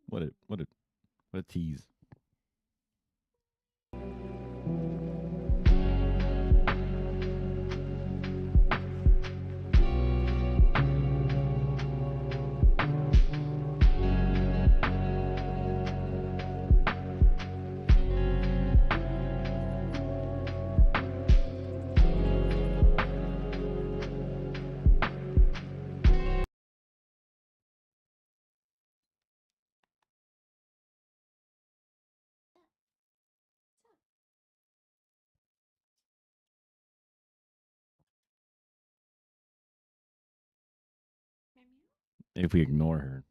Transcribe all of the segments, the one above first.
What a tease. If we ignore her.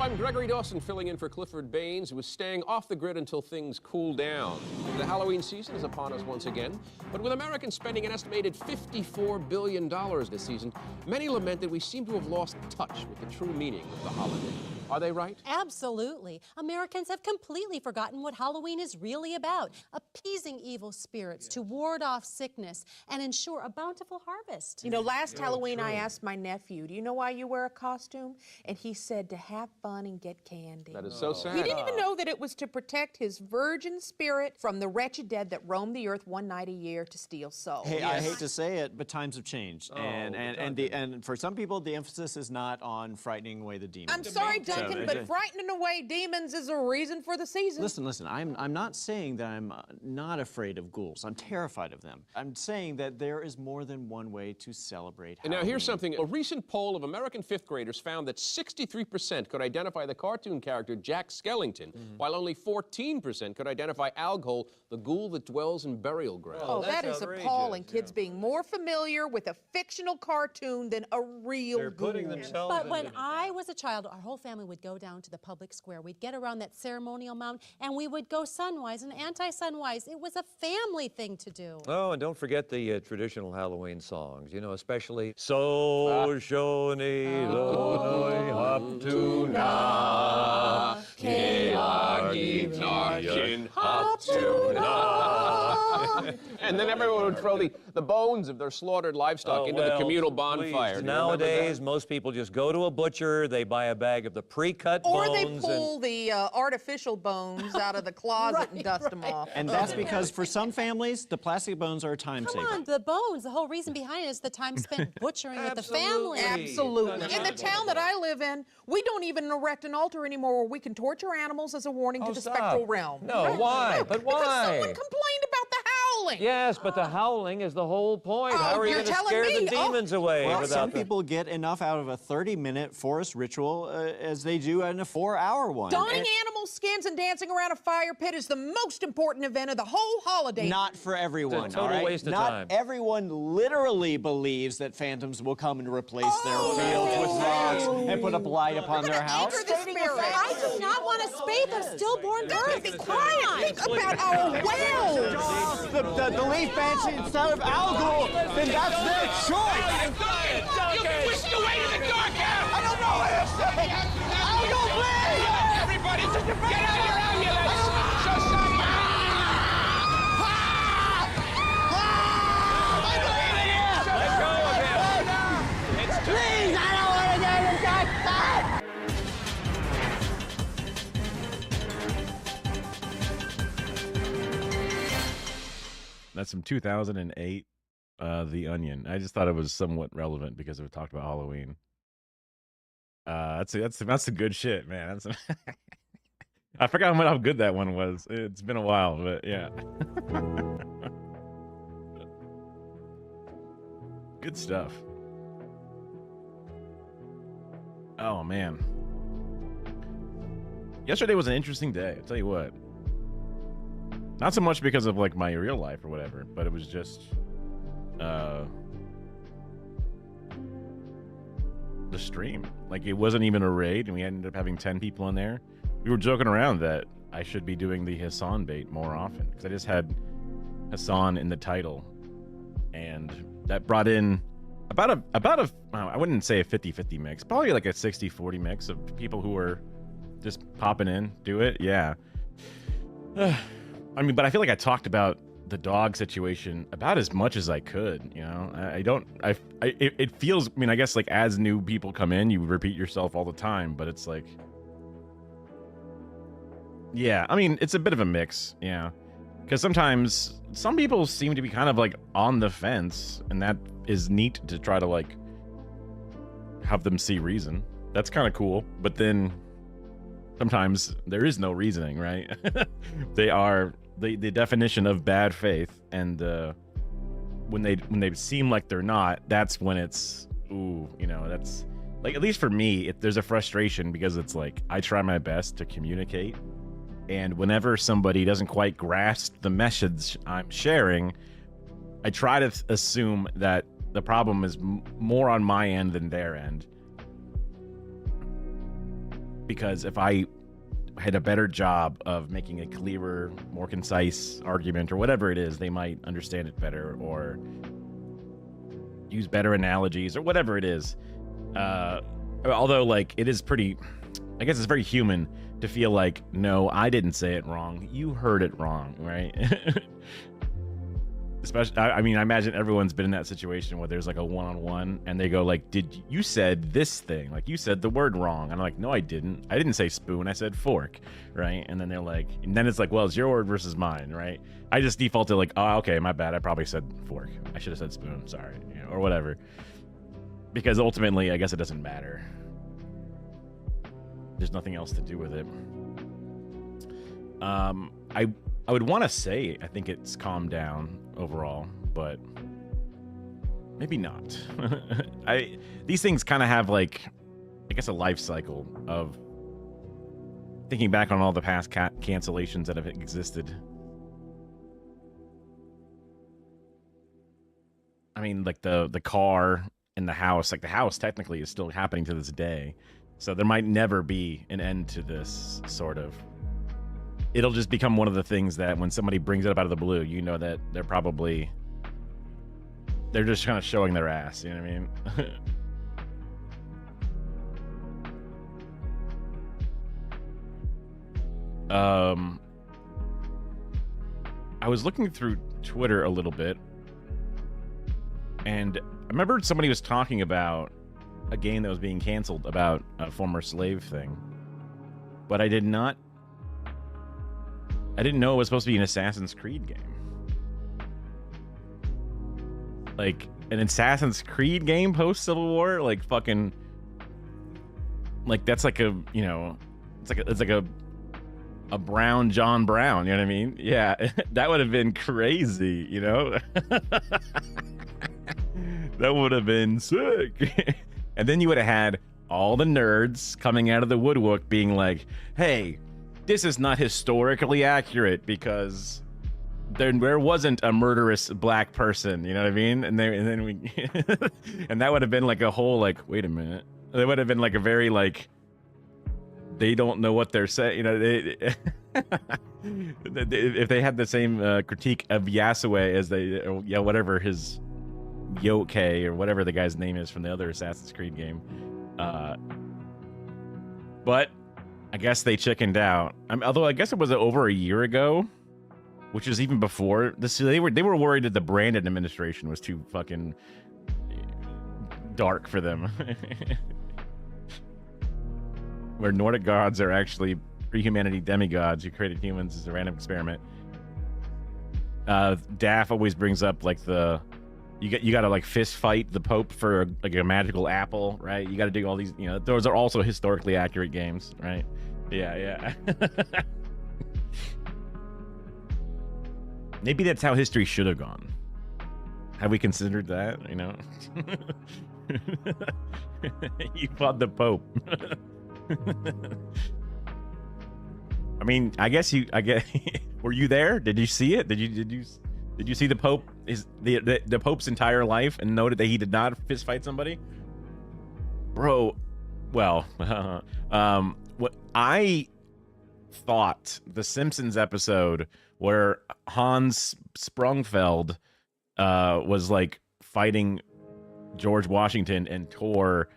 I'm Gregory Dawson, filling in for Clifford Baines, who was staying off the grid until things cool down. The Halloween season is upon us once again, but with Americans spending an estimated $54 billion this season, many lament that we seem to have lost touch with the true meaning of the holiday. Are they right? Absolutely. Americans have completely forgotten what Halloween is really about, appeasing evil spirits to ward off sickness and ensure a bountiful harvest. You know, last Halloween I asked my nephew, do you know why you wear a costume? And he said to have fun and get candy. That is so sad. He didn't even know that it was to protect his virgin spirit from the wretched dead that roam the earth one night a year to steal souls. Hey, I hate to say it, but times have changed. And for some people, the emphasis is not on frightening away the demons. I'm sorry, Duncan, but frightening away demons is a reason for the season. Listen, I'm not saying that I'm not afraid of ghouls. I'm terrified of them. I'm saying that there is more than one way to celebrate Halloween. And now here's something. A recent poll of American fifth graders found that 63% could identify the cartoon character Jack Skellington, while only 14% could identify Algol, the ghoul that dwells in burial ground. Oh, that is appalling. Kids being more familiar with a fictional cartoon than a real ghoul. But when I was a child, our whole family would go down to the public square. We'd get around that ceremonial mound, and we would go sunwise and anti-sunwise. It was a family thing to do. Oh, and don't forget the traditional Halloween songs, you know, especially So Shoni Lo Hop to Na Hop to Na. And then everyone would throw the bones of their slaughtered livestock into the communal bonfire. Please, nowadays, most people just go to a butcher, they buy a bag of the pre-cut Or bones. they pull the artificial bones out of the closet and dust them off. And that's because for some families, the plastic bones are a time Come saver. on, the bones, the whole reason behind it is the time spent butchering with the family. Absolutely. In the town that I live in, we don't even erect an altar anymore where we can torture animals as a warning to the spectral realm. No, why? But Because why? someone complained about the howling. Yes, but the howling is the whole point. Oh, How are you you're going to telling scare me? the demons away? Well, without some the... people get enough out of a 30-minute forest ritual as they do in a 4-hour one. Donning animal skins and dancing around a fire pit is the most important event of the whole holiday. Not for everyone. It's a total all right? waste of Not time. everyone literally believes that phantoms will come and replace their fields with logs and put a blight upon their house. Anchor the spirit. I do not want to spade the stillborn birth. Be quiet. Think about our wells. The leaf banshee instead of Algol, then that's their choice. You whisked away to the dark house! I don't know what to say. Algol, please! Everybody, get out of your ambulance! Show some... Let go of him. It's Please, I don't want to go to the dark side. That's from 2008, The Onion. I just thought it was somewhat relevant because it talked about Halloween. That's the good shit, man. That's I forgot how good that one was. It's been a while, but yeah. Good stuff. Oh man. Yesterday was an interesting day, I'll tell you what. Not so much because of like my real life or whatever, but it was just the stream. Like it wasn't even a raid and we ended up having 10 people in there. We were joking around that I should be doing the Hassan bait more often because I just had Hassan in the title and that brought in about a I wouldn't say a 50-50 mix, probably like a 60-40 mix of people who were just popping in, do it. Yeah. I mean, but I feel like I talked about the dog situation about as much as I could, you know. It feels, I mean, I guess like as new people come in, you repeat yourself all the time, but it's like, yeah, I mean, it's a bit of a mix, yeah. Because sometimes some people seem to be kind of like on the fence, and that is neat to try to like have them see reason. That's kind of cool, but then sometimes there is no reasoning, right? They are the definition of bad faith, and when they seem like they're not, that's when it's ooh, you know, that's like, at least for me, there's a frustration because it's like I try my best to communicate, and whenever somebody doesn't quite grasp the message I'm sharing, I try to assume that the problem is more on my end than their end. Because if I had a better job of making a clearer, more concise argument or whatever it is, they might understand it better or use better analogies or whatever it is. Although, like, it is pretty, I guess it's very human to feel like, no, I didn't say it wrong. You heard it wrong, right? Especially, I mean, I imagine everyone's been in that situation where there's like a one-on-one and they go like, you said this thing, like you said the word wrong. And I'm like, no, I didn't say spoon, I said fork, right? And then they're like, and then it's like, well, it's your word versus mine, right? I just defaulted like, oh, okay, my bad, I probably said fork, I should have said spoon, sorry, you know, or whatever. Because ultimately, I guess it doesn't matter. There's nothing else to do with it. I would want to say I think it's calmed down overall, but maybe not. These things kind of have like, I guess, a life cycle of thinking back on all the past cancellations that have existed. I mean, like the car and the house, like the house technically is still happening to this day. So there might never be an end to this, sort of. It'll just become one of the things that when somebody brings it up out of the blue, you know that they're just kind of showing their ass, you know what I mean? I was looking through Twitter a little bit, and I remember somebody was talking about a game that was being canceled about a former slave thing, but I didn't know it was supposed to be an Assassin's Creed game. Like an Assassin's Creed game post Civil War, like fucking, like that's like a, you know, it's like a Brown John Brown, you know what I mean? Yeah, that would have been crazy, you know? That would have been sick. And then you would have had all the nerds coming out of the woodwork being like, hey, this is not historically accurate because there wasn't a murderous black person, you know what I mean? And then we and that would have been like a whole like, wait a minute. That would have been like a very like, they don't know what they're saying, you know. If they had the same critique of Yasue as they, or, yeah, whatever his Yoke or whatever the guy's name is from the other Assassin's Creed game, but I guess they chickened out. Although I guess it was over a year ago, which is even before this. They were worried that the Brandon administration was too fucking dark for them. Where Nordic gods are actually pre-humanity demigods who created humans as a random experiment. Daff always brings up like you got to like fist fight the Pope for like a magical apple, right? You got to do all these, you know, those are also historically accurate games, right? Yeah. Maybe that's how history should have gone. Have we considered that, you know? You fought the Pope. I mean, I guess were you there? Did you see it? Did you see the Pope the Pope's entire life and noted that he did not fist fight somebody? Bro, well, what I thought the Simpsons episode where Hans Sprungfeld was like fighting George Washington and tore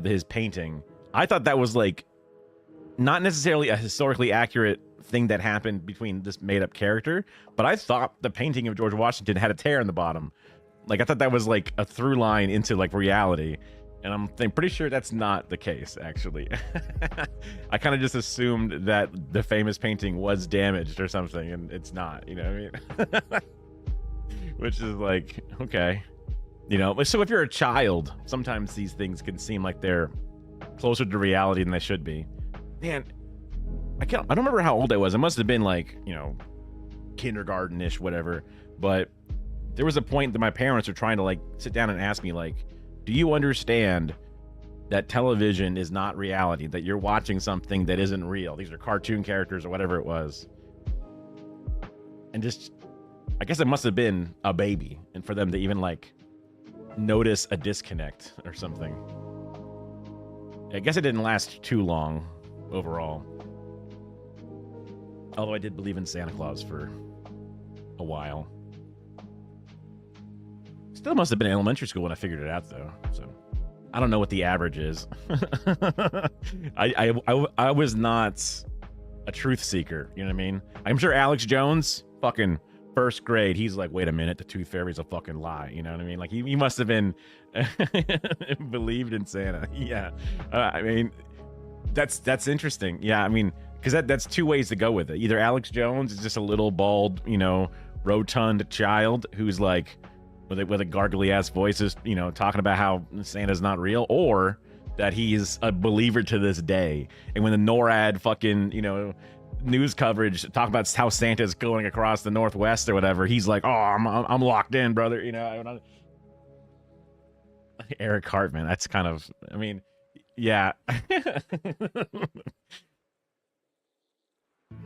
his painting. I thought that was like not necessarily a historically accurate thing that happened between this made-up character, but I thought the painting of George Washington had a tear in the bottom. Like I thought that was like a through line into like reality, and I'm pretty sure that's not the case actually. I kind of just assumed that the famous painting was damaged or something, and it's not. You know what I mean? Which is like, okay, you know. So if you're a child, sometimes these things can seem like they're closer to reality than they should be. Man, I don't remember how old I was. I must have been like, you know, kindergarten-ish, whatever. But there was a point that my parents were trying to like sit down and ask me like, do you understand that television is not reality, that you're watching something that isn't real? These are cartoon characters or whatever it was. And just, I guess it must have been a baby, and for them to even like notice a disconnect or something. I guess it didn't last too long overall. Although I did believe in Santa Claus for a while. Still must have been in elementary school when I figured it out, though. So I don't know what the average is. I was not a truth seeker. You know what I mean? I'm sure Alex Jones, fucking first grade, he's like, wait a minute, the tooth fairy's a fucking lie. You know what I mean? Like he must have been believed in Santa. Yeah. I mean, that's interesting. Yeah. I mean, because that's two ways to go with it. Either Alex Jones is just a little bald, you know, rotund child who's like with a gargly ass voices, you know, talking about how Santa's not real, or that he's a believer to this day. And when the NORAD fucking, you know, news coverage talk about how Santa's going across the Northwest or whatever, he's like, oh, I'm locked in, brother. You know, Eric Hartman. That's kind of, I mean, yeah.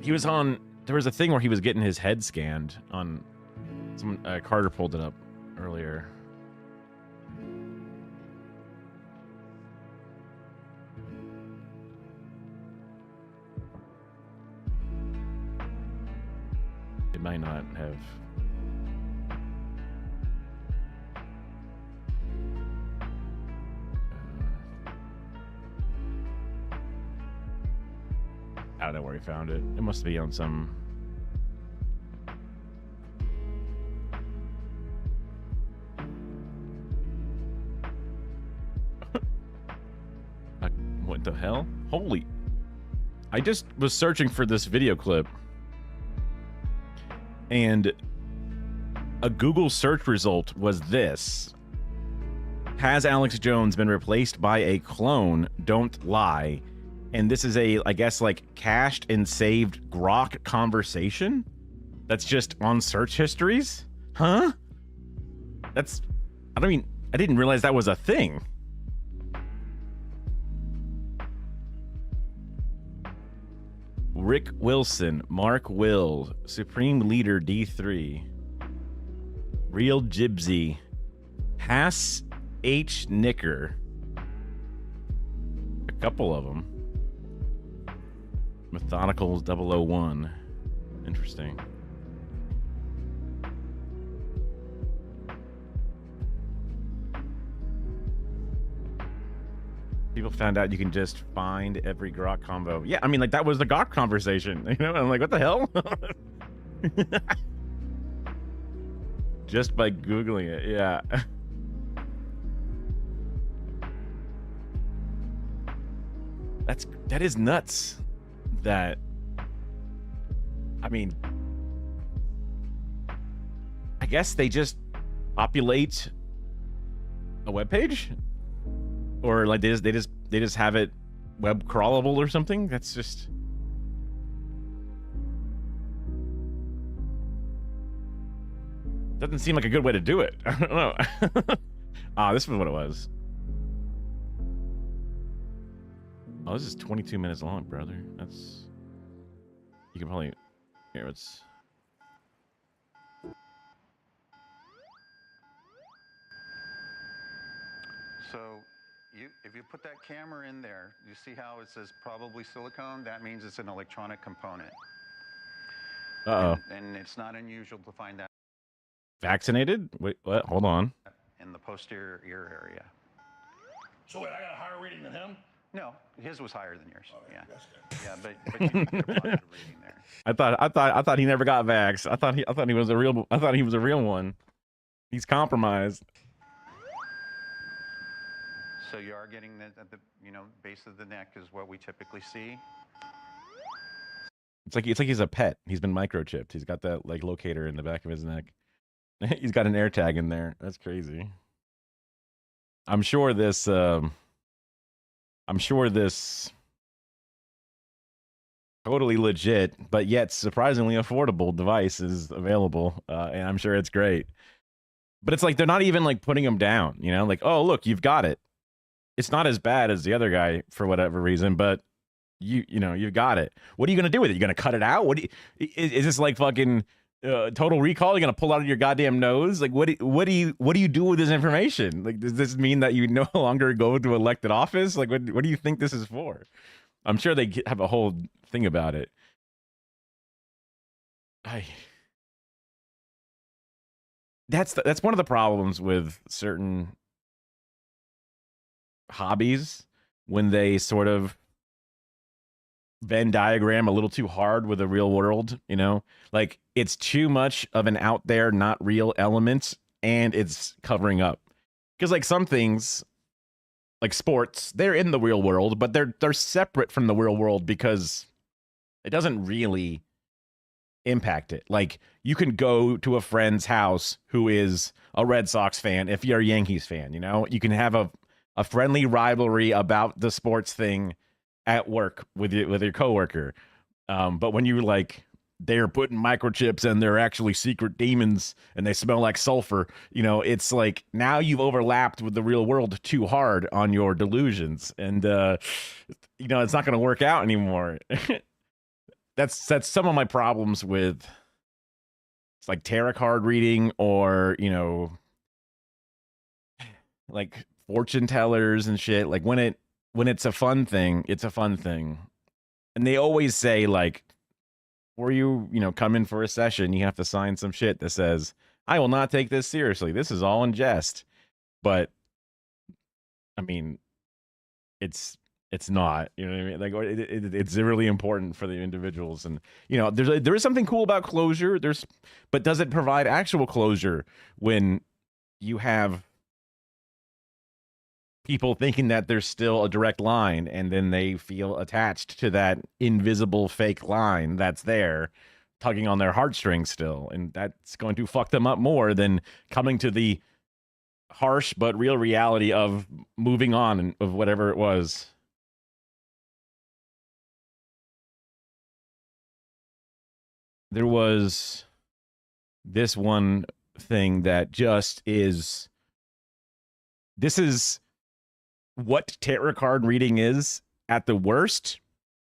He was on, there was a thing where he was getting his head scanned on someone, Carter pulled it up earlier. might not have. I don't know where he found it. It must be on some. What the hell? Holy. I just was searching for this video clip, and a Google search result was this. Has Alex Jones been replaced by a clone? Don't lie. And this is a, I guess, like, cached and saved Grok conversation that's just on search histories? Huh? That's, I didn't realize that was a thing. Rick Wilson, Mark Will, Supreme Leader D3, Real Jibsy, Hass H. Nicker, a couple of them. Methodicals 001. Interesting. People found out you can just find every Grok combo. Yeah, I mean, like, that was the Grok conversation. You know, I'm like, what the hell? Just by Googling it, yeah. That is nuts. That, I mean, I guess they just populate a web page, or like they just have it web crawlable or something. That's just, doesn't seem like a good way to do it. I don't know. This is what it was. Oh, this is 22 minutes long, brother. That's, you can probably, here, it's. So if you put that camera in there, you see how it says probably silicone? That means it's an electronic component. Uh-oh. And it's not unusual to find that. Vaccinated? Wait, what? Hold on. In the posterior ear area. So wait, I got a higher reading than him? No, his was higher than yours. Okay, Yeah, that's good. yeah, but you can get a positive reading there. I thought he never got vaxxed. I thought he was a real. I thought he was a real one. He's compromised. So you are getting the base of the neck is what we typically see. It's like he's a pet. He's been microchipped. He's got that like locator in the back of his neck. He's got an air tag in there. That's crazy. I'm sure this totally legit, but yet surprisingly affordable device is available, and I'm sure it's great. But it's like they're not even like putting them down, you know? Like, oh, look, you've got it. It's not as bad as the other guy for whatever reason, but you've got it. What are you gonna do with it? You gonna cut it out? Is this like fucking Total Recall? You're gonna pull out of your goddamn nose? Like, what do you do with this information? Like, does this mean that you no longer go to elected office? Like, what do you think this is for? I'm sure they have a whole thing about it. That's one of the problems with certain hobbies, when they sort of Venn diagram a little too hard with the real world, you know? Like, it's too much of an out there, not real element, and it's covering up. Because like some things, like sports, they're in the real world, but they're separate from the real world because it doesn't really impact it. Like, you can go to a friend's house who is a Red Sox fan if you're a Yankees fan, you know? You can have a friendly rivalry about the sports thing at work with your coworker. But when you like, they're putting microchips and they're actually secret demons and they smell like sulfur, you know, it's like now you've overlapped with the real world too hard on your delusions, and you know, it's not going to work out anymore. That's some of my problems with, it's like tarot card reading, or, you know, like fortune tellers and shit. Like when it's a fun thing, it's a fun thing. And they always say like, before you come in for a session, you have to sign some shit that says, I will not take this seriously. This is all in jest. But I mean, it's not, you know what I mean? Like it's really important for the individuals, and there is something cool about closure. But does it provide actual closure when you have people thinking that there's still a direct line, and then they feel attached to that invisible fake line that's there, tugging on their heartstrings still, and that's going to fuck them up more than coming to the harsh but real reality of moving on of whatever it was. There was this one thing that just is. This is what tarot card reading is at the worst,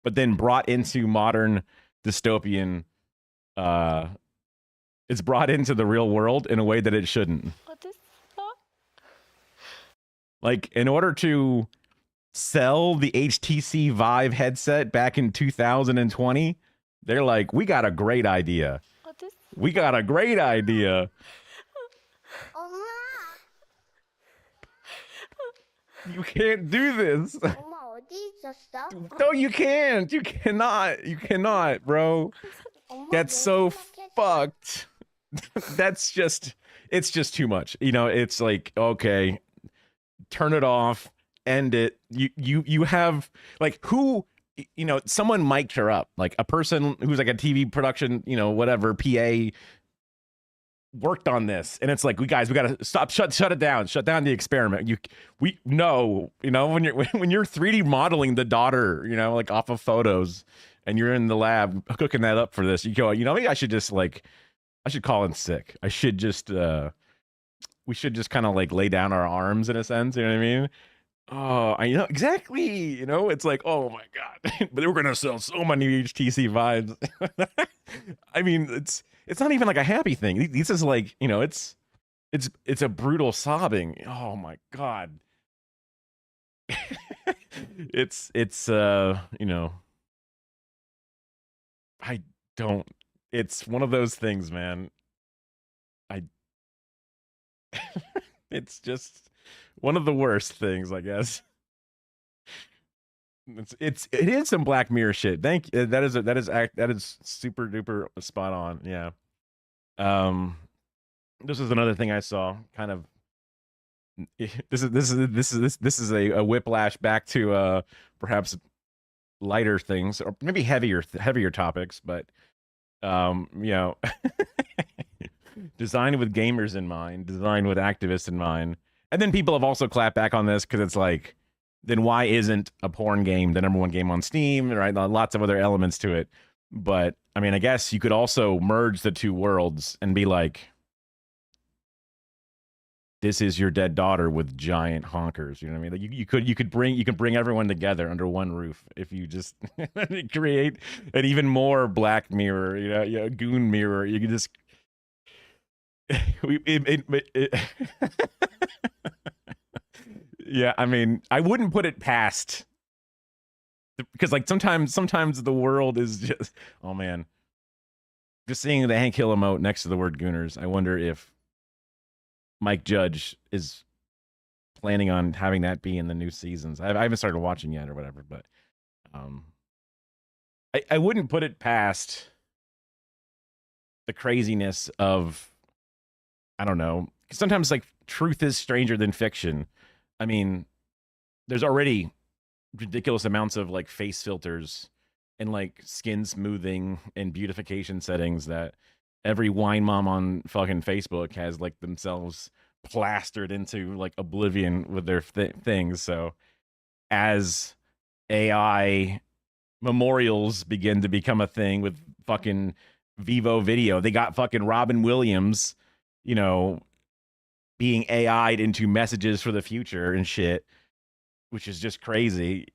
but then brought into modern dystopian. It's brought into the real world in a way that it shouldn't. Like, in order to sell the HTC Vive headset back in 2020, they're like, we got a great idea. We got a great idea. You can't do this. No, you can't. You cannot. You cannot, bro. That's so fucked. It's just too much. It's like, okay, turn it off, end it. You have, like, who, someone mic'd her up, like a person who's like a TV production, whatever, PA, worked on this, and it's like, we gotta stop, shut it down, shut down the experiment. When you're 3D modeling the daughter, like off of photos, and you're in the lab cooking that up for this, you go, maybe I should call in sick. I should just we should just kind of like lay down our arms in a sense, you know what I mean? Oh, I know exactly. It's like, oh my god, but we're gonna sell so many HTC Vives. I mean, it's not even like a happy thing. This is like, it's a brutal sobbing. Oh my god. It's I don't. It's one of those things, man. It's just one of the worst things, I guess. It is some Black Mirror shit. That is super duper spot on. Yeah. This is another thing I saw. Kind of. This is a whiplash back to perhaps lighter things, or maybe heavier topics, but designed with gamers in mind, designed with activists in mind. And then people have also clapped back on this because it's like, then why isn't a porn game the #1 game on Steam, right? Lots of other elements to it. But I mean, I guess you could also merge the two worlds and be like, this is your dead daughter with giant honkers. You know what I mean? Like you could bring everyone together under one roof if you just create an even more Black Mirror, Goon Mirror. You can just yeah, I mean, I wouldn't put it past, because like sometimes the world is just, oh man, just seeing the Hank Hill emote next to the word Gooners, I wonder if Mike Judge is planning on having that be in the new seasons. I haven't started watching yet or whatever, but I wouldn't put it past the craziness of, I don't know, sometimes like truth is stranger than fiction. I mean, there's already ridiculous amounts of like face filters and like skin smoothing and beautification settings that every wine mom on fucking Facebook has like themselves plastered into like oblivion with their things. So as AI memorials begin to become a thing with fucking Vivo Video, they got fucking Robin Williams, being AI'd into messages for the future and shit, which is just crazy.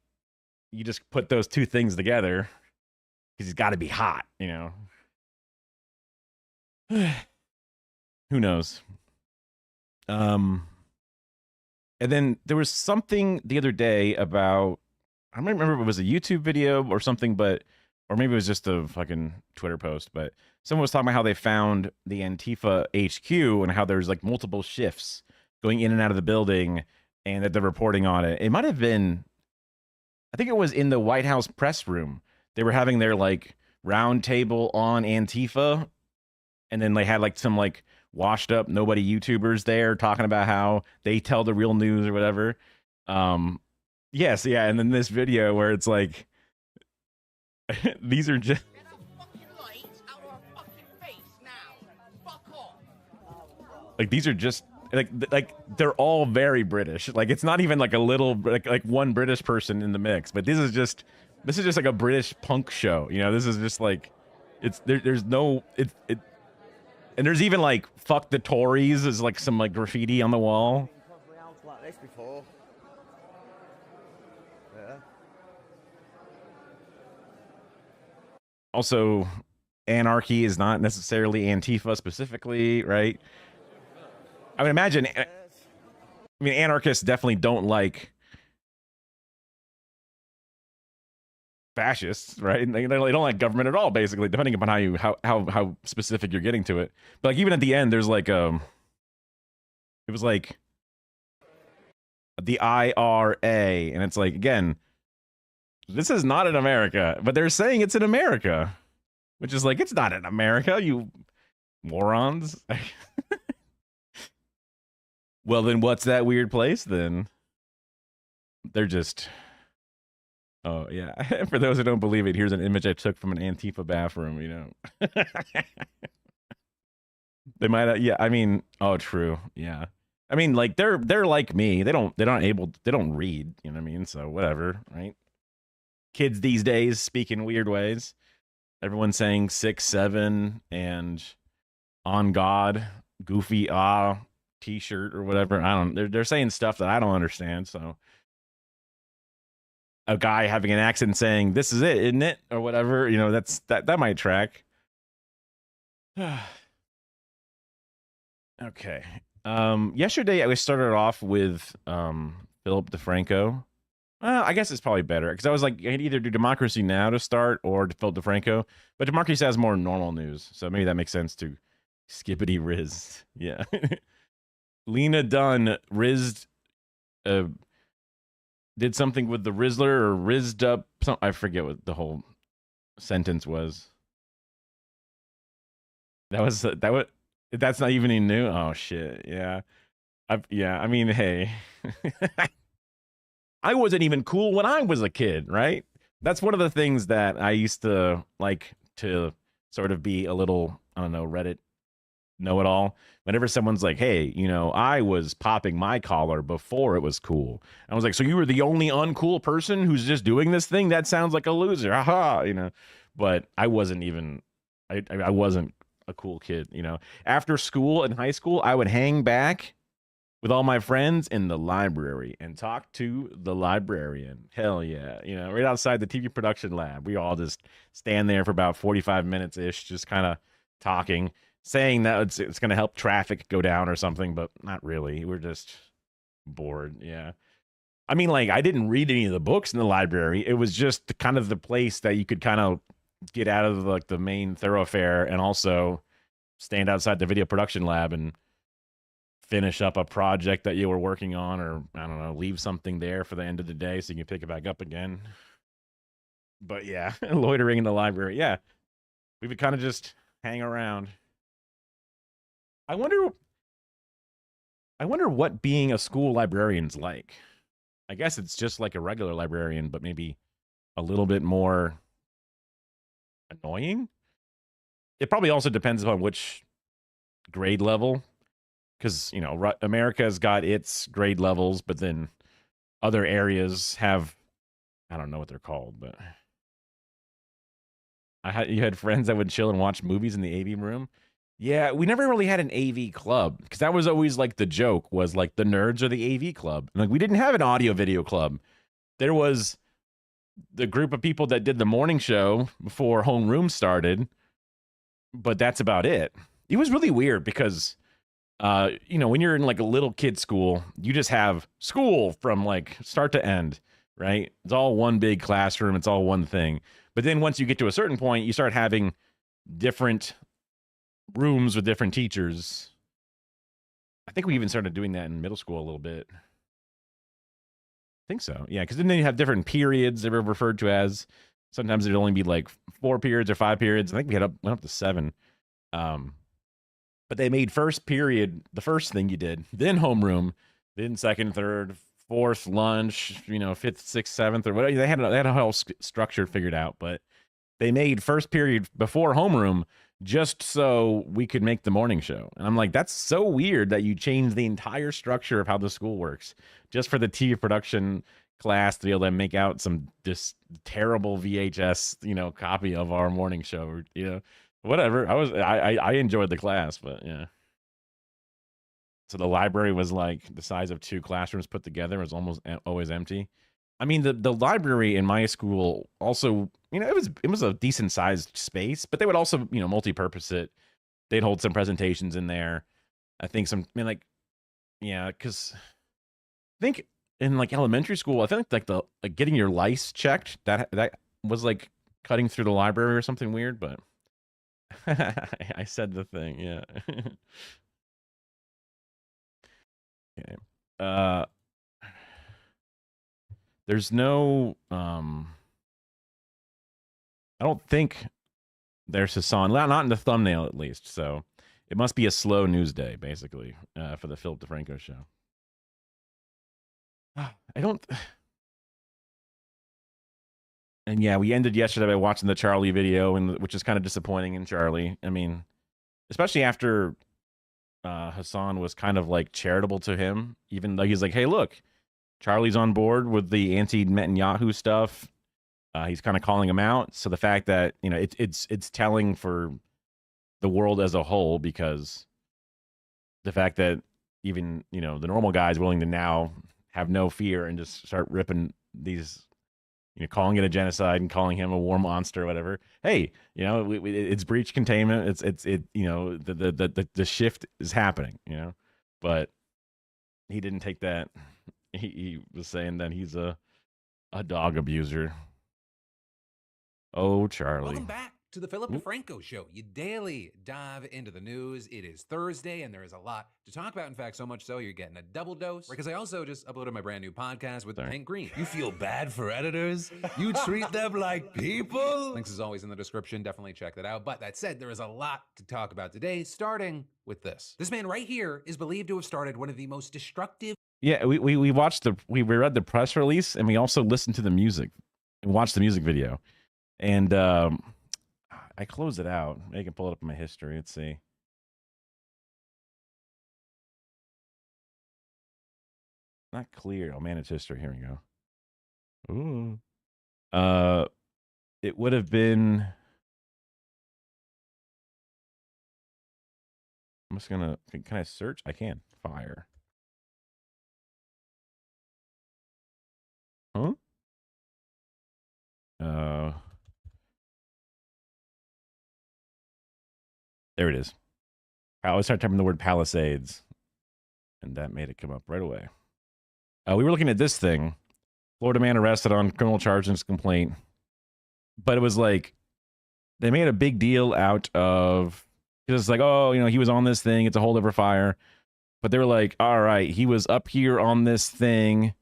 You just put those two things together because he's got to be hot, Who knows? And then there was something the other day about, I don't remember if it was a YouTube video or something, but or maybe it was just a fucking Twitter post, but someone was talking about how they found the Antifa HQ and how there's like multiple shifts going in and out of the building, and that they're reporting on it. It might have been, I think it was in the White House press room. They were having their like round table on Antifa, and then they had like some like washed up nobody YouTubers there talking about how they tell the real news or whatever. Yes, yeah, and then this video where it's like these are just like these are just like they're all very British. Like it's not even like a little like one British person in the mix, but this is just like a British punk show. You know, this is just like it's there's no it and there's even like fuck the Tories is like some like graffiti on the wall. Like this before. Yeah. Also, anarchy is not necessarily Antifa specifically, right? I would imagine, I mean, anarchists definitely don't like fascists, right? They don't like government at all, basically, depending upon how specific you're getting to it. But like even at the end, there's like it was like the IRA, and it's like, again, this is not in America, but they're saying it's in America, which is like, it's not in America, you morons. Well, then what's that weird place then? They're just... Oh, yeah. For those who don't believe it, here's an image I took from an Antifa bathroom, you know. They might... yeah, I mean... Oh, true. Yeah. I mean, like, they're like me. They don't read, you know what I mean? So, whatever, right? Kids these days speak in weird ways. Everyone's saying 6, 7, and on God, goofy, t-shirt or whatever. I don't, they're saying stuff that I don't understand. So a guy having an accent saying this is it, isn't it, or whatever, you know, that might track. Okay. Yesterday I started off with Philip DeFranco. I guess it's probably better because I was like, I could either do Democracy Now! To start or Philip DeFranco, but Democracy has more normal news, so maybe that makes sense to Skippity Riz. Yeah. Lena Dunn rizzed, did something with the Rizzler or rizzed up. I forget what the whole sentence was. That's not even any new. Oh shit. Yeah. I mean, hey, I wasn't even cool when I was a kid, right? That's one of the things that I used to like to sort of be a little, I don't know, Reddit know-it-all. Whenever someone's like, hey, you know, I was popping my collar before it was cool. I was like, so you were the only uncool person who's just doing this thing? That sounds like a loser. Haha, you know. But I wasn't even, I wasn't a cool kid, you know. After school in high school, I would hang back with all my friends in the library and talk to the librarian. Hell yeah. You know, right outside the TV production lab. We all just stand there for about 45 minutes-ish, just kind of talking, saying that it's going to help traffic go down or something, but not really. We're just bored. Yeah. I mean, like, I didn't read any of the books in the library. It was just kind of the place that you could kind of get out of like the main thoroughfare and also stand outside the video production lab and finish up a project that you were working on, or I don't know, leave something there for the end of the day so you can pick it back up again. But yeah, loitering in the library. Yeah. We would kind of just hang around. I wonder what being a school librarian's like. I guess it's just like a regular librarian, but maybe a little bit more annoying. It probably also depends upon which grade level, because, you know, America's got its grade levels, but then other areas have, I don't know what they're called, but you had friends that would chill and watch movies in the AV room. Yeah, we never really had an AV club, because that was always like the joke, was like the nerds are the AV club. And like, we didn't have an audio video club. There was the group of people that did the morning show before homeroom started, but that's about it. It was really weird because, you know, when you're in like a little kid school, you just have school from like start to end. right? It's all one big classroom. It's all one thing. But then once you get to a certain point, you start having different rooms with different teachers. I think we even started doing that in middle school a little bit. I think so. Yeah, because then you have different periods they were referred to as. Sometimes it'd only be like 4 periods or 5 periods. I think we went up to 7. But they made first period the first thing you did, then homeroom, then second, third, fourth, lunch, fifth, sixth, seventh, or whatever. They had a whole structure figured out, but they made first period before homeroom just so we could make the morning show. And I'm like, that's so weird that you changed the entire structure of how the school works just for the TV production class to be able to make out some just terrible VHS, copy of our morning show, whatever. I enjoyed the class, but yeah. So the library was like the size of 2 classrooms put together. It was almost always empty. I mean, the library in my school also, it was a decent sized space, but they would also, multi-purpose it. They'd hold some presentations in there. I think because I think in like elementary school, I think like getting your lice checked, that was like cutting through the library or something weird, but I said the thing, yeah. Okay. There's no I don't think there's Hassan, not in the thumbnail at least, so it must be a slow news day, basically, for the Philip DeFranco show. And yeah, we ended yesterday by watching the Charlie video, which is kind of disappointing in Charlie. I mean, especially after Hassan was kind of like charitable to him, even though he's like, hey, look, Charlie's on board with the anti-Netanyahu stuff. He's kind of calling him out. So the fact that, it's telling for the world as a whole, because the fact that even, the normal guy is willing to now have no fear and just start ripping these, calling it a genocide and calling him a war monster or whatever. Hey, it's breach containment. The shift is happening, but he didn't take that. He was saying that he's a dog abuser. Oh, Charlie. Welcome back to the Philip DeFranco Show. You daily dive into the news. It is Thursday, and there is a lot to talk about. In fact, so much so you're getting a double dose. Because I also just uploaded my brand new podcast with Hank Green. You feel bad for editors? You treat them like people? Links is always in the description. Definitely check that out. But that said, there is a lot to talk about today, starting with this. This man right here is believed to have started one of the most destructive... Yeah, we read the press release, and we also listened to the music and watched the music video. And I closed it out. I can pull it up in my history. Let's see. Not clear. Oh, manage history. Here we go. Ooh. It would have been... I'm just gonna... Can I search? I can. Fire. Huh? There it is. I always start typing the word Palisades, and that made it come up right away. We were looking at this thing. Florida man arrested on criminal charges complaint. But it was like, they made a big deal out of, because it's like, oh, he was on this thing. It's a holdover fire. But they were like, all right, he was up here on this thing.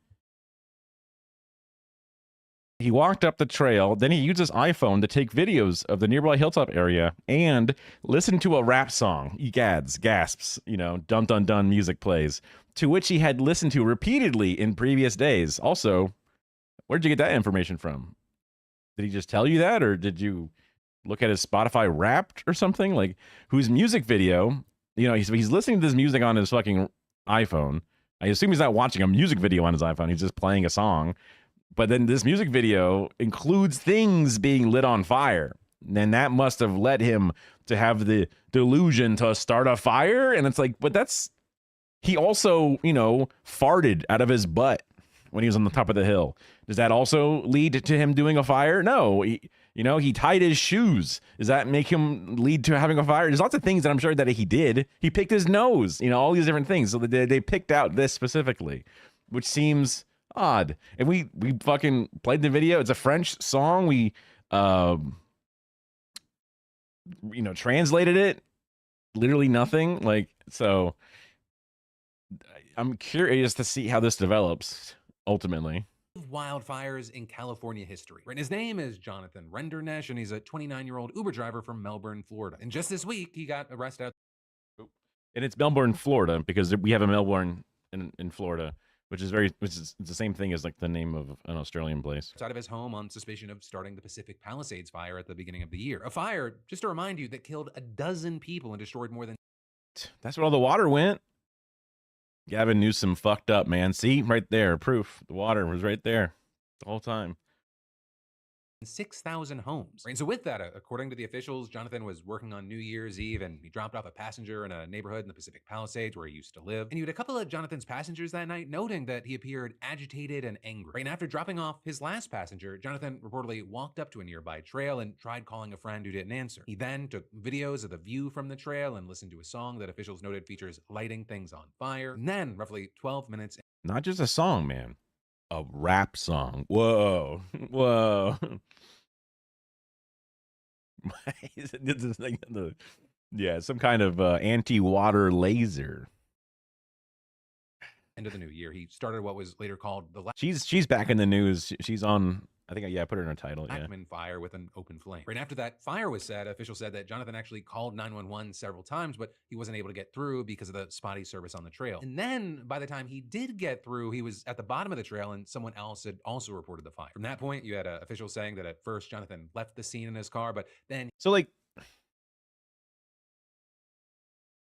He walked up the trail, then he used his iPhone to take videos of the nearby hilltop area and listen to a rap song. Egads, gasps, dun dun dun music plays, to which he had listened to repeatedly in previous days. Also, where'd you get that information from? Did he just tell you that, or did you look at his Spotify Wrapped or something? Like, whose music video, he's listening to this music on his fucking iPhone. I assume he's not watching a music video on his iPhone. He's just playing a song. But then this music video includes things being lit on fire. And that must have led him to have the delusion to start a fire. And it's like, but he also, farted out of his butt when he was on the top of the hill. Does that also lead to him doing a fire? No. He tied his shoes. Does that make him lead to having a fire? There's lots of things that I'm sure that he did. He picked his nose, all these different things. So they picked out this specifically, which seems odd. And we fucking played the video. It's a French song. We translated it. Literally nothing. Like, so I'm curious to see how this develops ultimately. Wildfires in California history. And his name is Jonathan Rendernesh, and he's a 29-year-old Uber driver from Melbourne, Florida. And just this week, he got arrested. And it's Melbourne, Florida, because we have a Melbourne in Florida, which is the same thing as like the name of an Australian place. Outside of his home on suspicion of starting the Pacific Palisades fire at the beginning of the year. A fire, just to remind you, that killed 12 people and destroyed more than... That's where all the water went. Gavin Newsom fucked up, man. See, right there, proof. The water was right there the whole time. 6,000 homes. And so with that, according to the officials, Jonathan was working on New Year's Eve and he dropped off a passenger in a neighborhood in the Pacific Palisades where he used to live. And you had a couple of Jonathan's passengers that night noting that he appeared agitated and angry. And after dropping off his last passenger, Jonathan reportedly walked up to a nearby trail and tried calling a friend who didn't answer. He then took videos of the view from the trail and listened to a song that officials noted features lighting things on fire. And then, roughly 12 minutes... Not just a song, man. A rap song. Whoa. Whoa. Yeah, some kind of anti-water laser. End of the new year, he started what was later called the... She's back in the news. She's on... I think, I put her in a title. Yeah. Blackman fire with an open flame. Right after that fire was set, officials said that Jonathan actually called 911 several times, but he wasn't able to get through because of the spotty service on the trail. And then by the time he did get through, he was at the bottom of the trail and someone else had also reported the fire. From that point, you had officials saying that at first Jonathan left the scene in his car, but then... So like,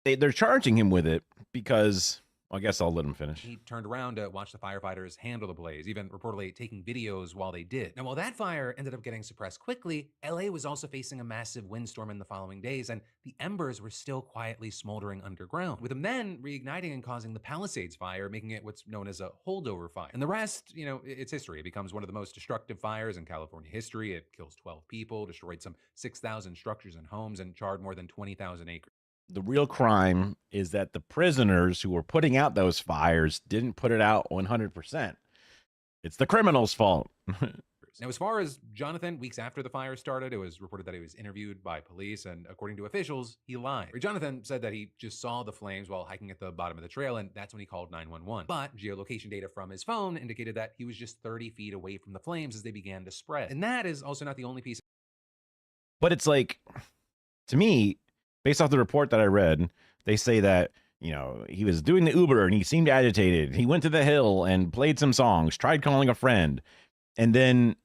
they're charging him with it because... I guess I'll let him finish. He turned around to watch the firefighters handle the blaze, even reportedly taking videos while they did. Now, while that fire ended up getting suppressed quickly, LA was also facing a massive windstorm in the following days, and the embers were still quietly smoldering underground, with them then reigniting and causing the Palisades fire, making it what's known as a holdover fire. And the rest, it's history. It becomes one of the most destructive fires in California history. It kills 12 people, destroyed some 6,000 structures and homes, and charred more than 20,000 acres. The real crime is that the prisoners who were putting out those fires didn't put it out 100%. It's the criminals' fault. Now, as far as Jonathan, weeks after the fire started, it was reported that he was interviewed by police, and according to officials, he lied. Jonathan said that he just saw the flames while hiking at the bottom of the trail, and that's when he called 911. But geolocation data from his phone indicated that he was just 30 feet away from the flames as they began to spread. And that is also not the only piece. But it's like, to me, based off the report that I read, they say that, he was doing the Uber and he seemed agitated. He went to the hill and played some songs, tried calling a friend. And then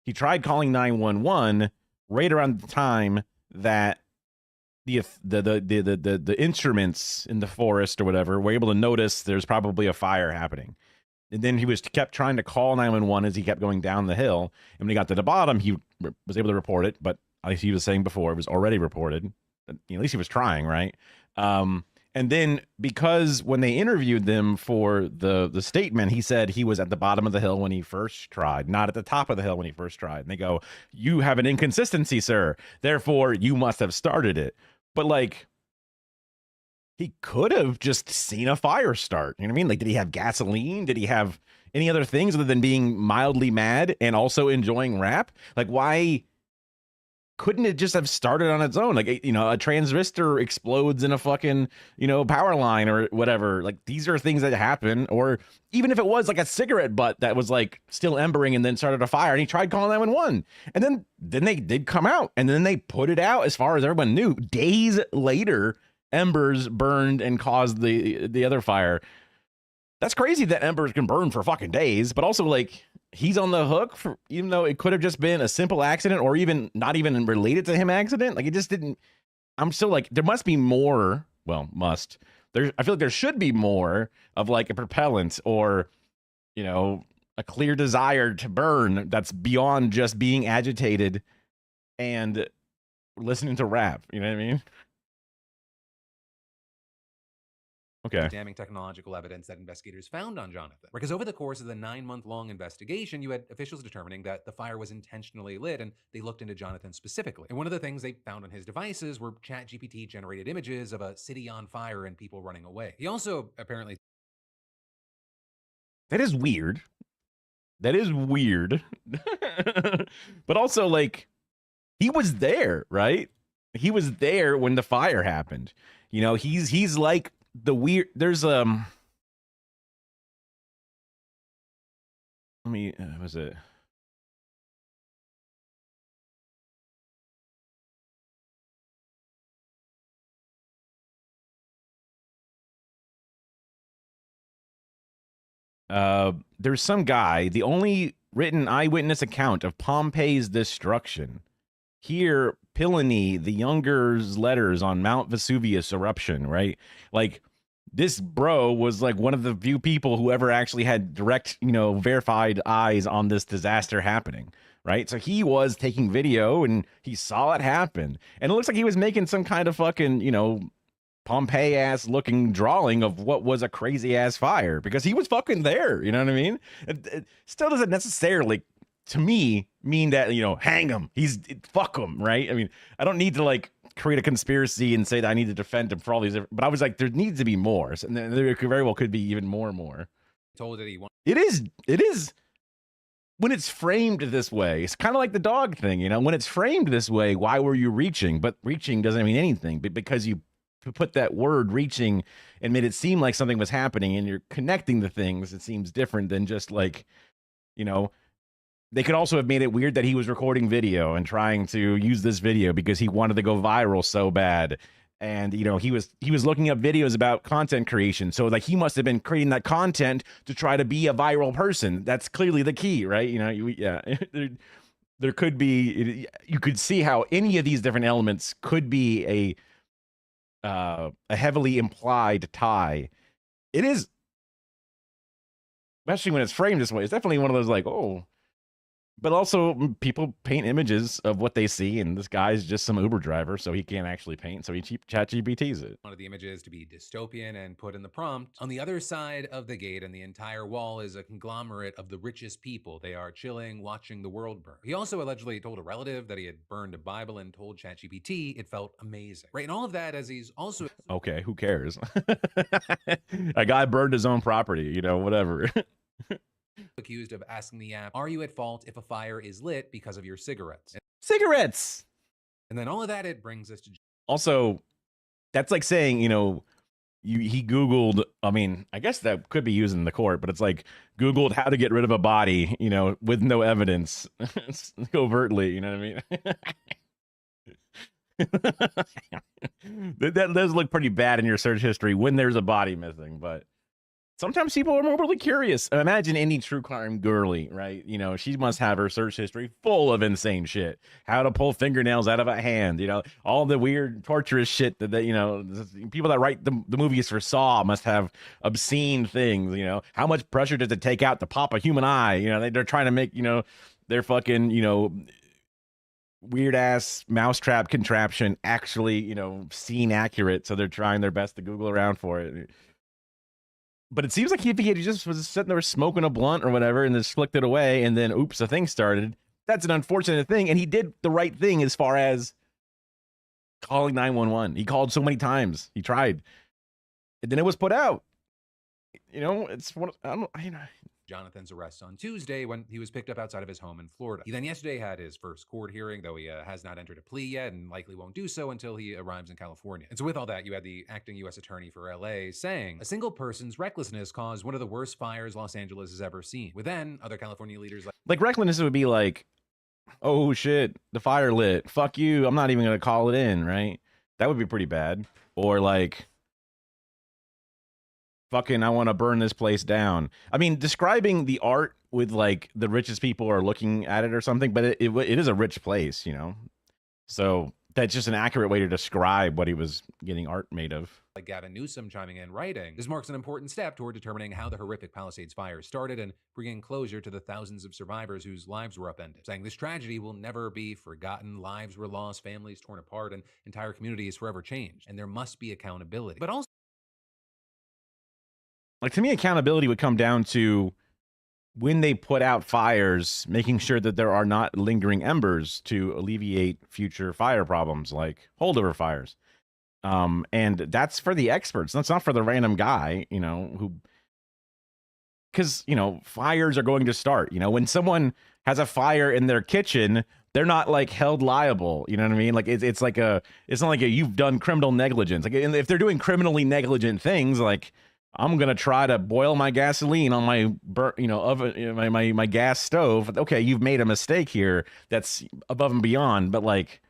he tried calling 911 right around the time that the instruments in the forest or whatever were able to notice there's probably a fire happening. And then he kept trying to call 911 as he kept going down the hill. And when he got to the bottom, he was able to report it. But as he was saying before, it was already reported. At least he was trying, right? And then because when they interviewed them for the statement, he said he was at the bottom of the hill when he first tried, not at the top of the hill when he first tried. And they go, "You have an inconsistency, sir. Therefore, you must have started it." But like, he could have just seen a fire start. You know what I mean? Like, did he have gasoline? Did he have any other things other than being mildly mad and also enjoying rap? Like, why couldn't it just have started on its own? Like, a transistor explodes in a fucking, power line or whatever. Like, these are things that happen. Or even if it was like a cigarette butt that was like still embering and then started a fire and he tried calling 911. And then they did come out and then they put it out as far as everyone knew. Days later, embers burned and caused the other fire. That's crazy that embers can burn for fucking days, but also like, he's on the hook for, even though it could have just been a simple accident or even not even related to him accident. Like, it just didn't. I'm still like, there must be more. Well, I feel like there should be more of like a propellant or, a clear desire to burn that's beyond just being agitated and listening to rap. You know what I mean? Okay. Damning technological evidence that investigators found on Jonathan. Because over the course of the 9-month-long investigation, you had officials determining that the fire was intentionally lit, and they looked into Jonathan specifically. And one of the things they found on his devices were ChatGPT generated images of a city on fire and people running away. He also apparently... That is weird. That is weird. But also, like, he was there, right? He was there when the fire happened. You know, he's like the weird. There's let me was it? There's some guy, the only written eyewitness account of Pompeii's destruction. Here, Plenary, the Younger's letters on Mount Vesuvius eruption, right? Like, this bro was like one of the few people who ever actually had direct, you know, verified eyes on this disaster happening, right? So he was taking video and he saw it happen. And it looks like he was making some kind of fucking, you know, Pompeii ass looking drawing of what was a crazy ass fire because he was fucking there. You know what I mean? It still doesn't necessarily, to me, mean that, you know, hang him. Fuck him, right? I mean, I don't need to like create a conspiracy and say that I need to defend him for all these different, but I was like, there needs to be more. And there very well could be even more and more. Told that he wanted. It is when it's framed this way. It's kind of like the dog thing, you know, when it's framed this way, why were you reaching? But reaching doesn't mean anything, but because you put that word reaching and made it seem like something was happening and you're connecting the things, it seems different than just like, you know, they could also have made it weird that he was recording video and trying to use this video because he wanted to go viral so bad. And, you know, he was looking up videos about content creation. So like he must have been creating that content to try to be a viral person. That's clearly the key, right? You know, yeah, there could be, you could see how any of these different elements could be a heavily implied tie. It is, especially when it's framed this way, it's definitely one of those like, oh, but also people paint images of what they see, and this guy's just some Uber driver, so he can't actually paint, so he chat GPTs it. Wanted the images to be dystopian and put in the prompt. On the other side of the gate and the entire wall is a conglomerate of the richest people. They are chilling, watching the world burn. He also allegedly told a relative that he had burned a Bible and told ChatGPT it felt amazing. Right, and all of that as he's also... Okay, who cares? A guy burned his own property, you know, whatever. accused of asking the app, are you at fault if a fire is lit because of your cigarettes? Cigarettes! And then all of that, it brings us to... Also, that's like saying, you know, he Googled, I mean, I guess that could be used in the court, but it's like Googled how to get rid of a body, you know, with no evidence, covertly, you know what I mean? That does look pretty bad in your search history when there's a body missing, but sometimes people are morbidly curious. Imagine any true crime girly, right? You know, she must have her search history full of insane shit. How to pull fingernails out of a hand, you know, all the weird torturous shit that you know, people that write the movies for Saw must have obscene things, you know. How much pressure does it take out to pop a human eye? You know, they're trying to make, you know, their fucking, you know, weird ass mousetrap contraption actually, you know, scene accurate. So they're trying their best to Google around for it. But it seems like if he just was sitting there smoking a blunt or whatever and just flicked it away and then, oops, a thing started. That's an unfortunate thing. And he did the right thing as far as calling 911. He called so many times. He tried. And then it was put out. You know, it's one. I don't. You know. Jonathan's arrest on Tuesday when he was picked up outside of his home in Florida. He then yesterday had his first court hearing, though he has not entered a plea yet and likely won't do so until he arrives in California. And so with all that, you had the acting U.S. attorney for LA saying, a single person's recklessness caused one of the worst fires Los Angeles has ever seen. With then other California leaders like recklessness would be like, oh shit, the fire lit. Fuck you. I'm not even going to call it in, right? That would be pretty bad. Or like, fucking, I want to burn this place down. I mean, describing the art with like the richest people are looking at it or something, but it is a rich place, you know? So that's just an accurate way to describe what he was getting art made of. Like Gavin Newsom chiming in, writing, this marks an important step toward determining how the horrific Palisades fire started and bringing closure to the thousands of survivors whose lives were upended. Saying this tragedy will never be forgotten, lives were lost, families torn apart, and entire communities forever changed. And there must be accountability. But also, like, to me, accountability would come down to when they put out fires, making sure that there are not lingering embers to alleviate future fire problems like holdover fires. And that's for the experts. That's not for the random guy, you know, who because, you know, fires are going to start. You know, when someone has a fire in their kitchen, they're not like held liable. You know what I mean? Like it's like it's not like you've done criminal negligence. Like if they're doing criminally negligent things, like I'm gonna try to boil my gasoline on my oven, my gas stove. Okay, you've made a mistake here. That's above and beyond. But like,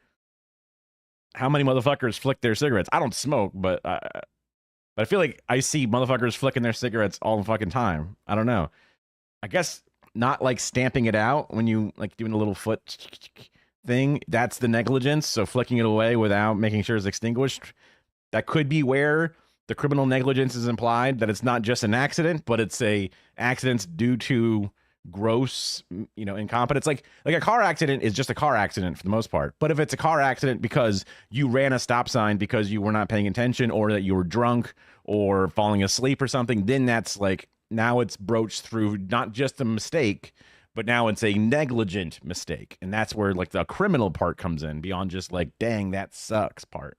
how many motherfuckers flick their cigarettes? I don't smoke, but I feel like I see motherfuckers flicking their cigarettes all the fucking time. I don't know. I guess not like stamping it out when you like doing a little foot thing. That's the negligence. So flicking it away without making sure it's extinguished. That could be where the criminal negligence is implied, that it's not just an accident, but it's a accidents due to gross, incompetence. Like a car accident is just a car accident for the most part. But if it's a car accident because you ran a stop sign because you were not paying attention, or that you were drunk or falling asleep or something, then that's like, now it's broached through not just a mistake, but now it's a negligent mistake. And that's where like the criminal part comes in, beyond just like, dang, that sucks part,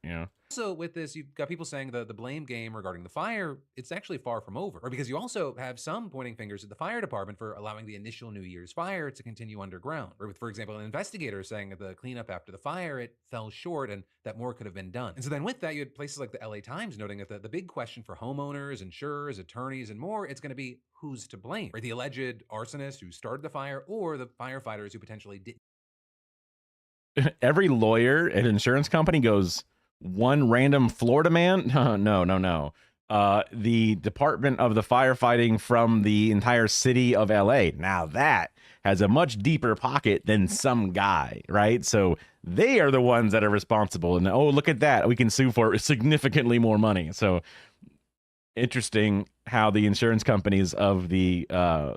Also, with this, you've got people saying the blame game regarding the fire, it's actually far from over. Or because you also have some pointing fingers at the fire department for allowing the initial New Year's fire to continue underground. Or with, for example, an investigator saying that the cleanup after the fire, it fell short and that more could have been done. And so then with that, you had places like the LA Times noting that the big question for homeowners, insurers, attorneys, and more, it's going to be who's to blame. Right? The alleged arsonist who started the fire, or the firefighters who potentially didn't. Every lawyer and insurance company goes, one random Florida man? No. The Department of the Firefighting from the entire city of LA. Now that has a much deeper pocket than some guy, right? So they are the ones that are responsible. And oh, look at that. We can sue for significantly more money. So interesting how the insurance companies of the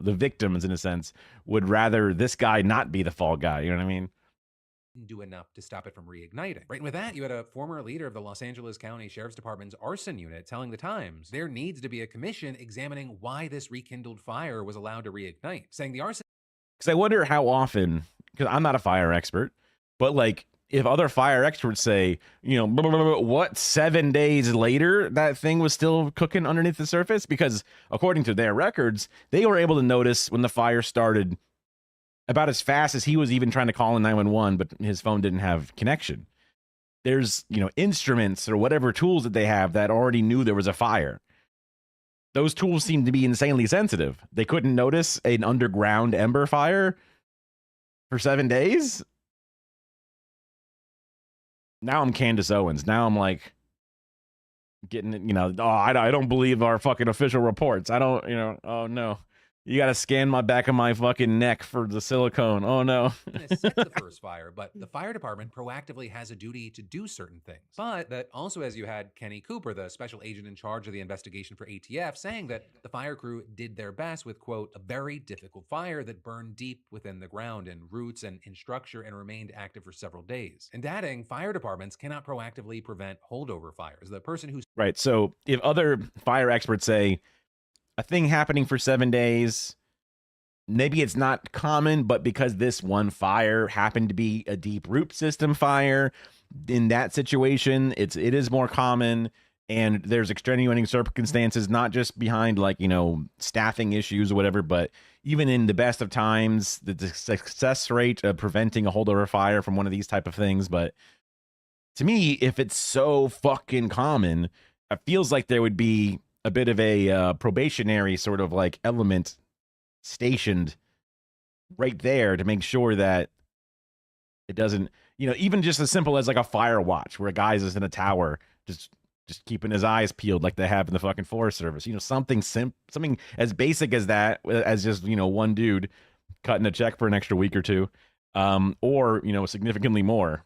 victims, in a sense, would rather this guy not be the fall guy. You know what I mean? Do enough to stop it from reigniting. Right, and with that, you had a former leader of the Los Angeles County Sheriff's Department's arson unit telling the Times there needs to be a commission examining why this rekindled fire was allowed to reignite, saying the arson. Because I wonder how often, because I'm not a fire expert, but like if other fire experts say, what, 7 days later that thing was still cooking underneath the surface? Because according to their records, they were able to notice when the fire started about as fast as he was even trying to call in 911, but his phone didn't have connection. There's, instruments or whatever tools that they have that already knew there was a fire. Those tools seem to be insanely sensitive. They couldn't notice an underground ember fire for 7 days. Now I'm Candace Owens. Now I'm like getting, I don't believe our fucking official reports. I don't, oh no. You got to scan my back of my fucking neck for the silicone. Oh, no. Set the first fire, but the fire department proactively has a duty to do certain things. But that also, as you had Kenny Cooper, the special agent in charge of the investigation for ATF, saying that the fire crew did their best with, quote, a very difficult fire that burned deep within the ground in roots and in structure and remained active for several days. And adding, fire departments cannot proactively prevent holdover fires. The person who's... Right. So if other fire experts say, a thing happening for 7 days, maybe it's not common, but because this one fire happened to be a deep root system fire, in that situation, it is more common, and there's extenuating circumstances, not just behind like, staffing issues or whatever, but even in the best of times, the success rate of preventing a holdover fire from one of these type of things. But to me, if it's so fucking common, it feels like there would be a bit of a probationary sort of like element stationed right there to make sure that it doesn't, even just as simple as like a fire watch where a guy's just in a tower, just keeping his eyes peeled like they have in the fucking Forest Service. Something as basic as that, as just, one dude cutting a check for an extra week or two, or, significantly more.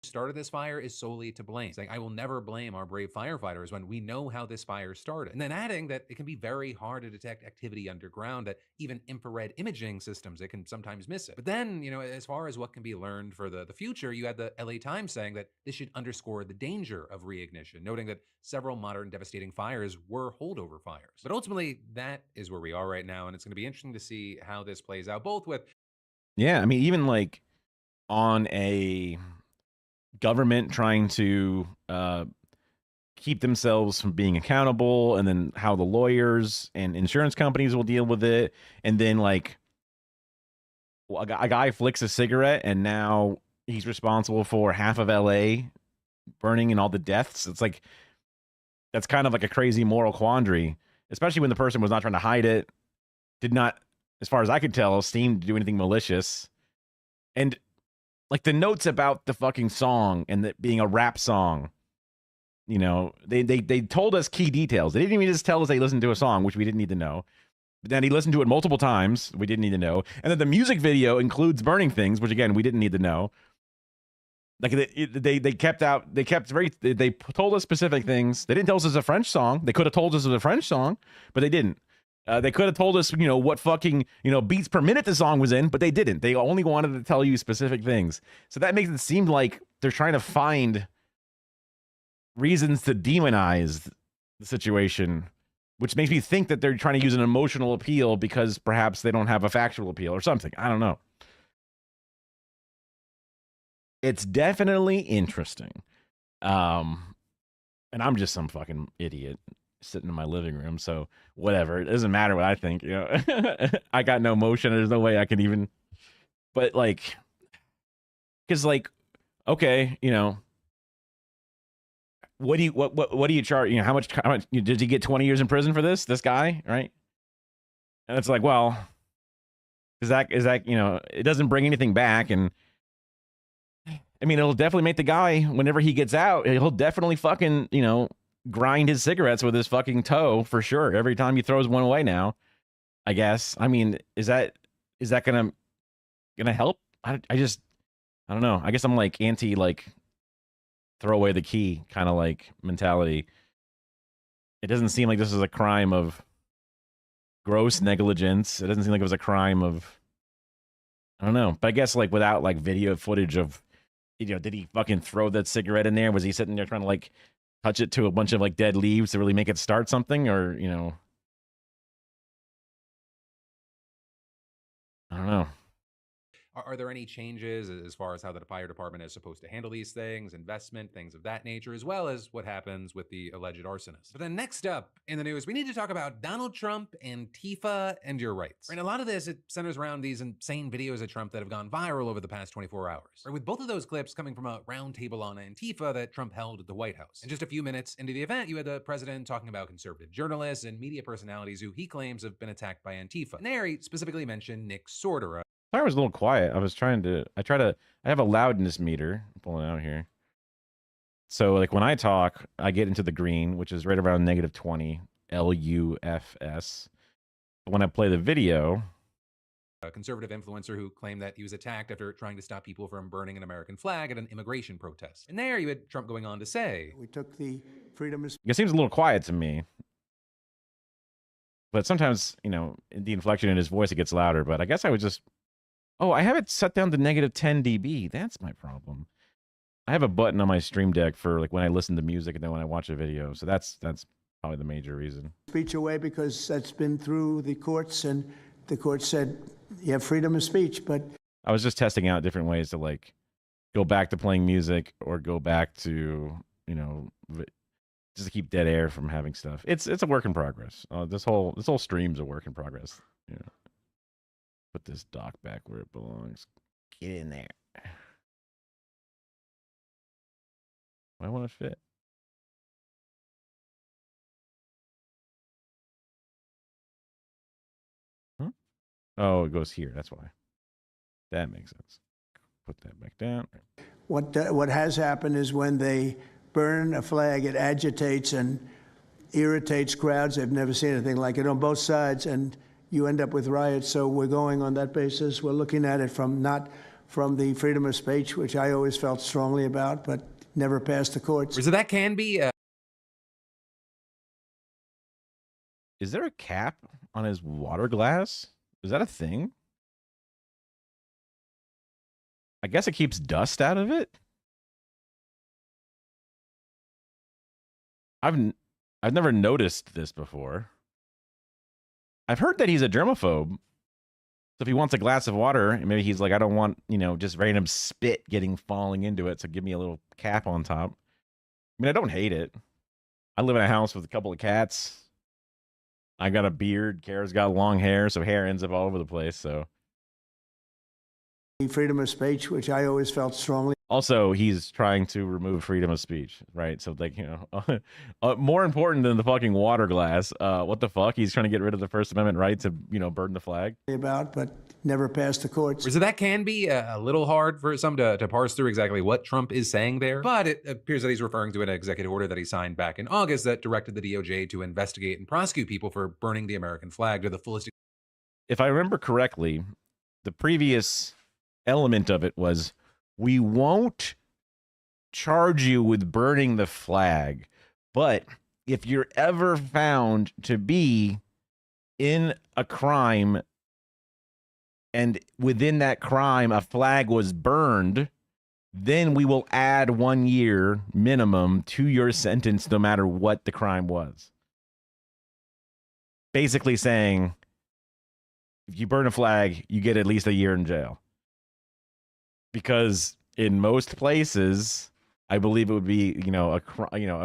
Started this fire is solely to blame. Saying, I will never blame our brave firefighters when we know how this fire started. And then adding that it can be very hard to detect activity underground, that even infrared imaging systems, it can sometimes miss it. But then, as far as what can be learned for the future, you had the LA Times saying that this should underscore the danger of reignition, noting that several modern devastating fires were holdover fires. But ultimately, that is where we are right now. And it's going to be interesting to see how this plays out, both with... Yeah, I mean, even like on a... government trying to keep themselves from being accountable, and then how the lawyers and insurance companies will deal with it, and then like a guy flicks a cigarette and now he's responsible for half of LA burning and all the deaths. It's like that's kind of like a crazy moral quandary, especially when the person was not trying to hide it, did not, as far as I could tell, seem to do anything malicious. And like the notes about the fucking song and that being a rap song, you know, they told us key details. They didn't even just tell us they listened to a song, which we didn't need to know. But then he listened to it multiple times. We didn't need to know. And then the music video includes burning things, which again, we didn't need to know. Like they told us specific things. They didn't tell us it was a French song. They could have told us it was a French song, but they didn't. They could have told us, you know, what fucking, you know, beats per minute the song was in, but they didn't. They only wanted to tell you specific things. So that makes it seem like they're trying to find reasons to demonize the situation, which makes me think that they're trying to use an emotional appeal because perhaps they don't have a factual appeal or something. I don't know. It's definitely interesting. And I'm just some fucking idiot sitting in my living room, so whatever. It doesn't matter what I think, you know. I got no emotion. There's no way I can even, but like, because like, okay, you know, what do you charge? You know, how much did he get 20 years in prison for this guy, right? And it's like, well, is that you know, it doesn't bring anything back. And I mean, it'll definitely make the guy, whenever he gets out, he'll definitely fucking, you know, grind his cigarettes with his fucking toe for sure. Every time he throws one away now, I guess. I mean, is that gonna help? I don't know. I guess I'm like anti like throw away the key kind of like mentality. It doesn't seem like this is a crime of gross negligence. It doesn't seem like it was a crime of, I don't know. But I guess like without like video footage of, you know, did he fucking throw that cigarette in there? Was he sitting there trying to like touch it to a bunch of like dead leaves to really make it start something? Or, you know, I don't know. Are there any changes as far as how the fire department is supposed to handle these things, investment, things of that nature, as well as what happens with the alleged arsonist? But then next up in the news, we need to talk about Donald Trump, Antifa, and your rights. And a lot of this, it centers around these insane videos of Trump that have gone viral over the past 24 hours. Right, with both of those clips coming from a roundtable on Antifa that Trump held at the White House. And just a few minutes into the event, you had the president talking about conservative journalists and media personalities who he claims have been attacked by Antifa. And there he specifically mentioned Nick Sorter. I was a little quiet. I have a loudness meter. I'm pulling it out here. So like when I talk, I get into the green, which is right around -20 LUFS. But when I play the video, a conservative influencer who claimed that he was attacked after trying to stop people from burning an American flag at an immigration protest. And there you had Trump going on to say, "We took the freedom of..." It seems a little quiet to me. But sometimes, you know, the inflection in his voice, it gets louder. But I guess I would just... Oh, I have it set down to -10 dB. That's my problem. I have a button on my Stream Deck for like when I listen to music and then when I watch a video. So that's probably the major reason. Speech away because that's been through the courts, and the court said you have freedom of speech. But I was just testing out different ways to like go back to playing music or go back to, you know, just to keep dead air from having stuff. It's a work in progress. This whole stream's a work in progress. You know. Put this dock back where it belongs. Get in there. Why won't it fit? Huh? Oh, it goes here. That's why. That makes sense. Put that back down. what has happened is when they burn a flag, it agitates and irritates crowds. They've never seen anything like it on both sides, and you end up with riots. So we're going on that basis. We're looking at it not from the freedom of speech, which I always felt strongly about, but never passed the courts. So that can be... Is there a cap on his water glass? Is that a thing? I guess it keeps dust out of it. I've never noticed this before. I've heard that he's a germaphobe. So if he wants a glass of water, maybe he's like, I don't want, you know, just random spit falling into it. So give me a little cap on top. I mean, I don't hate it. I live in a house with a couple of cats. I got a beard. Kara's got long hair, so hair ends up all over the place. So freedom of speech, which I always felt strongly. Also, he's trying to remove freedom of speech, right? So, like, you know, more important than the fucking water glass. What the fuck? He's trying to get rid of the First Amendment right to, you know, burn the flag. About, but never passed the courts. So that can be a little hard for some to parse through exactly what Trump is saying there. But it appears that he's referring to an executive order that he signed back in August that directed the DOJ to investigate and prosecute people for burning the American flag to the fullest. If I remember correctly, the previous element of it was, we won't charge you with burning the flag, but if you're ever found to be in a crime and within that crime a flag was burned, then we will add 1 year minimum to your sentence no matter what the crime was. Basically saying, if you burn a flag, you get at least a year in jail. Because in most places, I believe it would be, you know,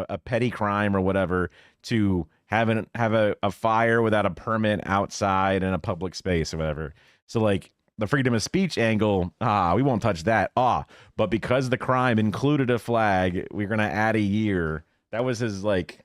a petty crime or whatever to have a fire without a permit outside in a public space or whatever. So like the freedom of speech angle, we won't touch that. But because the crime included a flag, we're gonna add a year. That was his like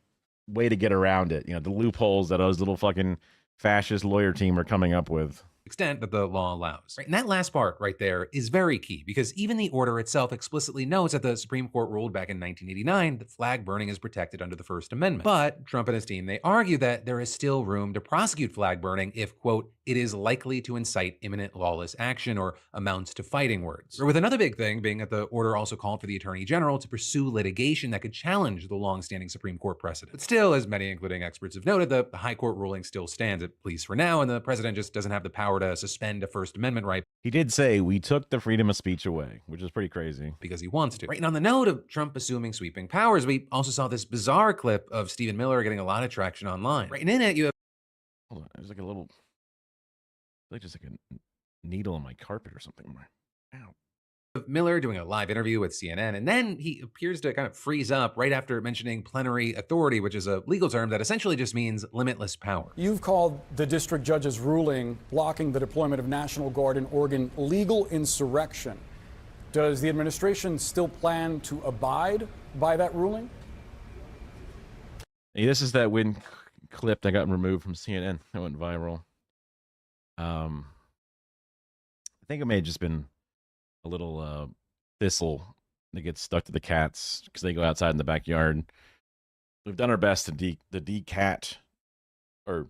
way to get around it. You know, the loopholes that those little fucking fascist lawyer team are coming up with. Extent that the law allows. Right? And that last part right there is very key, because even the order itself explicitly notes that the Supreme Court ruled back in 1989 that flag burning is protected under the First Amendment. But Trump and his team, they argue that there is still room to prosecute flag burning if, quote, it is likely to incite imminent lawless action or amounts to fighting words. Or with another big thing being that the order also called for the Attorney General to pursue litigation that could challenge the long-standing Supreme Court precedent. But still, as many including experts have noted, the High Court ruling still stands, at least for now, and the president just doesn't have the power to suspend a First Amendment right. He did say we took the freedom of speech away, which is pretty crazy. Because he wants to. Right, and on the note of Trump assuming sweeping powers, we also saw this bizarre clip of Stephen Miller getting a lot of traction online. Right, and in it you have... Hold on, there's like a little... like just like a needle on my carpet or something. Ow. Miller doing a live interview with CNN, and then he appears to kind of freeze up right after mentioning plenary authority, which is a legal term that essentially just means limitless power. You've called the district judge's ruling blocking the deployment of National Guard in Oregon legal insurrection. Does the administration still plan to abide by that ruling? Hey, this is that win clip that got removed from CNN that went viral. I think it may have just been a little thistle that gets stuck to the cats because they go outside in the backyard. We've done our best to decat or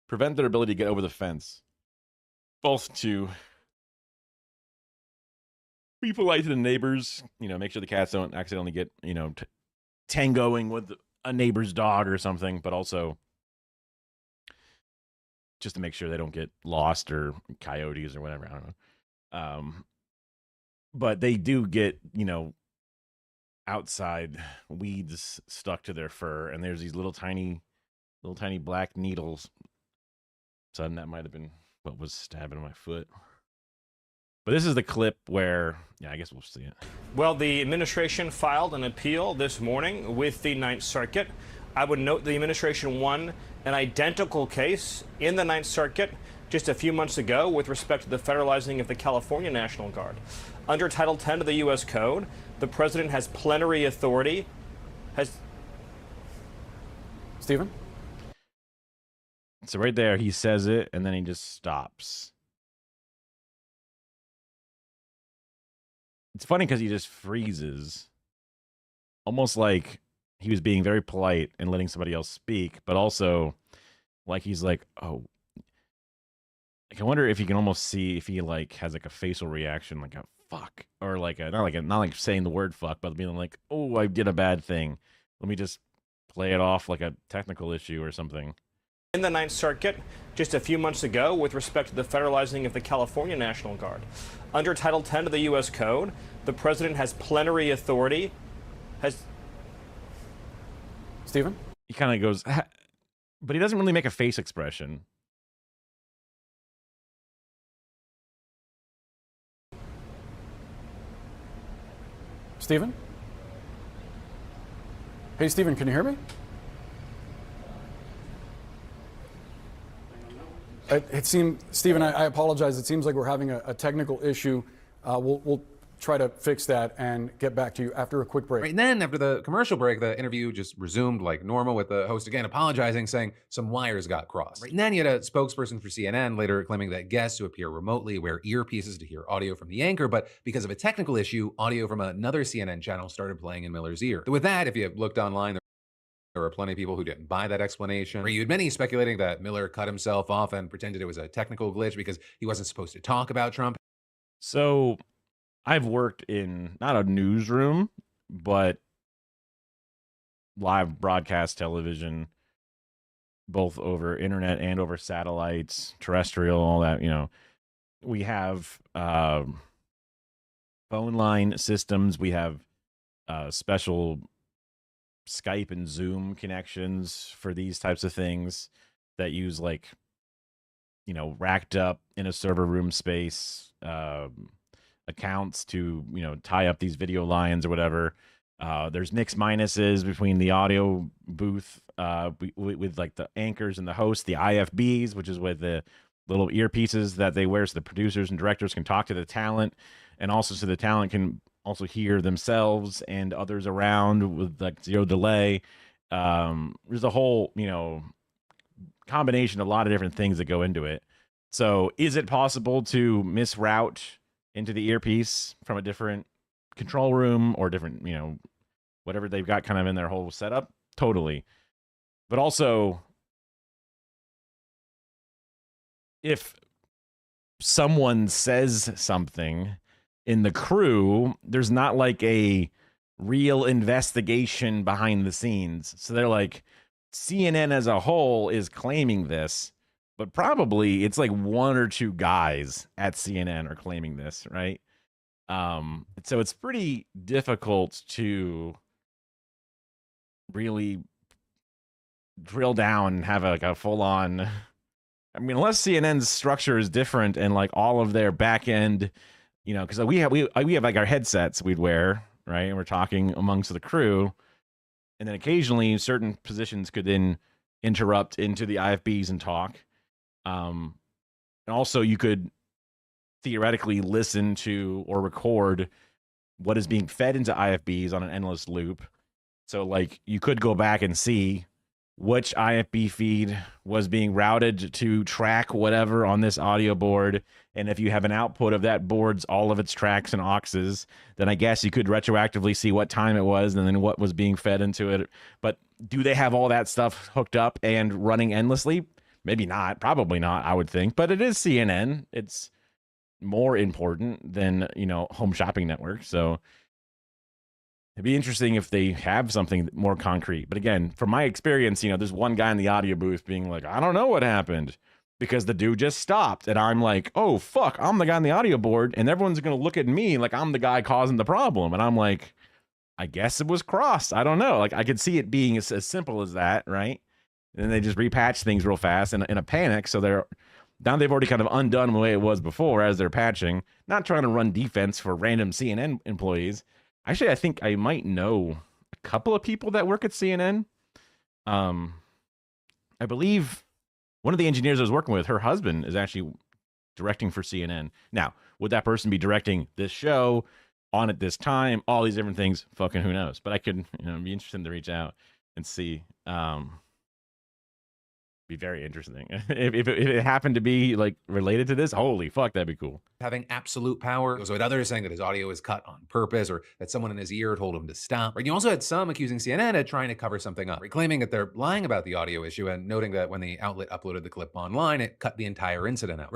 prevent their ability to get over the fence, both to be polite to the neighbors, you know, make sure the cats don't accidentally get, you know, tangoing with a neighbor's dog or something, but also just to make sure they don't get lost or coyotes or whatever. I don't know. But they do get, you know, outside weeds stuck to their fur, and there's these little tiny black needles. So that might have been what was stabbing my foot. But this is the clip where, yeah, I guess we'll see it. Well, the administration filed an appeal this morning with the Ninth Circuit. I would note the administration won an identical case in the Ninth Circuit just a few months ago with respect to the federalizing of the California National Guard. Under Title 10 of the U.S. Code, the president has plenary authority. Stephen? So right there, he says it, and then he just stops. It's funny because he just freezes. Almost like he was being very polite and letting somebody else speak, but also like he's like, oh. Like, I wonder if you can almost see if he like has like a facial reaction, like a fuck, or like a not like saying the word fuck, but being like, oh, I did a bad thing. Let me just play it off like a technical issue or something. In the Ninth Circuit just a few months ago with respect to the federalizing of the California National Guard. Under Title 10 of the U.S. Code, the president has plenary authority. Stephen? He kind of goes, but he doesn't really make a face expression. Stephen? Hey, Stephen, can you hear me? It seemed, Stephen, I apologize. It seems like we're having a technical issue. We'll try to fix that and get back to you after a quick break. Right, and then after the commercial break, the interview just resumed like normal with the host again apologizing, saying some wires got crossed. Right, and then you had a spokesperson for CNN later claiming that guests who appear remotely wear earpieces to hear audio from the anchor, but because of a technical issue, audio from another CNN channel started playing in Miller's ear. With that, if you looked online, there were plenty of people who didn't buy that explanation. You had many speculating that Miller cut himself off and pretended it was a technical glitch because he wasn't supposed to talk about Trump. So I've worked in not a newsroom, but live broadcast television, both over internet and over satellites, terrestrial, all that. We have phone line systems. We have special Skype and Zoom connections for these types of things that use racked up in a server room space accounts to tie up these video lines or whatever. There's mix minuses between the audio booth with like the anchors and the hosts, the IFBs, which is with the little earpieces that they wear so the producers and directors can talk to the talent, and also so the talent can also hear themselves and others around with like zero delay. There's a whole combination of a lot of different things that go into it. So is it possible to misroute into the earpiece from a different control room or different, whatever they've got kind of in their whole setup? Totally. But also, if someone says something in the crew, there's not like a real investigation behind the scenes. So they're like, CNN as a whole is claiming this, but probably it's like one or two guys at CNN are claiming this, right? So it's pretty difficult to really drill down and have a full on. I mean, unless CNN's structure is different and like all of their back end, because we have like our headsets we'd wear, right? And we're talking amongst the crew, and then occasionally certain positions could then interrupt into the IFBs and talk. And also you could theoretically listen to or record what is being fed into IFBs on an endless loop. So like you could go back and see which IFB feed was being routed to track whatever on this audio board. And if you have an output of that board's all of its tracks and auxes, then I guess you could retroactively see what time it was and then what was being fed into it. But do they have all that stuff hooked up and running endlessly? Maybe not. Probably not, I would think. But it is CNN. It's more important than, Home Shopping Network. So it'd be interesting if they have something more concrete. But again, from my experience, there's one guy in the audio booth being like, I don't know what happened, because the dude just stopped. And I'm like, oh, fuck, I'm the guy on the audio board. And everyone's going to look at me like I'm the guy causing the problem. And I'm like, I guess it was crossed. I don't know. Like, I could see it being as simple as that, right? And then they just repatch things real fast in a panic. So they've already kind of undone the way it was before as they're patching, not trying to run defense for random CNN employees. Actually, I think I might know a couple of people that work at CNN. I believe one of the engineers I was working with, her husband is actually directing for CNN. Now, would that person be directing this show on at this time? All these different things, fucking who knows? But I could, be interested to reach out and see. Be very interesting. If it happened to be like related to this, holy fuck, that'd be cool. Having absolute power. So with others saying that his audio is cut on purpose or that someone in his ear told him to stop. Right? You also had some accusing CNN of trying to cover something up, claiming that they're lying about the audio issue and noting that when the outlet uploaded the clip online, it cut the entire incident out.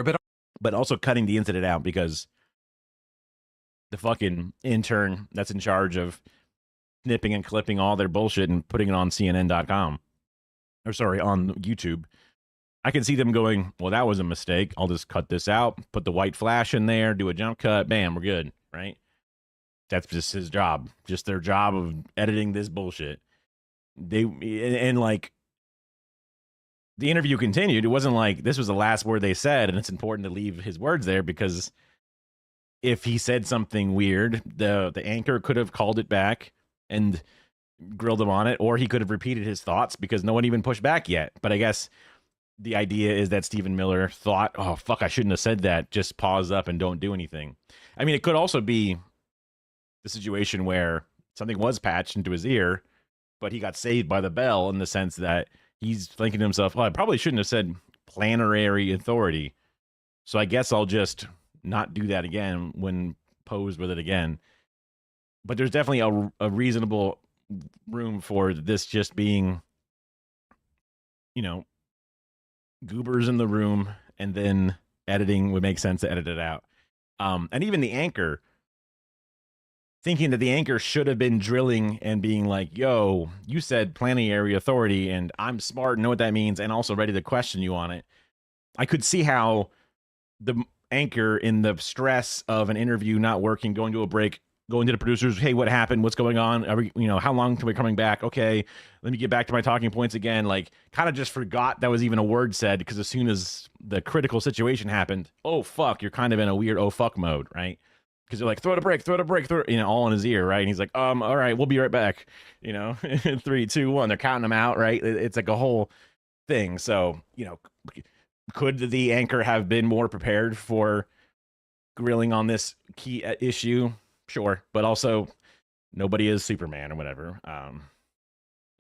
But also cutting the incident out because the fucking intern that's in charge of snipping and clipping all their bullshit and putting it on CNN.com. Or sorry, on YouTube, I can see them going, well, that was a mistake. I'll just cut this out, put the white flash in there, do a jump cut, bam, we're good, right? That's just his job, just their job of editing this bullshit. And like, the interview continued. It wasn't like this was the last word they said, and it's important to leave his words there because if he said something weird, the anchor could have called it back and grilled him on it, or he could have repeated his thoughts because no one even pushed back yet. But I guess the idea is that Stephen Miller thought, oh, fuck, I shouldn't have said that. Just pause up and don't do anything. I mean, it could also be the situation where something was patched into his ear, but he got saved by the bell in the sense that he's thinking to himself, oh, I probably shouldn't have said plenary authority. So I guess I'll just not do that again when posed with it again. But there's definitely a reasonable room for this just being, you know, goobers in the room, and then editing would make sense to edit it out. And even the anchor, thinking that the anchor should have been drilling and being like, yo, you said plenary authority, and I'm smart and know what that means, and also ready to question you on it. I could see how the anchor, in the stress of an interview not working, going to a break, going to the producers, hey, what happened? What's going on? Are we, how long till we're coming back? Okay, let me get back to my talking points again. Like, kind of just forgot that was even a word said, because as soon as the critical situation happened, oh, fuck, you're kind of in a weird oh, fuck mode, right? Because you're like, throw it a break, all in his ear, right? And he's like, all right, we'll be right back. 3, 2, 1. They're counting them out, right? It's like a whole thing. So, could the anchor have been more prepared for grilling on this key issue? Sure, but also nobody is Superman or whatever.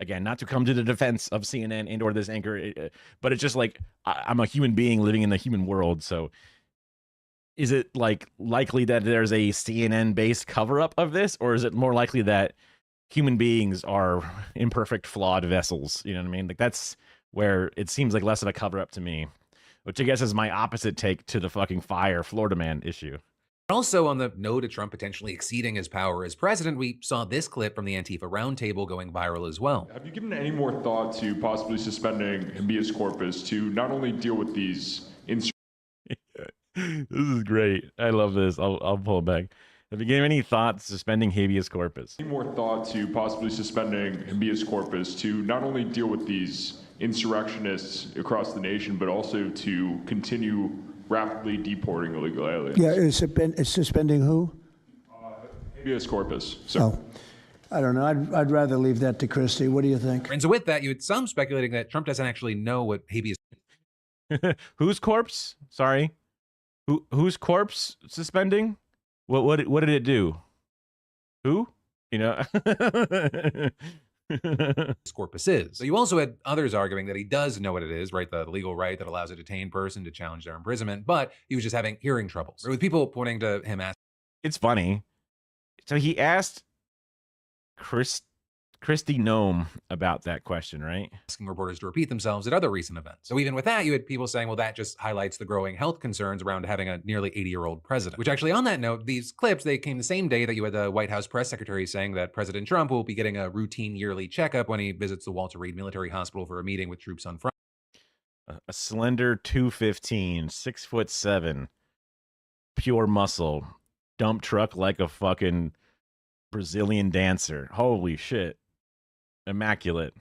Again, not to come to the defense of CNN and or this anchor, but it's just like I'm a human being living in the human world. So is it like likely that there's a CNN-based cover-up of this, or is it more likely that human beings are imperfect, flawed vessels? You know what I mean? Like, that's where it seems like less of a cover-up to me, which I guess is my opposite take to the fucking fire Florida man issue. Also, on the no to Trump potentially exceeding his power as president, we saw this clip from the Antifa roundtable going viral as well. Have you given any more thought to possibly suspending habeas corpus to not only deal with these This is great. I love this. I'll pull it back. Have you given any thought to suspending habeas corpus? Any more thought to possibly suspending habeas corpus to not only deal with these insurrectionists across the nation, but also to continue rapidly deporting illegal aliens? Yeah, it's suspending who? Habeas corpus. So. Oh, I don't know. I'd rather leave that to Christie. What do you think? And so with that, you had some speculating that Trump doesn't actually know what habeas... Whose corpse? Sorry. Whose corpse suspending? What did it do? Who? Corpus is. So you also had others arguing that he does know what it is, right? The legal right that allows a detained person to challenge their imprisonment, but he was just having hearing troubles. With people pointing to him asking. It's funny. So he asked Christy Nome about that question, right? Asking reporters to repeat themselves at other recent events. So even with that, you had people saying, well, that just highlights the growing health concerns around having a nearly 80-year-old president. Which actually, on that note, these clips, they came the same day that you had the White House press secretary saying that President Trump will be getting a routine yearly checkup when he visits the Walter Reed Military Hospital for a meeting with troops on front. A slender 215, 6'7", pure muscle, dump truck like a fucking Brazilian dancer. Holy shit. Immaculate.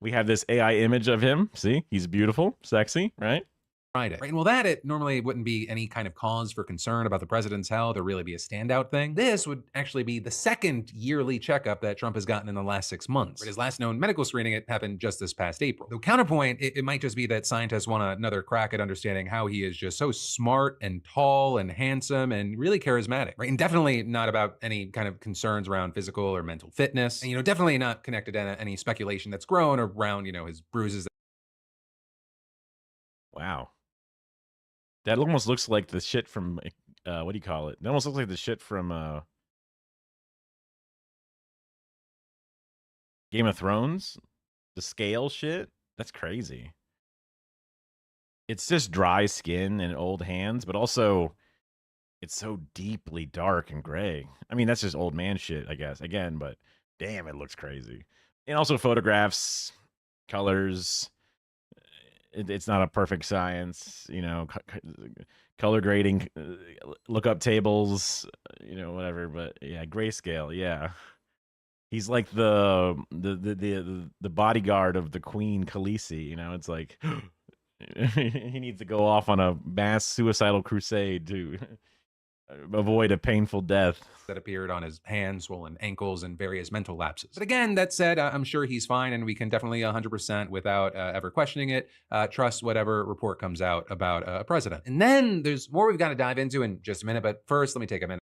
We have this AI image of him. See, he's beautiful, sexy, right? Friday. Right, and well, that it normally wouldn't be any kind of cause for concern about the president's health or really be a standout thing. This would actually be the second yearly checkup that Trump has gotten in the last 6 months. His last known medical screening, it happened just this past April. Though counterpoint, it might just be that scientists want another crack at understanding how he is just so smart and tall and handsome and really charismatic, right? And definitely not about any kind of concerns around physical or mental fitness. And, definitely not connected to any speculation that's grown around, his bruises. Wow. That almost looks like the shit from, what do you call it? That almost looks like the shit from Game of Thrones. The scale shit. That's crazy. It's just dry skin and old hands, but also it's so deeply dark and gray. I mean, that's just old man shit, I guess. Again, but damn, it looks crazy. And also photographs, colors. It's not a perfect science, color grading, lookup tables, whatever. But yeah, grayscale. Yeah, he's like the bodyguard of the Queen Khaleesi. It's like he needs to go off on a mass suicidal crusade to avoid a painful death. That appeared on his hands, swollen ankles, and various mental lapses. But again, that said, I'm sure he's fine, and we can definitely 100% without ever questioning it, trust whatever report comes out about a president. And then there's more we've got to dive into in just a minute, but first, let me take a minute.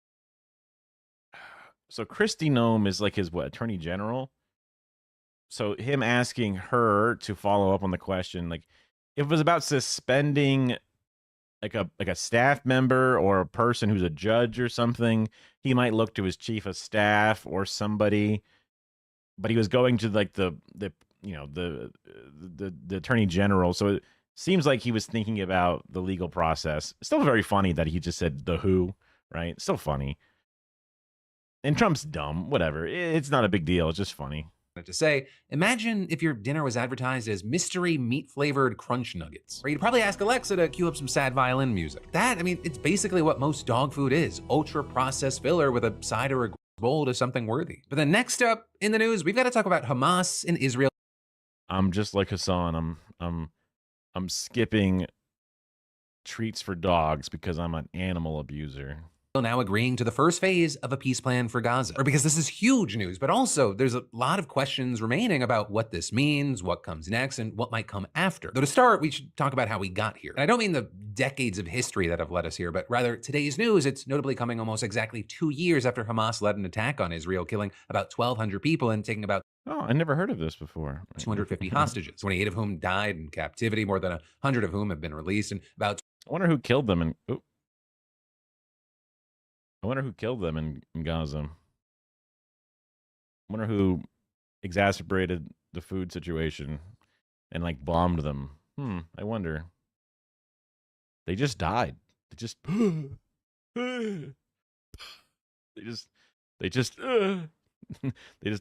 So Kristi Noem is like his attorney general. So him asking her to follow up on the question, like if it was about suspending like a staff member or a person who's a judge or something, he might look to his chief of staff or somebody. But he was going to like the attorney general, so it seems like he was thinking about the legal process. Still very funny that he just said the WHO, right? Still funny. And Trump's dumb. Whatever. It's not a big deal. It's just funny. To say, imagine if your dinner was advertised as mystery meat-flavored crunch nuggets. Or you'd probably ask Alexa to cue up some sad violin music. That, I mean, it's basically what most dog food is. Ultra-processed filler with a side or a bowl to something worthy. But then next up in the news, we've got to talk about Hamas and Israel. I'm just like Hassan. I'm skipping treats for dogs because I'm an animal abuser. Now agreeing to the first phase of a peace plan for Gaza. Or because this is huge news, but also there's a lot of questions remaining about what this means, what comes next, and what might come after. Though to start, we should talk about how we got here. And I don't mean the decades of history that have led us here, but rather today's news. It's notably coming almost exactly 2 years after Hamas led an attack on Israel, killing about 1,200 people and taking about I never heard of this before. 250 hostages, 28 of whom died in captivity, more than 100 of whom have been released, and about I wonder who killed them in Gaza. I wonder who exacerbated the food situation and like bombed them. I wonder. They just died. They just they just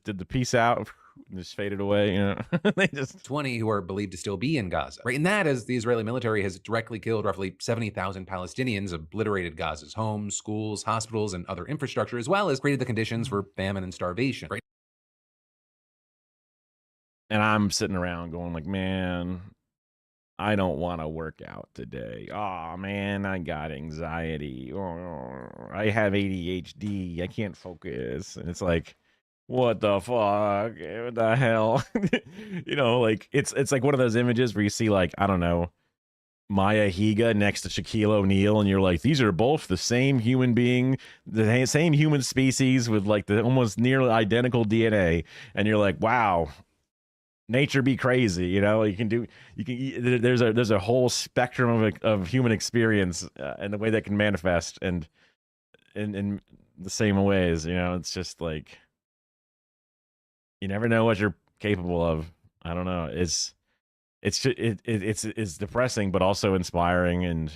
did the peace out and just faded away, you know. They just 20 who are believed to still be in Gaza. Right, and that as the Israeli military has directly killed roughly 70,000 Palestinians, obliterated Gaza's homes, schools, hospitals, and other infrastructure, as well as created the conditions for famine and starvation. Right. And I'm sitting around going like, man, I don't want to work out today. Oh man, I got anxiety. Oh, I have ADHD. I can't focus. And it's like, what the fuck? What the hell? You know, like it's like one of those images where you see like, I don't know, Maya Higa next to Shaquille O'Neal, and you're like, these are both the same human being, the same human species with like the almost nearly identical DNA. And you're like, wow, nature be crazy, you know. There's a whole spectrum of human experience and the way that can manifest, and in the same ways, you know. It's just like you never know what you're capable of. I don't know. It's depressing, but also inspiring. And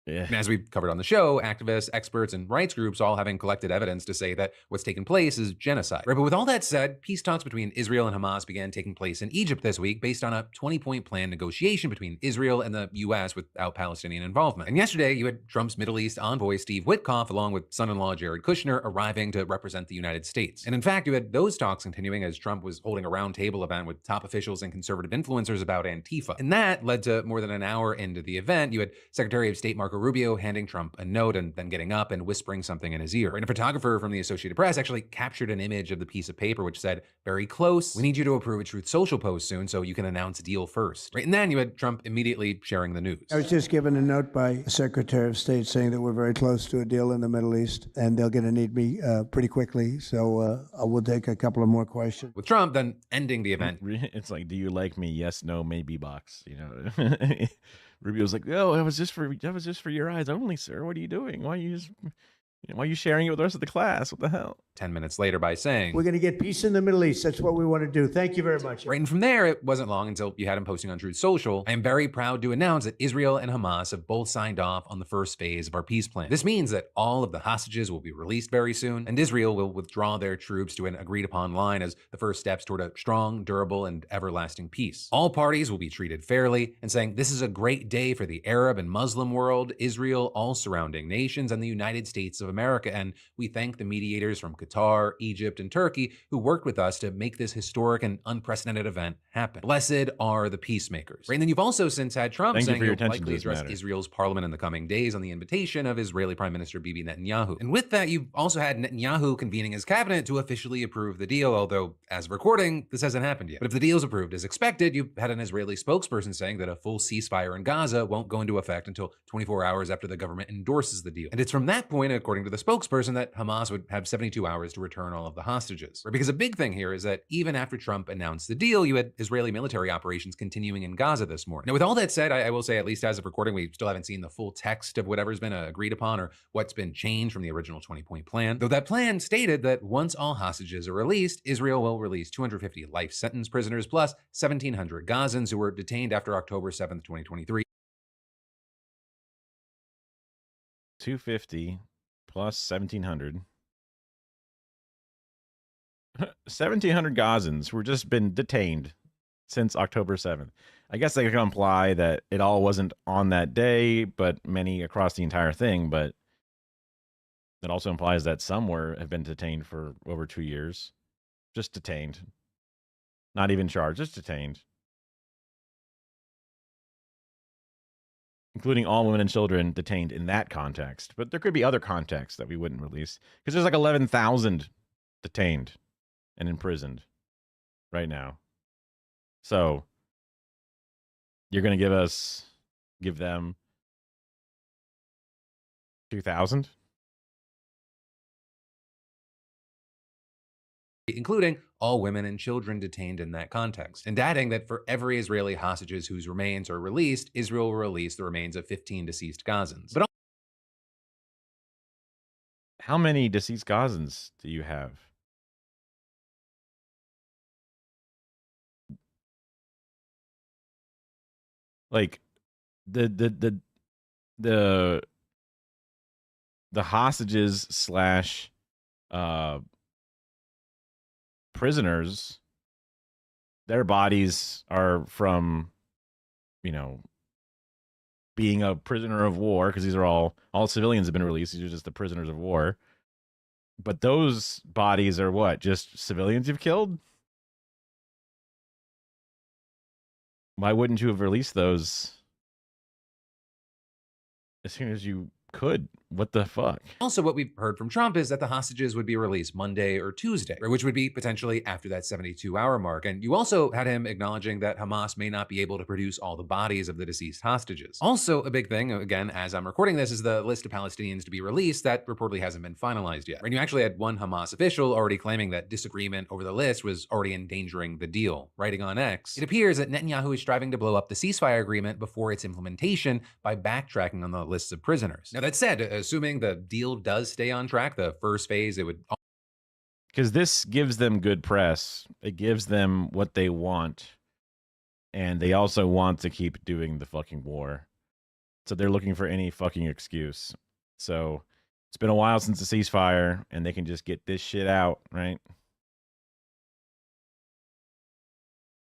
yeah. And as we covered on the show, activists, experts, and rights groups all having collected evidence to say that what's taken place is genocide. Right, but with all that said, peace talks between Israel and Hamas began taking place in Egypt this week based on a 20-point plan negotiation between Israel and the U.S. without Palestinian involvement. And yesterday, you had Trump's Middle East envoy, Steve Witkoff, along with son-in-law Jared Kushner, arriving to represent the United States. And in fact, you had those talks continuing as Trump was holding a roundtable event with top officials and conservative influencers about Antifa. And that led to more than an hour into the event, you had Secretary of State Marco Rubio handing Trump a note and then getting up and whispering something in his ear. And a photographer from the Associated Press actually captured an image of the piece of paper which said, "Very close. We need you to approve a Truth Social post soon so you can announce a deal first." Right, and then you had Trump immediately sharing the news. I was just given a note by the Secretary of State saying that we're very close to a deal in the Middle East, and they're going to need me pretty quickly. So I will take a couple of more questions. With Trump then ending the event. It's like, do you like me? Yes, no, maybe box. You know. Rubio's like, "Oh, that was just for your eyes only, sir. What are you doing? Why are you sharing it with the rest of the class? What the hell?" 10 minutes later by saying, "We're going to get peace in the Middle East. That's what we want to do. Thank you very much." Right, and from there, it wasn't long until you had him posting on Truth Social, "I am very proud to announce that Israel and Hamas have both signed off on the first phase of our peace plan. This means that all of the hostages will be released very soon, and Israel will withdraw their troops to an agreed-upon line as the first steps toward a strong, durable, and everlasting peace. All parties will be treated fairly," and saying, "This is a great day for the Arab and Muslim world, Israel, all surrounding nations, and the United States of America, and we thank the mediators from Qatar, Egypt, and Turkey who worked with us to make this historic and unprecedented event happen. Blessed are the peacemakers. Right? And then you've also since had Trump Thank you saying for your he'll attention to likely this address matter. Israel's parliament in the coming days on the invitation of Israeli Prime Minister Bibi Netanyahu. And with that, you've also had Netanyahu convening his cabinet to officially approve the deal, although as of recording, this hasn't happened yet. But if the deal's approved as expected, you've had an Israeli spokesperson saying that a full ceasefire in Gaza won't go into effect until 24 hours after the government endorses the deal. And it's from that point, according to the spokesperson, that Hamas would have 72 hours to return all of the hostages. Because a big thing here is that even after Trump announced the deal, you had Israeli military operations continuing in Gaza this morning. Now, with all that said, I will say, at least as of recording, we still haven't seen the full text of whatever's been agreed upon or what's been changed from the original 20-point plan. Though that plan stated that once all hostages are released, Israel will release 250 life sentence prisoners plus 1,700 Gazans who were detained after October 7th, 2023. 250 plus 1,700. 1,700 Gazans who have just been detained since October 7th. I guess they can imply that it all wasn't on that day, but many across the entire thing. But it also implies that some have been detained for over 2 years. Just detained. Not even charged, just detained. Including all women and children detained in that context. But there could be other contexts that we wouldn't release. Because there's like 11,000 detained and imprisoned right now. So you're going to give them 2,000? Including all women and children detained in that context. And adding that for every Israeli hostages whose remains are released, Israel will release the remains of 15 deceased Gazans. But how many deceased Gazans do you have? Like the hostages slash prisoners, their bodies are from, being a prisoner of war, because these are all civilians have been released. These are just the prisoners of war. But those bodies are what? Just civilians you've killed? Why wouldn't you have released those as soon as you could? What the fuck? Also, what we've heard from Trump is that the hostages would be released Monday or Tuesday, which would be potentially after that 72-hour mark. And you also had him acknowledging that Hamas may not be able to produce all the bodies of the deceased hostages. Also, a big thing, again, as I'm recording this, is the list of Palestinians to be released that reportedly hasn't been finalized yet. And you actually had one Hamas official already claiming that disagreement over the list was already endangering the deal. Writing on X, it appears that Netanyahu is striving to blow up the ceasefire agreement before its implementation by backtracking on the lists of prisoners. Now, that said, assuming the deal does stay on track, the first phase, it would... Because this gives them good press. It gives them what they want. And they also want to keep doing the fucking war. So they're looking for any fucking excuse. So it's been a while since the ceasefire, and they can just get this shit out, right?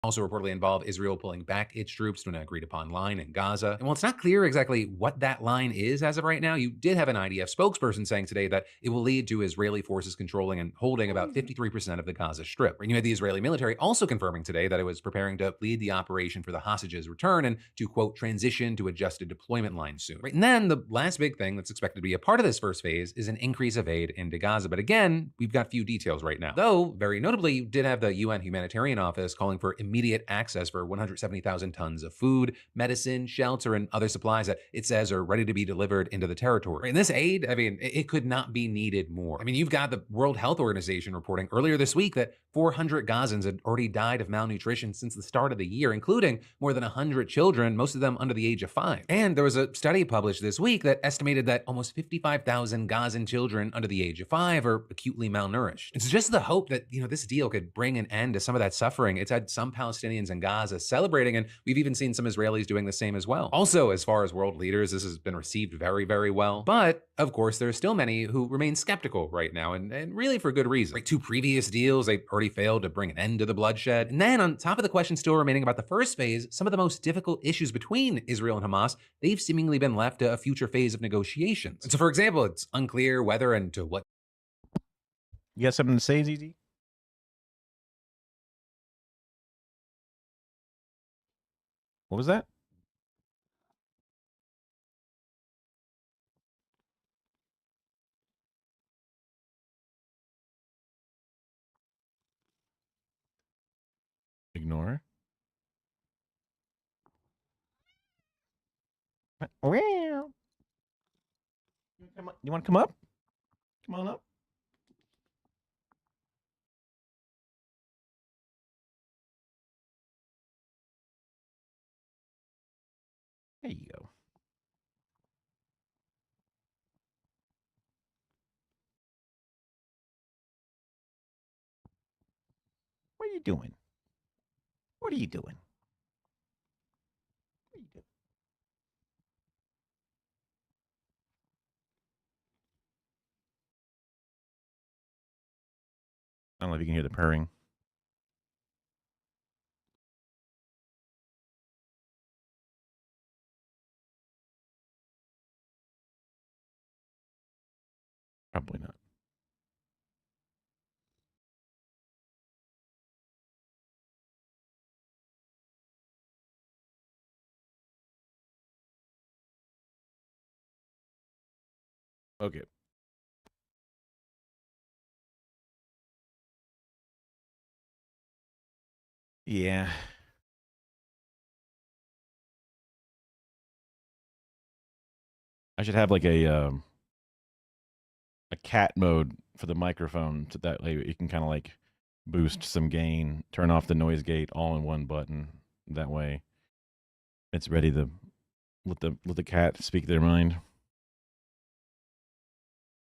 Also reportedly involve Israel pulling back its troops to an agreed-upon line in Gaza. And while it's not clear exactly what that line is as of right now, you did have an IDF spokesperson saying today that it will lead to Israeli forces controlling and holding about 53% of the Gaza Strip. And you had the Israeli military also confirming today that it was preparing to lead the operation for the hostages' return and to, quote, transition to adjusted deployment lines soon. And then the last big thing that's expected to be a part of this first phase is an increase of aid into Gaza. But again, we've got few details right now. Though, very notably, you did have the UN Humanitarian Office calling for immediate access for 170,000 tons of food, medicine, shelter, and other supplies that it says are ready to be delivered into the territory. And this aid, I mean, it could not be needed more. I mean, you've got the World Health Organization reporting earlier this week that 400 Gazans had already died of malnutrition since the start of the year, including more than 100 children, most of them under the age of 5. And there was a study published this week that estimated that almost 55,000 Gazan children under the age of 5 are acutely malnourished. It's just the hope that, this deal could bring an end to some of that suffering. It's had some Palestinians in Gaza celebrating, and we've even seen some Israelis doing the same as well. Also, as far as world leaders, this has been received very, very well. But, of course, there are still many who remain skeptical right now, and really for good reason. Like 2 previous deals, they already failed to bring an end to the bloodshed. And then, on top of the question still remaining about the first phase, some of the most difficult issues between Israel and Hamas, they've seemingly been left to a future phase of negotiations. And so, for example, it's unclear whether and to what. You got something to say, ZZ? What was that? Ignore. Well, you want to come up? Come on up. There you go. What are you doing? What are you doing? What are you doing? I don't know if you can hear the purring. Probably not. Okay. Yeah. I should have like a cat mode for the microphone, so that way you can kind of like boost some gain, turn off the noise gate all in one button. That way it's ready to let the cat speak their mind.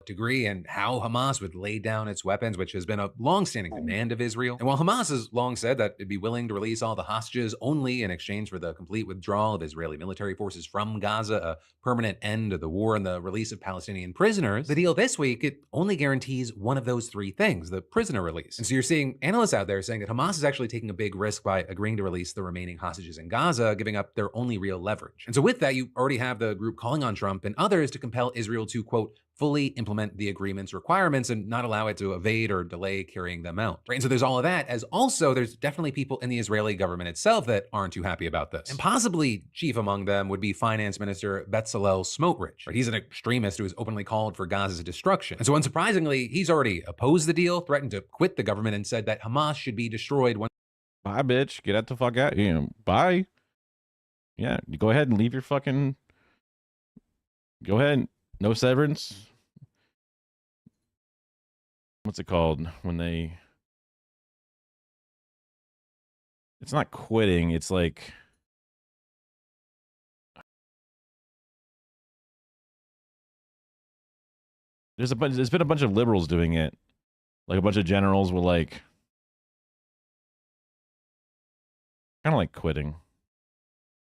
Degree and how Hamas would lay down its weapons, which has been a long-standing demand of Israel. And while Hamas has long said that it'd be willing to release all the hostages only in exchange for the complete withdrawal of Israeli military forces from Gaza, a permanent end to the war, and the release of Palestinian prisoners, the deal this week, it only guarantees one of those 3 things, the prisoner release. And so you're seeing analysts out there saying that Hamas is actually taking a big risk by agreeing to release the remaining hostages in Gaza, giving up their only real leverage. And so with that, you already have the group calling on Trump and others to compel Israel to, quote, fully implement the agreement's requirements and not allow it to evade or delay carrying them out. Right? And so there's all of that, as also there's definitely people in the Israeli government itself that aren't too happy about this. And possibly chief among them would be Finance Minister Bezalel Smotrich. Right? He's an extremist who has openly called for Gaza's destruction. And so unsurprisingly, he's already opposed the deal, threatened to quit the government, and said that Hamas should be destroyed when— Bye, bitch. Get out the fuck out. Bye. Yeah, go ahead and leave your fucking... Go ahead. No severance. What's it called when they... It's not quitting, it's like... There's been a bunch of liberals doing it. Like a bunch of generals were like... Kind of like quitting.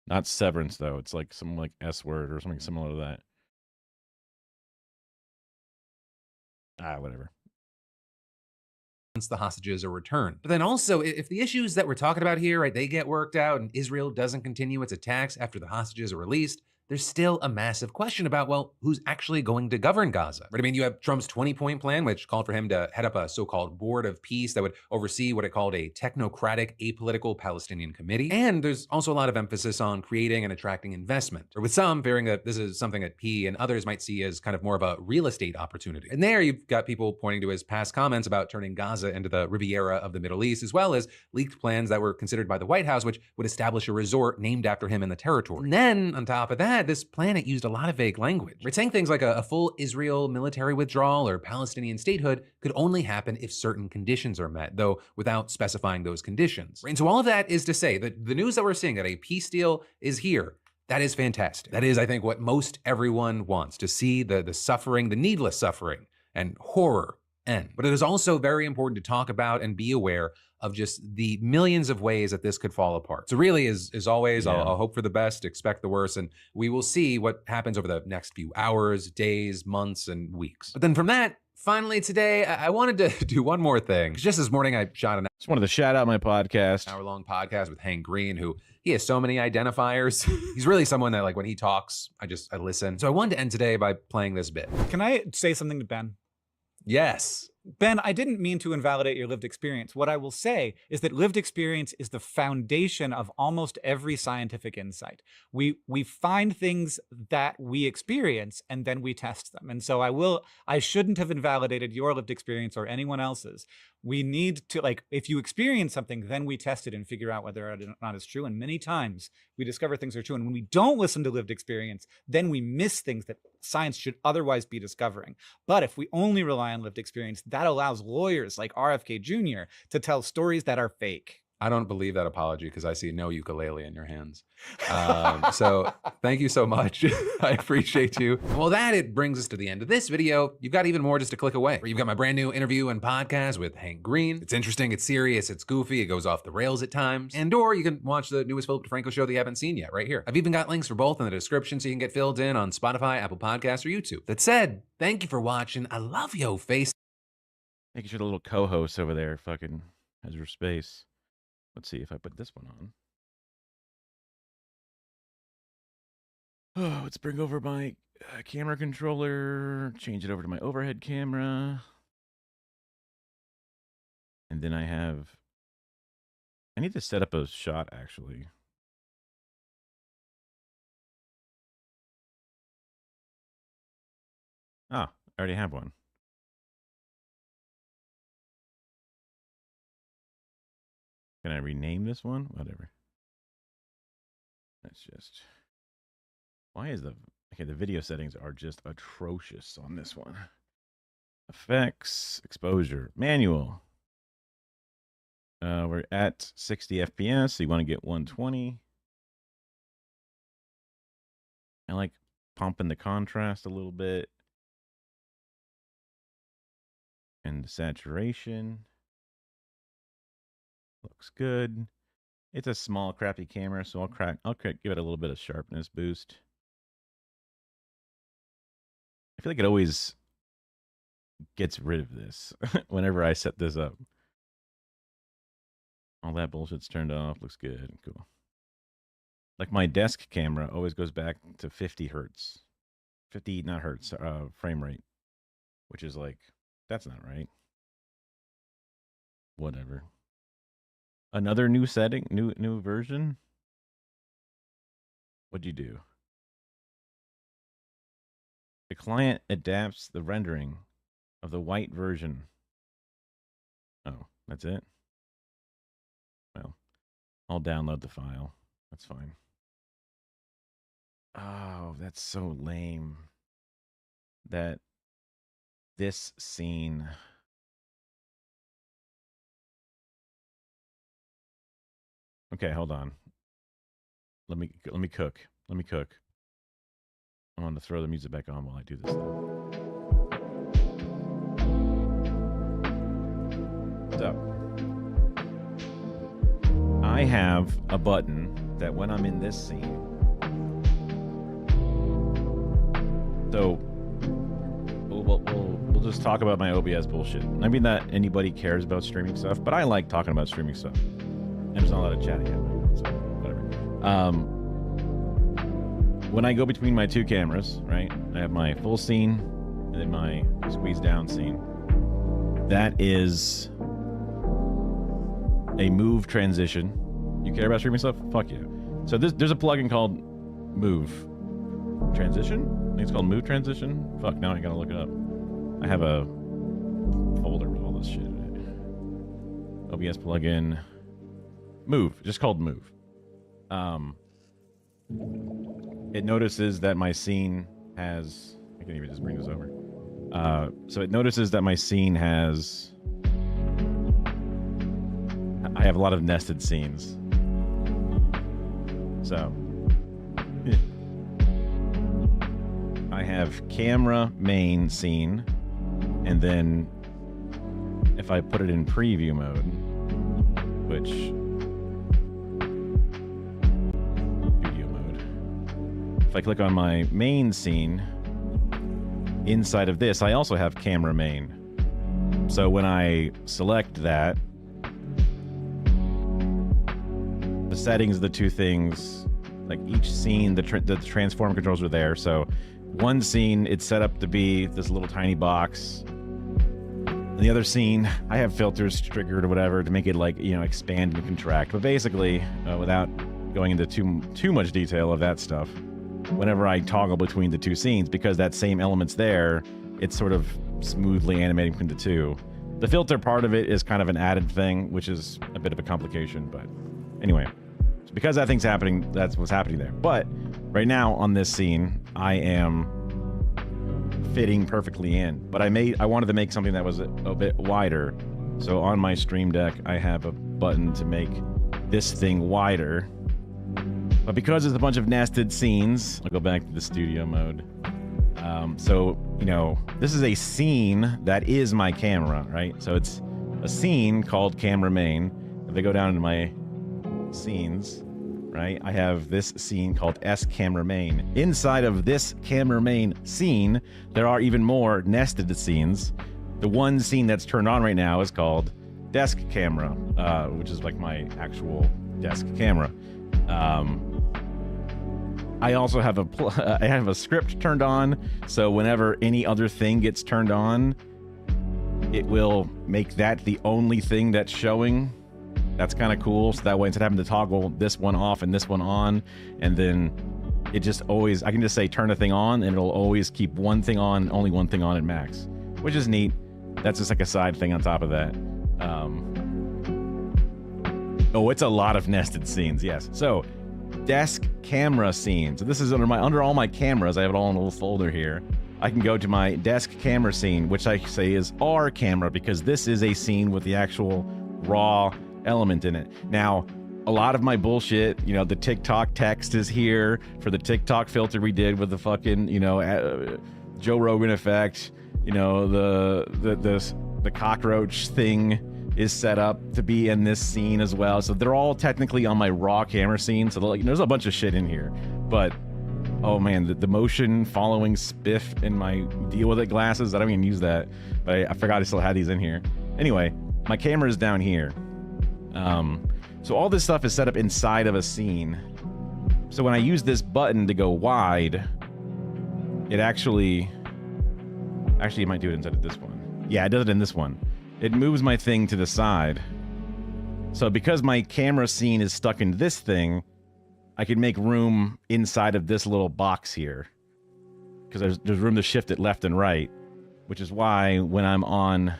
Not severance, though. It's like some like S word or something similar to that. Whatever. Once the hostages are returned. But then also, if the issues that we're talking about here, right, they get worked out and Israel doesn't continue its attacks after the hostages are released, there's still a massive question about, well, who's actually going to govern Gaza? Right? I mean, you have Trump's 20-point plan, which called for him to head up a so-called board of peace that would oversee what it called a technocratic, apolitical Palestinian committee. And there's also a lot of emphasis on creating and attracting investment, or with some fearing that this is something that he and others might see as kind of more of a real estate opportunity. And there you've got people pointing to his past comments about turning Gaza into the Riviera of the Middle East, as well as leaked plans that were considered by the White House, which would establish a resort named after him in the territory. And then, on top of that, this plan, it used a lot of vague language. It's saying things like a full Israel military withdrawal or Palestinian statehood could only happen if certain conditions are met, though without specifying those conditions. And so all of that is to say that the news that we're seeing, that a peace deal is here, that is fantastic. That is, I think, what most everyone wants, to see the suffering, the needless suffering and horror end. But it is also very important to talk about and be aware of just the millions of ways that this could fall apart. So really, as always, Yeah. I'll hope for the best, expect the worst, and we will see what happens over the next few hours, days, months, and weeks. But then from that, finally today, I wanted to do one more thing. Just this morning, I shot an Just wanted to shout out my podcast. hour-long podcast with Hank Green, who he has so many identifiers. He's really someone that, like, when he talks, I listen. So I wanted to end today by playing this bit. Can I say something to Ben? Yes. Ben, I didn't mean to invalidate your lived experience. What I will say is that lived experience is the foundation of almost every scientific insight. We find things that we experience and then we test them. And so I shouldn't have invalidated your lived experience or anyone else's. We need to, like, if you experience something, then we test it and figure out whether or not it's true. And many times we discover things are true. And when we don't listen to lived experience, then we miss things that science should otherwise be discovering. But if we only rely on lived experience, that allows lawyers like RFK Jr. to tell stories that are fake. I don't believe that apology because I see no ukulele in your hands. So thank you so much. I appreciate you. Well, it brings us to the end of this video. You've got even more just a click away. You've got my brand new interview and podcast with Hank Green. It's interesting, it's serious, it's goofy, it goes off the rails at times. Or you can watch the newest Philip DeFranco show that you haven't seen yet right here. I've even got links for both in the description so you can get filled in on Spotify, Apple Podcasts, or YouTube. That said, thank you for watching. I love yo face. Making sure the little co-host over there fucking has her space. Let's see if I put this one on. Oh, let's bring over my camera controller, change it over to my overhead camera. And then I need to set up a shot, actually. Ah, I already have one. Can I rename this one? Whatever. That's just... Why is the video settings are just atrocious on this one. Effects, exposure, manual. We're at 60 FPS, so you want to get 120. I like pumping the contrast a little bit. And the saturation. Looks good. It's a small, crappy camera, so I'll give it a little bit of sharpness boost. I feel like it always gets rid of this whenever I set this up. All that bullshit's turned off. Looks good. Cool. Like my desk camera always goes back to 50 hertz. 50, not hertz, frame rate. Which is like, that's not right. Whatever. Another new setting, new version. What'd you do? The client adapts the rendering of the white version. Oh, that's it? Well, I'll download the file. That's fine. Oh, that's so lame. That this scene... Okay, hold on. Let me cook. Let me cook. I want to throw the music back on while I do this though. So, I have a button that when I'm in this scene. So, we'll just talk about my OBS bullshit. I mean that anybody cares about streaming stuff, but I like talking about streaming stuff. And there's not a lot of chatting happening, so whatever. When I go between my two cameras, right, I have my full scene and then my squeeze down scene. That is a move transition. You care about streaming stuff? Fuck yeah. So there's a plugin called Move Transition. I think it's called Move Transition. Fuck, now I gotta look it up. I have a folder with all this shit in it. OBS plugin. Move, just called Move. It notices that my scene has... I can even just bring this over. So it notices that my scene has... I have a lot of nested scenes. So... I have camera main scene, and then if I put it in preview mode... switch studio mode. If I click on my main scene, inside of this, I also have camera main. So when I select that, the settings of the two things, like each scene, the transform controls are there. So one scene, it's set up to be this little tiny box. And the other scene, I have filters triggered or whatever to make it like, you know, expand and contract. But basically, without going into too much detail of that stuff, whenever I toggle between the two scenes, because that same element's there, it's sort of smoothly animating between the two. The filter part of it is kind of an added thing, which is a bit of a complication, but anyway. So because that thing's happening, that's what's happening there. But right now on this scene, I am fitting perfectly in. But I wanted to make something that was a bit wider. So on my Stream Deck, I have a button to make this thing wider. But because there's a bunch of nested scenes, I'll go back to the studio mode. So, you know, this is a scene that is my camera, right? So it's a scene called camera main. If I go down into my scenes, right, I have this scene called S camera main. Inside of this camera main scene, there are even more nested scenes. The one scene that's turned on right now is called desk camera, which is like my actual desk camera. I also have I have a script turned on, so whenever any other thing gets turned on, it will make that the only thing that's showing. That's kind of cool. So that way, instead of having to toggle this one off and this one on, and then it just always, I can just say turn a thing on, and it'll always keep one thing on, only one thing on at max, which is neat. That's just like a side thing on top of that. Oh, it's a lot of nested scenes, yes. So, desk camera scene. So this is under all my cameras. I have it all in a little folder here. I can go to my desk camera scene, which I say is R camera, because this is a scene with the actual raw element in it. Now, a lot of my bullshit, you know, the TikTok text is here for the TikTok filter we did with the fucking, you know, Joe Rogan effect. You know, the cockroach thing is set up to be in this scene as well. So they're all technically on my raw camera scene. So like, there's a bunch of shit in here. But, oh man, the motion following spiff in my deal with it glasses, I don't even use that. But I forgot I still had these in here. Anyway, my camera is down here. So all this stuff is set up inside of a scene. So when I use this button to go wide, it actually it might do it inside of this one. Yeah, it does it in this one. It moves my thing to the side. So because my camera scene is stuck in this thing, I can make room inside of this little box here. Because there's room to shift it left and right. Which is why when I'm on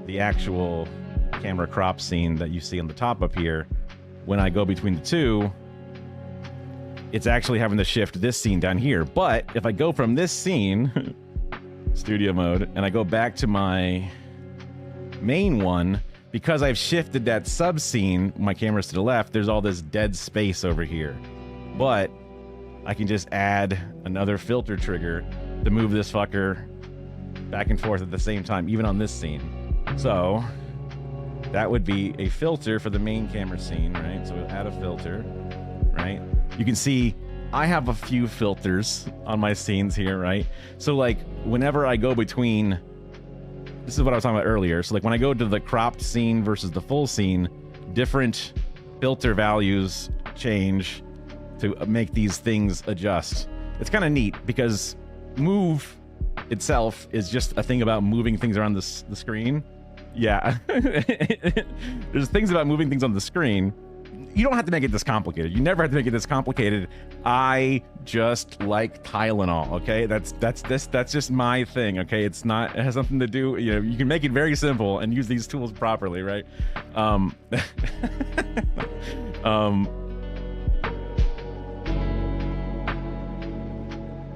the actual camera crop scene that you see on the top up here, when I go between the two, it's actually having to shift this scene down here. But if I go from this scene... studio mode, and I go back to my main one, because I've shifted that sub scene, my camera's to the left, there's all this dead space over here. But I can just add another filter trigger to move this fucker back and forth at the same time, even on this scene. So that would be a filter for the main camera scene, right? So we'll add a filter, right? You can see I have a few filters on my scenes here, right? So like whenever I go between, this is what I was talking about earlier. So like when I go to the cropped scene versus the full scene, different filter values change to make these things adjust. It's kind of neat because move itself is just a thing about moving things around the screen. Yeah. There's things about moving things on the screen. You don't have to make it this complicated. You never have to make it this complicated. I just like Tylenol, okay? That's just my thing, okay? It has something to do, you know, you can make it very simple and use these tools properly, right?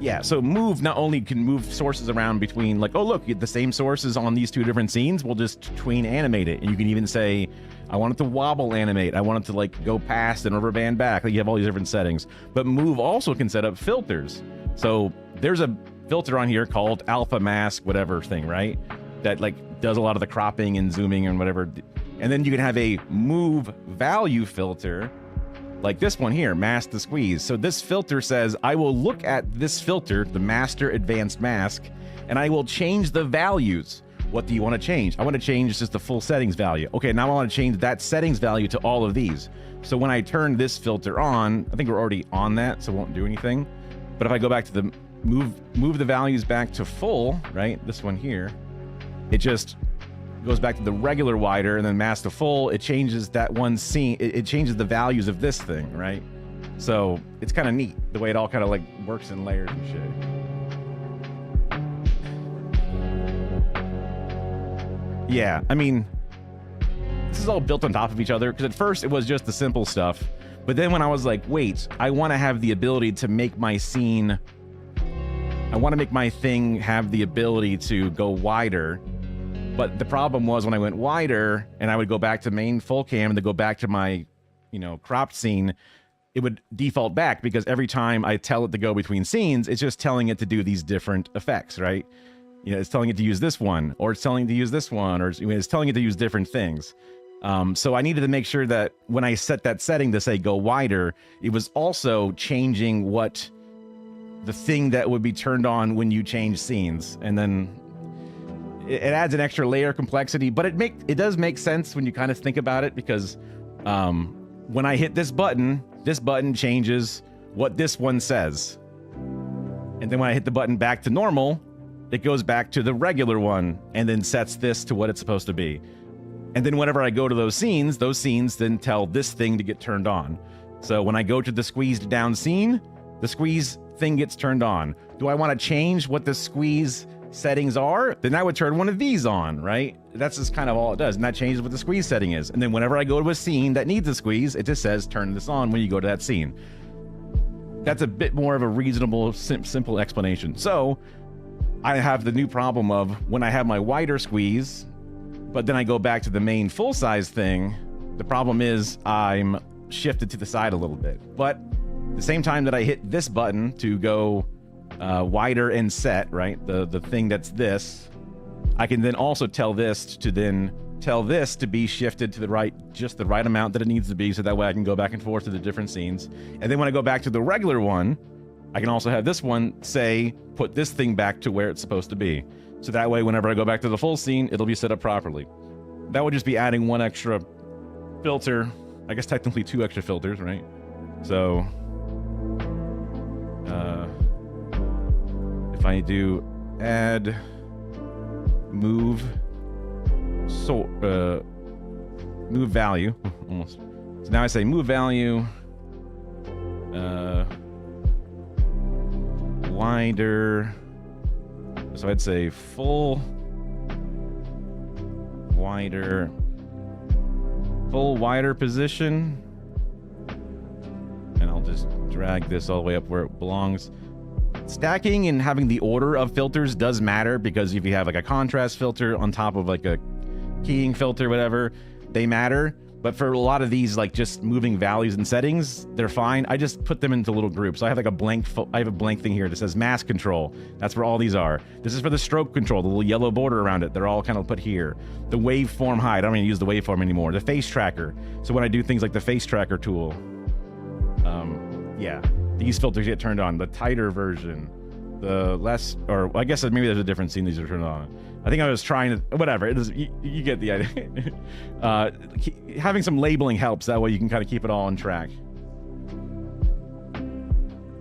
Yeah, so move not only can move sources around between, like, oh, look, the same sources on these two different scenes, we'll just tween animate it. And you can even say, I want it to wobble animate. I want it to, like, go past and rubber band back. Like, you have all these different settings. But move also can set up filters. So there's a filter on here called alpha mask whatever thing, right? That, like, does a lot of the cropping and zooming and whatever. And then you can have a move value filter, like this one here, mask to squeeze. So this filter says, I will look at this filter, the master advanced mask, and I will change the values. What do you want to change? I want to change just the full settings value. Okay, now I want to change that settings value to all of these. So when I turn this filter on, I think we're already on that, so it won't do anything. But if I go back to the move the values back to full, right? This one here, it just goes back to the regular wider, and then mask to full, it changes that one scene, it changes the values of this thing, right? So it's kind of neat the way it all kind of like works in layers and shit. Yeah, I mean, this is all built on top of each other, because at first it was just the simple stuff, but then when I was like, wait, I want to have the ability to make my scene, I want to make my thing have the ability to go wider. But the problem was when I went wider and I would go back to main full cam and then go back to my, you know, cropped scene, it would default back, because every time I tell it to go between scenes, it's just telling it to do these different effects, right? You know, it's telling it to use this one, or it's telling it to use this one, or it's telling it to use different things. So I needed to make sure that when I set that setting to say go wider, it was also changing what the thing that would be turned on when you change scenes. And then it adds an extra layer of complexity, but it does make sense when you kind of think about it, because when I hit this button changes what this one says. And then when I hit the button back to normal, it goes back to the regular one and then sets this to what it's supposed to be. And then whenever I go to those scenes then tell this thing to get turned on. So when I go to the squeezed down scene, the squeeze thing gets turned on. Do I want to change what the squeeze settings are? Then I would turn one of these on, right? That's just kind of all it does, and that changes what the squeeze setting is. And then whenever I go to a scene that needs a squeeze, it just says turn this on when you go to that scene. That's a bit more of a reasonable, simple explanation. So I have the new problem of when I have my wider squeeze, but then I go back to the main full size thing, the problem is I'm shifted to the side a little bit. But at the same time that I hit this button to go wider and set, right? The thing that's this, I can then also tell this to be shifted to the right, just the right amount that it needs to be, so that way I can go back and forth to the different scenes. And then when I go back to the regular one, I can also have this one say, put this thing back to where it's supposed to be. So that way, whenever I go back to the full scene, it'll be set up properly. That would just be adding one extra filter. I guess technically 2 extra filters, right? So, if I do add move value, almost. So now I say move value, wider. So I'd say full wider position, and I'll just drag this all the way up where it belongs. Stacking and having the order of filters does matter, because if you have like a contrast filter on top of like a keying filter, whatever, they matter. But for a lot of these, like just moving values and settings, they're fine. I just put them into little groups. I have like a blank thing here that says mask control. That's where all these are. This is for the stroke control, the little yellow border around it. They're all kind of put here. The waveform hide, I don't even use the waveform anymore. The face tracker. So when I do things like the face tracker tool, yeah, these filters get turned on. The tighter version, the less, or I guess maybe there's a different scene these are turned on. I think I was trying to, whatever, it is, you get the idea. Having some labeling helps, that way you can kind of keep it all on track.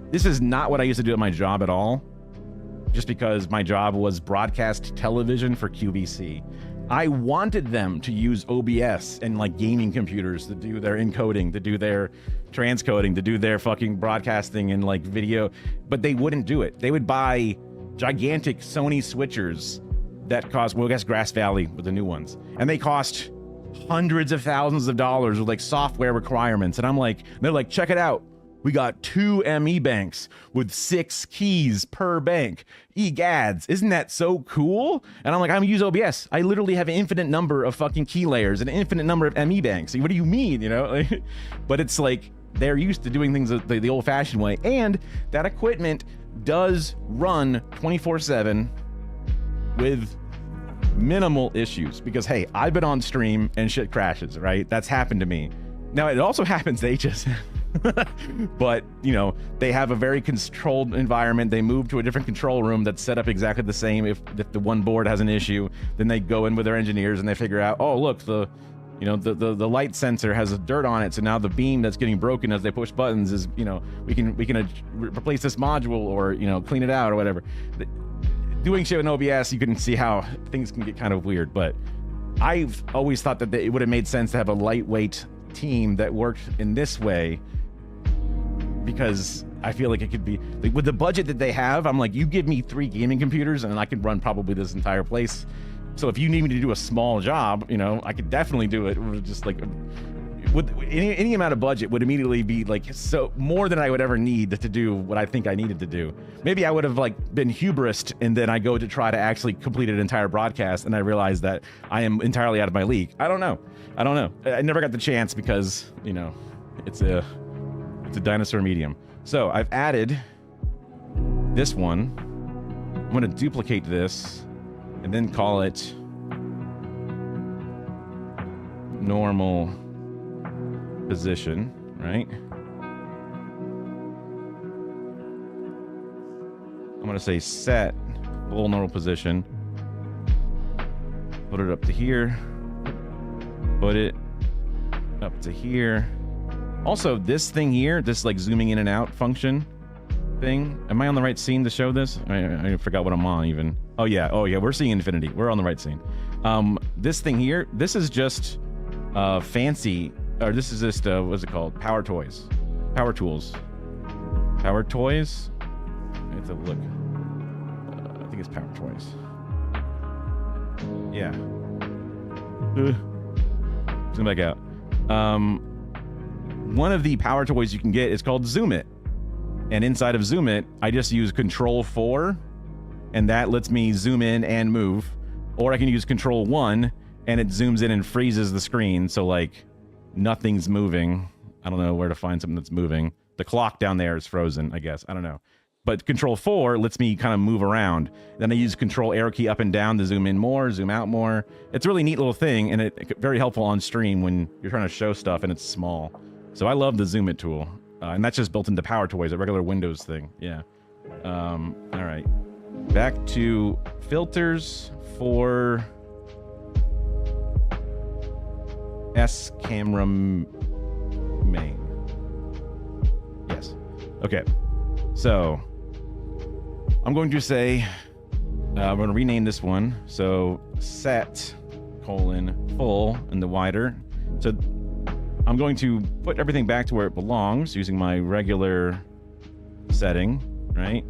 This is not what I used to do at my job at all, just because my job was broadcast television for QVC. I wanted them to use OBS and like gaming computers to do their encoding, to do their transcoding, to do their fucking broadcasting and like video, but they wouldn't do it. They would buy gigantic Sony switchers that cost, well, I guess Grass Valley with the new ones, and they cost hundreds of thousands of dollars with like software requirements. And I'm like, they're like, check it out. We got 2 ME banks with 6 keys per bank. Egads, isn't that so cool? And I'm like, I'm use OBS. I literally have an infinite number of fucking key layers and an infinite number of ME banks. What do you mean, you know? But it's like, they're used to doing things the old-fashioned way. And that equipment does run 24/7 with minimal issues because, hey, I've been on stream and shit crashes, right? That's happened to me. Now, it also happens to HS. But, you know, they have a very controlled environment. They move to a different control room that's set up exactly the same. If the one board has an issue, then they go in with their engineers and they figure out, oh, look, the light sensor has dirt on it, so now the beam that's getting broken as they push buttons is, you know, we can replace this module or, you know, clean it out or whatever. Doing shit with OBS, you can see how things can get kind of weird, but I've always thought that it would have made sense to have a lightweight team that worked in this way, because I feel like it could be like, with the budget that they have, I'm like, you give me 3 gaming computers and I can run probably this entire place. So if you need me to do a small job, you know, I could definitely do it. Just like with any amount of budget would immediately be like so more than I would ever need to do what I think I needed to do. Maybe I would have like been hubris, and then I go to try to actually complete an entire broadcast and I realize that I am entirely out of my league. I don't know. I never got the chance because, you know, it's a dinosaur medium. So I've added this one. I'm going to duplicate this and then call it normal position, right? I'm going to say set full normal position. Put it up to here. Put it up to here. Also, this thing here, this like zooming in and out function thing. Am I on the right scene to show this? I forgot what I'm on even. Oh yeah, we're seeing infinity. We're on the right scene. This thing here, this is just fancy, or this is just, what's it called? Power Toys. Power Tools. Power Toys? I have to look. I think it's Power Toys. Yeah. Zoom back out. One of the Power Toys you can get is called Zoom It. And inside of Zoom It, I just use Control 4, and that lets me zoom in and move. Or I can use Control 1, and it zooms in and freezes the screen, so like nothing's moving. I don't know where to find something that's moving. The clock down there is frozen, I guess. I don't know. But Control 4 lets me kind of move around. Then I use Control arrow key up and down to zoom in more, zoom out more. It's a really neat little thing, and it's very helpful on stream when you're trying to show stuff and it's small. So I love the Zoom It tool. And that's just built into Power Toys, a regular Windows thing. Yeah. All right. Back to filters for S camera main. Yes. Okay. So I'm going to say, I'm going to rename this one. So set : full in the wider. So I'm going to put everything back to where it belongs using my regular setting, right?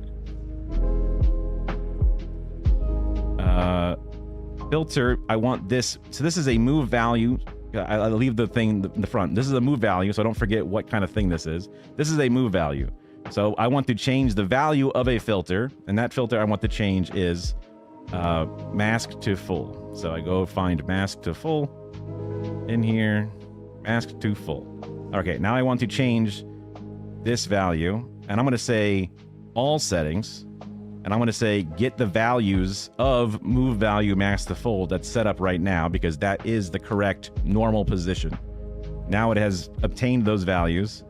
Filter, I want this. So this is a move value. I leave the thing in the front. This is a move value, so I don't forget what kind of thing this is. This is a move value. So I want to change the value of a filter, and that filter I want to change is mask to full. So I go find mask to full in here. Mask to full. Okay, now I want to change this value, and I'm going to say all settings, and I'm going to say get the values of move value mask to full that's set up right now, because that is the correct normal position. Now it has obtained those values.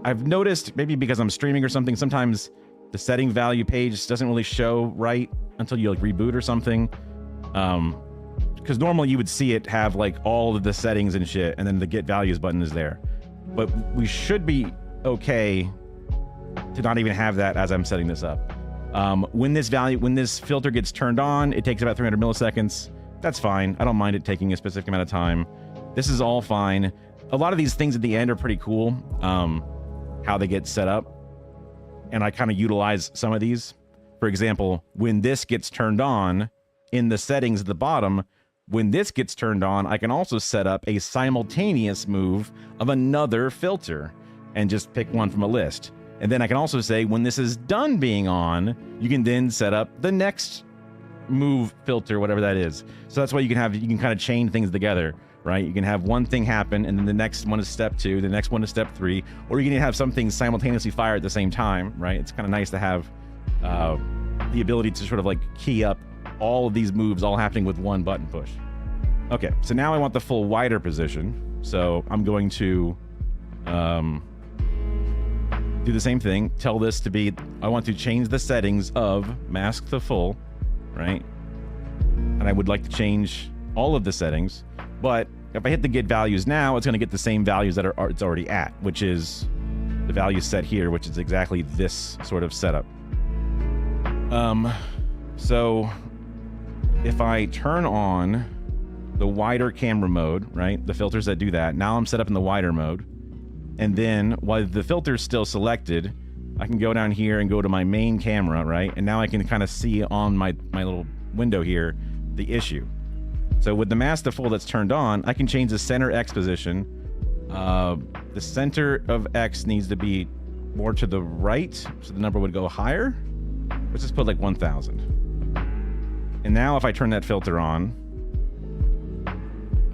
I've noticed, maybe because I'm streaming or something, sometimes the setting value page doesn't really show right until you like reboot or something. Because normally you would see it have like all of the settings and shit, and then the get values button is there. But we should be okay to not even have that as I'm setting this up. When this filter gets turned on, it takes about 300 milliseconds. That's fine. I don't mind it taking a specific amount of time. This is all fine. A lot of these things at the end are pretty cool, how they get set up. And I kind of utilize some of these. For example, when this gets turned on in the settings at the bottom, when this gets turned on, I can also set up a simultaneous move of another filter and just pick one from a list. And then I can also say when this is done being on, you can then set up the next move filter, whatever that is. So that's why you can kind of chain things together, right? You can have one thing happen, and then the next one is step 2, the next one is step 3, or you can have some things simultaneously fire at the same time, right? It's kind of nice to have the ability to sort of like key up all of these moves all happening with one button push. Okay, so now I want the full wider position. So I'm going to do the same thing. Tell this to be, I want to change the settings of mask to full, right? And I would like to change all of the settings, but if I hit the get values now, it's going to get the same values that it's already at, which is the value set here, which is exactly this sort of setup. So if I turn on the wider camera mode, right, the filters that do that, now I'm set up in the wider mode. And then while the filter's still selected, I can go down here and go to my main camera, right? And now I can kind of see on my little window here the issue. So with the mask to full that's turned on, I can change the center X position. The center of X needs to be more to the right, so the number would go higher. Let's just put like 1000. And now if I turn that filter on,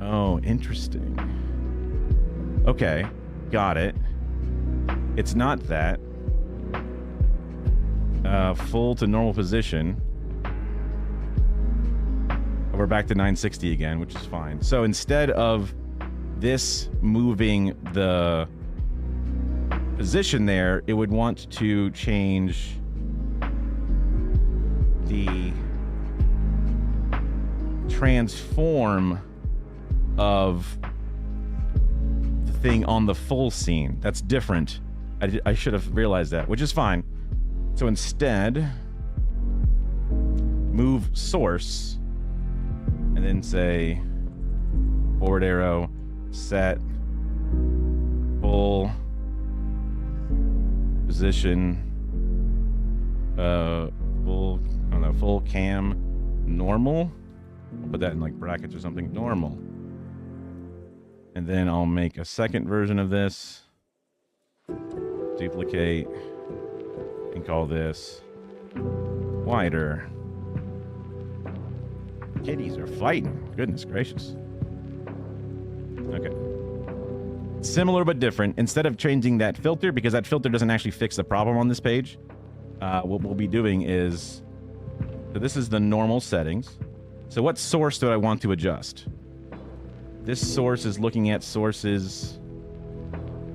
oh, interesting. Okay, got it. It's not that. Full to normal position. We're back to 960 again, which is fine. So instead of this moving the position there, it would want to change the transform of the thing on the full scene. That's different. I should have realized that, which is fine. So instead, move source, and then say forward arrow, set, full position, full cam, normal. Put that in like brackets or something, normal. And then I'll make a second version of this, duplicate, and call this wider. Kitties are fighting. Goodness gracious. Okay. Similar but different. Instead of changing that filter, because that filter doesn't actually fix the problem on this page, what we'll be doing is, so this is the normal settings. So what source do I want to adjust? This source is looking at sources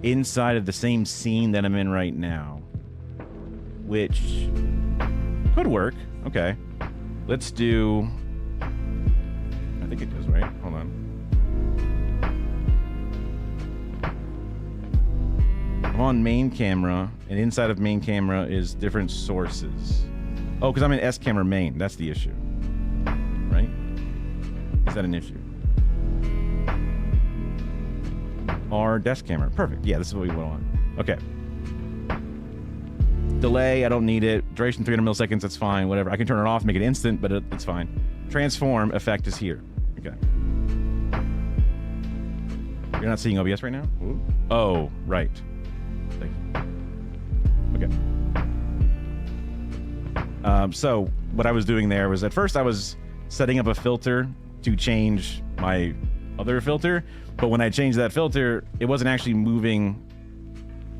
inside of the same scene that I'm in right now, which could work. Okay. Let's do, I think it does, right? Hold on. I'm on main camera, and inside of main camera is different sources. Oh, because I'm in S camera main. That's the issue. Right? Is that an issue? Or desk camera. Perfect. Yeah, this is what we want. Okay. Delay, I don't need it. Duration 300 milliseconds, that's fine. Whatever. I can turn it off, make it instant, but it's fine. Transform effect is here. Okay. You're not seeing OBS right now? Ooh. Oh, right. Thank you. Okay. So what I was doing there was, at first I was setting up a filter to change my other filter, but when I changed that filter, it wasn't actually moving.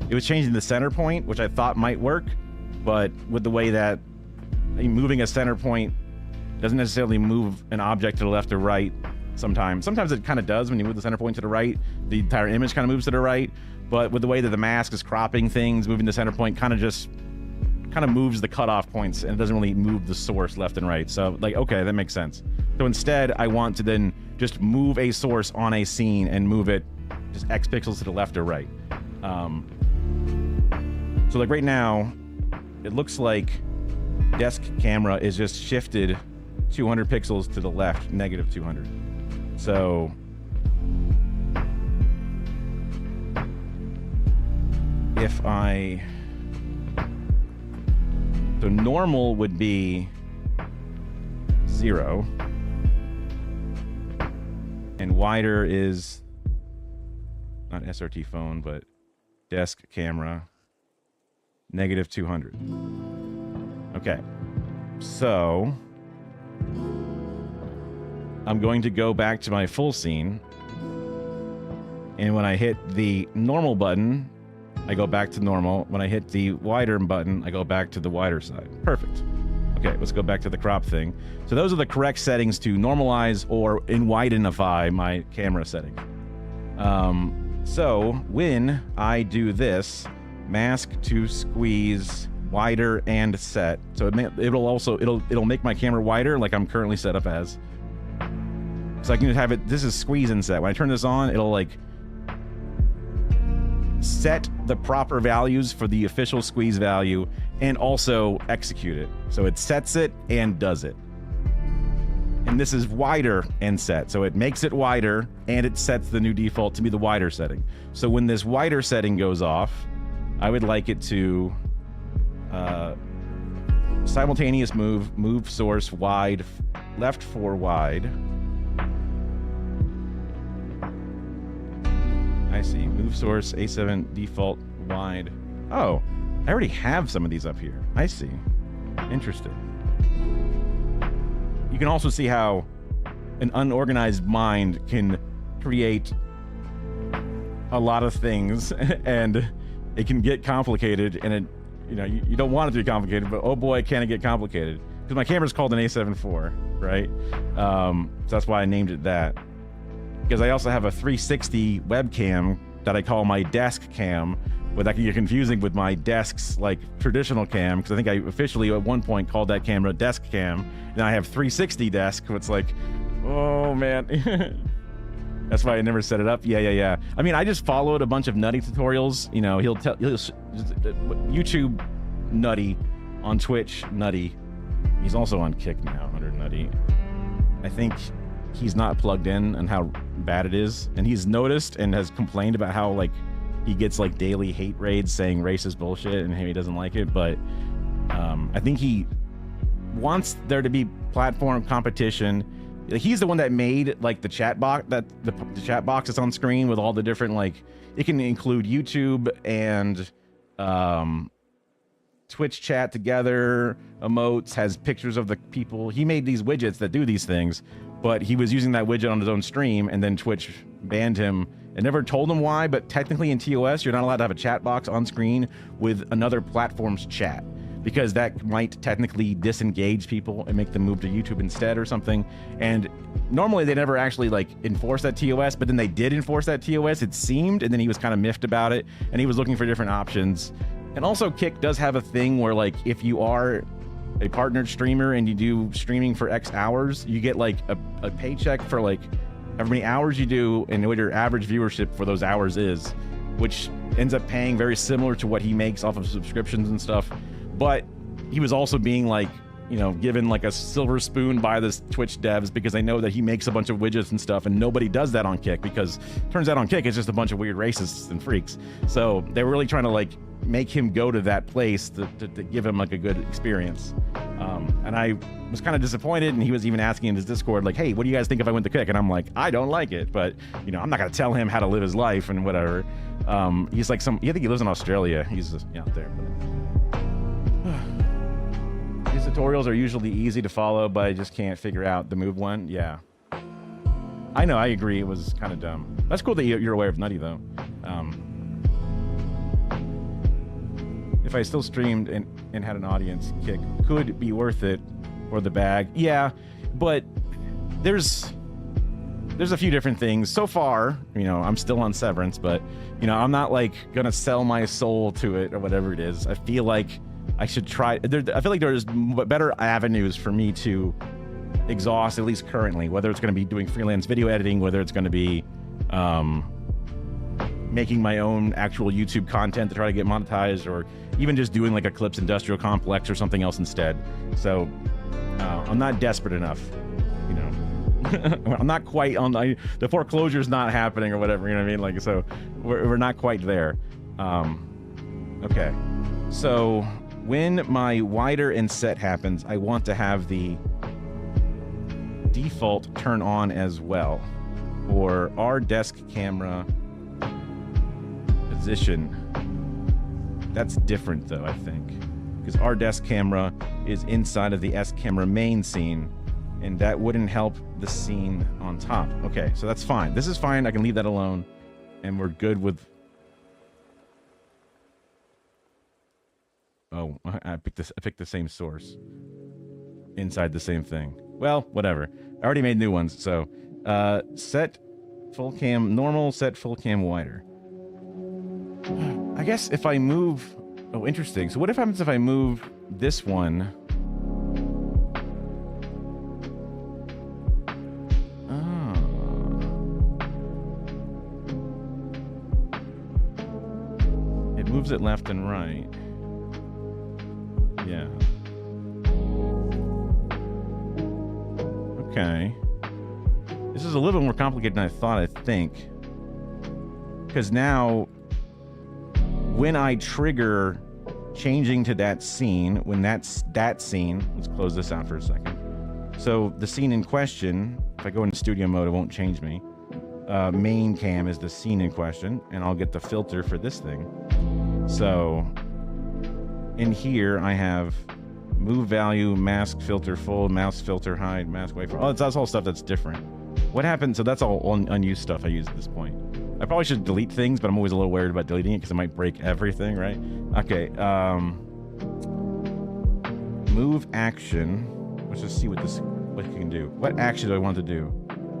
It was changing the center point, which I thought might work, but with the way that moving a center point doesn't necessarily move an object to the left or right sometimes. Sometimes it kind of does. When you move the center point to the right, the entire image kind of moves to the right, but with the way that the mask is cropping things, moving the center point kind of moves the cutoff points, and it doesn't really move the source left and right. So, like, okay, that makes sense. So instead, I want to then just move a source on a scene and move it just X pixels to the left or right. So like right now, it looks like desk camera is just shifted 200 pixels to the left, negative 200. So if so normal would be 0, and wider is not SRT phone, but desk camera, negative 200. Okay, so I'm going to go back to my full scene, and when I hit the normal button, I go back to normal. When I hit the wider button, I go back to the wider side. Perfect. Okay, let's go back to the crop thing. So those are the correct settings to normalize or widenify my camera setting. So when I do this, mask to squeeze, wider and set. So it'll make my camera wider like I'm currently set up as. So I can have it, this is squeeze and set. When I turn this on, it'll like set the proper values for the official squeeze value and also execute it. So it sets it and does it. And this is wider and set. So it makes it wider and it sets the new default to be the wider setting. So when this wider setting goes off, I would like it to simultaneous move source wide, left 4 wide. I see. Move source, A7 default wide. Oh, I already have some of these up here. I see. Interesting. You can also see how an unorganized mind can create a lot of things and it can get complicated, and it, you don't want it to be complicated, but oh boy, can it get complicated. Because my camera's called an A7 IV, right? So that's why I named it that. Because I also have a 360 webcam that I call my desk cam, but that can get confusing with my desk's like traditional cam, because I think I officially at one point called that camera desk cam, and I have 360 desk, it's like, oh man. That's why I never set it up. Yeah. I mean, I just followed a bunch of nutty tutorials. He'll YouTube nutty, on Twitch nutty. He's also on Kick now under nutty. I think he's not plugged in and how bad it is, and he's noticed and has complained about how like he gets like daily hate raids saying racist bullshit and he doesn't like it. But I think he wants there to be platform competition. He's the one that made like the chat box, that the chat box is on screen with all the different, like, it can include YouTube and Twitch chat together, emotes, has pictures of the people. He made these widgets that do these things, but he was using that widget on his own stream, and then Twitch banned him and never told him why. But technically in TOS, you're not allowed to have a chat box on screen with another platform's chat, because that might technically disengage people and make them move to YouTube instead or something. And normally they never actually like enforce that TOS, but then they did enforce that TOS, it seemed, and then he was kind of miffed about it, and he was looking for different options. And also Kick does have a thing where like if you are a partnered streamer and you do streaming for X hours, you get like a paycheck for like however many hours you do and what your average viewership for those hours is, which ends up paying very similar to what he makes off of subscriptions and stuff. But he was also being like, given like a silver spoon by the Twitch devs, because I know that he makes a bunch of widgets and stuff, and nobody does that on Kick, because turns out on Kick it's just a bunch of weird racists and freaks. So they were really trying to like make him go to that place to give him like a good experience. And I was kind of disappointed, and he was even asking in his Discord like, hey, what do you guys think if I went to Kick? And I'm like, I don't like it, but I'm not gonna tell him how to live his life and whatever. He's like I think he lives in Australia. He's just out there. These tutorials are usually easy to follow, but I just can't figure out the move one. Yeah. I know, I agree. It was kind of dumb. That's cool that you're aware of Nutty, though. If I still streamed and had an audience, Kick could be worth it for the bag. Yeah, but there's a few different things. So far, I'm still on Severance, but, I'm not, like, gonna sell my soul to it or whatever it is. I feel like I should try. I feel like there's better avenues for me to exhaust, at least currently, whether it's going to be doing freelance video editing, whether it's going to be making my own actual YouTube content to try to get monetized, or even just doing like Eclipse Industrial Complex or something else instead. So I'm not desperate enough, I'm not quite on the foreclosure's not happening or whatever, what I mean? Like, so we're not quite there. Okay. So when my wider and set happens, I want to have the default turn on as well, or our desk camera position. That's different though, I think, because our desk camera is inside of the S camera main scene, and that wouldn't help the scene on top. Okay, so that's fine. This is fine. I can leave that alone, and we're good with. Oh, I picked the same source. inside the same thing. Well, whatever. I already made new ones, so set full cam normal, set full cam wider. I guess if I move... Oh, interesting. So what happens if I move this one... Moves it left and right. Yeah. Okay. This is a little more complicated than I thought, I think. Because now, when I trigger changing to that scene, when that's that scene, let's close this out for a second. So the scene in question, if I go into studio mode, it won't change me. Main cam is the scene in question, and I'll get the filter for this thing. So in here I have move value, mask filter full, mouse filter hide, mask wait for. Oh, that's all stuff that's different. What happened? So that's all unused stuff I use at this point. I probably should delete things, but I'm always a little worried about deleting it because it might break everything, right? Okay. Move action. Let's just see what it can do. What action do I want to do?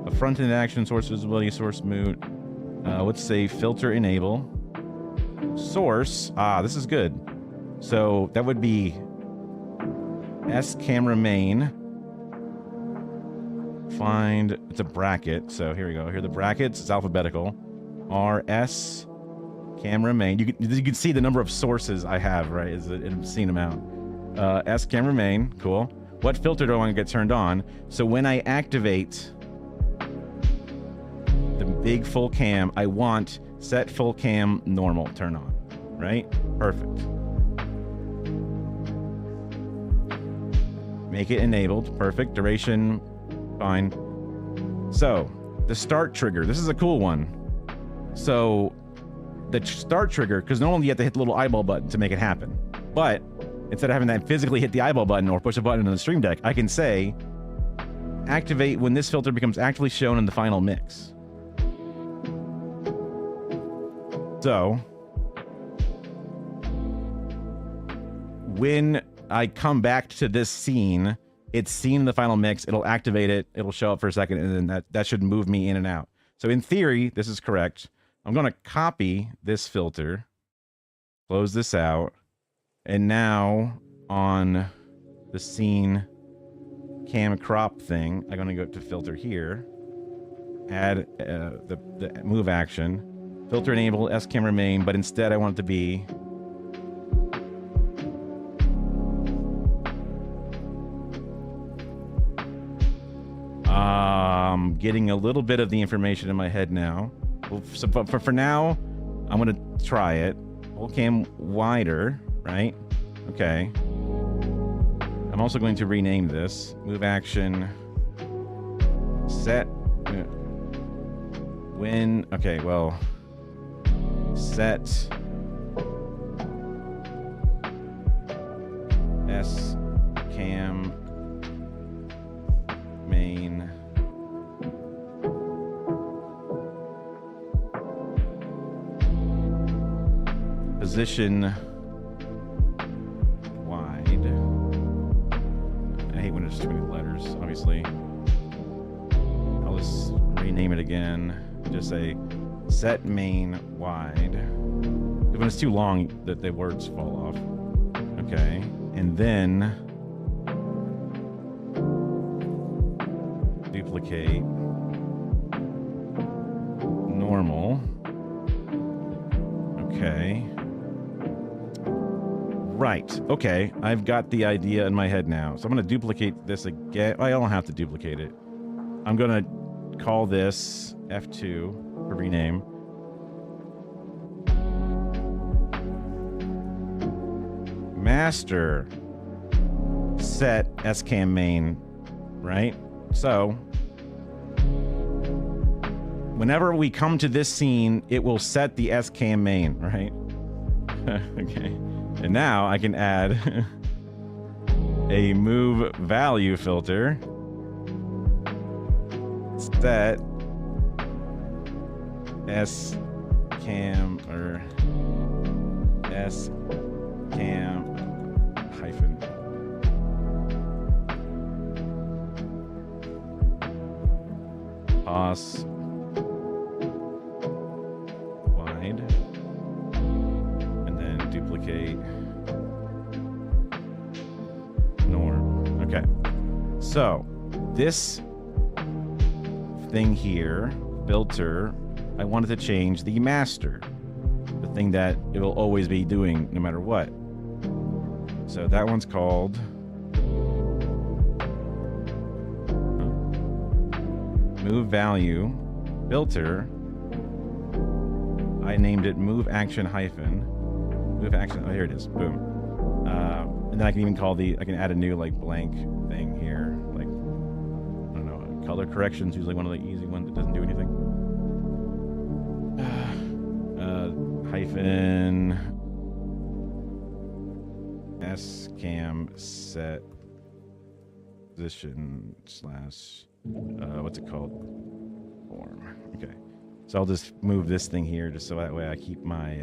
A front-end action, source visibility, source mood. Let's say filter enable. Source, this is good. So that would be S camera main. Find, it's a bracket. So here we go. Here are the brackets. It's alphabetical. RS camera main. You can see the number of sources I have, right? Is an obscene amount. S camera main. Cool. What filter do I want to get turned on? So when I activate the big full cam, I want set full cam normal turn on, right? Perfect. Make it enabled. Perfect. Duration, fine. So the start trigger. This is a cool one. So the start trigger, because normally you have to hit the little eyeball button to make it happen. But instead of having that physically hit the eyeball button or push a button on the stream deck, I can say activate when this filter becomes actively shown in the final mix. So, when I come back to this scene, it's seen in the final mix, it'll activate it, it'll show up for a second, and then that should move me in and out. So in theory, this is correct. I'm going to copy this filter, close this out, and now on the scene cam crop thing, I'm going to go to filter here, add the move action, filter enable, S camera main, but instead I want it to be getting a little bit of the information in my head now. So, but for now, I'm gonna try it. Full cam wider, right? Okay. I'm also going to rename this. Move action. Set. When. Okay, well. Set. S cam main. Position wide. I hate when there's too many letters, obviously. I'll just rename it again. Just say set main wide. When it's too long, the words fall off. Okay. And then duplicate normal. Okay. Right. Okay. I've got the idea in my head now. So I'm going to duplicate this again. I don't have to duplicate it. I'm going to call this F2 for rename. Master set SCAM main, right? So whenever we come to this scene, it will set the SCAM main, right? Okay. And now I can add a move value filter. Set SCAM or SCAM hyphen Os wide, and then duplicate norm. Okay, so this thing here, filter, I wanted to change the master, the thing that it will always be doing no matter what. So that one's called move value filter. I named it move action hyphen move action. Oh, here it is. Boom. And then I can even call I can add a new like blank thing here. Like, I don't know, color corrections, usually one of the easy ones that doesn't do anything. Hyphen scam set position slash what's it called? Form. Okay. So I'll just move this thing here just so that way I keep my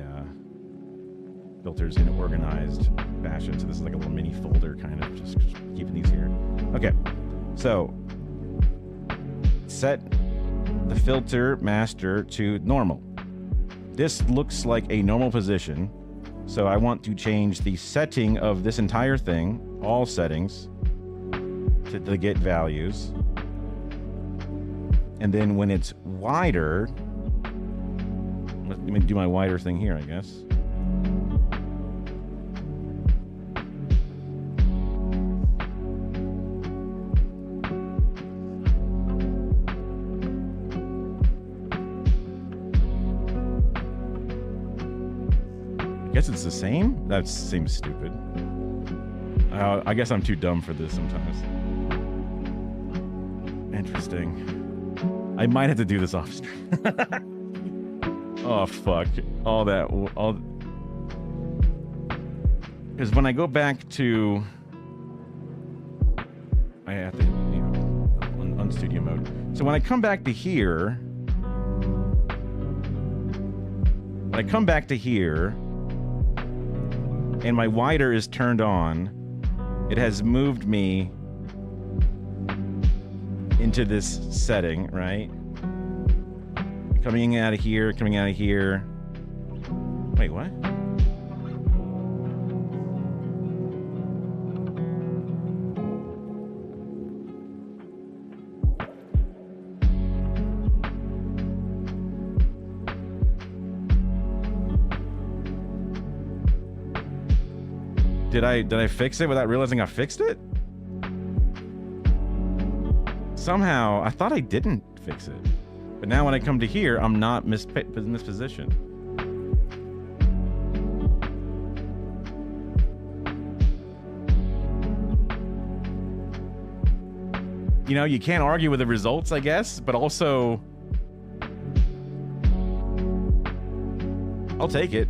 filters in organized fashion. So this is like a little mini folder kind of, just keeping these here. Okay. So set the filter master to normal. This looks like a normal position. So I want to change the setting of this entire thing, all settings, to the get values. And then when it's wider, let me do my wider thing here, I guess. I guess it's the same? That seems stupid. I guess I'm too dumb for this sometimes. Interesting. I might have to do this off stream. Oh, fuck. Because when I go back to... I have to, on studio mode. So when I come back to here... and my wider is turned on, it has moved me into this setting, right? Coming out of here, coming out of here. Wait, what? Did I fix it without realizing I fixed it? Somehow, I thought I didn't fix it. But now when I come to here, I'm not in this position. You know, you can't argue with the results, I guess, but also... I'll take it.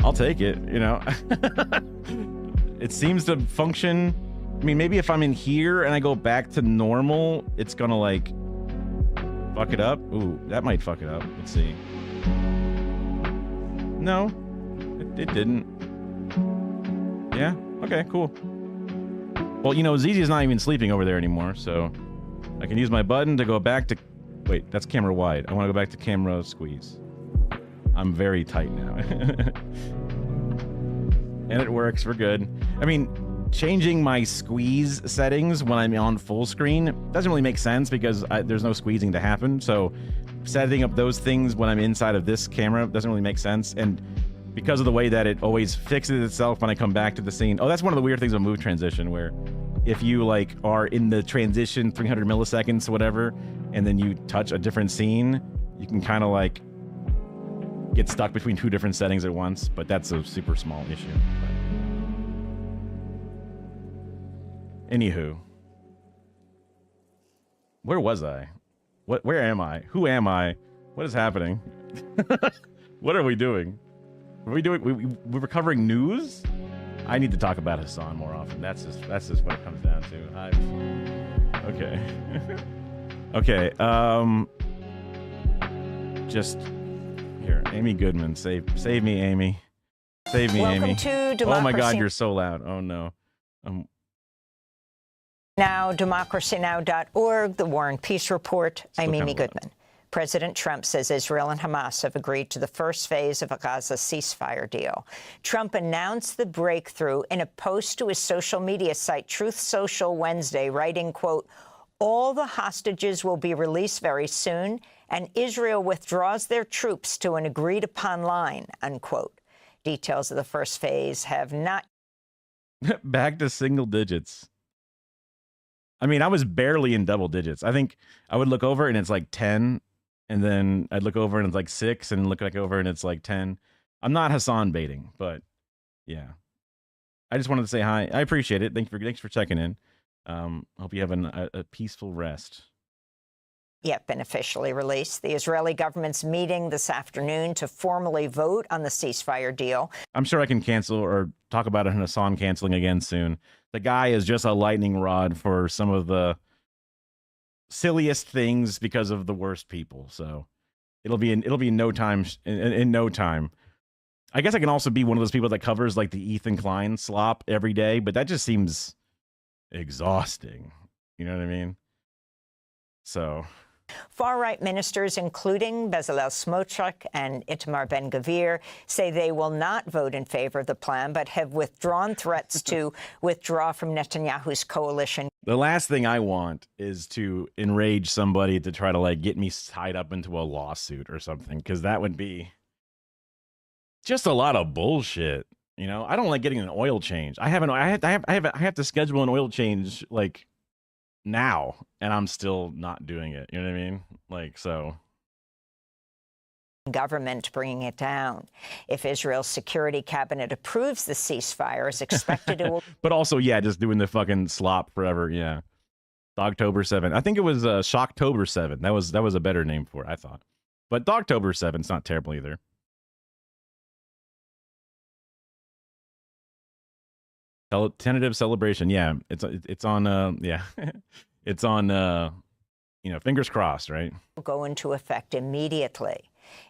I'll take it, you know. It seems to function. I mean, maybe if I'm in here and I go back to normal, it's gonna like fuck it up. Ooh, that might fuck it up. Let's see. No, it didn't. Yeah, okay, cool. Well, you know, Zizi's not even sleeping over there anymore, so I can use my button to go back to... Wait, that's camera wide. I want to go back to camera squeeze. I'm very tight now. And it works, we're good. I mean, changing my squeeze settings when I'm on full screen doesn't really make sense because there's no squeezing to happen. So setting up those things when I'm inside of this camera doesn't really make sense. And because of the way that it always fixes itself when I come back to the scene. Oh, that's one of the weird things about move transition, where if you like are in the transition 300 milliseconds or whatever, and then you touch a different scene, you can kind of like get stuck between two different settings at once, but that's a super small issue. But... Anywho. Where was I? Where am I? Who am I? What is happening? What are we doing? Are we doing... We're covering news? I need to talk about Hassan more often. That's just what it comes down to. Okay. Okay, just... Here, Amy Goodman, save me, Amy. Save me, Amy. Welcome to Democracy. Oh my God, you're so loud. Oh no. Now, democracynow.org, the War and Peace Report. I'm Amy Goodman. President Trump says Israel and Hamas have agreed to the first phase of a Gaza ceasefire deal. Trump announced the breakthrough in a post to his social media site, Truth Social, Wednesday, writing, quote, all the hostages will be released very soon, and Israel withdraws their troops to an agreed-upon line, unquote. Details of the first phase have not... Back to single digits. I mean, I was barely in double digits. I think I would look over and it's like 10, and then I'd look over and it's like 6, and look back over and it's like 10. I'm not Hassan baiting, but yeah. I just wanted to say hi. I appreciate it. Thanks for checking in. Hope you have a peaceful rest. Yet been officially released. The Israeli government's meeting this afternoon to formally vote on the ceasefire deal. I'm sure I can cancel or talk about it in Hassan canceling again soon. The guy is just a lightning rod for some of the silliest things because of the worst people. So it'll be in no time. In no time. I guess I can also be one of those people that covers like the Ethan Klein slop every day, but that just seems exhausting. You know what I mean? So. Far-right ministers, including Bezalel Smotrich and Itamar Ben-Gvir, say they will not vote in favor of the plan, but have withdrawn threats to withdraw from Netanyahu's coalition. The last thing I want is to enrage somebody to try to like get me tied up into a lawsuit or something, because that would be just a lot of bullshit. You know, I don't like getting an oil change. I have to schedule an oil change like now, and I'm still not doing it. You know what I mean? Like, so. Government bringing it down. If Israel's security cabinet approves the ceasefire, is expected to... But also, yeah, just doing the fucking slop forever, yeah. October 7th. I think it was Shocktober 7th. That was a better name for it, I thought. But October 7th's not terrible either. Tentative celebration, yeah. It's on yeah. It's on you know, fingers crossed, right? Go into effect immediately.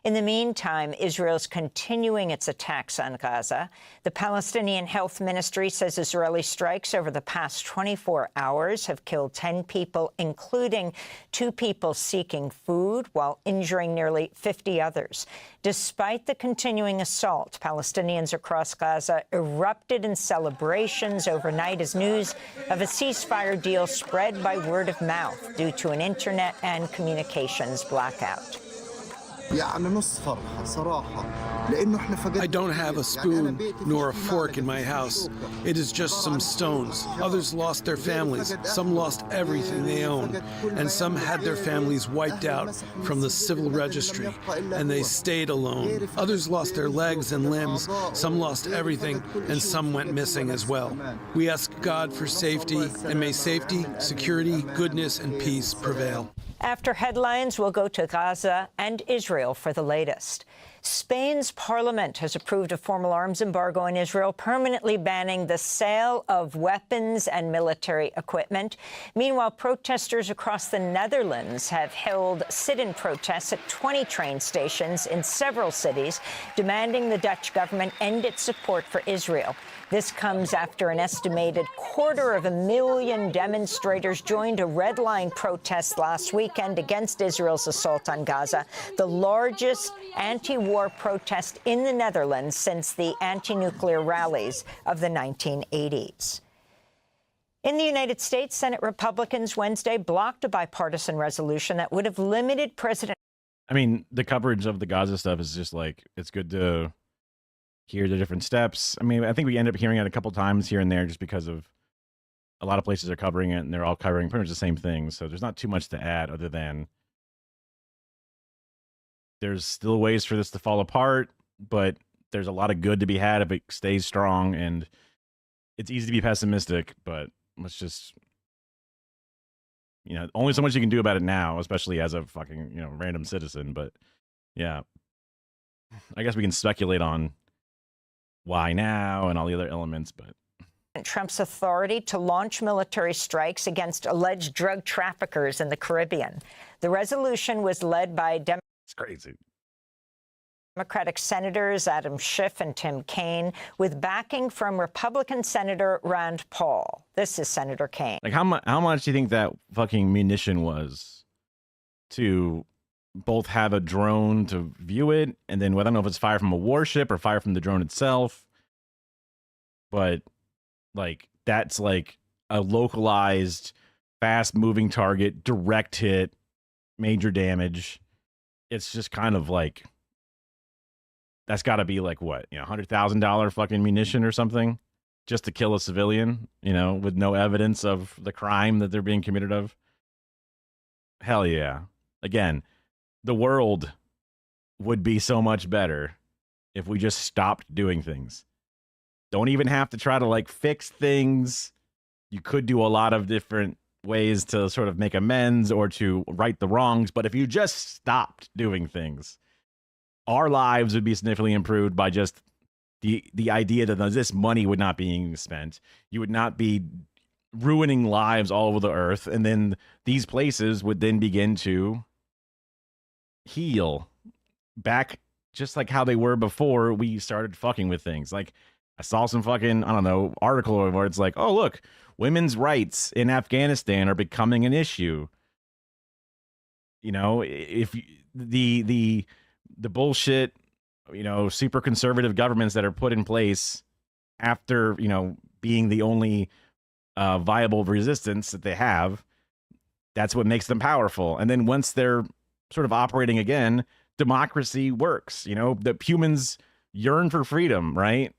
In the meantime, Israel's continuing its attacks on Gaza. The Palestinian Health Ministry says Israeli strikes over the past 24 hours have killed 10 people, including 2 people seeking food, while injuring nearly 50 others. Despite the continuing assault, Palestinians across Gaza erupted in celebrations overnight as news of a ceasefire deal spread by word of mouth due to an internet and communications blackout. I don't have a spoon nor a fork in my house. It is just some stones. Others lost their families. Some lost everything they own. And some had their families wiped out from the civil registry, and they stayed alone. Others lost their legs and limbs. Some lost everything, and some went missing as well. We ask God for safety, and may safety, security, goodness, and peace prevail. After headlines, we'll go to Gaza and Israel for the latest. Spain's parliament has approved a formal arms embargo on Israel, permanently banning the sale of weapons and military equipment. Meanwhile, protesters across the Netherlands have held sit-in protests at 20 train stations in several cities, demanding the Dutch government end its support for Israel. This comes after an estimated 250,000 demonstrators joined a Red Line protest last weekend against Israel's assault on Gaza, the largest anti-war protest in the Netherlands since the anti-nuclear rallies of the 1980s. In the United States, Senate Republicans Wednesday blocked a bipartisan resolution that would have limited President... I mean, the coverage of the Gaza stuff is just like, it's good to hear the different steps. I mean, I think we end up hearing it a couple times here and there just because of a lot of places are covering it and they're all covering pretty much the same thing. So there's not too much to add other than there's still ways for this to fall apart, but there's a lot of good to be had if it stays strong. And it's easy to be pessimistic, but let's just, you know, only so much you can do about it now, especially as a fucking, you know, random citizen. But yeah, I guess we can speculate on why now and all the other elements, but Trump's authority to launch military strikes against alleged drug traffickers in the Caribbean. The resolution was led by it's crazy. Democratic senators Adam Schiff and Tim Kaine, with backing from Republican Senator Rand Paul. This is Senator Kaine. Like, how much do you think that fucking munition was to both have a drone to view it, and then I don't know if it's fire from a warship or fire from the drone itself, but like that's like a localized, fast-moving target, direct hit, major damage. It's just kind of like, that's got to be like what, $100,000 fucking munition or something just to kill a civilian, with no evidence of the crime that they're being committed of. Hell yeah. Again, the world would be so much better if we just stopped doing things. Don't even have to try to like fix things. You could do a lot of different ways to sort of make amends or to right the wrongs. But if you just stopped doing things, our lives would be significantly improved by just the idea that this money would not be being spent. You would not be ruining lives all over the earth. And then these places would then begin to heal back just like how they were before we started fucking with things. Like, I saw some fucking, I don't know, article where it's like, oh, look, women's rights in Afghanistan are becoming an issue. If the bullshit, super conservative governments that are put in place after, being the only viable resistance that they have, that's what makes them powerful. And then once they're sort of operating again, democracy works. The humans yearn for freedom, right?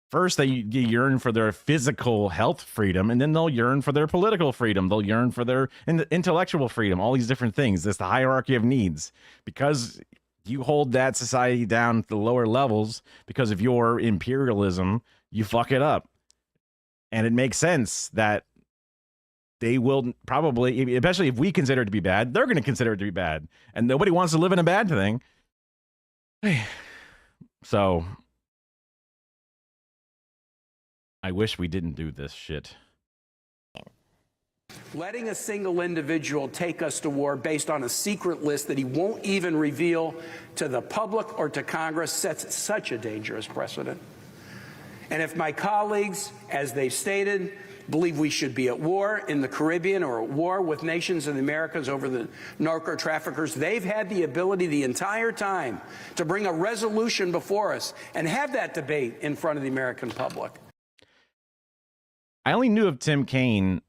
First, they yearn for their physical health freedom, and then they'll yearn for their political freedom. They'll yearn for their intellectual freedom, all these different things. It's the hierarchy of needs. Because you hold that society down to the lower levels because of your imperialism, you fuck it up. And it makes sense that they will probably, especially if we consider it to be bad, they're going to consider it to be bad. And nobody wants to live in a bad thing. So I wish we didn't do this shit. Letting a single individual take us to war based on a secret list that he won't even reveal to the public or to Congress sets such a dangerous precedent. And if my colleagues, as they've stated, believe we should be at war in the Caribbean or at war with nations in the Americas over the narco traffickers, they've had the ability the entire time to bring a resolution before us and have that debate in front of the American public. I only knew of Tim Kaine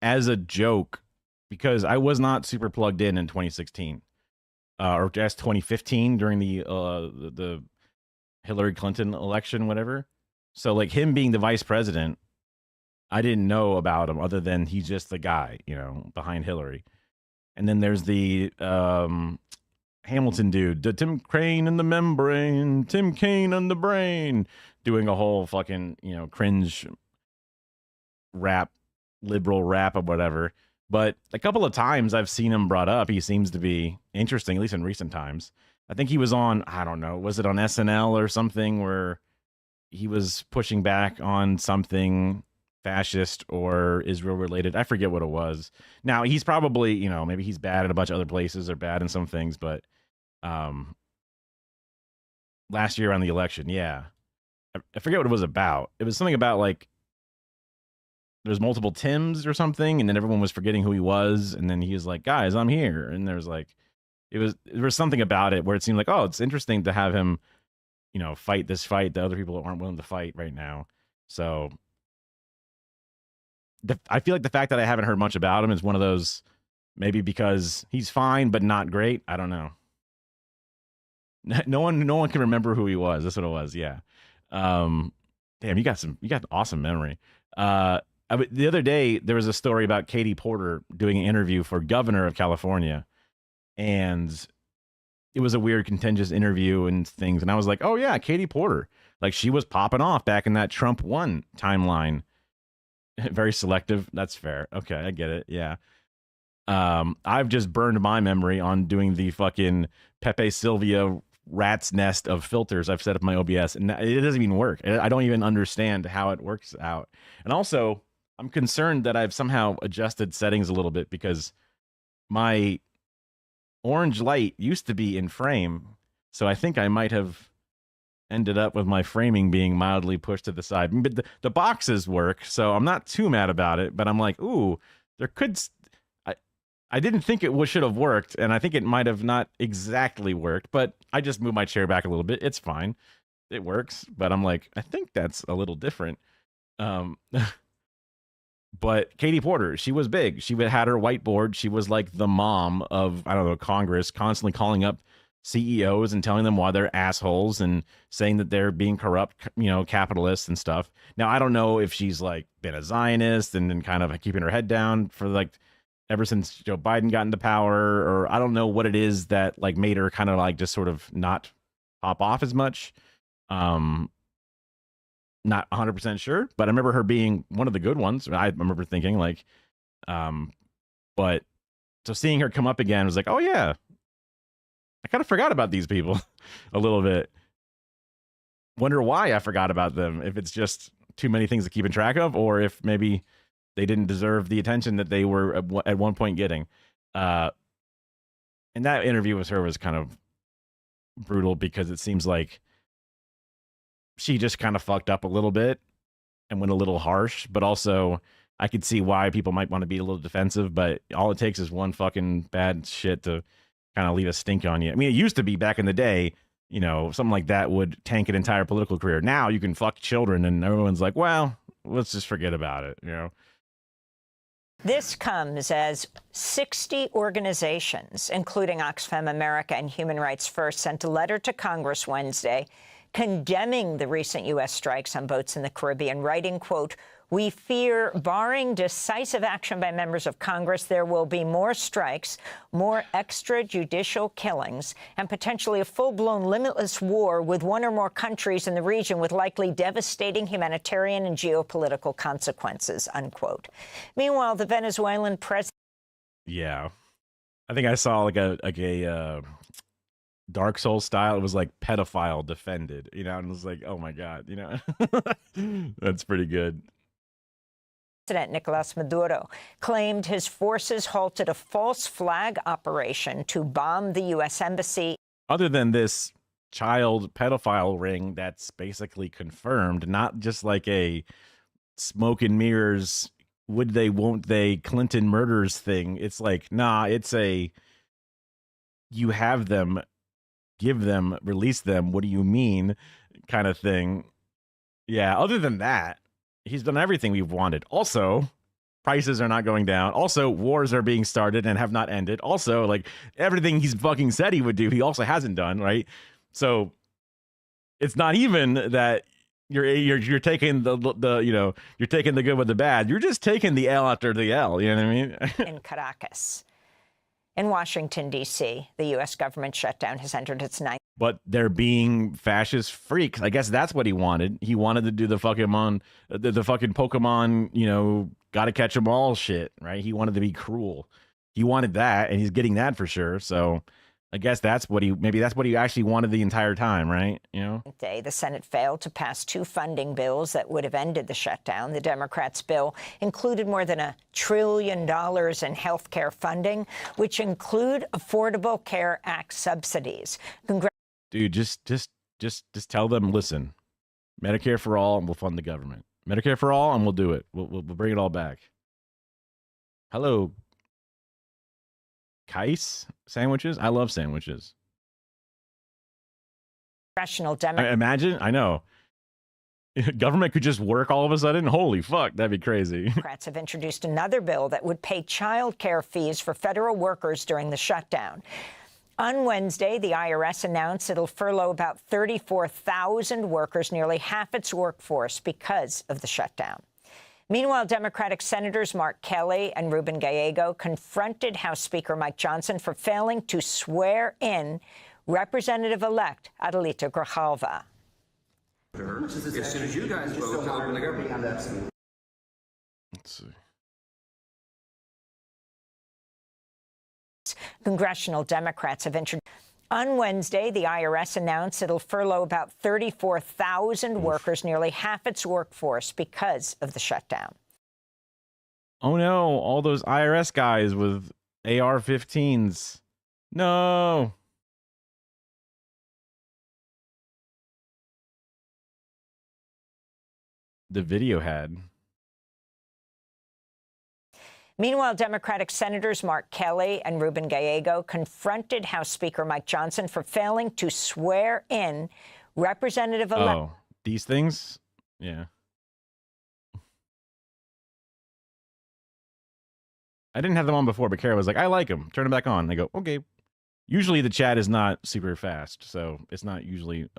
as a joke because I was not super plugged in 2016 or just 2015 during the Hillary Clinton election, whatever. So like him being the vice president, I didn't know about him other than he's just the guy, behind Hillary. And then there's the Hamilton dude, the Tim Kaine in the membrane, Tim Kaine on the brain, doing a whole fucking, cringe rap, liberal rap or whatever. But a couple of times I've seen him brought up. He seems to be interesting, at least in recent times. I think he was on, I don't know, was it on SNL or something where he was pushing back on something fascist or Israel related. I forget what it was. Now he's probably, maybe he's bad in a bunch of other places or bad in some things, but last year on the election, yeah. I forget what it was about. It was something about like there's multiple Tims or something, and then everyone was forgetting who he was, and then he was like, guys, I'm here. And there was something about it where it seemed like, oh, it's interesting to have him, fight this fight that other people aren't willing to fight right now. So I feel like the fact that I haven't heard much about him is one of those, maybe because he's fine but not great. I don't know. No one can remember who he was. That's what it was. Yeah. Damn, you got an awesome memory. The other day there was a story about Katie Porter doing an interview for governor of California, and it was a weird contentious interview and things. And I was like, oh yeah, Katie Porter, like she was popping off back in that Trump 1 timeline. Very selective. That's fair. Okay, I get it. Yeah. I've just burned my memory on doing the fucking Pepe Sylvia rat's nest of filters I've set up my OBS, and it doesn't even work. I don't even understand how it works out. And also, I'm concerned that I've somehow adjusted settings a little bit because my orange light used to be in frame, So I think I might have ended up with my framing being mildly pushed to the side. But the boxes work, so I'm not too mad about it. But I'm like, ooh, there could. I didn't think it should have worked, and I think it might have not exactly worked. But I just moved my chair back a little bit. It's fine. It works. But I'm like, I think that's a little different. But Katie Porter, she was big. She had her whiteboard. She was like the mom of, I don't know, Congress, constantly calling up CEOs and telling them why they're assholes and saying that they're being corrupt, capitalists and stuff. Now, I don't know if she's like been a Zionist and then kind of keeping her head down for like ever since Joe Biden got into power, or I don't know what it is that like made her kind of like just sort of not pop off as much. Not 100% sure, but I remember her being one of the good ones. I remember thinking like, but so seeing her come up again was like, oh yeah, I kind of forgot about these people a little bit. Wonder why I forgot about them. If it's just too many things to keep in track of, or if maybe they didn't deserve the attention that they were at one point getting. And that interview with her was kind of brutal because it seems like she just kind of fucked up a little bit and went a little harsh, but also I could see why people might want to be a little defensive, but all it takes is one fucking bad shit to kind of leave a stink on you. I mean, it used to be back in the day, something like that would tank an entire political career. Now you can fuck children and everyone's like, well, let's just forget about it, This comes as 60 organizations, including Oxfam America and Human Rights First, sent a letter to Congress Wednesday condemning the recent U.S. strikes on boats in the Caribbean, writing, quote, "We fear, barring decisive action by members of Congress, there will be more strikes, more extrajudicial killings, and potentially a full-blown limitless war with one or more countries in the region with likely devastating humanitarian and geopolitical consequences," unquote. Meanwhile, the Venezuelan president... Yeah. I think I saw like a Dark Souls style. It was like pedophile defended, and it was like, oh my God, that's pretty good. President Nicolas Maduro claimed his forces halted a false flag operation to bomb the U.S. embassy. Other than this child pedophile ring that's basically confirmed, not just like a smoke and mirrors, would they, won't they, Clinton murders thing. It's like, nah, it's a, you have them, give them, release them, what do you mean kind of thing. Yeah, other than that, he's done everything we've wanted. Also, prices are not going down. Also, wars are being started and have not ended. Also, like everything he's fucking said he would do, he also hasn't done, right? So it's not even that you're taking the you're taking the good with the bad. You're just taking the L after the L, you know what I mean? In Caracas. In Washington, D.C., the U.S. government shutdown has entered its ninth. But they're being fascist freaks. I guess that's what he wanted. He wanted to do the fucking Pokemon, gotta catch 'em all shit, right? He wanted to be cruel. He wanted that, and he's getting that for sure. So I guess that's what he actually wanted the entire time, right? Day, the Senate failed to pass two funding bills that would have ended the shutdown. The Democrats' bill included more than $1 trillion in health care funding, which include Affordable Care Act subsidies. Dude, just tell them, listen, Medicare for all, and we'll fund the government. Medicare for all, and we'll do it. We'll bring it all back. Hello, Kais sandwiches. I love sandwiches. Congressional Imagine, I know. Government could just work all of a sudden. Holy fuck, that'd be crazy. Democrats have introduced another bill that would pay child care fees for federal workers during the shutdown. On Wednesday, the IRS announced it'll furlough about 34,000 workers, nearly half its workforce, because of the shutdown. Meanwhile, Democratic Senators Mark Kelly and Ruben Gallego confronted House Speaker Mike Johnson for failing to swear in Representative-elect Adelita Grijalva. As soon as you guys vote to open the government. Let's see. Congressional Democrats have introduced. On Wednesday, the IRS announced it'll furlough about 34,000 workers, nearly half its workforce, because of the shutdown. Oh no, all those IRS guys with AR-15s. No. the video had. Meanwhile, Democratic Senators Mark Kelly and Ruben Gallego confronted House Speaker Mike Johnson for failing to swear in Representative-elect. Oh, these things? Yeah. I didn't have them on before, but Kara was like, I like them. Turn them back on. I go, okay. Usually the chat is not super fast, so it's not usually,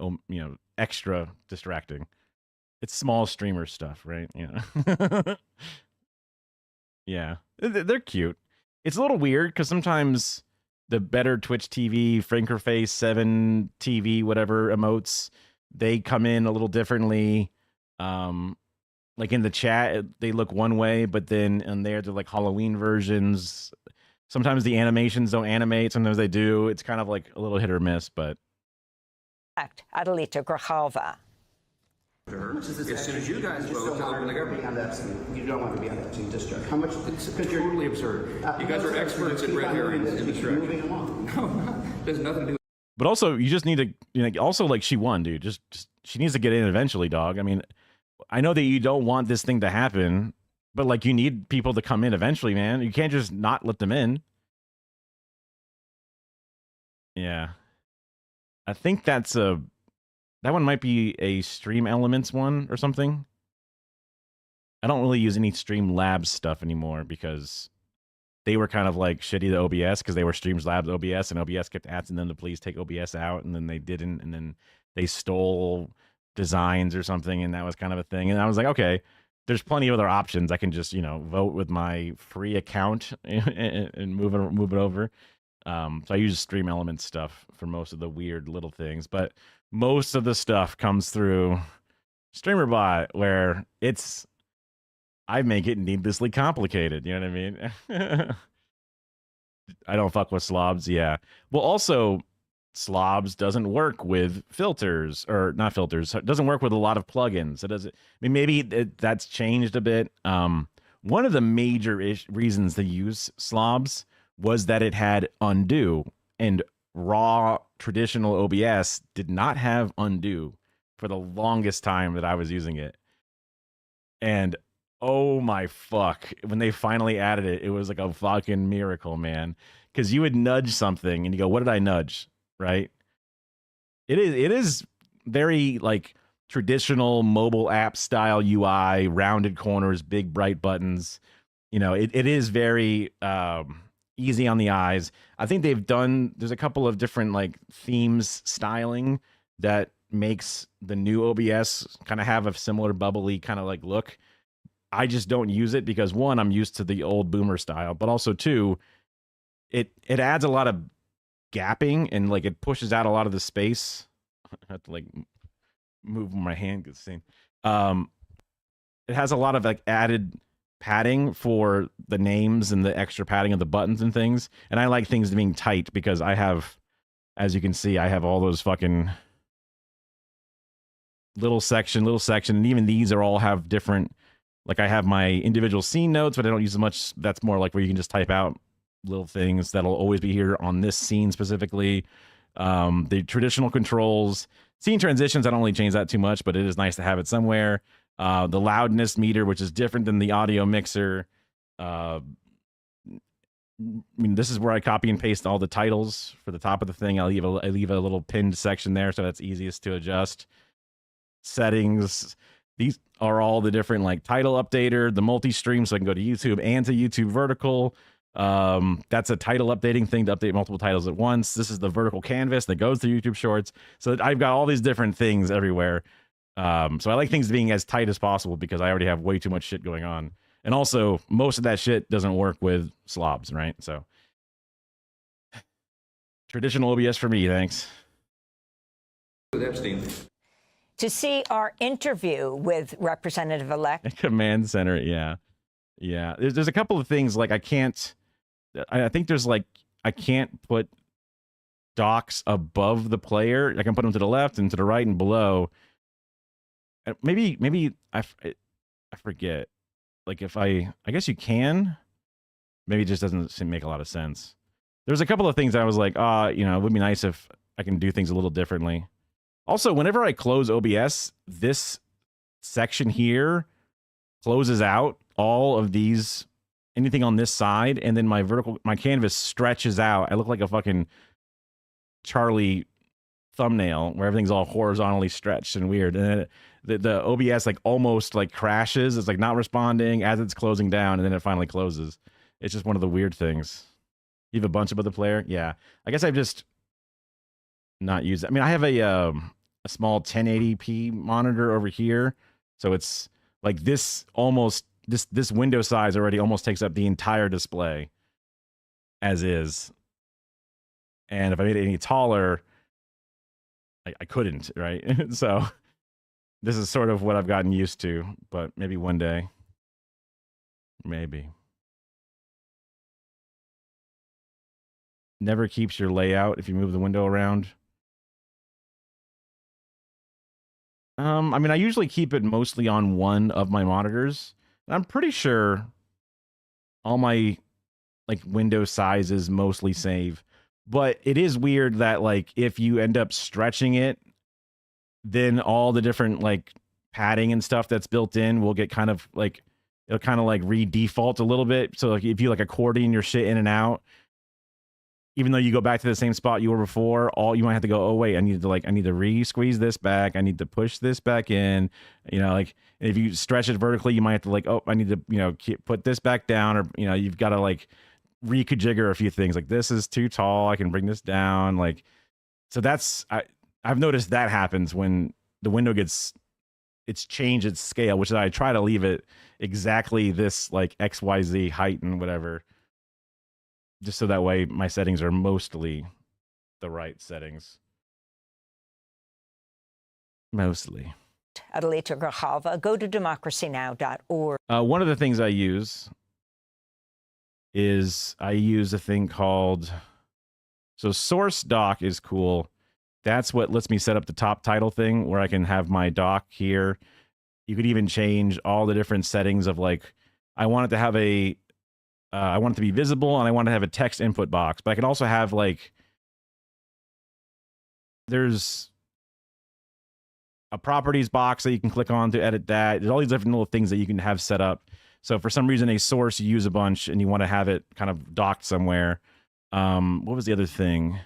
extra distracting. It's small streamer stuff, right? Yeah. Yeah. They're cute. It's a little weird because sometimes the better Twitch TV, Frankerface 7 TV, whatever emotes, they come in a little differently. Like in the chat, they look one way, but then in there, they're like Halloween versions. Sometimes the animations don't animate. Sometimes they do. It's kind of like a little hit or miss, but. Adelita Grijalva. As soon as you guys vote, tell her the government. You don't want to be on that team district. How much? It's totally absurd. You guys are experts at red herrings in this direction. Moving along. No, there's nothing to do. But also, you just need to, also like she won, dude. Just she needs to get in eventually, dog. I mean, I know that you don't want this thing to happen, but like you need people to come in eventually, man. You can't just not let them in. Yeah. I think that one might be a Stream Elements one or something. I don't really use any Stream Labs stuff anymore because they were kind of like shitty to OBS because they were Streams Labs OBS, and OBS kept asking them to please take OBS out, and then they didn't, and then they stole designs or something, and that was kind of a thing. And I was like, okay, there's plenty of other options. I can just, vote with my free account and move it over. So I use Stream Elements stuff for most of the weird little things, but most of the stuff comes through StreamerBot, where I make it needlessly complicated. You know what I mean? I don't fuck with slobs. Yeah. Well, also, slobs doesn't work with filters, or not filters. It doesn't work with a lot of plugins. It doesn't. I mean, maybe that's changed a bit. One of the major reasons to use slobs was that it had undo, and raw traditional OBS did not have undo for the longest time that I was using it. And oh my fuck, when they finally added it, it was like a fucking miracle, man. Because you would nudge something and you go, what did I nudge? Right? It is very like traditional mobile app style UI, rounded corners, big bright buttons. It is very easy on the eyes. I think there's a couple of different like themes styling that makes the new OBS kind of have a similar bubbly kind of like look. I just don't use it because, one, I'm used to the old boomer style, but also two, it adds a lot of gapping and like it pushes out a lot of the space. I have to like move my hand because it has a lot of like added padding for the names and the extra padding of the buttons and things. And I like things being tight because I have, as you can see, I have all those fucking little section, and even these are all have different, like I have my individual scene notes, but I don't use as much. That's more like where you can just type out little things that'll always be here on this scene specifically. The traditional controls, scene transitions, I don't really change that too much, but it is nice to have it somewhere. The loudness meter, which is different than the audio mixer. I mean, this is where I copy and paste all the titles for the top of the thing. I leave a little pinned section there, so that's easiest to adjust. Settings. These are all the different like title updater, the multi-stream, so I can go to YouTube and to YouTube vertical. That's a title updating thing to update multiple titles at once. This is the vertical canvas that goes to YouTube Shorts. So I've got all these different things everywhere. So I like things being as tight as possible because I already have way too much shit going on. And also, most of that shit doesn't work with slobs, right? So traditional OBS for me, thanks. Epstein. To see our interview with Representative-elect Command Center, yeah. There's a couple of things like I think there's like I can't put docs above the player. I can put them to the left and to the right and below. Maybe I forget. Like if I guess you can. Maybe it just doesn't make a lot of sense. There's a couple of things I was like, it would be nice if I can do things a little differently. Also, whenever I close OBS, this section here closes out all of these, anything on this side, and then my canvas stretches out. I look like a fucking Charlie thumbnail where everything's all horizontally stretched and weird. And then the OBS like almost like crashes. It's like not responding as it's closing down, and then it finally closes. It's just one of the weird things. You have a bunch of other player? Yeah. I guess I've just not used it. I mean, I have a small 1080p monitor over here. So it's like this almost, this window size already almost takes up the entire display as is. And if I made it any taller, I couldn't, right? So this is sort of what I've gotten used to, but maybe one day. Maybe. Never keeps your layout if you move the window around. I mean, I usually keep it mostly on one of my monitors. I'm pretty sure all my like window sizes mostly save. But it is weird that like if you end up stretching it, then all the different like padding and stuff that's built in will get kind of like, it'll kind of like re-default a little bit. So like if you like accordion your shit in and out, even though you go back to the same spot you were before, all you might have to go, oh wait, I need to re-squeeze this back. I need to push this back in. You know, like if you stretch it vertically, you might have to like, oh, I need to, you know, put this back down, or, you know, you've got to like re-configure a few things. Like this is too tall. I can bring this down. Like, so that's, I've noticed that happens when the window gets, it's changed its scale, which is I try to leave it exactly this like XYZ height and whatever. Just so that way my settings are mostly the right settings. Mostly. Adelita Grijalva, go to democracynow.org. One of the things I use is I use a thing called, so Source Doc is cool. That's what lets me set up the top title thing where I can have my doc here. You could even change all the different settings of like, I want it to have a, I want it to be visible, and I want to have a text input box. But I can also have like, there's a properties box that you can click on to edit that. There's all these different little things that you can have set up. So for some reason, a source you use a bunch and you want to have it kind of docked somewhere. What was the other thing?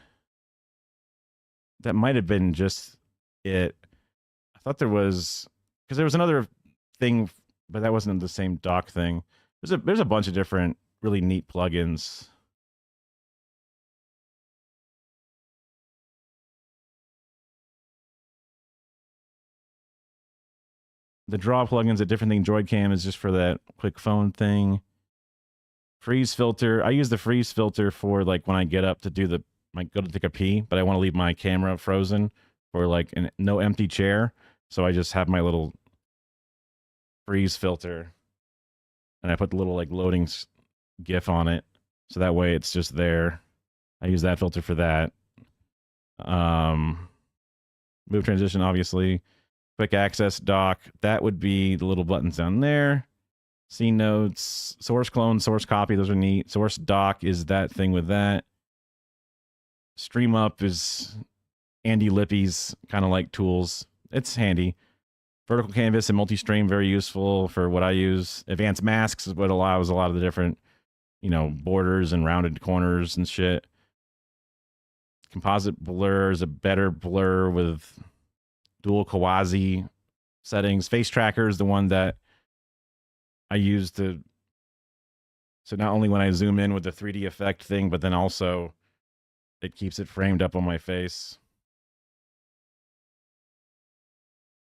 That might have been just it. I thought there was, because there was another thing, but that wasn't the same dock thing. There's a bunch of different really neat plugins. The draw plugins, a different thing. DroidCam is just for that quick phone thing. Freeze filter. I use the freeze filter for like when I get up to do the, like go to take a pee, but I want to leave my camera frozen for like no empty chair. So I just have my little freeze filter, and I put the little like loading GIF on it, so that way it's just there. I use that filter for that. Move transition, obviously. Quick access dock, that would be the little buttons down there. Scene notes, source clone, source copy, those are neat. Source dock is that thing with that. Stream up is Andy Lippy's kind of like tools. It's handy. Vertical canvas and multi-stream, very useful for what I use. Advanced masks is what allows a lot of the different, you know, borders and rounded corners and shit. Composite blur is a better blur with dual Kawaii settings. Face tracker is the one that I use to, so not only when I zoom in with the 3D effect thing, but then also it keeps it framed up on my face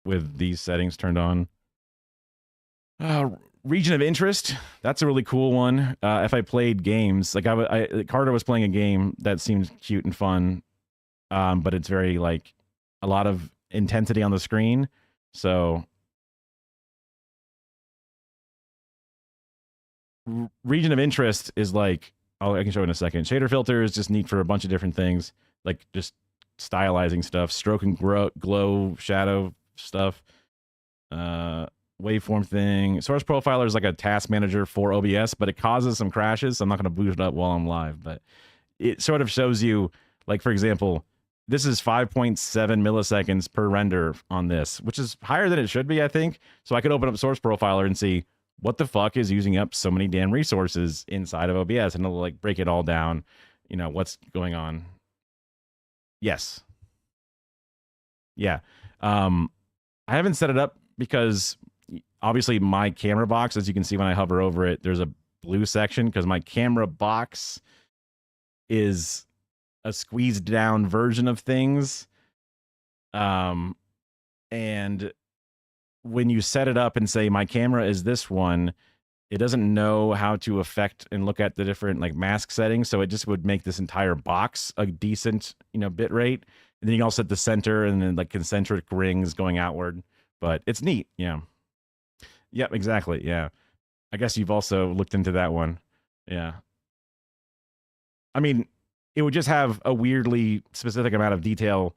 with these settings turned on. Region of interest, that's a really cool one. If I played games, like Carter was playing a game that seemed cute and fun, but it's very like a lot of intensity on the screen. So region of interest is like, I can show in a second. Shader filter is just neat for a bunch of different things, like just stylizing stuff, stroke and glow shadow stuff. Waveform thing. Source profiler is like a task manager for OBS, but it causes some crashes, so I'm not going to boot it up while I'm live. But it sort of shows you, like, for example, this is 5.7 milliseconds per render on this, which is higher than it should be, I think. So I could open up Source Profiler and see what the fuck is using up so many damn resources inside of OBS, and it'll like break it all down, you know, what's going on. Yes. Yeah. I haven't set it up because obviously my camera box, as you can see when I hover over it, there's a blue section because my camera box is a squeezed down version of things. And when you set it up and say my camera is this one, it doesn't know how to affect and look at the different like mask settings. So it just would make this entire box a decent, you know, bit rate. And then you can also set the center and then like concentric rings going outward. But it's neat. Yeah. Yep, exactly. Yeah. I guess you've also looked into that one. Yeah. I mean, it would just have a weirdly specific amount of detail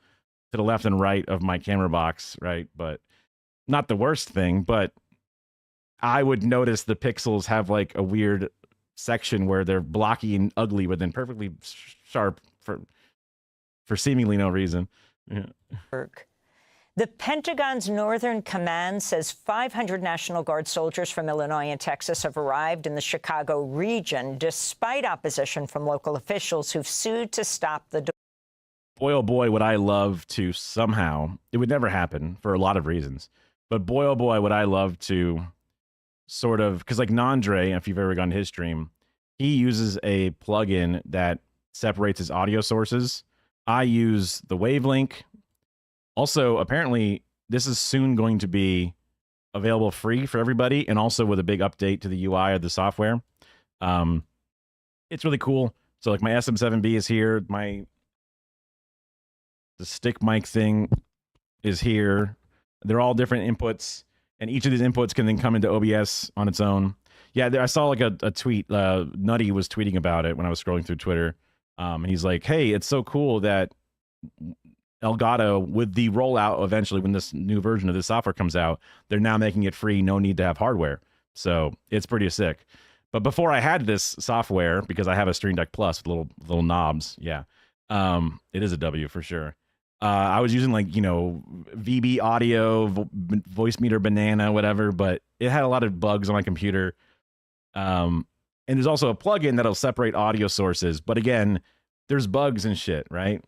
to the left and right of my camera box, right? But not the worst thing, but I would notice the pixels have like a weird section where they're blocky and ugly, but then perfectly sharp for seemingly no reason. Yeah. The Pentagon's Northern Command says 500 National Guard soldiers from Illinois and Texas have arrived in the Chicago region, despite opposition from local officials who've sued to stop the... Boy, oh boy, would I love to somehow... It would never happen for a lot of reasons. But boy, oh boy, would I love to sort of... Because like Nandre, if you've ever gone to his stream, he uses a plugin that separates his audio sources. I use the Wavelink. Also, apparently, this is soon going to be available free for everybody, and also with a big update to the UI of the software. It's really cool. So, like, my SM7B is here. The stick mic thing is here. They're all different inputs, and each of these inputs can then come into OBS on its own. Yeah, I saw like a tweet. Nutty was tweeting about it when I was scrolling through Twitter. And he's like, hey, it's so cool that Elgato, with the rollout eventually when this new version of this software comes out, they're now making it free, no need to have hardware. So it's pretty sick. But before I had this software, because I have a Stream Deck Plus with little knobs, yeah, it is a W for sure. I was using like, you know, VB Audio, Voice Meter Banana, whatever, but it had a lot of bugs on my computer. And there's also a plugin that'll separate audio sources. But again, there's bugs and shit, right?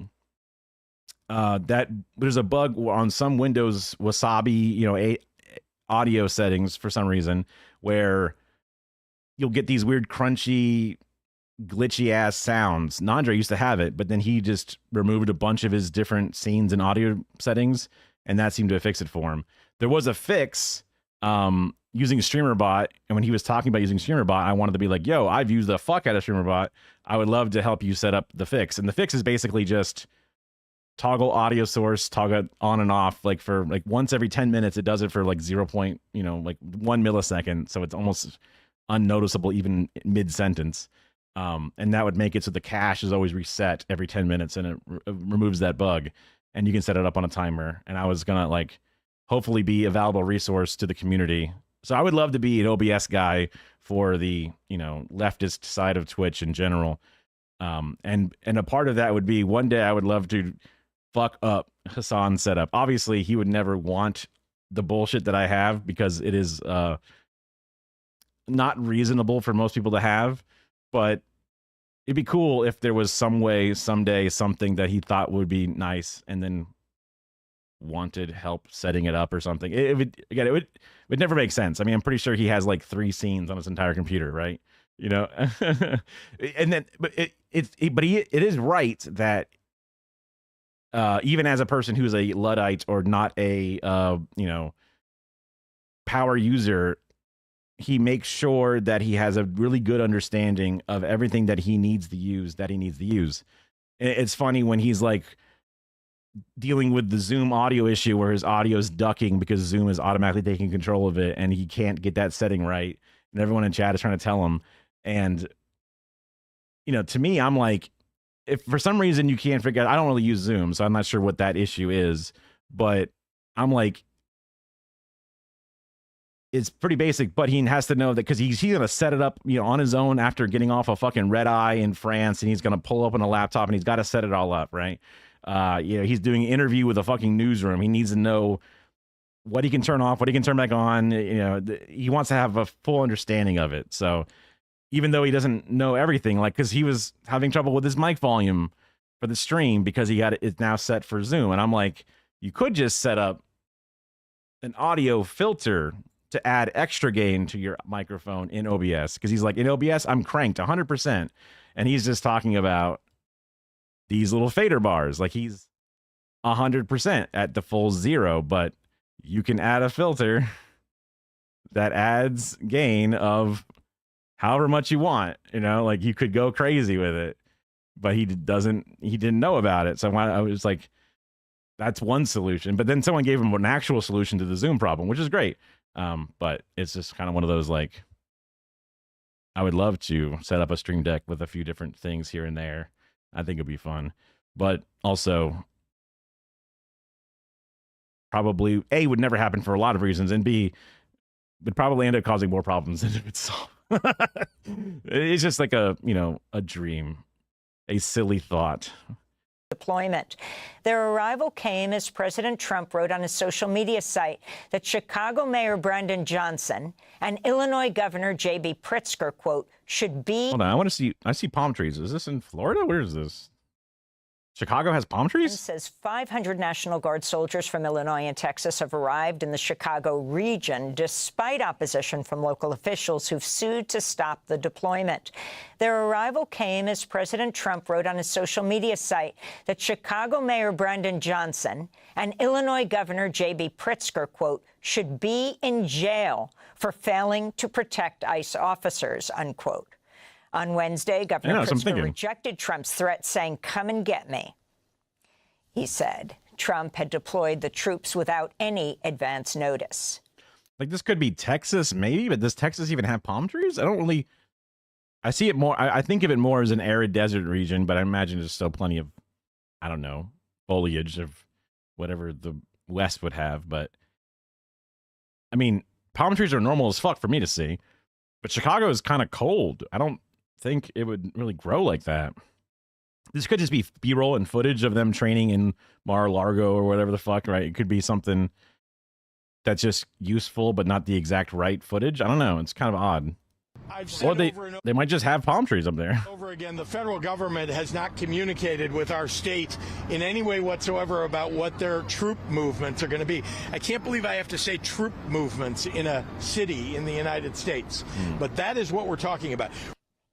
That there's a bug on some Windows Wasabi, you know, audio settings for some reason, where you'll get these weird crunchy, glitchy ass sounds. Nandre used to have it, but then he just removed a bunch of his different scenes and audio settings, and that seemed to fix it for him. There was a fix using StreamerBot, and when he was talking about using StreamerBot, I wanted to be like, yo, I've used the fuck out of StreamerBot. I would love to help you set up the fix. And the fix is basically just toggle audio source, toggle on and off, like for like once every 10 minutes. It does it for like 0. You know, like 1 millisecond. So it's almost unnoticeable even mid-sentence. And that would make it so the cache is always reset every 10 minutes, and it removes that bug. And you can set it up on a timer. And I was gonna like hopefully be a valuable resource to the community. So I would love to be an OBS guy for the, you know, leftist side of Twitch in general. And a part of that would be one day I would love to fuck up Hassan's setup. Obviously, he would never want the bullshit that I have, because it is not reasonable for most people to have. But it'd be cool if there was some way, someday, something that he thought would be nice, and then wanted help setting it up or something. It would never make sense. I mean, I'm pretty sure he has like 3 scenes on his entire computer, right? You know, and then, but it is right that even as a person who's a Luddite or not a you know, power user, he makes sure that he has a really good understanding of everything that he needs to use. It's funny when he's like dealing with the Zoom audio issue where his audio is ducking because Zoom is automatically taking control of it, and he can't get that setting right, and everyone in chat is trying to tell him. And, you know, to me, I'm like, if for some reason you can't figure out, I don't really use Zoom, so I'm not sure what that issue is, but I'm like, it's pretty basic, but he has to know that, because he's going to set it up, you know, on his own after getting off a fucking red eye in France, and he's going to pull open a laptop and he's got to set it all up, right? He's doing an interview with a fucking newsroom. He needs to know what he can turn off, what he can turn back on. He wants to have a full understanding of it. So even though he doesn't know everything, like, because he was having trouble with his mic volume for the stream because he got it now set for Zoom. And I'm like, you could just set up an audio filter to add extra gain to your microphone in OBS. Because he's like, in OBS, I'm cranked 100%. And he's just talking about these little fader bars. Like, he's 100% at the full 0, but you can add a filter that adds gain of however much you want. Like, you could go crazy with it, but he didn't know about it. So I was like, that's one solution. But then someone gave him an actual solution to the Zoom problem, which is great. But it's just kind of one of those, like, I would love to set up a stream deck with a few different things here and there. I think it'd be fun, but also probably A, would never happen for a lot of reasons, and B, would probably end up causing more problems than if it's solved. It's just like a dream, a silly thought. Deployment. Their arrival came as President Trump wrote on his social media site that Chicago Mayor Brandon Johnson and Illinois Governor J.B. Pritzker, quote, should be... Hold on, I see palm trees. Is this in Florida? Where is this? Chicago has palm trees? It says 500 National Guard soldiers from Illinois and Texas have arrived in the Chicago region despite opposition from local officials who've sued to stop the deployment. Their arrival came as President Trump wrote on his social media site that Chicago Mayor Brandon Johnson and Illinois Governor J.B. Pritzker, quote, should be in jail for failing to protect ICE officers, unquote. On Wednesday, Governor Pritzker rejected Trump's threat, saying, come and get me. He said Trump had deployed the troops without any advance notice. Like, this could be Texas, maybe, but does Texas even have palm trees? I see it more, I think of it more as an arid desert region, but I imagine there's still plenty of, I don't know, foliage of whatever the West would have. But, I mean, palm trees are normal as fuck for me to see, but Chicago is kind of cold. I don't think it would really grow like that. This could just be B-roll and footage of them training in Mar-a-Lago or whatever the fuck, right? It could be something that's just useful, but not the exact right footage. I don't know. It's kind of odd. Or they might just have palm trees up there. Over again, the federal government has not communicated with our state in any way whatsoever about what their troop movements are going to be. I can't believe I have to say troop movements in a city in the United States, but that is what we're talking about.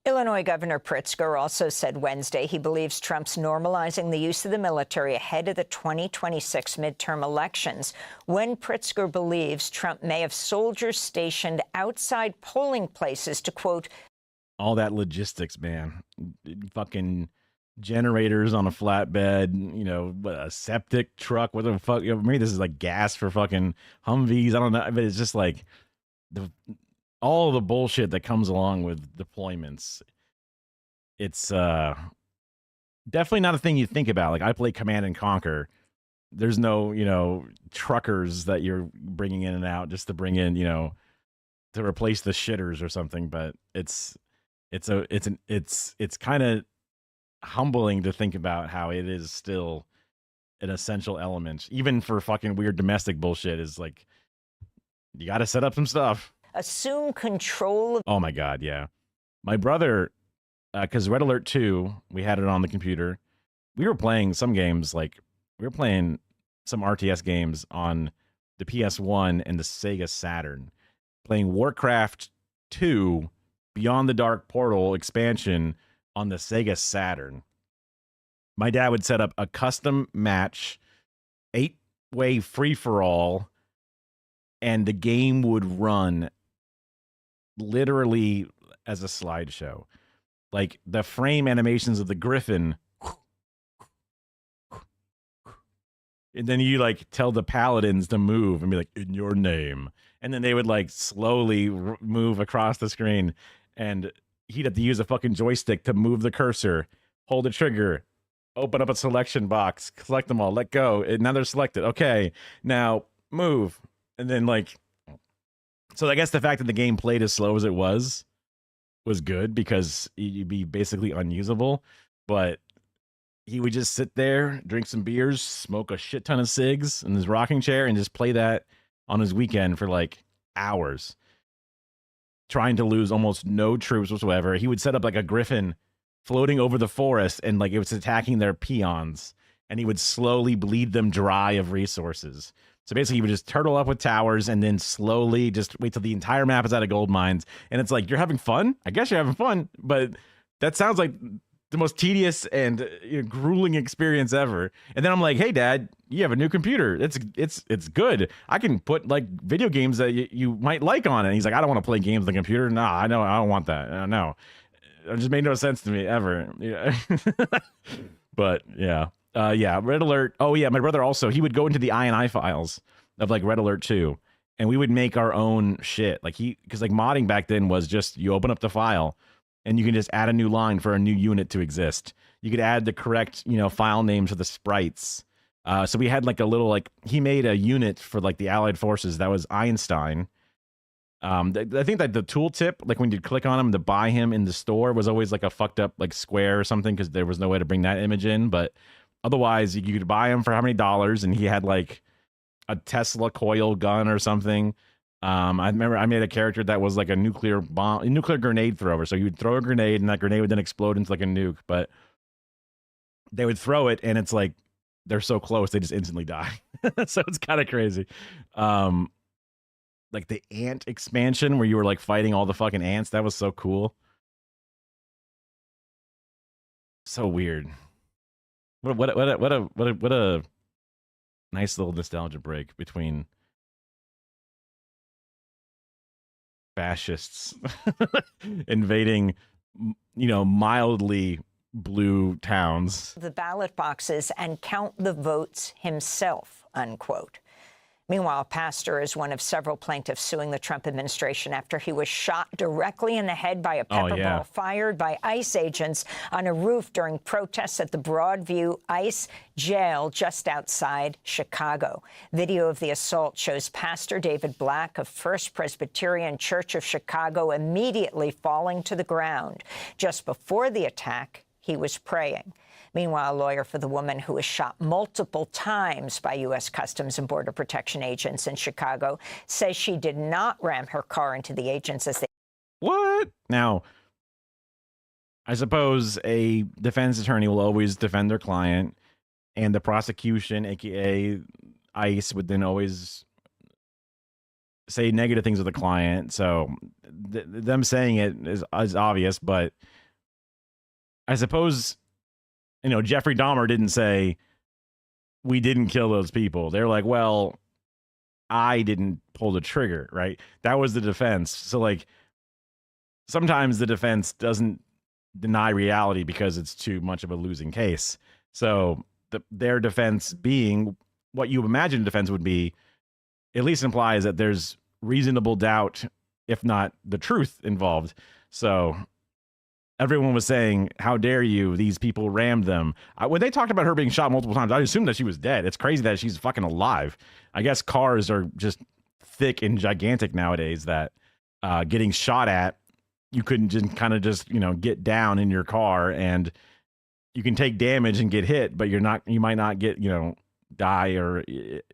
Illinois Governor Pritzker also said Wednesday he believes Trump's normalizing the use of the military ahead of the 2026 midterm elections, when Pritzker believes Trump may have soldiers stationed outside polling places to, quote, all that logistics, man. Fucking generators on a flatbed, a septic truck. What the fuck? Maybe this is like gas for fucking Humvees. I don't know. But it's just like all the bullshit that comes along with deployments. It's definitely not a thing you think about. Like, I play Command and Conquer. There's no, truckers that you're bringing in and out just to bring in, to replace the shitters or something. But it's kind of humbling to think about how it is still an essential element, even for fucking weird domestic bullshit. Is like, you got to set up some stuff. Assume control of... Oh my God, yeah. My brother, because Red Alert 2, we had it on the computer. We were playing some games, we were playing some RTS games on the PS1 and the Sega Saturn. Playing Warcraft 2 Beyond the Dark Portal expansion on the Sega Saturn. My dad would set up a custom match, 8-way free-for-all, and the game would run literally as a slideshow. Like, the frame animations of the Griffin, and then you tell the paladins to move and be like, in your name, and then they would slowly move across the screen, and he'd have to use a fucking joystick to move the cursor, hold the trigger, open up a selection box, select them all, let go, and now they're selected. Okay, now move. And then so I guess the fact that the game played as slow as it was good, because you'd be basically unusable. But he would just sit there, drink some beers, smoke a shit ton of cigs in his rocking chair, and just play that on his weekend for like hours, trying to lose almost no troops whatsoever. He would set up like a griffin floating over the forest, and like it was attacking their peons, and he would slowly bleed them dry of resources. So basically, he would just turtle up with towers and then slowly just wait till the entire map is out of gold mines. And it's like, you're having fun? I guess you're having fun, but that sounds like the most tedious and grueling experience ever. And then I'm like, hey, Dad, you have a new computer. It's good. I can put like video games that you might like on it. And he's like, I don't want to play games on the computer. Nah, I know, I don't want that. No, it just made no sense to me ever. Yeah. But yeah. Yeah, Red Alert. Oh yeah, my brother also, he would go into the INI files of like Red Alert 2, and we would make our own shit. Like because like modding back then was just you open up the file and you can just add a new line for a new unit to exist. You could add the correct, file names for the sprites. So we had like a little, like, he made a unit for like the Allied forces that was Einstein. I think that the tooltip, like when you click on him to buy him in the store, was always like a fucked up like square or something because there was no way to bring that image in. But otherwise, you could buy him for how many dollars, and he had like a Tesla coil gun or something. I remember I made a character that was like a nuclear grenade thrower. So you would throw a grenade, and that grenade would then explode into like a nuke. But they would throw it, and it's like they're so close, they just instantly die. So it's kind of crazy. Like the ant expansion where you were like fighting all the fucking ants. That was so cool. So weird. What a nice little nostalgia break between fascists invading, mildly blue towns. The ballot boxes and count the votes himself, unquote. Meanwhile, Pastor is one of several plaintiffs suing the Trump administration after he was shot directly in the head by a pepper ball fired by ICE agents on a roof during protests at the Broadview ICE jail just outside Chicago. Video of the assault shows Pastor David Black of First Presbyterian Church of Chicago immediately falling to the ground. Just before the attack, he was praying. Meanwhile, a lawyer for the woman who was shot multiple times by U.S. Customs and Border Protection agents in Chicago says she did not ram her car into the agents as they... What? Now, I suppose a defense attorney will always defend their client, and the prosecution, a.k.a. ICE, would then always say negative things of the client. So them saying it is obvious, but I suppose... Jeffrey Dahmer didn't say, we didn't kill those people. They're like, well, I didn't pull the trigger, right? That was the defense. So, like, sometimes the defense doesn't deny reality because it's too much of a losing case. So, their defense being what you imagine defense would be, at least implies that there's reasonable doubt, if not the truth involved. So... everyone was saying, how dare you? These people rammed them. When they talked about her being shot multiple times, I assumed that she was dead. It's crazy that she's fucking alive. I guess cars are just thick and gigantic nowadays that getting shot at, you couldn't just kind of just, get down in your car, and you can take damage and get hit, but you might not get, die or... it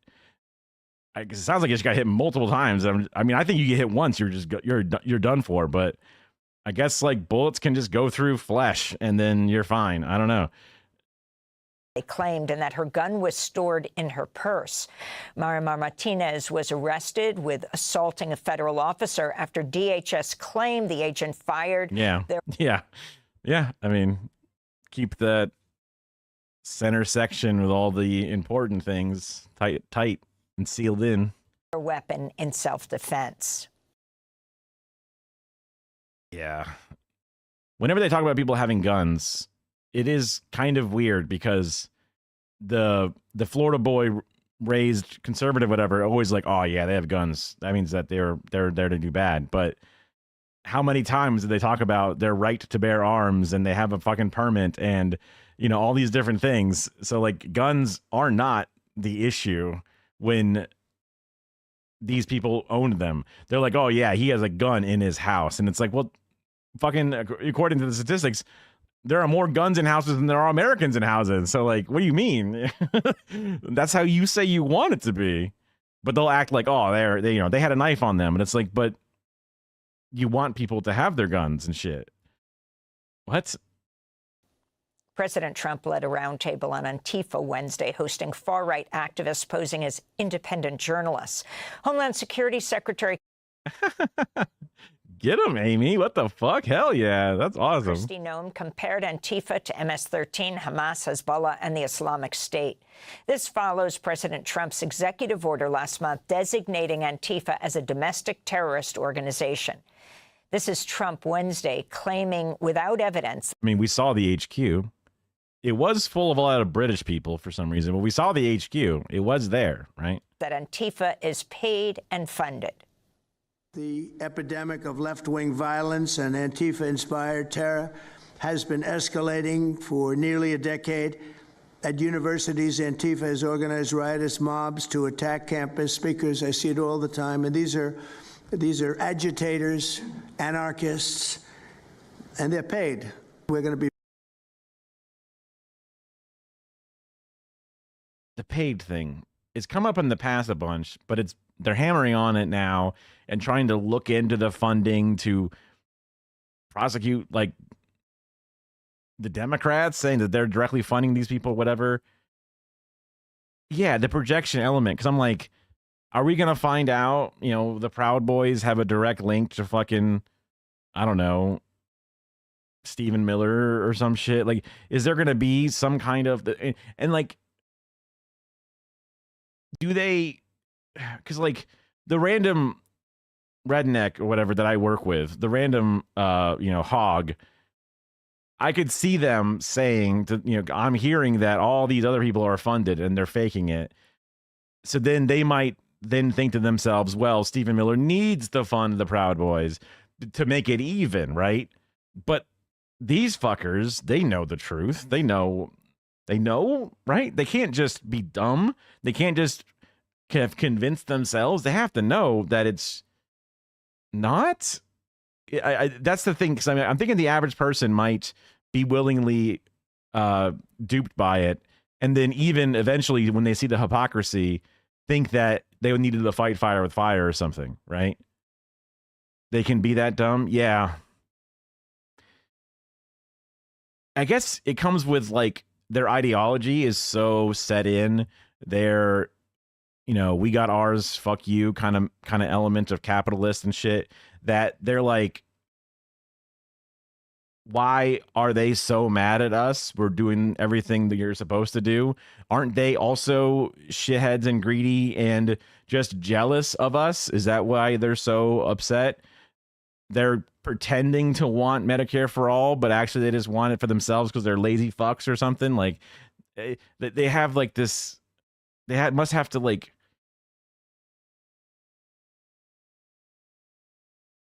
sounds like you just got hit multiple times. I think you get hit once, you're done for, but... I guess like bullets can just go through flesh and then you're fine. I don't know. They claimed, and that her gun was stored in her purse. Marimar Martinez was arrested with assaulting a federal officer after DHS claimed the agent fired. Yeah. I mean, keep that center section with all the important things tight and sealed in. Their weapon in self-defense. Yeah. Whenever they talk about people having guns, it is kind of weird because the Florida boy raised conservative, whatever, always like, oh yeah, they have guns. That means that they're there to do bad. But how many times did they talk about their right to bear arms and they have a fucking permit and, all these different things? So like guns are not the issue when these people owned them. They're like, oh yeah, he has a gun in his house. And it's like, well, fucking according to the statistics, there are more guns in houses than there are Americans in houses. So like, what do you mean? That's how you say you want it to be. But they'll act like, oh, they had a knife on them. And it's like, but you want people to have their guns and shit. What? President Trump led a roundtable on Antifa Wednesday, hosting far-right activists posing as independent journalists. Homeland Security Secretary Get him, Amy. What the fuck? Hell yeah. That's awesome. Kristi Noem compared Antifa to MS-13, Hamas, Hezbollah, and the Islamic State. This follows President Trump's executive order last month designating Antifa as a domestic terrorist organization. This is Trump Wednesday claiming without evidence. I mean, we saw the HQ. It was full of a lot of British people for some reason, but we saw the HQ. It was there, right? That Antifa is paid and funded. The epidemic of left-wing violence and Antifa-inspired terror has been escalating for nearly a decade. At universities, Antifa has organized riotous mobs to attack campus speakers. I see it all the time. And these are agitators, anarchists, and they're paid. We're going to be. The paid thing. It's come up in the past a bunch, but they're hammering on it now and trying to look into the funding to prosecute like the Democrats, saying that they're directly funding these people, whatever. Yeah, the projection element, because I'm like, are we gonna find out, the Proud Boys have a direct link to fucking, I don't know, Stephen Miller or some shit? Like, is there gonna be some kind of and like, do they, because like the random redneck or whatever that I work with, the random hog, I could see them saying to, I'm hearing that all these other people are funded and they're faking it. So then they might then think to themselves, well, Stephen Miller needs to fund the Proud Boys to make it even, right? But these fuckers, they know the truth. They know, right? They can't just be dumb. They can't just have convinced themselves. They have to know that it's not. That's the thing, because I'm thinking the average person might be willingly duped by it, and then even eventually, when they see the hypocrisy, think that they would need to fight fire with fire or something, right? They can be that dumb. Yeah. I guess it comes with like their ideology is so set in. They're, we got ours, fuck you kind of element of capitalist and shit, that they're like, why are they so mad at us? We're doing everything that you're supposed to do. Aren't they also shitheads and greedy and just jealous of us? Is that why they're so upset? They're pretending to want Medicare for all, but actually they just want it for themselves because they're lazy fucks or something. Like they have like this, must have to like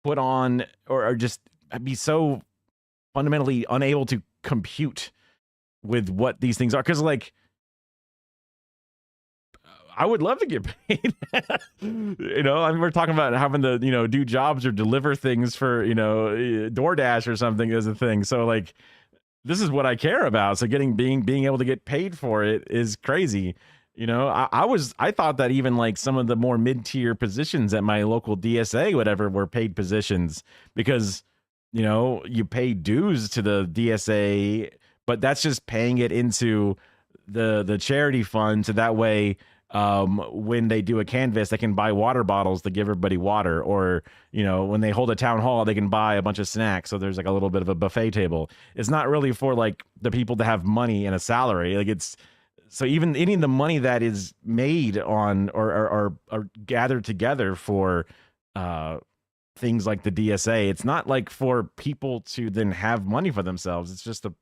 put on or just be so fundamentally unable to compute with what these things are. Because like, I would love to get paid. We're talking about having to, do jobs or deliver things for, DoorDash or something as a thing. So like, this is what I care about. So being able to get paid for it is crazy. I thought that even like some of the more mid-tier positions at my local DSA, whatever, were paid positions because, you pay dues to the DSA, but that's just paying it into the charity fund. So that way, when they do a canvas, they can buy water bottles to give everybody water, or, when they hold a town hall, they can buy a bunch of snacks. So there's like a little bit of a buffet table. It's not really for like the people to have money and a salary. Like so even any of the money that is made on or gathered together for, things like the DSA, it's not like for people to then have money for themselves. It's just to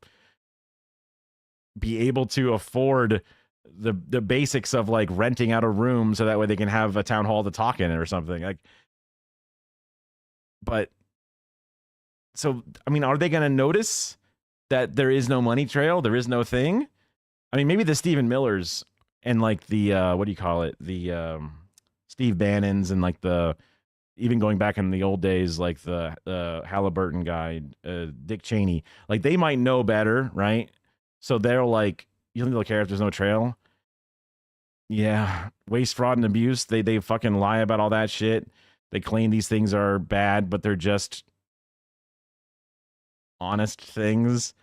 be able to afford the basics of like renting out a room so that way they can have a town hall to talk in or something. Like, but so, I mean, are they going to notice that there is no money trail? There is no thing. I mean, maybe the Stephen Millers and like the, what do you call it? The Steve Bannons and like the even going back in the old days, like the Halliburton guy, Dick Cheney, like they might know better, right? So they're like, you think they'll care if there's no trail? Yeah, waste, fraud, and abuse. They fucking lie about all that shit. They claim these things are bad, but they're just honest things.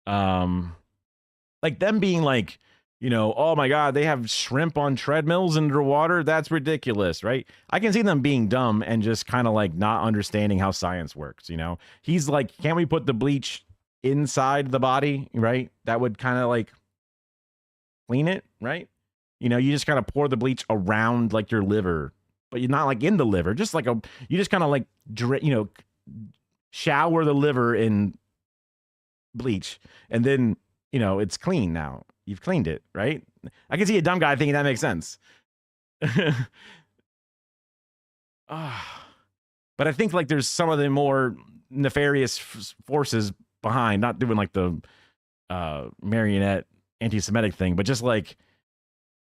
Like them being like, oh my God, they have shrimp on treadmills underwater. That's ridiculous, right? I can see them being dumb and just kind of like not understanding how science works. He's like, can't we put the bleach inside the body, right? That would kind of like clean it, right? You just kind of pour the bleach around like your liver, but you're not like in the liver, just like you just kind of like, shower the liver in bleach and then, it's clean now. You've cleaned it, right? I can see a dumb guy thinking that makes sense. But I think like there's some of the more nefarious forces behind, not doing like the marionette anti-Semitic thing, but just like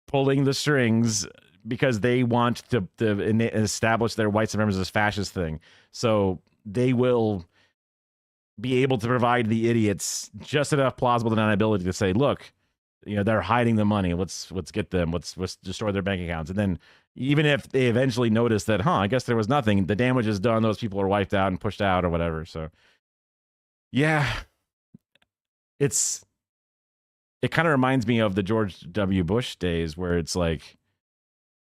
pulling the strings because they want to establish their white supremacist fascist thing. So they will be able to provide the idiots just enough plausible deniability to say, look, they're hiding the money. Let's get them. Let's destroy their bank accounts. And then even if they eventually notice that, I guess there was nothing, the damage is done. Those people are wiped out and pushed out or whatever. So yeah, it kind of reminds me of the George W. Bush days where it's like,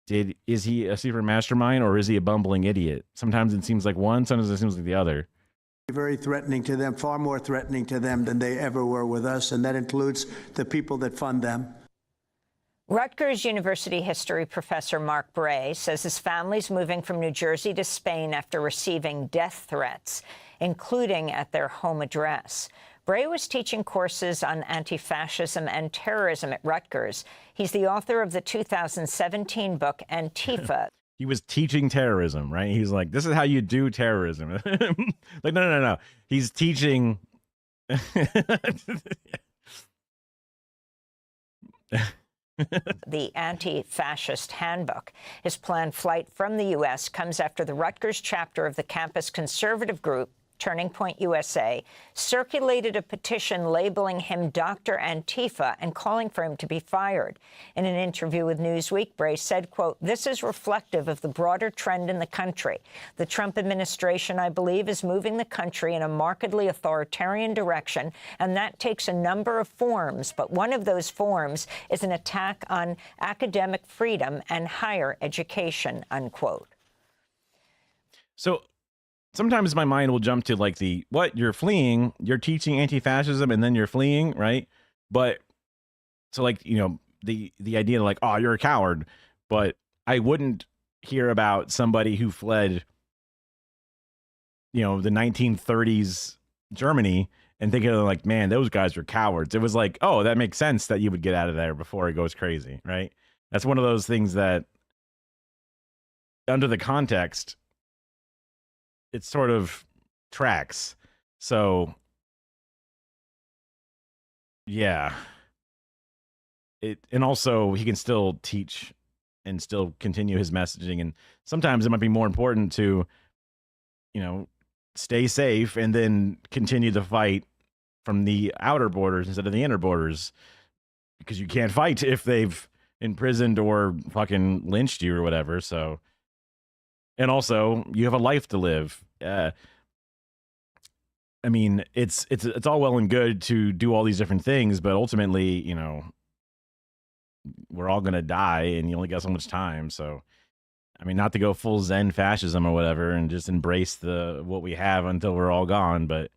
is he a secret mastermind or is he a bumbling idiot? Sometimes it seems like one, sometimes it seems like the other. Very threatening to them, far more threatening to them than they ever were with us, and that includes the people that fund them. Rutgers University history professor Mark Bray says his family's moving from New Jersey to Spain after receiving death threats, including at their home address. Bray was teaching courses on anti-fascism and terrorism at Rutgers. He's the author of the 2017 book Antifa. He was teaching terrorism, right? He's like, this is how you do terrorism. Like, no. He's teaching. The Anti-Fascist Handbook. His planned flight from the U.S. comes after the Rutgers chapter of the campus conservative group Turning Point USA, circulated a petition labeling him Dr. Antifa and calling for him to be fired. In an interview with Newsweek, Bray said, quote, "This is reflective of the broader trend in the country. The Trump administration, I believe, is moving the country in a markedly authoritarian direction, and that takes a number of forms. But one of those forms is an attack on academic freedom and higher education," unquote. So sometimes my mind will jump to like you're fleeing, you're teaching anti-fascism and then you're fleeing, right? But so like, the idea like, oh, you're a coward, but I wouldn't hear about somebody who fled, the 1930s Germany and thinking like, man, those guys are cowards. It was like, oh, that makes sense that you would get out of there before it goes crazy, right? That's one of those things that under the context, it sort of tracks. So yeah, and also he can still teach and still continue his messaging. And sometimes it might be more important to, stay safe and then continue the fight from the outer borders instead of the inner borders, because you can't fight if they've imprisoned or fucking lynched you or whatever. So, and also you have a life to live. I mean, it's all well and good to do all these different things, but ultimately, we're all gonna die, and you only got so much time. So, I mean, not to go full Zen fascism or whatever, and just embrace what we have until we're all gone, but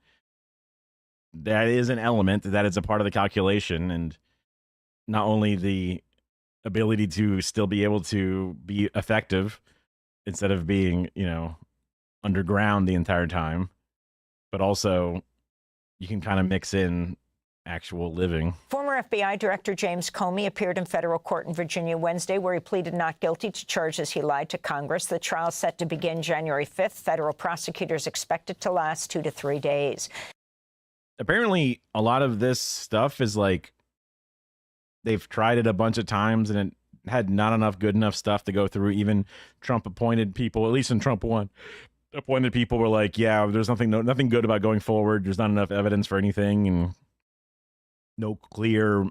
that is an element that is a part of the calculation, and not only the ability to still be able to be effective instead of being, underground the entire time, but also you can kind of mix in actual living. Former FBI Director James Comey appeared in federal court in Virginia Wednesday, where he pleaded not guilty to charges he lied to Congress. The trial set to begin January 5th. Federal prosecutors expect it to last 2 to 3 days. Apparently, a lot of this stuff is like they've tried it a bunch of times and it had not enough good enough stuff to go through. Even Trump appointed people, at least in Trump 1, appointed people were like, yeah, there's nothing good about going forward. There's not enough evidence for anything, and no clear,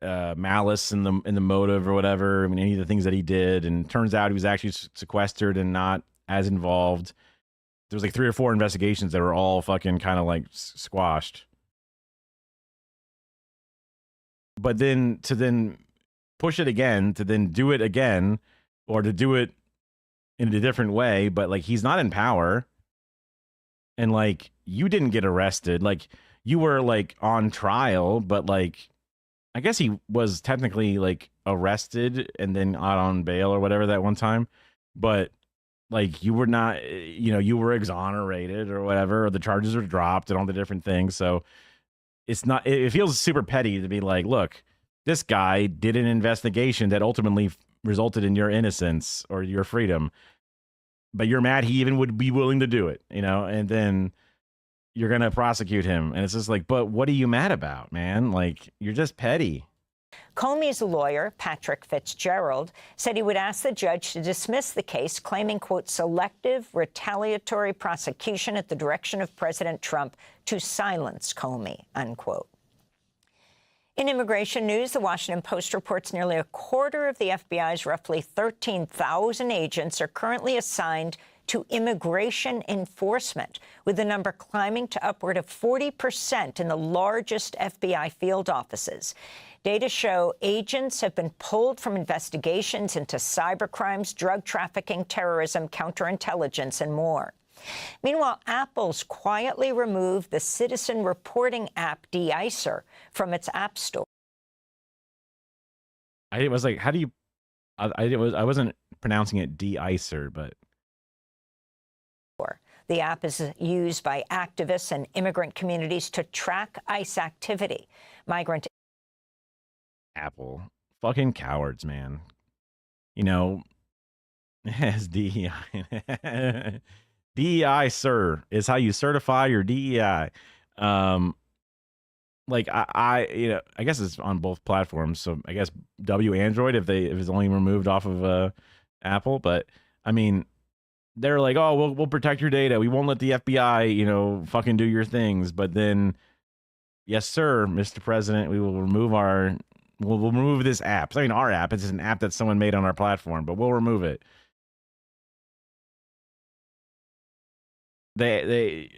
malice in the motive or whatever. I mean, any of the things that he did, and turns out he was actually sequestered and not as involved. There's like 3 or 4 investigations that were all fucking kind of like squashed. But then to push it again, to then do it again, or to do it in a different way, but like he's not in power, and like you didn't get arrested, like you were like on trial, but like I guess he was technically like arrested and then out on bail or whatever that one time, but like you were not, you were exonerated or whatever, or the charges were dropped and all the different things. So it's not, it feels super petty to be like, look, this guy did an investigation that ultimately resulted in your innocence or your freedom, but you're mad he even would be willing to do it, and then you're going to prosecute him. And it's just like, but what are you mad about, man? Like, you're just petty. Comey's lawyer, Patrick Fitzgerald, said he would ask the judge to dismiss the case, claiming, quote, selective retaliatory prosecution at the direction of President Trump to silence Comey, unquote. In immigration news, the Washington Post reports nearly a quarter of the FBI's roughly 13,000 agents are currently assigned to immigration enforcement, with the number climbing to upward of 40% in the largest FBI field offices. Data show agents have been pulled from investigations into cybercrimes, drug trafficking, terrorism, counterintelligence, and more. Meanwhile, Apple's quietly removed the citizen reporting app De-icer from its App Store. I was like, how do you? I wasn't pronouncing it De-icer, but the app is used by activists and immigrant communities to track ICE activity. Migrant Apple, fucking cowards, man. As DEI. DEI, sir, is how you certify your DEI. Like I guess it's on both platforms. So I guess Android if it's only removed off of Apple. But I mean, they're like, oh, we'll protect your data. We won't let the FBI, fucking do your things. But then, yes, sir, Mr. President, we will remove we'll remove this app. I mean, our app. It's an app that someone made on our platform, but we'll remove it. They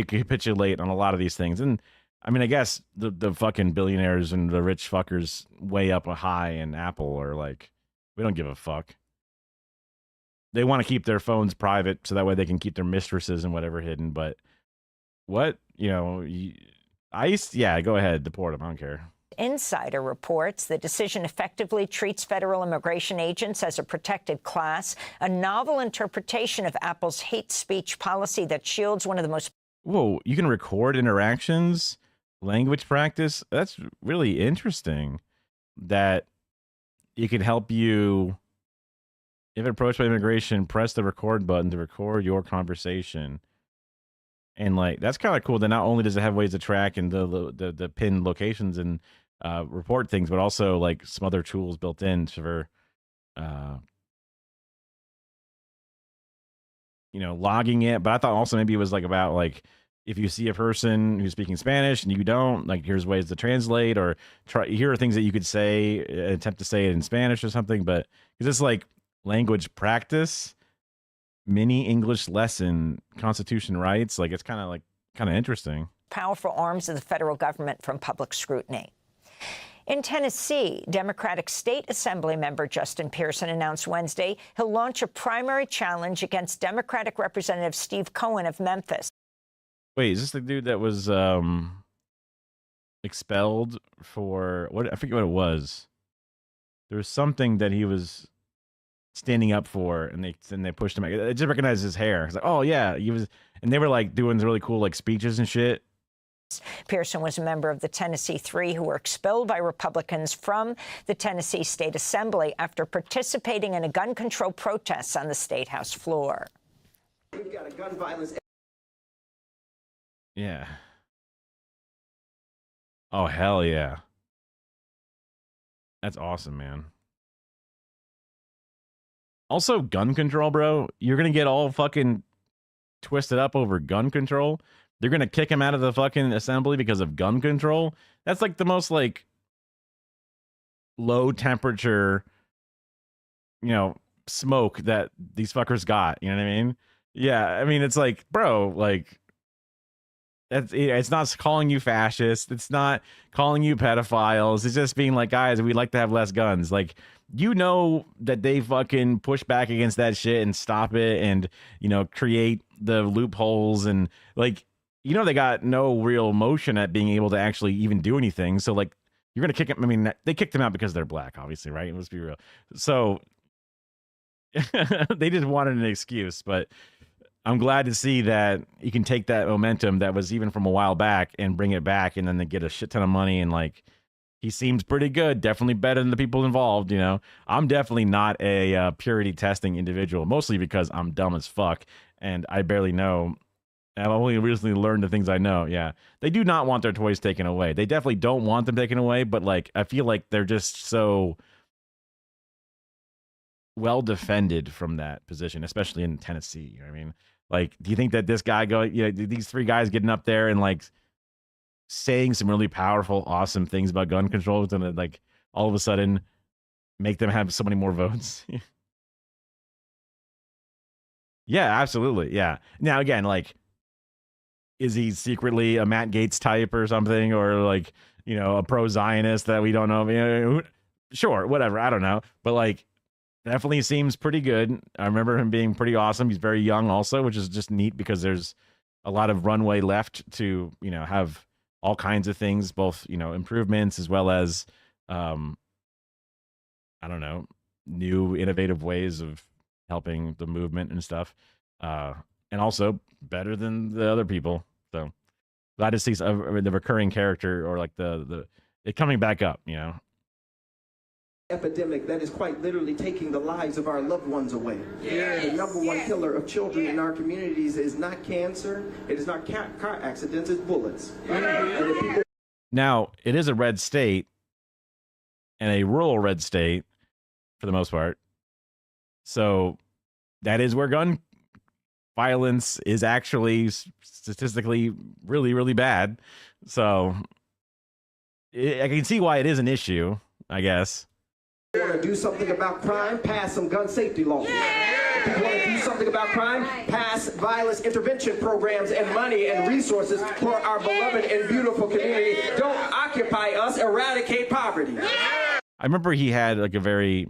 capitulate on a lot of these things, and I mean, I guess the fucking billionaires and the rich fuckers way up high in Apple are like, we don't give a fuck. They want to keep their phones private so that way they can keep their mistresses and whatever hidden. But what, ICE, yeah, go ahead, deport them. I don't care. Insider reports the decision effectively treats federal immigration agents as a protected class, a novel interpretation of Apple's hate speech policy that shields one of the most... Whoa, you can record interactions, language practice. That's really interesting that it can help you. If approached by immigration, press the record button to record your conversation. And like, that's kind of cool that not only does it have ways to track and the pin locations and report things, but also like some other tools built in for, logging it. But I thought also maybe it was like about like, if you see a person who's speaking Spanish and you don't, like, here's ways to translate or here are things that you could say, attempt to say it in Spanish or something. But because it's like language practice, mini English lesson, Constitution rights, like it's kind of interesting. Powerful arms of the federal government from public scrutiny. In Tennessee, Democratic State Assembly member Justin Pearson announced Wednesday he'll launch a primary challenge against Democratic Representative Steve Cohen of Memphis. Wait, is this the dude that was expelled for what? I forget what it was. There was something that he was standing up for, and they pushed him. I just recognized his hair. It's like, oh yeah, he was, and they were like doing really cool like speeches and shit. Pearson was a member of the Tennessee Three who were expelled by Republicans from the Tennessee State Assembly after participating in a gun control protest on the State House floor. We've got a gun violence. Yeah. Oh hell yeah. That's awesome, man. Also, gun control, bro. You're gonna get all fucking twisted up over gun control. They're gonna kick him out of the fucking assembly because of gun control. That's like the most like low temperature, you know, smoke that these fuckers got. You know what I mean? Yeah, I mean it's like, bro, like it's not calling you fascist. It's not calling you pedophiles. It's just being like, guys, we'd like to have less guns. Like, you know that they fucking push back against that shit and stop it and, you know, create the loopholes and like, you know, they got no real motion at being able to actually even do anything. So like, you're going to kick them. I mean, they kicked them out because they're black, obviously, right? Let's be real. So they just wanted an excuse, but I'm glad to see that you can take that momentum that was even from a while back and bring it back, and then they get a shit ton of money. And like, he seems pretty good, definitely better than the people involved. You know, I'm definitely not a purity testing individual, mostly because I'm dumb as fuck and I barely know. I've only recently learned the things I know. Yeah, they do not want their toys taken away. They definitely don't want them taken away, but like, I feel like they're just so well defended from that position, especially in Tennessee. You know what I mean? Like, do you think that this guy these three guys getting up there and like saying some really powerful, awesome things about gun control is gonna like all of a sudden make them have so many more votes? Yeah, absolutely. Yeah. Now again, like, is he secretly a Matt Gaetz type or something, or like, you know, a pro-Zionist that we don't know? You know, sure, whatever. I don't know, but like, definitely seems pretty good. I remember him being pretty awesome. He's very young also, which is just neat because there's a lot of runway left to, you know, have all kinds of things, both, you know, improvements as well as, I don't know, new innovative ways of helping the movement and stuff. And also better than the other people. So glad to see the recurring character, or like it coming back up, you know. Epidemic that is quite literally taking the lives of our loved ones away. Yes. The number one killer of children in our communities is not cancer, it is not car accidents, it's bullets. And now, it is a red state, and a rural red state for the most part. So that is where gun violence is actually statistically really, really bad. So I can see why it is an issue, I guess. If you want to do something about crime, pass some gun safety laws. If you want to do something about crime, pass violence intervention programs and money and resources for our beloved and beautiful community. Don't occupy us, eradicate poverty. I remember he had like a very,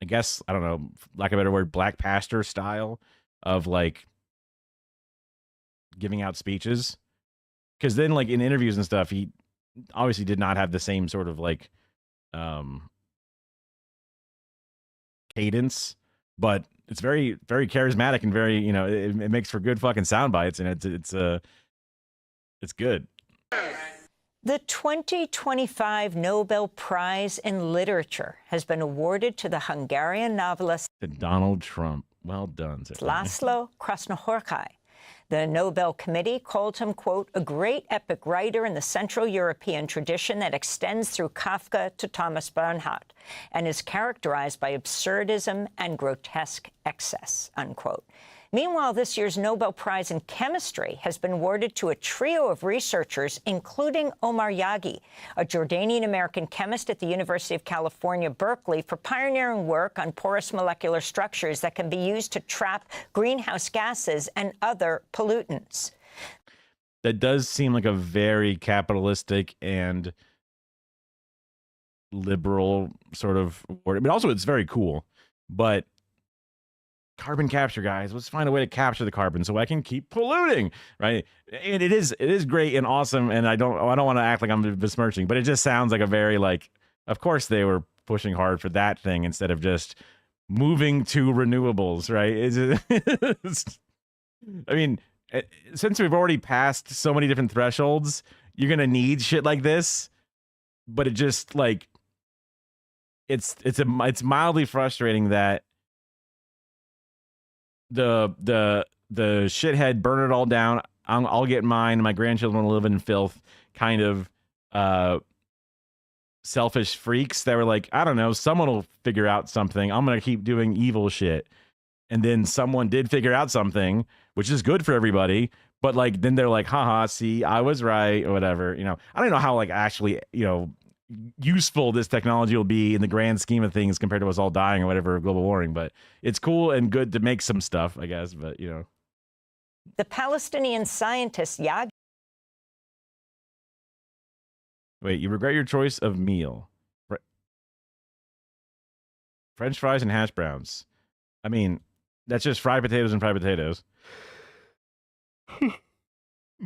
I guess, I don't know, lack of a better word, black pastor style of like giving out speeches. Because then like in interviews and stuff, he obviously did not have the same sort of like cadence, but it's very, very charismatic and very, you know, it makes for good fucking sound bites, and it's good. The 2025 Nobel Prize in Literature has been awarded to the Hungarian novelist Donald Trump. Well done, Laszlo Krasznahorkai. The Nobel Committee called him, quote, a great epic writer in the Central European tradition that extends through Kafka to Thomas Bernhardt and is characterized by absurdism and grotesque excess, unquote. Meanwhile, this year's Nobel Prize in Chemistry has been awarded to a trio of researchers, including Omar Yaghi, a Jordanian-American chemist at the University of California, Berkeley, for pioneering work on porous molecular structures that can be used to trap greenhouse gases and other pollutants. That does seem like a very capitalistic and liberal sort of word. I mean, also, it's very cool, but carbon capture, guys, let's find a way to capture the carbon so I can keep polluting, right? And it is great and awesome, and I don't want to act like I'm besmirching, but it just sounds like a very, like, of course they were pushing hard for that thing instead of just moving to renewables, right? I mean, since we've already passed so many different thresholds, you're gonna need shit like this, but it just like it's mildly frustrating that the shithead burn it all down, I'll get mine, my grandchildren will live in filth kind of selfish freaks that were like, I don't know, someone will figure out something. I'm going to keep doing evil shit. And then someone did figure out something, which is good for everybody. But like, then they're like, haha, see, I was right or whatever. You know, I don't know how like actually, you know, useful this technology will be in the grand scheme of things compared to us all dying or whatever, global warming. But it's cool and good to make some stuff, I guess. But, you know. The Palestinian scientist Yag. Wait, you regret your choice of meal. French fries and hash browns. I mean, that's just fried potatoes and fried potatoes.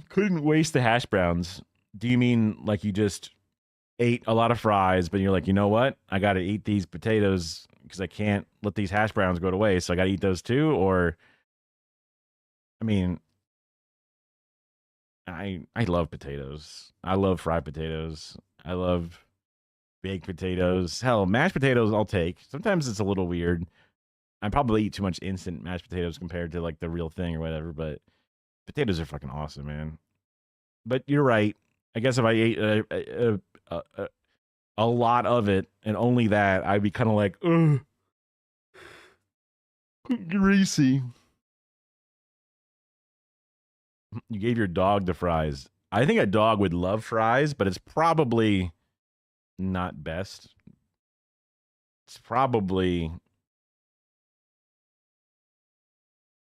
Couldn't waste the hash browns. Do you mean like you just ate a lot of fries, but you're like, you know what? I got to eat these potatoes because I can't let these hash browns go to waste. So I got to eat those too. Or, I mean, I love potatoes. I love fried potatoes. I love baked potatoes. Hell, mashed potatoes I'll take. Sometimes it's a little weird. I probably eat too much instant mashed potatoes compared to like the real thing or whatever, but potatoes are fucking awesome, man. But you're right. I guess if I ate a lot of it and only that, I'd be kind of like, ugh, greasy. You gave your dog the fries. I think a dog would love fries, but it's probably not best. It's probably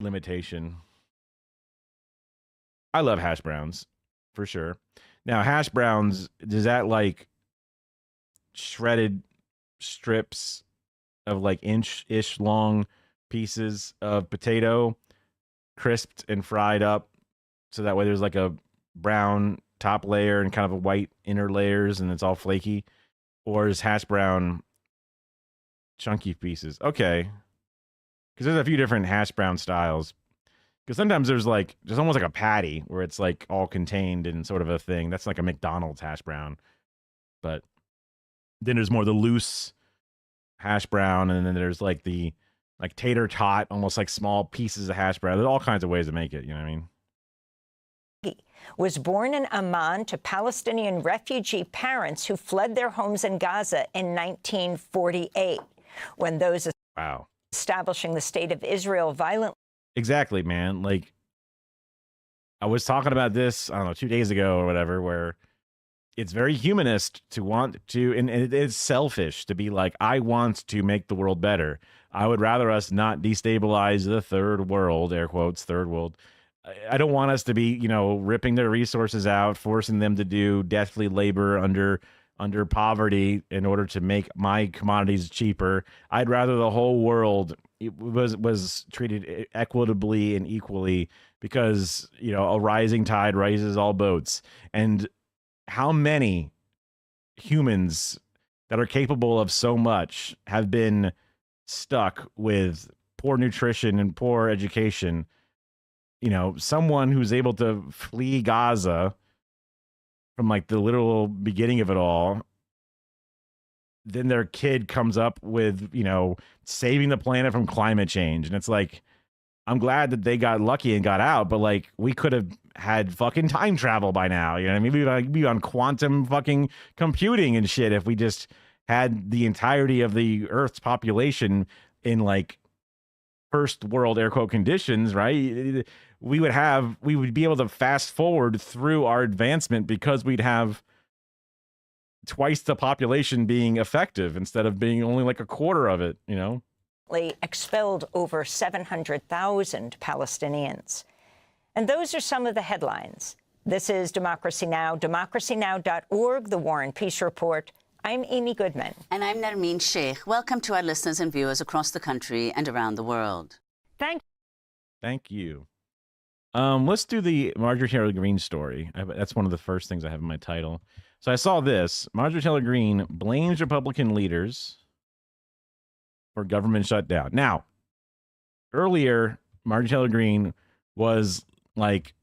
limitation. I love hash browns for sure. Now, hash browns, does that like shredded strips of like inch-ish long pieces of potato crisped and fried up so that way there's like a brown top layer and kind of a white inner layers and it's all flaky? Or is hash brown chunky pieces? Okay. Because there's a few different hash brown styles. Because sometimes there's almost like a patty where it's like all contained in sort of a thing. That's like a McDonald's hash brown. But then there's more the loose hash brown, and then there's like the like tater tot, almost like small pieces of hash brown. There's all kinds of ways to make it, you know what I mean? Was born in Amman to Palestinian refugee parents who fled their homes in Gaza in 1948, when those establishing the state of Israel violently. Exactly, man. Like, I was talking about this, I don't know, 2 days ago or whatever, where it's very humanist to want to, and it is selfish to be like, I want to make the world better. I would rather us not destabilize the third world, air quotes, third world. I don't want us to be, you know, ripping their resources out, forcing them to do deathly labor under poverty in order to make my commodities cheaper. I'd rather the whole world was treated equitably and equally, because, you know, a rising tide raises all boats. And how many humans that are capable of so much have been stuck with poor nutrition and poor education? You know, someone who's able to flee Gaza from like the literal beginning of it all, then their kid comes up with, you know, saving the planet from climate change. And it's like, I'm glad that they got lucky and got out, but like, we could have had fucking time travel by now. You know what I mean? We'd be on quantum fucking computing and shit if we just had the entirety of the Earth's population in like first world air quote conditions, right? We would be able to fast forward through our advancement because we'd have twice the population being effective instead of being only like a quarter of it, you know? Expelled over 700,000 Palestinians. And those are some of the headlines. This is Democracy Now!, democracynow.org, the War and Peace Report. I'm Amy Goodman. And I'm Nermeen Sheikh. Welcome to our listeners and viewers across the country and around the world. Thank you. Let's do the Marjorie Taylor Greene story. That's one of the first things I have in my title. So I saw this. Marjorie Taylor Greene blames Republican leaders for government shutdown. Now, earlier, Marjorie Taylor Greene was like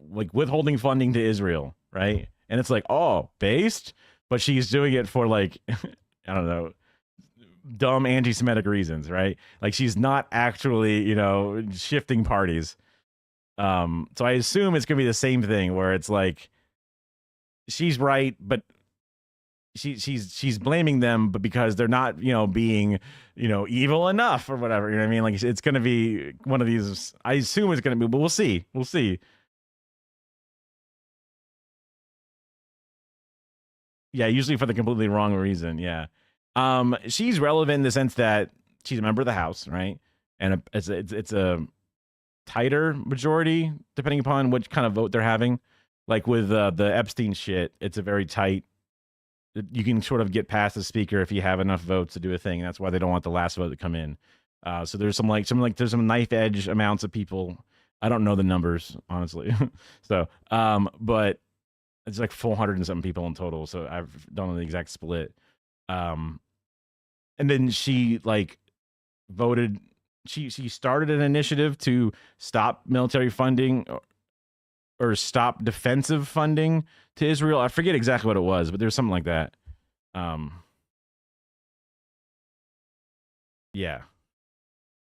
withholding funding to Israel, right? And it's like, oh, based? But she's doing it for like, I don't know, dumb anti-Semitic reasons, right? Like she's not actually, you know, shifting parties. So I assume it's gonna be the same thing where it's like she's right, but she's blaming them, but because they're not, being, evil enough or whatever. You know what I mean? Like, it's going to be one of these. I assume it's going to be, but we'll see. We'll see. Yeah, usually for the completely wrong reason. Yeah. She's relevant in the sense that she's a member of the House, right? And it's a tighter majority depending upon what kind of vote they're having. Like with the Epstein shit, it's a very tight. You can sort of get past the speaker if you have enough votes to do a thing. That's why they don't want the last vote to come in. So there's there's some knife edge amounts of people. I don't know the numbers, honestly. So, but it's like 400 and something people in total. So I don't know the exact split. And then she voted. She started an initiative to stop military funding or stop defensive funding to Israel. I forget exactly what it was, but there's something like that. Yeah.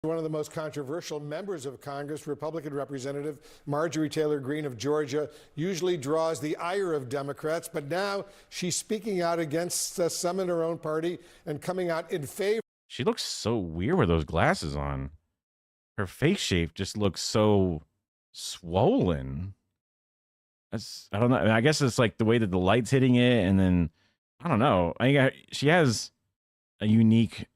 One of the most controversial members of Congress, Republican Representative Marjorie Taylor Greene of Georgia, usually draws the ire of Democrats, but now she's speaking out against some in her own party and coming out in favor. She looks so weird with those glasses on. Her face shape just looks so swollen. I don't know. I guess it's like the way that the light's hitting it, and then I don't know. She has a unique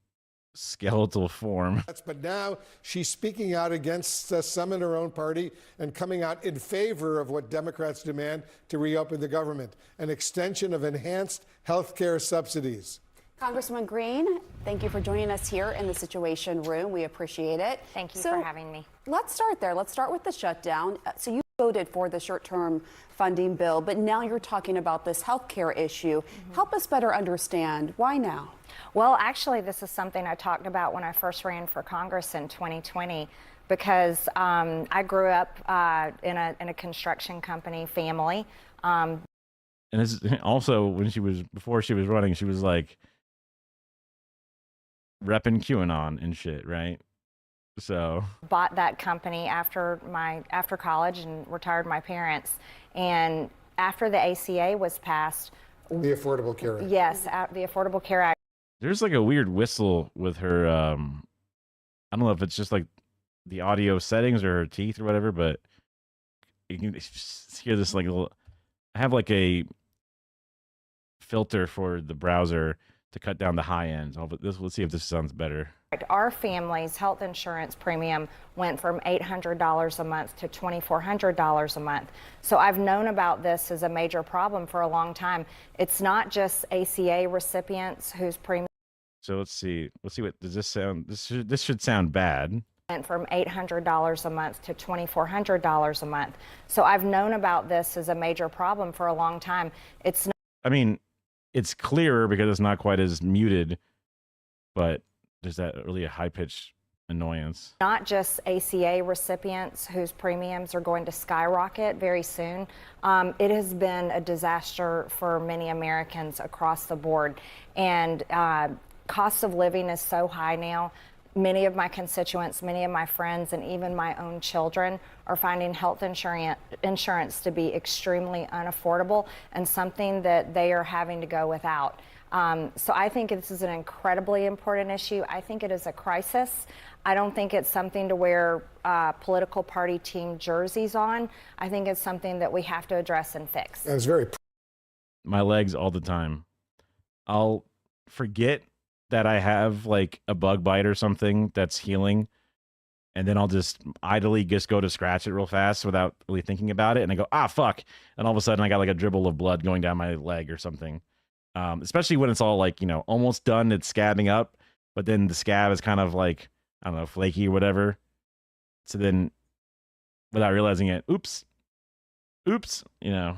skeletal form. But now she's speaking out against some in her own party and coming out in favor of what Democrats demand to reopen the government, an extension of enhanced health care subsidies. Congresswoman Greene, thank you for joining us here in the Situation Room. We appreciate it. Thank you for having me. Let's start there. Let's start with the shutdown. So you voted for the short-term funding bill, but now you're talking about this health care issue. Help us better understand. Why now? Well, actually, this is something I talked about when I first ran for Congress in 2020, because I grew up in a construction company family. And this also, before she was running, she was like repping QAnon and shit, right? So bought that company after college and retired my parents. And after the ACA was passed, the Affordable Care Act. Yes, the Affordable Care Act. There's like a weird whistle with her. I don't know if it's just like the audio settings or her teeth or whatever, but you can hear this like little. I have like a filter for the browser to cut down the high end. Let's see if this sounds better. Our family's health insurance premium went from $800 a month to $2,400 a month. So I've known about this as a major problem for a long time. It's not just ACA recipients whose premium. So let's see what does this sound. This should sound bad. Went from $800 a month to $2,400 a month. So I've known about this as a major problem for a long time. It's not. I mean, it's clearer because it's not quite as muted, but there's that really high-pitched annoyance. Not just ACA recipients whose premiums are going to skyrocket very soon. It has been a disaster for many Americans across the board. And cost of living is so high now. Many of my constituents, many of my friends, and even my own children are finding health insurance to be extremely unaffordable and something that they are having to go without. So I think this is an incredibly important issue. I think it is a crisis. I don't think it's something to wear political party team jerseys on. I think it's something that we have to address and fix. It's very. My legs all the time. I'll forget that I have like a bug bite or something that's healing, and then I'll just idly go to scratch it real fast without really thinking about it, and I go, fuck, and all of a sudden I got like a dribble of blood going down my leg or something. Especially when it's all like, almost done, it's scabbing up, but then the scab is kind of like, I don't know, flaky or whatever. So then without realizing it, oops, yeah.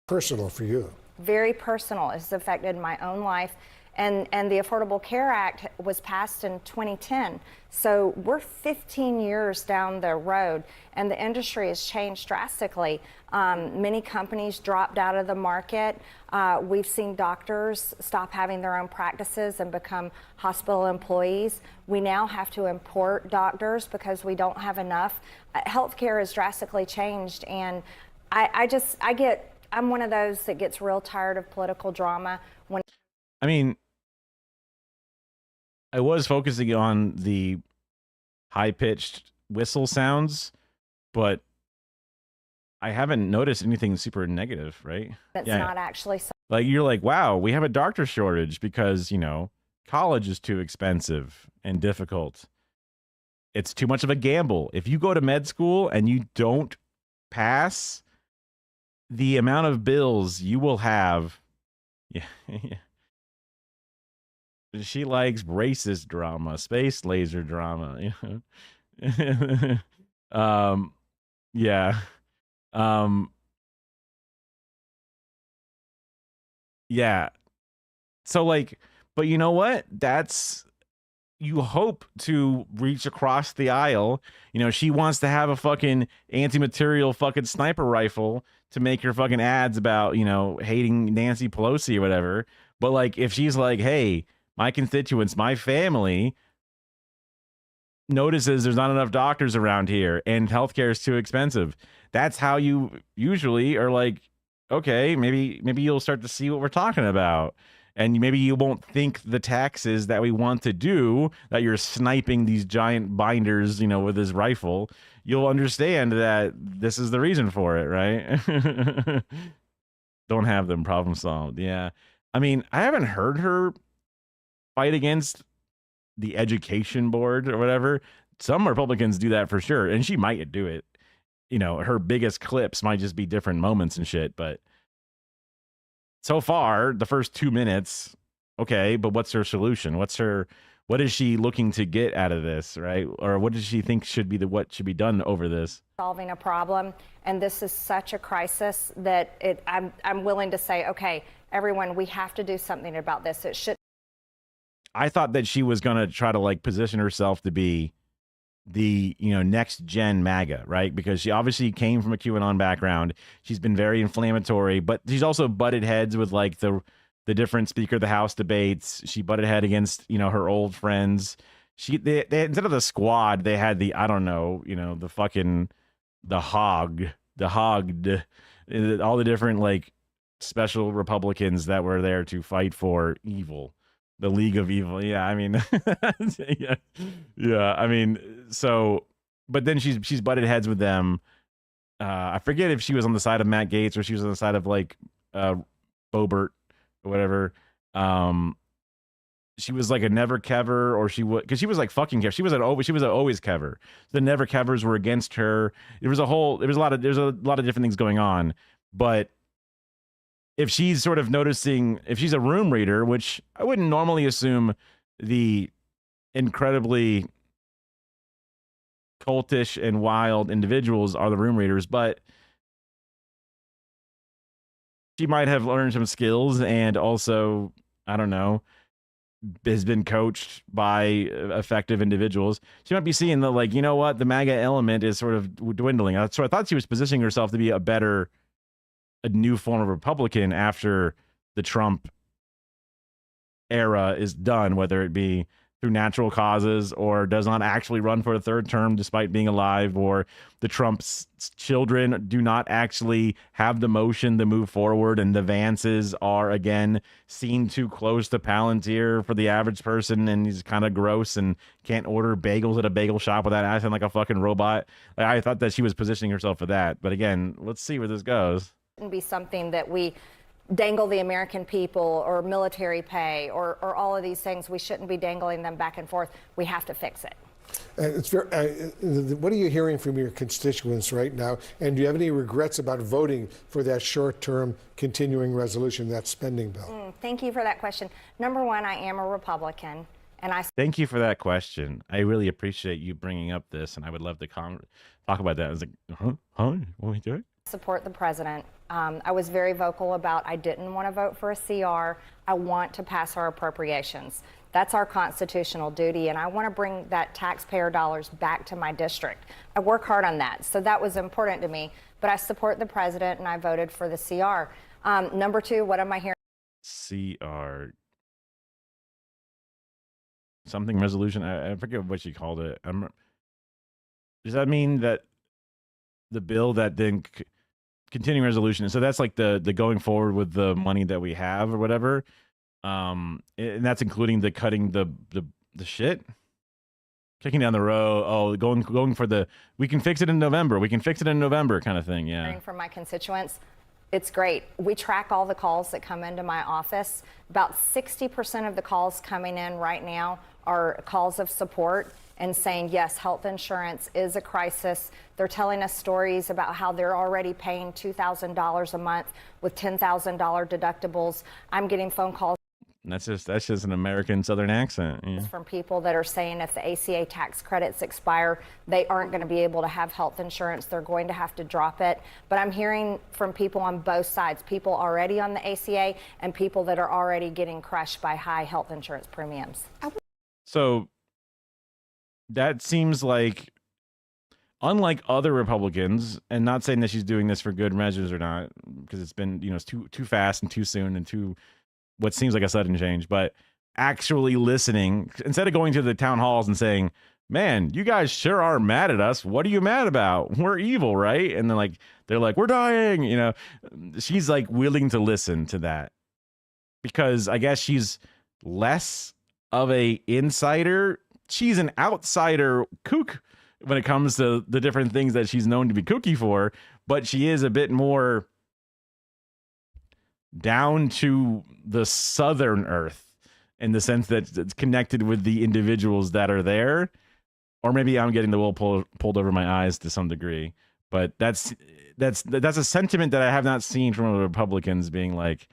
Personal for you. Very personal. It's affected my own life. And the Affordable Care Act was passed in 2010. So we're 15 years down the road, and the industry has changed drastically. Many companies dropped out of the market. We've seen doctors stop having their own practices and become hospital employees. We now have to import doctors because we don't have enough. Healthcare has drastically changed, and I I'm one of those that gets real tired of political drama. I mean, I was focusing on the high-pitched whistle sounds, but I haven't noticed anything super negative, right? It's not actually so. Like, you're like, wow, we have a doctor shortage because, you know, college is too expensive and difficult. It's too much of a gamble. If you go to med school and you don't pass, the amount of bills you will have. Yeah. She likes racist drama, space laser drama. You know? Yeah. Yeah. So like, but you know what? That's, you hope to reach across the aisle. You know, she wants to have a fucking anti-material fucking sniper rifle to make her fucking ads about, you know, hating Nancy Pelosi or whatever. But like, if she's like, hey, my constituents, my family notices there's not enough doctors around here and healthcare is too expensive. That's how you usually are like, okay, maybe you'll start to see what we're talking about. And maybe you won't think the taxes that we want to do, that you're sniping these giant binders, you know, with this rifle. You'll understand that this is the reason for it, right? Don't have them, problem solved. Yeah. I mean, I haven't heard her fight against the education board or whatever. Some Republicans do that for sure. And she might do it. You know, her biggest clips might just be different moments and shit, but so far, the first 2 minutes, okay, but what's her solution? What is she looking to get out of this, right? Or what does she think should be what should be done over this? Solving a problem, and this is such a crisis that I'm willing to say, okay, everyone, we have to do something about this. It should. I thought that she was going to try to like position herself to be the, you know, next gen MAGA, right? Because she obviously came from a QAnon background. She's been very inflammatory, but she's also butted heads with like the different Speaker of the House debates. She butted head against, you know, her old friends. They instead of the squad, they had the, I don't know, you know, the hogged, all the different like special Republicans that were there to fight for evil. The League of Evil. Yeah, I mean, yeah. I mean, so, but then she's butted heads with them. I forget if she was on the side of Matt Gaetz or she was on the side of like Boebert or whatever. She was like a never kever, or she would, because she was like fucking kever. She was an always kever. The never kevers were against her. There's a lot of different things going on, but if she's sort of noticing, if she's a room reader, which I wouldn't normally assume the incredibly cultish and wild individuals are the room readers, but she might have learned some skills and also, I don't know, has been coached by effective individuals. She might be seeing that, like, you know what, the MAGA element is sort of dwindling. So I thought she was positioning herself to be a new form of Republican after the Trump era is done, whether it be through natural causes or does not actually run for a third term despite being alive, or the Trump's children do not actually have the motion to move forward, and the Vances are again seen too close to Palantir for the average person, and he's kind of gross and can't order bagels at a bagel shop without acting like a fucking robot. I thought that she was positioning herself for that, but again, let's see where this goes. Shouldn't be something that we dangle the American people or military pay or all of these things. We shouldn't be dangling them back and forth. We have to fix it. What are you hearing from your constituents right now? And do you have any regrets about voting for that short-term continuing resolution, that spending bill? Thank you for that question. Number one, I am a Republican. And Thank you for that question. I really appreciate you bringing up this, and I would love to talk about that. I was like, huh? What we doing? Support the president. I was very vocal about I didn't want to vote for a CR. I want to pass our appropriations. That's our constitutional duty, and I want to bring that taxpayer dollars back to my district. I work hard on that, so that was important to me. But I support the president, and I voted for the CR. Number two, what am I hearing? CR. Something resolution. I forget what she called it. Does that mean that the bill that then continuing resolution. So that's like the going forward with the money that we have or whatever. And that's including the cutting the shit, kicking down the road. Oh, going for the we can fix it in November. We can fix it in November kind of thing. Yeah. From my constituents, it's great. We track all the calls that come into my office. About 60% of the calls coming in right now are calls of support and saying, yes, health insurance is a crisis. They're telling us stories about how they're already paying $2,000 a month with $10,000 deductibles. I'm getting phone calls. That's just an American Southern accent. Yeah. From people that are saying if the ACA tax credits expire, they aren't going to be able to have health insurance. They're going to have to drop it. But I'm hearing from people on both sides, people already on the ACA and people that are already getting crushed by high health insurance premiums. So that seems like, unlike other Republicans, and not saying that she's doing this for good measures or not, because it's been, it's too fast and too soon and too what seems like a sudden change, but actually listening, instead of going to the town halls and saying, man, you guys sure are mad at us. What are you mad about? We're evil, right? And then they're like, we're dying. She's like willing to listen to that because I guess she's less of a insider. She's an outsider kook when it comes to the different things that she's known to be kooky for, but she is a bit more down to the southern earth in the sense that it's connected with the individuals that are there. Or maybe I'm getting the wool pulled over my eyes to some degree, but that's a sentiment that I have not seen from the Republicans being like,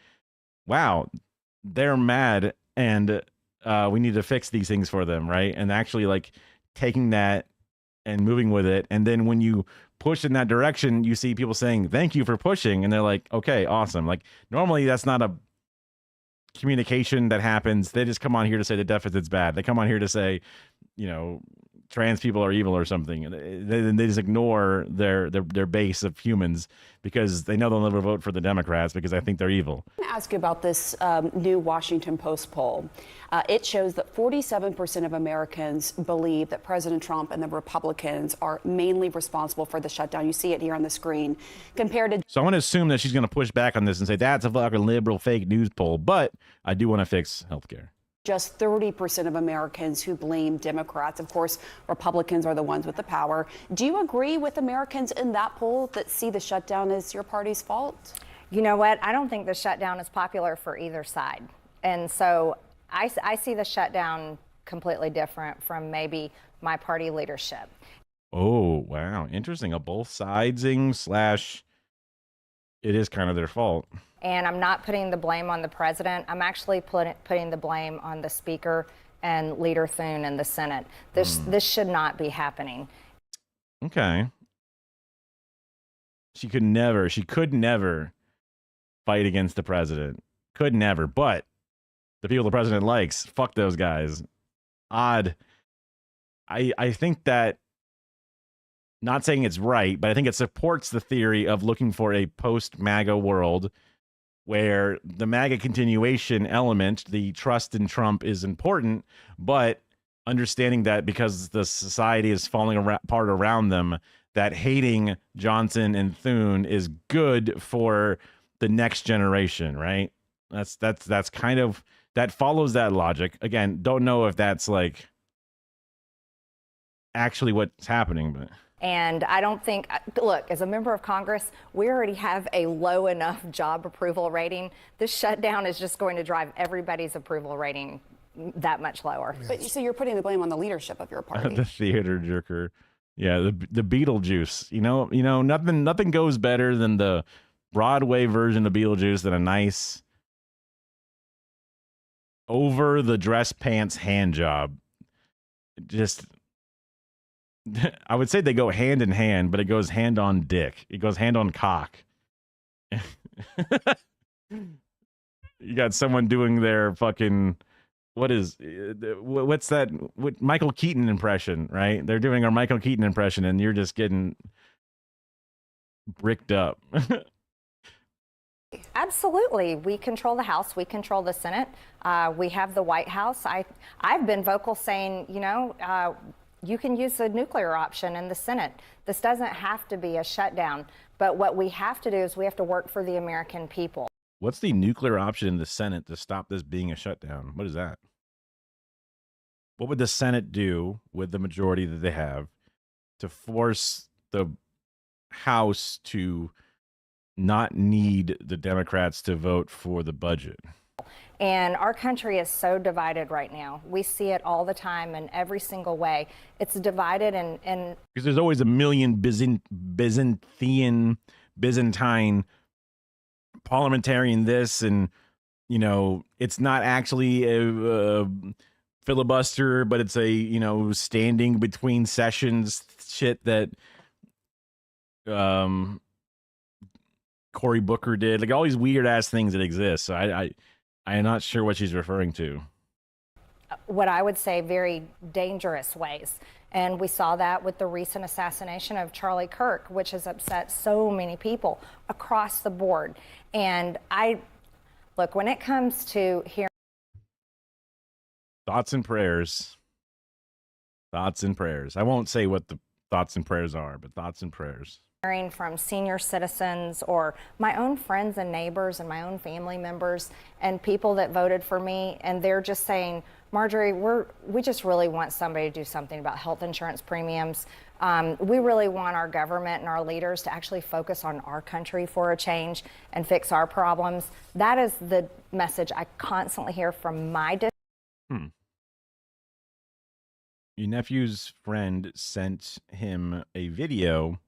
wow, they're mad and we need to fix these things for them, right? And actually taking that and moving with it. And then when you push in that direction, you see people saying, thank you for pushing. And they're like, okay, awesome. Normally that's not a communication that happens. They just come on here to say the deficit's bad. They come on here to say, trans people are evil or something. And they just ignore their base of humans because they know they'll never vote for the Democrats because I think they're evil. I want to ask you about this new Washington Post poll. It shows that 47% of Americans believe that President Trump and the Republicans are mainly responsible for the shutdown. You see it here on the screen compared to. So I want to assume that she's going to push back on this and say that's a fucking liberal fake news poll, but I do want to fix healthcare. Just 30% of Americans who blame Democrats. Of course, Republicans are the ones with the power. Do you agree with Americans in that poll that see the shutdown as your party's fault? You know what? I don't think the shutdown is popular for either side. And so I see the shutdown completely different from maybe my party leadership. Oh, wow. Interesting. A both sidesing / it is kind of their fault. And I'm not putting the blame on the president. I'm actually putting the blame on the speaker and Leader Thune in the Senate. This should not be happening. Okay. She could never fight against the president. Could never. But the people the president likes, fuck those guys. Odd. I think that, not saying it's right, but I think it supports the theory of looking for a post-MAGA world where the MAGA continuation element, the trust in Trump, is important, but understanding that because the society is falling apart around them, that hating Johnson and Thune is good for the next generation, right? That's kind of, that follows that logic. Again, don't know if that's actually what's happening, but. And I don't think, look, as a member of Congress, we already have a low enough job approval rating. This shutdown is just going to drive everybody's approval rating that much lower. Yes. But so you're putting the blame on the leadership of your party. The theater jerker. Yeah, the Beetlejuice. Nothing goes better than the Broadway version of Beetlejuice than a nice over the dress pants hand job. Just, I would say they go hand in hand, but it goes hand on dick. It goes hand on cock. You got someone doing their fucking, what's that Michael Keaton impression, right? They're doing our Michael Keaton impression and you're just getting bricked up. Absolutely. We control the House. We control the Senate. We have the White House. I've been vocal saying, you can use the nuclear option in the Senate. This doesn't have to be a shutdown. But what we have to do is we have to work for the American people. What's the nuclear option in the Senate to stop this being a shutdown? What is that? What would the Senate do with the majority that they have to force the House to not need the Democrats to vote for the budget? And our country is so divided right now. We see it all the time in every single way. It's divided and Because there's always a million Byzantine parliamentarian this, and you know, it's not actually a filibuster, but it's a, you know, standing between sessions shit that Cory Booker did, like all these weird ass things that exist. So I am not sure what she's referring to. what I would say very dangerous ways. And we saw that with the recent assassination of Charlie Kirk, which has upset so many people across the board. And look, when it comes to hearing Thoughts and prayers. Thoughts and prayers. I won't say what the thoughts and prayers are, but thoughts and prayers. Hearing from senior citizens or my own friends and neighbors and my own family members and people that voted for me, and they're just saying, Marjorie, we just really want somebody to do something about health insurance premiums. We really want our government and our leaders to actually focus on our country for a change and fix our problems. That is the message I constantly hear from my district. Your nephew's friend sent him a video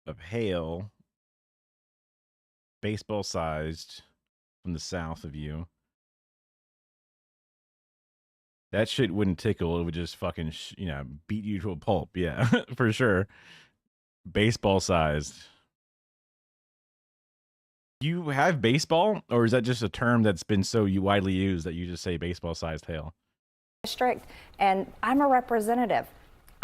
of hail, baseball sized, from the south of you. That shit wouldn't tickle. It would just fucking, beat you to a pulp. Yeah, for sure. Baseball sized. You have baseball, or is that just a term that's been so widely used that you just say baseball sized hail? District, and I'm a representative.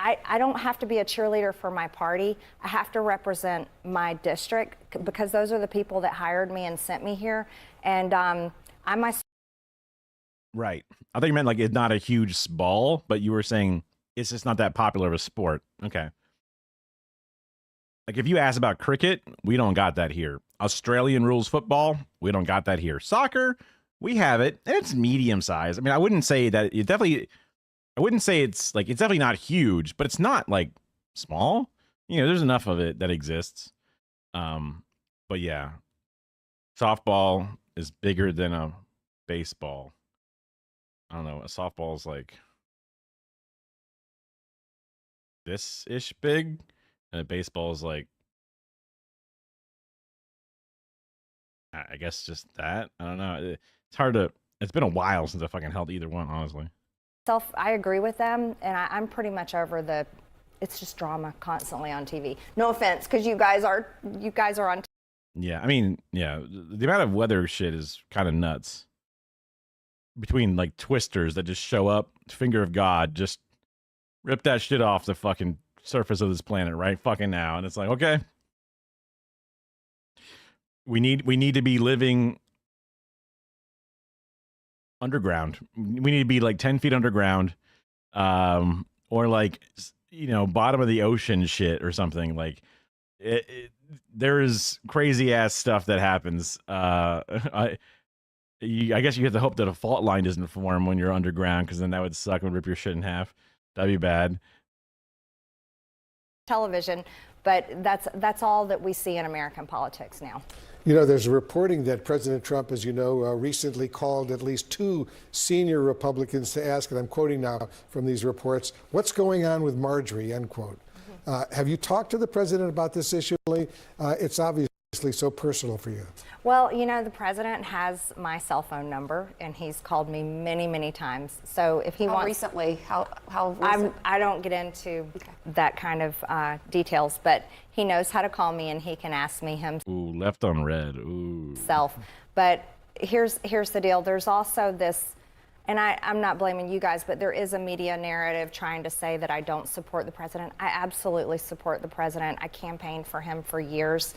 I don't have to be a cheerleader for my party. I have to represent my district because those are the people that hired me and sent me here. And I myself. Right. I thought you meant like it's not a huge ball, but you were saying it's just not that popular of a sport. Okay. Like if you ask about cricket, we don't got that here. Australian rules football, we don't got that here. Soccer, we have it, and it's medium size. I mean, I wouldn't say that it definitely. I wouldn't say it's definitely not huge, but it's not like small. There's enough of it that exists. But yeah, softball is bigger than a baseball. I don't know. A softball is like this-ish big, and a baseball is like, I guess just that. I don't know. It's hard to. It's been a while since I fucking held either one, honestly. I agree with them, and I'm pretty much over it's just drama constantly on TV. No offense, because you guys are on. Yeah, I mean, yeah, the amount of weather shit is kind of nuts. Between like twisters that just show up, finger of God, just rip that shit off the fucking surface of this planet right fucking now, and it's like, okay, we need to be living underground. We need to be like 10 feet underground, or like, bottom of the ocean shit or something. Like there is crazy ass stuff that happens. I guess you have to hope that a fault line doesn't form when you're underground, because then that would suck and rip your shit in half. That'd be bad. Television, but that's all that we see in American politics now. There's reporting that President Trump, as you know, recently called at least 2 senior Republicans to ask, and I'm quoting now from these reports, what's going on with Marjorie, end quote. Have you talked to the president about this issue? It's obviously so personal for you. Well, the president has my cell phone number, and he's called me many, many times. So if he wants... recently? How recent? I don't get into that kind of details, but he knows how to call me, and he can ask me himself. Ooh, left on red. Ooh. But here's the deal. There's also this, and I'm not blaming you guys, but there is a media narrative trying to say that I don't support the president. I absolutely support the president. I campaigned for him for years.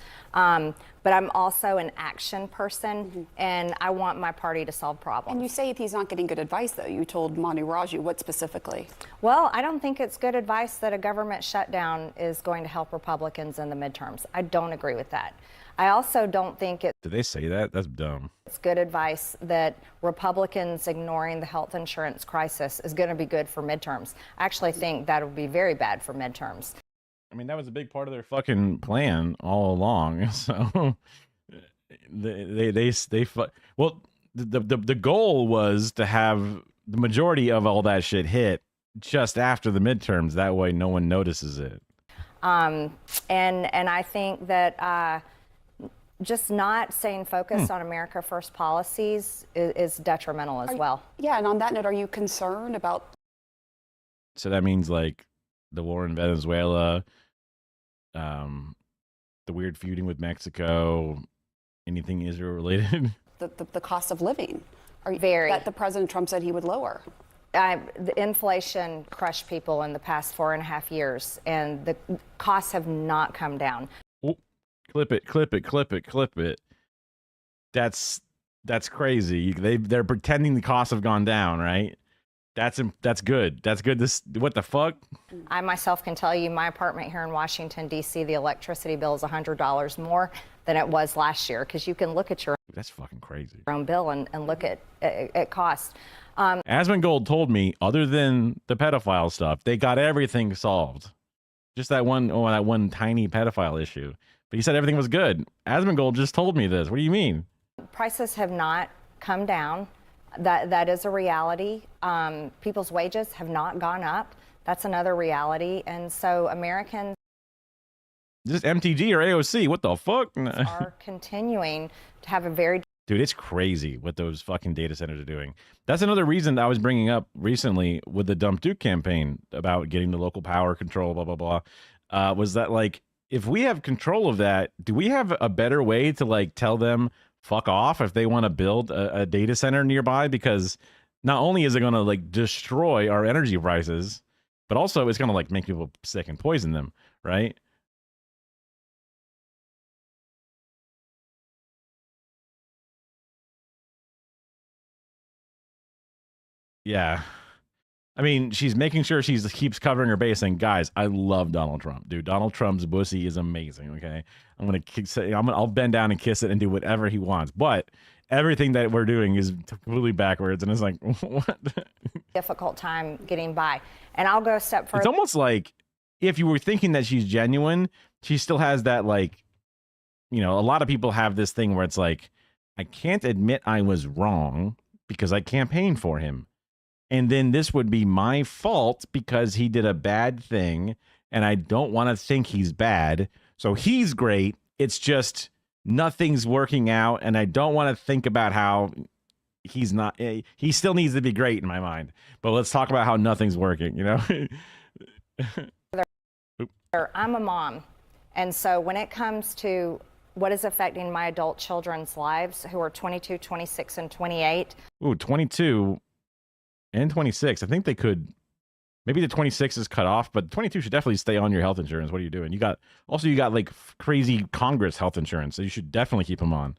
but I'm also an action person, and I want my party to solve problems. And you say he's not getting good advice, though. You told Manu Raju. What specifically? Well, I don't think it's good advice that a government shutdown is going to help Republicans in the midterms. I don't agree with that. I also don't think Did they say that? That's dumb. it's good advice that Republicans ignoring the health insurance crisis is going to be good for midterms. I actually think that would be very bad for midterms. I mean, that was a big part of their fucking plan all along. So well, the goal was to have the majority of all that shit hit just after the midterms. That way, no one notices it. And I think that just not staying focused on America First policies is detrimental as well. Yeah, and on that note, are you concerned about? So that means like the war in Venezuela, the weird feuding with Mexico, anything Israel related? The cost of living. Very. That the President Trump said he would lower. The inflation crushed people in the past 4.5 years, and the costs have not come down. Oh, clip it. That's crazy. They're pretending the costs have gone down, right? That's good. That's good. What the fuck? I myself can tell you my apartment here in Washington, D.C., the electricity bill is $100 more than it was last year, because you can look at your That's fucking crazy. own bill and look at cost. Asmongold told me, other than the pedophile stuff, they got everything solved. Just that one tiny pedophile issue. But he said everything was good. Asmongold just told me this. What do you mean? Prices have not come down. That is a reality. People's wages have not gone up. That's another reality. And so Americans Just MTG or AOC? What the fuck? are continuing to have a very Dude, it's crazy what those fucking data centers are doing. That's another reason I was bringing up recently with the Dump Duke campaign about getting the local power control, blah, blah, blah, was that, like, if we have control of that, do we have a better way to, like, tell them fuck off if they want to build a data center nearby? Because not only is it going to, like, destroy our energy prices, but also it's going to, like, make people sick and poison them, right? Yeah. I mean, she's making sure she keeps covering her base. And guys, I love Donald Trump, dude. Donald Trump's pussy is amazing. Okay, I'll bend down and kiss it and do whatever he wants. But everything that we're doing is completely backwards, and it's like, what? difficult time getting by. And I'll go a step further. It's almost like if you were thinking that she's genuine, she still has that, like, you know, a lot of people have this thing where it's like, I can't admit I was wrong because I campaigned for him. And then this would be my fault because he did a bad thing, and I don't want to think he's bad. So he's great. It's just nothing's working out, and I don't want to think about how he's not. He still needs to be great in my mind. But let's talk about how nothing's working, you know? I'm a mom. And so when it comes to what is affecting my adult children's lives, who are 22, 26, and 28. Ooh, 22 and 26. I think they could. Maybe the 26 is cut off, but 22 should definitely stay on your health insurance. What are you doing? You got like crazy Congress health insurance, so you should definitely keep them on.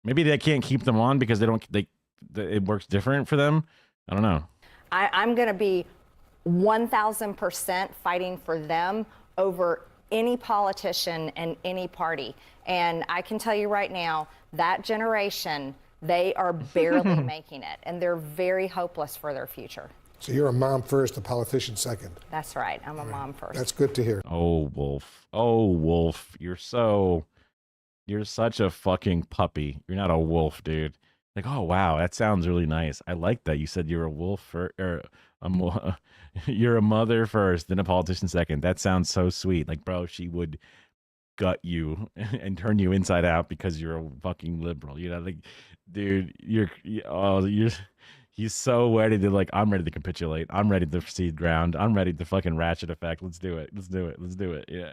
Maybe they can't keep them on because it works different for them. I don't know. I'm going to be 1,000% fighting for them over any politician and any party. And I can tell you right now, that generation, they are barely making it, and they're very hopeless for their future. So you're a mom first, a politician second. That's right. I'm a mom first. That's good to hear. Oh, Wolf. Oh, Wolf. You're such a fucking puppy. You're not a wolf, dude. Like, oh, wow, that sounds really nice. I like that. You said you're a wolf you're a mother first, then a politician second. That sounds so sweet. Like, bro, she would gut you and turn you inside out because you're a fucking liberal. You know, like, dude, he's so ready to, like, I'm ready to capitulate. I'm ready to cede ground. I'm ready to fucking ratchet effect. Let's do it. Yeah.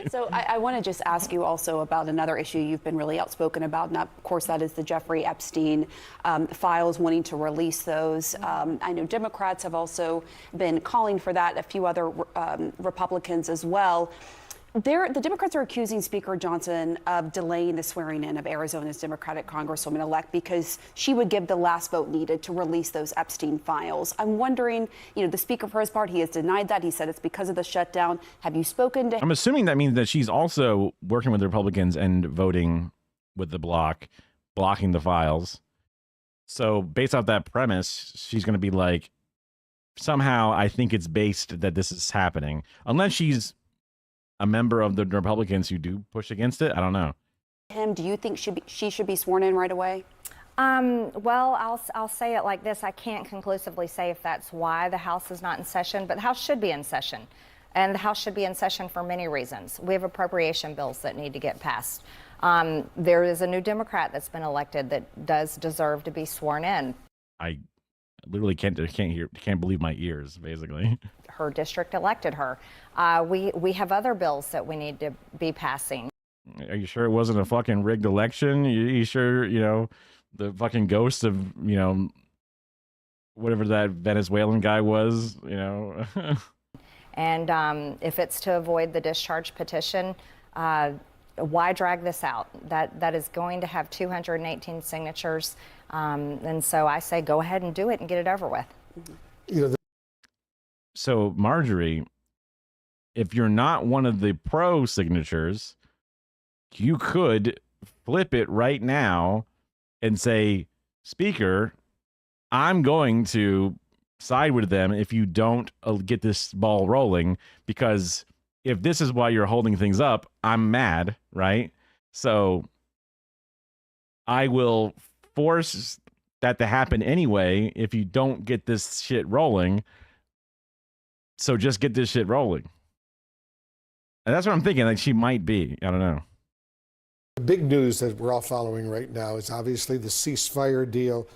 So I want to just ask you also about another issue you've been really outspoken about. And of course, that is the Jeffrey Epstein files, wanting to release those. I know Democrats have also been calling for that, a few other Republicans as well. The Democrats are accusing Speaker Johnson of delaying the swearing in of Arizona's Democratic Congresswoman-elect because she would give the last vote needed to release those Epstein files. I'm wondering, the Speaker, for his part, he has denied that. He said it's because of the shutdown. Have you spoken to him? I'm assuming that means that she's also working with the Republicans and voting with the bloc, blocking the files. So based off that premise, she's going to be like, somehow I think it's based that this is happening. Unless she's a member of the Republicans who do push against it. I don't know. Do you think she should be sworn in right away? Well, I'll say it like this. I can't conclusively say if that's why the House is not in session, but the House should be in session. And the House should be in session for many reasons. We have appropriation bills that need to get passed. There is a new Democrat that's been elected that does deserve to be sworn in. I literally can't believe my ears, basically. Her district elected her. We have other bills that we need to be passing. Are you sure it wasn't a fucking rigged election? You sure, the fucking ghost of, whatever that Venezuelan guy was, And if it's to avoid the discharge petition, why drag this out? That is going to have 218 signatures. And so I say go ahead and do it and get it over with. So, Marjorie, if you're not one of the pro signatures, you could flip it right now and say, Speaker, I'm going to side with them if you don't get this ball rolling, because if this is why you're holding things up, I'm mad, right? So I will force that to happen anyway if you don't get this shit rolling. So just get this shit rolling. And that's what I'm thinking. Like, she might be. I don't know. The big news that we're all following right now is obviously the ceasefire deal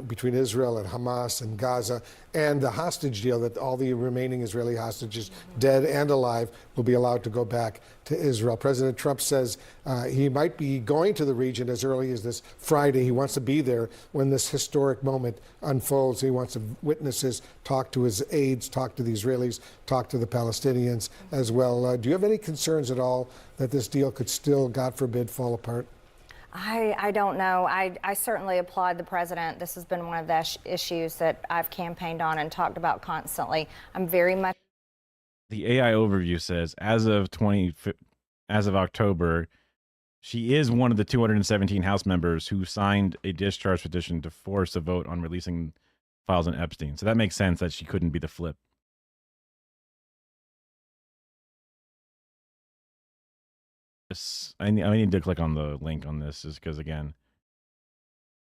between Israel and Hamas and Gaza, and the hostage deal that all the remaining Israeli hostages, dead and alive, will be allowed to go back to Israel. President Trump says he might be going to the region as early as this Friday. He wants to be there when this historic moment unfolds. He wants to witness this, talk to his aides, talk to the Israelis, talk to the Palestinians as well. Do you have any concerns at all that this deal could still, God forbid, fall apart? I don't know. I certainly applaud the president. This has been one of the issues that I've campaigned on and talked about constantly. I'm very much. The AI overview says, as of October, she is one of the 217 House members who signed a discharge petition to force a vote on releasing files on Epstein. So that makes sense that she couldn't be the flip. I need to click on the link on this just because, again,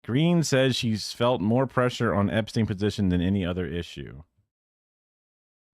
Green says she's felt more pressure on Epstein petition than any other issue.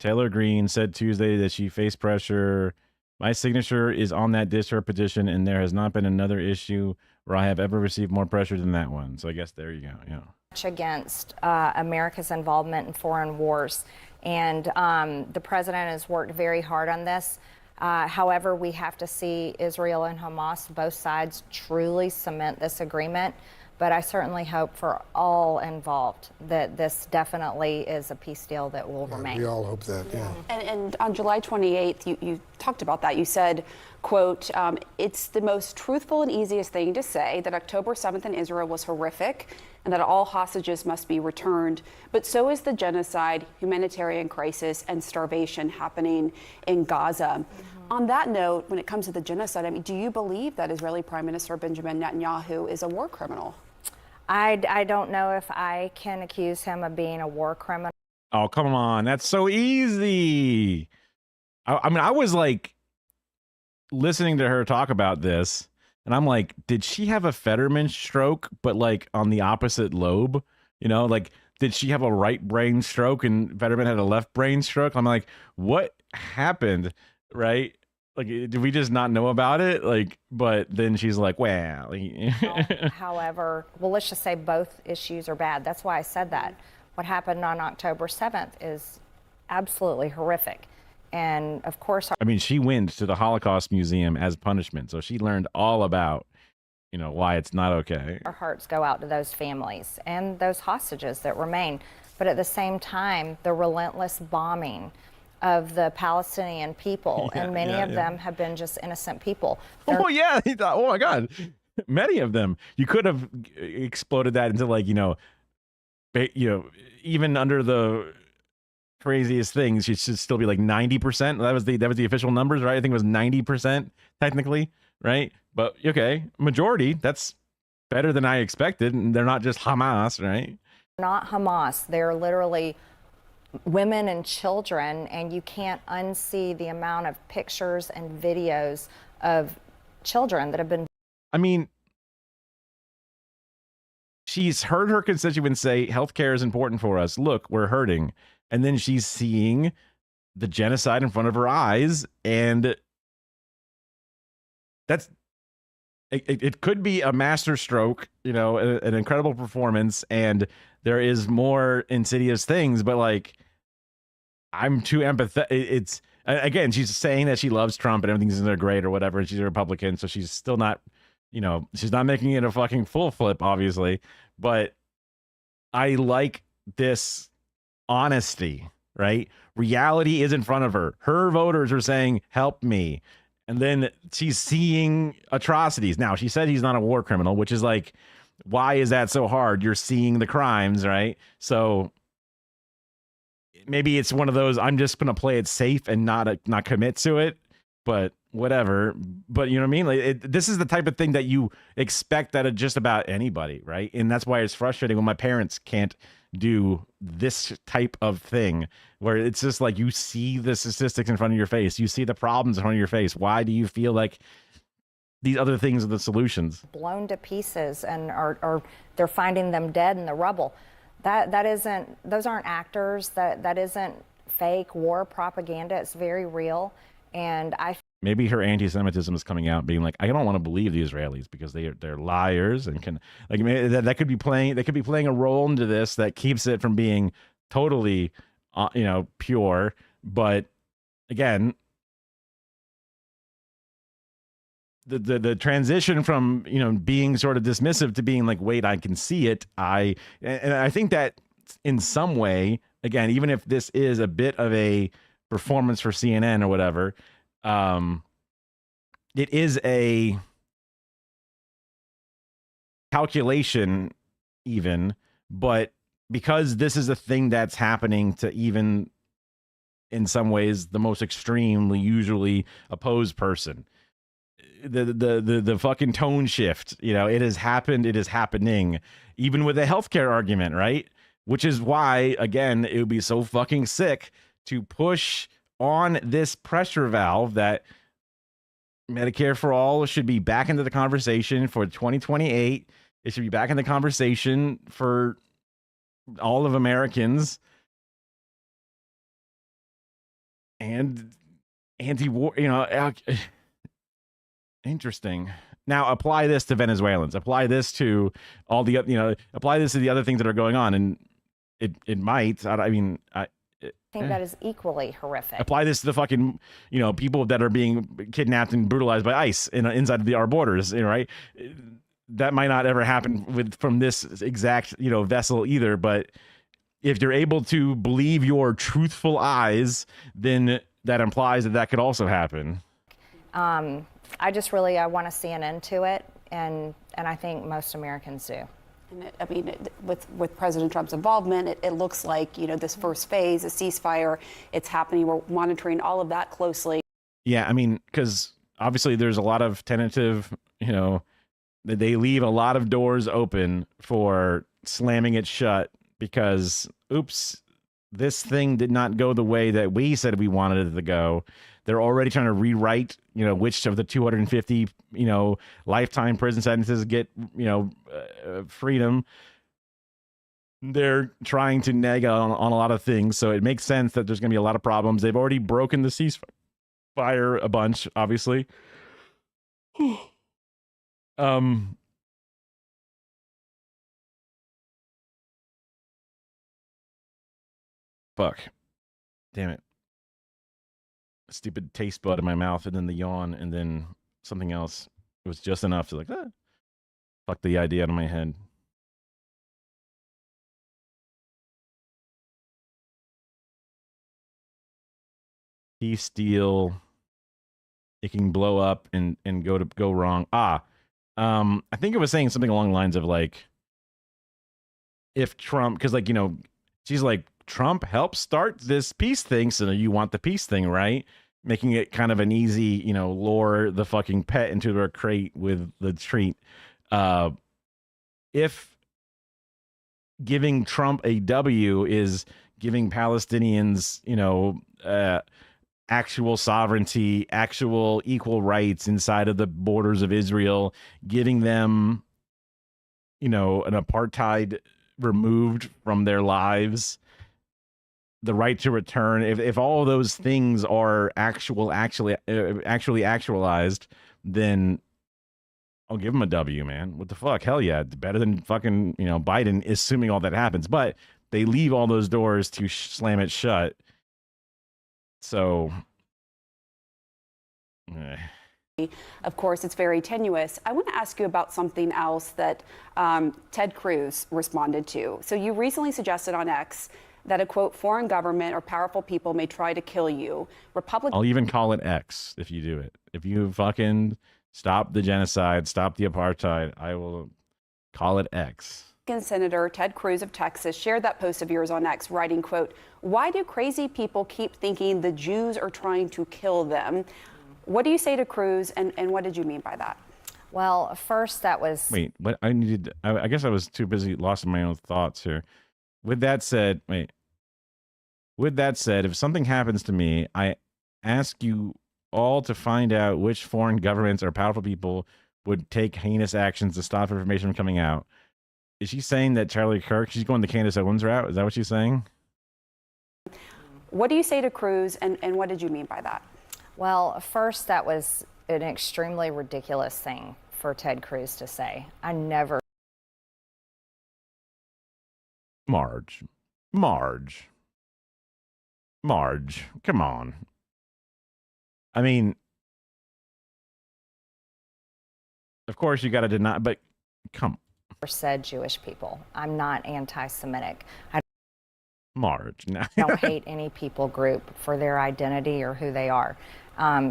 Taylor Green said Tuesday that she faced pressure. My signature is on that discharge petition, and there has not been another issue where I have ever received more pressure than that one. So I guess there you go. Yeah. Against America's involvement in foreign wars. And the president has worked very hard on this. However, we have to see Israel and Hamas, both sides, truly cement this agreement. But I certainly hope for all involved that this definitely is a peace deal that will remain. We all hope that, yeah. And on July 28th, you talked about that. You said, quote, it's the most truthful and easiest thing to say that October 7th in Israel was horrific and that all hostages must be returned. But so is the genocide, humanitarian crisis, and starvation happening in Gaza. On that note, when it comes to the genocide, I mean, do you believe that Israeli Prime Minister Benjamin Netanyahu is a war criminal? I don't know if I can accuse him of being a war criminal. Oh, come on. That's so easy. I mean, I was like listening to her talk about this, and I'm like, did she have a Fetterman stroke, but like on the opposite lobe? Like, did she have a right brain stroke and Fetterman had a left brain stroke? I'm like, what happened? Right? Like, did we just not know about it? Like, but then she's like, well. However, well, let's just say both issues are bad. That's why I said that. What happened on October 7th is absolutely horrific. And of course, I mean, she went to the Holocaust Museum as punishment. So she learned all about, why it's not okay. Our hearts go out to those families and those hostages that remain. But at the same time, the relentless bombing of the Palestinian people, Yeah, and many yeah, of yeah. them have been just innocent people. They're Oh yeah, he thought, oh my god, many of them. You could have exploded that into like even under the craziest things, it should still be like 90%. That was the official numbers, right? I think it was 90% technically, right? But okay, majority. That's better than I expected, and they're not just Hamas, right? not Hamas. They're literally women and children, and you can't unsee the amount of pictures and videos of children that have been. I mean, she's heard her constituents say healthcare is important for us. Look, we're hurting. And then she's seeing the genocide in front of her eyes. And that's it could be a master stroke, an incredible performance. And there is more insidious things, but like, I'm too empathetic. It's again, she's saying that she loves Trump and everything's in there great or whatever. And she's a Republican, so she's still not, she's not making it a fucking full flip, obviously. But I like this honesty, right? Reality is in front of her. Her voters are saying, help me. And then she's seeing atrocities. Now, she said he's not a war criminal, which is like, why is that so hard? You're seeing the crimes, right? So maybe it's one of those, I'm just going to play it safe and not commit to it, but whatever. But you know what I mean? Like this is the type of thing that you expect out of just about anybody, right? And that's why it's frustrating when my parents can't do this type of thing where it's just like you see the statistics in front of your face, you see the problems in front of your face. Why do you feel like these other things are the solutions? Blown to pieces, and are they're finding them dead in the rubble. That isn't, those aren't actors. That isn't fake war propaganda. It's very real. And Maybe her anti-Semitism is coming out, being like, I don't want to believe the Israelis because they're liars and can like maybe that could be playing. They could be playing a role into this that keeps it from being totally, pure. But again, the transition from being sort of dismissive to being like, wait, I can see it. And I think that in some way, again, even if this is a bit of a performance for CNN or whatever, it is a calculation even, but because this is a thing that's happening to even in some ways the most extremely usually opposed person, the fucking tone shift, it has happened, it is happening, even with a healthcare argument, right? Which is why, again, it would be so fucking sick to push on this pressure valve that Medicare for all should be back into the conversation for 2028. It should be back in the conversation for all of Americans. And anti-war, interesting. Now apply this to Venezuelans. Apply this to all the, apply this to the other things that are going on, and it might. I think that is equally horrific. Apply this to the fucking, people that are being kidnapped and brutalized by ICE inside of our borders, right? That might not ever happen from this exact, vessel either. But if you're able to believe your truthful eyes, then that implies that could also happen. I just really, I want to see an end to it, and I think most Americans do. And with President Trump's involvement, it looks like, this first phase, a ceasefire, it's happening. We're monitoring all of that closely. Yeah, because obviously there's a lot of tentative, they leave a lot of doors open for slamming it shut because, oops, this thing did not go the way that we said we wanted it to go. They're already trying to rewrite, which of the 250, lifetime prison sentences get, freedom. They're trying to neg on a lot of things. So it makes sense that there's going to be a lot of problems. They've already broken the ceasefire a bunch, obviously. Fuck. Damn it. Stupid taste bud in my mouth, and then the yawn, and then something else. It was just enough to fuck the idea out of my head. peace deal. It can blow up and go wrong. I think it was saying something along the lines of like, if Trump, because like, you know, she's like, Trump helped start this peace thing, so you want the peace thing, right? Making it kind of an easy, you know, lure the fucking pet into their crate with the treat. If giving Trump a W is giving Palestinians, you know, actual sovereignty, actual equal rights inside of the borders of Israel, giving them, you know, an apartheid removed from their lives, the right to return. If all of those things are actually actualized, then I'll give him a W, man. What the fuck? Hell yeah. It's better than fucking, you know, Biden, assuming all that happens. But they leave all those doors to slam it shut. So, of course, it's very tenuous. I want to ask you about something else that Ted Cruz responded to. So you recently suggested on X that a, quote, foreign government or powerful people may try to kill you. I'll even call it X if you do it. If you fucking stop the genocide, stop the apartheid, I will call it X. Senator Ted Cruz of Texas shared that post of yours on X, writing, quote, why do crazy people keep thinking the Jews are trying to kill them? What do you say to Cruz, and what did you mean by that? Well, first, that was... Wait, what I needed... I guess I was too busy, lost in my own thoughts here. With that said, if something happens to me, I ask you all to find out which foreign governments or powerful people would take heinous actions to stop information from coming out. Is she saying that Charlie Kirk, she's going the Candace Owens route? Is that what she's saying? What do you say to Cruz, and what did you mean by that? Well, first, that was an extremely ridiculous thing for Ted Cruz to say. I never... Marge, come on. I mean, of course you got to deny, but come. Said Jewish people. I'm not anti-Semitic. Marge, no. I don't hate any people group for their identity or who they are.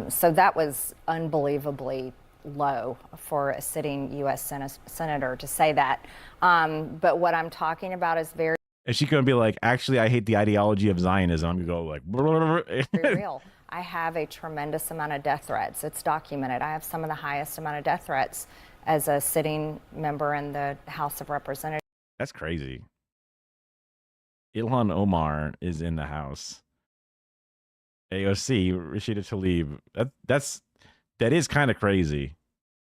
So that was unbelievably low for a sitting U.S. senator to say that. But what I'm talking about is very... Is she going to be like, actually, I hate the ideology of Zionism? I'm going to go like... Very real. I have a tremendous amount of death threats. It's documented. I have some of the highest amount of death threats as a sitting member in the House of Representatives. That's crazy. Ilhan Omar is in the House. AOC, Rashida Tlaib. That is kind of crazy.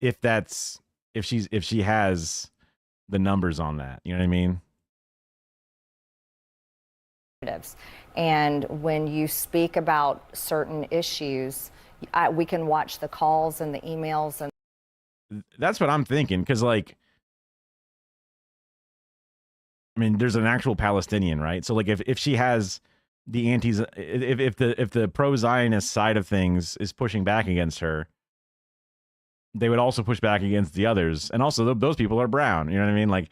If she has the numbers on that, you know what I mean? And when you speak about certain issues, we can watch the calls and the emails, and that's what I'm thinking. Because, like, I mean, there's an actual Palestinian, right? So, like, if she has the if the pro-Zionist side of things is pushing back against her, they would also push back against the others. And also, those people are brown. You know what I mean? Like,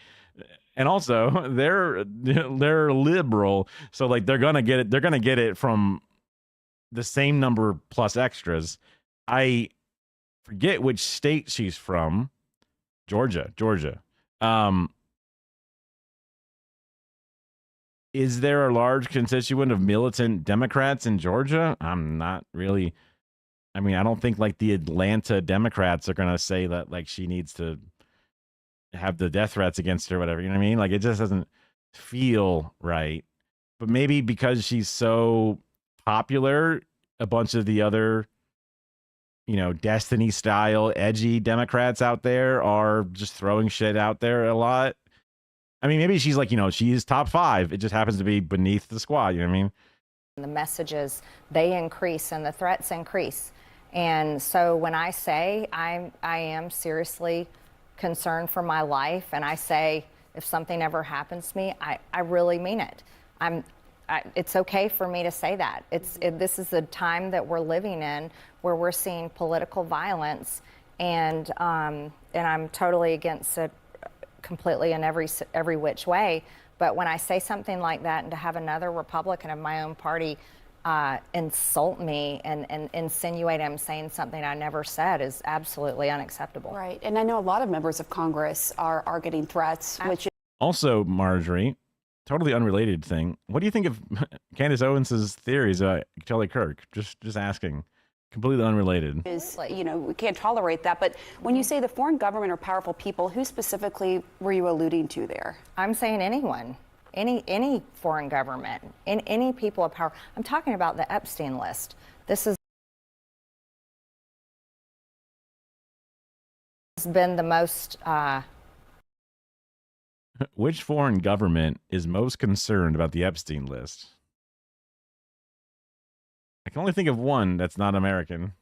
and also they're liberal, so like they're gonna get it from the same number plus extras. I forget which state she's from. Georgia. Is there a large constituent of militant Democrats in Georgia? I'm not really. I mean, I don't think like the Atlanta Democrats are gonna say that like she needs to have the death threats against her, whatever. You know what I mean? Like, it just doesn't feel right. But maybe because she's so popular, a bunch of the other, you know, Destiny style edgy Democrats out there are just throwing shit out there a lot. I mean, maybe she's like, you know, she's top 5. It just happens to be beneath the squad. You know what I mean? the messages, they increase and the threats increase. And so when I say I am seriously concerned for my life, and I say if something ever happens to me, I really mean it. It's okay for me to say that. This is the time that we're living in where we're seeing political violence, and I'm totally against it completely in every which way. But when I say something like that, and to have another Republican of my own party insult me and insinuate I'm saying something I never said is absolutely unacceptable. Right. And I know a lot of members of Congress are getting threats, which Also, Marjorie, totally unrelated thing. What do you think of Candace Owens' theories about Charlie Kirk? Just asking. Completely unrelated. is, we can't tolerate that. But when you say the foreign government or powerful people, who specifically were you alluding to there? I'm saying anyone. Any foreign government, any people of power. I'm talking about the Epstein list. This has been the most. Which foreign government is most concerned about the Epstein list? I can only think of one that's not American.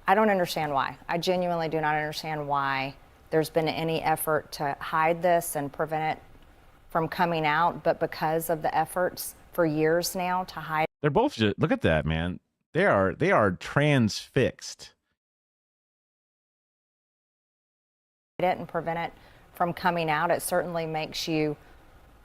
I don't understand why. I genuinely do not understand why there's been any effort to hide this and prevent it from coming out, but because of the efforts for years now to hide. They're both just, look at that, man. They are transfixed. It and prevent it from coming out. It certainly makes you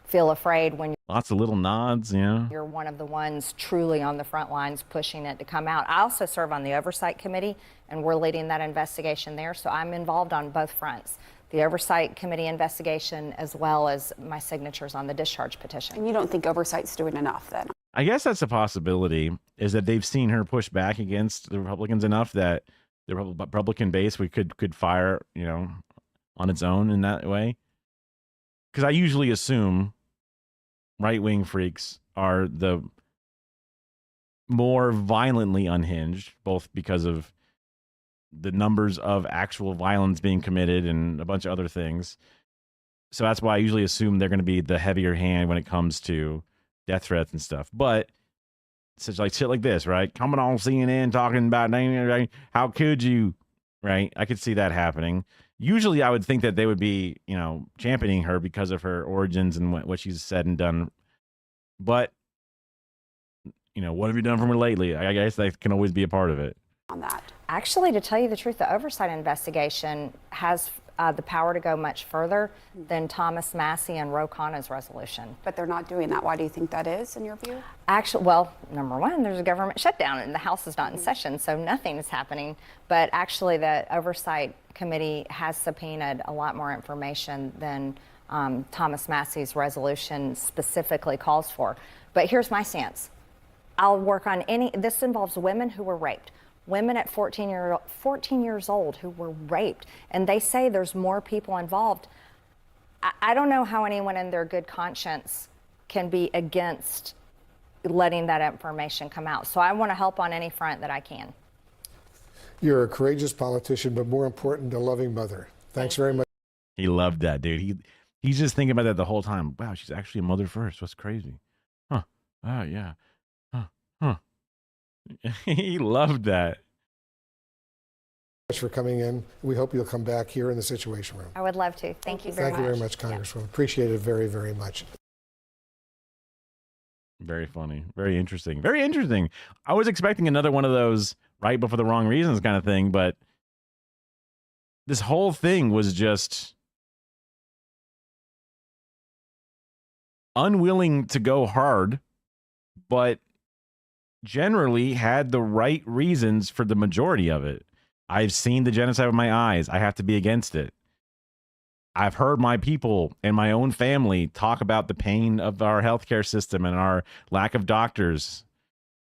feel afraid when Lots of little nods, you're one of the ones truly on the front lines pushing it to come out. I also serve on the Oversight Committee, and we're leading that investigation there, so I'm involved on both fronts. The Oversight Committee investigation as well as my signatures on the discharge petition. And you don't think Oversight's doing enough then? I guess that's a possibility, is that they've seen her push back against the Republicans enough that the Republican base could fire, on its own in that way. Because I usually assume right-wing freaks are the more violently unhinged, both because of the numbers of actual violence being committed and a bunch of other things. So that's why I usually assume they're going to be the heavier hand when it comes to death threats and stuff. But such like shit like this, right? Coming on CNN talking about, how could you, right? I could see that happening. Usually I would think that they would be, championing her because of her origins and what she's said and done. But, what have you done for me lately? I guess that can always be a part of it. On that. Actually, to tell you the truth, the oversight investigation has the power to go much further than Thomas Massie and Ro Khanna's resolution. But they're not doing that. Why do you think that is, in your view? Actually, well, number one, there's a government shutdown and the House is not in session, so nothing is happening. But actually, the Oversight Committee has subpoenaed a lot more information than Thomas Massie's resolution specifically calls for. But here's my stance. I'll work on this involves women who were raped. Women at 14 years old who were raped, and they say there's more people involved. I don't know how anyone in their good conscience can be against letting that information come out. So I want to help on any front that I can. You're a courageous politician, but more important, a loving mother. Thanks very much. He loved that, dude. He's just thinking about that the whole time. Wow, she's actually a mother first. What's crazy? Huh. Oh, yeah. Huh. He loved that. Thanks for coming in. We hope you'll come back here in the Situation Room. I would love to. Thank you very much. Thank you very much, Congresswoman. Appreciate it very, very much. Very funny. Very interesting. Very interesting. I was expecting another one of those right but for the wrong reasons kind of thing, but this whole thing was just unwilling to go hard, but generally had the right reasons for the majority of it. I've seen the genocide with my eyes. I have to be against it. I've heard my people and my own family talk about the pain of our healthcare system and our lack of doctors.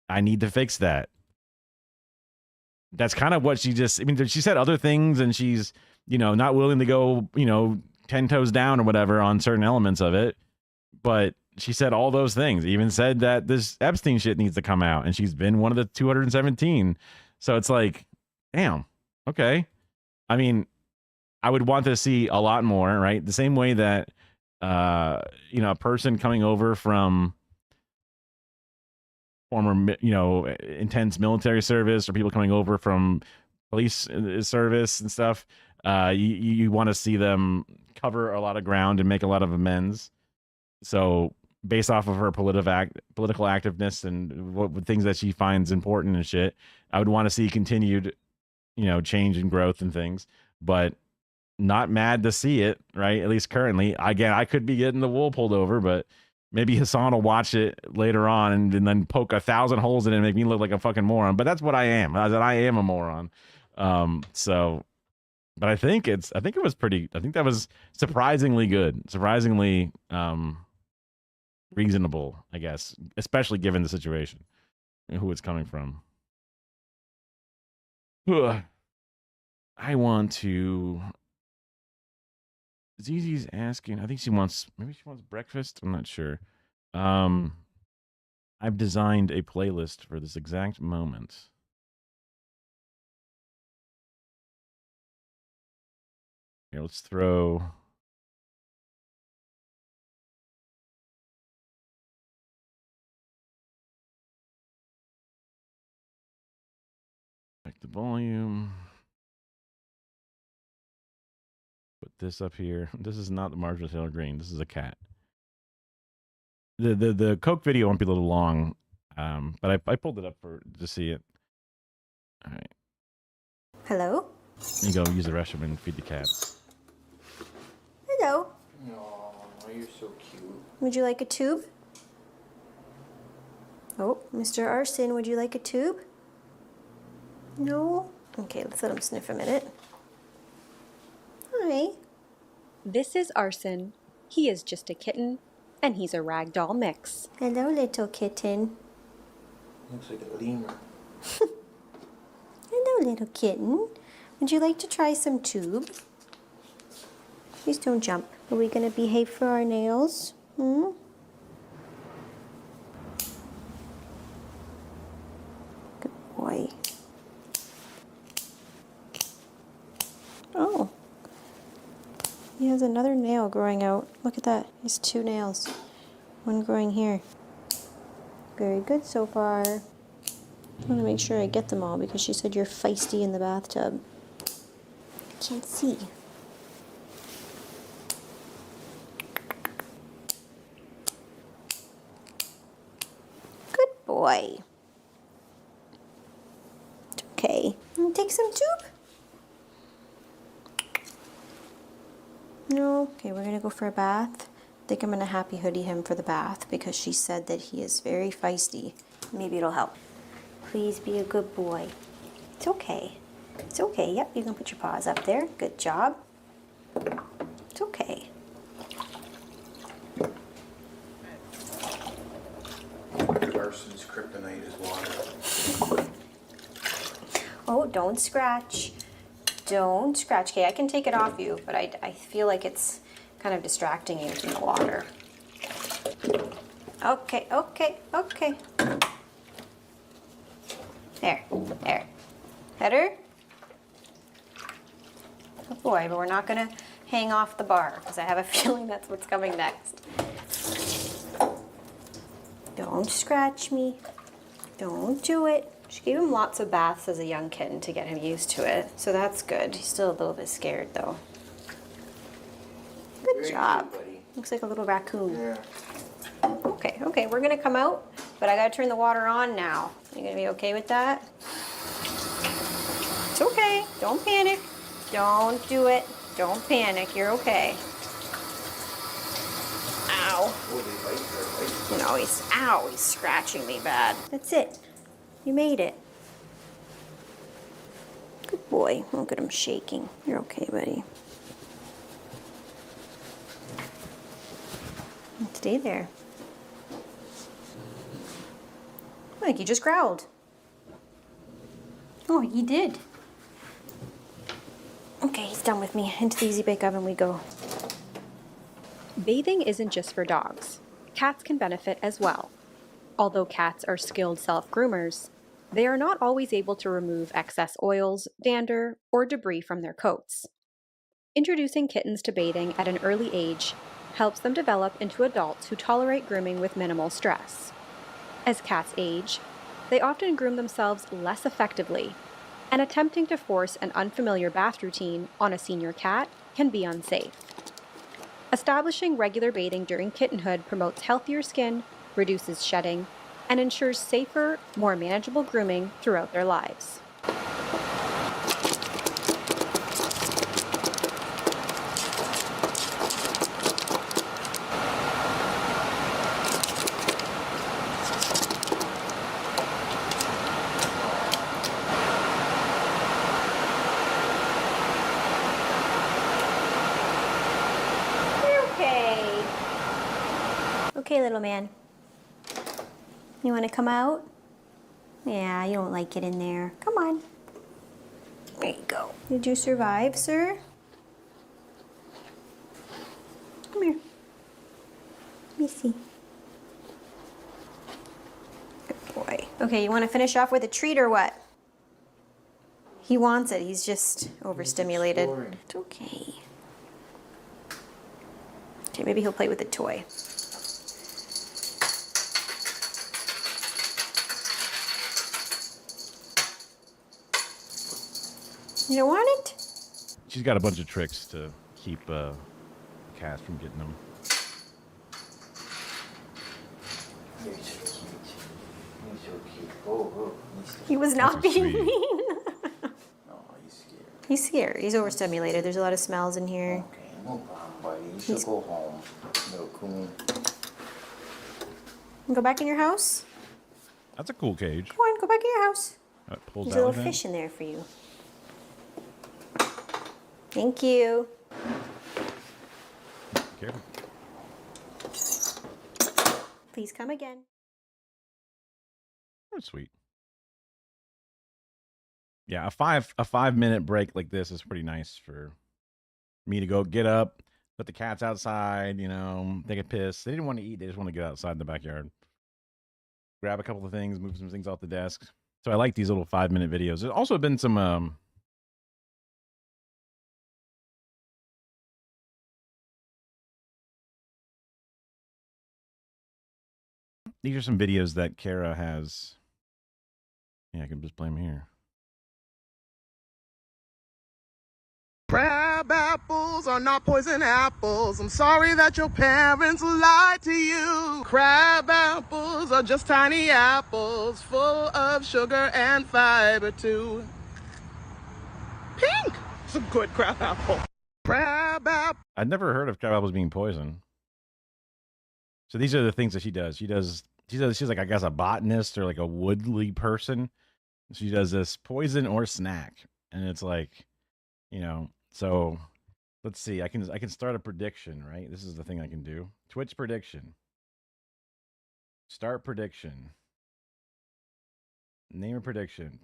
I need to fix that. That's kind of what she said other things, and she's, not willing to go, 10 toes down or whatever on certain elements of it. But she said all those things, even said that this Epstein shit needs to come out, and she's been one of the 217. So it's like, damn, okay. I mean, I would want to see a lot more, right? The same way that, a person coming over from former, intense military service, or people coming over from police service and stuff, you want to see them cover a lot of ground and make a lot of amends. So based off of her political activeness and what things that she finds important and shit, I would want to see continued, change and growth and things, but not mad to see it, right? At least currently. Again, I could be getting the wool pulled over, but maybe Hassan will watch it later on and then poke 1,000 holes in it and make me look like a fucking moron. But that's what I am. I am a moron. But I think it was pretty. I think that was surprisingly good, surprisingly reasonable, I guess, especially given the situation and who it's coming from. I want to. Zizi's asking. I think maybe she wants breakfast. I'm not sure. I've designed a playlist for this exact moment. Here, let's throw. Check the volume. Put this up here. This is not the Marjorie Taylor Greene. This is a cat. The Coke video won't be a little long, but I pulled it up to see it. All right. Hello? You go use the restroom and feed the cats. Hello. Aw, you're so cute. Would you like a tube? Oh, Mr. Arson, would you like a tube? No? Okay, let's let him sniff a minute. Hi. This is Arson. He is just a kitten, and he's a ragdoll mix. Hello, little kitten. Looks like a lemur. Hello, little kitten. Would you like to try some tube? Please don't jump. Are we going to behave for our nails? Hmm? Good boy. Oh. He has another nail growing out. Look at that. He has 2 nails. One growing here. Very good so far. I want to make sure I get them all because she said you're feisty in the bathtub. I can't see. Good boy. It's okay. Take some tube? No? Okay, we're going to go for a bath. I think I'm going to happy hoodie him for the bath because she said that he is very feisty. Maybe it'll help. Please be a good boy. It's okay. It's okay. Yep, you can put your paws up there. Good job. It's okay. Arson's kryptonite is water. Oh, don't scratch. Don't scratch. Okay, I can take it off you, but I feel like it's kind of distracting you from the water. Okay, okay, okay. There, there. Better? Good boy, but we're not gonna hang off the bar because I have a feeling that's what's coming next. Don't scratch me. Don't do it. She gave him lots of baths as a young kitten to get him used to it, so that's good. He's still a little bit scared though. Good job. Looks like a little raccoon. Yeah. Okay, okay, we're gonna come out, but I gotta turn the water on now. You gonna be okay with that? It's okay, don't panic. Don't do it, don't panic, you're okay. Ow. No, he's scratching me bad. That's it, you made it. Good boy, look at him shaking. You're okay, buddy. Stay there. Like he just growled. Oh, he did. Okay, he's done with me. Into the Easy Bake Oven we go. Bathing isn't just for dogs. Cats can benefit as well. Although cats are skilled self-groomers, they are not always able to remove excess oils, dander, or debris from their coats. Introducing kittens to bathing at an early age helps them develop into adults who tolerate grooming with minimal stress. As cats age, they often groom themselves less effectively, and attempting to force an unfamiliar bath routine on a senior cat can be unsafe. Establishing regular bathing during kittenhood promotes healthier skin, reduces shedding, and ensures safer, more manageable grooming throughout their lives. Okay, little man. You want to come out? Yeah, you don't like it in there. Come on. There you go. Did you survive, sir? Come here. Let me see. Good boy. Okay, you want to finish off with a treat or what? He wants it. He's just overstimulated. It's okay. Okay, maybe he'll play with a toy. You don't want it? She's got a bunch of tricks to keep cats from getting them. He was not That's so being sweet. mean. He's scared. He's overstimulated. There's a lot of smells in here. No problem, buddy. You should go home, little coon. Go back in your house? That's a cool cage. Come on, go back in your house. It pulls There's out a like little that. fish in there for you. Thank you. Careful. Please come again. That's sweet. Yeah, a 5-minute break like this is pretty nice for me to go get up, put the cats outside, you know, take a piss. They didn't want to eat, they just want to get outside in the backyard. Grab a couple of things, move some things off the desk. So I like these little 5-minute videos. There's also been some these are some videos that Kara has. Yeah, I can just play them here. Crab apples are not poison apples. I'm sorry that your parents lied to you. Crab apples are just tiny apples full of sugar and fiber too. Pink! It's a good crab apple. Crab apple. I'd never heard of crab apples being poison. So these are the things that she does. She's like, I guess, a botanist or like a woodly person. She does this poison or snack. And it's like, you know, so let's see. I can start a prediction, right? This is the thing I can do. Twitch prediction. Start prediction. Name a prediction.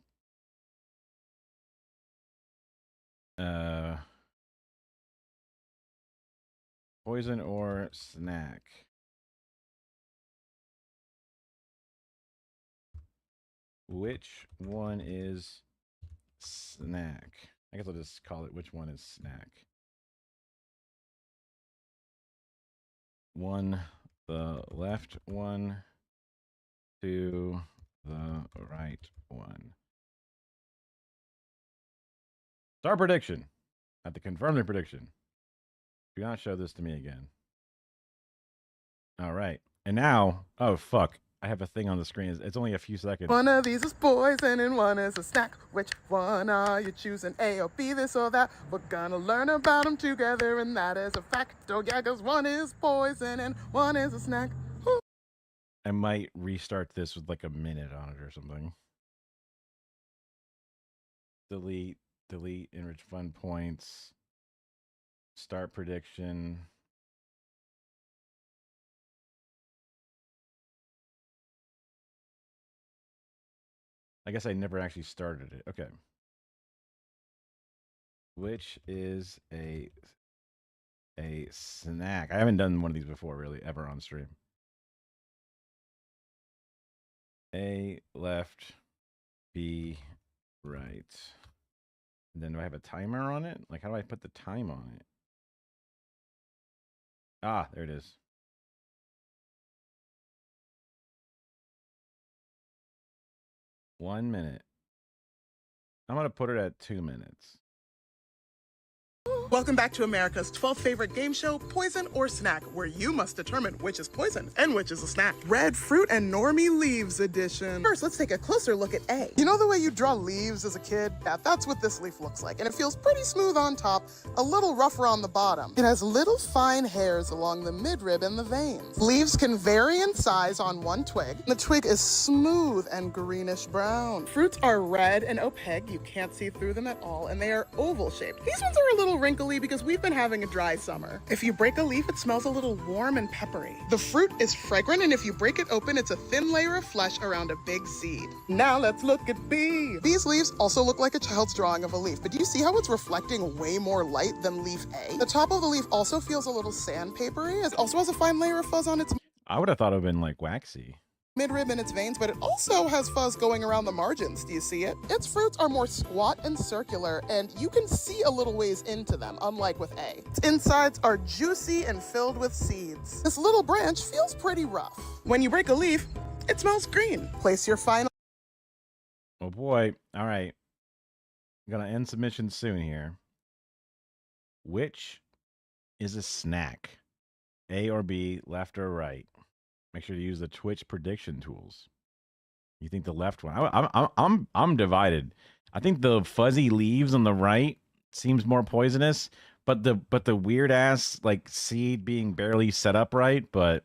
Poison or snack. Which one is snack? I guess I'll just call it which one is snack. One, the left one, two, the right one. Start prediction. I have to confirm the prediction. Do not show this to me again. All right. And now, oh, fuck. I have a thing on the screen. It's only a few seconds. One of these is poison and one is a snack. Which one are you choosing? A or B, this or that? We're gonna learn about them together, and that is a fact. Oh yeah, cause one is poison and one is a snack. Ooh. I might restart this with like a minute on it or something. Delete, enrich fun points. Start prediction. I guess I never actually started it. Okay. Which is a snack? I haven't done one of these before, really, ever on stream. A left, B right. And then do I have a timer on it? Like, how do I put the time on it? Ah, there it is. One minute. I'm going to put it at 2 minutes. Welcome back to America's 12th favorite game show, Poison or Snack, where you must determine which is poison and which is a snack. Red fruit and normie leaves edition. First, let's take a closer look at A. You know the way you draw leaves as a kid? Yeah, that's what this leaf looks like. And it feels pretty smooth on top, a little rougher on the bottom. It has little fine hairs along the midrib and the veins. Leaves can vary in size on one twig. The twig is smooth and greenish brown. Fruits are red and opaque. You can't see through them at all, and they are oval shaped. These ones are a little wrinkled crinkly because we've been having a dry summer. If you break a leaf, it smells a little warm and peppery. The fruit is fragrant, and if you break it open, it's a thin layer of flesh around a big seed. Now let's look at B. These leaves also look like a child's drawing of a leaf, but do you see how it's reflecting way more light than leaf A? The top of the leaf also feels a little sandpapery. It also has a fine layer of fuzz on its I would have thought it would have been like waxy. midrib and its veins, but it also has fuzz going around the margins. Do you see it? Its fruits are more squat and circular, and you can see a little ways into them, unlike with A. Its insides are juicy and filled with seeds. This little branch feels pretty rough. When you break a leaf, it smells green. Place your final... Oh boy. All right. I'm going to end submission soon here. Which is a snack? A or B, left or right? Make sure to use the Twitch prediction tools. You think the left one? I'm divided. I think the fuzzy leaves on the right seems more poisonous, but the weird ass like seed being barely set up right. But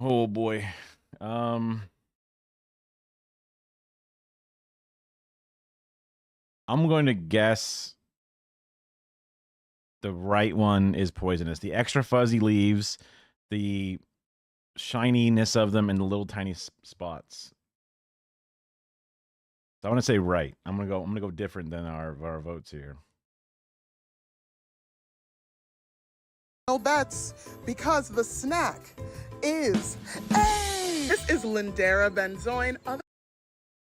oh boy, I'm going to guess the right one is poisonous. The extra fuzzy leaves, the shininess of them, and the little tiny spots. So I want to say right. I'm gonna go different than our votes here. bets, because the snack is A. This is Lindera benzoin.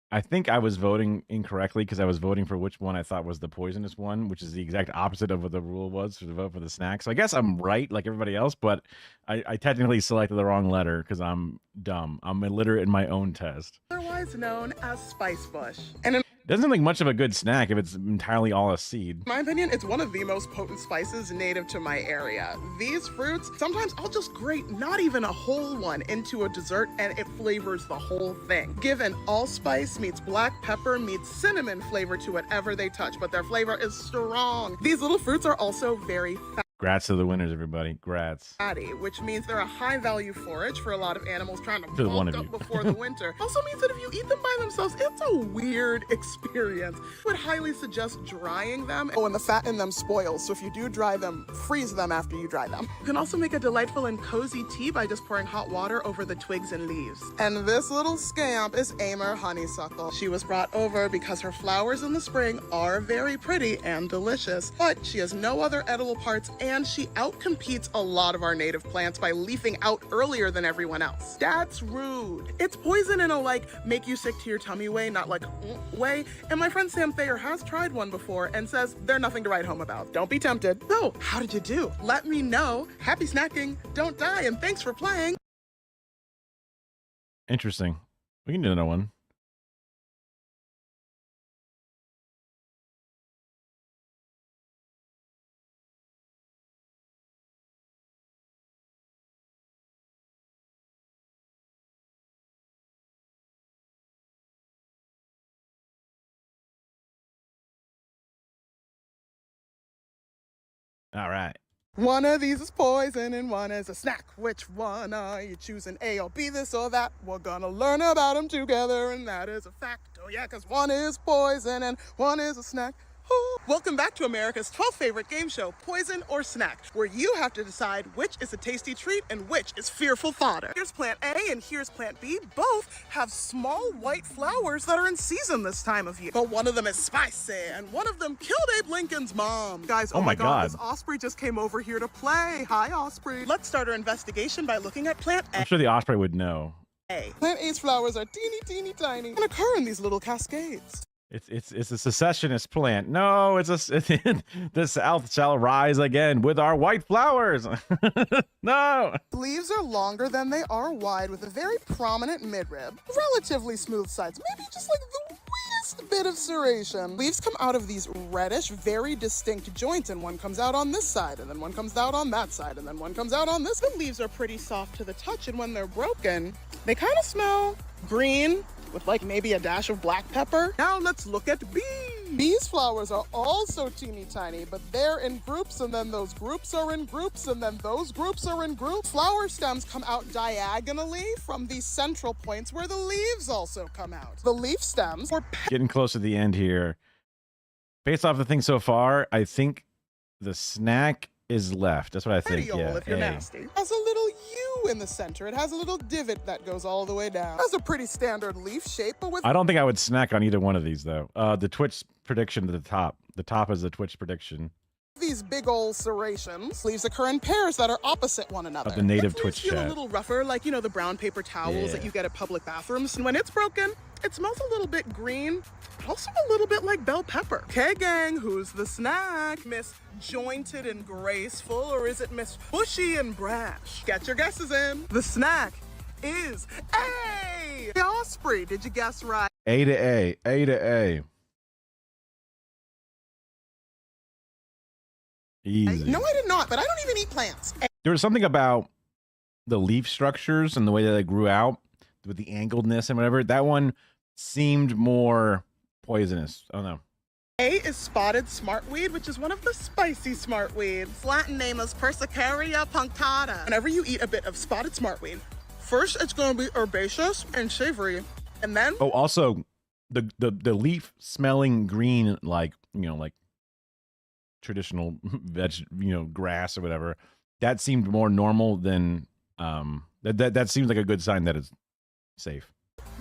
I think I was voting incorrectly because I was voting for which one I thought was the poisonous one, which is the exact opposite of what the rule was to vote for the snack. So I guess I'm right like everybody else, but I technically selected the wrong letter because I'm dumb. I'm illiterate in my own test. Otherwise known as spice bush. And in Doesn't seem like much of a good snack if it's entirely all a seed. my opinion, it's one of the most potent spices native to my area. These fruits, sometimes I'll just grate not even a whole one into a dessert and it flavors the whole thing. Give an allspice meets black pepper meets cinnamon flavor to whatever they touch, but their flavor is strong. These little fruits are also very Grats to the winners, everybody. Grats. fatty, which means they're a high value forage for a lot of animals trying to To the one bulk of up you. before the winter. Also means that if you eat them by themselves, it's a weird experience. I would highly suggest drying them. Oh, and the fat in them spoils, so if you do dry them, freeze them after you dry them. You can also make a delightful and cozy tea by just pouring hot water over the twigs and leaves. And this little scamp is Amer Honeysuckle. She was brought over because her flowers in the spring are very pretty and delicious, but she has no other edible parts and she outcompetes a lot of our native plants by leafing out earlier than everyone else. That's rude. It's poison in a make you sick to your tummy way, not way. And my friend Sam Thayer has tried one before and says they're nothing to write home about. Don't be tempted. So, how did you do? Let me know. Happy snacking, don't die, and thanks for playing. Interesting. We can do another one. All right. One of these is poison and one is a snack. Which one are you choosing? A or B, this or that? We're gonna learn about them together, and that is a fact. Oh yeah, because one is poison and one is a snack. Ooh. Welcome back to America's 12th favorite game show, Poison or Snack, where you have to decide which is a tasty treat and which is fearful fodder. Here's plant A and here's plant B. Both have small white flowers that are in season this time of year. But one of them is spicy and one of them killed Abe Lincoln's mom. Guys, Oh my God. this Osprey just came over here to play. Hi, Osprey. Let's start our investigation by looking at plant A. I'm sure the osprey would know. Plant A's flowers are teeny tiny and occur in these little cascades. It's a secessionist plant. No, the South shall rise again with our white flowers. No. The leaves are longer than they are wide with a very prominent midrib, relatively smooth sides, maybe just like the weakest bit of serration. Leaves come out of these reddish, very distinct joints, and one comes out on this side, and then one comes out on that side, and then one comes out on this. The leaves are pretty soft to the touch, and when they're broken, they kind of smell green, with maybe a dash of black pepper. Now let's look at B. B's flowers are also teeny tiny, but they're in groups, and then those groups are in groups, and then those groups are in groups. Flower stems come out diagonally from the central points where the leaves also come out. The leaf stems were Getting close to the end here. Based off the thing so far, I think the snack is left. That's what I think. Petiole, Yeah. if you're nasty. It has a little U in the center. It has a little divot that goes all the way down. It has a pretty standard leaf shape, but with I don't think I would snack on either one of these though. The Twitch prediction at the top. The top is the Twitch prediction these big old serrations. Leaves occur in pairs that are opposite one another. of the native It Twitch feel a chat. little rougher, like, you know, the brown paper towels that you get at public bathrooms. And when it's broken, it smells a little bit green, also a little bit like bell pepper. Okay, gang, who's the snack? Miss Jointed and Graceful, or is it Miss Bushy and Brash? Get your guesses in. The snack is A. The Osprey. Did you guess right? A to A. A to A. Easy. No, I did not, but I don't even eat plants. There was something about the leaf structures and the way that they grew out with the angledness and whatever. That one seemed more poisonous. I don't know. A is spotted smartweed, which is one of the spicy smartweeds. Latin name is Persicaria punctata. Whenever you eat a bit of spotted smartweed, first it's going to be herbaceous and savory, and then Oh, also the leaf smelling green, like, you know, like traditional grass or whatever. That seemed more normal than that seems like a good sign that it's safe.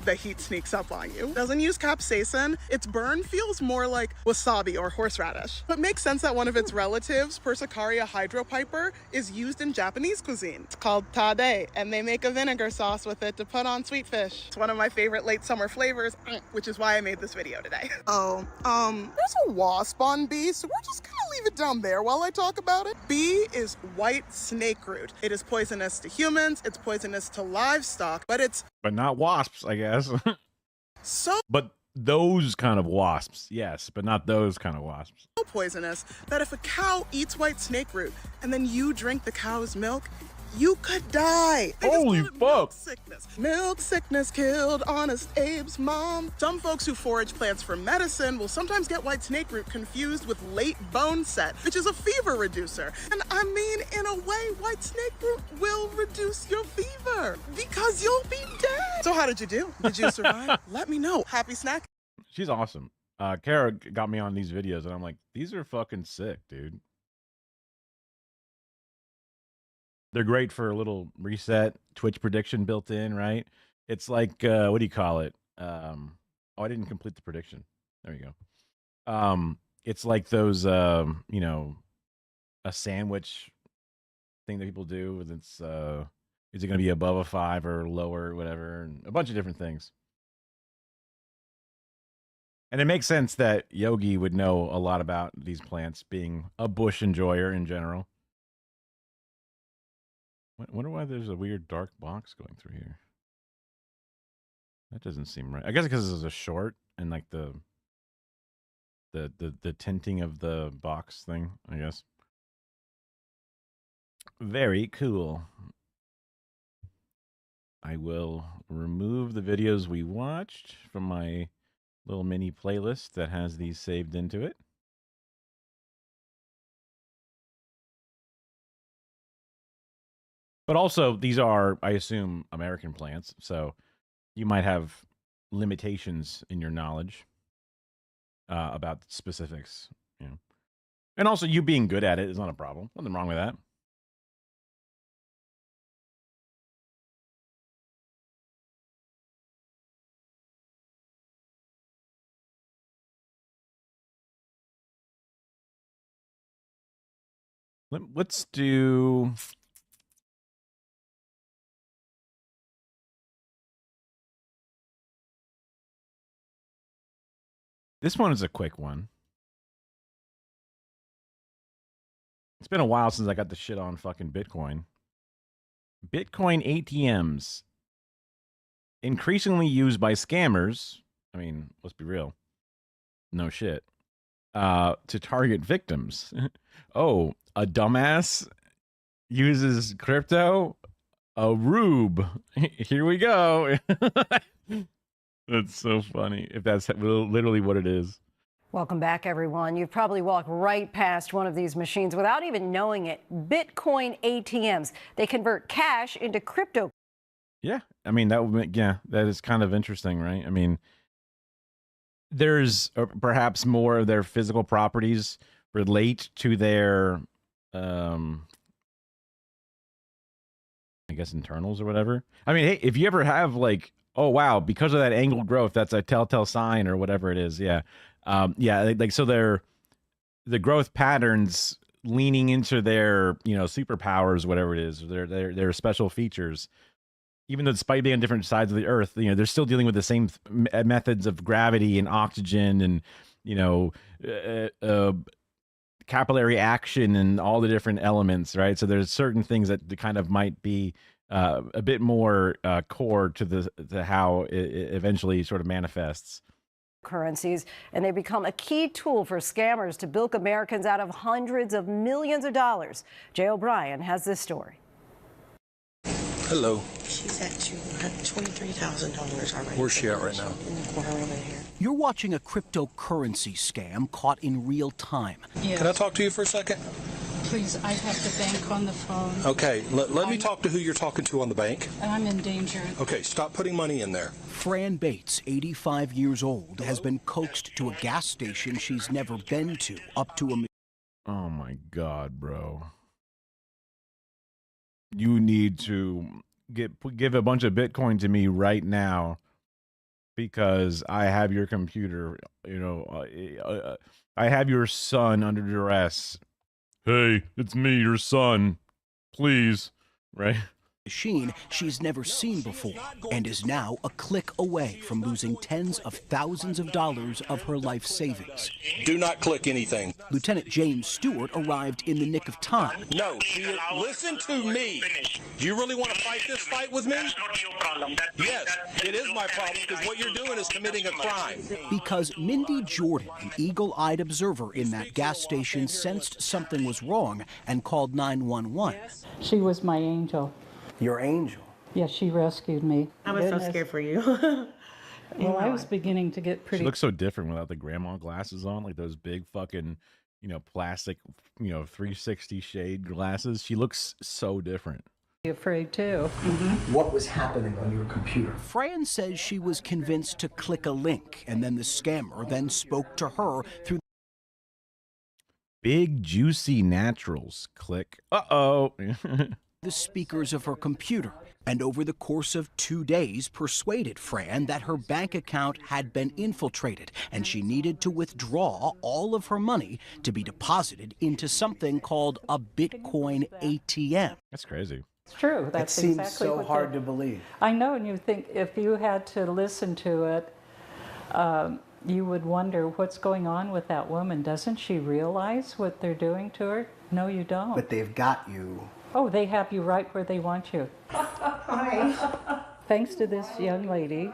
the heat sneaks up on you. Doesn't use capsaicin. Its burn feels more like wasabi or horseradish. But makes sense that one of its relatives, Persicaria hydropiper, is used in Japanese cuisine. It's called tade, and they make a vinegar sauce with it to put on sweet fish. It's one of my favorite late summer flavors, which is why I made this video today. There's a wasp on B, so we're just gonna leave it down there while I talk about it. B is white snake root. It is poisonous to humans, it's poisonous to livestock, But not wasps, I guess. so But those kind of wasps, yes, but not those kind of wasps. poisonous that if a cow eats white snake root and then you drink the cow's milk, you could die. Holy fuck. Milk sickness killed Honest Abe's mom. Some folks who forage plants for medicine will sometimes get white snake root confused with late bone set, which is a fever reducer. And I mean, in a way, white snake root will reduce your fever because you'll be dead. So how did you do? Did you survive? Let me know. Happy snack. She's awesome. Kara got me on these videos, and I'm like, these are fucking sick, dude. They're great for a little reset, Twitch prediction built in, right? It's like, what do you call it? Oh, I didn't complete the prediction. There you go. It's like those, a sandwich thing that people do. With it's, is it going to be above a 5 or lower, or whatever, and a bunch of different things. And it makes sense that Yogi would know a lot about these plants, being a bush enjoyer in general. I wonder why there's a weird dark box going through here. That doesn't seem right. I guess because this is a short and like the tinting of the box thing, I guess. Very cool. I will remove the videos we watched from my little mini playlist that has these saved into it. But also, these are, I assume, American plants, so you might have limitations in your knowledge about specifics. You know. And also, you being good at it is not a problem. Nothing wrong with that. Let's do... This one is a quick one. It's been a while since I got the shit on fucking Bitcoin. Bitcoin ATMs. Increasingly used by scammers. I mean, let's be real. No shit. To target victims. Oh, a dumbass uses crypto? A rube. Here we go. That's so funny, if that's literally what it is. Welcome back, everyone. You've probably walked right past one of these machines without even knowing it. Bitcoin ATMs. They convert cash into crypto. Yeah, I mean, that is kind of interesting, right? I mean, there's perhaps more of their physical properties relate to their, I guess, internals or whatever. I mean, hey, if you ever have like, oh wow, because of that angled growth, that's a telltale sign or whatever it is. Yeah, yeah, like so the growth patterns leaning into their superpowers, whatever it is, their special features. Even though despite being on different sides of the earth, they're still dealing with the same methods of gravity and oxygen and, capillary action and all the different elements, right? So there's certain things that kind of might be a bit more core to how it eventually sort of manifests. Currencies, and they become a key tool for scammers to bilk Americans out of hundreds of millions of dollars. Jay O'Brien has this story. Hello. She's at $23,000 already. Where's she at right now? In the corner over here. You're watching a cryptocurrency scam caught in real time. Yes. Can I talk to you for a second? Please, I have the bank on the phone. Okay, let me talk to who you're talking to on the bank. I'm in danger. Okay, stop putting money in there. Fran Bates, 85 years old, has been coaxed to a gas station she's never been to, up to a... Oh my God, bro. You need to give a bunch of Bitcoin to me right now because I have your computer, I have your son under duress. Hey, it's me, your son. Please, right? Machine she's never seen before and is now a click away from losing tens of thousands of dollars of her life savings. Do not click anything. Lieutenant James Stewart arrived in the nick of time. No, listen to me. Do you really want to fight this fight with me? Yes, it is my problem because what you're doing is committing a crime. Because Mindy Jordan, an eagle-eyed observer in that gas station, sensed something was wrong and called 911. She was my angel. Your angel? Yes, she rescued me. I was so scared for you. Well, I was beginning to get pretty... She looks so different without the grandma glasses on, like those big fucking, plastic, 360 shade glasses. She looks so different. Afraid too. What was happening on your computer? Fran says she was convinced to click a link, and then the scammer then spoke to her through Big Juicy Naturals. Click. Uh-oh. the speakers of her computer, and over the course of 2 days persuaded Fran that her bank account had been infiltrated and she needed to withdraw all of her money to be deposited into something called a Bitcoin ATM. That's crazy. It's true. That's it seems exactly so what hard to believe. I know, and you think if you had to listen to it, you would wonder what's going on with that woman. Doesn't she realize what they're doing to her? No, you don't. But they've got you. Oh, they have you right where they want you. Thanks to this young lady,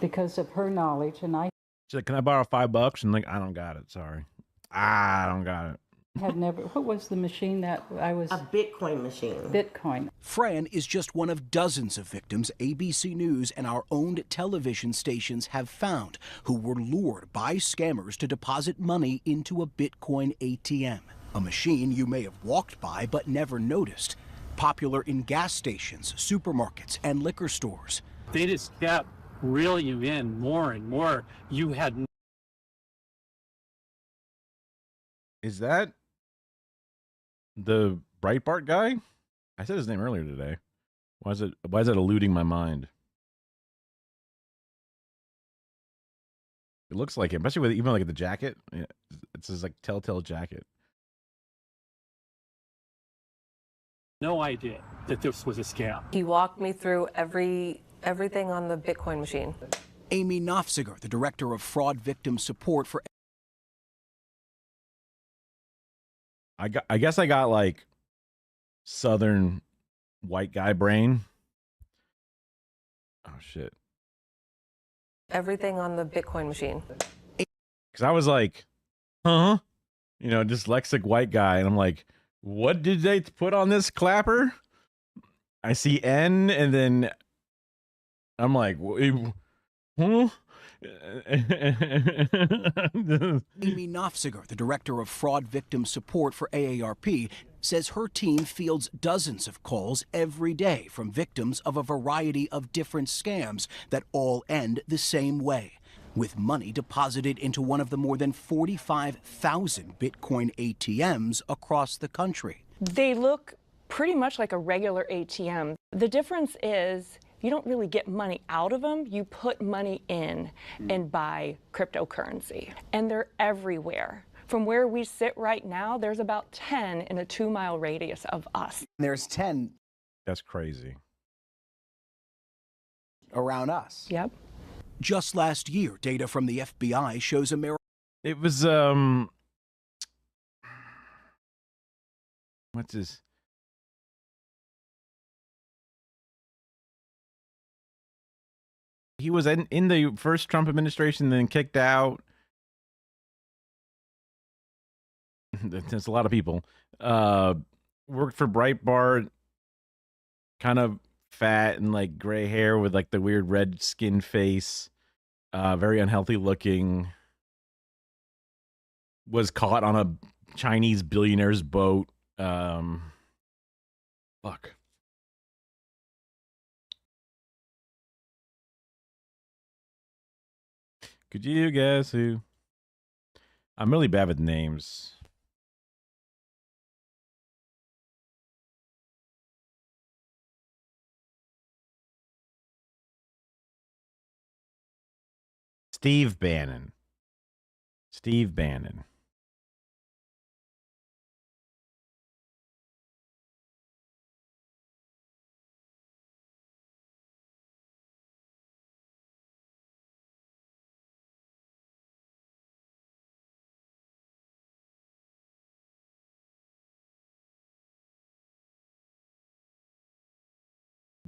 because of her knowledge, and I She's like, can I borrow $5? And like, I don't got it. Sorry. I don't got it. had never, what was the machine that I was? A Bitcoin machine. Bitcoin. Fran is just one of dozens of victims ABC News and our owned television stations have found who were lured by scammers to deposit money into a Bitcoin ATM, a machine you may have walked by but never noticed, popular in gas stations, supermarkets, and liquor stores. They just kept reeling you in more and more. You had... Is that the Breitbart guy? I said his name earlier today. Why is it eluding my mind? It looks like him, especially with even like the jacket. It's his like telltale jacket. No idea that this was a scam. He walked me through everything on the Bitcoin machine. Amy Nofziger, the director of fraud victim support for... I guess I got like Southern white guy brain. Oh shit. Everything on the Bitcoin machine. Because I was like, huh? You know, dyslexic white guy. And I'm like, what did they put on this clapper? I see N and then I'm like, huh? Amy Nofziger, the director of fraud victim support for AARP, says her team fields dozens of calls every day from victims of a variety of different scams that all end the same way. with money deposited into one of the more than 45,000 Bitcoin ATMs across the country. They look pretty much like a regular ATM. The difference is you don't really get money out of them. You put money in and buy cryptocurrency. And they're everywhere. From where we sit right now, there's about 10 in a 2-mile radius of us. There's 10. That's crazy. Around us. Yep. Just last year, data from the FBI shows America. It was, what's his? He was in the first Trump administration, then kicked out. There's a lot of people. Worked for Breitbart, kind of fat and like gray hair with like the weird red skin face, very unhealthy looking. Was caught on a Chinese billionaire's boat. Fuck. Could you guess who? I'm really bad with names. Steve Bannon. Steve Bannon.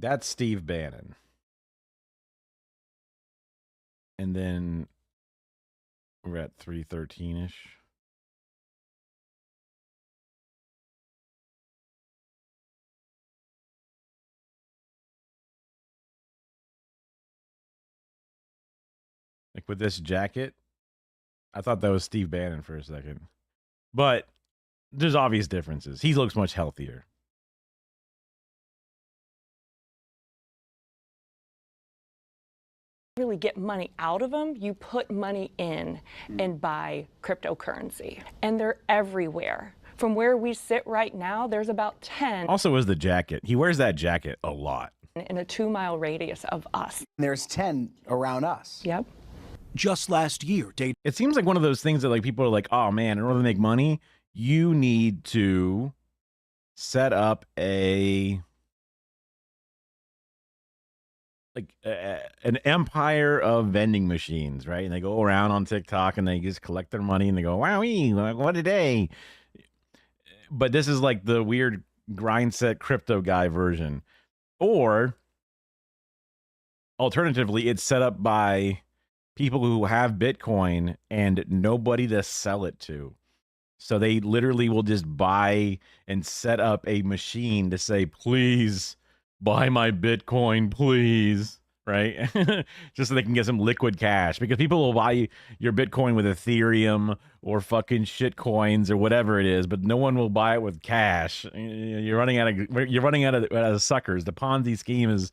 That's Steve Bannon. And then we're at 313-ish. Like with this jacket, I thought that was Steve Bannon for a second. But there's obvious differences. He looks much healthier. Really get money out of them. You put money in and buy cryptocurrency. And they're everywhere. From where we sit right now, there's about 10. Also is the jacket. He wears that jacket a lot. In a 2-mile radius of us. There's 10 around us. Yep. Just last year, it seems like one of those things that like people are like, oh man, in order to make money, you need to set up an empire of vending machines, right? And they go around on TikTok and they just collect their money and they go, wowee, what a day. But this is like the weird grind set crypto guy version. Or alternatively, it's set up by people who have Bitcoin and nobody to sell it to. So they literally will just buy and set up a machine to say, please buy my Bitcoin, please. Right? Just so they can get some liquid cash, because people will buy your Bitcoin with Ethereum or fucking shit coins or whatever it is, but no one will buy it with cash. You're running out of suckers. The Ponzi scheme is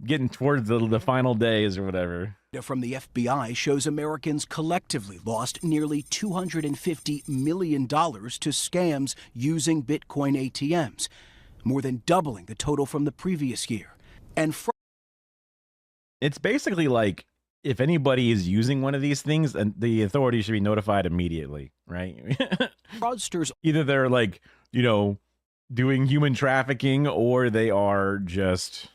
getting towards the final days or whatever. Data from the FBI shows Americans collectively lost nearly $250 million to scams using Bitcoin ATMs, more than doubling the total from the previous year. And it's basically like, if anybody is using one of these things, and the authorities should be notified immediately, right? Fraudsters, either they're like, you know, doing human trafficking, or they are just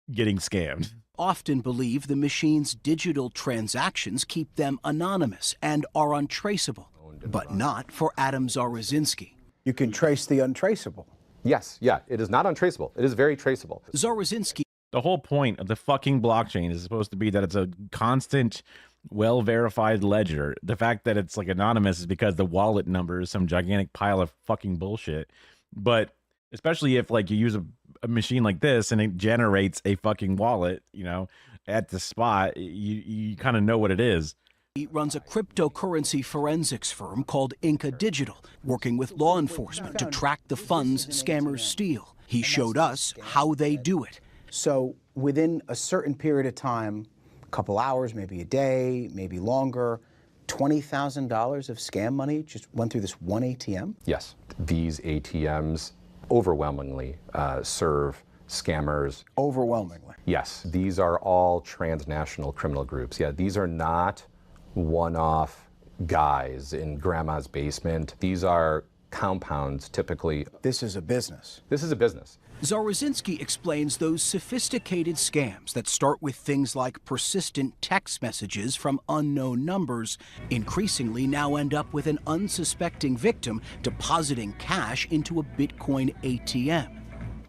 getting scammed. Often believe the machine's digital transactions keep them anonymous and are untraceable, but not for Adam Zarazinski. You can trace the untraceable. Yes, yeah, it is not untraceable. It is very traceable. Zarazinski. The whole point of the fucking blockchain is supposed to be that it's a constant, well-verified ledger. The fact that it's like anonymous is because the wallet number is some gigantic pile of fucking bullshit. But especially if like you use a machine like this and it generates a fucking wallet, you know, at the spot, you kind of know what it is. He runs a cryptocurrency forensics firm called Inca Digital, working with law enforcement to track the funds scammers steal. He showed us how they do it. So within a certain period of time, couple hours, maybe a day, maybe longer. $20,000 of scam money just went through this one ATM? Yes, these ATMs overwhelmingly serve scammers. Overwhelmingly? Yes, these are all transnational criminal groups. Yeah, these are not one-off guys in grandma's basement. These are compounds, typically. This is a business. This is a business. Zarozinski explains those sophisticated scams that start with things like persistent text messages from unknown numbers increasingly now end up with an unsuspecting victim depositing cash into a Bitcoin ATM.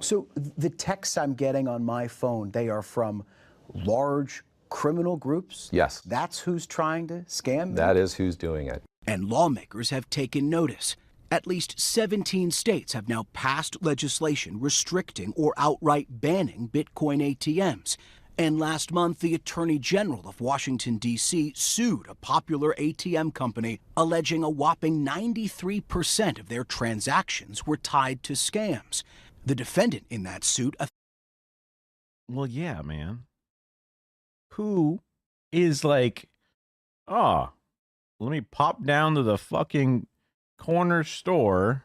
So the texts I'm getting on my phone, they are from large criminal groups? Yes. That's who's trying to scam me? That is who's doing it. And lawmakers have taken notice. At least 17 states have now passed legislation restricting or outright banning Bitcoin ATMs. And last month, the Attorney General of Washington, D.C. sued a popular ATM company, alleging a whopping 93% of their transactions were tied to scams. The defendant in that suit... Well, yeah, man. Who is like, oh, let me pop down to the fucking corner store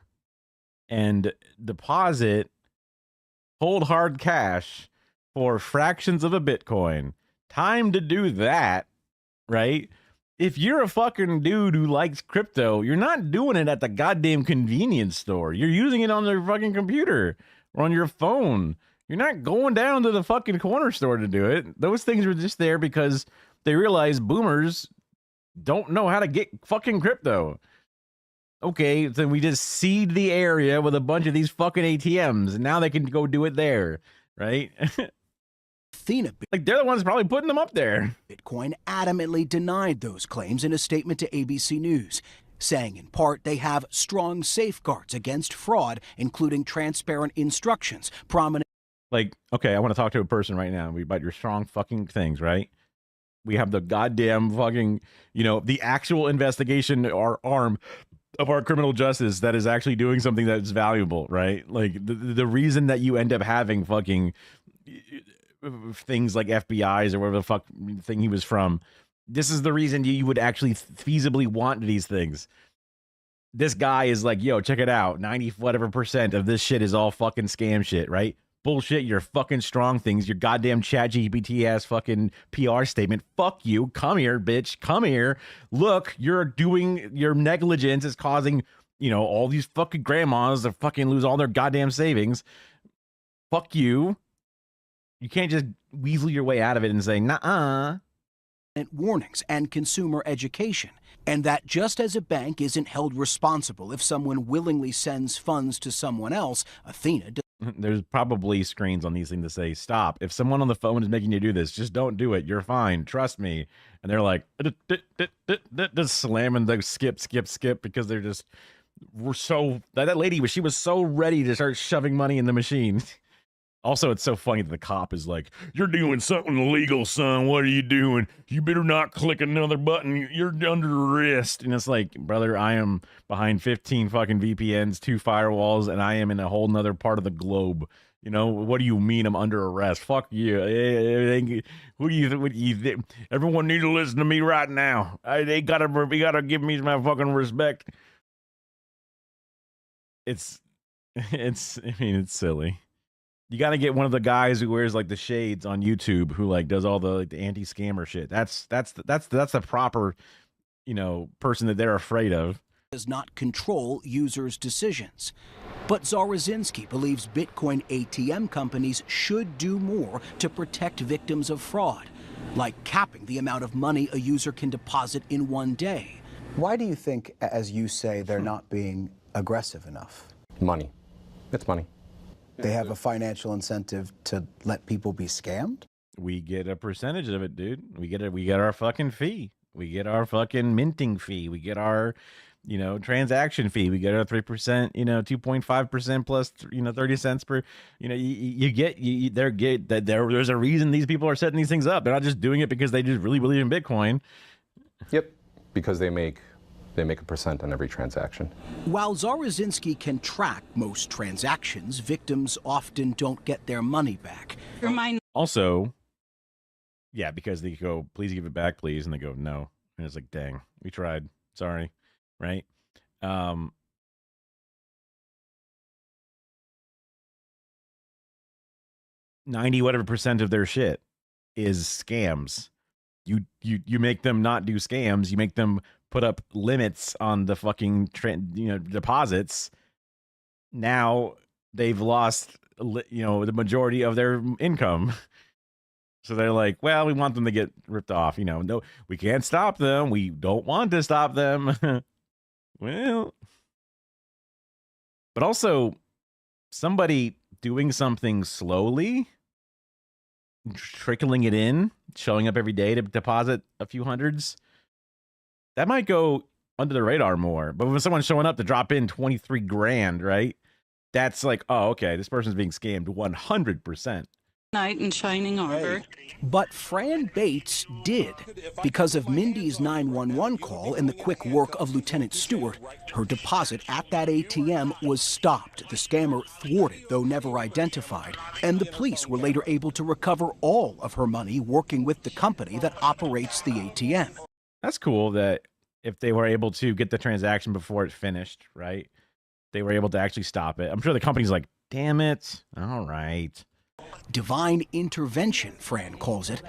and deposit cold hard cash for fractions of a Bitcoin. Time to do that, right? If you're a fucking dude who likes crypto, you're not doing it at the goddamn convenience store. You're using it on their fucking computer or on your phone. You're not going down to the fucking corner store to do it. Those things were just there because they realized boomers don't know how to get fucking crypto. Okay, then we just seed the area with a bunch of these fucking ATMs, and now they can go do it there, right? Athena, like they're the ones probably putting them up there. Bitcoin adamantly denied those claims in a statement to ABC News, saying in part they have strong safeguards against fraud, including transparent instructions, prominent... Like, okay, I want to talk to a person right now about your strong fucking things, right? We have the goddamn fucking, you know, the actual investigation or arm of our criminal justice that is actually doing something that's valuable, right? Like the reason that you end up having fucking things like FBI's or whatever the fuck thing he was from, this is the reason you would actually feasibly want these things. This guy is like, yo, check it out. 90 whatever % of this shit is all fucking scam shit, right? Bullshit, your fucking strong things, your goddamn ChatGPT ass fucking PR statement. Fuck you. Come here, bitch. Come here. Look, your negligence is causing, you know, all these fucking grandmas to fucking lose all their goddamn savings. Fuck you. You can't just weasel your way out of it and say, nah. Warnings and consumer education, and that just as a bank isn't held responsible if someone willingly sends funds to someone else, Athena does. There's probably screens on these things that say, stop. If someone on the phone is making you do this, just don't do it. You're fine. Trust me. And they're like, just slamming the skip because they're just, that lady, she was so ready to start shoving money in the machine. Also, it's so funny that the cop is like, you're doing something illegal, son. What are you doing? You better not click another button. You're under arrest. And it's like, brother, I am behind 15 fucking VPNs, 2 firewalls, and I am in a whole nother part of the globe. You know, what do you mean I'm under arrest? Fuck you. Who do you think? Everyone needs to listen to me right now. They gotta give me my fucking respect. It's silly. You got to get one of the guys who wears like the shades on YouTube who like does all the anti-scammer shit. That's the proper, you know, person that they're afraid of. Does not control users' decisions. But Zarozinski believes Bitcoin ATM companies should do more to protect victims of fraud, like capping the amount of money a user can deposit in one day. Why do you think, as you say, they're not being aggressive enough? Money. It's money. They have a financial incentive to let people be scammed? We get a percentage of it, dude. We get our fucking fee. We get our fucking minting fee. We get our, you know, transaction fee. We get our 3%, you know, 2.5% plus, you know, 30 cents per, you know, there's a reason these people are setting these things up. They're not just doing it because they just really believe in Bitcoin. Yep. Because they make a percent on every transaction. While Zarozinski can track most transactions, victims often don't get their money back. Also, Yeah, because they go, please give it back, please. And they go, no. And it's like, dang, we tried. Sorry. Right? 90 whatever percent of their shit is scams. You make them not do scams. You make them put up limits on the fucking deposits. Now they've lost the majority of their income. So they're like, well, we want them to get ripped off. No, we can't stop them. We don't want to stop them. Well, but also somebody doing something slowly, trickling it in, showing up every day to deposit a few hundreds, that might go under the radar more. But when someone's showing up to drop in 23 grand, right? That's like, oh, okay, this person's being scammed 100%. Knight in shining armor. But Fran Bates did. Because of Mindy's 911 call and the quick work of Lieutenant Stewart, her deposit at that ATM was stopped. The scammer thwarted, though never identified, and the police were later able to recover all of her money working with the company that operates the ATM. That's cool that if they were able to get the transaction before it finished, right? They were able to actually stop it. I'm sure the company's like, damn it. All right. Divine intervention, Fran calls it,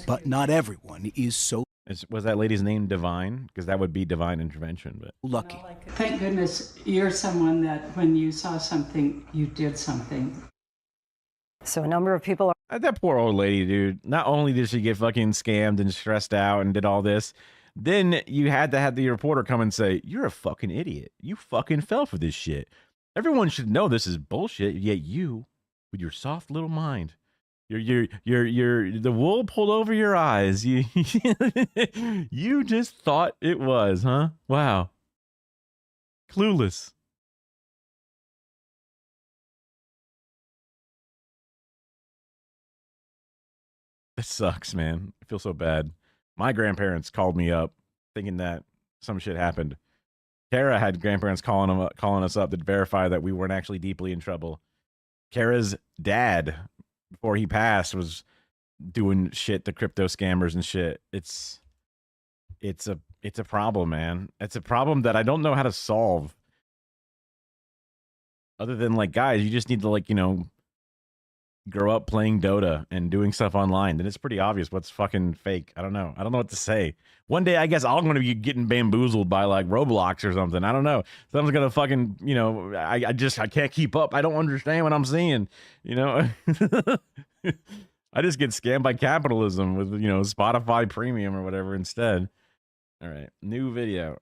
but not everyone is so. Was that lady's name Divine? Because that would be divine intervention. But lucky. Thank goodness you're someone that when you saw something, you did something. So a number of people are. That poor old lady, dude. Not only did she get fucking scammed and stressed out and did all this, then you had to have the reporter come and say, you're a fucking idiot. You fucking fell for this shit. Everyone should know this is bullshit, yet you, with your soft little mind, you're the wool pulled over your eyes. You you just thought it was, huh? Wow. Clueless. It sucks, man. I feel so bad. My grandparents called me up thinking that some shit happened. Kara had grandparents calling us up to verify that we weren't actually deeply in trouble. Kara's dad, before he passed, was doing shit to crypto scammers and shit. It's a problem, man. It's a problem that I don't know how to solve. Other than like, guys, you just need to grow up playing Dota and doing stuff online. Then it's pretty obvious what's fucking fake. I don't know what to say. One day, I guess I'm going to be getting bamboozled by like Roblox or something. I don't know. Someone's going to fucking, I can't keep up. I don't understand what I'm seeing, I just get scammed by capitalism with, Spotify Premium or whatever instead. All right. New video.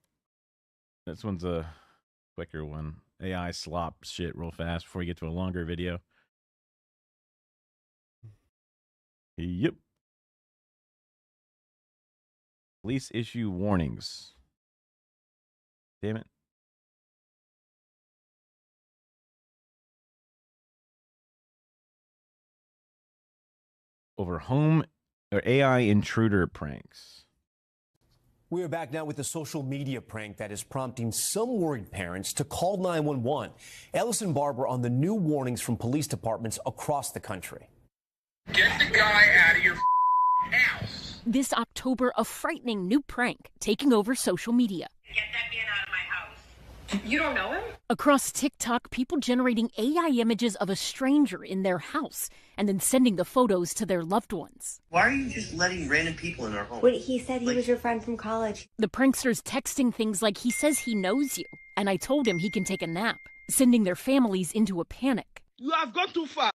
This one's a quicker one. AI slop shit real fast before we get to a longer video. Yep. Police issue warnings. Damn it. Over home or AI intruder pranks. We are back now with the social media prank that is prompting some worried parents to call 911. Ellis and Barbara on the new warnings from police departments across the country. Get the guy out of your house. This October, a frightening new prank taking over social media. Get that man out of my house. You don't know him? Across TikTok, people generating AI images of a stranger in their house and then sending the photos to their loved ones. Why are you just letting random people in our home? Wait, he said he was your friend from college. The pranksters texting things like, he says he knows you, and I told him he can take a nap, sending their families into a panic. You have gone too far.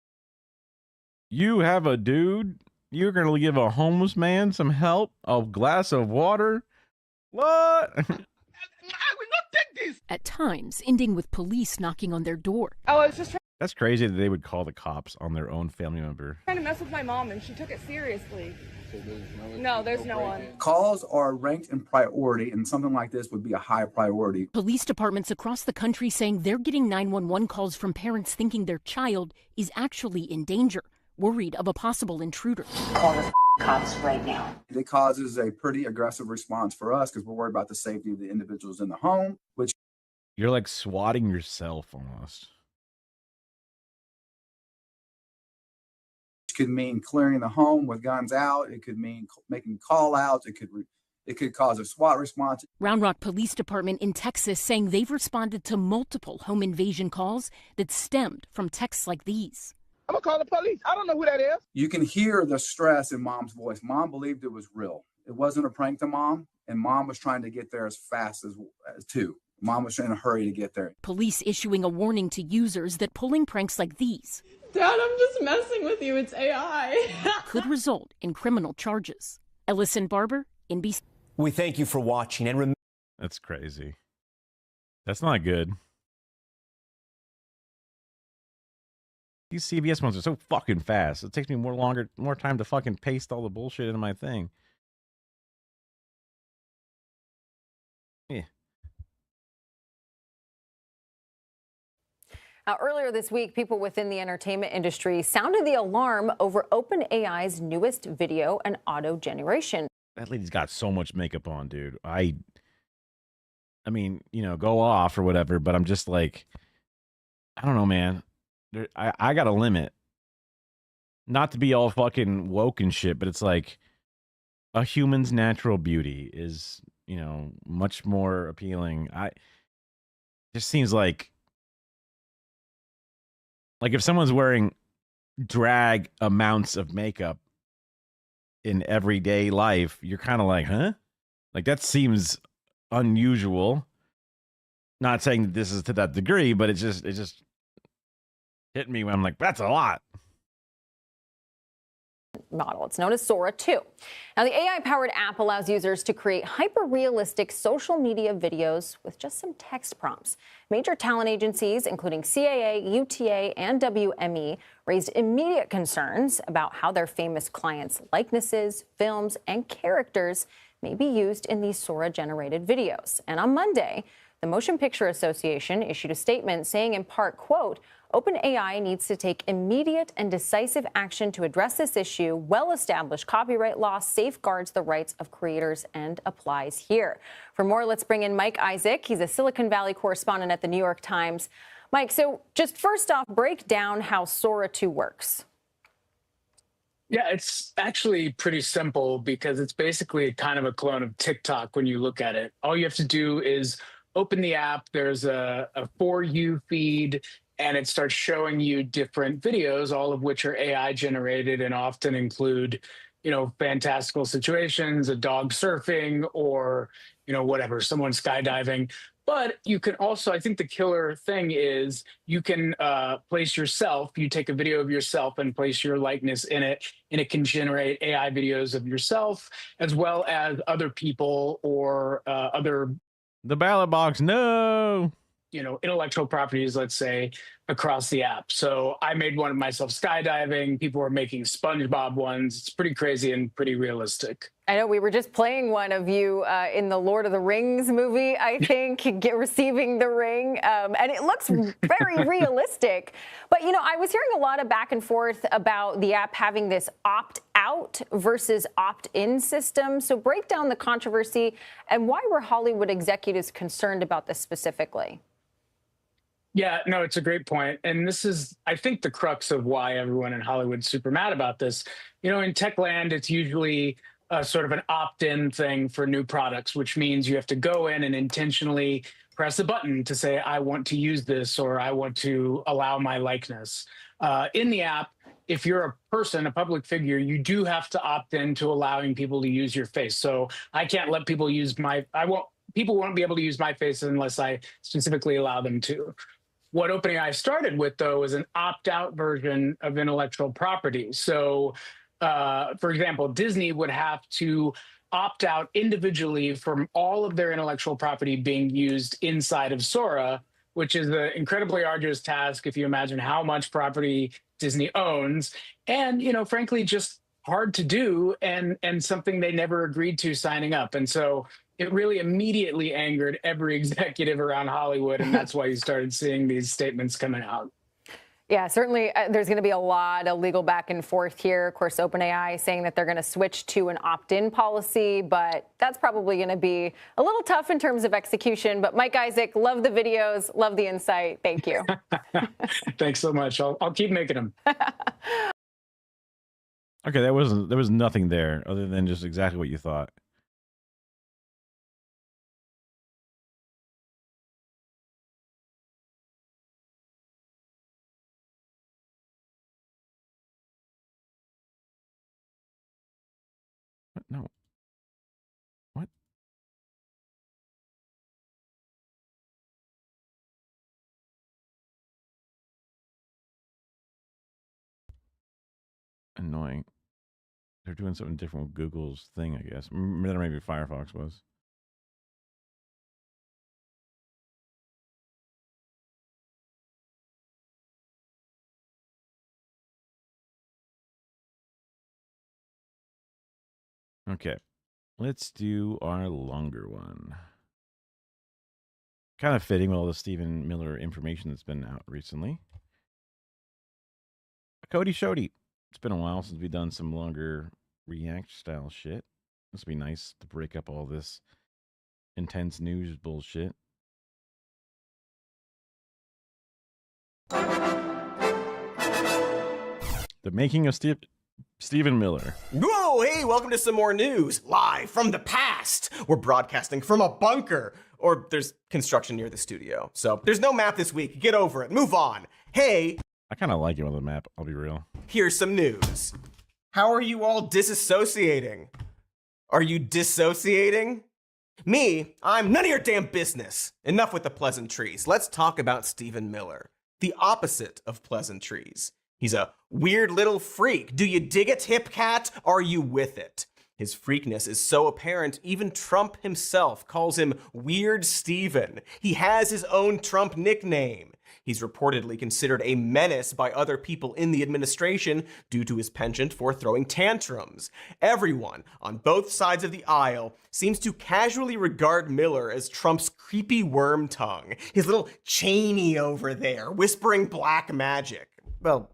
You have a dude? You're going to give a homeless man some help? A glass of water? What? I will not take this. At times, ending with police knocking on their door. Oh, I was just That's crazy that they would call the cops on their own family member. trying to mess with my mom, and she took it seriously. No, there's no one. Calls are ranked in priority, and something like this would be a high priority. Police departments across the country saying they're getting 911 calls from parents thinking their child is actually in danger, worried of a possible intruder. Call the cops right now. It causes a pretty aggressive response for us because we're worried about the safety of the individuals in the home, which You're like swatting yourself almost. could mean clearing the home with guns out. It could mean making call outs. It could cause a SWAT response. Round Rock Police Department in Texas saying they've responded to multiple home invasion calls that stemmed from texts like these. I'm gonna call the police. I don't know who that is. You can hear the stress in Mom's voice. Mom believed it was real. It wasn't a prank to Mom, and Mom was trying to get there as fast as too. Mom was in a hurry to get there. Police issuing a warning to users that pulling pranks like these, Dad, I'm just messing with you. It's AI. could result in criminal charges. Ellison Barber, NBC. We thank you for watching and That's crazy. That's not good. These CBS ones are so fucking fast. It takes me more time to fucking paste all the bullshit into my thing. Yeah. Earlier this week, people within the entertainment industry sounded the alarm over OpenAI's newest video and auto generation. That lady's got so much makeup on, dude. I mean, you know, go off or whatever, but I'm just like, I don't know, man. I got a limit. Not to be all fucking woke and shit, but it's like a human's natural beauty is, you know, much more appealing. Just seems like if someone's wearing drag amounts of makeup in everyday life, you're kind of like, huh? Like, that seems unusual. Not saying that this is to that degree, but it just hit me when I'm like, that's a lot. Model. It's known as Sora 2. Now, the AI-powered app allows users to create hyper-realistic social media videos with just some text prompts. Major talent agencies, including CAA, UTA, and WME, raised immediate concerns about how their famous clients' likenesses, films, and characters may be used in these Sora-generated videos. And on Monday, the Motion Picture Association issued a statement saying in part, quote, OpenAI needs to take immediate and decisive action to address this issue. Well-established copyright law safeguards the rights of creators and applies here. For more, let's bring in Mike Isaac. He's a Silicon Valley correspondent at the New York Times. Mike, so just first off, break down how Sora 2 works. Yeah, it's actually pretty simple because it's basically kind of a clone of TikTok when you look at it. All you have to do is open the app. There's a For You feed, and it starts showing you different videos, all of which are AI generated and often include, you know, fantastical situations, a dog surfing, or, you know, whatever, someone skydiving. But you can also, I think the killer thing is you can place yourself, you take a video of yourself and place your likeness in it, and it can generate AI videos of yourself as well as other people or other. The ballot box, no. You know, intellectual properties, let's say, across the app. So I made one of myself skydiving. People were making SpongeBob ones. It's pretty crazy and pretty realistic. I know we were just playing one of you in the Lord of the Rings movie, I think, receiving the ring. And it looks very realistic. But, you know, I was hearing a lot of back and forth about the app having this opt-out versus opt-in system. So break down the controversy and why were Hollywood executives concerned about this specifically? Yeah, no, it's a great point. And this is, I think, the crux of why everyone in Hollywood's super mad about this. You know, in tech land, it's usually sort of an opt-in thing for new products, which means you have to go in and intentionally press a button to say, I want to use this, or I want to allow my likeness. In the app, if you're a person, a public figure, you do have to opt in to allowing people to use your face. So I can't let people use people won't be able to use my face unless I specifically allow them to. What OpenAI started with, though, is an opt-out version of intellectual property. So, for example, Disney would have to opt out individually from all of their intellectual property being used inside of Sora, which is an incredibly arduous task if you imagine how much property Disney owns. And, you know, frankly, just hard to do and something they never agreed to signing up. And so it really immediately angered every executive around Hollywood, and that's why you started seeing these statements coming out. Yeah, certainly there's going to be a lot of legal back and forth here. Of course, OpenAI saying that they're going to switch to an opt-in policy, but that's probably going to be a little tough in terms of execution. But Mike Isaac, love the videos, love the insight. Thank you. Thanks so much. I'll keep making them. Okay, there was nothing there other than just exactly what you thought. What? No. What? Annoying. They're doing something different with Google's thing, I guess. Maybe Firefox was. Okay. Let's do our longer one. Kind of fitting with all the Stephen Miller information that's been out recently. Cody Shody. It's been a while since we've done some longer React style shit. This would be nice to break up all this intense news bullshit. The making of Stephen Miller. Whoa, hey, welcome to some more news. Live from the past. We're broadcasting from a bunker. Or there's construction near the studio. So there's no map this week. Get over it. Move on. Hey. I kind of like it with the map, I'll be real. Here's some news. How are you all disassociating? Are you dissociating? Me, I'm none of your damn business. Enough with the pleasantries. Let's talk about Stephen Miller. The opposite of pleasantries. He's a weird little freak. Do you dig it, hip cat? Are you with it? His freakness is so apparent, even Trump himself calls him Weird Steven. He has his own Trump nickname. He's reportedly considered a menace by other people in the administration due to his penchant for throwing tantrums. Everyone on both sides of the aisle seems to casually regard Miller as Trump's creepy worm tongue, his little Cheney over there, whispering black magic. Well,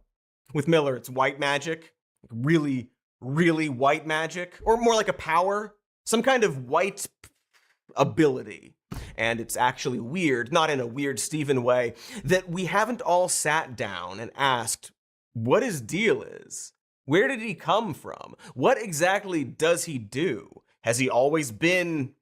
with Miller, it's white magic. Really white magic, or more like a power, some kind of white ability. And it's actually weird, not in a Weird Steven way, that we haven't all sat down and asked what his deal is. Where did he come from? What exactly does he do? Has he always been,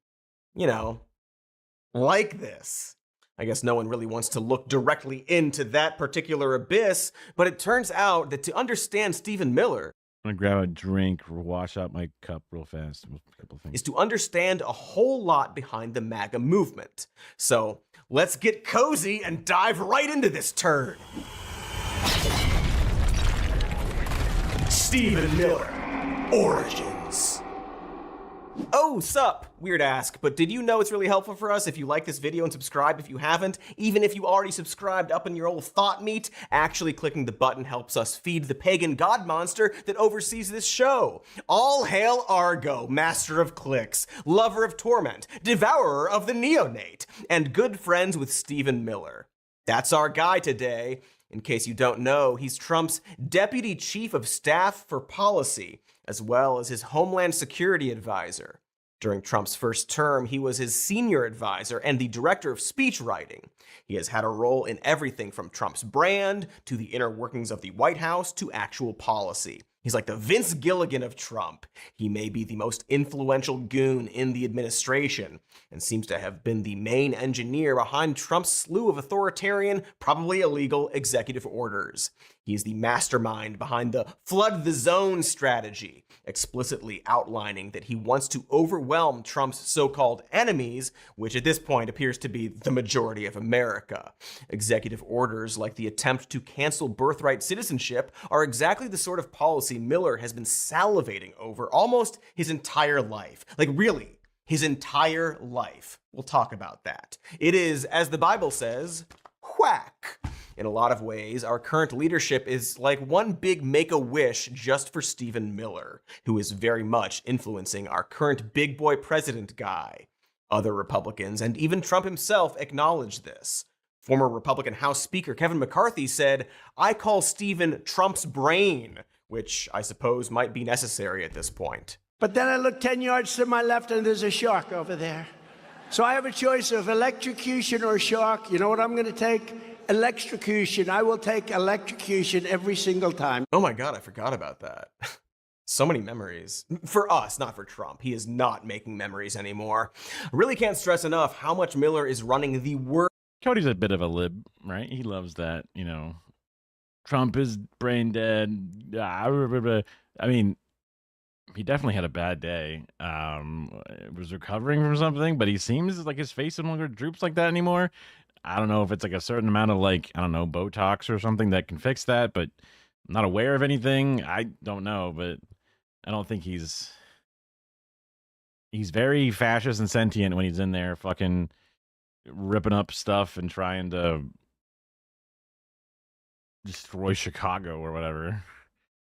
like this? I guess no one really wants to look directly into that particular abyss, but it turns out that to understand Stephen Miller, I'm gonna grab a drink, wash out my cup real fast. A couple things. Is to understand a whole lot behind the MAGA movement. So let's get cozy and dive right into this turd. Stephen Miller, Origins. Oh, sup, weird ask, but did you know it's really helpful for us if you like this video and subscribe if you haven't? Even if you already subscribed up in your old thought meat, actually clicking the button helps us feed the pagan god monster that oversees this show. All hail Argo, master of clicks, lover of torment, devourer of the neonate, and good friends with Stephen Miller. That's our guy today. In case you don't know, he's Trump's deputy chief of staff for policy, as well as his Homeland Security advisor. During Trump's first term, he was his senior advisor and the director of speech writing. He has had a role in everything from Trump's brand to the inner workings of the White House to actual policy. He's like the Vince Gilligan of Trump. He may be the most influential goon in the administration and seems to have been the main engineer behind Trump's slew of authoritarian, probably illegal executive orders. He's the mastermind behind the flood the zone strategy, explicitly outlining that he wants to overwhelm Trump's so-called enemies, which at this point appears to be the majority of America. Executive orders like the attempt to cancel birthright citizenship are exactly the sort of policy Miller has been salivating over almost his entire life. Like really, his entire life. We'll talk about that. It is, as the Bible says, whack. In a lot of ways, our current leadership is like one big make-a-wish just for Stephen Miller, who is very much influencing our current big boy president guy. Other Republicans, and even Trump himself, acknowledge this. Former Republican House Speaker Kevin McCarthy said, "I call Stephen Trump's brain," which I suppose might be necessary at this point. But then I look 10 yards to my left and there's a shark over there. So I have a choice of electrocution or shark. You know what I'm going to take? Electrocution. I will take electrocution every single time. Oh my God, I forgot about that. So many memories. For us, not for Trump. He is not making memories anymore. Really can't stress enough how much Miller is running the worst. Cody's a bit of a lib, right? He loves that, you know, Trump is brain dead. I mean, he definitely had a bad day. Was recovering from something, but he seems like his face no longer droops like that anymore. I don't know if it's like a certain amount of like, I don't know, Botox or something that can fix that, but I'm not aware of anything. I don't know, but I don't think he's very fascist and sentient when he's in there fucking ripping up stuff and trying to destroy Chicago or whatever.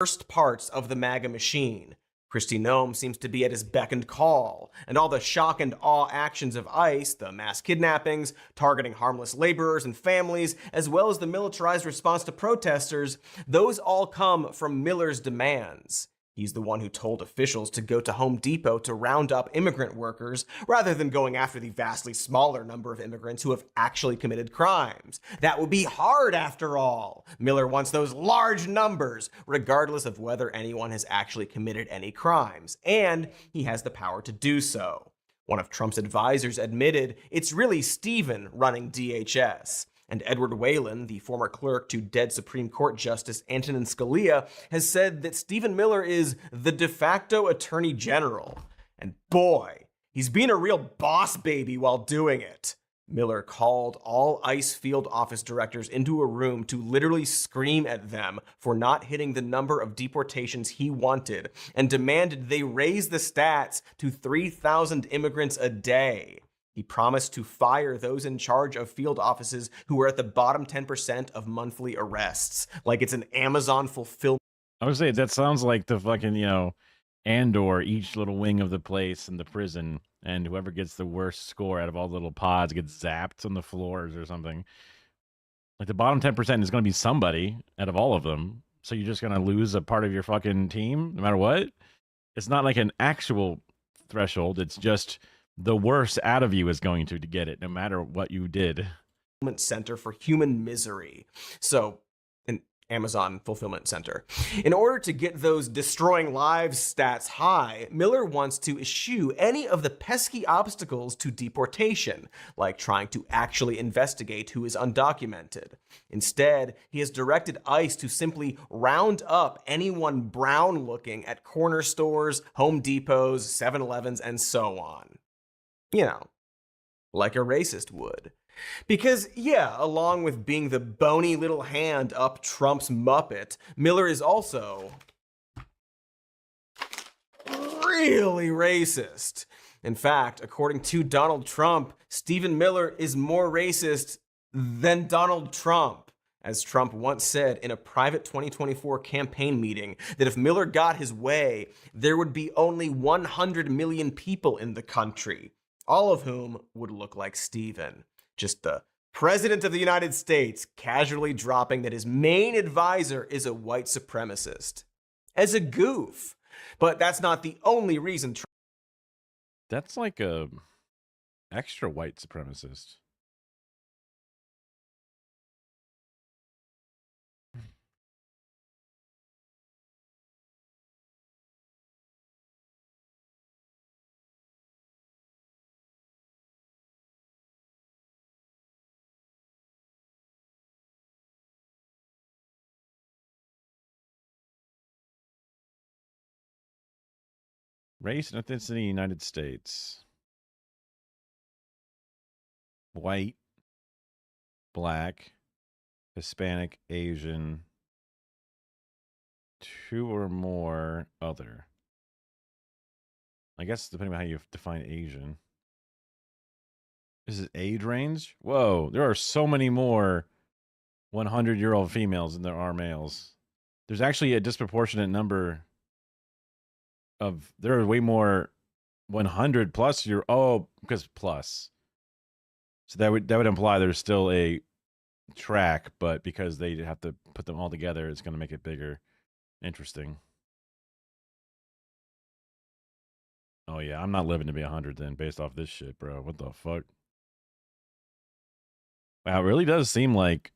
Worst parts of the MAGA machine. Kristi Noem seems to be at his beck and call, and all the shock and awe actions of ICE, the mass kidnappings, targeting harmless laborers and families, as well as the militarized response to protesters, those all come from Miller's demands. He's the one who told officials to go to Home Depot to round up immigrant workers, rather than going after the vastly smaller number of immigrants who have actually committed crimes. That would be hard, after all. Miller wants those large numbers, regardless of whether anyone has actually committed any crimes, and he has the power to do so. One of Trump's advisors admitted it's really Stephen running DHS. And Edward Whalen, the former clerk to dead Supreme Court Justice Antonin Scalia, has said that Stephen Miller is the de facto attorney general. And boy, he's being a real boss baby while doing it. Miller called all ICE field office directors into a room to literally scream at them for not hitting the number of deportations he wanted, and demanded they raise the stats to 3,000 immigrants a day. He promised to fire those in charge of field offices who were at the bottom 10% of monthly arrests, like it's an Amazon fulfillment. I would say that sounds like the fucking, you know, Andor, each little wing of the place in the prison, and whoever gets the worst score out of all the little pods gets zapped on the floors or something. Like the bottom 10% is going to be somebody out of all of them, so you're just going to lose a part of your fucking team no matter what? It's not like an actual threshold, it's just the worst out of you is going to get it, no matter what you did. Center for human misery. So, an Amazon fulfillment center. In order to get those destroying lives stats high, Miller wants to eschew any of the pesky obstacles to deportation, like trying to actually investigate who is undocumented. Instead, he has directed ICE to simply round up anyone brown looking at corner stores, Home Depots, 7-Elevens, and so on. You know, like a racist would. Because, yeah, along with being the bony little hand up Trump's Muppet, Miller is also really racist. In fact, according to Donald Trump, Stephen Miller is more racist than Donald Trump. As Trump once said in a private 2024 campaign meeting, that if Miller got his way, there would be only 100 million people in the country, all of whom would look like Stephen. Just the President of the United States casually dropping that his main advisor is a white supremacist. As a goof. But that's not the only reason. That's like a extra white supremacist. Race and ethnicity in the United States. White, black, Hispanic, Asian, 2 or more other. I guess depending on how you define Asian. Is it age range? Whoa, there are so many more 100-year-old females than there are males. There's actually a disproportionate number of, there are way more 100 plus because plus. So that would imply there's still a track, but because they have to put them all together, it's going to make it bigger. Interesting. Oh yeah, I'm not living to be 100 then, based off this shit, bro. What the fuck? Wow, it really does seem like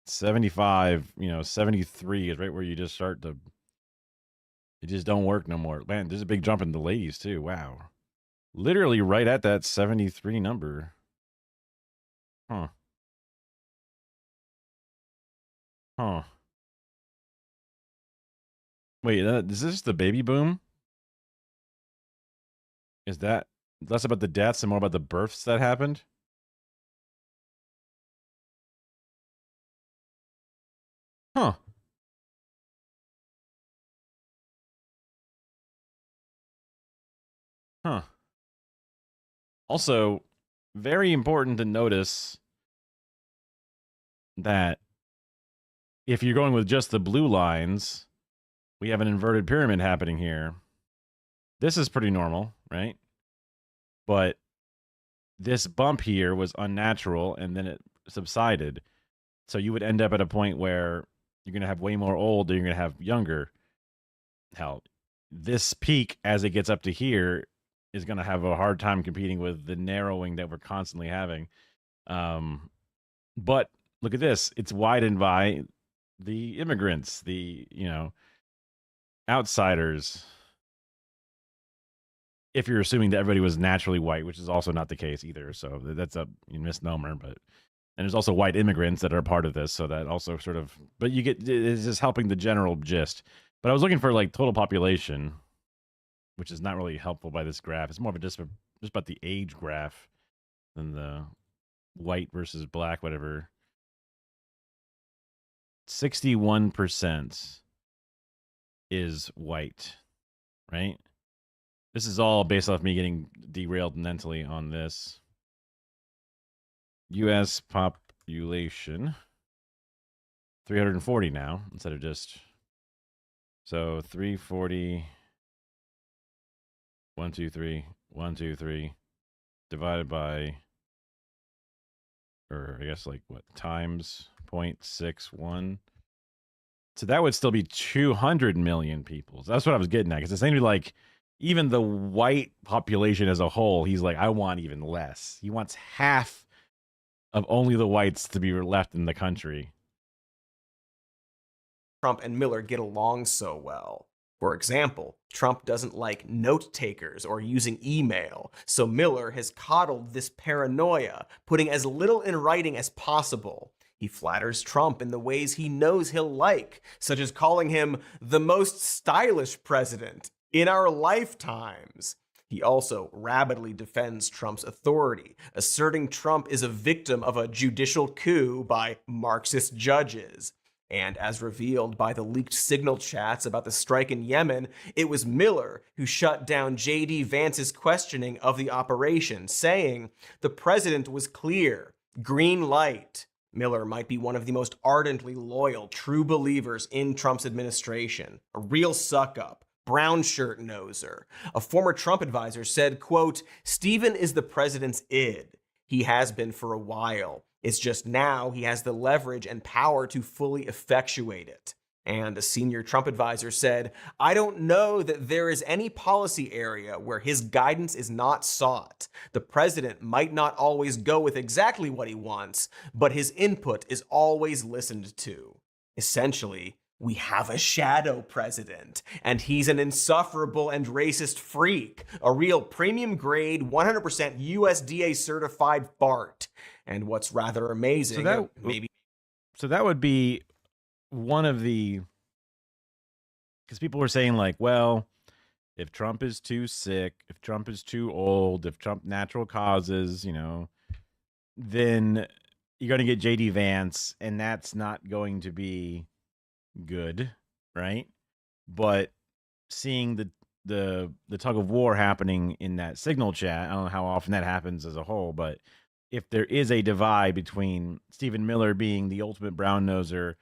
75, 73 is right where you just start to It just don't work no more. Man, there's a big jump in the ladies too. Wow. Literally right at that 73 number. Huh. Huh. Wait, is this the baby boom? Is that less about the deaths and more about the births that happened? Huh. Huh. Also, very important to notice that if you're going with just the blue lines, we have an inverted pyramid happening here. This is pretty normal, right? But this bump here was unnatural and then it subsided. So you would end up at a point where you're going to have way more old than you're going to have younger. Hell, this peak as it gets up to here is going to have a hard time competing with the narrowing that we're constantly having. But look at this. It's widened by the immigrants, the, outsiders. If you're assuming that everybody was naturally white, which is also not the case either. So that's a misnomer, but and there's also white immigrants that are part of this. So that also sort of, but it's just helping the general gist. But I was looking for like total population, which is not really helpful by this graph. It's more of just about the age graph than the white versus black, whatever. 61% is white, right? This is all based off me getting derailed mentally on this. U.S. population, 340 now, instead of just... So 340, 1, 2, 3, 1, 2, 3, divided by, or I guess like what, times 0.61. So that would still be 200 million people. So that's what I was getting at, because it's saying like, even the white population as a whole, he's like, I want even less. He wants half of only the whites to be left in the country. Trump and Miller get along so well. For example, Trump doesn't like note takers or using email, so Miller has coddled this paranoia, putting as little in writing as possible. He flatters Trump in the ways he knows he'll like, such as calling him the most stylish president in our lifetimes. He also rabidly defends Trump's authority, asserting Trump is a victim of a judicial coup by Marxist judges. And as revealed by the leaked signal chats about the strike in Yemen, it was Miller who shut down J.D. Vance's questioning of the operation, saying the president was clear, green light. Miller might be one of the most ardently loyal, true believers in Trump's administration, a real suck-up, brown shirt noser. A former Trump advisor said, quote, Stephen is the president's id. He has been for a while. It's just now he has the leverage and power to fully effectuate it. And a senior Trump advisor said, I don't know that there is any policy area where his guidance is not sought. The president might not always go with exactly what he wants, but his input is always listened to. Essentially, we have a shadow president, and he's an insufferable and racist freak, a real premium grade, 100% USDA certified fart. And what's rather amazing, so that would be one of the, because people were saying like, well, if Trump is too sick, if Trump is too old, if Trump natural causes, then you're going to get JD Vance, and that's not going to be good, right? But seeing the tug of war happening in that signal chat, I don't know how often that happens as a whole, but if there is a divide between Stephen Miller being the ultimate brown noser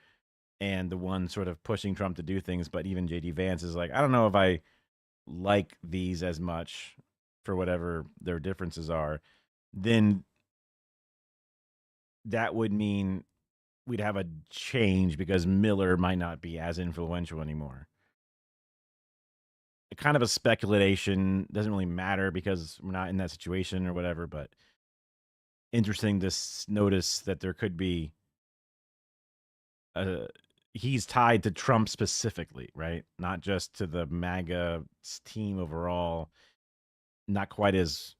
and the one sort of pushing Trump to do things, but even JD Vance is like, I don't know if I like these as much for whatever their differences are, then that would mean we'd have a change because Miller might not be as influential anymore. Kind of a speculation, doesn't really matter because we're not in that situation or whatever, but interesting to notice that there could be he's tied to Trump specifically, right? Not just to the MAGA team overall. Not quite as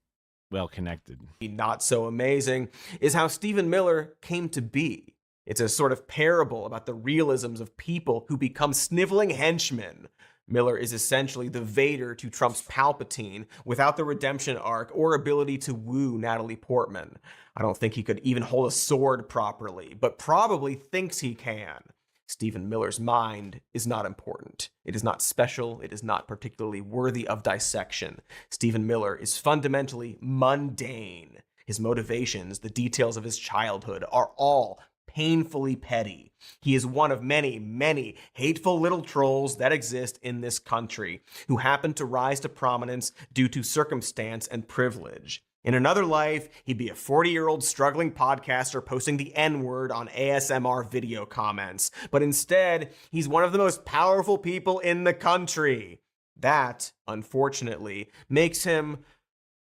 well connected. Not so amazing is how Stephen Miller came to be. It's a sort of parable about the realisms of people who become sniveling henchmen. Miller is essentially the Vader to Trump's Palpatine without the redemption arc or ability to woo Natalie Portman. I don't think he could even hold a sword properly, but probably thinks he can. Stephen Miller's mind is not important. It is not special. It is not particularly worthy of dissection. Stephen Miller is fundamentally mundane. His motivations, the details of his childhood, are all painfully petty. He is one of many, many hateful little trolls that exist in this country who happen to rise to prominence due to circumstance and privilege. In another life, he'd be a 40-year-old struggling podcaster posting the N-word on ASMR video comments. But instead, he's one of the most powerful people in the country. That, unfortunately, makes him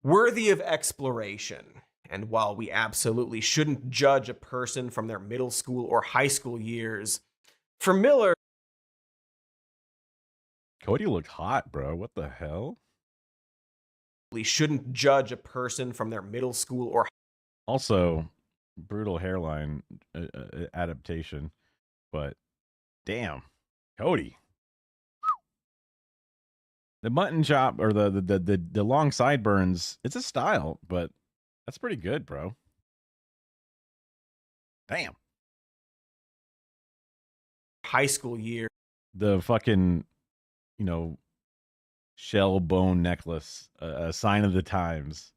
worthy of exploration. And while we absolutely shouldn't judge a person from their middle school or high school years, for Miller... Cody looked hot, bro. What the hell? We shouldn't judge a person from their middle school or... Also, brutal hairline adaptation. But, damn. Cody. The mutton chop, or the long sideburns, it's a style, but that's pretty good, bro. Damn. High school year. The fucking, shell bone necklace, a sign of the times.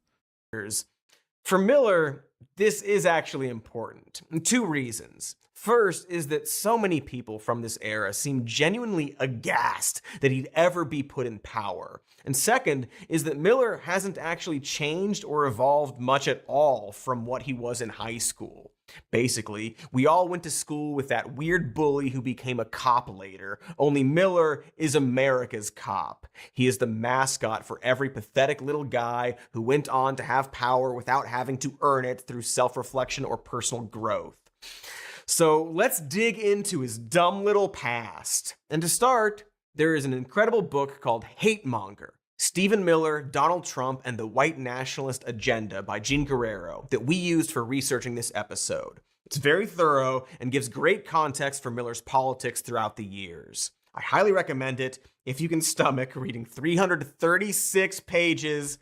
For Miller, this is actually important. 2 reasons. First is that so many people from this era seem genuinely aghast that he'd ever be put in power. And second is that Miller hasn't actually changed or evolved much at all from what he was in high school. Basically, we all went to school with that weird bully who became a cop later, only Miller is America's cop. He is the mascot for every pathetic little guy who went on to have power without having to earn it through self-reflection or personal growth. So let's dig into his dumb little past. And to start, there is an incredible book called Hate Monger: Stephen Miller, Donald Trump, and the White Nationalist Agenda by Gene Guerrero that we used for researching this episode. It's very thorough and gives great context for Miller's politics throughout the years. I highly recommend it if you can stomach reading 336 pages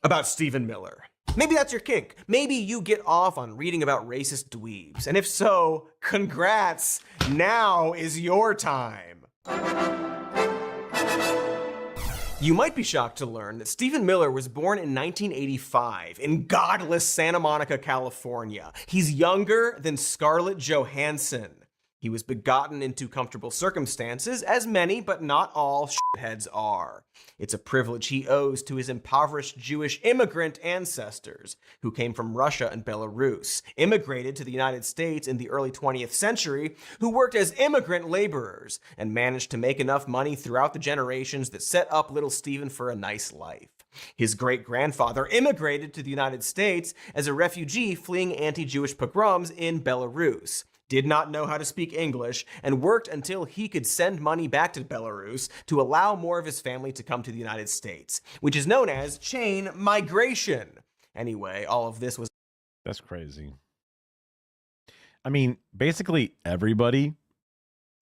about Stephen Miller. Maybe that's your kink. Maybe you get off on reading about racist dweebs. And if so, congrats, now is your time. You might be shocked to learn that Stephen Miller was born in 1985 in godless Santa Monica, California. He's younger than Scarlett Johansson. He was begotten into comfortable circumstances, as many, but not all, shitheads are. It's a privilege he owes to his impoverished Jewish immigrant ancestors, who came from Russia and Belarus, immigrated to the United States in the early 20th century, who worked as immigrant laborers, and managed to make enough money throughout the generations that set up little Stephen for a nice life. His great-grandfather immigrated to the United States as a refugee fleeing anti-Jewish pogroms in Belarus, did not know how to speak English, and worked until he could send money back to Belarus to allow more of his family to come to the United States, which is known as chain migration. Anyway, all of this was... That's crazy. I mean, basically everybody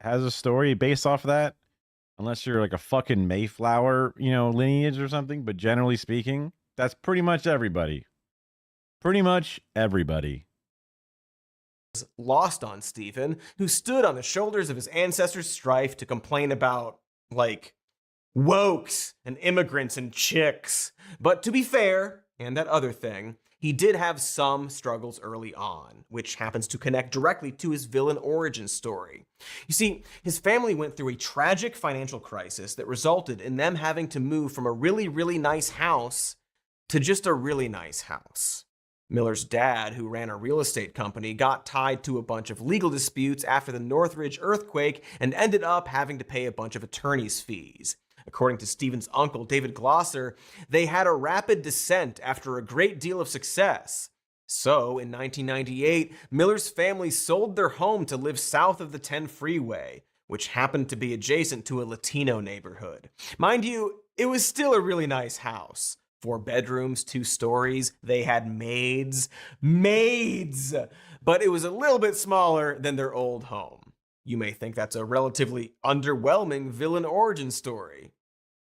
has a story based off of that, unless you're like a fucking Mayflower, lineage or something, but generally speaking, that's pretty much everybody. Pretty much everybody. Lost on Stephen, who stood on the shoulders of his ancestors' strife to complain about, wokes and immigrants and chicks. But to be fair, and that other thing, he did have some struggles early on, which happens to connect directly to his villain origin story. You see, his family went through a tragic financial crisis that resulted in them having to move from a really, really nice house to just a really nice house. Miller's dad, who ran a real estate company, got tied to a bunch of legal disputes after the Northridge earthquake and ended up having to pay a bunch of attorney's fees. According to Stephen's uncle, David Glosser, they had a rapid descent after a great deal of success. So, in 1998, Miller's family sold their home to live south of the 10 freeway, which happened to be adjacent to a Latino neighborhood. Mind you, it was still a really nice house. 4 bedrooms, 2 stories, they had maids. Maids! But it was a little bit smaller than their old home. You may think that's a relatively underwhelming villain origin story.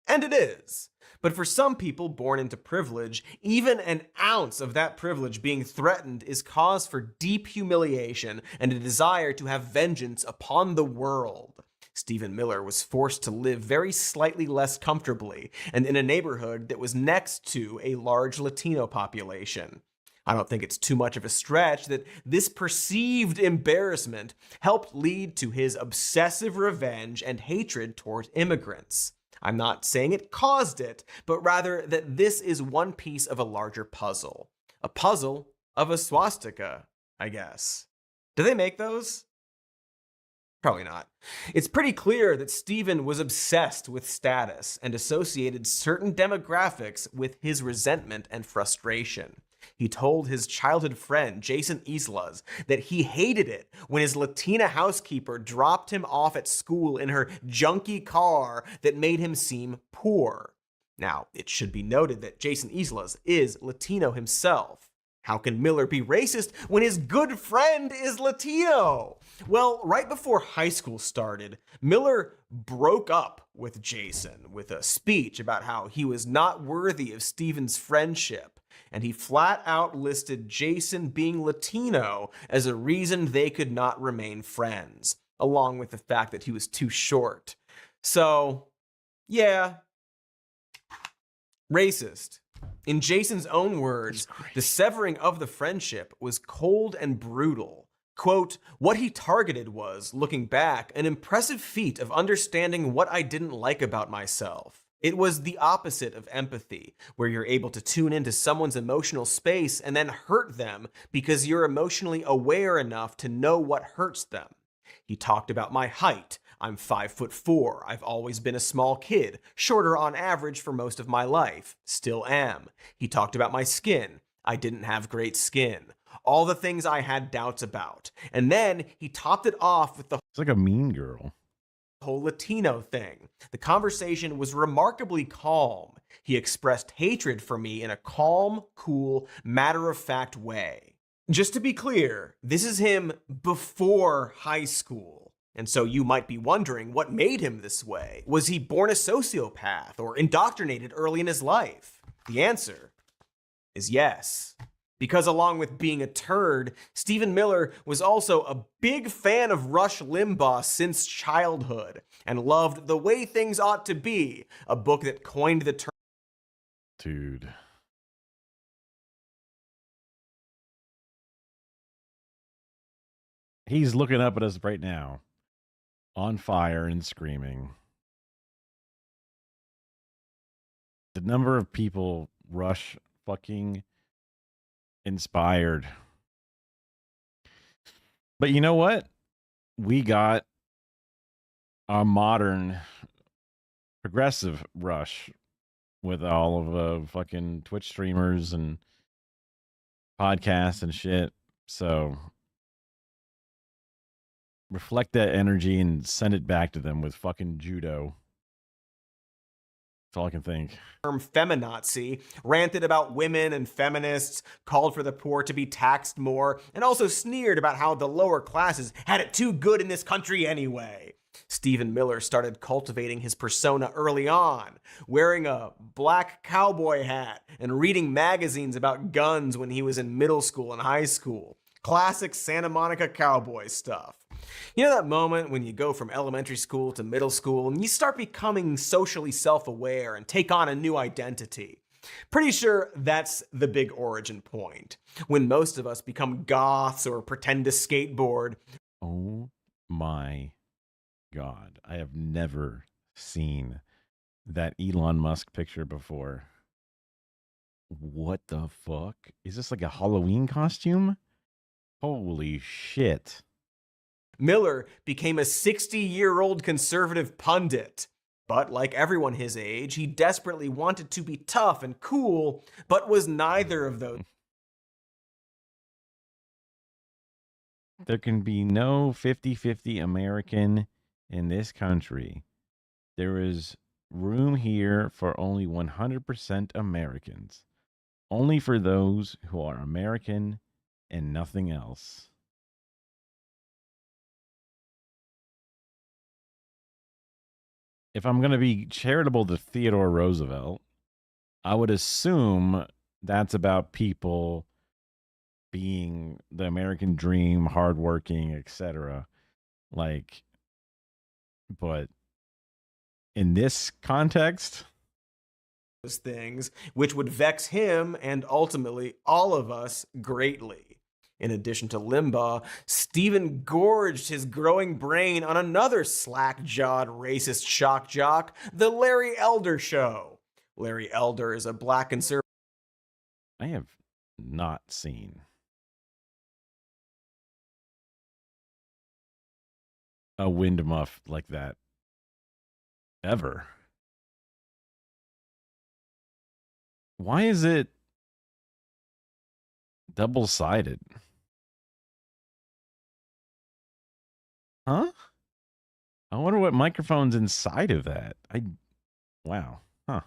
And it is. But for some people born into privilege, even an ounce of that privilege being threatened is cause for deep humiliation and a desire to have vengeance upon the world. Stephen Miller was forced to live very slightly less comfortably and in a neighborhood that was next to a large Latino population. I don't think it's too much of a stretch that this perceived embarrassment helped lead to his obsessive revenge and hatred towards immigrants. I'm not saying it caused it, but rather that this is one piece of a larger puzzle. A puzzle of a swastika, I guess. Do they make those? Probably not. It's pretty clear that Stephen was obsessed with status and associated certain demographics with his resentment and frustration. He told his childhood friend, Jason Islas, that he hated it when his Latina housekeeper dropped him off at school in her junky car that made him seem poor. Now, it should be noted that Jason Islas is Latino himself. How can Miller be racist when his good friend is Latino? Well, right before high school started, Miller broke up with Jason with a speech about how he was not worthy of Stephen's friendship. And he flat out listed Jason being Latino as a reason they could not remain friends, along with the fact that he was too short. So, yeah, racist. In Jason's own words, the severing of the friendship was cold and brutal. Quote, what he targeted was, looking back, an impressive feat of understanding what I didn't like about myself. It was the opposite of empathy, where you're able to tune into someone's emotional space and then hurt them because you're emotionally aware enough to know what hurts them. He talked about my height. I'm 5'4". I've always been a small kid, shorter on average for most of my life. Still am. He talked about my skin. I didn't have great skin. All the things I had doubts about. And then he topped it off with the It's like a mean girl. whole Latino thing. The conversation was remarkably calm. He expressed hatred for me in a calm, cool, matter-of-fact way. Just to be clear, this is him before high school. And so you might be wondering what made him this way. Was he born a sociopath or indoctrinated early in his life? The answer is yes. Because along with being a turd, Stephen Miller was also a big fan of Rush Limbaugh since childhood and loved The Way Things Ought to Be, a book that coined the term. Dude. He's looking up at us right now, on fire and screaming. The number of people Rush fucking inspired. But you know what? We got a modern progressive Rush with all of the fucking Twitch streamers and podcasts and shit. So reflect that energy and send it back to them with fucking judo. That's all I can think. Feminazi, ranted about women and feminists, called for the poor to be taxed more, and also sneered about how the lower classes had it too good in this country anyway. Stephen Miller started cultivating his persona early on, wearing a black cowboy hat and reading magazines about guns when he was in middle school and high school. Classic Santa Monica cowboy stuff. You know that moment when you go from elementary school to middle school and you start becoming socially self-aware and take on a new identity? Pretty sure that's the big origin point, when most of us become goths or pretend to skateboard. Oh my God. I have never seen that Elon Musk picture before. What the fuck? Is this like a Halloween costume? Holy shit. Miller became a 60-year-old conservative pundit. But like everyone his age, he desperately wanted to be tough and cool, but was neither of those. There can be no 50-50 American in this country. There is room here for only 100% Americans. Only for those who are American and nothing else. If I'm going to be charitable to Theodore Roosevelt, I would assume that's about people being the American dream, hardworking, etc. Like, but in this context, those things, which would vex him and ultimately all of us greatly. In addition to Limbaugh, Stephen gorged his growing brain on another slack-jawed racist shock jock, The Larry Elder Show. Larry Elder is a black conservative. I have not seen a wind muff like that ever. Why is it double-sided? Huh? I wonder what microphone's inside of that. Wow. Huh.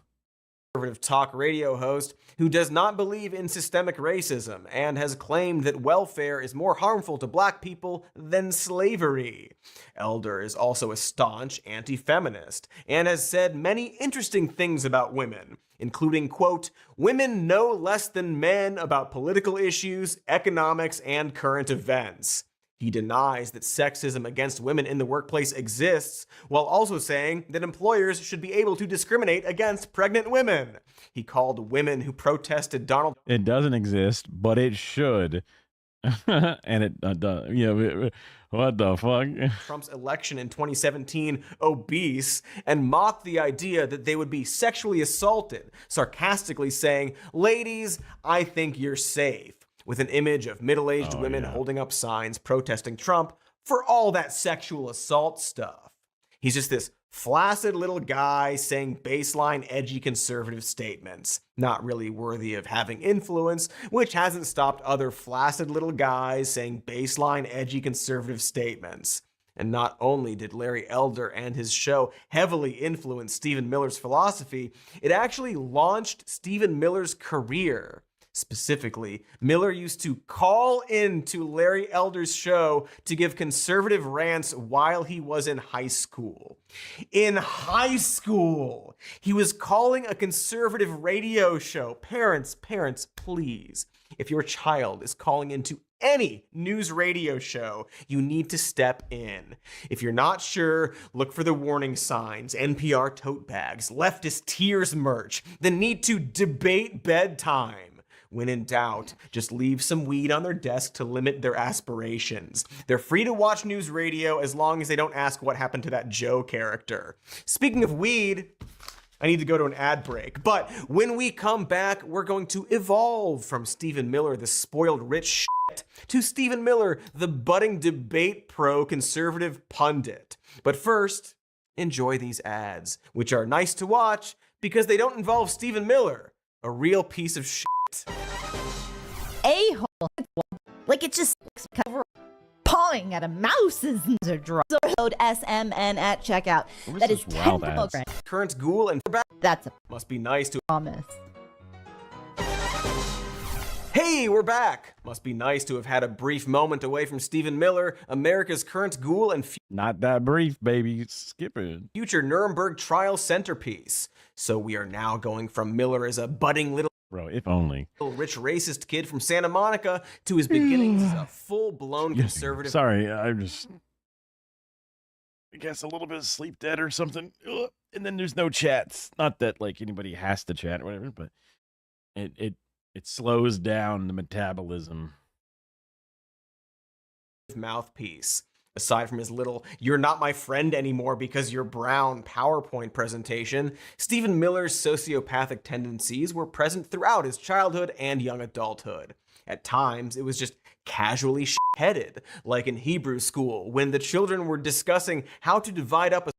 Conservative talk radio host who does not believe in systemic racism and has claimed that welfare is more harmful to black people than slavery. Elder is also a staunch anti-feminist and has said many interesting things about women, including, quote, women know less than men about political issues, economics, and current events. He denies that sexism against women in the workplace exists, while also saying that employers should be able to discriminate against pregnant women. He called women who protested Donald... It doesn't exist, but it should. And it does. Yeah, what the fuck? Trump's election in 2017 obese and mocked the idea that they would be sexually assaulted, sarcastically saying, ladies, I think you're safe, with an image of middle-aged women holding up signs protesting Trump for all that sexual assault stuff. He's just this flaccid little guy saying baseline edgy conservative statements, not really worthy of having influence, which hasn't stopped other flaccid little guys saying baseline edgy conservative statements. And not only did Larry Elder and his show heavily influence Stephen Miller's philosophy, it actually launched Stephen Miller's career. Specifically, Miller used to call into Larry Elder's show to give conservative rants while he was in high school. In high school, he was calling a conservative radio show. Parents, please, if your child is calling into any news radio show, you need to step in. If you're not sure, look for the warning signs, NPR tote bags, leftist tears merch, the need to debate bedtime. When in doubt, just leave some weed on their desk to limit their aspirations. They're free to watch news radio as long as they don't ask what happened to that Joe character. Speaking of weed, I need to go to an ad break. But when we come back, we're going to evolve from Stephen Miller, the spoiled rich shit, to Stephen Miller, the budding debate pro-conservative pundit. But first, enjoy these ads, which are nice to watch because they don't involve Stephen Miller, a real piece of shit. A-hole, like it just cover pawing at a mouse's drug. So code SMN at checkout. That is 10 Current ghoul and that's a must be nice to promise. Hey, we're back. Must be nice to have had a brief moment away from Stephen Miller, America's current ghoul and not that brief, baby. Skip it. Future Nuremberg trial centerpiece. So we are now going from Miller as a budding little bro, if only rich racist kid from Santa Monica to his beginnings as a full-blown conservative. Sorry, I guess a little bit of sleep debt or something. And then there's no chats. Not that like anybody has to chat or whatever, but it slows down the metabolism. Mouthpiece. Aside from his little "you're not my friend anymore because you're brown" PowerPoint presentation, Stephen Miller's sociopathic tendencies were present throughout his childhood and young adulthood. At times, it was just casually headed, like in Hebrew school when the children were discussing how to divide up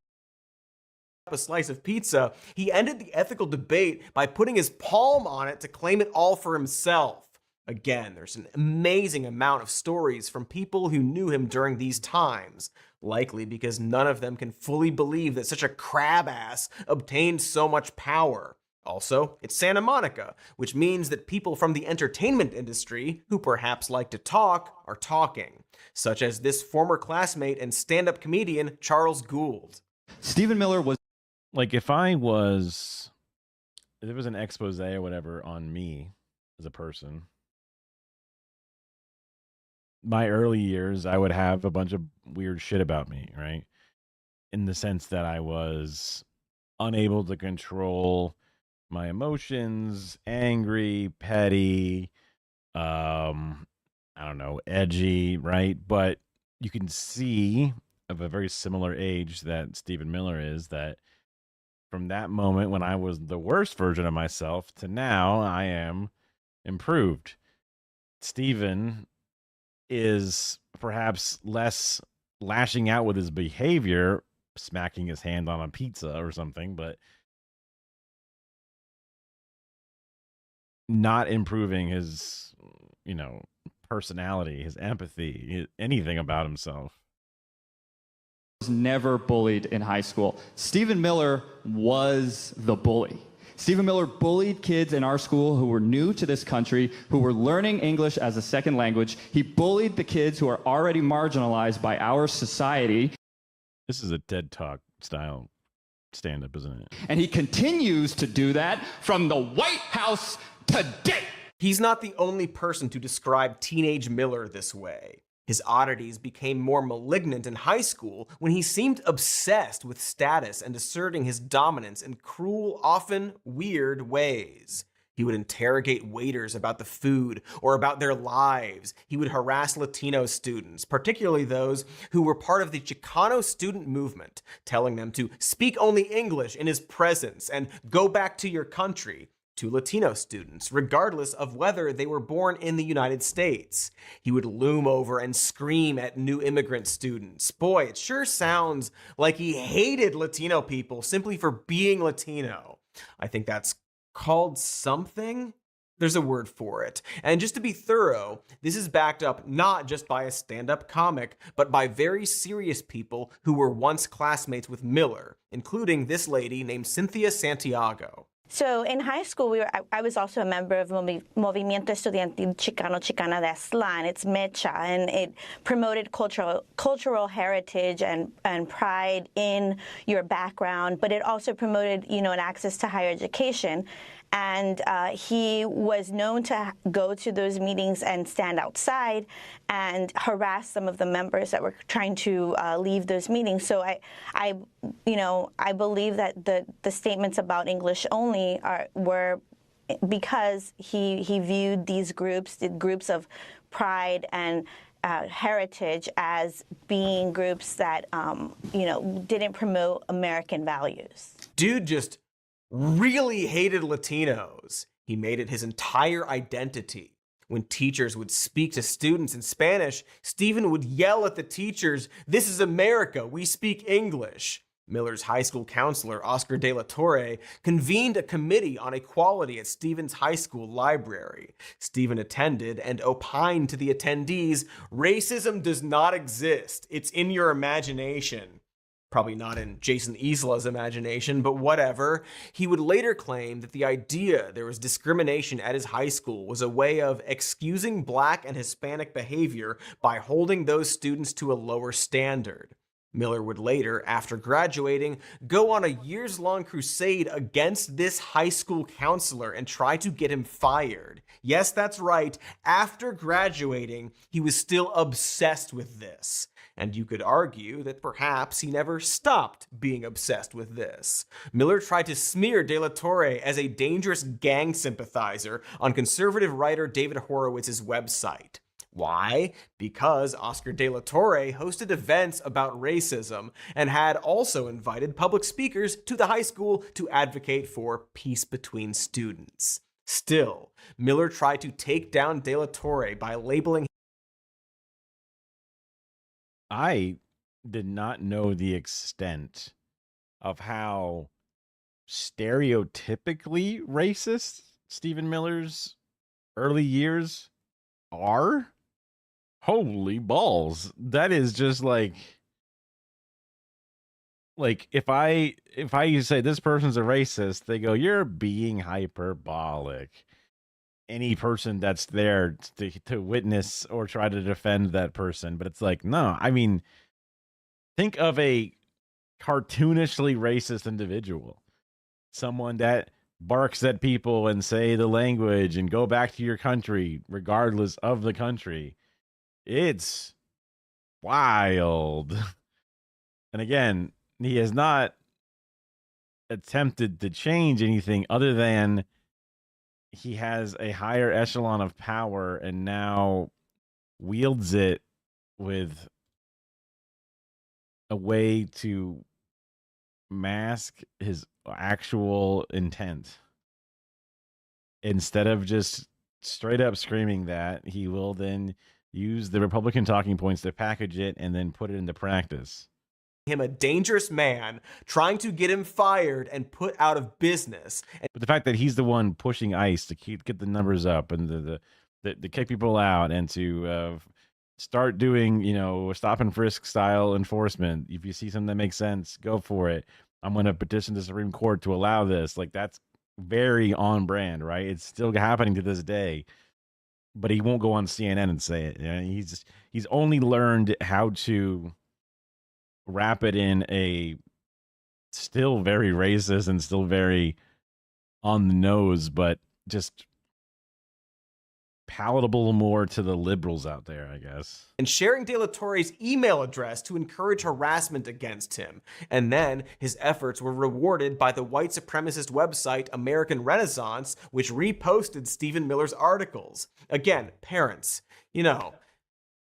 a slice of pizza. He ended the ethical debate by putting his palm on it to claim it all for himself. Again, there's an amazing amount of stories from people who knew him during these times, likely because none of them can fully believe that such a crab ass obtained so much power. Also, it's Santa Monica, which means that people from the entertainment industry, who perhaps like to talk, are talking, such as this former classmate and stand-up comedian Charles Gould. Stephen Miller was... Like, if there was an expose or whatever on me as a person, my early years, I would have a bunch of weird shit about me, right? In the sense that I was unable to control my emotions, angry, petty, I don't know, edgy, right? But you can see of a very similar age that Stephen Miller is, that from that moment when I was the worst version of myself to now I am improved. Stephen is perhaps less lashing out with his behavior, smacking his hand on a pizza or something, but not improving his, personality, his empathy, anything about himself. Was never bullied in high school. Stephen Miller was the bully. Stephen Miller bullied kids in our school who were new to this country, who were learning English as a second language. He bullied the kids who are already marginalized by our society. This is a TED Talk style stand-up, isn't it? And he continues to do that from the White House today. He's not the only person to describe teenage Miller this way. His oddities became more malignant in high school when he seemed obsessed with status and asserting his dominance in cruel, often weird ways. He would interrogate waiters about the food or about their lives. He would harass Latino students, particularly those who were part of the Chicano student movement, telling them to speak only English in his presence and go back to your country, to Latino students, regardless of whether they were born in the United States. He would loom over and scream at new immigrant students. Boy, it sure sounds like he hated Latino people simply for being Latino. I think that's called something? There's a word for it. And just to be thorough, this is backed up not just by a stand-up comic, but by very serious people who were once classmates with Miller, including this lady named Cynthia Santiago. So in high school, I was also a member of Movimiento Estudiantil Chicano Chicana de Aztlán. It's MECHA, and it promoted cultural heritage and pride in your background, but it also promoted, an access to higher education. And he was known to go to those meetings and stand outside and harass some of the members that were trying to leave those meetings. So I believe that the statements about English only were because he viewed these groups, the groups of pride and heritage, as being groups that didn't promote American values. Dude just really hated Latinos. He made it his entire identity. When teachers would speak to students in Spanish, Stephen would yell at the teachers, "This is America, we speak English." Miller's high school counselor, Oscar de la Torre, convened a committee on equality at Stephen's high school library. Stephen attended and opined to the attendees, "Racism does not exist. It's in your imagination." Probably not in Jason Isla's imagination, but whatever. He would later claim that the idea there was discrimination at his high school was a way of excusing Black and Hispanic behavior by holding those students to a lower standard. Miller would later, after graduating, go on a years-long crusade against this high school counselor and try to get him fired. Yes, that's right. After graduating, he was still obsessed with this. And you could argue that perhaps he never stopped being obsessed with this. Miller tried to smear De La Torre as a dangerous gang sympathizer on conservative writer David Horowitz's website. Why? Because Oscar de la Torre hosted events about racism and had also invited public speakers to the high school to advocate for peace between students. Still, Miller tried to take down de la Torre by labeling. I did not know the extent of how stereotypically racist Stephen Miller's early years are, holy balls. That is just like if I say this person's a racist, they go, you're being hyperbolic. Any person that's there to witness or try to defend that person. But it's like, no, I mean, think of a cartoonishly racist individual, someone that barks at people and say the language and go back to your country regardless of the country. It's wild. And again, he has not attempted to change anything other than he has a higher echelon of power and now wields it with a way to mask his actual intent. Instead of just straight up screaming that, he will then use the Republican talking points to package it and then put it into practice. Him a dangerous man, trying to get him fired and put out of business. But the fact that he's the one pushing ICE to get the numbers up and the kick people out and to start doing, stop and frisk style enforcement. If you see something that makes sense, go for it. I'm going to petition the Supreme Court to allow this. Like, that's very on brand, right? It's still happening to this day. But he won't go on CNN and say it. He's only learned how to wrap it in a still very racist and still very on the nose, but just palatable more to the liberals out there, I guess. And sharing De La Torre's email address to encourage harassment against him. And then his efforts were rewarded by the white supremacist website American Renaissance, which reposted Stephen Miller's articles. Again, parents,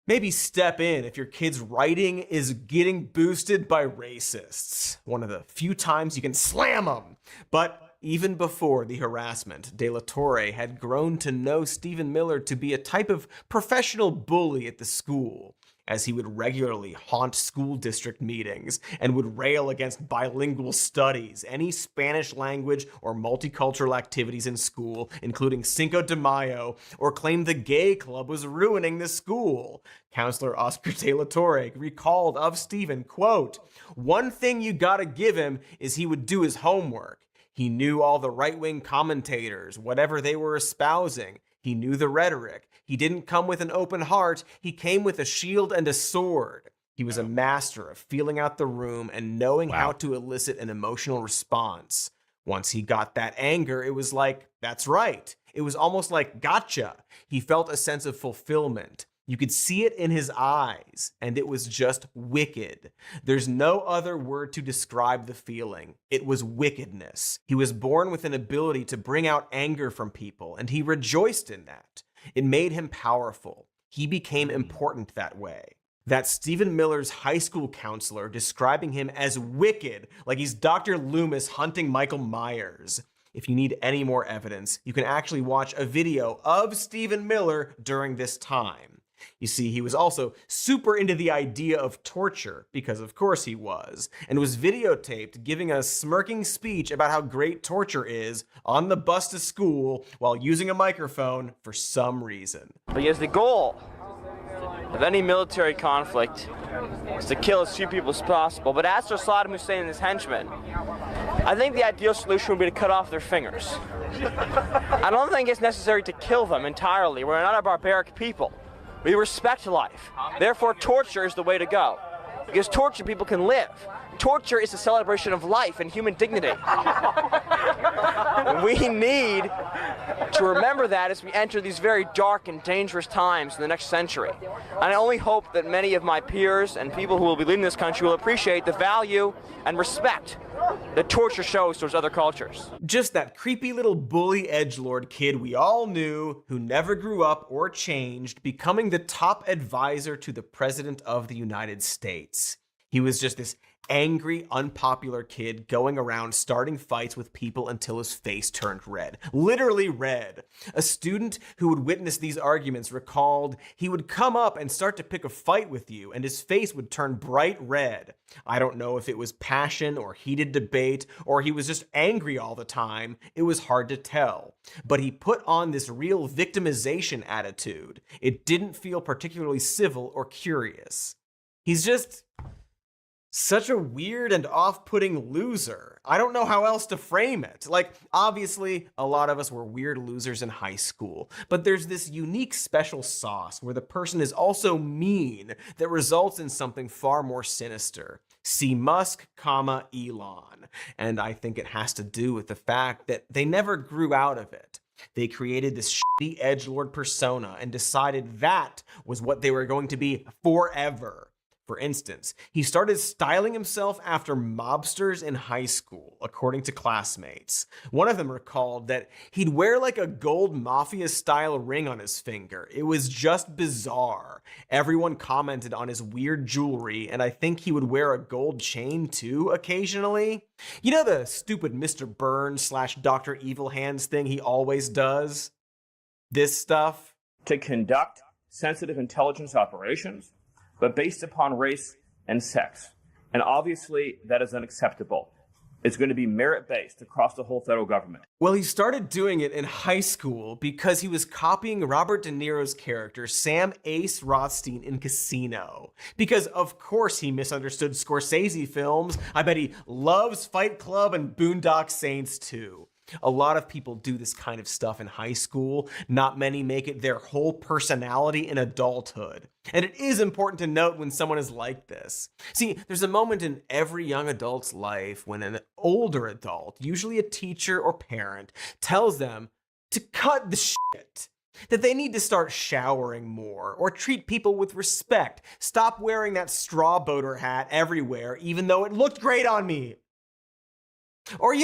maybe step in if your kid's writing is getting boosted by racists. One of the few times you can slam them. But even before the harassment, De La Torre had grown to know Stephen Miller to be a type of professional bully at the school, as he would regularly haunt school district meetings and would rail against bilingual studies, any Spanish language or multicultural activities in school, including Cinco de Mayo, or claim the gay club was ruining the school. Counselor Oscar De La Torre recalled of Stephen, quote, "One thing you gotta give him is he would do his homework. He knew all the right-wing commentators, whatever they were espousing. He knew the rhetoric. He didn't come with an open heart. He came with a shield and a sword. He was a master of feeling out the room and knowing how to elicit an emotional response. Once he got that anger, it was like, that's right. It was almost like gotcha. He felt a sense of fulfillment. You could see it in his eyes, and it was just wicked. There's no other word to describe the feeling. It was wickedness. He was born with an ability to bring out anger from people, and he rejoiced in that. It made him powerful. He became important that way. That's Stephen Miller's high school counselor describing him as wicked, like he's Dr. Loomis hunting Michael Myers. If you need any more evidence, you can actually watch a video of Stephen Miller during this time. You see, he was also super into the idea of torture, because of course he was, and was videotaped giving a smirking speech about how great torture is on the bus to school while using a microphone for some reason. Because the goal of any military conflict is to kill as few people as possible, but as for Saddam Hussein and his henchmen, I think the ideal solution would be to cut off their fingers. I don't think it's necessary to kill them entirely. We're not a barbaric people. We respect life. Therefore, torture is the way to go. Because tortured people can live. Torture is a celebration of life and human dignity. We need to remember that as we enter these very dark and dangerous times in the next century. And I only hope that many of my peers and people who will be leading this country will appreciate the value and respect that torture shows towards other cultures. Just that creepy little bully edgelord kid we all knew, who never grew up or changed, becoming the top advisor to the President of the United States. He was just this angry, unpopular kid going around starting fights with people until his face turned red. Literally red. A student who would witness these arguments recalled he would come up and start to pick a fight with you, and his face would turn bright red. I don't know if it was passion or heated debate, or he was just angry all the time. It was hard to tell. But he put on this real victimization attitude. It didn't feel particularly civil or curious. He's just such a weird and off-putting loser. I don't know how else to frame it. Like, obviously, a lot of us were weird losers in high school, but there's this unique special sauce where the person is also mean that results in something far more sinister. See Musk, Elon. And I think it has to do with the fact that they never grew out of it. They created this shitty edgelord persona and decided that was what they were going to be forever. For instance, he started styling himself after mobsters in high school, according to classmates. One of them recalled that he'd wear like a gold mafia-style ring on his finger. It was just bizarre. Everyone commented on his weird jewelry, and I think he would wear a gold chain too, occasionally. You know the stupid Mr. Burns / Dr. Evil Hands thing he always does? This stuff? To conduct sensitive intelligence operations, but based upon race and sex. And obviously, that is unacceptable. It's going to be merit-based across the whole federal government. Well, he started doing it in high school because he was copying Robert De Niro's character, Sam Ace Rothstein, in Casino. Because, of course, he misunderstood Scorsese films. I bet he loves Fight Club and Boondock Saints, too. A lot of people do this kind of stuff in high school. Not many make it their whole personality in adulthood. And it is important to note when someone is like this. See, there's a moment in every young adult's life when an older adult, usually a teacher or parent, tells them to cut the shit. That they need to start showering more or treat people with respect. Stop wearing that straw boater hat everywhere, even though it looked great on me. Or,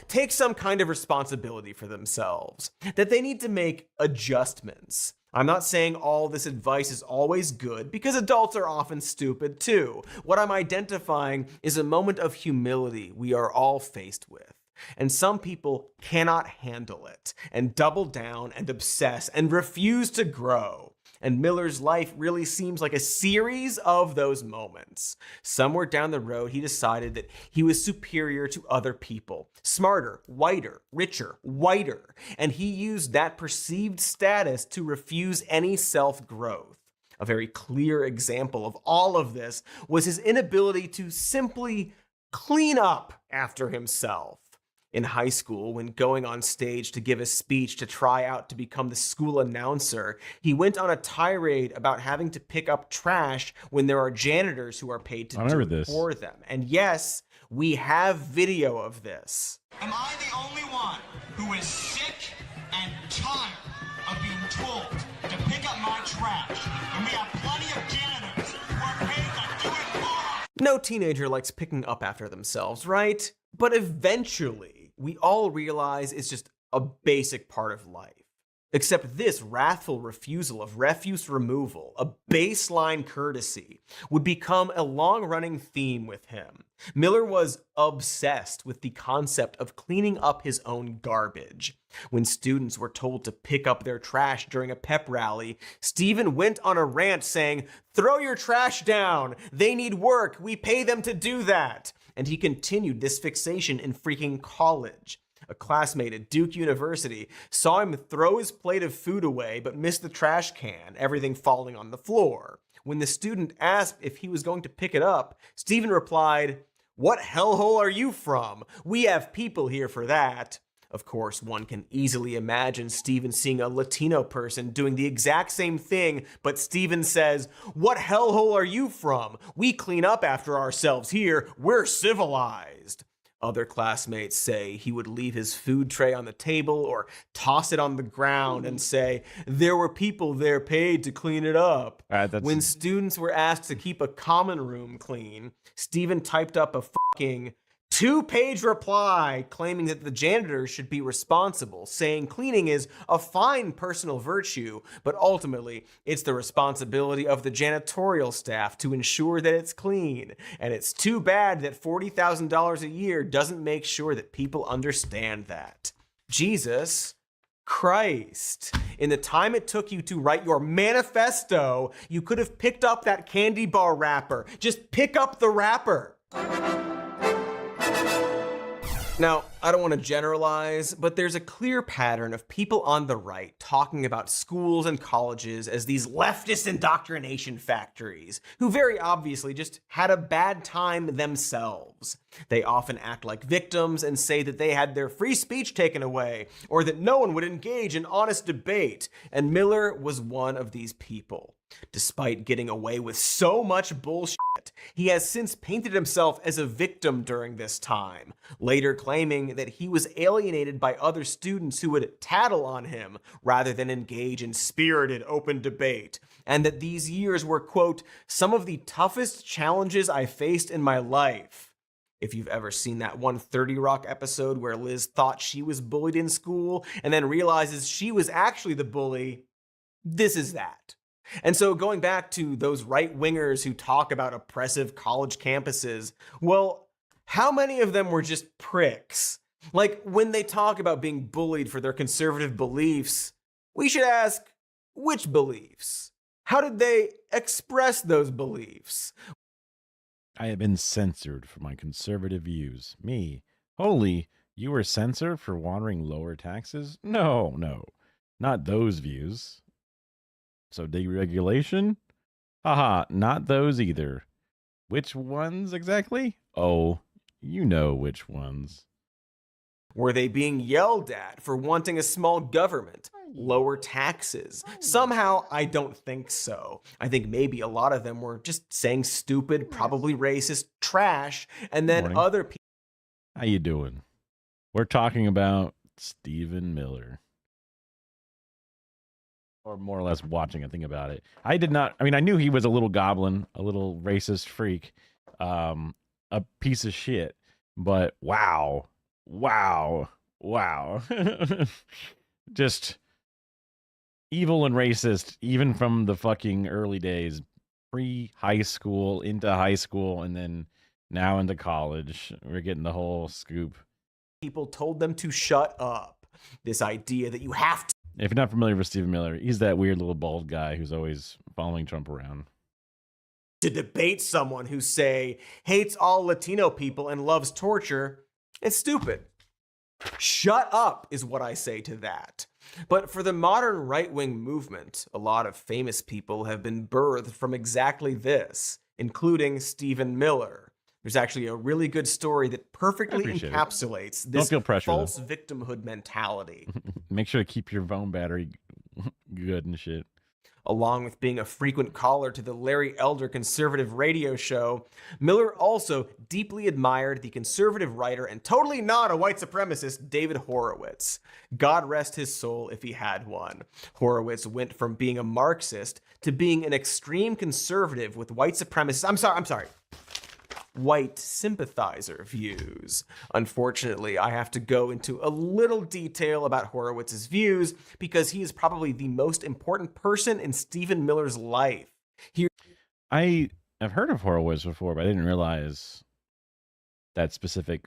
take some kind of responsibility for themselves, that they need to make adjustments. I'm not saying all this advice is always good, because adults are often stupid too. What I'm identifying is a moment of humility we are all faced with. And some people cannot handle it, and double down and obsess and refuse to grow. And Miller's life really seems like a series of those moments. Somewhere down the road, he decided that he was superior to other people. Smarter, whiter, richer, whiter. And he used that perceived status to refuse any self-growth. A very clear example of all of this was his inability to simply clean up after himself. In high school, when going on stage to give a speech to try out to become the school announcer, he went on a tirade about having to pick up trash when there are janitors who are paid to do it for them. And yes, we have video of this. Am I the only one who is sick and tired of being told to pick up my trash? And we have plenty of janitors who are paid to do it for us. No teenager likes picking up after themselves, right? But eventually, we all realize it's just a basic part of life. Except this wrathful refusal of refuse removal, a baseline courtesy, would become a long-running theme with him. Miller was obsessed with the concept of cleaning up his own garbage. When students were told to pick up their trash during a pep rally, Stephen went on a rant saying, "Throw your trash down! They need work! We pay them to do that!" And he continued this fixation in freaking college. A classmate at Duke University saw him throw his plate of food away but missed the trash can, everything falling on the floor. When the student asked if he was going to pick it up, Stephen replied, "What hellhole are you from? We have people here for that." Of course, one can easily imagine Stephen seeing a Latino person doing the exact same thing, but Stephen says, "What hellhole are you from? We clean up after ourselves here. We're civilized." Other classmates say he would leave his food tray on the table or toss it on the ground and say, "There were people there paid to clean it up." When students were asked to keep a common room clean, Stephen typed up a fucking 2-page reply claiming that the janitors should be responsible, saying cleaning is a fine personal virtue, but ultimately it's the responsibility of the janitorial staff to ensure that it's clean. And it's too bad that $40,000 a year doesn't make sure that people understand that. Jesus Christ. In the time it took you to write your manifesto, you could have picked up that candy bar wrapper. Just pick up the wrapper. Now, I don't want to generalize, but there's a clear pattern of people on the right talking about schools and colleges as these leftist indoctrination factories, who very obviously just had a bad time themselves. They often act like victims and say that they had their free speech taken away, or that no one would engage in honest debate, and Miller was one of these people. Despite getting away with so much bullshit, he has since painted himself as a victim during this time, later claiming that he was alienated by other students who would tattle on him rather than engage in spirited open debate, and that these years were, quote, some of the toughest challenges I faced in my life. If you've ever seen that one 30 Rock episode where Liz thought she was bullied in school and then realizes she was actually the bully, this is that. And so going back to those right-wingers who talk about oppressive college campuses, well, how many of them were just pricks? Like, when they talk about being bullied for their conservative beliefs, we should ask, which beliefs? How did they express those beliefs? I have been censored for my conservative views. Me? Holy, you were censored for wanting lower taxes? No, not those views. So deregulation? Haha, not those either. Which ones exactly? Oh, you know which ones. Were they being yelled at for wanting a small government, lower taxes? Somehow, I don't think so. I think maybe a lot of them were just saying stupid, probably racist trash, and then other people... How you doing? We're talking about Stephen Miller. Or more or less watching a thing about it. I knew he was a little goblin, a little racist freak, a piece of shit, but wow. Just evil and racist, even from the fucking early days, pre-high school, into high school, and then now into college. We're getting the whole scoop. People told them to shut up. This idea that you have to... If you're not familiar with Stephen Miller, he's that weird little bald guy who's always following Trump around. To debate someone who, say, hates all Latino people and loves torture, it's stupid. Shut up is what I say to that. But for the modern right-wing movement, a lot of famous people have been birthed from exactly this, including Stephen Miller. There's actually a really good story that perfectly encapsulates this false victimhood mentality. Make sure to keep your phone battery good and shit. Along with being a frequent caller to the Larry Elder conservative radio show, Miller also deeply admired the conservative writer and totally not a white supremacist David Horowitz. God rest his soul if he had one. Horowitz went from being a Marxist to being an extreme conservative with white supremacist... I'm sorry. White sympathizer views. Unfortunately, I have to go into a little detail about Horowitz's views because he is probably the most important person in Stephen Miller's life. I have heard of Horowitz before, but I didn't realize that specific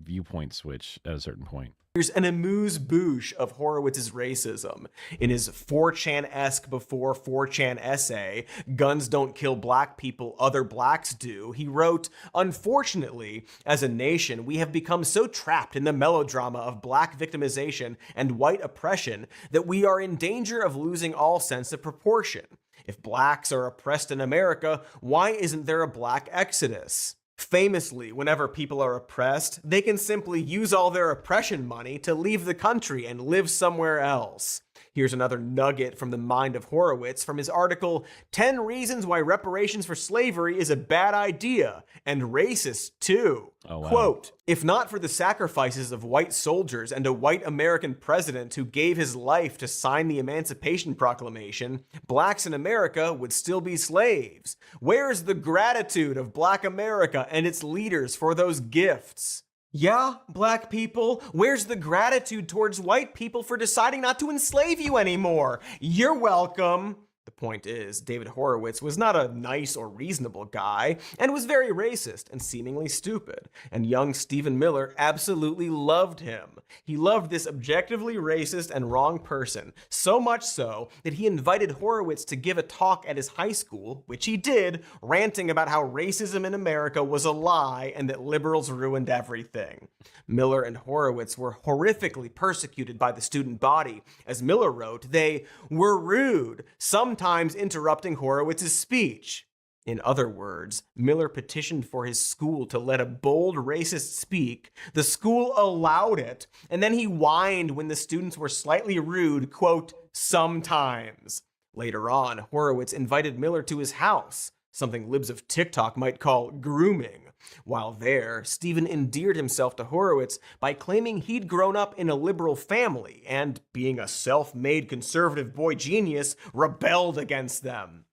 viewpoint switch at a certain point. Here's an amuse-bouche of Horowitz's racism. In his 4chan-esque before 4chan essay, Guns Don't Kill Black People, Other Blacks Do, he wrote, unfortunately, as a nation, we have become so trapped in the melodrama of black victimization and white oppression that we are in danger of losing all sense of proportion. If blacks are oppressed in America, why isn't there a black exodus? Famously, whenever people are oppressed, they can simply use all their oppression money to leave the country and live somewhere else. Here's another nugget from the mind of Horowitz from his article, 10 Reasons Why Reparations for Slavery is a Bad Idea, and Racist Too. Oh, wow. Quote, if not for the sacrifices of white soldiers and a white American president who gave his life to sign the Emancipation Proclamation, blacks in America would still be slaves. Where's the gratitude of Black America and its leaders for those gifts? Yeah, black people, where's the gratitude towards white people for deciding not to enslave you anymore? You're welcome. The point is, David Horowitz was not a nice or reasonable guy, and was very racist and seemingly stupid, and young Stephen Miller absolutely loved him. He loved this objectively racist and wrong person, so much so that he invited Horowitz to give a talk at his high school, which he did, ranting about how racism in America was a lie and that liberals ruined everything. Miller and Horowitz were horrifically persecuted by the student body. As Miller wrote, they were rude, sometimes interrupting Horowitz's speech. In other words, Miller petitioned for his school to let a bold racist speak. The school allowed it, and then he whined when the students were slightly rude, quote, sometimes. Later on, Horowitz invited Miller to his house, something libs of TikTok might call grooming. While there, Stephen endeared himself to Horowitz by claiming he'd grown up in a liberal family and, being a self-made conservative boy genius, rebelled against them.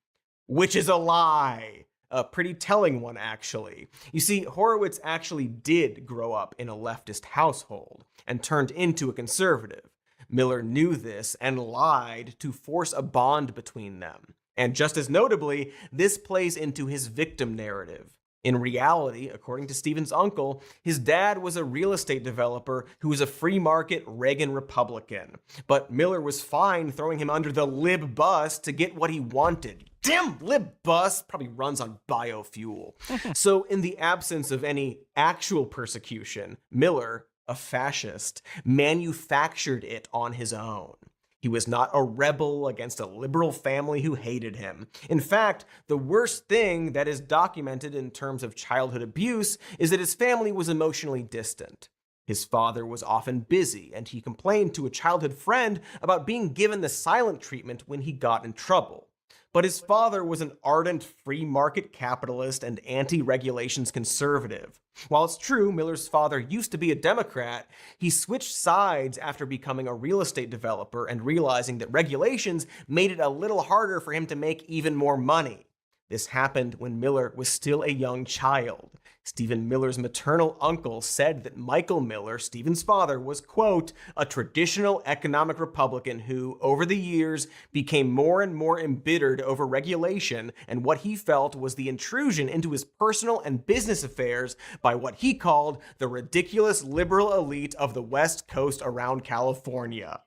Which is a lie. A pretty telling one, actually. You see, Horowitz actually did grow up in a leftist household and turned into a conservative. Miller knew this and lied to force a bond between them. And just as notably, this plays into his victim narrative. In reality, according to Stephen's uncle, his dad was a real estate developer who was a free market Reagan Republican. But Miller was fine throwing him under the lib bus to get what he wanted. Damn lib bus probably runs on biofuel. So in the absence of any actual persecution, Miller, a fascist, manufactured it on his own. He was not a rebel against a liberal family who hated him. In fact, the worst thing that is documented in terms of childhood abuse is that his family was emotionally distant. His father was often busy, and he complained to a childhood friend about being given the silent treatment when he got in trouble. But his father was an ardent free market capitalist and anti-regulations conservative. While it's true Miller's father used to be a Democrat, he switched sides after becoming a real estate developer and realizing that regulations made it a little harder for him to make even more money. This happened when Miller was still a young child. Stephen Miller's maternal uncle said that Michael Miller, Stephen's father, was, quote, a traditional economic Republican who, over the years, became more and more embittered over regulation and what he felt was the intrusion into his personal and business affairs by what he called the ridiculous liberal elite of the West Coast around California.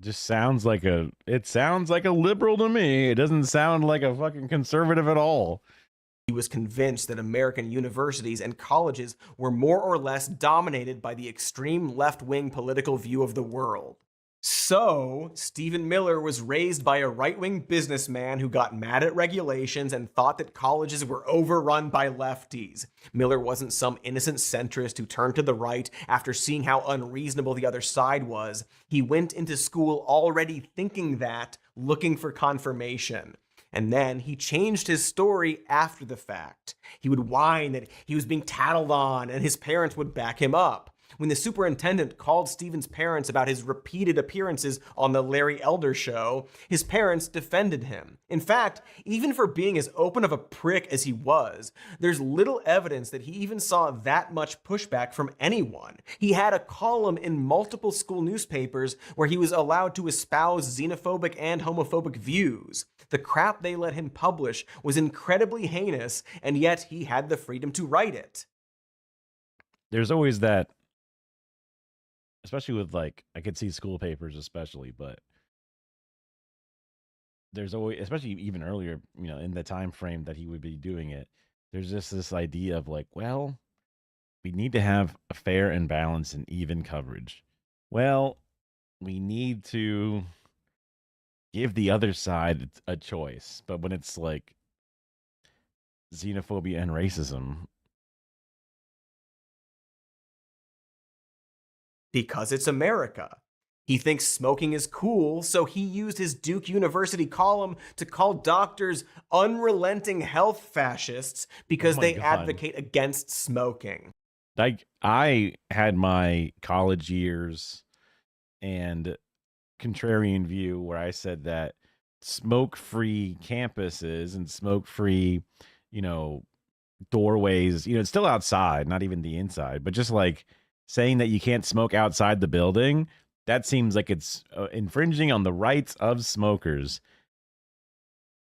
Just sounds like it sounds like a liberal to me. It doesn't sound like a fucking conservative at all. He was convinced that American universities and colleges were more or less dominated by the extreme left-wing political view of the world. So, Stephen Miller was raised by a right-wing businessman who got mad at regulations and thought that colleges were overrun by lefties. Miller wasn't some innocent centrist who turned to the right after seeing how unreasonable the other side was. He went into school already thinking that, looking for confirmation. And then he changed his story after the fact. He would whine that he was being tattled on and his parents would back him up. When the superintendent called Stephen's parents about his repeated appearances on the Larry Elder Show, his parents defended him. In fact, even for being as open of a prick as he was, there's little evidence that he even saw that much pushback from anyone. He had a column in multiple school newspapers where he was allowed to espouse xenophobic and homophobic views. The crap they let him publish was incredibly heinous, and yet he had the freedom to write it. There's always that, especially with, like, I could see school papers especially, but there's always, especially even earlier, you know, in the time frame that he would be doing it, there's just this idea of like, well, we need to have a fair and balanced and even coverage. Well, we need to give the other side a choice. But when it's like xenophobia and racism, because it's America. He thinks smoking is cool, so he used his Duke University column to call doctors unrelenting health fascists because Oh my they God. advocate against smoking. Like, I had my college years and contrarian view where I said that smoke-free campuses and smoke-free, you know, doorways, it's still outside, not even the inside, but just like saying that you can't smoke outside the building, that seems like it's infringing on the rights of smokers.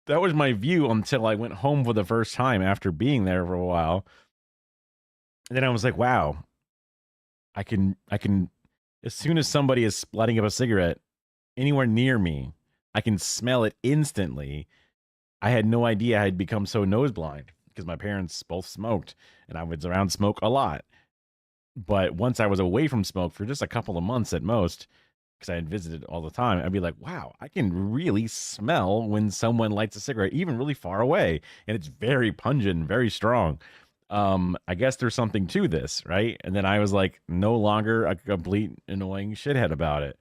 That was my view until I went home for the first time after being there for a while. And then I was like, wow, I can, as soon as somebody is lighting up a cigarette anywhere near me, I can smell it instantly. I had no idea I had become so nose blind because my parents both smoked and I was around smoke a lot. But once I was away from smoke for just a couple of months at most, because I had visited all the time, I'd be like, wow, I can really smell when someone lights a cigarette, even really far away. And it's very pungent, very strong. I guess there's something to this, right? And then I was like, no longer a complete annoying shithead about it.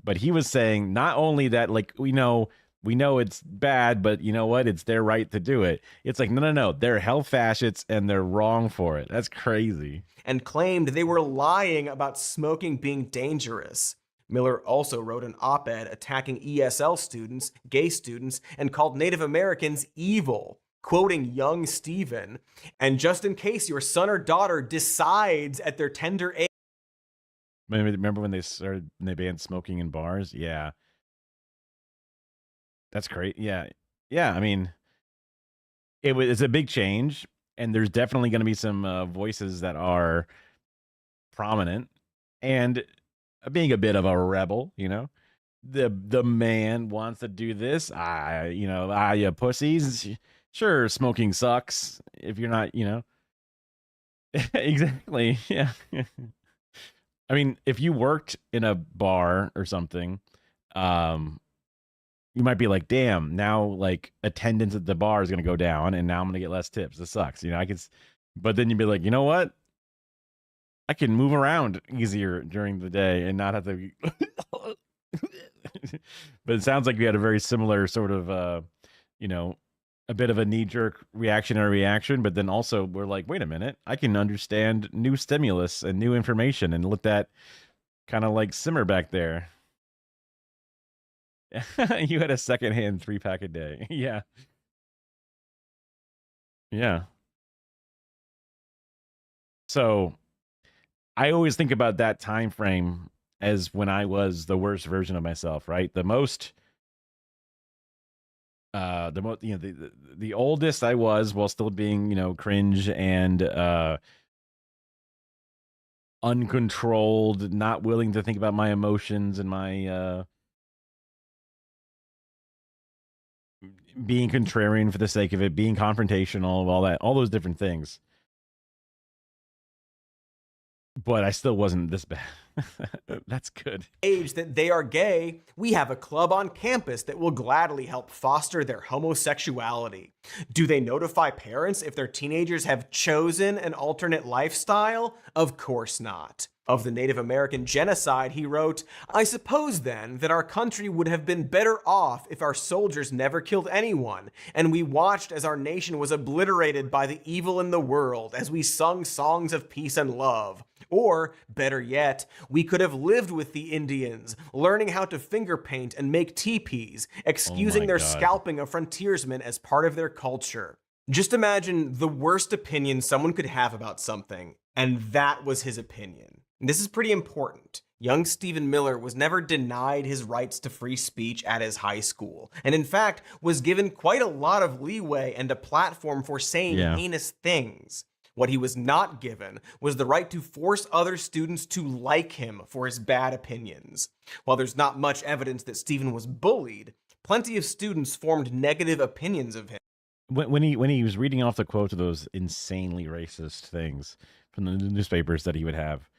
But he was saying not only that, like, we know it's bad, but you know what? It's their right to do it. It's like, no. They're health fascists and they're wrong for it. That's crazy. And claimed they were lying about smoking being dangerous. Miller also wrote an op-ed attacking ESL students, gay students, and called Native Americans evil, quoting young Stephen. And just in case your son or daughter decides at their tender age. Remember when they banned smoking in bars? Yeah. That's great. Yeah. I mean, it's a big change, and there's definitely going to be some voices that are prominent and being a bit of a rebel. The man wants to do this. You pussies. Sure, smoking sucks if you're not. Exactly. Yeah. I mean, if you worked in a bar or something, you might be like, damn, now like attendance at the bar is going to go down and now I'm going to get less tips. This sucks. But then you'd be like, you know what? I can move around easier during the day and not have to. But it sounds like you had a very similar sort of, a bit of a knee-jerk reactionary reaction. But then also we're like, wait a minute, I can understand new stimulus and new information and let that kind of like simmer back there. You had a secondhand 3-pack a day. Yeah. So I always think about that time frame as when I was the worst version of myself, right? The oldest I was while still being, cringe and uncontrolled, not willing to think about my emotions and my being contrarian for the sake of it, being confrontational, all those different things. But I still wasn't this bad. That's good. Age that they are gay, we have a club on campus that will gladly help foster their homosexuality. Do they notify parents if their teenagers have chosen an alternate lifestyle? Of course not. Of the Native American genocide, he wrote, I suppose then that our country would have been better off if our soldiers never killed anyone, and we watched as our nation was obliterated by the evil in the world as we sung songs of peace and love. Or, better yet, we could have lived with the Indians, learning how to finger paint and make teepees, excusing their scalping of frontiersmen as part of their culture. Just imagine the worst opinion someone could have about something, and that was his opinion. This is pretty important. Young Stephen Miller was never denied his rights to free speech at his high school, and in fact was given quite a lot of leeway and a platform for saying heinous things. What he was not given was the right to force other students to like him for his bad opinions. While there's not much evidence that Stephen was bullied, plenty of students formed negative opinions of him. When he was reading off the quotes of those insanely racist things from the newspapers that he would have,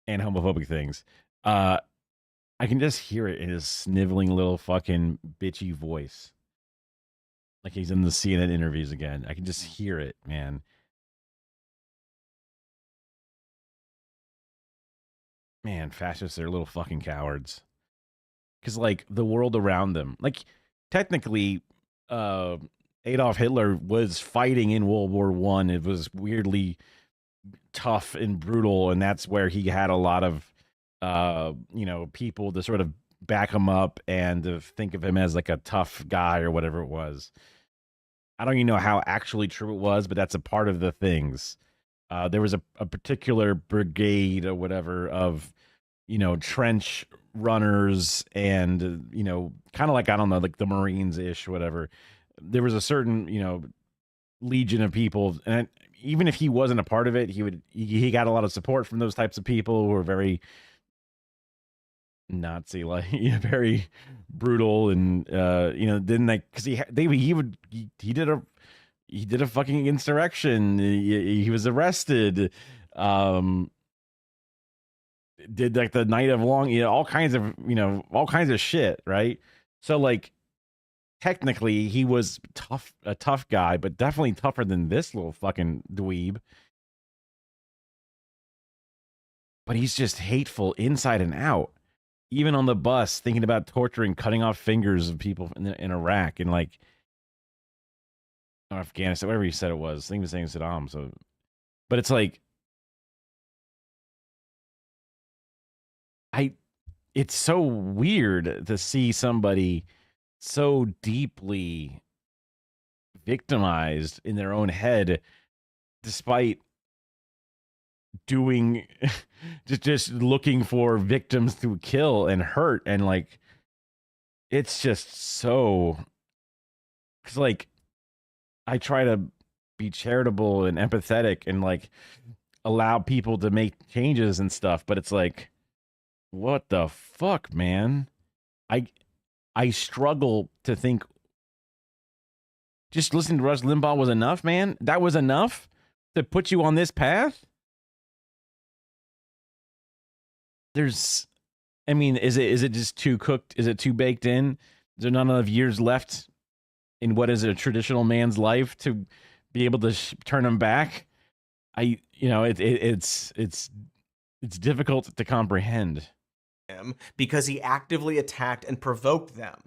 and homophobic things, I can just hear it in his sniveling little fucking bitchy voice. Like he's in the CNN interviews again. I can just hear it, man. man, fascists are little fucking cowards. Because, like, the world around them, like, technically, Adolf Hitler was fighting in World War I. It was weirdly tough and brutal, and that's where he had a lot of, people to sort of back him up and to think of him as like a tough guy or whatever it was. I don't even know how actually true it was, but that's a part of the things. There was a particular brigade or whatever of, trench runners and, kind of like, I don't know, like the Marines-ish, whatever. There was a certain, legion of people, and even if he wasn't a part of it, he got a lot of support from those types of people who were very Nazi like, very brutal, and didn't like, because he did a fucking insurrection. He was arrested. Did like the night of long, all kinds of shit, right? So like, technically he was a tough guy, but definitely tougher than this little fucking dweeb. But he's just hateful inside and out. Even on the bus, thinking about torturing, cutting off fingers of people in Iraq and like Afghanistan, whatever he said it was. I think he was saying Saddam. So, but it's like, it's so weird to see somebody so deeply victimized in their own head, despite doing just looking for victims to kill and hurt. And like, it's just so, because like, I try to be charitable and empathetic and like allow people to make changes and stuff, but it's like, what the fuck, man? I struggle to think just listening to Rush Limbaugh was enough, man. That was enough to put you on this path. Is it just too cooked? Is it too baked in? Is there not enough years left in what is a traditional man's life to be able to turn him back? It's difficult to comprehend. Him because he actively attacked and provoked them.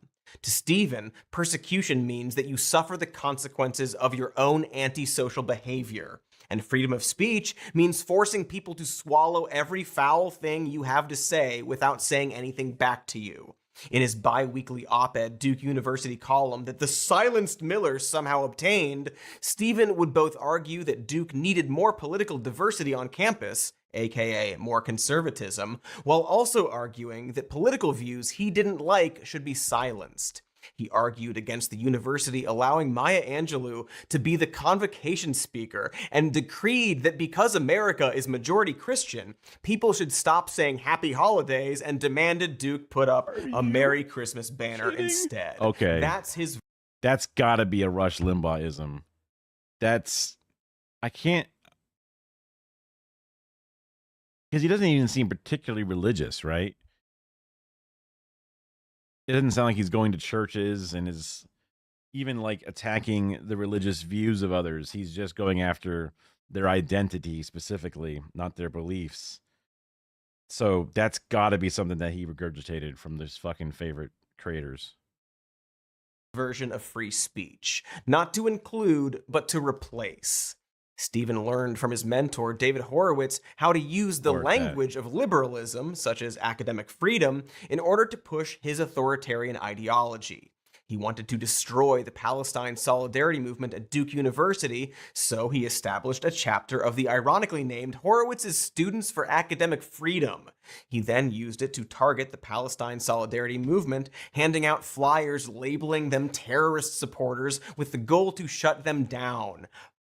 To Stephen, persecution means that you suffer the consequences of your own antisocial behavior. And freedom of speech means forcing people to swallow every foul thing you have to say without saying anything back to you. In his bi-weekly op-ed Duke University column that the silenced Miller somehow obtained, Stephen would both argue that Duke needed more political diversity on campus, aka more conservatism, while also arguing that political views he didn't like should be silenced. He argued against the university allowing Maya Angelou to be the convocation speaker and decreed that because America is majority Christian, people should stop saying happy holidays and demanded Duke put up a Merry Christmas banner instead. Okay. That's gotta be a Rush Limbaugh'ism. I can't, because he doesn't even seem particularly religious, right? It doesn't sound like he's going to churches and is even like attacking the religious views of others. He's just going after their identity specifically, not their beliefs. So that's got to be something that he regurgitated from his fucking favorite creators. Version of free speech, not to include, but to replace. Stephen learned from his mentor, David Horowitz, how to use the language of liberalism, such as academic freedom, in order to push his authoritarian ideology. He wanted to destroy the Palestine Solidarity Movement at Duke University, so he established a chapter of the ironically named Horowitz's Students for Academic Freedom. He then used it to target the Palestine Solidarity Movement, handing out flyers labeling them terrorist supporters with the goal to shut them down.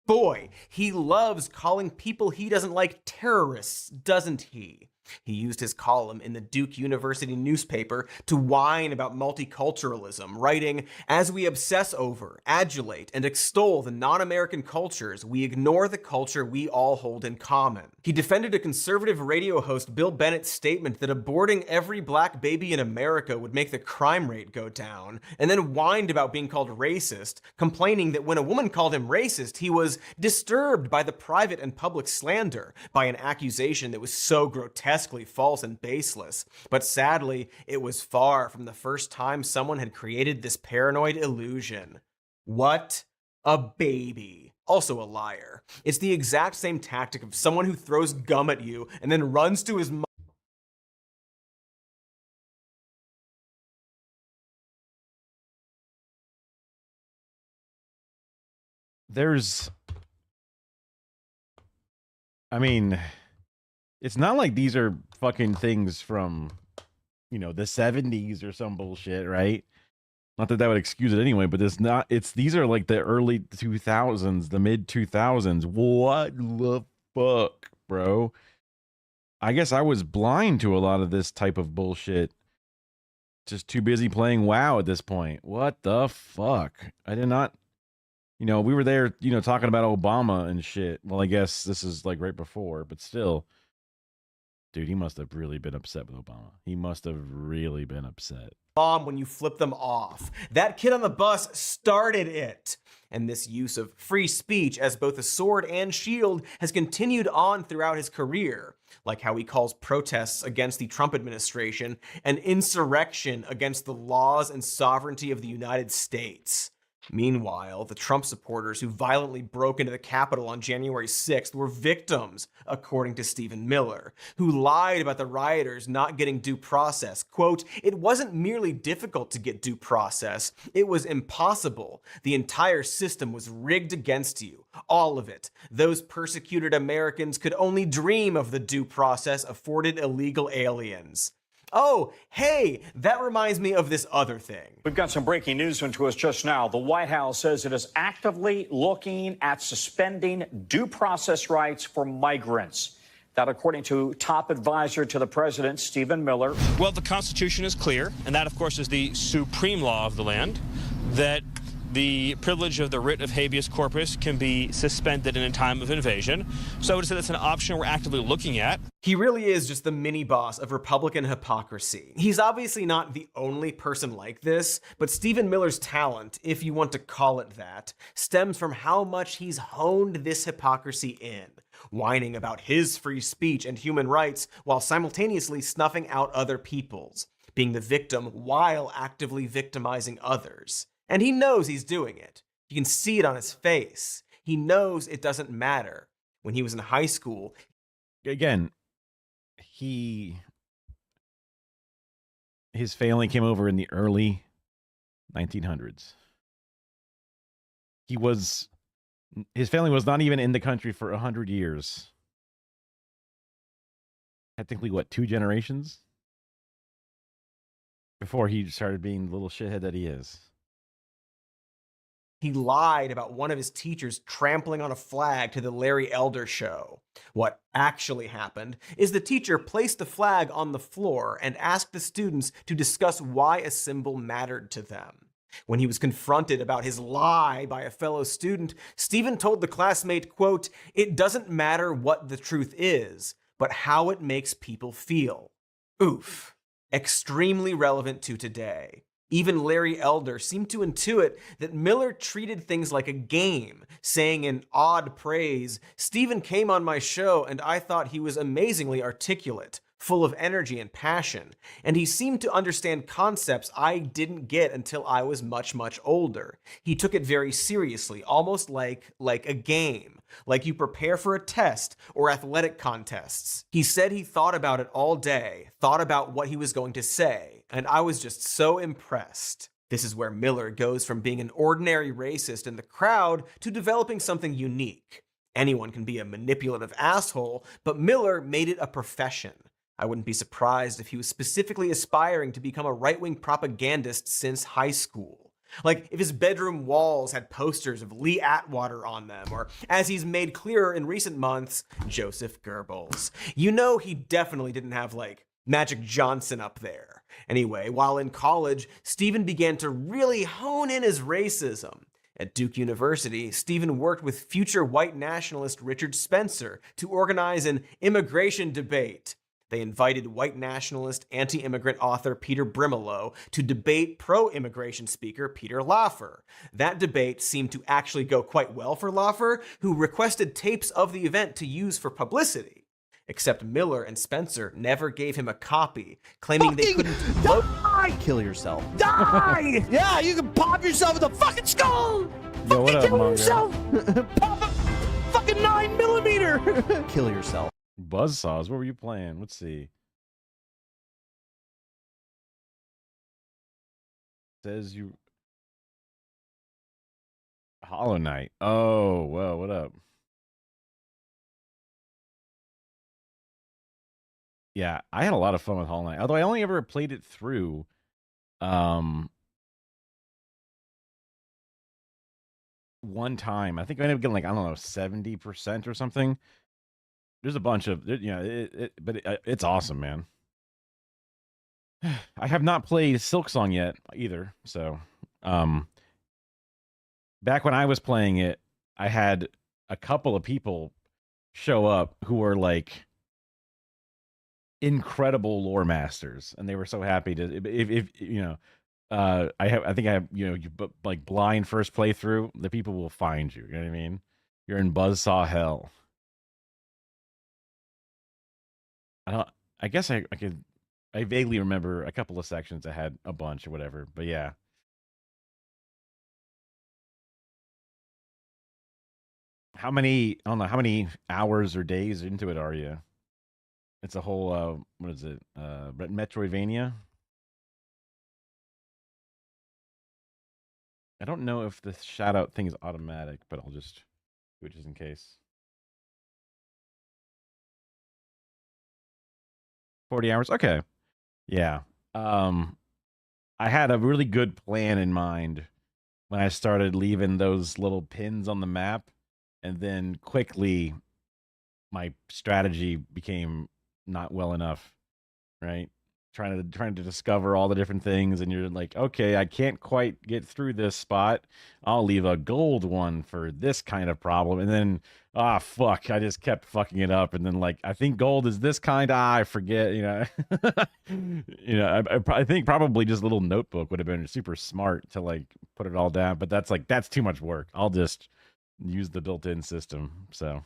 Boy, he loves calling people he doesn't like terrorists, doesn't he? He used his column in the Duke University newspaper to whine about multiculturalism, writing, "As we obsess over, adulate, and extol the non-American cultures, we ignore the culture we all hold in common." He defended a conservative radio host Bill Bennett's statement that aborting every black baby in America would make the crime rate go down, and then whined about being called racist, complaining that when a woman called him racist, he was disturbed by the private and public slander, by an accusation that was so grotesque grotesquely false and baseless, but sadly, it was far from the first time someone had created this paranoid illusion. What a baby. Also a liar. It's the exact same tactic of someone who throws gum at you and then runs to his I mean, it's not like these are fucking things from, the 70s or some bullshit, right? Not that would excuse it anyway, but these are like the early 2000s, the mid 2000s. What the fuck, bro? I guess I was blind to a lot of this type of bullshit. Just too busy playing WoW at this point. What the fuck? I did not, we were there, talking about Obama and shit. Well, I guess this is like right before, but still. Dude, he must have really been upset with Obama. He must have really been upset. Bomb when you flip them off. That kid on the bus started it. And this use of free speech as both a sword and shield has continued on throughout his career, like how he calls protests against the Trump administration an insurrection against the laws and sovereignty of the United States. Meanwhile, the Trump supporters who violently broke into the Capitol on January 6th were victims, according to Stephen Miller, who lied about the rioters not getting due process. Quote, "It wasn't merely difficult to get due process, it was impossible. The entire system was rigged against you. All of it. Those persecuted Americans could only dream of the due process afforded illegal aliens." Oh, hey, that reminds me of this other thing. We've got some breaking news into us just now. The White House says it is actively looking at suspending due process rights for migrants. That, according to top advisor to the president, Stephen Miller. Well, the Constitution is clear, and that, of course, is the supreme law of the land, that the privilege of the writ of habeas corpus can be suspended in a time of invasion. So I would say that's an option we're actively looking at. He really is just the mini boss of Republican hypocrisy. He's obviously not the only person like this, but Stephen Miller's talent, if you want to call it that, stems from how much he's honed this hypocrisy in, whining about his free speech and human rights while simultaneously snuffing out other people's, being the victim while actively victimizing others. And he knows he's doing it. You can see it on his face. He knows it doesn't matter. When he was in high school, again, his family came over in the early 1900s. His family was not even in the country for 100 years. Technically, what, 2 generations? Before he started being the little shithead that he is. He lied about one of his teachers trampling on a flag to the Larry Elder show. What actually happened is the teacher placed the flag on the floor and asked the students to discuss why a symbol mattered to them. When he was confronted about his lie by a fellow student, Stephen told the classmate, quote, "It doesn't matter what the truth is, but how it makes people feel." Oof. Extremely relevant to today. Even Larry Elder seemed to intuit that Miller treated things like a game, saying in odd praise, "Stephen came on my show and I thought he was amazingly articulate, full of energy and passion, and he seemed to understand concepts I didn't get until I was much, much older. He took it very seriously, almost like a game, like you prepare for a test or athletic contests. He said he thought about it all day, thought about what he was going to say, and I was just so impressed." This is where Miller goes from being an ordinary racist in the crowd to developing something unique. Anyone can be a manipulative asshole, but Miller made it a profession. I wouldn't be surprised if he was specifically aspiring to become a right-wing propagandist since high school. Like if his bedroom walls had posters of Lee Atwater on them, or as he's made clearer in recent months, Joseph Goebbels. You know he definitely didn't have like Magic Johnson up there. Anyway, while in college, Stephen began to really hone in his racism. At Duke University, Stephen worked with future white nationalist Richard Spencer to organize an immigration debate. They invited white nationalist, anti-immigrant author Peter Brimelow to debate pro-immigration speaker Peter Laffer. That debate seemed to actually go quite well for Laffer, who requested tapes of the event to use for publicity. except Miller and Spencer never gave him a copy, claiming they couldn't kill yourself. Die! Yeah, you can pop yourself in the fucking skull! Yo, what up, Kill Mongo? yourself! Pop a fucking 9mm! Kill yourself. Buzzsaws, what were you playing? Let's see. Says you... Hollow Knight. Oh, well, what up? Yeah, I had a lot of fun with Hollow Knight. Although I only ever played it through one time. I think I ended up getting like, I don't know, 70% or something. There's a bunch of, it's awesome, man. I have not played Silksong yet either. So, back when I was playing it, I had a couple of people show up who were like incredible lore masters, and they were so happy to, if you know, I think I have, you know, like blind first playthrough, the people will find you. You know what I mean? You're in buzzsaw hell. I guess I vaguely remember a couple of sections. I had a bunch or whatever, but yeah. How many, I don't know, how many hours or days into it are you? It's a whole, what is it? Metroidvania? I don't know if the shout out thing is automatic, but I'll just do it just in case. 40 hours? Okay. Yeah. I had a really good plan in mind when I started leaving those little pins on the map, and then quickly my strategy became not well enough, right? Trying to discover all the different things, and you're like, okay, I can't quite get through this spot. I'll leave a gold one for this kind of problem, and then fuck, I just kept fucking it up, and then like, I think gold is this kind. I forget, you know. You know, I think probably just a little notebook would have been super smart to like put it all down, but that's too much work. I'll just use the built-in system. So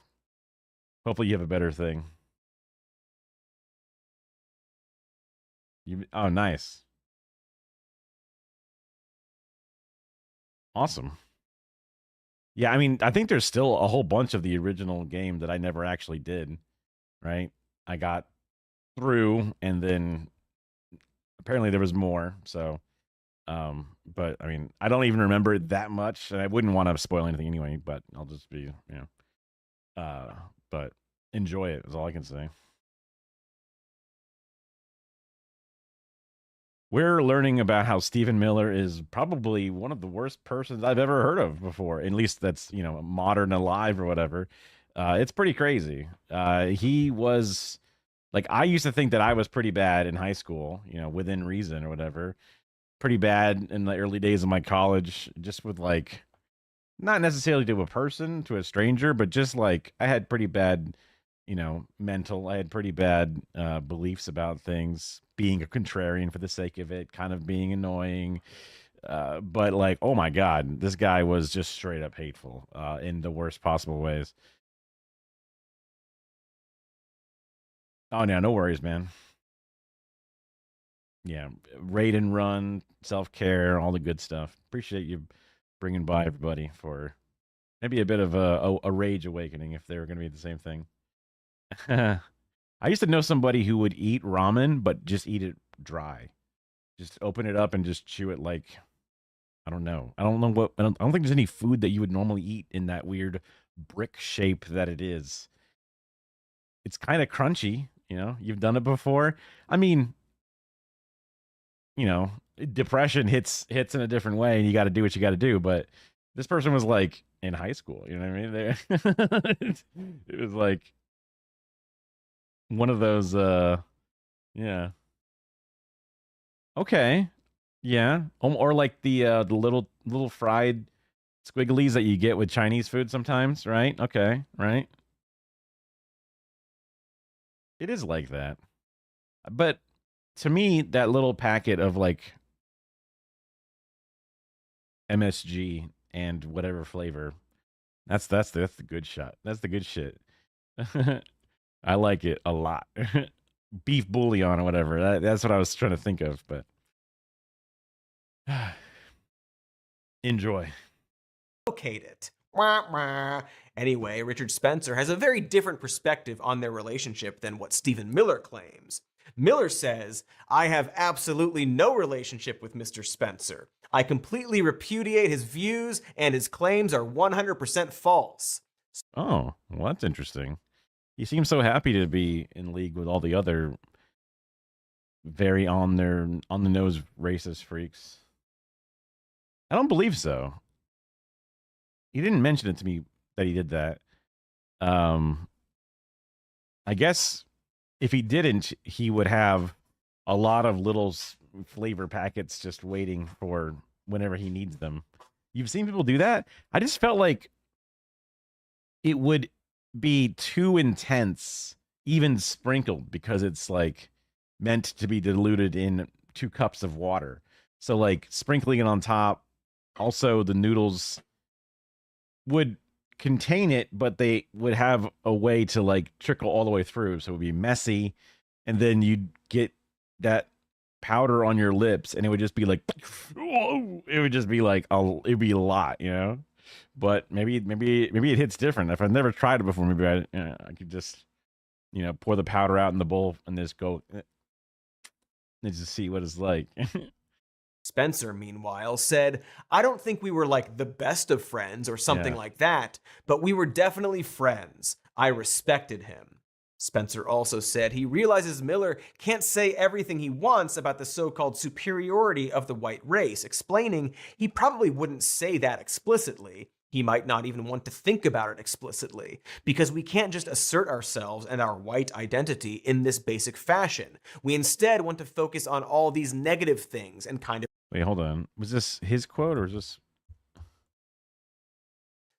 hopefully you have a better thing. Oh, nice. Awesome. Yeah, I mean, I think there's still a whole bunch of the original game that I never actually did, right? I got through, and then apparently there was more, so but I mean, I don't even remember it that much, and I wouldn't want to spoil anything anyway, but I'll just be, you know, but enjoy it is all I can say. We're learning about how Stephen Miller is probably one of the worst persons I've ever heard of before. At least that's, you know, modern alive or whatever. It's pretty crazy. He was like, I used to think that I was pretty bad in high school, you know, within reason or whatever. Pretty bad in the early days of my college, just with like, not necessarily to a person, to a stranger, but just like I had pretty bad, you know, I had pretty bad beliefs about things, being a contrarian for the sake of it, kind of being annoying. But like, oh my God, this guy was just straight up hateful in the worst possible ways. Oh, no worries, man. Yeah, raid and run, self-care, all the good stuff. Appreciate you bringing by everybody for maybe a bit of a rage awakening if they were going to be the same thing. I used to know somebody who would eat ramen, but just eat it dry. Just open it up and just chew it like, I don't know. I don't think there's any food that you would normally eat in that weird brick shape that it is. It's kind of crunchy, you know. You've done it before. I mean, you know, depression hits in a different way, and you got to do what you got to do. But this person was like in high school, you know what I mean? It was like one of those, yeah. Okay, yeah, or like the little fried squigglies that you get with Chinese food sometimes, right? Okay, right. It is like that, but to me, that little packet of like MSG and whatever flavor, that's the good shot. That's the good shit. I like it a lot. Beef bouillon or whatever. That's what I was trying to think of, but enjoy. Locate it. Wah, wah. Anyway, Richard Spencer has a very different perspective on their relationship than what Stephen Miller claims. Miller says, I have absolutely no relationship with Mr. Spencer. I completely repudiate his views, and his claims are 100% false. Oh, well, that's interesting. He seems so happy to be in league with all the other very on the nose racist freaks. I don't believe so. He didn't mention it to me that he did that. I guess if he didn't, he would have a lot of little flavor packets just waiting for whenever he needs them. You've seen people do that? I just felt like it would be too intense, even sprinkled, because it's like meant to be diluted in 2 cups of water. So like sprinkling it on top, also the noodles would contain it, but they would have a way to like trickle all the way through, so it would be messy, and then you'd get that powder on your lips, and it would just be like, it would just be like it'd be a lot, you know. But maybe it hits different. If I've never tried it before, maybe I could just, you know, pour the powder out in the bowl and just go and just see what it's like. Spencer, meanwhile, said, I don't think we were like the best of friends or something like that, but we were definitely friends. I respected him. Spencer also said he realizes Miller can't say everything he wants about the so-called superiority of the white race, explaining he probably wouldn't say that explicitly. He might not even want to think about it explicitly, because we can't just assert ourselves and our white identity in this basic fashion. We instead want to focus on all these negative things and kind of... Wait, hold on. Was this his quote or is this...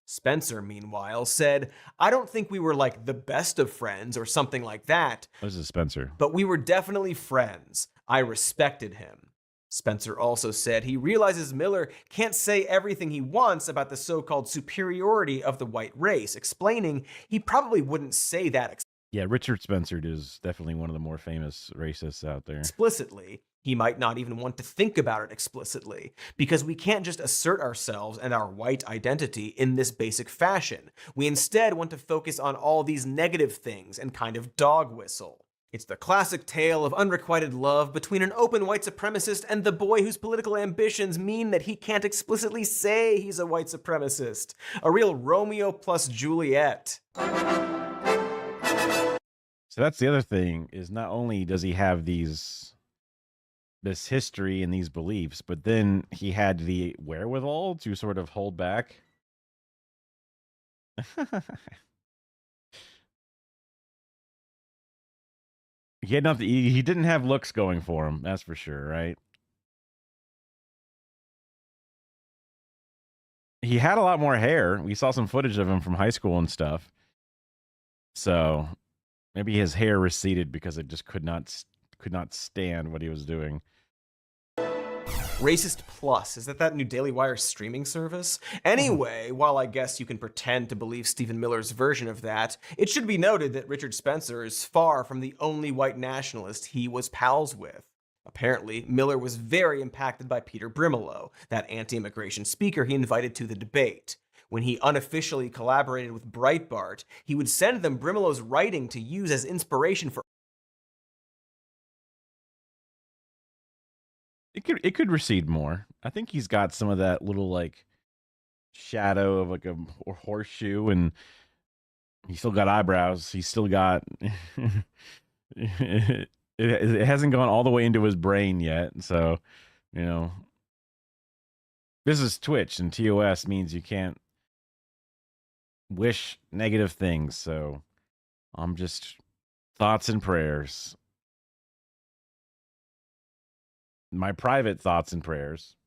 Spencer, meanwhile, said, I don't think we were like the best of friends or something like that. This is Spencer. But we were definitely friends. I respected him. Spencer also said he realizes Miller can't say everything he wants about the so-called superiority of the white race, explaining he probably wouldn't say that Yeah, Richard Spencer is definitely one of the more famous racists out there. explicitly. He might not even want to think about it explicitly, because we can't just assert ourselves and our white identity in this basic fashion. We instead want to focus on all these negative things and kind of dog whistle. It's the classic tale of unrequited love between an open white supremacist and the boy whose political ambitions mean that he can't explicitly say he's a white supremacist. A real Romeo plus Juliet. So that's the other thing, is not only does he have this history and these beliefs, but then he had the wherewithal to sort of hold back. He didn't have looks going for him, that's for sure, right? He had a lot more hair. We saw some footage of him from high school and stuff. So maybe his hair receded because it just could not stand what he was doing. Racist Plus, is that new Daily Wire streaming service? Anyway, while I guess you can pretend to believe Stephen Miller's version of that, it should be noted that Richard Spencer is far from the only white nationalist he was pals with. Apparently, Miller was very impacted by Peter Brimelow, that anti-immigration speaker he invited to the debate. When he unofficially collaborated with Breitbart, he would send them Brimelow's writing to use as inspiration for... It could recede more. I think he's got some of that little like shadow of like a horseshoe, and he's still got eyebrows. He's still got it hasn't gone all the way into his brain yet. So, you know, this is Twitch, and TOS means you can't wish negative things. So I'm just thoughts and prayers. My private thoughts and prayers.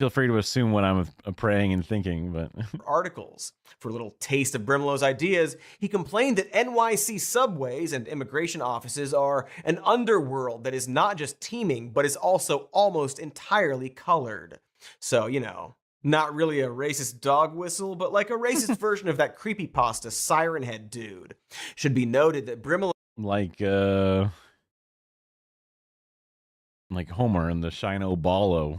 Feel free to assume what I'm praying and thinking, but... articles. For a little taste of Brimelow's ideas, he complained that NYC subways and immigration offices are an underworld that is not just teeming, but is also almost entirely colored. So, you know, Not really a racist dog whistle, but like a racist version of that creepypasta Siren Head dude. Should be noted that Brimlow... Like Homer in the Shino Ballo.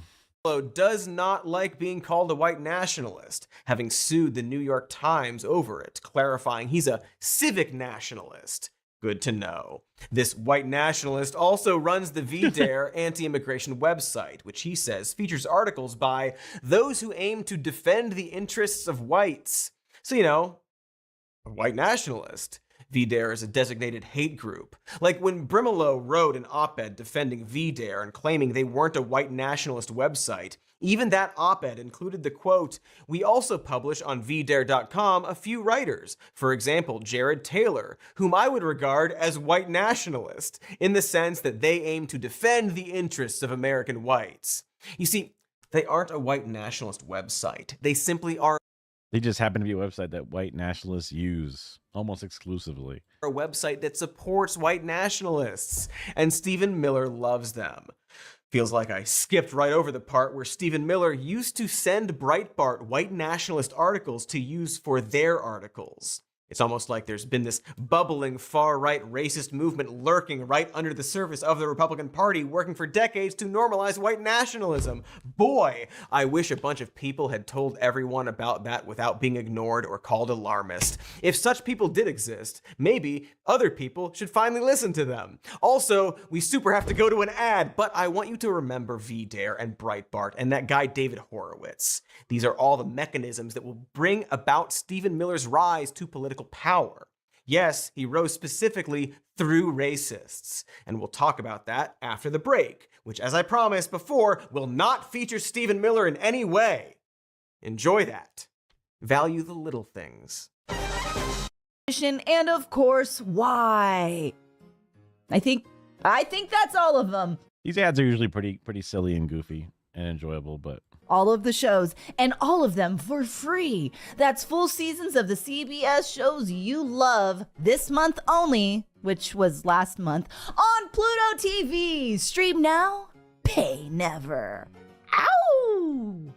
does not like being called a white nationalist, having sued the New York Times over it, clarifying he's a civic nationalist. Good to know. This white nationalist also runs the VDare anti-immigration website, which he says features articles by those who aim to defend the interests of whites. So, you know, a white nationalist. VDare is a designated hate group. Like when Brimelow wrote an op-ed defending VDare and claiming they weren't a white nationalist website, even that op-ed included the quote, "We also publish on VDare.com a few writers, for example, Jared Taylor, whom I would regard as white nationalist, in the sense that they aim to defend the interests of American whites." You see, they aren't a white nationalist website. They simply are. They just happen to be a website that white nationalists use almost exclusively. A website that supports white nationalists, and Stephen Miller loves them. Feels like I skipped right over the part where Stephen Miller used to send Breitbart white nationalist articles to use for their articles. It's almost like there's been this bubbling far-right racist movement lurking right under the surface of the Republican Party, working for decades to normalize white nationalism. Boy, I wish a bunch of people had told everyone about that without being ignored or called alarmist. If such people did exist, maybe other people should finally listen to them. Also, we super have to go to an ad, but I want you to remember VDare and Breitbart and that guy David Horowitz. These are all the mechanisms that will bring about Stephen Miller's rise to political power. Yes, he rose specifically through racists, and we'll talk about that after the break, which, as I promised before, will not feature Stephen Miller in any way. Enjoy that. Value the little things. And of course, why? I think that's all of them. These ads are usually pretty silly and goofy and enjoyable, but All of the shows, and all of them for free. That's full seasons of the CBS shows you love this month only, which was last month, on Pluto TV. Stream now, pay never. Ow!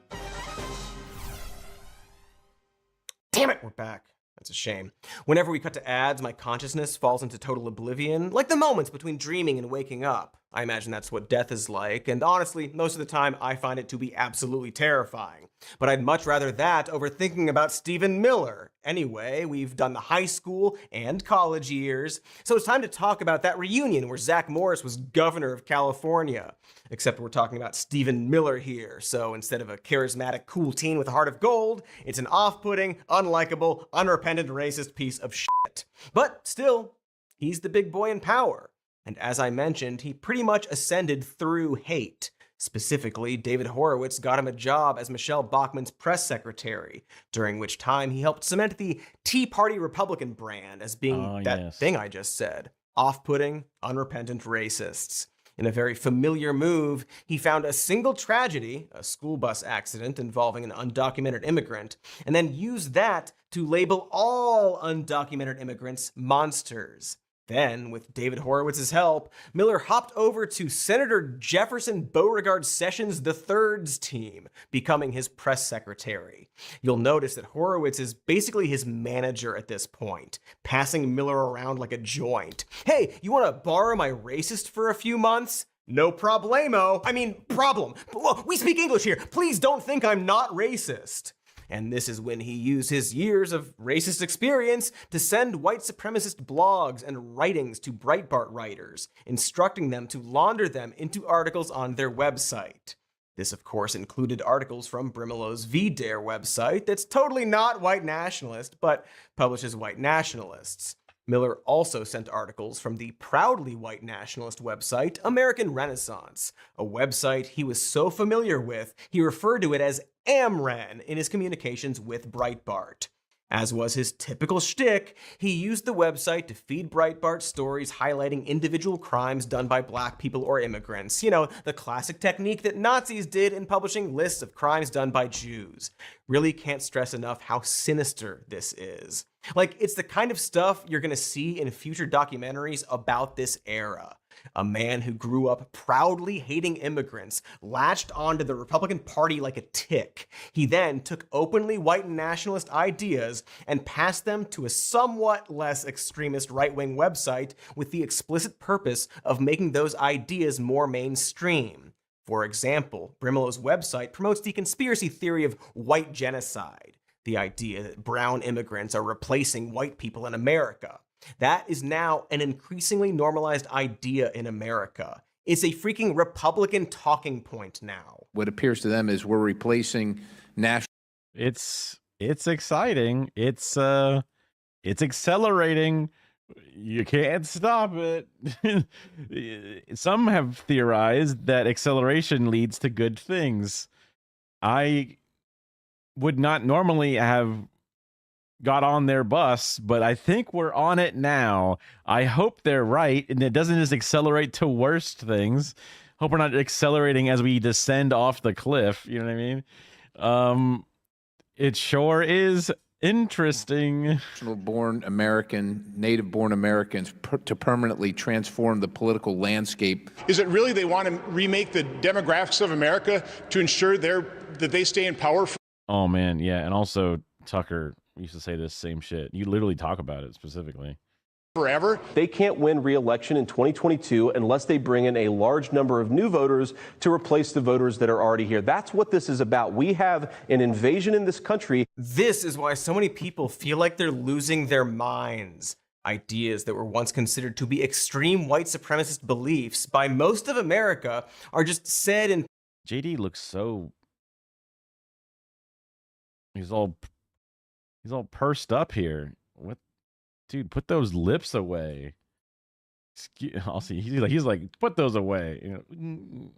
Damn it, we're back. That's a shame. Whenever we cut to ads, my consciousness falls into total oblivion, like the moments between dreaming and waking up. I imagine that's what death is like, and honestly, most of the time I find it to be absolutely terrifying. But I'd much rather that over thinking about Stephen Miller. Anyway, we've done the high school and college years, so it's time to talk about that reunion where Zach Morris was governor of California. Except we're talking about Stephen Miller here, so instead of a charismatic, cool teen with a heart of gold, it's an off-putting, unlikable, unrepentant, racist piece of shit. But still, he's the big boy in power. And as I mentioned, he pretty much ascended through hate. Specifically, David Horowitz got him a job as Michelle Bachmann's press secretary, during which time he helped cement the Tea Party Republican brand as being thing I just said. Off-putting, unrepentant racists. In a very familiar move, he found a single tragedy, a school bus accident involving an undocumented immigrant, and then used that to label all undocumented immigrants monsters. Then, with David Horowitz's help, Miller hopped over to Senator Jefferson Beauregard Sessions III's team, becoming his press secretary. You'll notice that Horowitz is basically his manager at this point, passing Miller around like a joint. Hey, you want to borrow my racist for a few months? No problemo. I mean, problem. We speak English here. Please don't think I'm not racist. And this is when he used his years of racist experience to send white supremacist blogs and writings to Breitbart writers, instructing them to launder them into articles on their website. This, of course, included articles from Brimelow's VDare website that's totally not white nationalist, but publishes white nationalists. Miller also sent articles from the proudly white nationalist website American Renaissance, a website he was so familiar with, he referred to it as AmRen in his communications with Breitbart. As was his typical shtick, he used the website to feed Breitbart stories highlighting individual crimes done by black people or immigrants. You know, the classic technique that Nazis did in publishing lists of crimes done by Jews. Really can't stress enough how sinister this is. Like, it's the kind of stuff you're gonna see in future documentaries about this era. A man who grew up proudly hating immigrants, latched onto the Republican Party like a tick. He then took openly white nationalist ideas and passed them to a somewhat less extremist right-wing website with the explicit purpose of making those ideas more mainstream. For example, Brimelo's website promotes the conspiracy theory of white genocide, the idea that brown immigrants are replacing white people in America. That is now an increasingly normalized idea in America. It's a freaking Republican talking point now. What appears to them is we're replacing national. It's exciting. It's accelerating. You can't stop it. Some have theorized that acceleration leads to good things. I would not normally have got on their bus, but I think we're on it now. I hope they're right, and it doesn't just accelerate to worst things. Hope we're not accelerating as we descend off the cliff. You know what I mean? It sure is interesting. Born American, native-born Americans to permanently transform the political landscape. Is it really they want to remake the demographics of America to ensure that they stay in power? Oh man, yeah, and also Tucker used to say this same shit. You literally talk about it specifically. Forever. They can't win re-election in 2022 unless they bring in a large number of new voters to replace the voters that are already here. That's what this is about. We have an invasion in this country. This is why so many people feel like they're losing their minds. Ideas that were once considered to be extreme white supremacist beliefs by most of America are just said in... JD looks so... He's all pursed up here. What? Dude, put those lips away. I'll see. He's like, put those away. You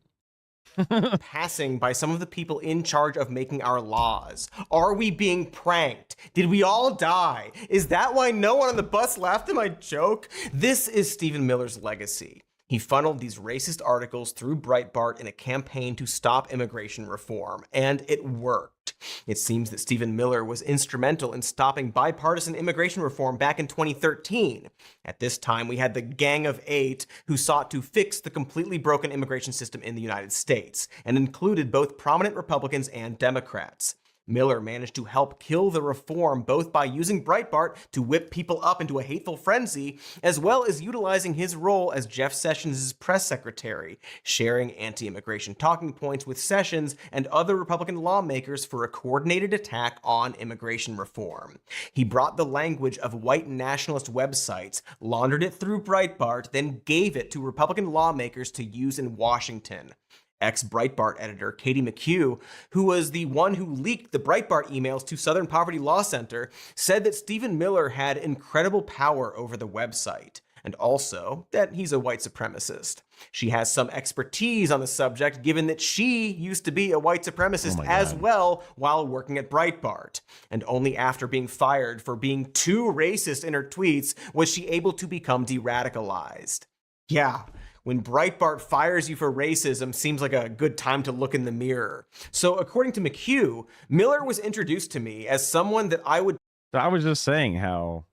know? Passing by some of the people in charge of making our laws. Are we being pranked? Did we all die? Is that why no one on the bus laughed at my joke? This is Stephen Miller's legacy. He funneled these racist articles through Breitbart in a campaign to stop immigration reform, and it worked. It seems that Stephen Miller was instrumental in stopping bipartisan immigration reform back in 2013. At this time, we had the Gang of Eight who sought to fix the completely broken immigration system in the United States, and included both prominent Republicans and Democrats. Miller managed to help kill the reform both by using Breitbart to whip people up into a hateful frenzy, as well as utilizing his role as Jeff Sessions' press secretary, sharing anti-immigration talking points with Sessions and other Republican lawmakers for a coordinated attack on immigration reform. He brought the language of white nationalist websites, laundered it through Breitbart, then gave it to Republican lawmakers to use in Washington. Ex-Breitbart editor Katie McHugh, who was the one who leaked the Breitbart emails to Southern Poverty Law Center, said that Stephen Miller had incredible power over the website, and also that he's a white supremacist. She has some expertise on the subject, given that she used to be a white supremacist as well while working at Breitbart. And only after being fired for being too racist in her tweets was she able to become de-radicalized. Yeah. When Breitbart fires you for racism, seems like a good time to look in the mirror. So according to McHugh, Miller was introduced to me as someone that I would... I was just saying how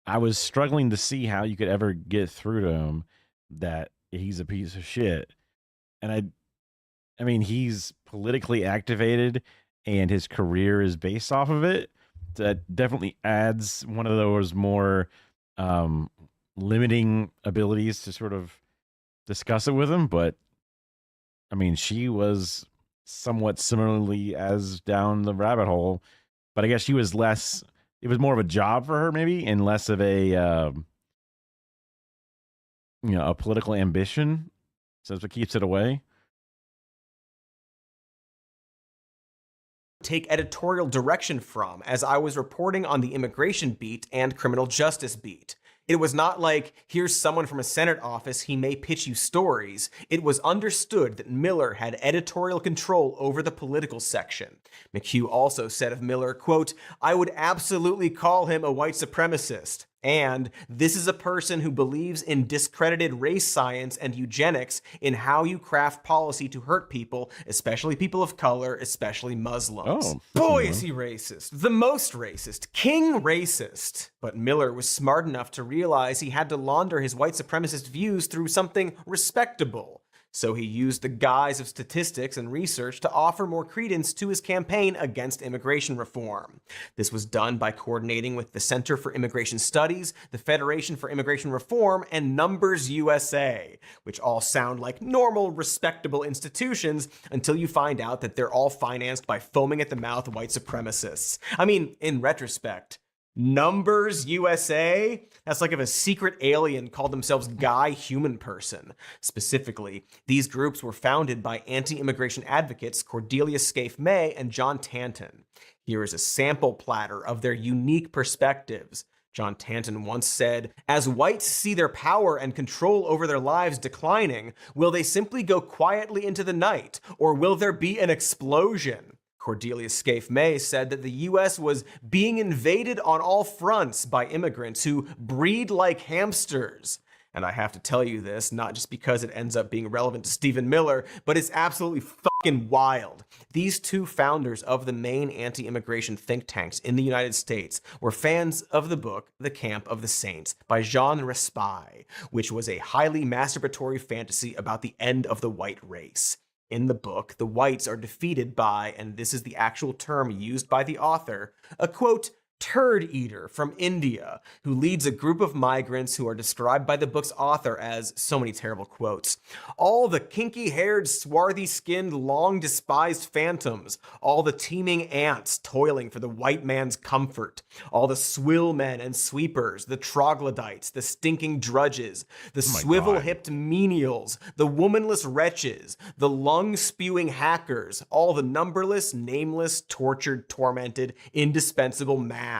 I was struggling to see how you could ever get through to him that he's a piece of shit. And I mean, he's politically activated and his career is based off of it. That definitely adds one of those more... limiting abilities to sort of discuss it with him, but I mean, she was somewhat similarly as down the rabbit hole, but I guess she was less, it was more of a job for her maybe, and less of a, a political ambition. So that's what keeps it away. Take editorial direction from as I was reporting on the immigration beat and criminal justice beat. It was not like, here's someone from a Senate office, he may pitch you stories. It was understood that Miller had editorial control over the political section. McHugh also said of Miller, quote, I would absolutely call him a white supremacist. And this is a person who believes in discredited race science and eugenics in how you craft policy to hurt people, especially people of color, especially Muslims. Oh, Boy, is he racist. The most racist. King racist. But Miller was smart enough to realize he had to launder his white supremacist views through something respectable. So he used the guise of statistics and research to offer more credence to his campaign against immigration reform. This was done by coordinating with the Center for Immigration Studies, the Federation for Immigration Reform, and Numbers USA, which all sound like normal, respectable institutions until you find out that they're all financed by foaming at the mouth white supremacists. I mean, in retrospect, Numbers USA? That's like if a secret alien called themselves Guy Human Person. Specifically, these groups were founded by anti-immigration advocates Cordelia Scaife May and John Tanton. Here is a sample platter of their unique perspectives. John Tanton once said, "As whites see their power and control over their lives declining, will they simply go quietly into the night, or will there be an explosion?" Cordelia Scaife May said that the U.S. was being invaded on all fronts by immigrants who breed like hamsters. And I have to tell you this, not just because it ends up being relevant to Stephen Miller, but it's absolutely fucking wild. These two founders of the main anti-immigration think tanks in the United States were fans of the book The Camp of the Saints by Jean Raspail, which was a highly masturbatory fantasy about the end of the white race. In the book, the whites are defeated by, and this is the actual term used by the author, a quote, turd eater from India, who leads a group of migrants who are described by the book's author as, so many terrible quotes, all the kinky-haired, swarthy-skinned, long-despised phantoms, all the teeming ants toiling for the white man's comfort, all the swill men and sweepers, the troglodytes, the stinking drudges, the swivel-hipped menials, the womanless wretches, the lung-spewing hackers, all the numberless, nameless, tortured, tormented, indispensable mass.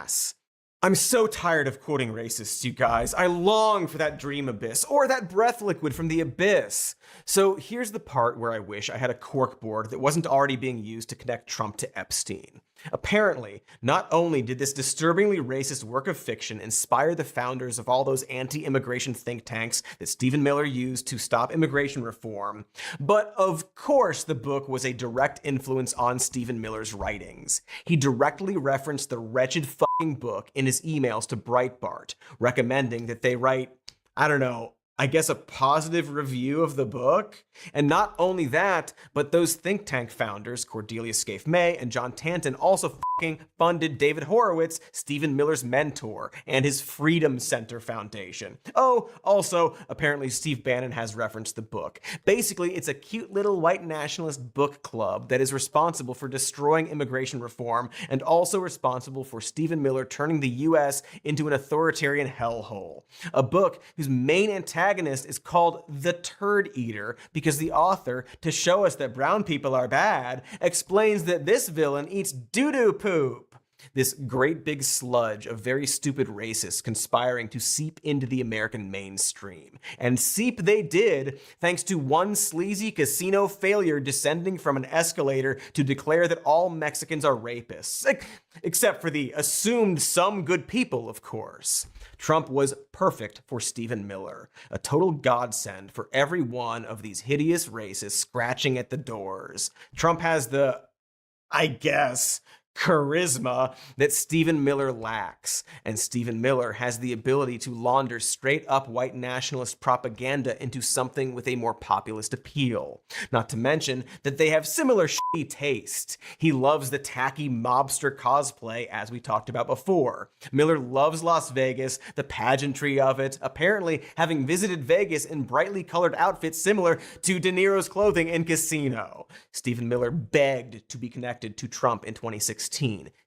I'm so tired of quoting racists, you guys. I long for that dream abyss, or that breath liquid from the abyss. So here's the part where I wish I had a corkboard that wasn't already being used to connect Trump to Epstein. Apparently, not only did this disturbingly racist work of fiction inspire the founders of all those anti-immigration think tanks that Stephen Miller used to stop immigration reform, but of course the book was a direct influence on Stephen Miller's writings. He directly referenced the wretched fucking book in his emails to Breitbart, recommending that they write, I don't know, I guess a positive review of the book. And not only that, but those think tank founders, Cordelia Scaife May and John Tanton, also fucking funded David Horowitz, Stephen Miller's mentor, and his Freedom Center Foundation. Oh, also, apparently Steve Bannon has referenced the book. Basically, it's a cute little white nationalist book club that is responsible for destroying immigration reform and also responsible for Stephen Miller turning the U.S. into an authoritarian hellhole. A book whose main antagonist is called the Turd Eater because the author, to show us that brown people are bad, explains that this villain eats doo-doo poop. This great big sludge of very stupid racists conspiring to seep into the American mainstream. And seep they did, thanks to one sleazy casino failure descending from an escalator to declare that all Mexicans are rapists. Except for the assumed some good people, of course. Trump was perfect for Stephen Miller, a total godsend for every one of these hideous racists scratching at the doors. Trump has the, I guess, charisma that Stephen Miller lacks, and Stephen Miller has the ability to launder straight up white nationalist propaganda into something with a more populist appeal. Not to mention that they have similar shitty taste. He loves the tacky mobster cosplay, as we talked about before. Miller loves Las Vegas, the pageantry of it, apparently having visited Vegas in brightly colored outfits similar to De Niro's clothing in Casino. Stephen Miller begged to be connected to Trump in 2016.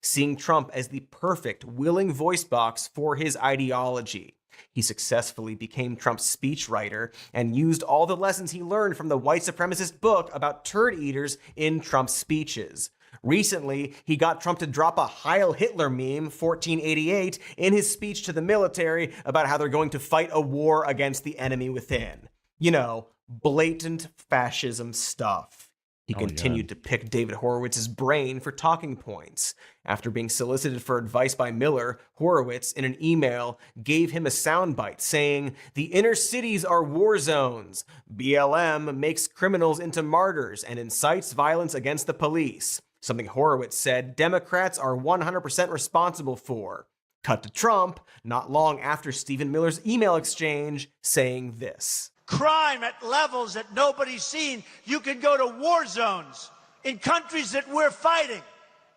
Seeing Trump as the perfect, willing voice box for his ideology. He successfully became Trump's speechwriter and used all the lessons he learned from the white supremacist book about turd eaters in Trump's speeches. Recently, he got Trump to drop a Heil Hitler meme, 1488, in his speech to the military about how they're going to fight a war against the enemy within. You know, blatant fascism stuff. He continued to pick David Horowitz's brain for talking points. After being solicited for advice by Miller, Horowitz, in an email, gave him a soundbite saying, "The inner cities are war zones. BLM makes criminals into martyrs and incites violence against the police." Something Horowitz said Democrats are 100% responsible for. Cut to Trump, not long after Stephen Miller's email exchange, saying this. Crime at levels that nobody's seen. You can go to war zones in countries that we're fighting,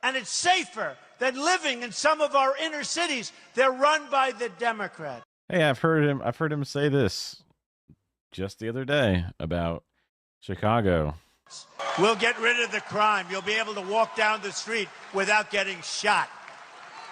and it's safer than living in some of our inner cities. They're run by the Democrats. Hey, I've heard him say this just the other day about Chicago. We'll get rid of the crime. You'll be able to walk down the street without getting shot.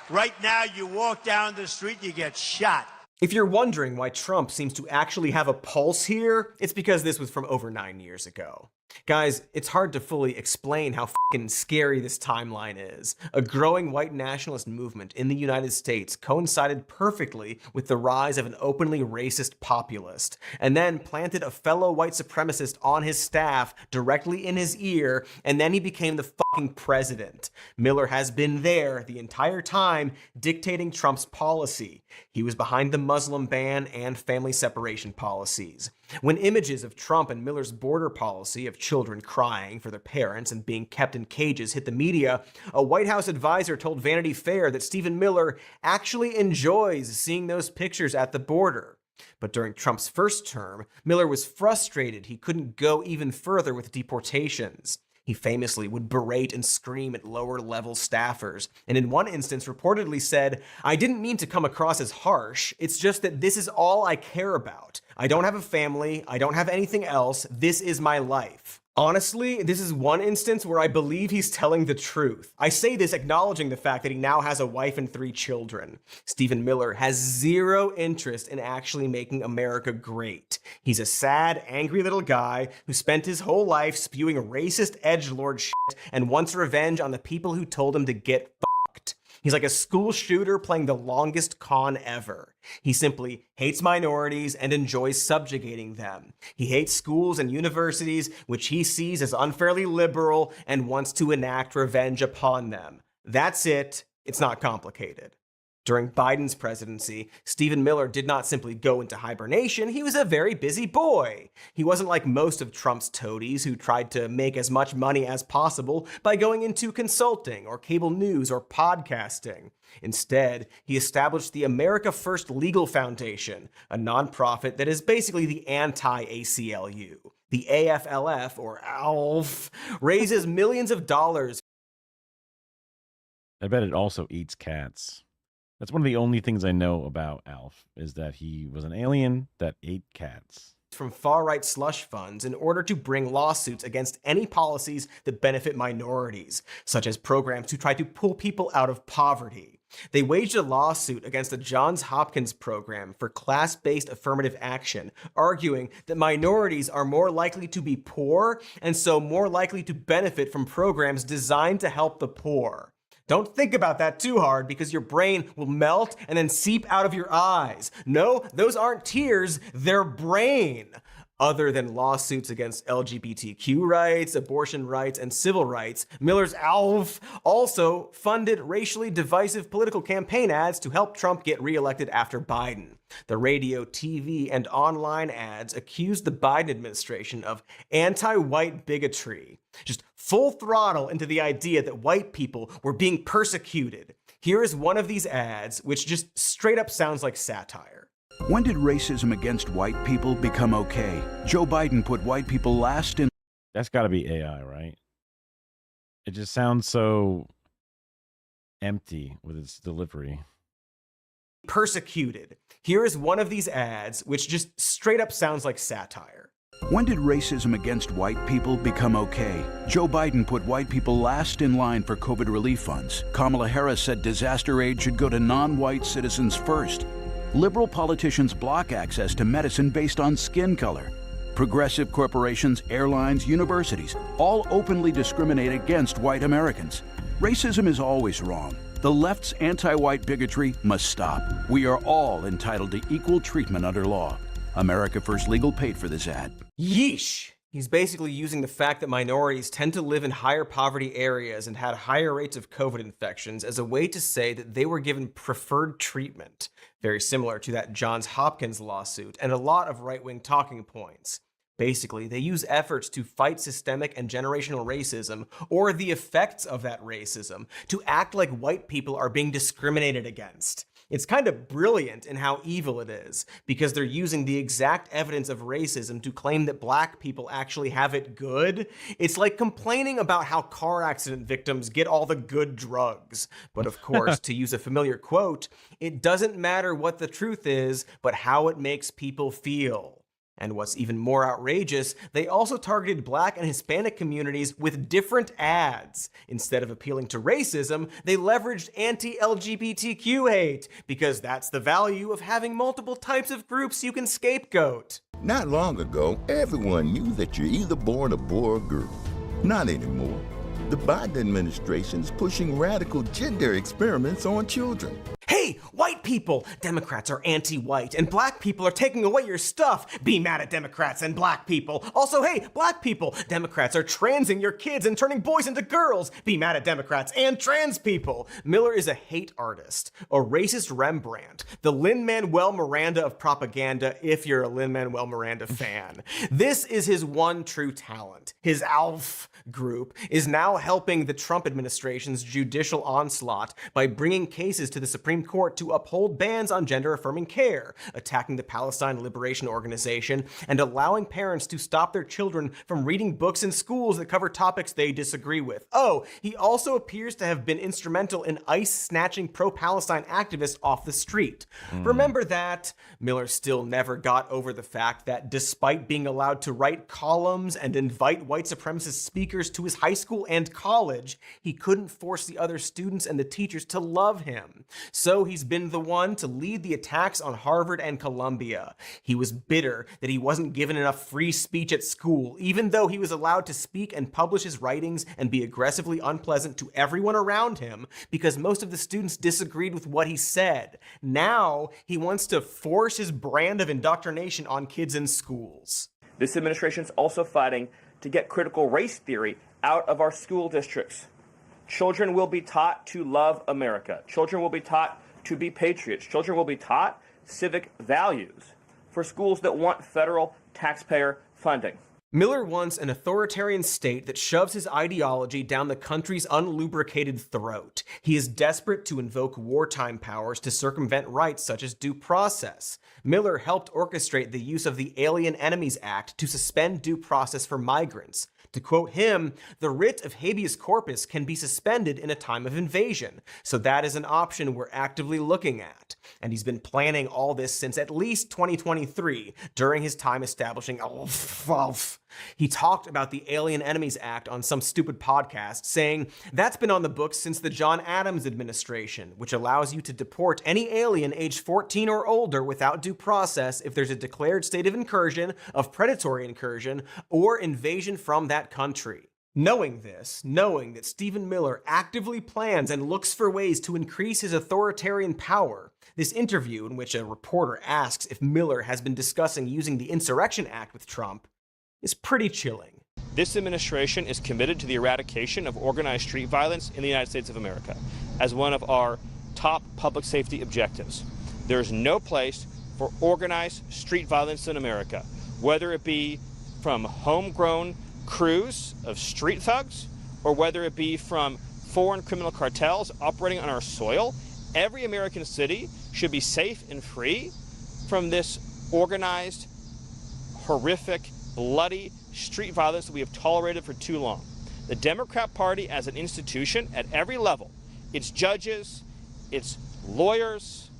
Right now, you walk down the street, you get shot. If you're wondering why Trump seems to actually have a pulse here, it's because this was from over 9 years ago. Guys, it's hard to fully explain how fucking scary this timeline is. A growing white nationalist movement in the United States coincided perfectly with the rise of an openly racist populist, and then planted a fellow white supremacist on his staff directly in his ear, and then he became the fucking president. Miller has been there the entire time dictating Trump's policy. He was behind the Muslim ban and family separation policies. When images of Trump and Miller's border policy of children crying for their parents and being kept in cages hit the media, a White House advisor told Vanity Fair that Stephen Miller actually enjoys seeing those pictures at the border. But during Trump's first term, Miller was frustrated he couldn't go even further with deportations. He famously would berate and scream at lower-level staffers, and in one instance reportedly said, "I didn't mean to come across as harsh, it's just that this is all I care about. I don't have a family, I don't have anything else, this is my life." Honestly, this is one instance where I believe he's telling the truth. I say this acknowledging the fact that he now has a wife and 3 children. Stephen Miller has zero interest in actually making America great. He's a sad, angry little guy who spent his whole life spewing racist edgelord shit and wants revenge on the people who told him to get fucked. He's like a school shooter playing the longest con ever. He simply hates minorities and enjoys subjugating them. He hates schools and universities, which he sees as unfairly liberal, and wants to enact revenge upon them. That's it. It's not complicated. During Biden's presidency, Stephen Miller did not simply go into hibernation, he was a very busy boy. He wasn't like most of Trump's toadies who tried to make as much money as possible by going into consulting or cable news or podcasting. Instead, he established the America First Legal Foundation, a nonprofit that is basically the anti-ACLU. The AFLF, or ALF, raises millions of dollars. I bet it also eats cats. That's one of the only things I know about Alf, is that he was an alien that ate cats. From far-right slush funds in order to bring lawsuits against any policies that benefit minorities, such as programs to try to pull people out of poverty. They waged a lawsuit against the Johns Hopkins program for class-based affirmative action, arguing that minorities are more likely to be poor and so more likely to benefit from programs designed to help the poor. Don't think about that too hard because your brain will melt and then seep out of your eyes. No, those aren't tears, they're brain. Other than lawsuits against LGBTQ rights, abortion rights, and civil rights, Miller's ALF also funded racially divisive political campaign ads to help Trump get reelected after Biden. The radio, TV, and online ads accused the Biden administration of anti-white bigotry. Just full throttle into the idea that white people were being persecuted. Here is one of these ads, which just straight up sounds like satire. When did racism against white people become okay? Joe Biden put white people last in... That's got to be AI, right? It just sounds so empty with its delivery. Persecuted. Here is one of these ads, which just straight up sounds like satire. When did racism against white people become okay? Joe Biden put white people last in line for COVID relief funds. Kamala Harris said disaster aid should go to non-white citizens first. Liberal politicians block access to medicine based on skin color. Progressive corporations, airlines, universities all openly discriminate against white Americans. Racism is always wrong. The left's anti-white bigotry must stop. We are all entitled to equal treatment under law. America First Legal paid for this ad. Yeesh. He's basically using the fact that minorities tend to live in higher poverty areas and had higher rates of COVID infections as a way to say that they were given preferred treatment, very similar to that Johns Hopkins lawsuit and a lot of right-wing talking points. Basically, they use efforts to fight systemic and generational racism, or the effects of that racism, to act like white people are being discriminated against. It's kind of brilliant in how evil it is, because they're using the exact evidence of racism to claim that black people actually have it good. It's like complaining about how car accident victims get all the good drugs. But of course, to use a familiar quote, it doesn't matter what the truth is, but how it makes people feel. And what's even more outrageous, they also targeted Black and Hispanic communities with different ads. Instead of appealing to racism, they leveraged anti-LGBTQ hate, because that's the value of having multiple types of groups you can scapegoat. Not long ago, everyone knew that you're either born a boy or girl. Not anymore. The Biden administration is pushing radical gender experiments on children. Hey, white people! Democrats are anti-white, and black people are taking away your stuff. Be mad at Democrats and black people. Also, hey, black people! Democrats are transing your kids and turning boys into girls. Be mad at Democrats and trans people. Miller is a hate artist, a racist Rembrandt, the Lin-Manuel Miranda of propaganda, if you're a Lin-Manuel Miranda fan. This is his one true talent. His ALF group is now helping the Trump administration's judicial onslaught by bringing cases to the Supreme Court to uphold bans on gender-affirming care, attacking the Palestine Liberation Organization, and allowing parents to stop their children from reading books in schools that cover topics they disagree with. Oh, he also appears to have been instrumental in ICE-snatching pro-Palestine activists off the street. Remember that? Miller still never got over the fact that despite being allowed to write columns and invite white supremacist speakers to his high school and college, he couldn't force the other students and the teachers to love him. So he's been the one to lead the attacks on Harvard and Columbia. He was bitter that he wasn't given enough free speech at school, even though he was allowed to speak and publish his writings and be aggressively unpleasant to everyone around him, because most of the students disagreed with what he said. Now he wants to force his brand of indoctrination on kids in schools. This administration is also fighting to get critical race theory out of our school districts. Children will be taught to love America. Children will be taught to be patriots. Children will be taught civic values for schools that want federal taxpayer funding. Miller wants an authoritarian state that shoves his ideology down the country's unlubricated throat. He is desperate to invoke wartime powers to circumvent rights such as due process. Miller helped orchestrate the use of the Alien Enemies Act to suspend due process for migrants. To quote him, the writ of habeas corpus can be suspended in a time of invasion, so that is an option we're actively looking at. And he's been planning all this since at least 2023, during his time establishing ALF. He talked about the Alien Enemies Act on some stupid podcast, saying that's been on the books since the John Adams administration, which allows you to deport any alien aged 14 or older without due process if there's a declared state of incursion, of predatory incursion, or invasion from that country. Knowing this, knowing that Stephen Miller actively plans and looks for ways to increase his authoritarian power, this interview in which a reporter asks if Miller has been discussing using the Insurrection Act with Trump is pretty chilling. This administration is committed to the eradication of organized street violence in the United States of America as one of our top public safety objectives. There is no place for organized street violence in America, whether it be from homegrown crews of street thugs or whether it be from foreign criminal cartels operating on our soil. Every American city should be safe and free from this organized, horrific, bloody street violence that we have tolerated for too long. The Democrat Party as an institution at every level, its judges, its lawyers,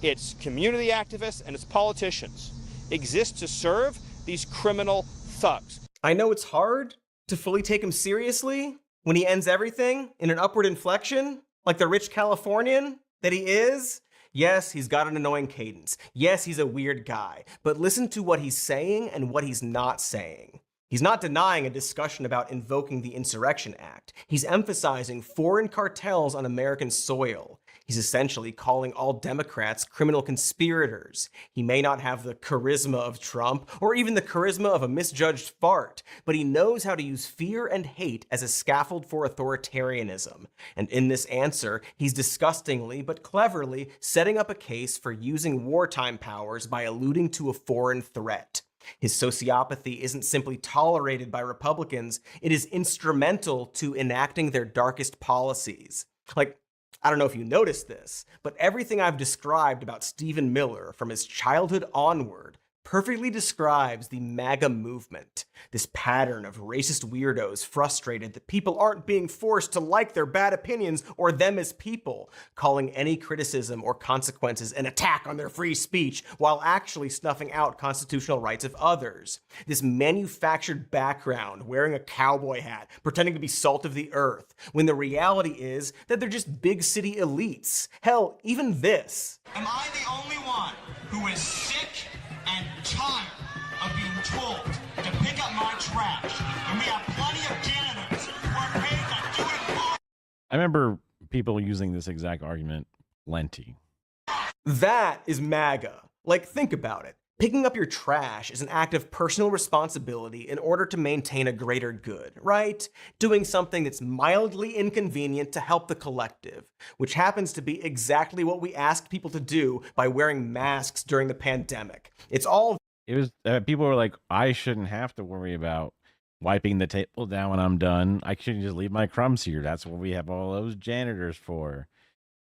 its community activists, and its politicians, exists to serve these criminal thugs. I know it's hard to fully take him seriously when he ends everything in an upward inflection, like the rich Californian that he is. Yes, he's got an annoying cadence. Yes, he's a weird guy. But listen to what he's saying and what he's not saying. He's not denying a discussion about invoking the Insurrection Act. He's emphasizing foreign cartels on American soil. He's essentially calling all Democrats criminal conspirators. He may not have the charisma of Trump or even the charisma of a misjudged fart, but he knows how to use fear and hate as a scaffold for authoritarianism. And in this answer, he's disgustingly but cleverly setting up a case for using wartime powers by alluding to a foreign threat. His sociopathy isn't simply tolerated by Republicans, it is instrumental to enacting their darkest policies. Like, I don't know if you noticed this, but everything I've described about Stephen Miller from his childhood onward perfectly describes the MAGA movement, this pattern of racist weirdos frustrated that people aren't being forced to like their bad opinions or them as people, calling any criticism or consequences an attack on their free speech while actually snuffing out constitutional rights of others. This manufactured background, wearing a cowboy hat, pretending to be salt of the earth, when the reality is that they're just big city elites. Hell, even this. Am I the only one who is sick and tired of being told to pick up my trash? And we have plenty of janitors who are paid to do it for. I remember people using this exact argument plenty. That is MAGA. Like, think about it. Picking up your trash is an act of personal responsibility in order to maintain a greater good, right? Doing something that's mildly inconvenient to help the collective, which happens to be exactly what we asked people to do by wearing masks during the pandemic. It was people were like, I shouldn't have to worry about wiping the table down when I'm done. I should just leave my crumbs here. That's what we have all those janitors for.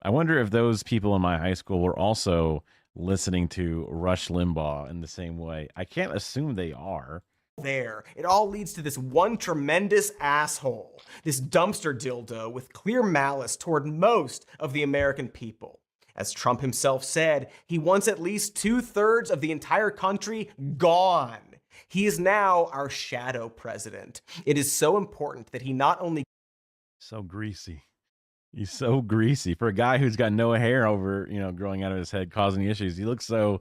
I wonder if those people in my high school were also listening to Rush Limbaugh in the same way. I can't assume they are. It all leads to this one tremendous asshole, this dumpster dildo with clear malice toward most of the American people. As Trump himself said, he wants at least 2/3 of the entire country gone. He is now our shadow president. It is so important that he not only... So greasy. He's so greasy for a guy who's got no hair over, growing out of his head, causing issues. He looks so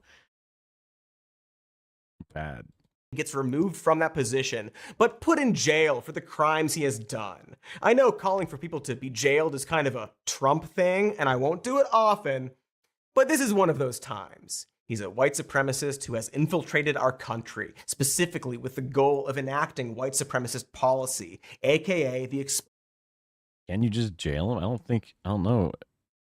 bad. Gets removed from that position, but put in jail for the crimes he has done. I know calling for people to be jailed is kind of a Trump thing, and I won't do it often, but this is one of those times. He's a white supremacist who has infiltrated our country, specifically with the goal of enacting white supremacist policy, aka the... Can you just jail him? I don't know.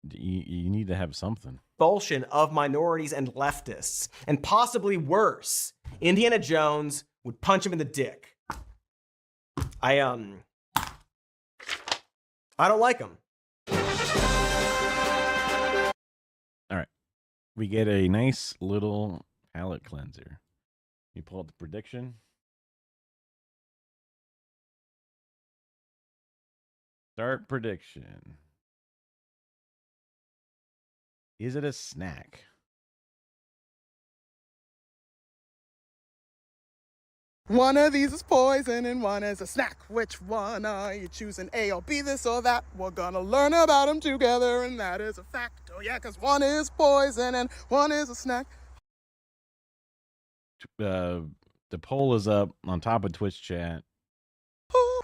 You need to have something. Expulsion of minorities and leftists, and possibly worse. Indiana Jones would punch him in the dick. I don't like him. All right. We get a nice little palate cleanser. You pull up the prediction. Start prediction. Is it a snack? One of these is poison and one is a snack. Which one are you choosing? A or B, this or that? We're gonna learn about them together, and that is a fact. Oh yeah, because one is poison and one is a snack. The poll is up on top of Twitch chat.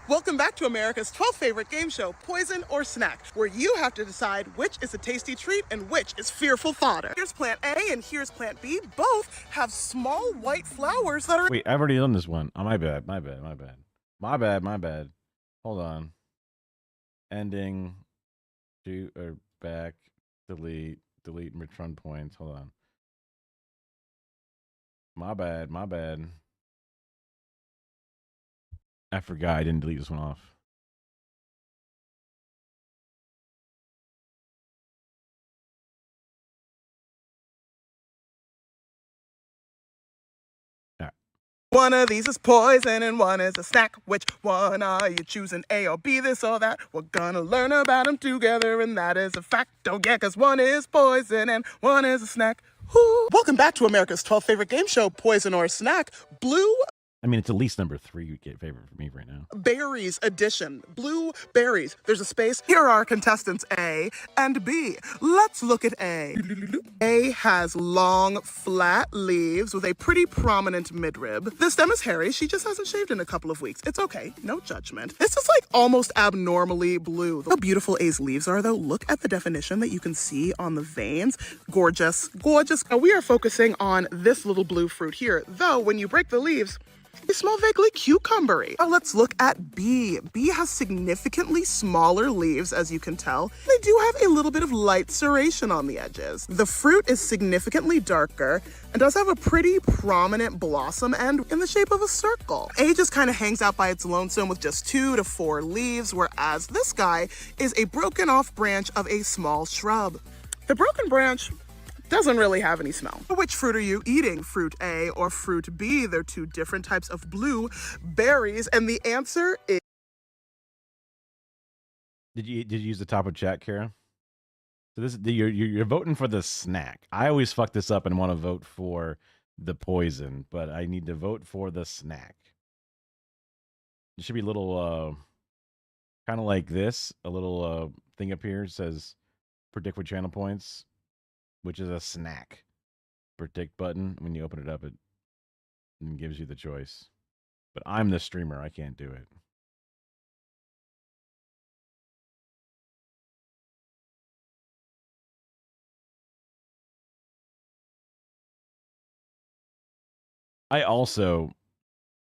Welcome back to America's 12th favorite game show, Poison or Snack, where you have to decide which is a tasty treat and which is fearful fodder. Here's plant A and here's plant B. Both have small white flowers that are... Wait, I've already done this one. Oh, my bad. Hold on. Ending, shoot, or back, delete, and return points. Hold on. My bad. I forgot I didn't delete this one off. Right. One of these is poison and one is a snack. Which one are you choosing? A or B, this or that? We're gonna learn about them together, and that is a fact. Don't get, cause one is poison and one is a snack. Welcome back to America's 12th favorite game show, Poison or Snack. Blue I mean, it's at least number 3 favorite for me right now. Berries edition. Blue berries. There's a space. Here are contestants A and B. Let's look at A. A has long, flat leaves with a pretty prominent midrib. The stem is hairy. She just hasn't shaved in a couple of weeks. It's okay. No judgment. This is like almost abnormally blue. How beautiful A's leaves are, though. Look at the definition that you can see on the veins. Gorgeous. Gorgeous. Now, we are focusing on this little blue fruit here, though when you break the leaves, they smell vaguely cucumbery. Now let's look at B. B has significantly smaller leaves, as you can tell. They do have a little bit of light serration on the edges. The fruit is significantly darker and does have a pretty prominent blossom end in the shape of a circle. A just kind of hangs out by its lonesome with just 2 to 4 leaves, whereas this guy is a broken off branch of a small shrub. The broken branch doesn't really have any smell. Which fruit are you eating? Fruit A or fruit B? They're 2 different types of blue berries, and the answer is... Did you use the top of chat, Kara? So this you're voting for the snack. I always fuck this up and want to vote for the poison, but I need to vote for the snack. It should be a little kind of like this, a little thing up here says predict with channel points, which is a snack. Predict button. When you open it up, it gives you the choice. But I'm the streamer. I can't do it. I also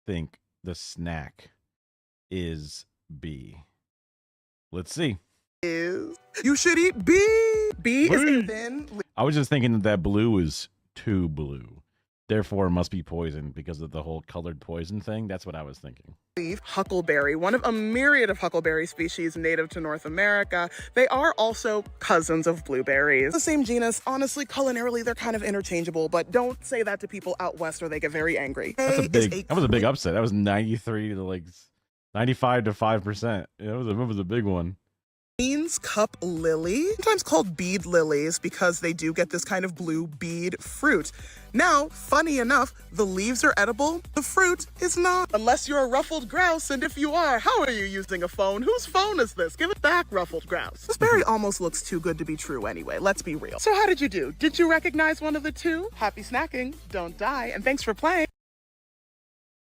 think the snack is B. Let's see. You should eat B. B is a thin I was just thinking that blue is too blue. Therefore, it must be poison because of the whole colored poison thing. That's what I was thinking. leaf huckleberry, one of a myriad of huckleberry species native to North America. They are also cousins of blueberries. The same genus. Honestly, culinarily, they're kind of interchangeable, but don't say that to people out west or they get very angry. That was a big upset. That was 93 to like 95 to 5%. It was a big one. Queen's cup lily, sometimes called bead lilies because they do get this kind of blue bead fruit. Now, funny enough, the leaves are edible, the fruit is not. Unless you're a ruffled grouse, and if you are, how are you using a phone? Whose phone is this? Give it back, ruffled grouse. This berry almost looks too good to be true anyway, let's be real. So how did you do? Did you recognize one of the 2? Happy snacking, don't die, and thanks for playing.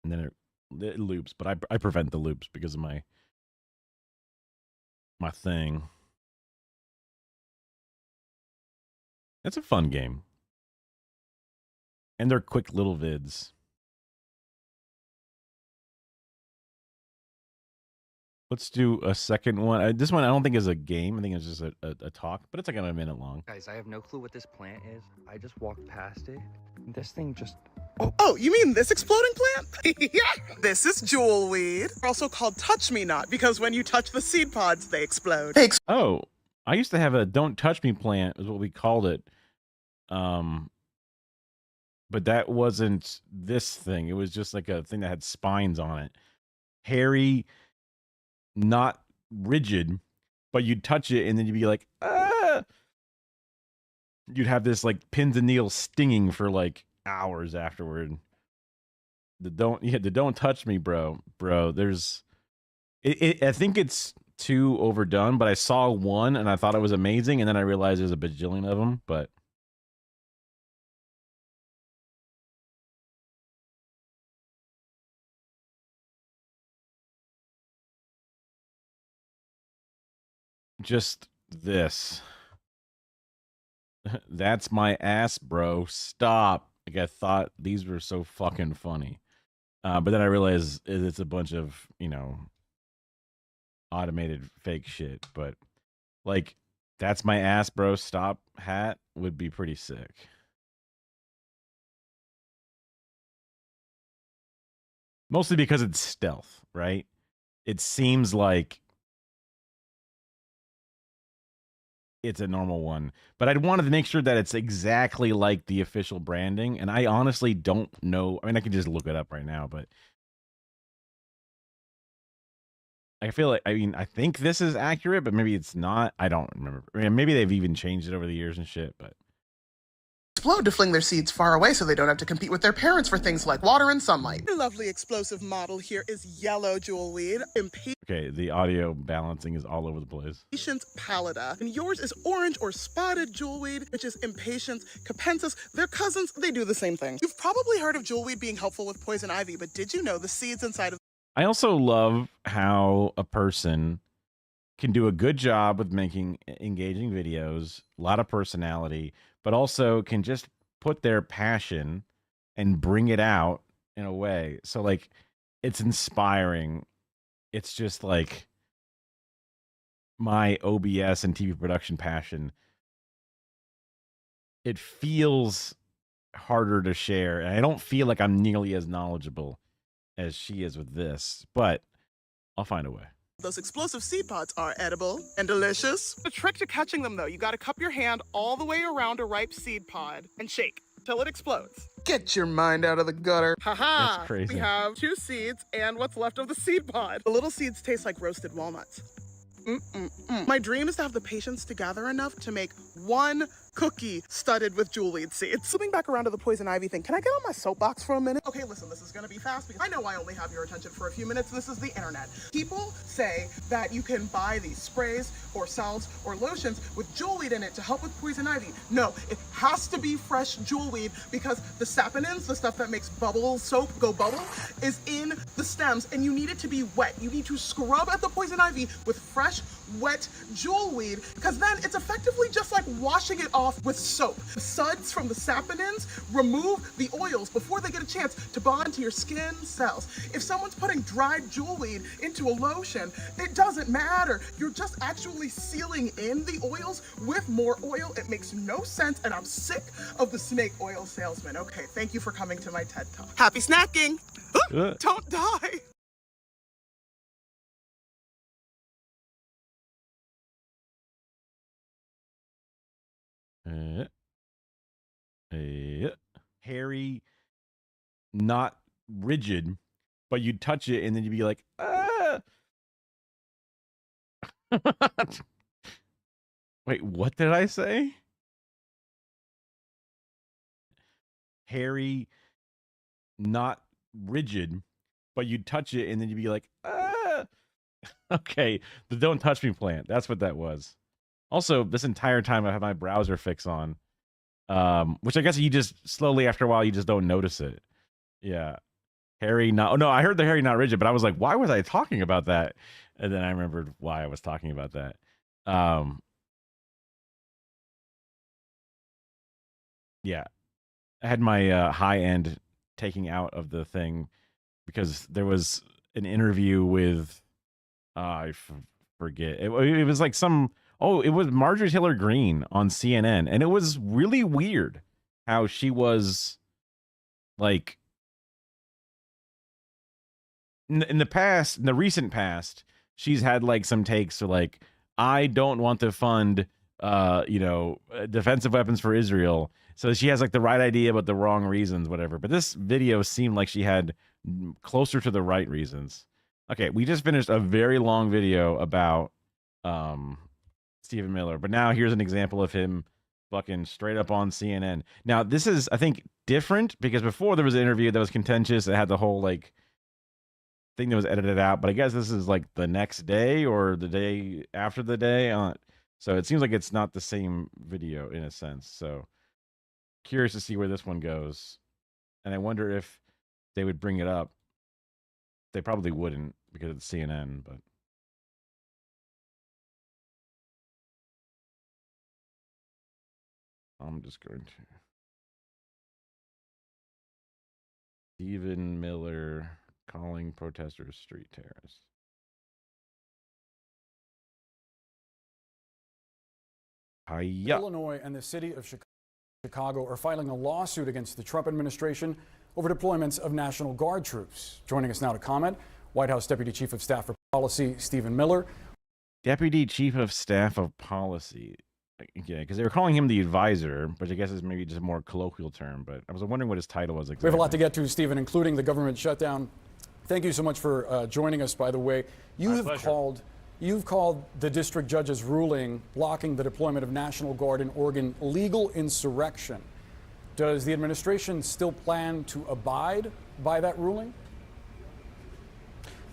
And then it loops, but I prevent the loops because of my thing. It's a fun game. And they're quick little vids. Let's do a second one. This one I don't think is a game. I think it's just a talk, but it's like a minute long. Guys, I have no clue what this plant is. I just walked past it. This thing just... Oh, you mean this exploding plant? Yeah. This is jewelweed, also called touch me not, because when you touch the seed pods, they explode. Oh, I used to have a don't touch me plant is what we called it. But that wasn't this thing. It was just like a thing that had spines on it. Hairy, not rigid, but you'd touch it and then you'd be like, ah! You'd have this like pins and needles stinging for like hours afterward. The don't touch me, bro. There's I think it's too overdone, but I saw one and I thought it was amazing, and then I realized there's a bajillion of them, but just this. That's my ass, bro. Stop. Like, I thought these were so fucking funny. But then I realized it's a bunch of, automated fake shit. But, like, that's my ass, bro. Stop hat would be pretty sick. Mostly because it's stealth, right? It seems like it's a normal one, but I wanted to make sure that it's exactly like the official branding, and I honestly don't know. I mean, I can just look it up right now, but I feel like, I think this is accurate, but maybe it's not. I don't remember. I mean, maybe they've even changed it over the years and shit, but explode to fling their seeds far away so they don't have to compete with their parents for things like water and sunlight. Your lovely explosive model here is yellow jewelweed, Okay, the audio balancing is all over the place. Impatience pallida. And yours is orange or spotted jewelweed, which is Impatience capensis. They're cousins, they do the same thing. You've probably heard of jewelweed being helpful with poison ivy, but did you know the seeds inside of... I also love how a person can do a good job with making engaging videos, a lot of personality, but also can just put their passion and bring it out in a way. So like, it's inspiring. It's just like my OBS and TV production passion. It feels harder to share. And I don't feel like I'm nearly as knowledgeable as she is with this, but I'll find a way. Those explosive seed pods are edible and delicious. The trick to catching them, though, you gotta cup your hand all the way around a ripe seed pod and shake till it explodes. Get your mind out of the gutter. Haha! That's crazy. We have 2 seeds and what's left of the seed pod. The little seeds taste like roasted walnuts. My dream is to have the patience to gather enough to make 1 cookie studded with jewelweed seeds. Slipping back around to the poison ivy thing, can I get on my soapbox for a minute? Okay, listen, this is gonna be fast because I know I only have your attention for a few minutes. This is the internet. People say that you can buy these sprays or salves or lotions with jewelweed in it to help with poison ivy. No, it has to be fresh jewelweed because the saponins, the stuff that makes bubble soap go bubble, is in the stems and you need it to be wet. You need to scrub at the poison ivy with fresh, wet jewelweed because then it's effectively just like washing it off with soap. The suds from the saponins remove the oils before they get a chance to bond to your skin cells. If someone's putting dried jewelweed into a lotion, it doesn't matter. You're just actually sealing in the oils with more oil. It makes no sense, and I'm sick of the snake oil salesman. Okay, thank you for coming to my TED Talk. Happy snacking! Don't die! Hairy, not rigid, but you'd touch it and then you'd be like, ah. Wait, what did I say? Hairy, not rigid, but you'd touch it and then you'd be like, ah. Okay, the don't touch me plant. That's what that was. Also, this entire time I have my browser fix on, which I guess you just slowly after a while you just don't notice it. Yeah, hairy not. Oh no, I heard the hairy not rigid, but I was like, why was I talking about that? And then I remembered why I was talking about that. Yeah, I had my high end taking out of the thing because there was an interview with I forget. It was like some. Oh, it was Marjorie Taylor Greene on CNN, and it was really weird how she was like in the past, in the recent past, she's had like some takes for like, I don't want to fund defensive weapons for Israel. So she has like the right idea but the wrong reasons, whatever. But this video seemed like she had closer to the right reasons. Okay, we just finished a very long video about Stephen Miller, but now here's an example of him fucking straight up on CNN. Now this is, I think, different because before there was an interview that was contentious. It had the whole like thing that was edited out, but I guess this is like the next day or the day after the day. So it seems like it's not the same video in a sense. So curious to see where this one goes. And I wonder if they would bring it up. They probably wouldn't because it's CNN, but I'm just going to Stephen Miller calling protesters street terrorists. Hi-ya. Illinois and the city of Chicago are filing a lawsuit against the Trump administration over deployments of National Guard troops. Joining us now to comment, White House Deputy Chief of Staff for Policy, Stephen Miller. Deputy Chief of Staff of Policy. Yeah, because they were calling him the advisor, which I guess is maybe just a more colloquial term, but I was wondering what his title was exactly. We have a lot to get to, Stephen, including the government shutdown. Thank you so much for joining us, by the way. You've called the district judge's ruling blocking the deployment of National Guard in Oregon legal insurrection. Does the administration still plan to abide by that ruling?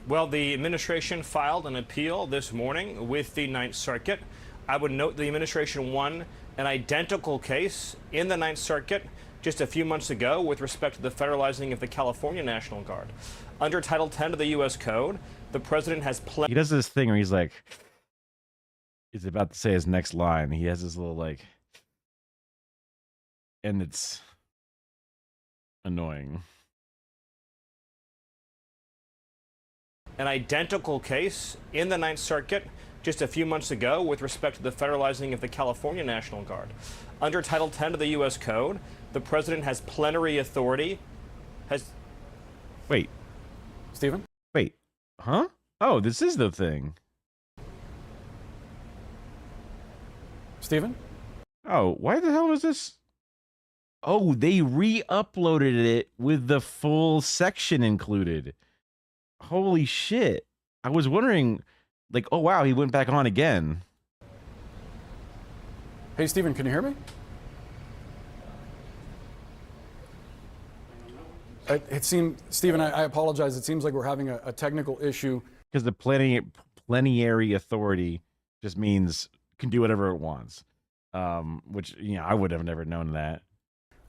Well, the administration filed an appeal this morning with the Ninth Circuit. I would note the administration won an identical case in the Ninth Circuit just a few months ago with respect to the federalizing of the California National Guard. Under Title 10 of the U.S. Code, the president has He does this thing where he's like, he's about to say his next line. He has this little like, and it's annoying. an identical case in the Ninth Circuit just a few months ago with respect to the federalizing of the California National Guard. Under Title 10 of the U.S. Code, the president has plenary authority. Wait. Stephen? Wait. Huh? Oh, this is the thing. Stephen? Oh, why the hell was this? Oh, they re-uploaded it with the full section included. Holy shit. I was wondering, like, oh wow, he went back on again. Hey, Stephen, can you hear me? It seemed, Stephen, I apologize. It seems like we're having a technical issue. Because the plenary authority just means can do whatever it wants. Which, you know, I would have never known that.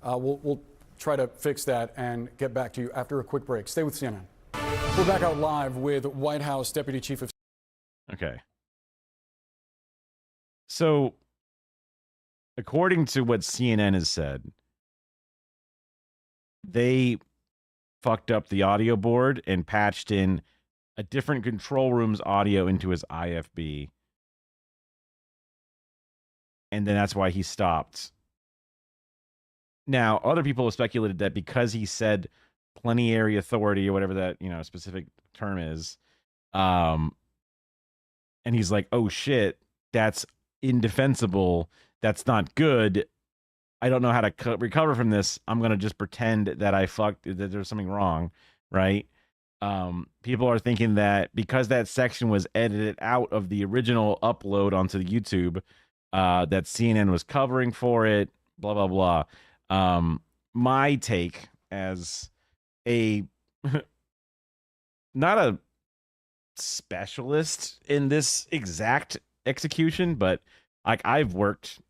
We'll try to fix that and get back to you after a quick break. Stay with CNN. We're back out live with White House Deputy Chief of... Okay. So, according to what CNN has said, they fucked up the audio board and patched in a different control room's audio into his IFB. And then that's why he stopped. Now, other people have speculated that because he said plenary authority or whatever that, you know, specific term is, and he's like, oh shit, that's indefensible. That's not good. I don't know how to recover from this. I'm going to just pretend that that there's something wrong, right? People are thinking that because that section was edited out of the original upload onto the YouTube, that CNN was covering for it, blah, blah, blah. My take as a not a specialist in this exact execution, but like I've worked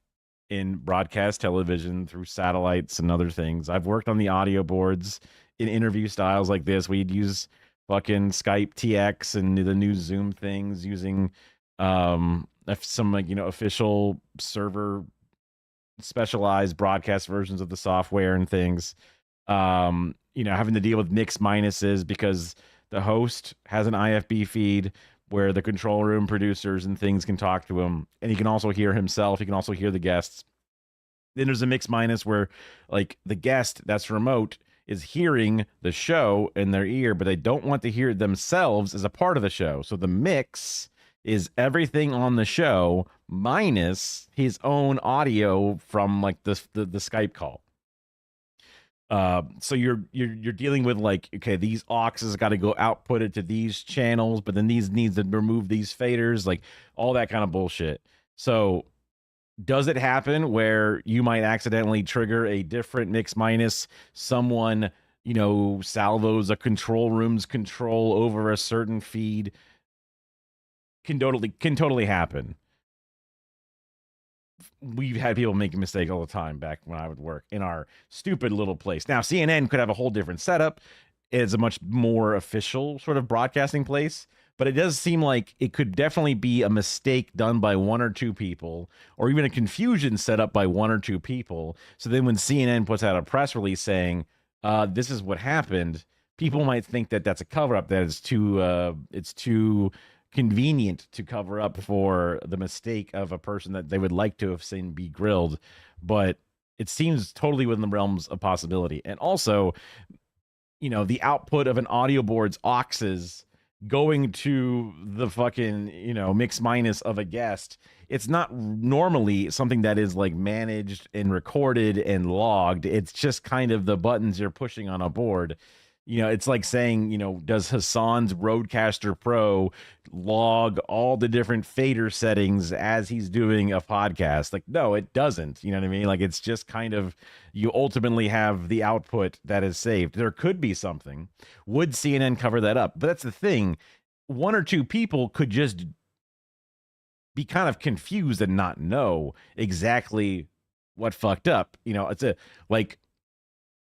in broadcast television through satellites and other things. I've worked on the audio boards in interview styles like this. We'd use fucking Skype TX and the new Zoom things using some, like, you know, official server specialized broadcast versions of the software and things. You know, having to deal with mixed minuses because the host has an IFB feed where the control room producers and things can talk to him, and he can also hear himself. He can also hear the guests. Then there's a mixed minus where, like, the guest that's remote is hearing the show in their ear, but they don't want to hear it themselves as a part of the show. So the mix is everything on the show minus his own audio from like the Skype call. So you're dealing with, like, okay, these auxes got to go outputted to these channels, but then these needs to remove these faders, like all that kind of bullshit. So does it happen where you might accidentally trigger a different mix minus? Someone, you know, salvos a control room's control over a certain feed. Can totally happen. We've had people make a mistake all the time back when I would work in our stupid little place. Now, CNN could have a whole different setup. It's a much more official sort of broadcasting place, but it does seem like it could definitely be a mistake done by one or two people, or even a confusion set up by one or two people. So then when CNN puts out a press release saying, this is what happened, people might think that that's a cover-up, that it's too convenient to cover up for the mistake of a person that they would like to have seen be grilled. But it seems totally within the realms of possibility. And also, you know, the output of an audio board's auxes going to the fucking, you know, mix minus of a guest, it's not normally something that is like managed and recorded and logged. It's just kind of the buttons you're pushing on a board. You know, it's like saying, you know, does Hassan's Rodecaster Pro log all the different fader settings as he's doing a podcast? Like, no, it doesn't. You know what I mean? Like, it's just kind of, you ultimately have the output that is saved. There could be something. Would CNN cover that up? But that's the thing. One or two people could just be kind of confused and not know exactly what fucked up. You know, it's a, like,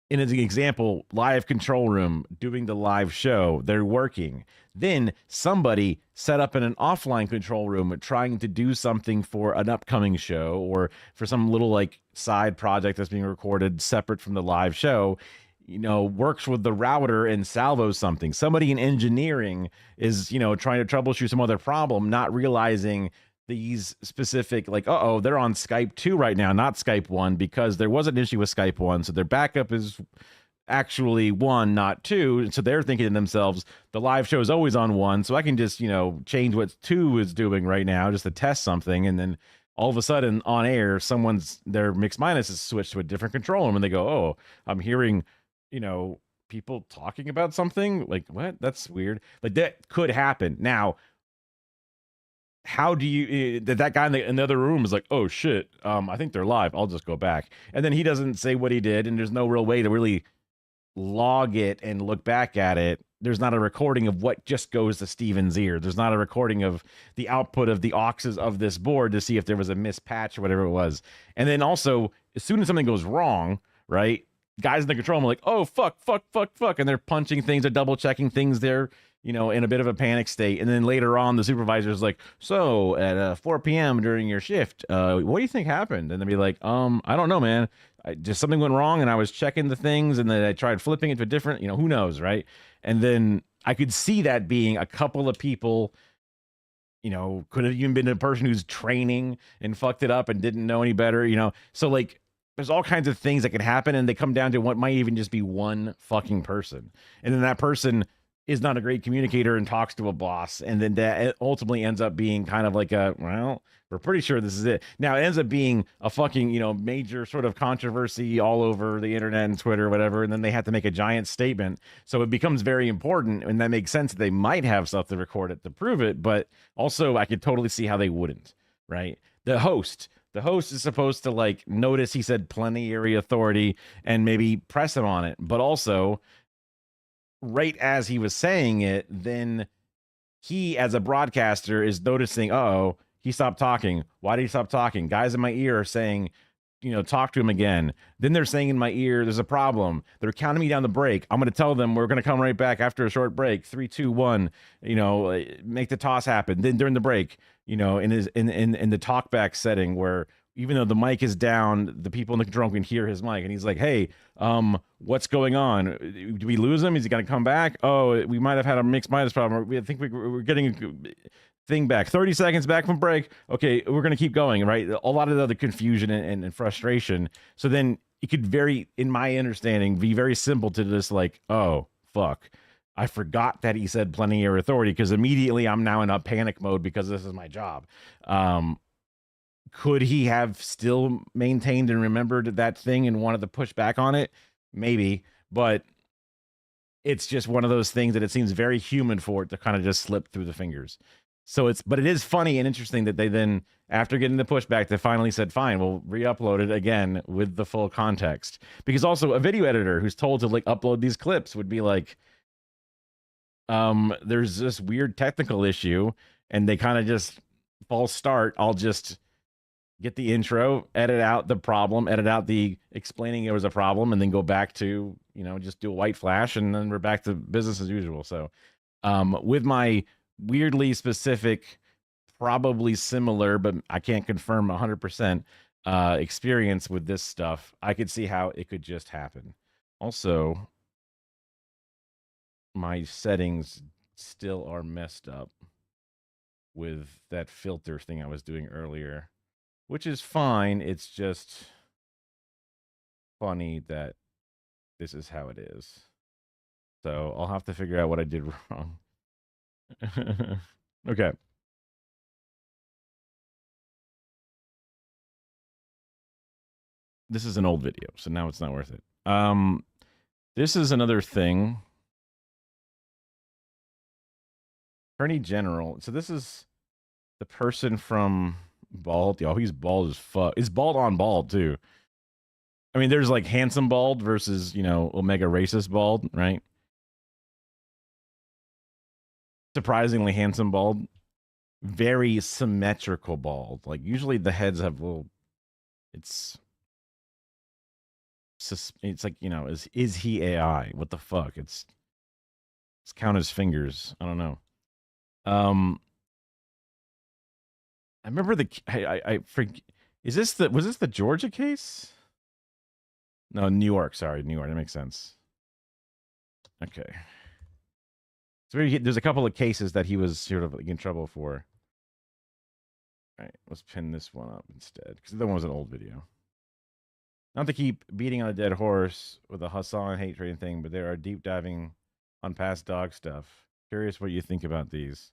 in as an example, live control room doing the live show, they're working. Then somebody set up in an offline control room trying to do something for an upcoming show or for some little like side project that's being recorded separate from the live show, you know, works with the router and salvos something. Somebody in engineering is, you know, trying to troubleshoot some other problem, not realizing these specific, like, uh-oh, they're on Skype 2 right now, not Skype 1, because there was an issue with Skype 1, so their backup is actually 1, not 2, and so they're thinking to themselves, the live show is always on 1, so I can just, you know, change what 2 is doing right now just to test something, and then all of a sudden, on air, their mix minus is switched to a different control room, and they go, oh, I'm hearing, you know, people talking about something? Like, what? That's weird. Like, that could happen. Now, how do you that guy in the other room is like, oh shit, I think they're live, I'll just go back, and then he doesn't say what he did, and there's no real way to really log it and look back at it. There's not a recording of what just goes to Steven's ear. There's not a recording of the output of the auxes of this board to see if there was a mispatch or whatever it was. And then also, as soon as something goes wrong, right, guys in the control room are like, oh fuck, and they're punching things, they're double checking things, they're, you know, in a bit of a panic state. And then later on, the supervisor is like, so at 4 p.m. during your shift, what do you think happened? And they'd be like, I don't know, man. Just something went wrong, and I was checking the things, and then I tried flipping it to a different, you know, who knows, right? And then I could see that being a couple of people, you know, could have even been a person who's training and fucked it up and didn't know any better, you know? So, like, there's all kinds of things that could happen, and they come down to what might even just be one fucking person. And then that person is not a great communicator and talks to a boss, and then that ultimately ends up being kind of like a, well, we're pretty sure this is it. Now it ends up being a fucking, you know, major sort of controversy all over the internet and Twitter or whatever, and then they have to make a giant statement. So it becomes very important, and that makes sense that they might have stuff to record it to prove it, but also I could totally see how they wouldn't, right? The host is supposed to like notice he said plenary authority and maybe press him on it, but also right as he was saying it, then he, as a broadcaster, is noticing, uh-oh, he stopped talking. Why did he stop talking? Guys in my ear are saying, you know, talk to him again. Then they're saying in my ear, there's a problem. They're counting me down the break. I'm going to tell them we're going to come right back after a short break. 3, 2, 1, you know, make the toss happen. Then during the break, you know, in the talkback setting where even though the mic is down, the people in the control room can hear his mic. And he's like, hey, what's going on? Do we lose him? Is he going to come back? Oh, we might have had a mixed minus problem. I think we're getting a thing back. 30 seconds back from break. Okay, we're going to keep going, right? A lot of the other confusion and frustration. So then it could in my understanding, be very simple to just like, oh, fuck. I forgot that he said plenary authority because immediately I'm now in a panic mode because this is my job. Could he have still maintained and remembered that thing and wanted to push back on it? Maybe, but it's just one of those things that it seems very human for it to kind of just slip through the fingers. So but it is funny and interesting that they then, after getting the pushback, they finally said, fine, we'll re-upload it again with the full context. Because also a video editor who's told to like upload these clips would be like, there's this weird technical issue and they kind of just false start. I'll just get the intro, edit out the problem, edit out the explaining there was a problem, and then go back to, you know, just do a white flash, and then we're back to business as usual. So with my weirdly specific, probably similar, but I can't confirm 100% experience with this stuff, I could see how it could just happen. Also, my settings still are messed up with that filter thing I was doing earlier, which is fine. It's just funny that this is how it is. So I'll have to figure out what I did wrong. Okay. This is an old video, so now it's not worth it. This is another thing Attorney General. So this is the person from Bald. Oh, he's bald as fuck. It's bald on bald too. I mean, there's like handsome bald versus, omega racist bald, right? Surprisingly handsome bald. Very symmetrical bald. Like usually the heads have little. It's like, is he AI? What the fuck? It's count his fingers. I don't know. I remember I forget. Was this the Georgia case? No, New York. Sorry, New York. That makes sense. Okay. So there's a couple of cases that he was sort of in trouble for. All right, let's pin this one up instead because the other one was an old video. Not to keep beating on a dead horse with a Hassan hate trading thing, but there are deep diving on past dog stuff. Curious what you think about these.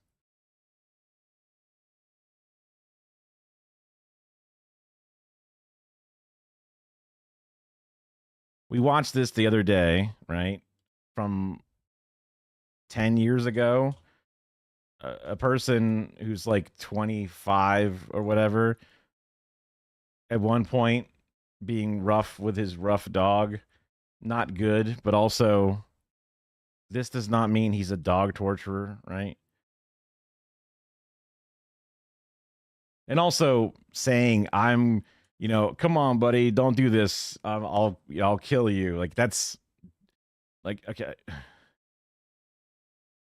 We watched this the other day, right? From 10 years ago. A person who's like 25 or whatever, at one point being rough with his rough dog. Not good, but also this does not mean he's a dog torturer, right? And also saying I'm, come on, buddy, don't do this. I'll kill you. Like that's like, okay.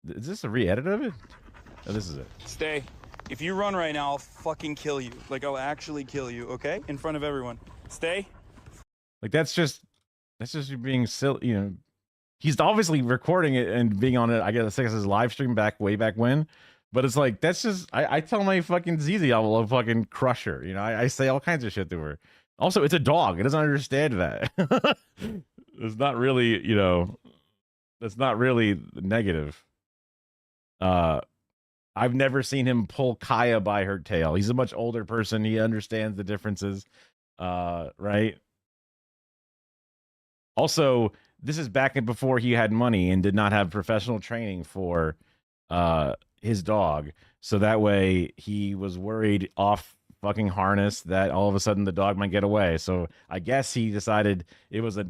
Is this a re-edit of it? Oh, this is it. Stay. If you run right now, I'll fucking kill you. Like I'll actually kill you, okay? In front of everyone. Stay. Like that's just you being silly, He's obviously recording it and being on it. I guess his live stream way back when. But it's like, that's just, I tell my fucking Zizi I will fucking crush her. I say all kinds of shit to her. Also, it's a dog. It doesn't understand that. It's not really, that's not really negative. I've never seen him pull Kaya by her tail. He's a much older person. He understands the differences. Right? Also, this is back before he had money and did not have professional training for his dog. So that way he was worried off fucking harness that all of a sudden the dog might get away. So I guess he decided it was the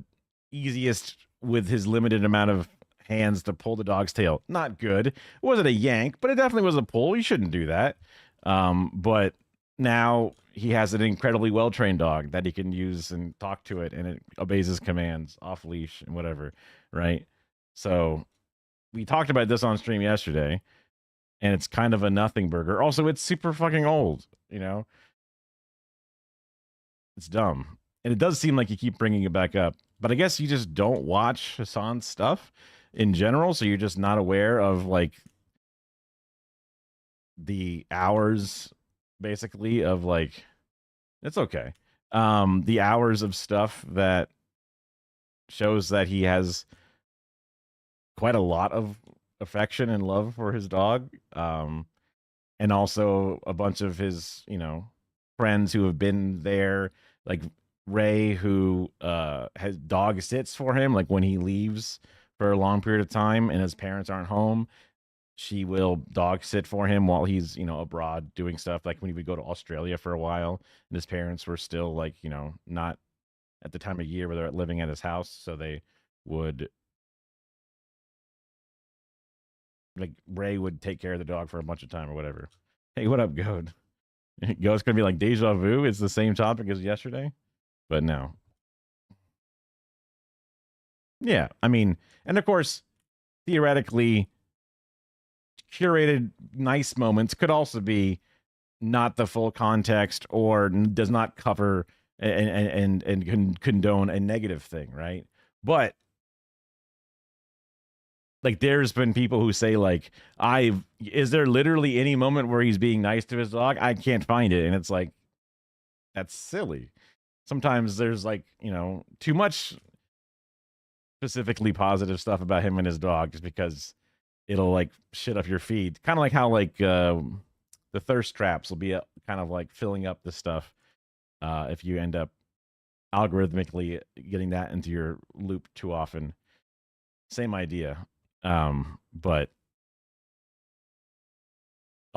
easiest with his limited amount of hands to pull the dog's tail. Not good. It wasn't a yank, but it definitely was a pull. You shouldn't do that. But now he has an incredibly well-trained dog that he can use and talk to it, and it obeys his commands off leash and whatever, right? So we talked about this on stream yesterday, and it's kind of a nothing burger. Also, it's super fucking old, It's dumb. And it does seem like you keep bringing it back up. But I guess you just don't watch Hassan's stuff in general, so you're just not aware of, like, the hours, basically, of, like, it's okay. The hours of stuff that shows that he has quite a lot of affection and love for his dog. And also a bunch of his, friends who have been there, like Ray, who has dog sits for him, like when he leaves for a long period of time and his parents aren't home. She will dog sit for him while he's, abroad doing stuff. Like when he would go to Australia for a while and his parents were still like, not at the time of year where they're living at his house. So they would, like, Ray would take care of the dog for a bunch of time or whatever. Hey, what up, Goat? Goat's going to be like deja vu. It's the same topic as yesterday, but no. Yeah. I mean, and of course, theoretically, curated nice moments could also be not the full context or does not cover and condone a negative thing, right? But like there's been people who say like, is there literally any moment where he's being nice to his dog? I can't find it. And it's like, that's silly. Sometimes there's like, too much specifically positive stuff about him and his dog just because it'll like shit up your feed. Kind of like how like the thirst traps will be kind of like filling up the stuff if you end up algorithmically getting that into your loop too often. Same idea. But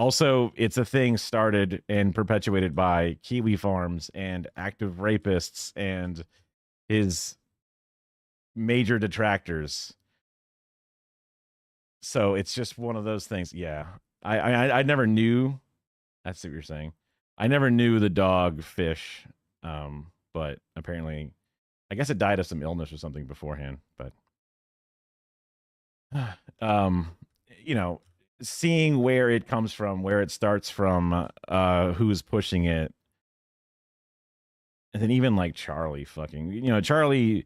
Also, it's a thing started and perpetuated by Kiwi Farms and active rapists and his major detractors. So it's just one of those things. Yeah, I never knew. That's what you're saying. I never knew the dog fish, but apparently, I guess it died of some illness or something beforehand. But you know, seeing where it comes from, where it starts from, who's pushing it, and then even like Charlie, Charlie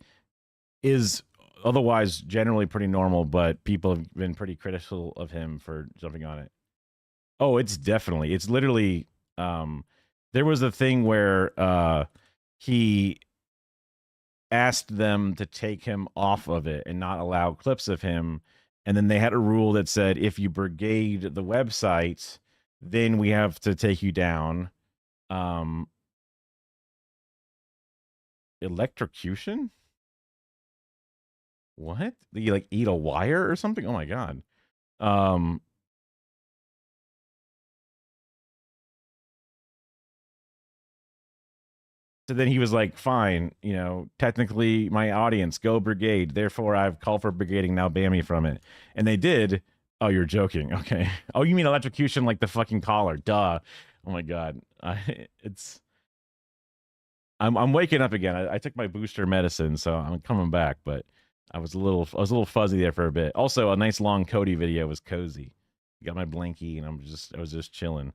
is otherwise generally pretty normal, but people have been pretty critical of him for jumping on it. Oh, it's literally, there was a thing where he asked them to take him off of it and not allow clips of him. And then they had a rule that said, if you brigade the website, then we have to take you down. Electrocution? What? You like eat a wire or something? Oh my God. So then he was like, fine, technically my audience, go brigade. Therefore, I've called for brigading. Now ban me from it. And they did. Oh, you're joking. Okay. Oh, you mean electrocution like the fucking collar. Duh. Oh my God. I'm waking up again. I took my booster medicine, so I'm coming back, but I was a little fuzzy there for a bit. Also, a nice long Cody video was cozy. Got my blankie and I was just chilling.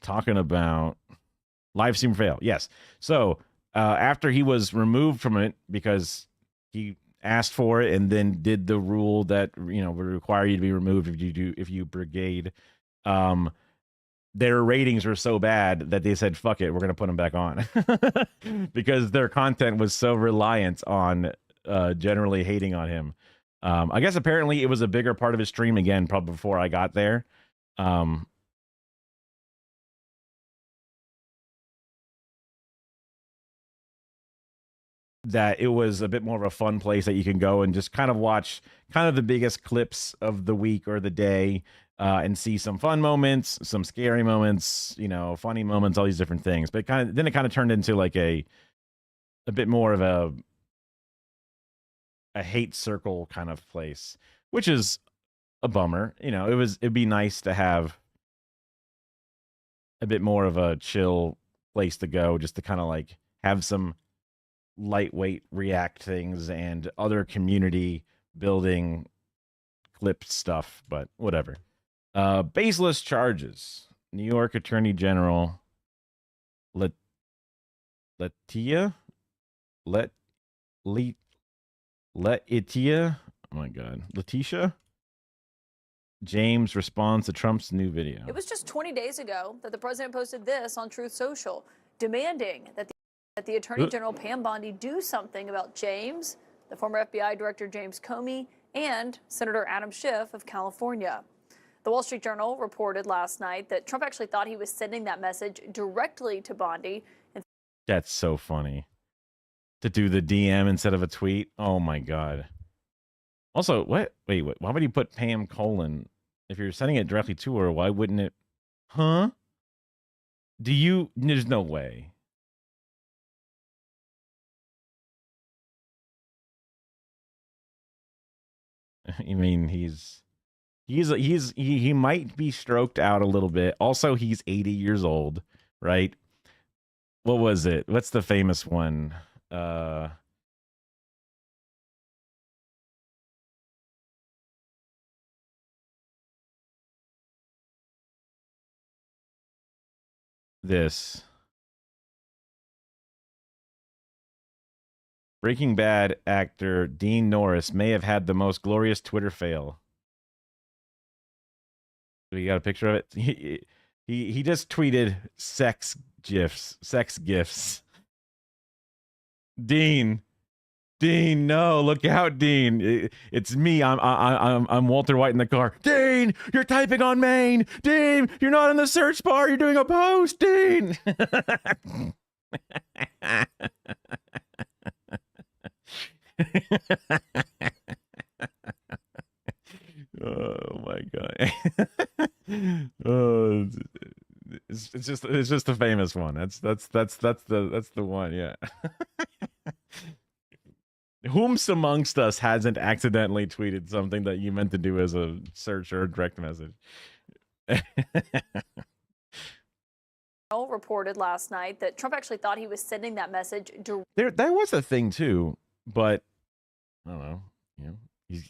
Talking about live stream fail. Yes. So after he was removed from it because he asked for it and then did the rule that would require you to be removed if you brigade, their ratings were so bad that they said, fuck it, we're going to put him back on because their content was so reliant on generally hating on him. I guess apparently it was a bigger part of his stream again, probably before I got there. That it was a bit more of a fun place that you can go and just kind of watch kind of the biggest clips of the week or the day, and see some fun moments, some scary moments, funny moments, all these different things. But then it kind of turned into like a bit more of a hate circle kind of place, which is a bummer. It'd be nice to have a bit more of a chill place to go, just to kind of like have some lightweight react things and other community building clip stuff, but whatever. Baseless charges. New York Attorney General Letitia, oh my God, Letitia James responds to Trump's new video. It was just 20 days ago that the president posted this on Truth Social, demanding that the Attorney General Pam Bondi do something about James, the former FBI Director James Comey, and Senator Adam Schiff of California. The Wall Street Journal reported last night that Trump actually thought he was sending that message directly to Bondi. That's so funny. To do the DM instead of a tweet. Oh my God. Also, what? Wait, why would you put Pam colon? If you're sending it directly to her, why wouldn't it? Huh? There's no way. I mean, he might be stroked out a little bit. Also, he's 80 years old, right? What was it? What's the famous one? This Breaking Bad actor Dean Norris may have had the most glorious Twitter fail. We got a picture of it. He just tweeted sex gifs. Dean, no, look out, Dean. It's me. I'm Walter White in the car. Dean, you're typing on main. Dean, you're not in the search bar. You're doing a post, Dean. Oh my god. Oh, it's just the famous one. That's the one. Yeah. Whomst amongst us hasn't accidentally tweeted something that you meant to do as a search or a direct message? Reported last night that Trump actually thought he was sending that message That was a thing too, but I don't know. You know,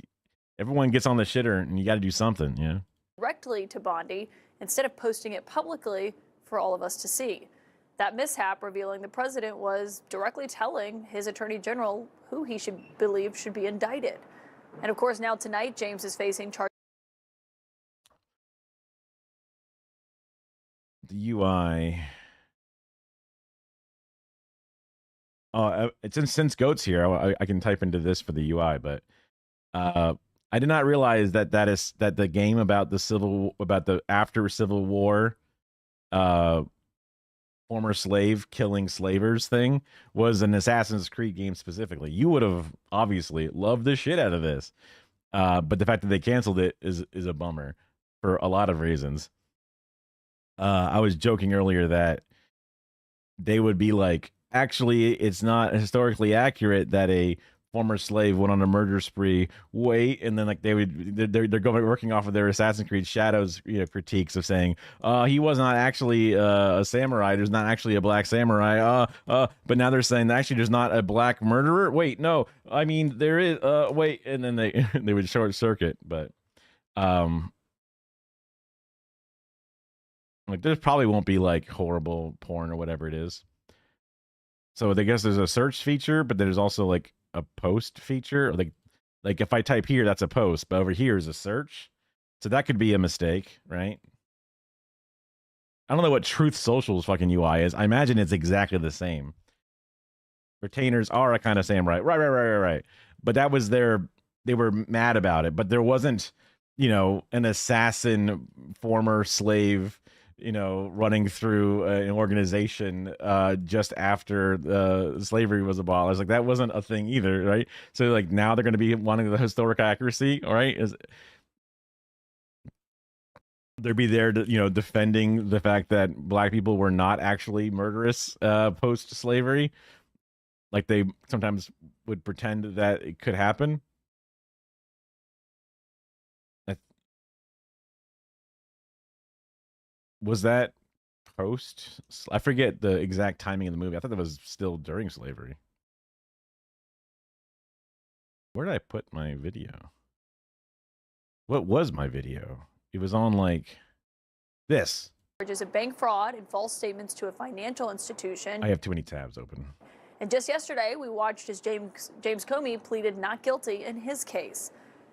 everyone gets on the shitter, and you got to do something. You know, directly to Bondi instead of posting it publicly for all of us to see. That mishap revealing the president was directly telling his attorney general who he should believe should be indicted. And of course, now tonight, James is facing charges. the UI. It's since Goat's here, I can type into this for the UI, but I did not realize that the game about the after Civil War, former slave killing slavers thing was an Assassin's Creed game specifically. You would have obviously loved the shit out of this, but the fact that they canceled it is a bummer for a lot of reasons. I was joking earlier that they would be like, actually, it's not historically accurate that a former slave went on a murder spree. Wait, and then like they're going working off of their Assassin's Creed Shadows critiques of saying, he was not actually a samurai. There's not actually a black samurai. But now they're saying that actually there's not a black murderer. Wait, no, I mean there is. Wait, and then they would short circuit, but like there probably won't be like horrible porn or whatever it is. So I guess there's a search feature, but there's also like a post feature. Like if I type here, that's a post, but over here is a search. So that could be a mistake, right? I don't know what Truth Social's fucking UI is. I imagine it's exactly the same. Retainers are a kind of samurai. Right. But that was they were mad about it, but there wasn't, an assassin, former slave, running through an organization just after slavery was abolished. Like that wasn't a thing either, right? So like now they're going to be wanting the historic accuracy, all right? They'll be there to, defending the fact that black people were not actually murderous post-slavery. Like they sometimes would pretend that it could happen. Was that post? I forget the exact timing of the movie. I thought that was still during slavery. Where did I put my video? What was my video? It was on like this. Charges of bank fraud and false statements to a financial institution. I have too many tabs open. And just yesterday, we watched as James Comey pleaded not guilty in his case.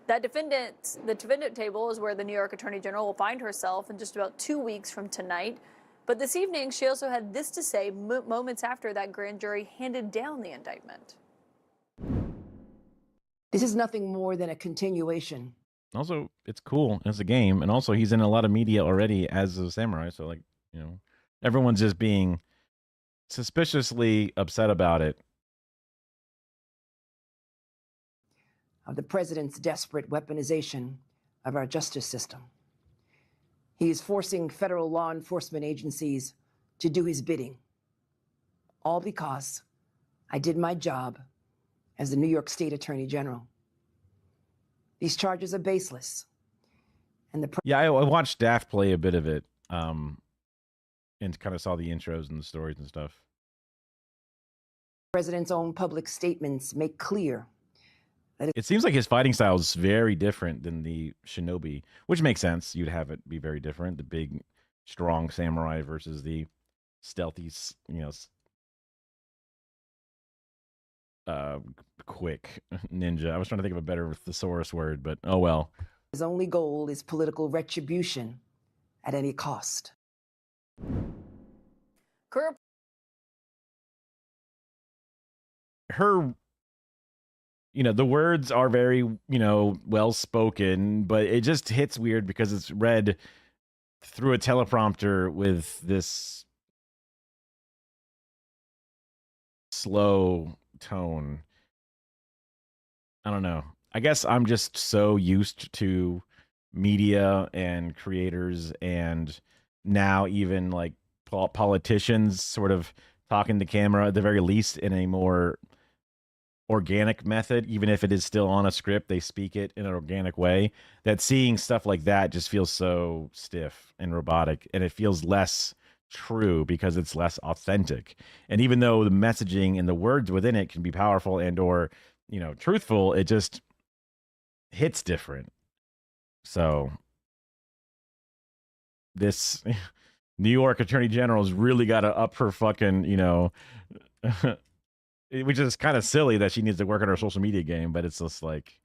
The defendant table is where the New York Attorney General will find herself in just about 2 weeks from tonight. But this evening, she also had this to say moments after that grand jury handed down the indictment. This is nothing more than a continuation. Also, it's cool as a game. And also, he's in a lot of media already as a samurai. So, like, everyone's just being suspiciously upset about it. Of the president's desperate weaponization of our justice system. He is forcing federal law enforcement agencies to do his bidding. All because I did my job as the New York State Attorney General. These charges are baseless. And I watched Daft play a bit of it, and kind of saw the intros and the stories and stuff. The president's own public statements make clear that it seems like his fighting style is very different than the shinobi, which makes sense. You'd have it be very different. The big, strong samurai versus the stealthy, quick ninja. I was trying to think of a better thesaurus word, but oh well. His only goal is political retribution at any cost. Her, the words are very, well spoken, but it just hits weird because it's read through a teleprompter with this slow tone. I don't know. I guess I'm just so used to media and creators and now even like politicians sort of talking to camera at the very least in a more organic method, even if it is still on a script, they speak it in an organic way, that seeing stuff like that just feels so stiff and robotic, and it feels less true because it's less authentic. And even though the messaging and the words within it can be powerful and or, you know, truthful, it just hits different. So this New York Attorney General's really got to up her fucking, you know, which is kind of silly that she needs to work on her social media game, but it's just like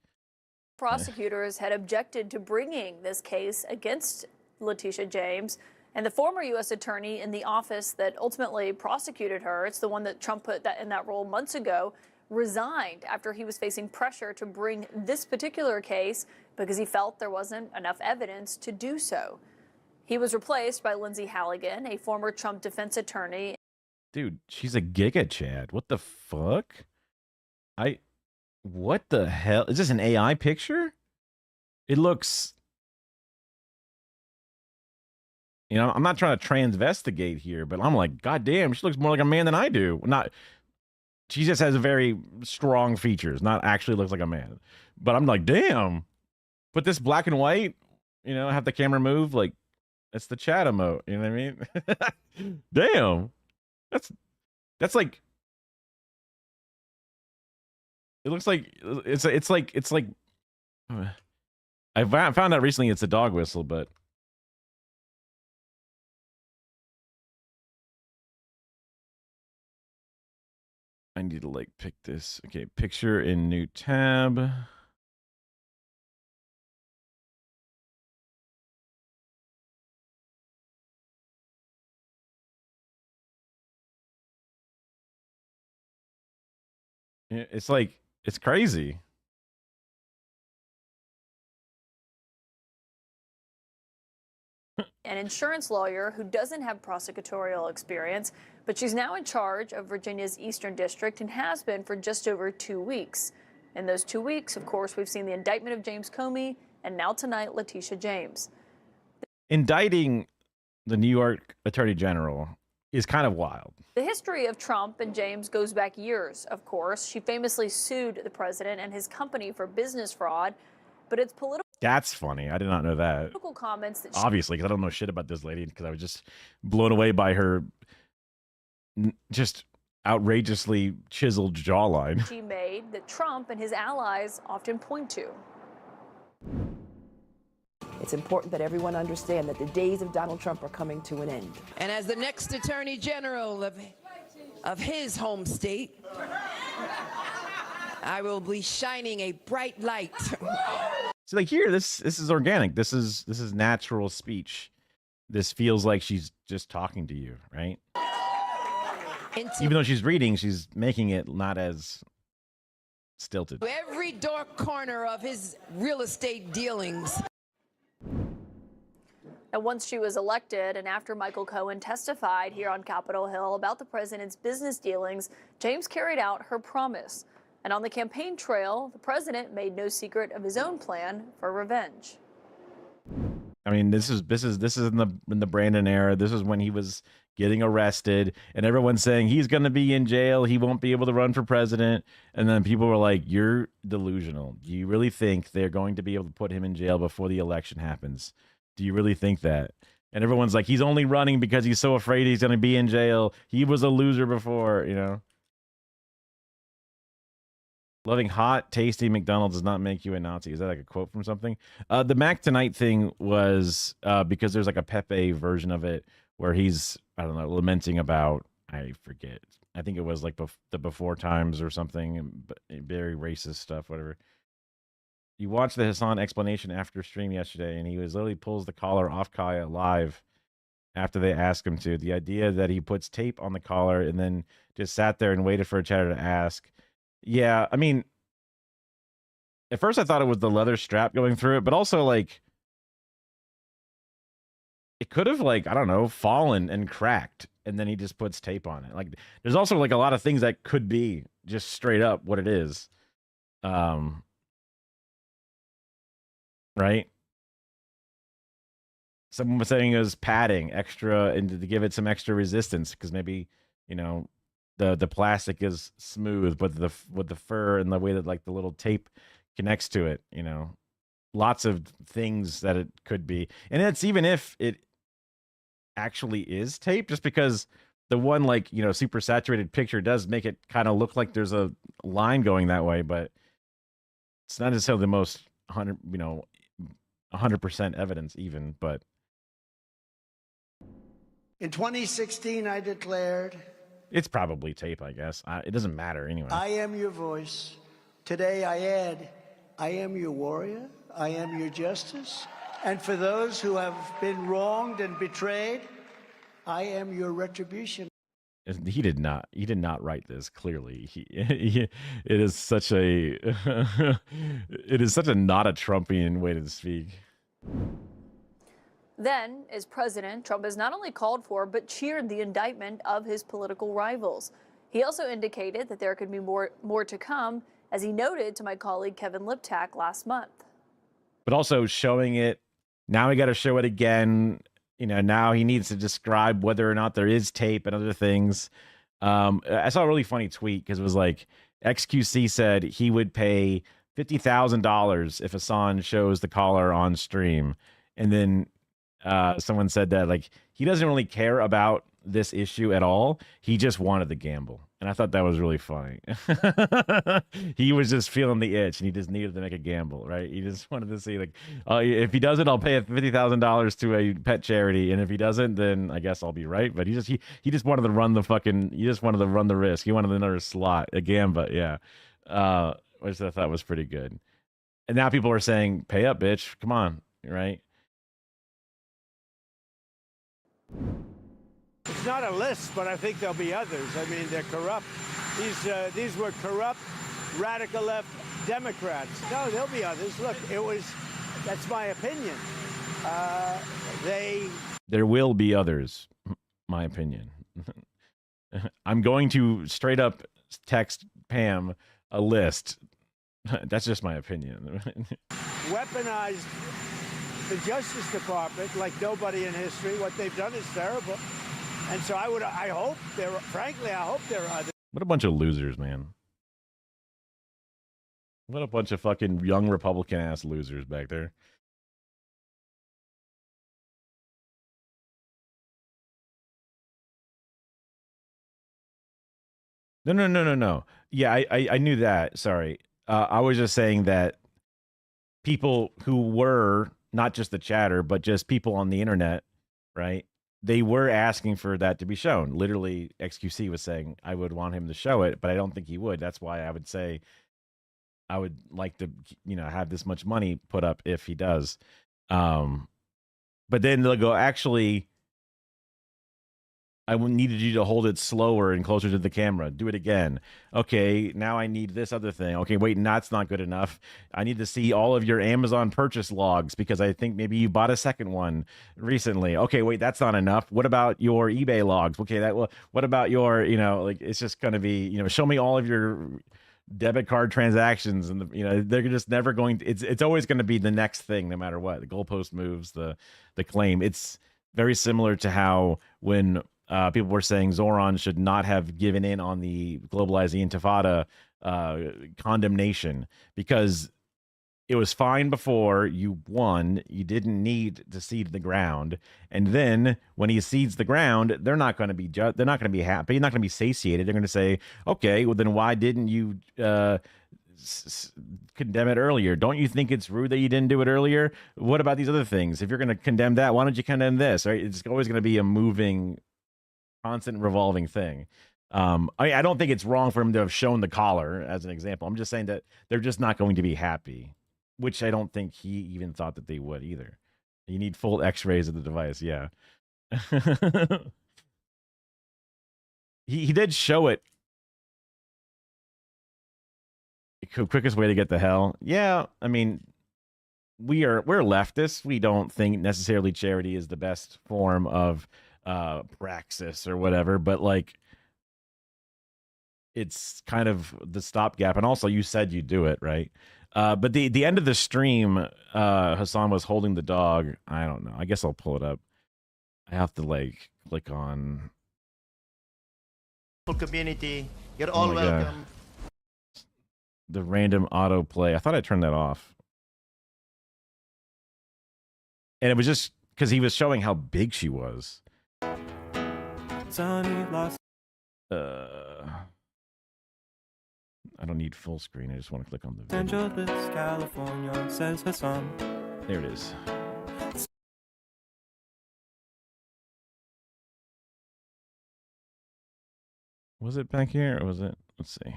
prosecutors had objected to bringing this case against Letitia James, and the former U.S. attorney in the office that ultimately prosecuted her, it's the one that Trump put that in that role months ago, resigned after he was facing pressure to bring this particular case because he felt there wasn't enough evidence to do so. He was replaced by Lindsay Halligan, a former Trump defense attorney. dude, she's a giga Chad. What the fuck? What the hell? Is this an AI picture? It looks, you know, I'm not trying to transvestigate here, but I'm like, God damn, she looks more like a man than I do. She just has very strong features, not actually looks like a man. But I'm like, damn. But this black and white, you know, have the camera move, like, it's the chat emote. You know what I mean? Damn. That's like, it looks like it's like I found out recently it's a dog whistle, but I need to like pick this. Okay, picture in new tab. It's like, it's crazy. An insurance lawyer who doesn't have prosecutorial experience, but she's now in charge of Virginia's Eastern District and has been for just over 2 weeks. In those 2 weeks, of course, we've seen the indictment of James Comey and now tonight, Letitia James. Indicting the New York Attorney General is kind of wild. The history of Trump and James goes back years, of course. She famously sued the president and his company for business fraud, but it's political. That's funny. I did not know that. Political comments that obviously, because I don't know shit about this lady, because I was just blown away by her just outrageously chiseled jawline. She made that Trump and his allies often point to. It's important that everyone understand that the days of Donald Trump are coming to an end. And as the next Attorney General of his home state, I will be shining a bright light. So like here, this is organic. This is natural speech. This feels like she's just talking to you, right? Even though she's reading, she's making it not as stilted. Every dark corner of his real estate dealings. Now, once she was elected and after Michael Cohen testified here on Capitol Hill about the president's business dealings, James carried out her promise. And on the campaign trail, the president made no secret of his own plan for revenge. I mean, this is in the Brandon era. This is when he was getting arrested, and everyone's saying he's going to be in jail. He won't be able to run for president. And then people were like, "You're delusional. Do you really think they're going to be able to put him in jail before the election happens? Do you really think that?" And everyone's like, "He's only running because he's so afraid he's going to be in jail. He was a loser before, you know." Loving hot, tasty McDonald's does not make you a Nazi. Is that like a quote from something? The Mac Tonight thing was because there's like a Pepe version of it where he's, I don't know, lamenting about, I forget. I think it was like the before times or something, very racist stuff, whatever. You watched the Hassan explanation after stream yesterday, and he was literally pulls the collar off Kaya live after they asked him to. The idea that he puts tape on the collar and then just sat there and waited for a chatter to ask. Yeah, I mean, at first I thought it was the leather strap going through it, but also like it could have like, I don't know, fallen and cracked, and then he just puts tape on it. Like there's also like a lot of things that could be just straight up what it is. right? Someone was saying it was padding extra and to give it some extra resistance because maybe, you know, the plastic is smooth, but with the fur and the way that like the little tape connects to it, you know, lots of things that it could be. And it's even if it actually is tape, just because the one like, you know, super saturated picture does make it kind of look like there's a line going that way, but it's not necessarily the most 100% evidence even, but In 2016, I declared, it's probably tape, I guess. It doesn't matter anyway. I am your voice. Today I add, I am your warrior. I am your justice. And for those who have been wronged and betrayed, I am your retribution. He did not write this clearly. It is such a it is such a not a Trumpian way to speak. Then, as president, Trump has not only called for but cheered the indictment of his political rivals. He also indicated that there could be more to come, as he noted to my colleague Kevin Liptak last month. But also showing it, now we got to show it again. You know, now he needs to describe whether or not there is tape and other things. I saw a really funny tweet because it was like XQC said he would pay $50,000 if Assange shows the caller on stream, and then someone said that like he doesn't really care about this issue at all. He just wanted the gamble, and I thought that was really funny. He was just feeling the itch, and he just needed to make a gamble, right? He just wanted to see like, if he does it, I'll pay $50,000 to a pet charity, and if he doesn't, then I guess I'll be right. But he just wanted to run the risk. He wanted another slot, a gambit, yeah. Which I thought was pretty good. And now people are saying, "Pay up, bitch! Come on," right? It's not a list, but I think there'll be others. I mean, they're corrupt. These were corrupt, radical left Democrats. No, there'll be others. Look, that's my opinion. There will be others, my opinion. I'm going to straight up text Pam a list. That's just my opinion. Weaponized the Justice Department like nobody in history. What they've done is terrible. And so I hope there are others. What a bunch of losers, man. What a bunch of fucking young Republican ass losers back there. No. Yeah, I knew that. Sorry. I was just saying that people who were not just the chatter, but just people on the internet, right? They were asking for that to be shown. Literally, XQC was saying, I would want him to show it, but I don't think he would. That's why I would say I would like to, have this much money put up if he does. But then they'll go, actually, I needed you to hold it slower and closer to the camera. Do it again. Okay, now I need this other thing. Okay, wait, that's not good enough. I need to see all of your Amazon purchase logs because I think maybe you bought a second one recently. Okay, wait, that's not enough. What about your eBay logs? Okay, what about your, it's just going to be, show me all of your debit card transactions, and they're just never going to, it's always going to be the next thing no matter what. The goalpost moves, the claim. It's very similar to how when people were saying Zoran should not have given in on the Globalize the Intifada condemnation because it was fine before you won. You didn't need to cede the ground, and then when he cedes the ground, they're not going to be they're not going to be happy. They're not going to be satiated. They're going to say, "Okay, well then why didn't you condemn it earlier? Don't you think it's rude that you didn't do it earlier? What about these other things? If you're going to condemn that, why don't you condemn this?" Right? It's always going to be a moving, constant revolving thing. I don't think it's wrong for him to have shown the collar as an example. I'm just saying that they're just not going to be happy, which I don't think he even thought that they would either. You need full x-rays of the device. Yeah. He did show it. The quickest way to get the hell. Yeah. I mean, we're leftists. We don't think necessarily charity is the best form of praxis or whatever, but like it's kind of the stopgap. And also you said you do it, right? But the end of the stream, Hassan was holding the dog. I don't know. I guess I'll pull it up. I have to like click on community. You're Oh all my God. welcome. the random autoplay. I thought I turned that off. And it was just because he was showing how big she was. I don't need full screen. I just want to click on the video. California, says Hassan. There it is. Was it back here or was it? Let's see.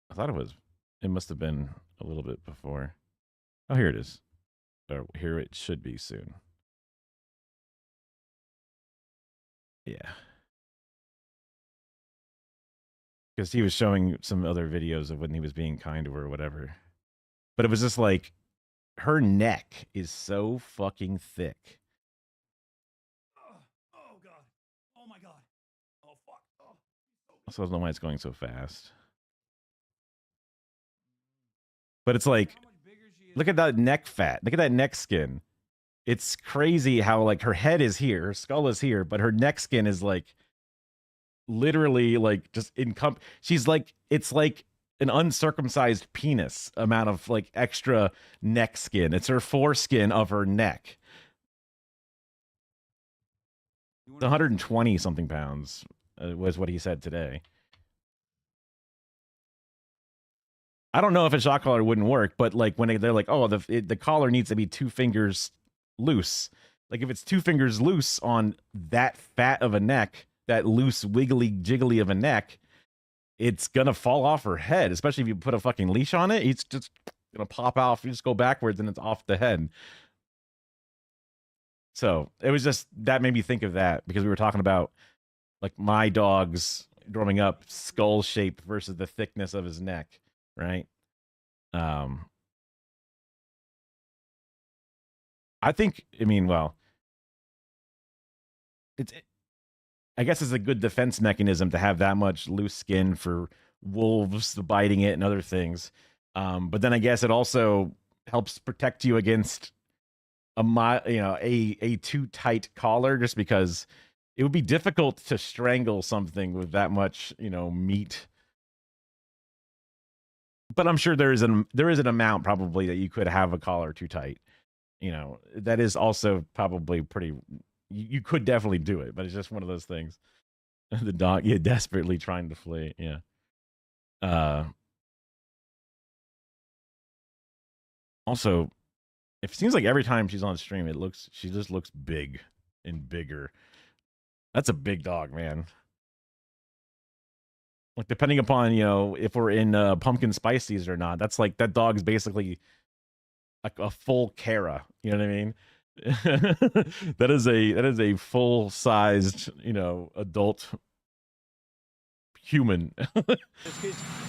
I thought it was. It must have been a little bit before. Oh, here it is. Or here it should be soon. Yeah. Because he was showing some other videos of when he was being kind to her or whatever. But it was just like, her neck is so fucking thick. Oh God. Oh my God. Oh fuck. Oh. So I don't know why it's going so fast. But it's like, look at that neck fat. Look at that neck skin. It's crazy how like her head is here, her skull is here, but her neck skin is like literally like just she's like, it's like an uncircumcised penis amount of like extra neck skin. It's her foreskin of her neck. It's 120 something pounds was what he said today. I don't know if a shock collar wouldn't work, but like when they're like, oh, the collar needs to be 2 fingers loose. Like if it's 2 fingers loose on that fat of a neck, that loose wiggly jiggly of a neck, it's gonna fall off her head. Especially if you put a fucking leash on it, it's just gonna pop off. You just go backwards and it's off the head. So it was just that made me think of that because we were talking about like my dog's growing up skull shape versus the thickness of his neck. Right. I think, I mean, well, I guess it's a good defense mechanism to have that much loose skin for wolves biting it and other things. But then I guess it also helps protect you against a too tight collar, just because it would be difficult to strangle something with that much, meat. But I'm sure there is an amount probably that you could have a collar too tight. That is also probably pretty. You could definitely do it, but it's just one of those things. The dog, desperately trying to flee. Yeah. Also, it seems like every time she's on stream, she just looks big and bigger. That's a big dog, man. Like depending upon if we're in pumpkin spice season or not, that's like that dog's basically like a full Kara. You know what I mean? that is a full sized adult human.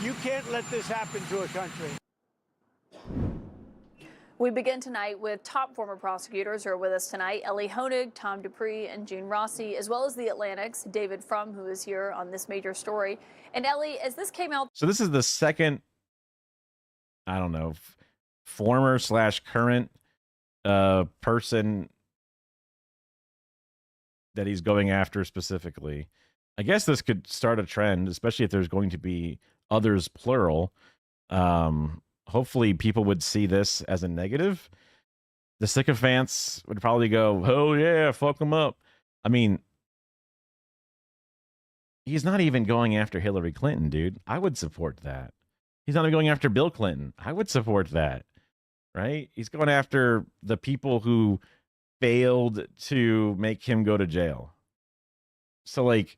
You can't let this happen to a country. We begin tonight with top former prosecutors who are with us tonight. Ellie Honig, Tom Dupree, and Gene Rossi, as well as the Atlantic's David Frum, who is here on this major story. And Ellie, as this came out... So this is the second, I don't know, former / current person that he's going after specifically. I guess this could start a trend, especially if there's going to be others, plural. Hopefully people would see this as a negative. The sycophants would probably go, oh yeah, fuck him up. I mean, he's not even going after Hillary Clinton, dude. I would support that. He's not even going after Bill Clinton. I would support that. Right? He's going after the people who failed to make him go to jail. So like,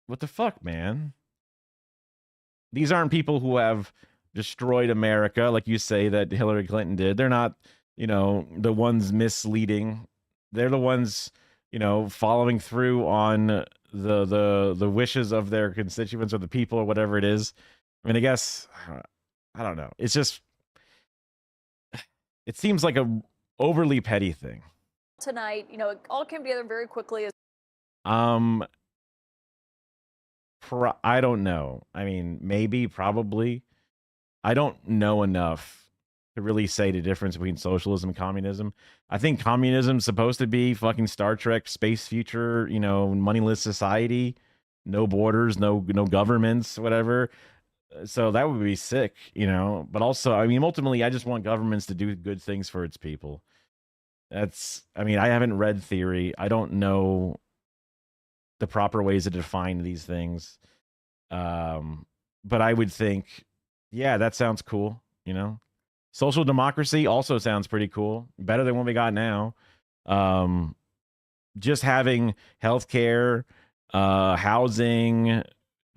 what the fuck, man? These aren't people who have destroyed America, like you say that Hillary Clinton did. They're not, the ones misleading. They're the ones, following through on the wishes of their constituents or the people or whatever it is. I mean, I guess, I don't know. It's just, it seems like a overly petty thing. Tonight, it all came together very quickly. I don't know. I mean, maybe, probably. I don't know enough to really say the difference between socialism and communism. I think communism's supposed to be fucking Star Trek space future, you know, moneyless society, no borders, no governments, whatever. So that would be sick, you know. But also, I mean, ultimately, I just want governments to do good things for its people. I mean, I haven't read theory. I don't know the proper ways to define these things. But I would think, yeah, that sounds cool, you know. Social democracy also sounds pretty cool. Better than what we got now. Just having healthcare, housing,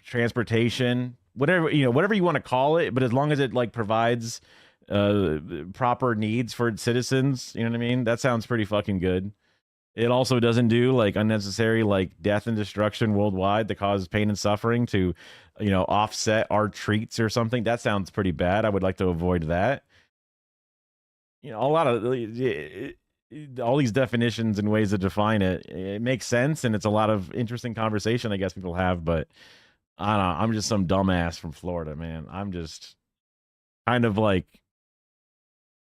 transportation, whatever you want to call it, but as long as it like provides proper needs for its citizens, you know what I mean? That sounds pretty fucking good. It also doesn't do like unnecessary like death and destruction worldwide that causes pain and suffering to, you know, offset our treats or something. That sounds pretty bad. I would like to avoid that. You know, a lot of all these definitions and ways to define it, it makes sense, and it's a lot of interesting conversation I guess people have, but I don't know. I'm just some dumbass from Florida, man. I'm just kind of like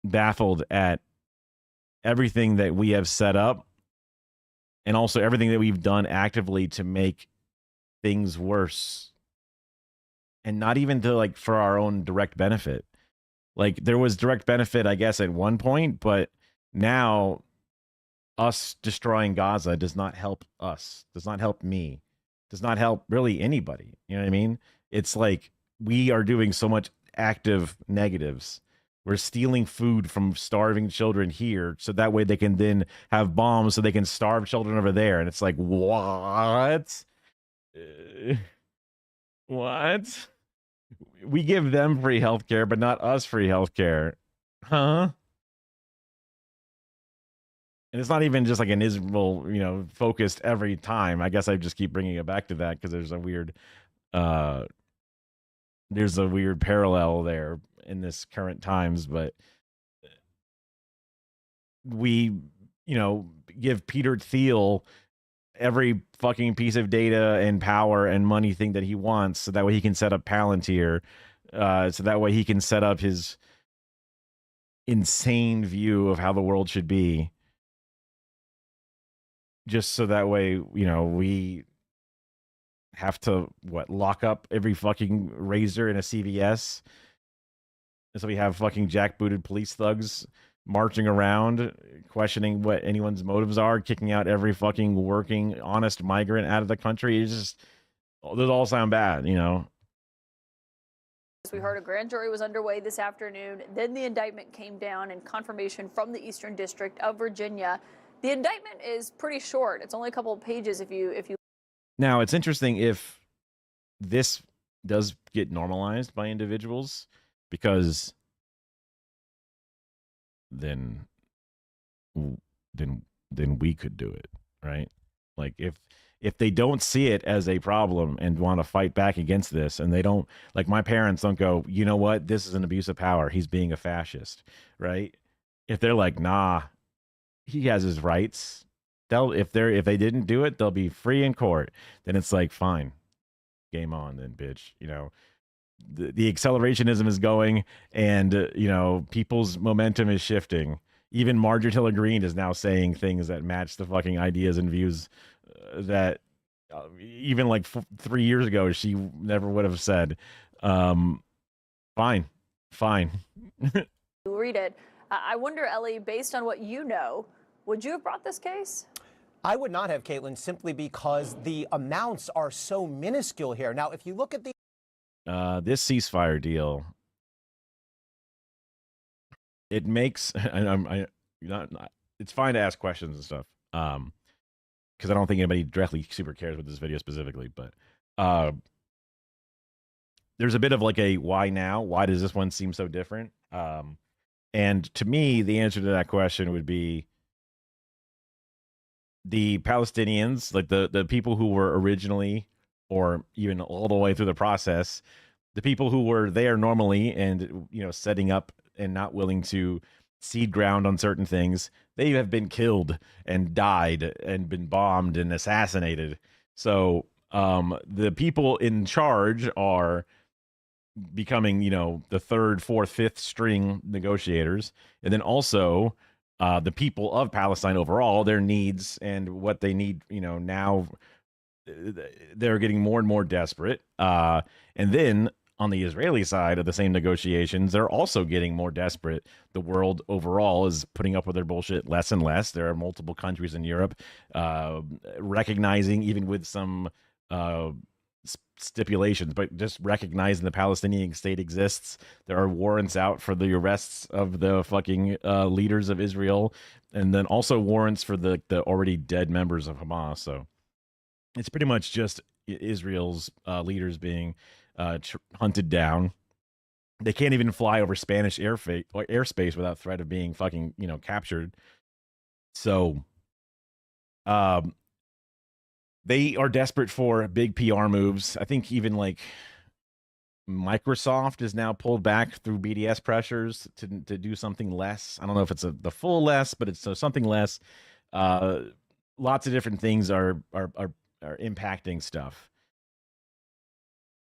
baffled at everything that we have set up and also everything that we've done actively to make things worse, and not even to like for our own direct benefit. Like there was direct benefit, I guess, at one point, but now us destroying Gaza does not help us, does not help me, does not help really anybody. You know what I mean? It's like we are doing so much active negatives. We're stealing food from starving children here so that way they can then have bombs so they can starve children over there. And it's like, what? What? We give them free healthcare, but not us free healthcare. Huh? And it's not even just like an Israel, you know, focused every time. I guess I just keep bringing it back to that because there's a weird parallel there in this current times. But we, you know, give Peter Thiel every fucking piece of data and power and money thing that he wants so that way he can set up Palantir, so that way he can set up his insane view of how the world should be, just so that way, you know, we have to lock up every fucking razor in a CVS, and so we have fucking jackbooted police thugs marching around questioning what anyone's motives are, kicking out every fucking working honest migrant out of the country. It's just, those all sound bad, you know. As we heard, a grand jury was underway this afternoon. Then the indictment came down in confirmation from the Eastern District of Virginia. The indictment is pretty short. It's only a couple of pages if you Now, it's interesting if this does get normalized by individuals, because then we could do it, right? Like if they don't see it as a problem and want to fight back against this, and they don't, like my parents don't go, you know what, this is an abuse of power, he's being a fascist, right? If they're like, nah, he has his rights, if they didn't do it, they'll be free in court, then it's like, fine, game on then, bitch. You know, the accelerationism is going, and you know, people's momentum is shifting. Even Marjorie Taylor Greene is now saying things that match the fucking ideas and views that even like 3 years ago she never would have said. Fine. you read it. I wonder, Ellie, based on what you know, would you have brought this case? I would not have, Caitlin, simply because the amounts are so minuscule here. Now, if you look at the this ceasefire deal, it makes, it's fine to ask questions and stuff, because I don't think anybody directly super cares with this video specifically, but there's a bit of like a why now? Why does this one seem so different? And to me, the answer to that question would be the Palestinians, like the people who were originally, or even all the way through the process, the people who were there normally and, you know, setting up and not willing to cede ground on certain things, they have been killed and died and been bombed and assassinated. So The people in charge are becoming, the third, fourth, fifth string negotiators. And then also the people of Palestine overall, their needs and what they need, now they're getting more and more desperate. And then on the Israeli side of the same negotiations, they're also getting more desperate. The world overall is putting up with their bullshit less and less. There are multiple countries in Europe recognizing, even with some stipulations, but just recognizing the Palestinian state exists. There are warrants out for the arrests of the fucking leaders of Israel, and then also warrants for the already dead members of Hamas. So it's pretty much just Israel's leaders being hunted down. They can't even fly over Spanish airspace without threat of being fucking, captured. So they are desperate for big PR moves. I think even like Microsoft is now pulled back through BDS pressures to do something less. I don't know if it's the full less, but it's something less. Lots of different things are impacting stuff.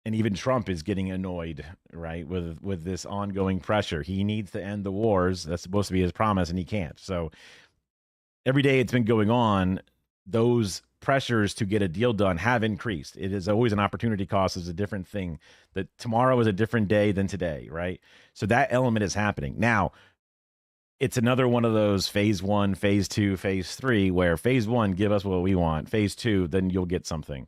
And even Trump is getting annoyed, right, with this ongoing pressure. He needs to end the wars. That's supposed to be his promise, and he can't. So every day it's been going on, those pressures to get a deal done have increased. It is always an opportunity cost is a different thing. That tomorrow is a different day than today, right? So that element is happening. Now, it's another one of those phase 1, phase 2, phase 3, where phase 1, give us what we want. Phase 2, then you'll get something.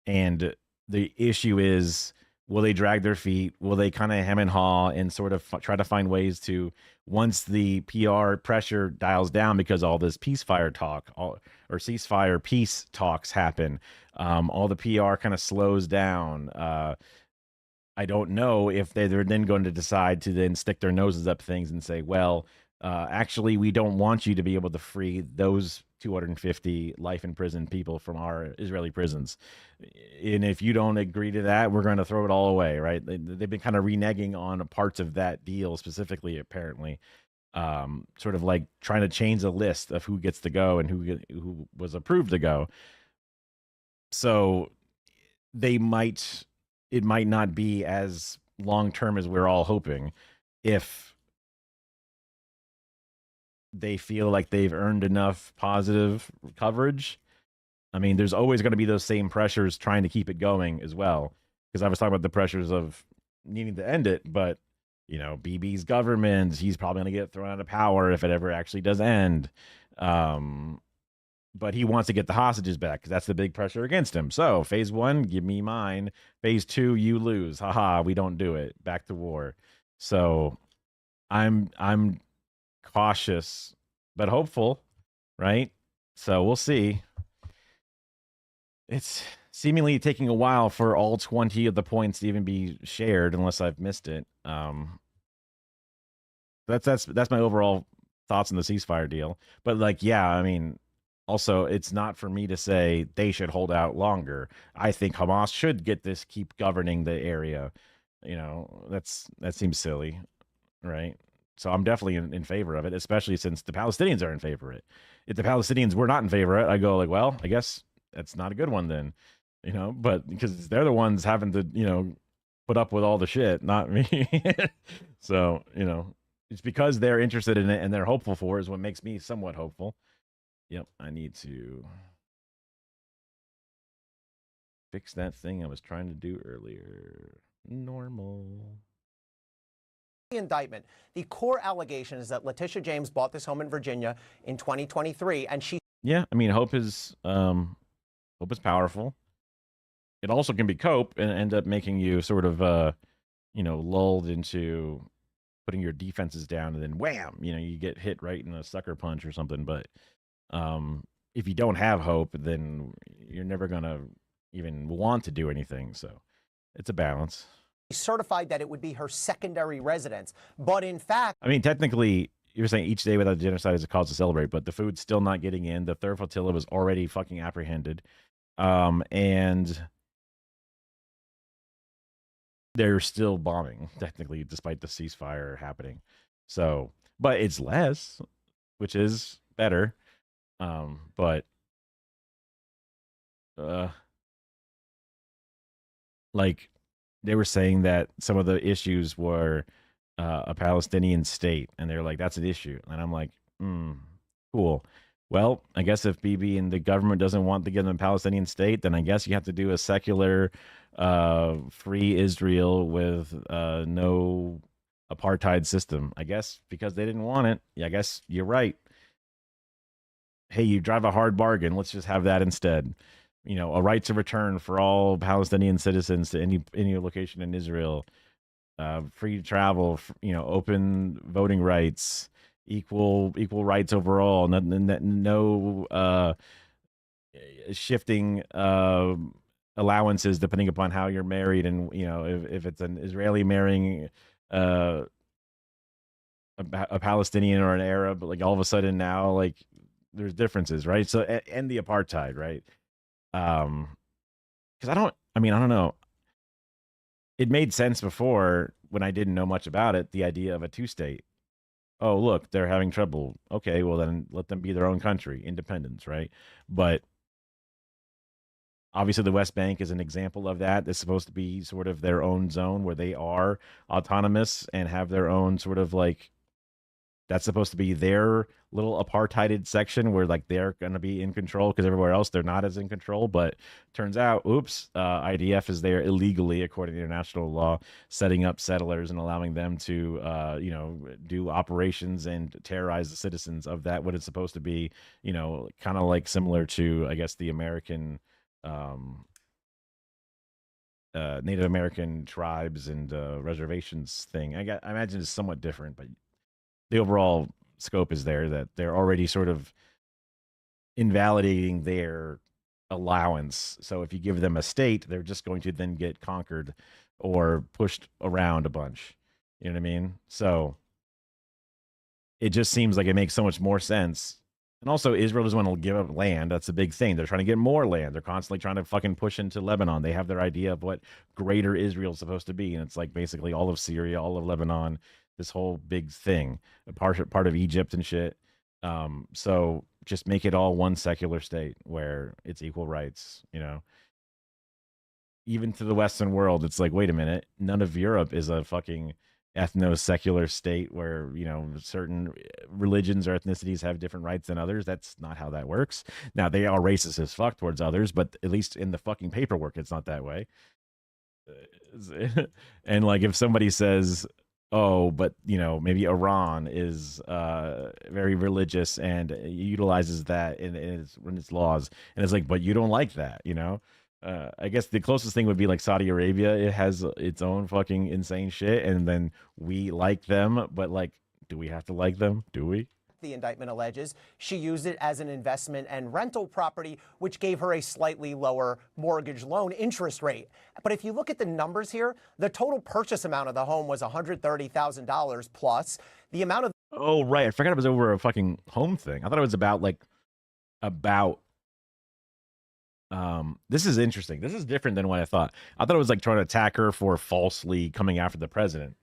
And the issue is, will they drag their feet? Will they kind of hem and haw and sort of try to find ways to, once the PR pressure dials down because all this ceasefire talk or ceasefire peace talks happen, all the PR kind of slows down. I don't know if they're then going to decide to then stick their noses up things and say, well, actually, we don't want you to be able to free those 250 life in prison people from our Israeli prisons. And if you don't agree to that, we're going to throw it all away, right? They've been kind of reneging on parts of that deal specifically, apparently. Sort of like trying to change the list of who gets to go and who was approved to go. So it might not be as long-term as we're all hoping if they feel like they've earned enough positive coverage. I mean, there's always going to be those same pressures trying to keep it going as well. Because I was talking about the pressures of needing to end it, but, BB's government, he's probably going to get thrown out of power if it ever actually does end. But he wants to get the hostages back because that's the big pressure against him. So phase 1, give me mine. Phase 2, you lose. Haha, we don't do it. Back to war. So I'm cautious but hopeful, right? So we'll see. It's seemingly taking a while for all 20 of the points to even be shared, unless I've missed it. That's my overall thoughts on the ceasefire deal. But I mean, also, it's not for me to say they should hold out longer. I think Hamas should keep governing the area. That seems silly, right? So I'm definitely in favor of it, especially since the Palestinians are in favor of it. If the Palestinians were not in favor of it, I go well, I guess that's not a good one then, but because they're the ones having to, put up with all the shit, not me. So, it's because they're interested in it and they're hopeful for it is what makes me somewhat hopeful. Yep, I need to fix that thing I was trying to do earlier. Normal. Indictment. The core allegation is that Letitia James bought this home in Virginia in 2023, and she. Yeah, I mean, hope is powerful. It also can be cope and end up making you sort of, lulled into putting your defenses down, and then wham, you get hit right in a sucker punch or something. But if you don't have hope, then you're never gonna even want to do anything. So it's a balance. Certified that it would be her secondary residence, but in fact, I mean, technically, you're saying each day without genocide is a cause to celebrate, but the food's still not getting in. The third flotilla was already fucking apprehended, and they're still bombing technically, despite the ceasefire happening. So, but it's less, which is better. But like they were saying that some of the issues were a Palestinian state, and they're like, that's an issue, and I'm like, cool. Well, I guess if Bibi and the government doesn't want to give them a Palestinian state, then I guess you have to do a secular, free Israel with no apartheid system. I guess because they didn't want it. Yeah, I guess you're right. Hey, you drive a hard bargain. Let's just have that instead. You know, a right to return for all Palestinian citizens to any location in Israel. Free travel. Open voting rights. Equal rights overall. No shifting allowances depending upon how you're married, and if it's an Israeli marrying a Palestinian or an Arab, like all of a sudden now, like there's differences, right? So and the apartheid, right? Because I don't know. It made sense before when I didn't know much about it. The idea of a two-state. Oh, look, they're having trouble. Okay, well then let them be their own country, independence, right? But obviously the West Bank is an example of that. It's supposed to be sort of their own zone where they are autonomous and have their own sort of like, that's supposed to be their little apartheided section where like they're going to be in control because everywhere else they're not as in control. But turns out, IDF is there illegally according to international law, setting up settlers and allowing them to, do operations and terrorize the citizens of that. What it's supposed to be, kind of like similar to, I guess, the American, Native American tribes and reservations thing. I imagine it's somewhat different, but the overall scope is there, that they're already sort of invalidating their allowance. So if you give them a state, they're just going to then get conquered or pushed around a bunch. You know what I mean? So it just seems like it makes so much more sense. And also, Israel doesn't want to give up land. That's a big thing. They're trying to get more land. They're constantly trying to fucking push into Lebanon. They have their idea of what greater Israel is supposed to be. And it's like basically all of Syria, all of Lebanon, this whole big thing, a part of Egypt and shit. So just make it all one secular state where it's equal rights, Even to the Western world, it's like, wait a minute, none of Europe is a fucking ethno-secular state where, certain religions or ethnicities have different rights than others. That's not how that works. Now, they are racist as fuck towards others, but at least in the fucking paperwork, it's not that way. And like, if somebody says, oh, but maybe Iran is very religious and utilizes that in its laws, and it's like, but you don't like that, I guess the closest thing would be like Saudi Arabia. It has its own fucking insane shit, and then we like them, but like, do we have to like them? Do we? The indictment alleges she used it as an investment and rental property, which gave her a slightly lower mortgage loan interest rate. But if you look at the numbers here, the total purchase amount of the home was $130,000 plus the amount of... Oh, right. I forgot it was over a fucking home thing. I thought it was about this is interesting. This is different than what I thought. I thought it was like trying to attack her for falsely coming after the president.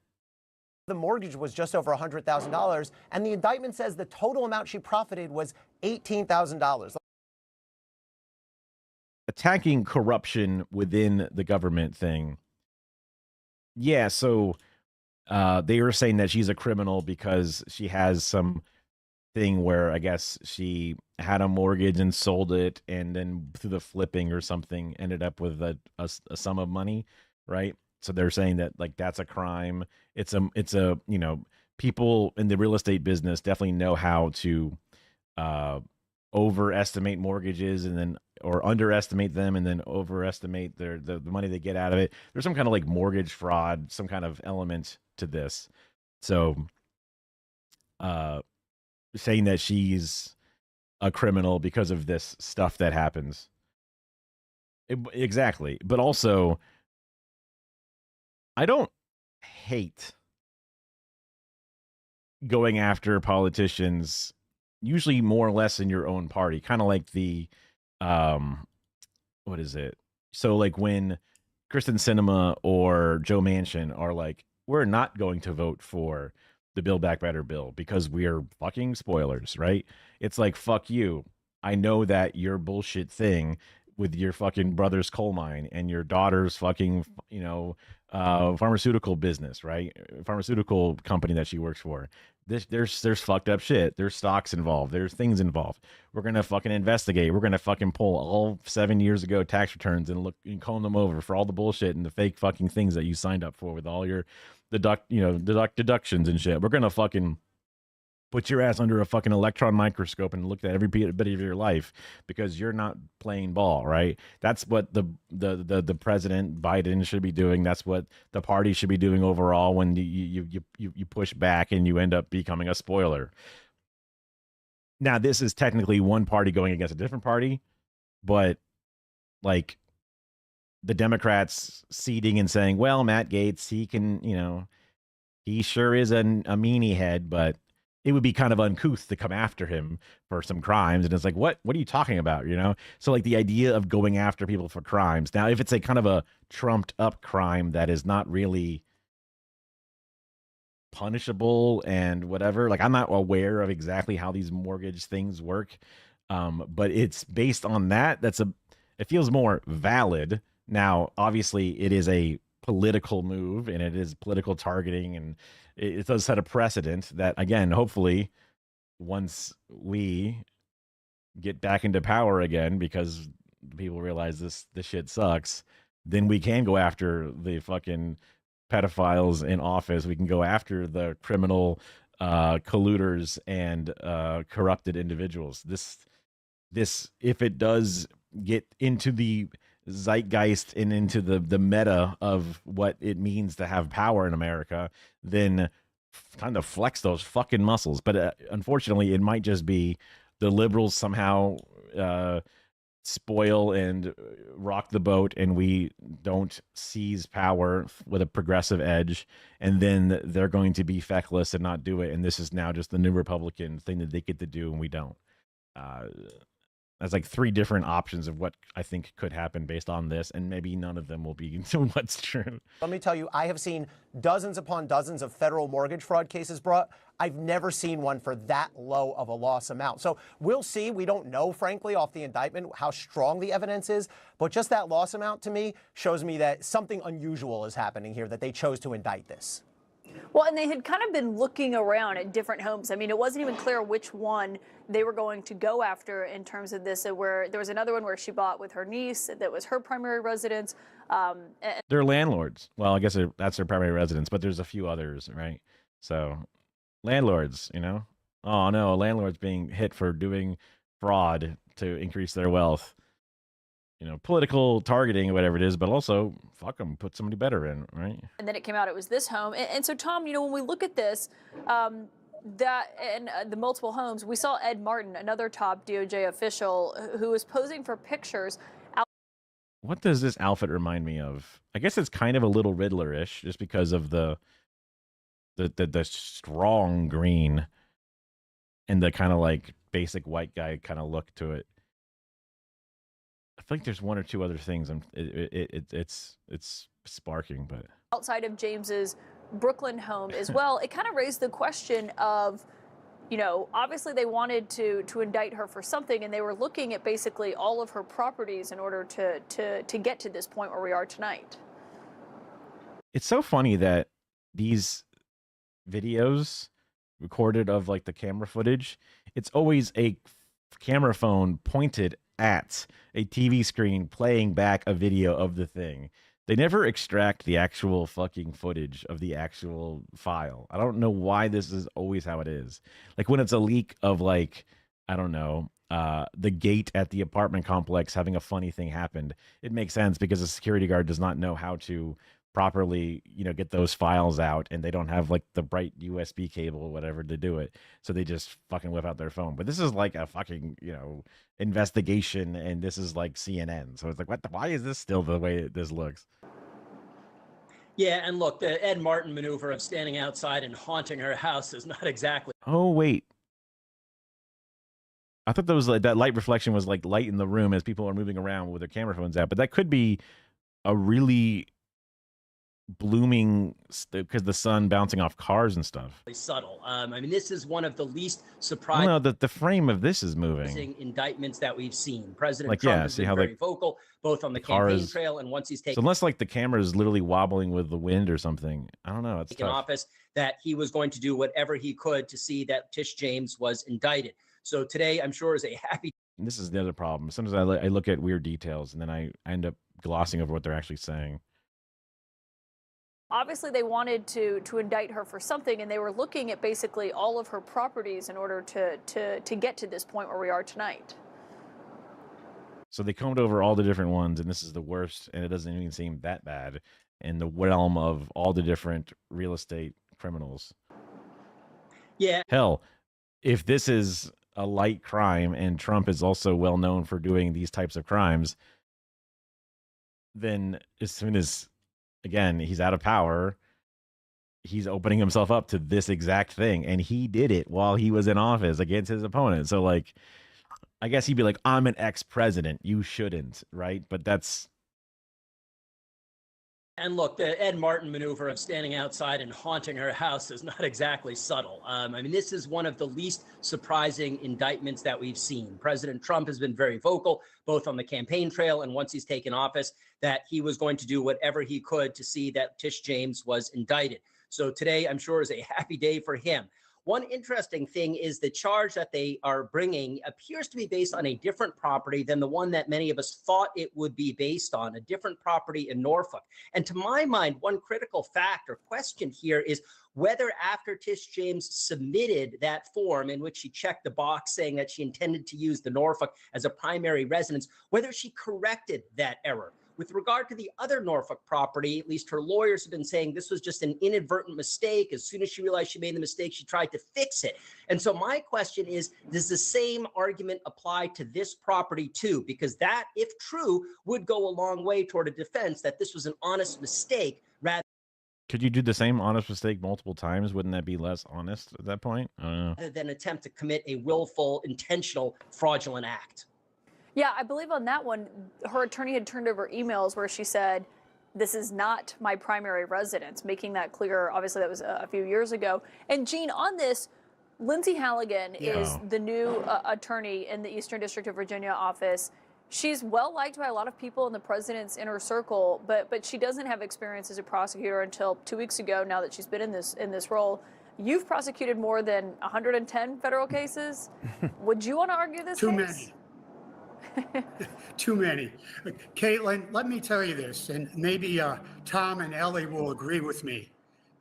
The mortgage was just over $100,000, and the indictment says the total amount she profited was $18,000. Attacking corruption within the government thing. Yeah, so they were saying that she's a criminal because she has some thing where I guess she had a mortgage and sold it, and then through the flipping or something ended up with a sum of money, right? So they're saying that like that's a crime. It's a people in the real estate business definitely know how to overestimate mortgages and then or underestimate them and then overestimate the money they get out of it. There's some kind of like mortgage fraud, some kind of element to this. So saying that she's a criminal because of this stuff that happens. Exactly. But also, I don't hate going after politicians, usually more or less in your own party, kind of like the what is it? So like when Kristen Sinema or Joe Manchin are like, we're not going to vote for the Build Back Better bill because we are fucking spoilers, right? It's like, fuck you. I know that your bullshit thing with your fucking brother's coal mine and your daughter's fucking, pharmaceutical business, right? Pharmaceutical company that she works for. There's fucked up shit. There's stocks involved. There's things involved. We're gonna fucking investigate. We're gonna fucking pull all 7 years ago tax returns and look and comb them over for all the bullshit and the fake fucking things that you signed up for with all your deductions and shit. We're gonna fucking put your ass under a fucking electron microscope and look at every bit of your life because you're not playing ball, right? That's what the president Biden should be doing. That's what the party should be doing overall when you push back and you end up becoming a spoiler. Now, this is technically one party going against a different party, but like the Democrats seeding and saying, well, Matt Gaetz, he can, he sure is a meanie head, but it would be kind of uncouth to come after him for some crimes. And it's like, what are you talking about? So like the idea of going after people for crimes. Now, if it's a kind of a trumped up crime that is not really punishable and whatever, like I'm not aware of exactly how these mortgage things work. But it's based on that. It feels more valid. Now, obviously it is a political move and it is political targeting, and it does set a precedent that, again, hopefully once we get back into power again, because people realize this shit sucks, then we can go after the fucking pedophiles in office. We can go after the criminal colluders and corrupted individuals. This if it does get into the zeitgeist and into the meta of what it means to have power in America, then kind of flex those fucking muscles. But unfortunately, it might just be the liberals somehow spoil and rock the boat, and we don't seize power with a progressive edge, and then they're going to be feckless and not do it. And this is now just the new Republican thing that they get to do, and we don't. There's like 3 different options of what I think could happen based on this, and maybe none of them will be what's true. Let me tell you, I have seen dozens upon dozens of federal mortgage fraud cases brought. I've never seen one for that low of a loss amount. So we'll see. We don't know, frankly, off the indictment how strong the evidence is, but just that loss amount to me shows me that something unusual is happening here, that they chose to indict this. Well, and they had kind of been looking around at different homes. I mean, it wasn't even clear which one they were going to go after in terms of this. Where there was another one where she bought with her niece that was her primary residence. They're landlords. Well, I guess that's their primary residence, but there's a few others, right? So landlords, oh no, a landlord's being hit for doing fraud to increase their wealth. Political targeting or whatever it is, but also fuck them, put somebody better in, right? And then it came out it was this home. And so, Tom, when we look at this, the multiple homes, we saw Ed Martin, another top DOJ official, who was posing for pictures. What does this outfit remind me of? I guess it's kind of a little Riddler-ish, just because of the strong green and the kind of like basic white guy kind of look to it. I think there's 1 or 2 other things. It's sparking, but Outside of James's Brooklyn home as well, it kind of raised the question of, obviously they wanted to indict her for something, and they were looking at basically all of her properties in order to get to this point where we are tonight. It's so funny that these videos recorded of like the camera footage, it's always a camera phone pointed at a TV screen playing back a video of the thing. They never extract the actual fucking footage of the actual file. I don't know why this is always how it is. Like when it's a leak of like, I don't know, the gate at the apartment complex having a funny thing happened, it makes sense because the security guard does not know how to properly, get those files out, and they don't have like the bright USB cable or whatever to do it. So they just fucking whip out their phone. But this is like a fucking, investigation, and this is like CNN. So it's like, why is this still the way this looks? Yeah, and look, the Ed Martin maneuver of standing outside and haunting her house is not exactly. Oh, wait. I thought that light reflection was like light in the room as people are moving around with their camera phones out, but that could be a really blooming because the sun bouncing off cars and stuff. Subtle. I mean, this is one of the least I don't surprising know that the frame of this is moving. indictments that we've seen. President Like, Trump yeah, has see been how very like vocal, both on the car campaign is trail and once he's so taken unless like the camera is literally wobbling with the wind or something. I don't know. It's tough. office, that he was going to do whatever he could to see that Tish James was indicted. So today, I'm sure, is a happy. And this is the other problem. Sometimes I look at weird details and then I end up glossing over what they're actually saying. Obviously, they wanted to indict her for something, and they were looking at basically all of her properties in order to get to this point where we are tonight. So they combed over all the different ones, and this is the worst, and it doesn't even seem that bad in the realm of all the different real estate criminals. Yeah. Hell, if this is a light crime and Trump is also well known for doing these types of crimes, then as soon as, again, he's out of power, he's opening himself up to this exact thing. And he did it while he was in office against his opponent. So, like, I guess he'd be like, I'm an ex-president. You shouldn't, right? But that's... And look, the Ed Martin maneuver of standing outside and haunting her house is not exactly subtle. I mean, this is one of the least surprising indictments that we've seen. President Trump has been very vocal, both on the campaign trail and once he's taken office, that he was going to do whatever he could to see that Tish James was indicted. So today, I'm sure, is a happy day for him. One interesting thing is the charge that they are bringing appears to be based on a different property than the one that many of us thought it would be based on, a different property in Norfolk. And to my mind, one critical fact or question here is whether after Tish James submitted that form in which she checked the box saying that she intended to use the Norfolk as a primary residence, whether she corrected that error. With regard to the other Norfolk property, at least her lawyers have been saying this was just an inadvertent mistake. As soon as she realized she made the mistake, she tried to fix it. And so my question is, does the same argument apply to this property too? Because that, if true, would go a long way toward a defense that this was an honest mistake rather Could you do the same honest mistake multiple times? Wouldn't that be less honest at that point? I don't know. than attempt to commit a willful, intentional, fraudulent act. Yeah, I believe on that one, her attorney had turned over emails where she said, this is not my primary residence, making that clear. Obviously, that was a few years ago. And Gene, on this, Lindsay Halligan is the new attorney in the Eastern District of Virginia office. She's well liked by a lot of people in the president's inner circle, but she doesn't have experience as a prosecutor until 2 weeks ago, now that she's been in this role. You've prosecuted more than 110 federal cases. Would you want to argue this Too case? many. Too many. Caitlin, let me tell you this, and maybe Tom and Ellie will agree with me.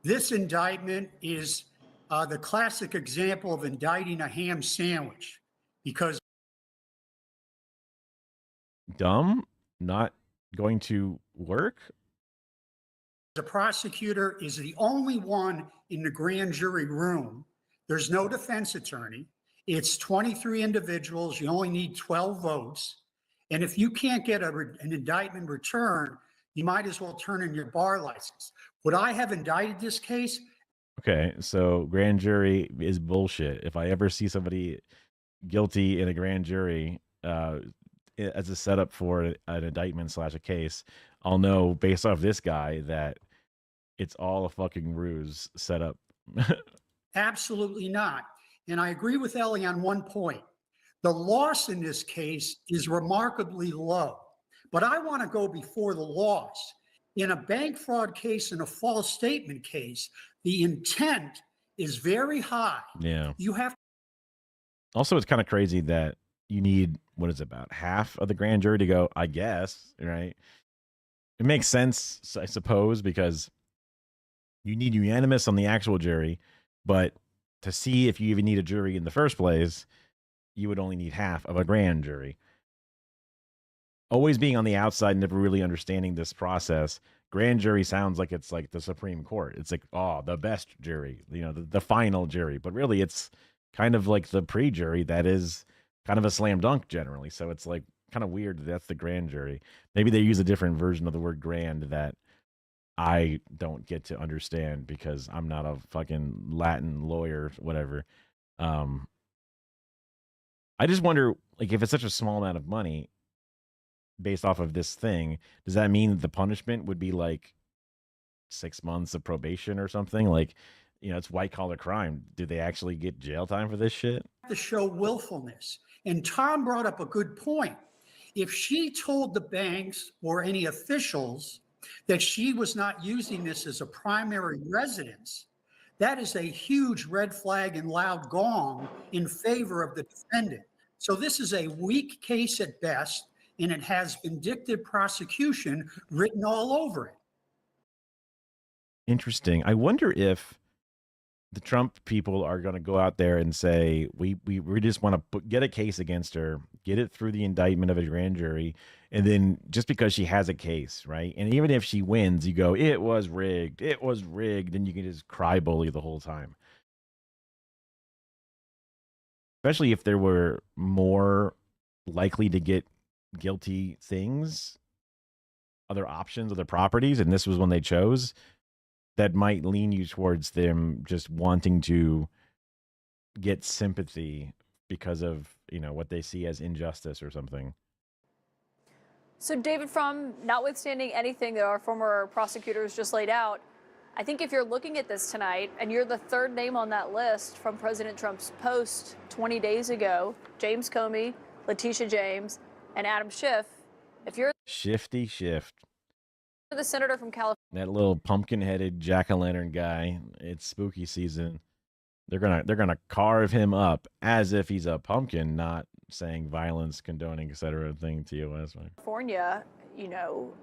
This indictment is the classic example of indicting a ham sandwich because Dumb? Not going to work? the prosecutor is the only one in the grand jury room. There's no defense attorney. It's 23 individuals. You only need 12 votes. And if you can't get an indictment returned, you might as well turn in your bar license. Would I have indicted this case? Okay, so grand jury is bullshit. If I ever see somebody guilty in a grand jury as a setup for an indictment / a case, I'll know based off this guy that it's all a fucking ruse set up. Absolutely not. And I agree with Ellie on one point. The loss in this case is remarkably low, but I want to go before the loss. In a bank fraud case and a false statement case, the intent is very high. Yeah. You have Also, it's kind of crazy that you need, what is it, about half of the grand jury to go, I guess, right? It makes sense, I suppose, because you need unanimous on the actual jury, but to see if you even need a jury in the first place, you would only need half of a grand jury. Always being on the outside, never really understanding this process, grand jury sounds like it's like the Supreme Court. It's like, oh, the best jury, you know, the final jury. But really, it's kind of like the pre-jury that is kind of a slam dunk generally. So it's like kind of weird that that's the grand jury. Maybe they use a different version of the word grand that I don't get to understand because I'm not a fucking Latin lawyer, whatever. I just wonder, like, if it's such a small amount of money based off of this thing, does that mean that the punishment would be like 6 months of probation or something. Like, it's white collar crime. Do they actually get jail time for this shit? To show willfulness. And Tom brought up a good point. If she told the banks or any officials that she was not using this as a primary residence, that is a huge red flag and loud gong in favor of the defendant. So this is a weak case at best, and it has vindictive prosecution written all over it. Interesting. I wonder if the Trump people are going to go out there and say, we just want to get a case against her, get it through the indictment of a grand jury, and then just because she has a case, right? And even if she wins, you go, it was rigged, and you can just cry bully the whole time. Especially if there were more likely to get guilty things, other options, other properties, and this was one they chose, that might lean you towards them just wanting to get sympathy because of, what they see as injustice or something. So, David Frum, notwithstanding anything that our former prosecutors just laid out, I think if you're looking at this tonight and you're the third name on that list from President Trump's post 20 days ago, James Comey, Letitia James, and Adam Schiff, if you're Shifty Shift, the senator from California, that little pumpkin-headed jack-o'-lantern guy, it's spooky season. They're gonna carve him up as if he's a pumpkin, not saying violence, condoning, etc. thing to you. California,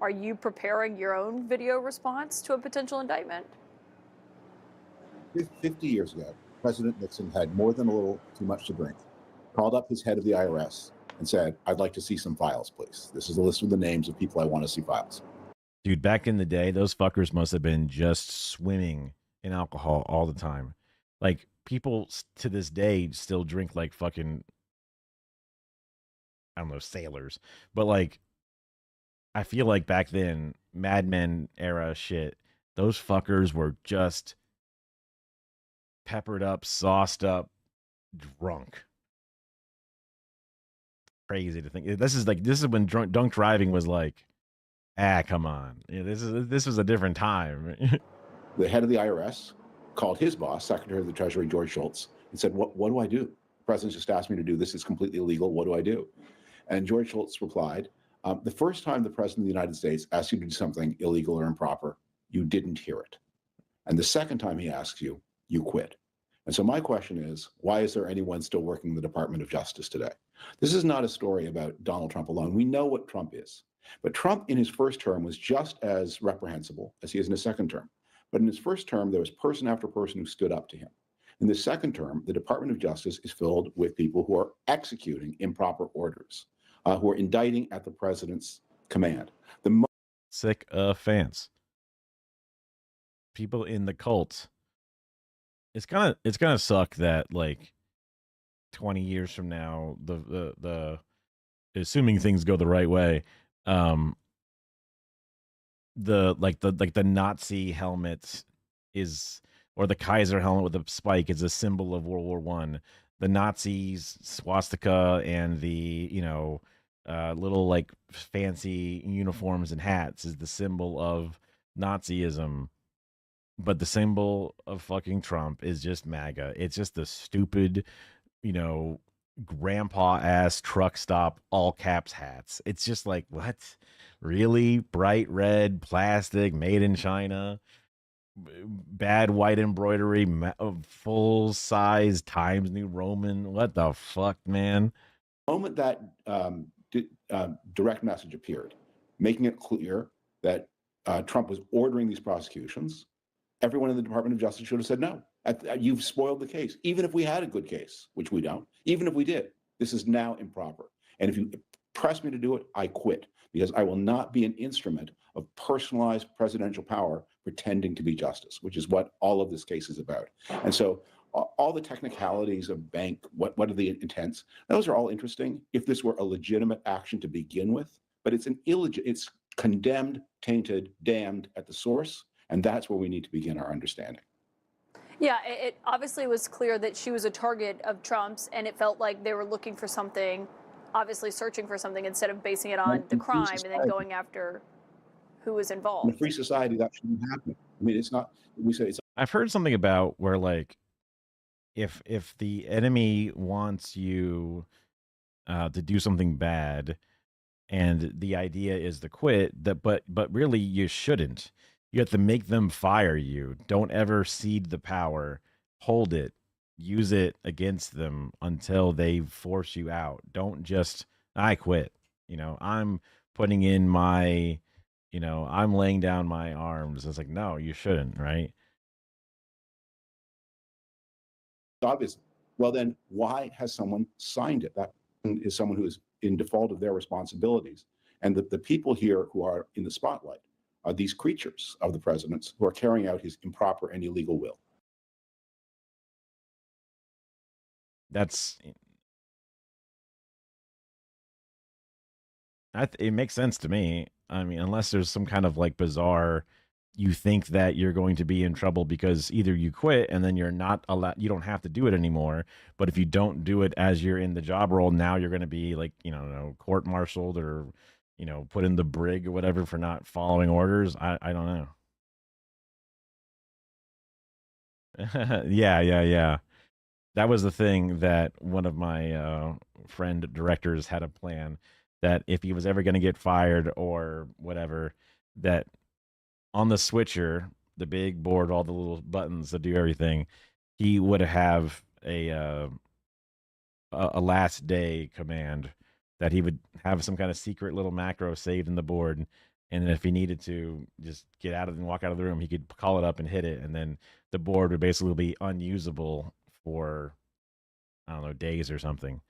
are you preparing your own video response to a potential indictment? 50 years ago, President Nixon had more than a little too much to drink, called up his head of the IRS and said, "I'd like to see some files, please. This is a list of the names of people I want to see files." Dude, back in the day, those fuckers must have been just swimming in alcohol all the time. Like, people to this day still drink like fucking, I don't know, sailors. But like, I feel like back then, Mad Men era shit, those fuckers were just peppered up, sauced up, drunk. Crazy to think. This is when drunk driving was like, come on. This was a different time. The head of the IRS called his boss, Secretary of the Treasury, George Shultz, and said, what do I do? The president just asked me to do this. It's completely illegal. What do I do? And George Shultz replied, the first time the president of the United States asks you to do something illegal or improper, you didn't hear it. And the second time he asks you, you quit. And so my question is, why is there anyone still working in the Department of Justice today? This is not a story about Donald Trump alone. We know what Trump is. But Trump in his first term was just as reprehensible as he is in his second term. But in his first term, there was person after person who stood up to him. In the second term, the Department of Justice is filled with people who are executing improper orders, who are indicting at the president's command. Sick of fans. People in the cult. It's gonna suck that like 20 years from now, the assuming things go the right way, the Nazi helmet is, or the Kaiser helmet with a spike is a symbol of World War One. The Nazis swastika and the little like fancy uniforms and hats is the symbol of Nazism. But the symbol of fucking Trump is just MAGA. It's just the stupid, grandpa ass truck stop all caps hats. It's just like, what? Really? Bright red plastic made in China, bad white embroidery, full size Times New Roman. What the fuck, man? The moment that direct message appeared, making it clear that Trump was ordering these prosecutions, everyone in the Department of Justice should have said no. You've spoiled the case. Even if we had a good case, which we don't, even if we did, this is now improper. And if you press me to do it, I quit, because I will not be an instrument of personalized presidential power pretending to be justice, which is what all of this case is about. And so all the technicalities of bank, what are the intents, those are all interesting if this were a legitimate action to begin with, but it's it's condemned, tainted, damned at the source. And that's where we need to begin our understanding. Yeah, it obviously was clear that she was a target of Trump's, and it felt like they were looking for something, obviously searching for something instead of basing it on the crime and then going after who was In involved. a free society, that shouldn't happen. I mean, it's not. We say it's. I've heard something about where like if the enemy wants you to do something bad, and the idea is to quit, that but really you shouldn't. You have to make them fire you. Don't ever cede the power. Hold it. Use it against them until they force you out. Don't just I quit. I'm putting in my, I'm laying down my arms. It's like, no, you shouldn't, right? Obvious. Well, then why has someone signed it? That is someone who is in default of their responsibilities. And the people here who are in the spotlight are these creatures of the president's who are carrying out his improper and illegal will. It makes sense to me. I mean, unless there's some kind of like bizarre, you think that you're going to be in trouble because either you quit and then you're not allowed, you don't have to do it anymore. But if you don't do it as you're in the job role, now you're going to be like, court-martialed or, put in the brig or whatever for not following orders. I don't know. Yeah. That was the thing that one of my friend directors had a plan that if he was ever going to get fired or whatever, that on the switcher, the big board, all the little buttons that do everything, he would have a last day command that he would have some kind of secret little macro saved in the board. And then if he needed to just get out of and walk out of the room, he could call it up and hit it. And then the board would basically be unusable for, I don't know, days or something.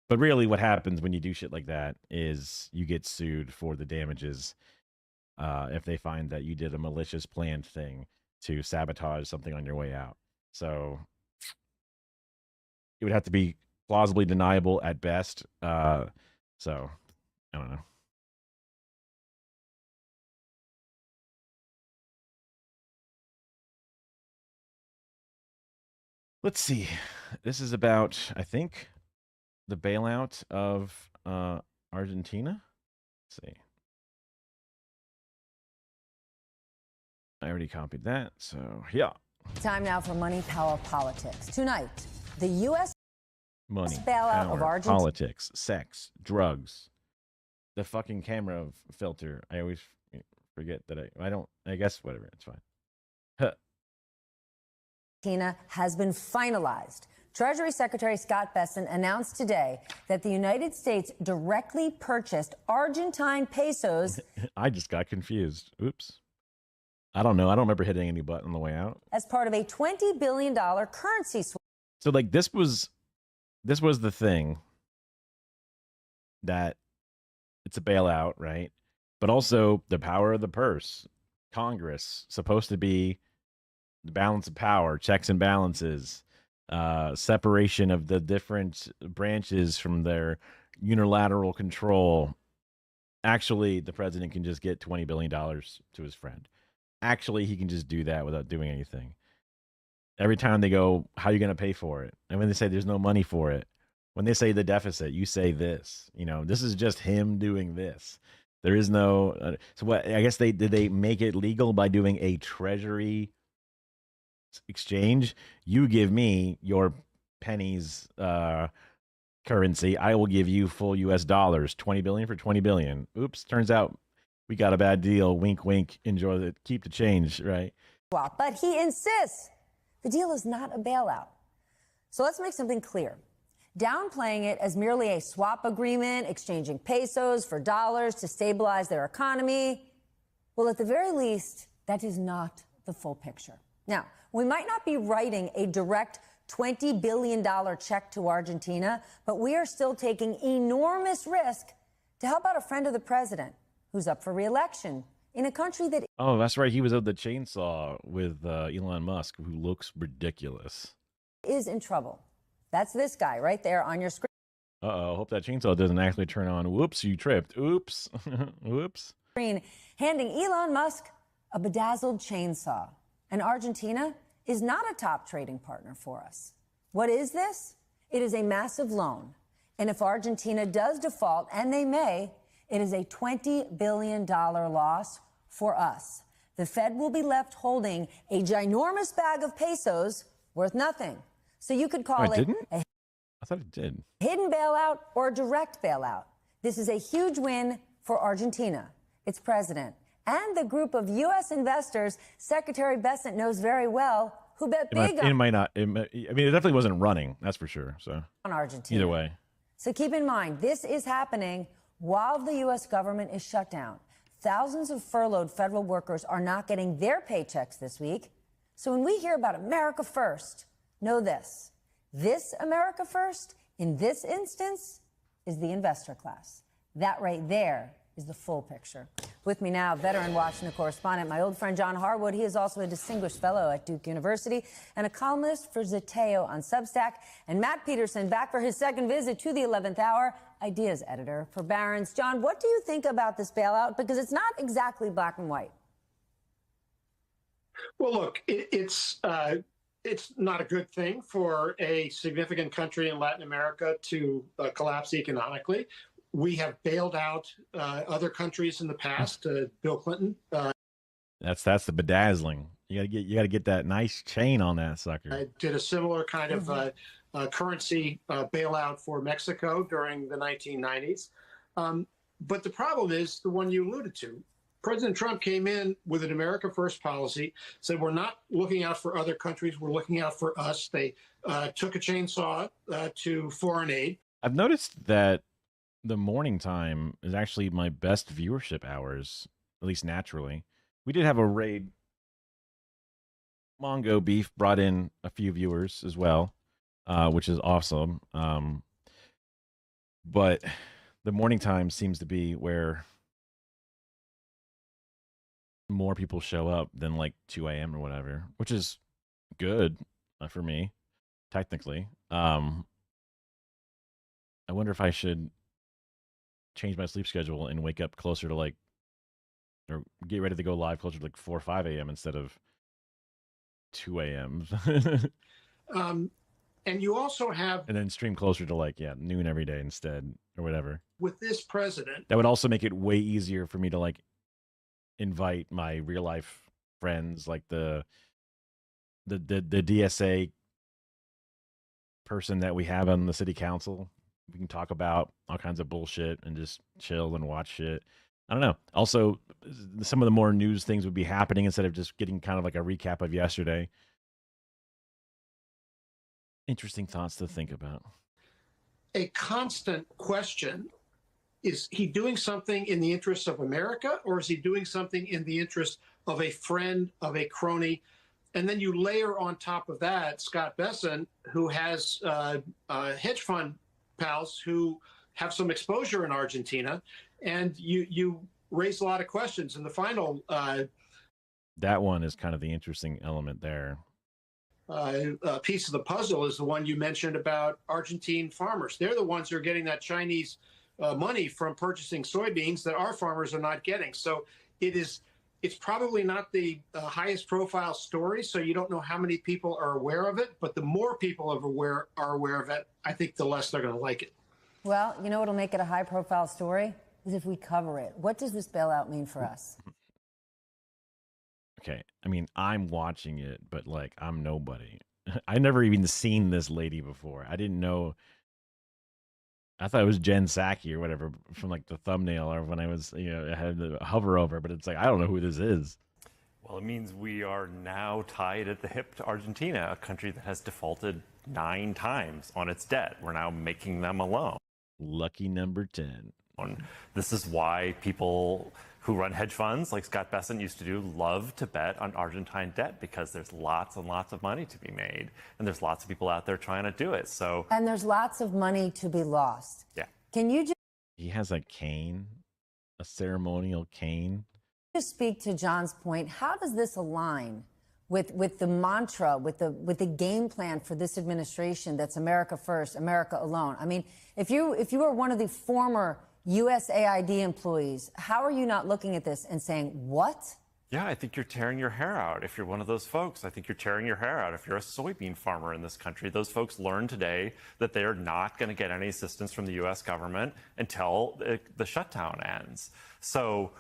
But really what happens when you do shit like that is you get sued for the damages if they find that you did a malicious planned thing to sabotage something on your way out. So it would have to be plausibly deniable at best. So I don't know. Let's see. This is about, I think, the bailout of Argentina. Let's see. I already copied that, so yeah. Time now for Money, Power, Politics. Tonight, the U.S. Money, bailout power, of Argentina. politics, sex, drugs. The fucking camera filter. I always forget that I guess whatever, it's fine. Argentina has been finalized. Treasury Secretary Scott Bessent announced today that the United States directly purchased Argentine pesos. I just got confused. Oops. I don't know. I don't remember hitting any button on the way out. As part of a $20 billion currency swap. So like this was the thing that it's a bailout, right? But also the power of the purse. Congress, supposed to be the balance of power, checks and balances, separation of the different branches from their unilateral control. Actually, the president can just get $20 billion to his friend. Actually, he can just do that without doing anything. Every time they go, how are you going to pay for it? And when they say there's no money for it, when they say the deficit, you say this. This is just him doing this. There is no. So what? I guess did they make it legal by doing a treasury exchange? You give me your pennies currency, I will give you full US dollars. 20 billion for 20 billion. Oops, turns out we got a bad deal. Wink, wink. Keep the change, right? But he insists the deal is not a bailout. So let's make something clear. Downplaying it as merely a swap agreement, exchanging pesos for dollars to stabilize their economy. Well, at the very least, that is not the full picture. Now, we might not be writing a direct $20 billion check to Argentina, but we are still taking enormous risk to help out a friend of the president who's up for re-election in a country that... Oh, that's right. He was of the chainsaw with Elon Musk, who looks ridiculous. ...is in trouble. That's this guy right there on your screen. Uh-oh, hope that chainsaw doesn't actually turn on. Whoops, you tripped. Oops. Whoops. Handing Elon Musk a bedazzled chainsaw. And Argentina is not a top trading partner for us. What is this? It is a massive loan. And if Argentina does default, and they may, it is a $20 billion loss for us. The Fed will be left holding a ginormous bag of pesos worth nothing. So you could call it a I thought it did. hidden bailout or a direct bailout. This is a huge win for Argentina, its president, and the group of U.S. investors Secretary Bessent knows very well who bet big It might not. I mean, it definitely wasn't running. That's for sure. So on Argentina. either way. So keep in mind, this is happening while the U.S. government is shut down. Thousands of furloughed federal workers are not getting their paychecks this week. So when we hear about America First, know this. This America First, in this instance, is the investor class. That right there is the full picture. With me now, veteran Washington correspondent, my old friend John Harwood. He is also a distinguished fellow at Duke University and a columnist for Zateo on Substack. And Matt Peterson, back for his second visit to the 11th hour, ideas editor for Barron's. John, what do you think about this bailout? Because it's not exactly black and white. Well, look, it's not a good thing for a significant country in Latin America to collapse economically. We have bailed out other countries in the past. Bill Clinton. That's the bedazzling. You gotta get that nice chain on that sucker. Did a similar kind of currency bailout for Mexico during the 1990s. But the problem is the one you alluded to. President Trump came in with an America First policy, said we're not looking out for other countries, we're looking out for us. They took a chainsaw to foreign aid. I've noticed that the morning time is actually my best viewership hours, at least naturally. We did have a raid. Mongo Beef brought in a few viewers as well, which is awesome. But the morning time seems to be where more people show up than like 2 a.m. or whatever, which is good for me, technically. I wonder if I should change my sleep schedule and wake up closer to like, or get ready to go live closer to like 4 or 5 a.m. instead of 2 a.m. And you also have, and then stream closer to like, noon every day instead or whatever. with this president, That would also make it way easier for me to like invite my real life friends, like the DSA person that we have on the city council. We can talk about all kinds of bullshit and just chill and watch shit. I don't know. Also, some of the more news things would be happening instead of just getting kind of like a recap of yesterday. Interesting thoughts to think about. a constant question: is he doing something in the interest of America, or is he doing something in the interest of a friend, of a crony? And then you layer on top of that Scott Bessent, who has hedge fund pals who have some exposure in Argentina, and you raise a lot of questions. And the final That one is kind of the interesting element there. piece of the puzzle is the one you mentioned about Argentine farmers. They're the ones who are getting that Chinese money from purchasing soybeans that our farmers are not getting. So it's probably not the highest profile story, so you don't know how many people are aware of it, but the more people are aware of it, I think the less they're going to like it. Well, you know what'll make it a high-profile story? Is if we cover it. What does this bailout mean for us? Okay, I mean, I'm watching it, but like, I'm nobody. I never even seen this lady before. I didn't know. I thought it was Jen Psaki or whatever from like the thumbnail, or when I was, I had to hover over, but it's like, I don't know who this is. Well, it means we are now tied at the hip to Argentina, a country that has defaulted 9 times on its debt. We're now making them a loan. Lucky number 10. This is why people who run hedge funds, like Scott Bessent used to do, love to bet on Argentine debt, because there's lots and lots of money to be made, and there's lots of people out there trying to do it. So, And there's lots of money to be lost. yeah. Can you He has a cane, a ceremonial cane. just speak to John's point? How does this align with the mantra, with the game plan for this administration that's America first, America alone? I mean, if you are one of the former USAID employees, how are you not looking at this and saying, what? Yeah, I think you're tearing your hair out if you're one of those folks. I think you're tearing your hair out if you're a soybean farmer in this country. Those folks learned today that they are not going to get any assistance from the U.S. government until the shutdown ends. So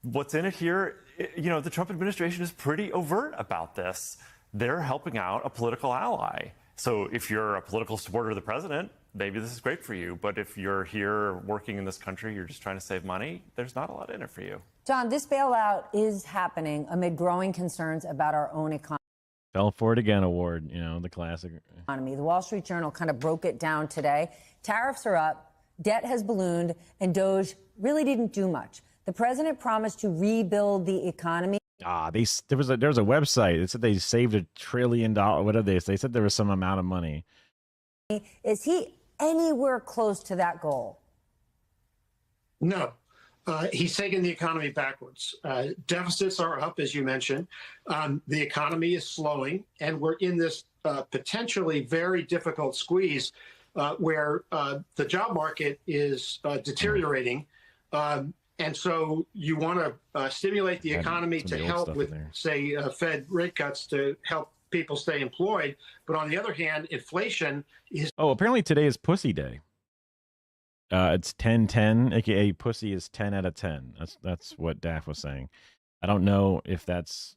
what's in it here, the Trump administration is pretty overt about this. They're helping out a political ally. So if you're a political supporter of the president, maybe this is great for you. But if you're here working in this country, you're just trying to save money, there's not a lot in it for you. John, this bailout is happening amid growing concerns about our own economy. Fell for it again award, the classic. The Wall Street Journal kind of broke it down today. Tariffs are up, debt has ballooned, and Doge really didn't do much. The president promised to rebuild the economy. There was a website. It said they saved $1 trillion. What are they? They said there was some amount of money. Is he anywhere close to that goal? No. He's taken the economy backwards. Deficits are up, as you mentioned. The economy is slowing, and we're in this potentially very difficult squeeze where the job market is deteriorating. And so you want to stimulate the economy to help with, say, Fed rate cuts to help people stay employed. But on the other hand, inflation is... Oh, apparently today is Pussy Day. It's 10-10, aka pussy is 10 out of 10. That's what Daff was saying. I don't know if that's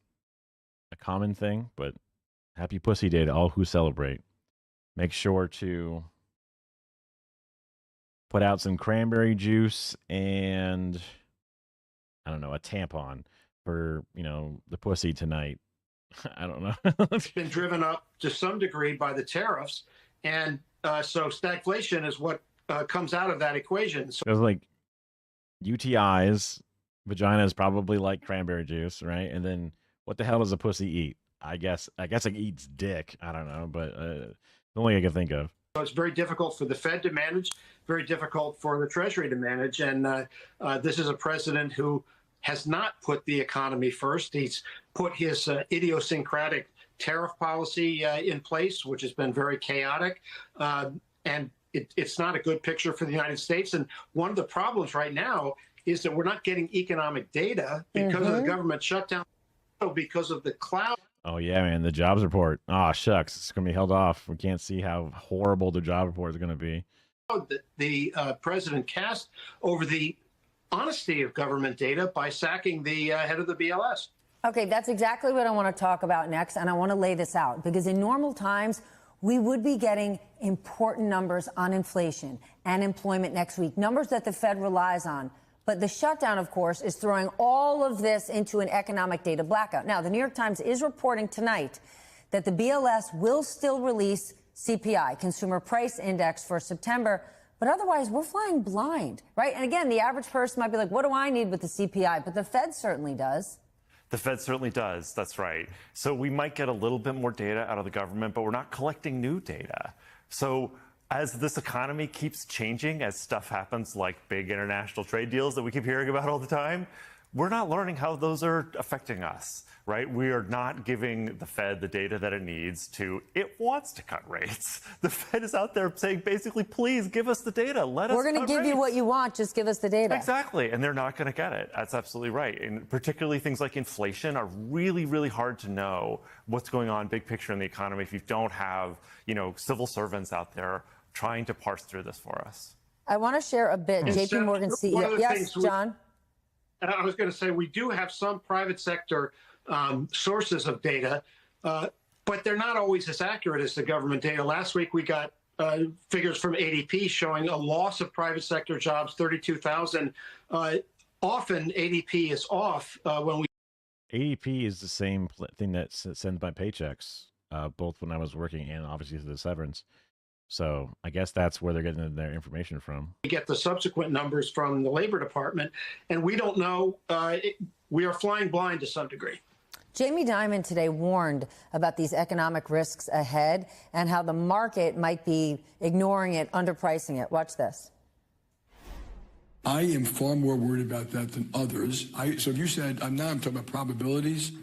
a common thing, but happy Pussy Day to all who celebrate. Make sure to put out some cranberry juice and, I don't know, a tampon for, the pussy tonight. I don't know. It's been driven up to some degree by the tariffs. And so stagflation is what comes out of that equation. So it's like UTIs, vagina is probably like cranberry juice, right? And then what the hell does a pussy eat? I guess it eats dick. I don't know, but the only I can think of. So it's very difficult for the Fed to manage, very difficult for the Treasury to manage. And this is a president who has not put the economy first. He's put his idiosyncratic tariff policy in place, which has been very chaotic. And it's not a good picture for the United States. And one of the problems right now is that we're not getting economic data because of the government shutdown, because of the cloud. Oh, yeah, man, the jobs report. Oh, shucks, it's going to be held off. We can't see how horrible the job report is going to be. The president cast over the honesty of government data by sacking the head of the BLS. Okay, that's exactly what I want to talk about next, and I want to lay this out, because in normal times, we would be getting important numbers on inflation and employment next week, numbers that the Fed relies on. But the shutdown, of course, is throwing all of this into an economic data blackout. Now, the New York Times is reporting tonight that the BLS will still release CPI, Consumer Price Index, for September. But otherwise, we're flying blind, right? And again, the average person might be like, what do I need with the CPI? But the Fed certainly does. The Fed certainly does. That's right. So we might get a little bit more data out of the government, but we're not collecting new data. So as this economy keeps changing, as stuff happens like big international trade deals that we keep hearing about all the time, we're not learning how those are affecting us, right? We are not giving the Fed the data that it needs to. It wants to cut rates. The Fed is out there saying, basically, please give us the data. Let us We're going to give you what you want. Just give us the data. Exactly. And they're not going to get it. That's absolutely right. And particularly things like inflation are really, really hard to know what's going on big picture in the economy if you don't have, civil servants out there trying to parse through this for us. I want to share a bit. JP Morgan CEO. Yes, John? I was going to say, we do have some private sector sources of data, but they're not always as accurate as the government data. Last week, we got figures from ADP showing a loss of private sector jobs, 32,000. Often, ADP is off when we... ADP is the same thing that sends my paychecks, both when I was working and obviously the severance. So I guess that's where they're getting their information from. We get the subsequent numbers from the Labor Department, and we don't know. We are flying blind to some degree. Jamie Dimon today warned about these economic risks ahead and how the market might be ignoring it, underpricing it. Watch this. I am far more worried about that than others. So if you said, I'm talking about probabilities,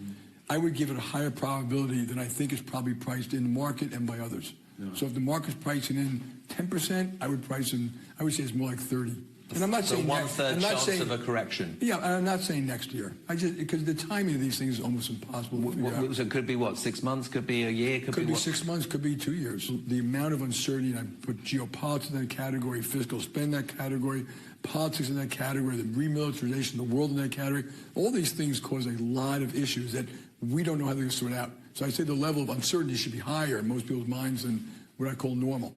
I would give it a higher probability than I think is probably priced in the market and by others. No. So if the market's pricing in 10%, I would say it's more like 30. And I'm not saying one-third chance of a correction. Yeah, and I'm not saying next year. Because the timing of these things is almost impossible to figure out. So it could be what, 6 months, could be a year, could be 6 months, could be 2 years. The amount of uncertainty, and I put geopolitics in that category, fiscal spend in that category, politics in that category, the remilitarization of the world in that category. All these things cause a lot of issues that we don't know how to sort out. So I say the level of uncertainty should be higher in most people's minds than what I call normal.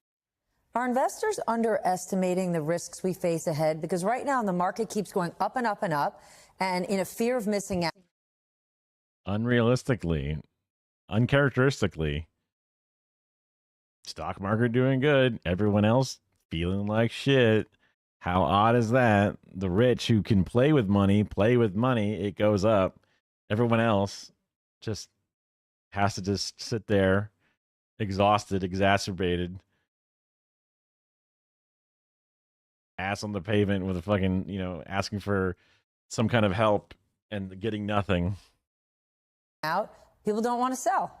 Are investors underestimating the risks we face ahead? Because right now the market keeps going up and up and up, and in a fear of missing out. Unrealistically, uncharacteristically, stock market doing good, everyone else feeling like shit. How odd is that? The rich who can play with money, it goes up. Everyone else just has to just sit there, exhausted, exacerbated, ass on the pavement with a fucking, asking for some kind of help and getting nothing. Out, people don't want to sell.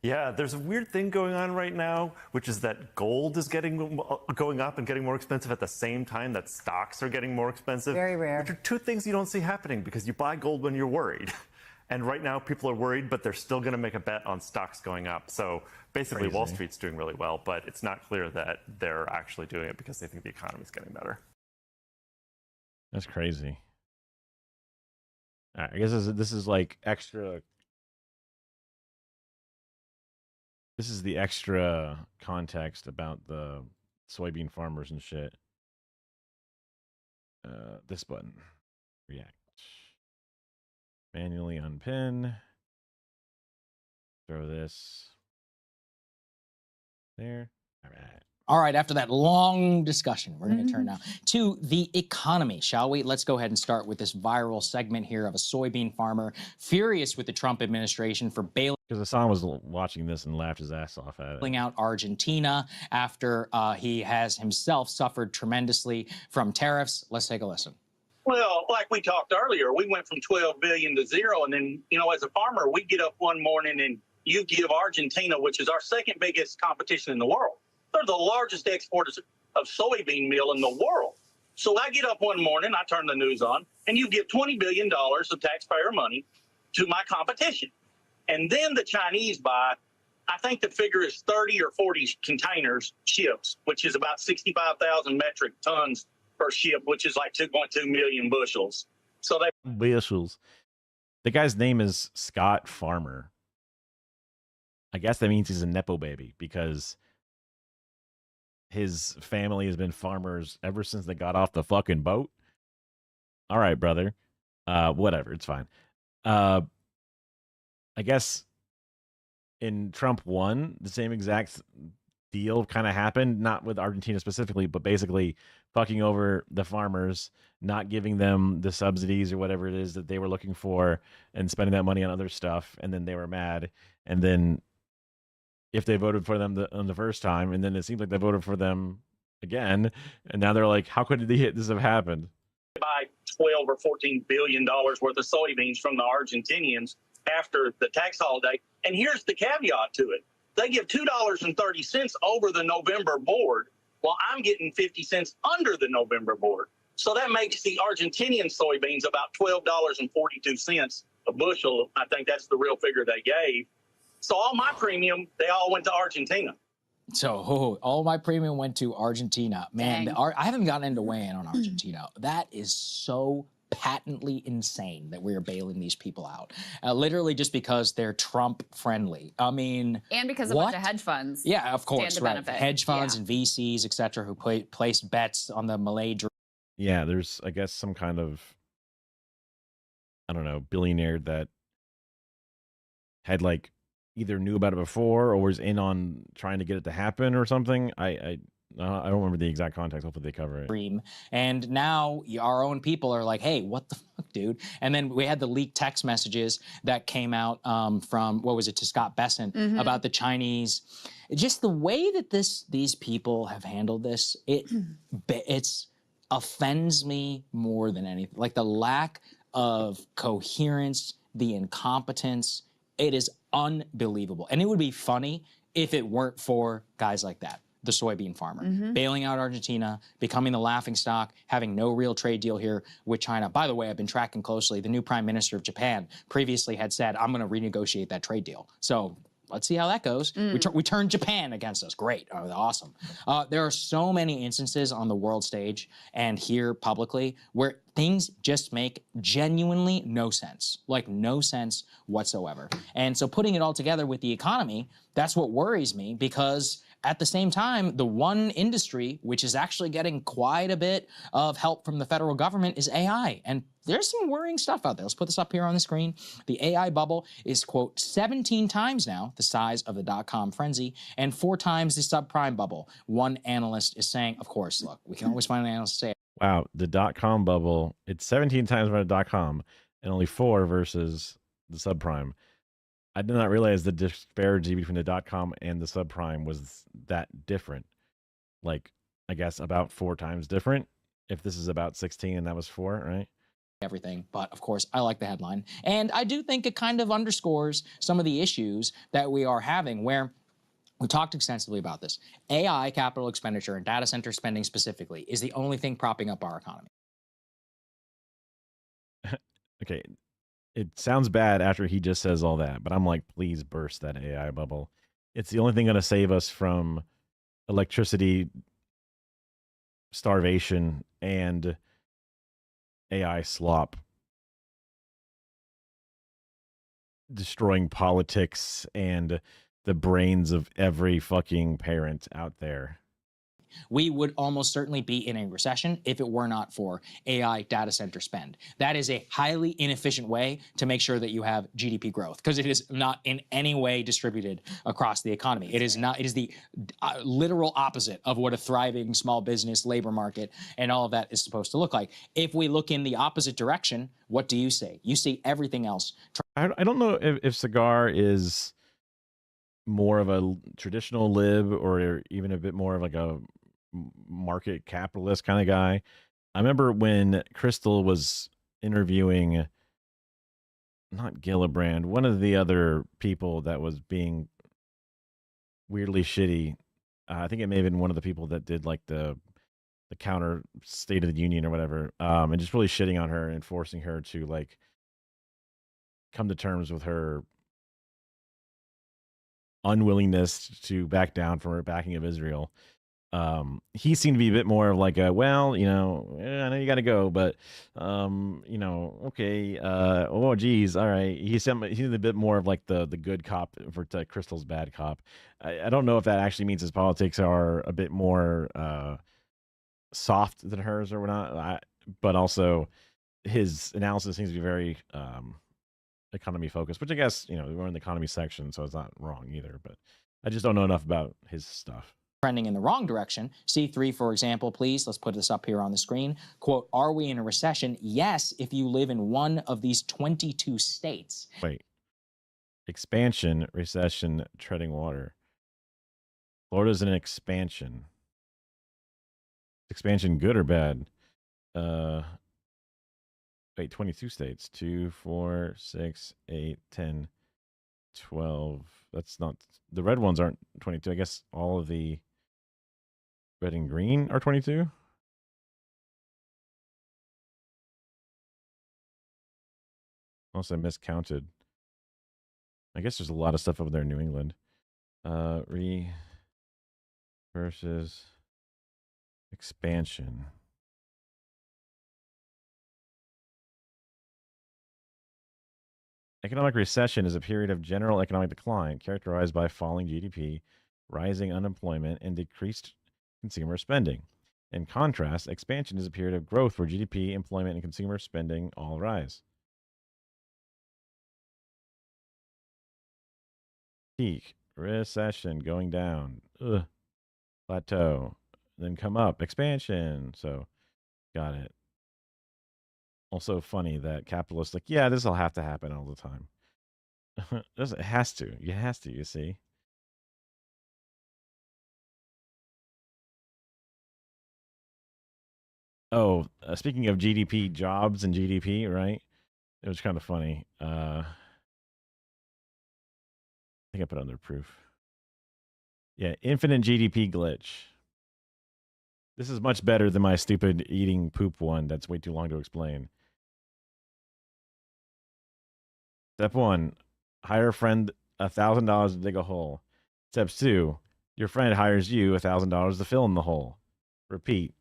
Yeah, there's a weird thing going on right now, which is that gold is going up and getting more expensive at the same time that stocks are getting more expensive. Very rare. Which are two things you don't see happening because you buy gold when you're worried. And right now people are worried, but they're still going to make a bet on stocks going up. So basically Wall Street's doing really well, but it's not clear that they're actually doing it because they think the economy's getting better. That's crazy. All right, I guess this is like extra. This is the extra context about the soybean farmers and shit. This button. React. Manually unpin. Throw this there. All right. All right, after that long discussion, we're going to turn now to the economy, shall we? Let's go ahead and start with this viral segment here of a soybean farmer furious with the Trump administration for bailing. Because Hassan was watching this and laughed his ass off at it. Out Argentina after he has himself suffered tremendously from tariffs. Let's take a listen. Well, like we talked earlier, we went from 12 billion to zero. And then, as a farmer, we get up one morning and you give Argentina, which is our second biggest competition in the world. They're the largest exporters of soybean meal in the world. So I get up one morning, I turn the news on, and you give $20 billion of taxpayer money to my competition. And then the Chinese buy, I think the figure is 30 or 40 containers, ships, which is about 65,000 metric tons per ship, which is like 2.2 million bushels. So they bushels. The guy's name is Scott Farmer. I guess that means he's a Nepo baby because his family has been farmers ever since they got off the fucking boat. All right, brother. Whatever, it's fine. I guess in Trump 1, the same exact deal kind of happened, not with Argentina specifically, but basically fucking over the farmers, not giving them the subsidies or whatever it is that they were looking for and spending that money on other stuff. And then they were mad. And then if they voted for them on the first time, and then it seems like they voted for them again, and now they're like, how could this have happened? buy 12 or 14 billion dollars worth of soybeans from the Argentinians after the tax holiday. And here's the caveat to it. They give $2.30 over the November board, while I'm getting 50 cents under the November board. So that makes the Argentinian soybeans about $12.42 a bushel. I think that's the real figure they gave. So all my premium, they all went to Argentina. So all my premium went to Argentina. Man, I haven't gotten into weigh-in on Argentina. That is so patently insane that we are bailing these people out. Literally just because they're Trump-friendly. I mean, and because a bunch of hedge funds. Yeah, of course, stand to right. benefit. Hedge funds and VCs, et cetera, who placed bets on the Malay. Yeah, there's, I guess, some kind of, I don't know, billionaire that had like either knew about it before or was in on trying to get it to happen or something. I don't remember the exact context. Hopefully they cover it. And now our own people are like, hey, what the fuck, dude? And then we had the leaked text messages that came out from, what was it, to Scott Bessent about the Chinese. Just the way that these people have handled this, it's offends me more than anything. Like the lack of coherence, the incompetence, it is unbelievable. And it would be funny if it weren't for guys like that. The soybean farmer, bailing out Argentina, becoming the laughingstock, having no real trade deal here with China. By the way, I've been tracking closely. The new prime minister of Japan previously had said, I'm going to renegotiate that trade deal. So Let's see how that goes. We turned Japan against us. Great. Oh, awesome. There are so many instances on the world stage and here publicly where things just make genuinely no sense, like no sense whatsoever. And so putting it all together with the economy, that's what worries me, because at the same time, the one industry which is actually getting quite a bit of help from the federal government is AI. And there's some worrying stuff out there. Let's put this up here on the screen. The AI bubble is, quote, 17 times now the size of the dot-com frenzy and 4 times the subprime bubble. One analyst is saying, of course, look, we can always find an analyst to say, Wow, the dot-com bubble, it's 17 times more dot-com and only 4 versus the subprime. I did not realize the disparity between the dot-com and the subprime was that different. Like, I guess about 4 times different, if this is about 16 and that was 4, right? everything. But of course, I like the headline. And I do think it kind of underscores some of the issues that we are having, where we talked extensively about this. AI capital expenditure and data center spending specifically is the only thing propping up our economy. Okay, it sounds bad after he just says all that, but I'm like, please burst that AI bubble. It's the only thing going to save us from electricity starvation and AI slop destroying politics and the brains of every fucking parent out there. We would almost certainly be in a recession if it were not for AI data center spend. That is a highly inefficient way to make sure that you have GDP growth, because it is not in any way distributed across the economy. It is not. It is the literal opposite of what a thriving small business labor market and all of that is supposed to look like. If we look in the opposite direction, what do you see? You see everything else. I don't know if Cigar is more of a traditional lib or even a bit more of like a market capitalist kind of guy. I remember when Crystal was interviewing, not Gillibrand, one of the other people that was being weirdly shitty. I think it may have been one of the people that did like the counter State of the Union or whatever, and just really shitting on her and forcing her to like come to terms with her unwillingness to back down from her backing of Israel. He seemed to be a bit more of like a, well, you know, I know you got to go, but, you know, okay. Oh, geez. All right. He's a bit more of like the good cop for Crystal's bad cop. I don't know if that actually means his politics are a bit more soft than hers or whatnot, but also his analysis seems to be very economy focused, which I guess, you know, we're in the economy section, so it's not wrong either, but I just don't know enough about his stuff. Trending in the wrong direction. C3, for example, please. Let's put this up here on the screen. Quote, are we in a recession? Yes, if you live in one of these 22 states. Wait. Expansion, recession, treading water. Florida's in an expansion. Expansion good or bad? Wait, 22 states. 2, 4, 6, 8, 10, 12. That's not... The red ones aren't 22. I guess all of the red and green are 22? Unless I miscounted. I guess there's a lot of stuff over there in New England. Versus expansion. Economic recession is a period of general economic decline characterized by falling GDP, rising unemployment, and decreased consumer spending. In contrast, expansion is a period of growth where GDP, employment, and consumer spending all rise. Peak, recession, going down, plateau, then come up, expansion. So, got it. Also funny that capitalists like, yeah, this will have to happen all the time. It has to. It has to, you see. Oh, speaking of GDP, jobs and GDP, right? It was kind of funny. I think I put it under proof. Yeah, infinite GDP glitch. This is much better than my stupid eating poop one that's way too long to explain. Step 1, hire a friend $1,000 to dig a hole. Steps 2, your friend hires you $1,000 to fill in the hole. Repeat.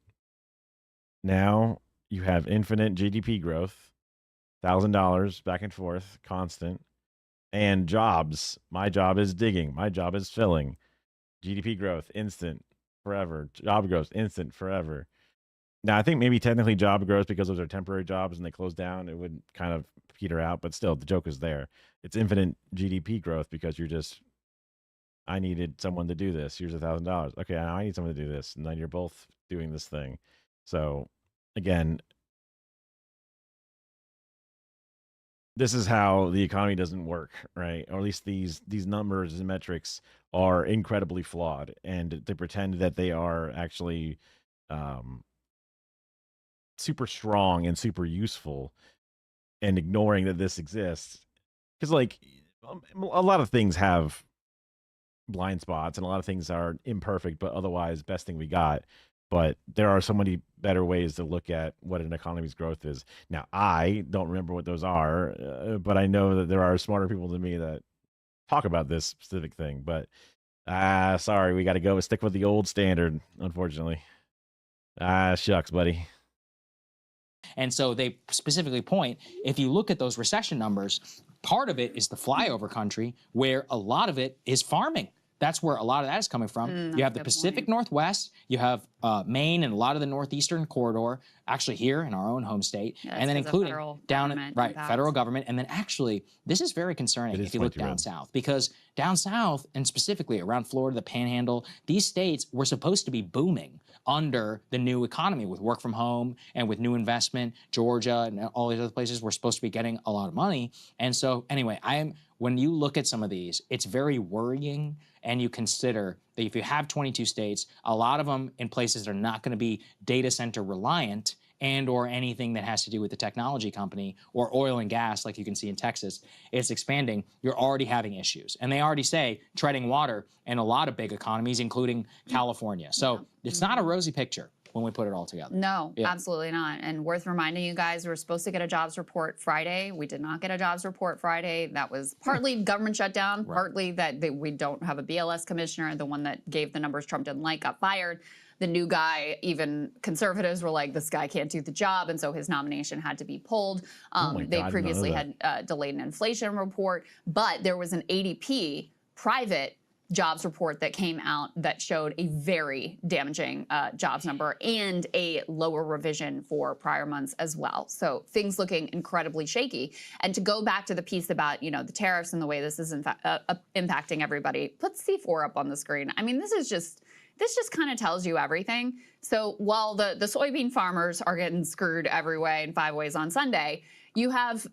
Now you have infinite GDP growth, $1,000 back and forth, constant, and jobs. My job is digging. My job is filling. GDP growth, instant, forever. Job growth, instant, forever. Now, I think maybe technically job growth because those are temporary jobs and they close down, it would kind of peter out, but still, the joke is there. It's infinite GDP growth because you're just, I needed someone to do this. Here's $1,000. Okay, now I need someone to do this. And then you're both doing this thing. So, again, this is how the economy doesn't work, right? Or at least these numbers and metrics are incredibly flawed. And they pretend that they are actually super strong and super useful, and ignoring that this exists, because like a lot of things have blind spots and a lot of things are imperfect but otherwise best thing we got, but there are so many better ways to look at what an economy's growth is. Now, I don't remember what those are, but I know that there are smarter people than me that talk about this specific thing. But sorry, we got to go stick with the old standard, unfortunately. Shucks, buddy. And so they specifically point, if you look at those recession numbers, part of it is the flyover country, where a lot of it is farming. That's where a lot of that is coming from. You have the Pacific Northwest, you have Maine and a lot of the northeastern corridor, actually here in our own home state, and then including down federal government. And then actually, this is very concerning if you look down south, because down south, and specifically around Florida, the Panhandle, these states were supposed to be booming under the new economy with work from home and with new investment. Georgia and all these other places were supposed to be getting a lot of money. And so anyway, when you look at some of these, it's very worrying, and you consider that if you have 22 states, a lot of them in places that are not going to be data center reliant and or anything that has to do with the technology company or oil and gas, like you can see in Texas, it's expanding. You're already having issues. And they already say treading water in a lot of big economies, including California. So it's not a rosy picture when we put it all together. No, absolutely not. And worth reminding you guys, we're supposed to get a jobs report Friday. We did not get a jobs report Friday. That was partly government shutdown, partly that we don't have a BLS commissioner. The one that gave the numbers Trump didn't like got fired. The new guy, even conservatives were like, this guy can't do the job, and so his nomination had to be pulled. They previously had delayed an inflation report, but there was an ADP private jobs report that came out that showed a very damaging jobs number and a lower revision for prior months as well. So things looking incredibly shaky. And to go back to the piece about, the tariffs and the way this is impacting everybody, put C4 up on the screen. I mean, this just kind of tells you everything. So while the soybean farmers are getting screwed every way in 5 ways on Sunday, you have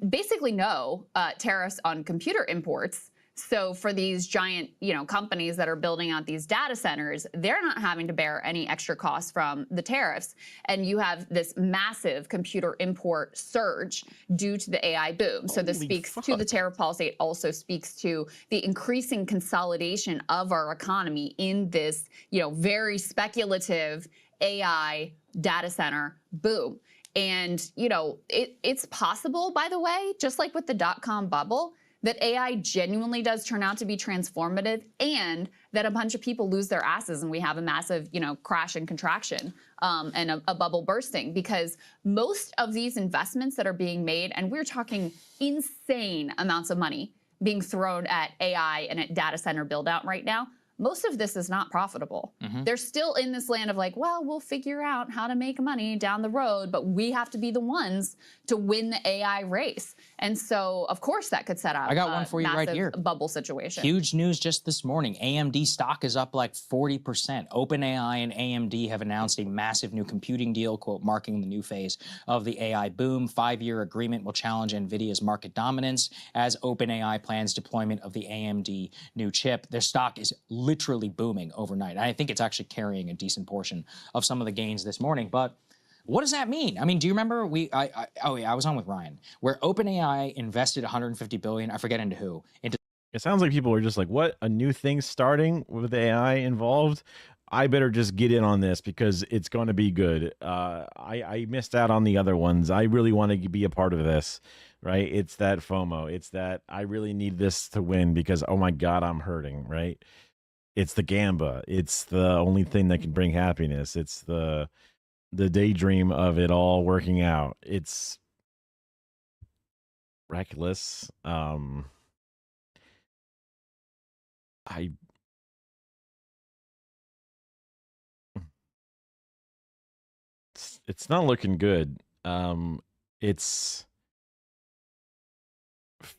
basically no tariffs on computer imports. So for these giant, companies that are building out these data centers, they're not having to bear any extra costs from the tariffs. And you have this massive computer import surge due to the AI boom. So this speaks to the tariff policy. It also speaks to the increasing consolidation of our economy in this, very speculative AI data center boom. And, it's possible, by the way, just like with the dot-com bubble, that AI genuinely does turn out to be transformative, and that a bunch of people lose their asses and we have a massive, crash and contraction and a bubble bursting, because most of these investments that are being made, and we're talking insane amounts of money being thrown at AI and at data center build out right now, most of this is not profitable. They're still in this land of like, well, we'll figure out how to make money down the road, but we have to be the ones to win the AI race. And so, of course, that could set up I got one for you right here. Bubble situation. Huge news just this morning. AMD stock is up like 40%. OpenAI and AMD have announced a massive new computing deal, quote, marking the new phase of the AI boom. 5-year agreement will challenge NVIDIA's market dominance as OpenAI plans deployment of the AMD new chip. Their stock is literally booming overnight. I think it's actually carrying a decent portion of some of the gains this morning. But what does that mean? I mean, do you remember I was on with Ryan, where OpenAI invested $150 billion, I forget into who. It sounds like people are just like, what? A new thing starting with AI involved? I better just get in on this because it's going to be good. I missed out on the other ones. I really want to be a part of this, right? It's that FOMO. It's that I really need this to win because, oh my God, I'm hurting, right? It's the gamba. It's the only thing that can bring happiness. It's the daydream of it all working out. It's reckless. It's not looking good. It's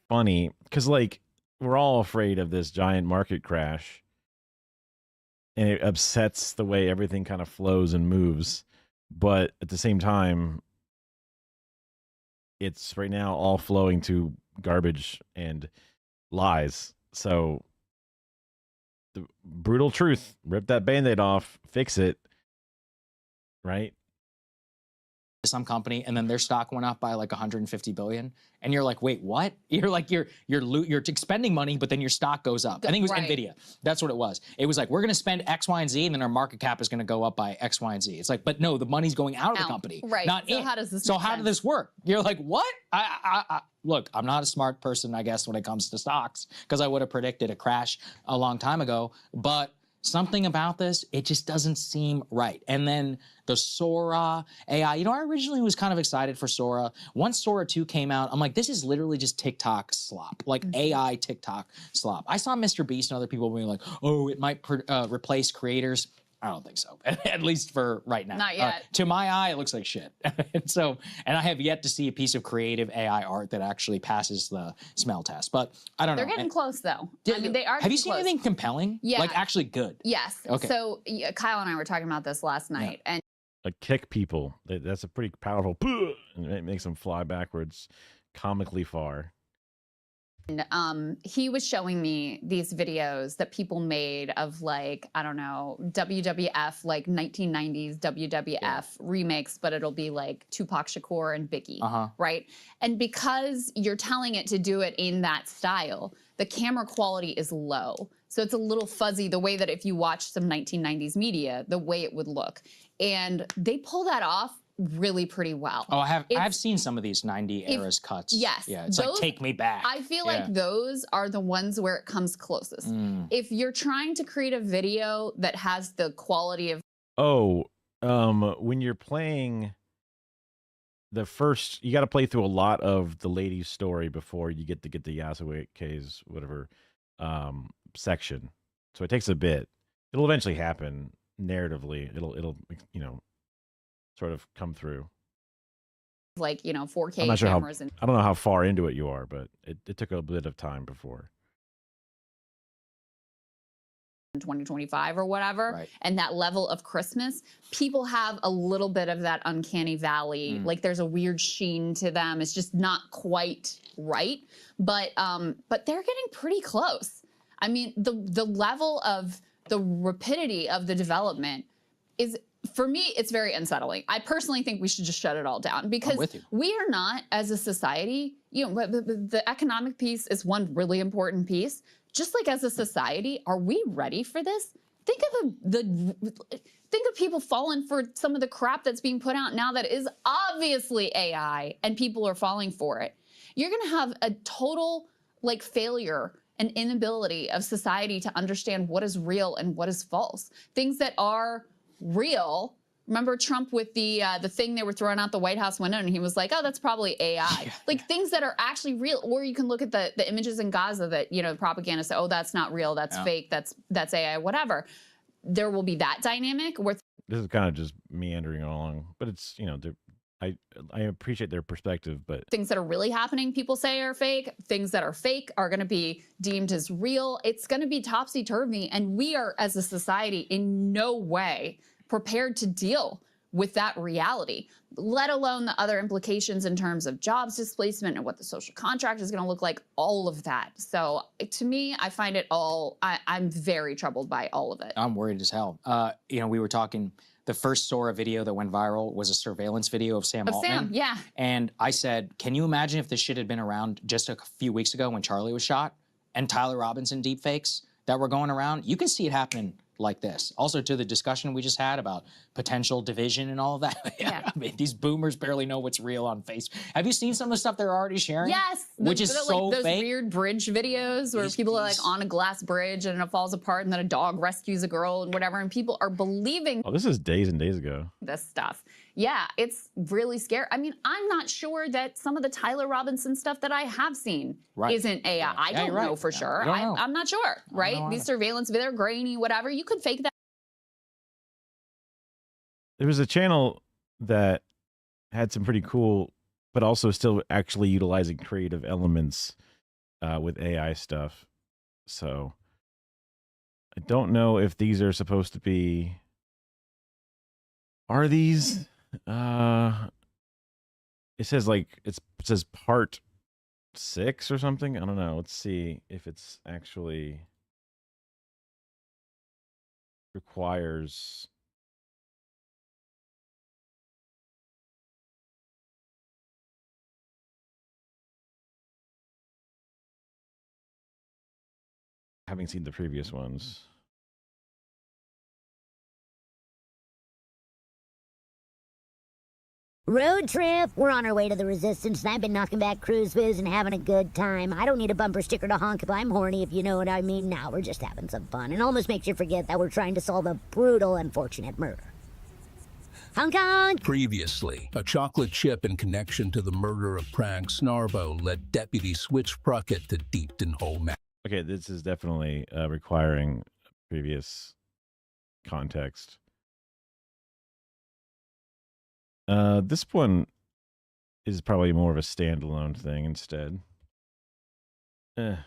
funny because like we're all afraid of this giant market crash, and it upsets the way everything kind of flows and moves. But at the same time, it's right now all flowing to garbage and lies. So the brutal truth: rip that Band-Aid off, fix it, right? Some company, and then their stock went up by like 150 billion, and you're like, wait, what? You're like, you're expending money, but then your stock goes up. I think it was Nvidia. That's what it was. It was like, we're going to spend X, Y, and Z, and then our market cap is going to go up by X, Y, and Z. It's like, but no, the money's going out of the company, not in. How does this? So how did this work? You're like, what? I look, I'm not a smart person, I guess, when it comes to stocks, because I would have predicted a crash a long time ago, but something about this, it just doesn't seem right. And then the Sora AI, you know, I originally was kind of excited for Sora. Once Sora 2 came out, I'm like, this is literally just TikTok slop, like AI TikTok slop. I saw Mr. Beast and other people being like, oh, it might replace creators. I don't think so, at least for right now. Not yet. To my eye, it looks like shit. And I have yet to see a piece of creative AI art that actually passes the smell test. But I don't know. They're getting close, though. I mean, they are. Have you seen anything compelling? Yeah. Like actually good? Yes. Okay. So Kyle and I were talking about this last night, and Like kick people. That's a pretty powerful. And it makes them fly backwards, comically far. And he was showing me these videos that people made of like, I don't know, WWF, like 1990s WWF remakes, but it'll be like Tupac Shakur and Biggie, right? And because you're telling it to do it in that style, the camera quality is low. So it's a little fuzzy the way that if you watch some 1990s media, the way it would look. And they pull that off really pretty well. Oh, I've seen some of these 90 eras cuts. Yes. Yeah, it's like Take Me Back. I feel like those are the ones where it comes closest. If you're trying to create a video that has the quality of when you're playing the first, you got to play through a lot of the lady's story before you get the Yasuke's whatever section. So it takes a bit. It'll eventually happen narratively. It'll you know, sort of come through. Like, you know, 4K I'm not sure cameras. I don't know how far into it you are, but it took a bit of time before. 2025 or whatever, and that level of Christmas, people have a little bit of that uncanny valley. Like there's a weird sheen to them. It's just not quite right, but they're getting pretty close. I mean, the level of the rapidity of the development is, for me, it's very unsettling. I personally think we should just shut it all down because we are not, as a society, you know, the economic piece is one really important piece. Just like as a society, are we ready for this? Think of people falling for some of the crap that's being put out now that is obviously AI and people are falling for it. You're going to have a total like failure and inability of society to understand what is real and what is false. Things that are real. Remember Trump with the thing they were throwing out the White House window, and he was like, "Oh, that's probably AI." Like things that are actually real. Or you can look at the images in Gaza that, you know, propaganda say, "Oh, that's not real. That's fake. That's AI." Whatever. There will be that dynamic where This is kind of just meandering along, but it's, you know, I appreciate their perspective, but things that are really happening, people say are fake. Things that are fake are going to be deemed as real. It's going to be topsy-turvy, and we are, as a society, in no way prepared to deal with that reality, let alone the other implications in terms of jobs displacement and what the social contract is going to look like, all of that. So to me, I find it all, I'm very troubled by all of it. I'm worried as hell. You know, we were talking, the first Sora video that went viral was a surveillance video of Sam Altman. Yeah. And I said, can you imagine if this shit had been around just a few weeks ago when Charlie was shot, and Tyler Robinson deepfakes that were going around? You can see it happening like this. Also, to the discussion we just had about potential division and all of that. Yeah. I mean, these boomers barely know what's real on Facebook. Have you seen some of the stuff they're already sharing? Yes, which is so like those fake. weird bridge videos where people are like on a glass bridge and it falls apart, and then a dog rescues a girl and whatever, and people are believing Oh, this is days and days ago. this stuff. Yeah, it's really scary. I mean, I'm not sure that some of the Tyler Robinson stuff that I have seen isn't AI. I don't know for sure. I'm not sure, right? These surveillance, they're grainy, whatever. You could fake that. There was a channel that had some pretty cool, but also still actually utilizing creative elements with AI stuff. So I don't know if these are supposed to be. Are these? It says like it says part 6 or something. I don't know. Let's see if it's actually requires. Having seen the previous ones. Road trip. We're on our way to the Resistance, and I've been knocking back cruise biz and having a good time. I don't need a bumper sticker to honk if I'm horny, if you know what I mean. Now we're just having some fun. It almost makes you forget that we're trying to solve a brutal, unfortunate murder. Honk honk! Previously, a chocolate chip in connection to the murder of Prank Snarbo led Deputy Switch Pruckett to Deepton Hole. Okay, this is definitely requiring previous context. This one is probably more of a standalone thing instead. And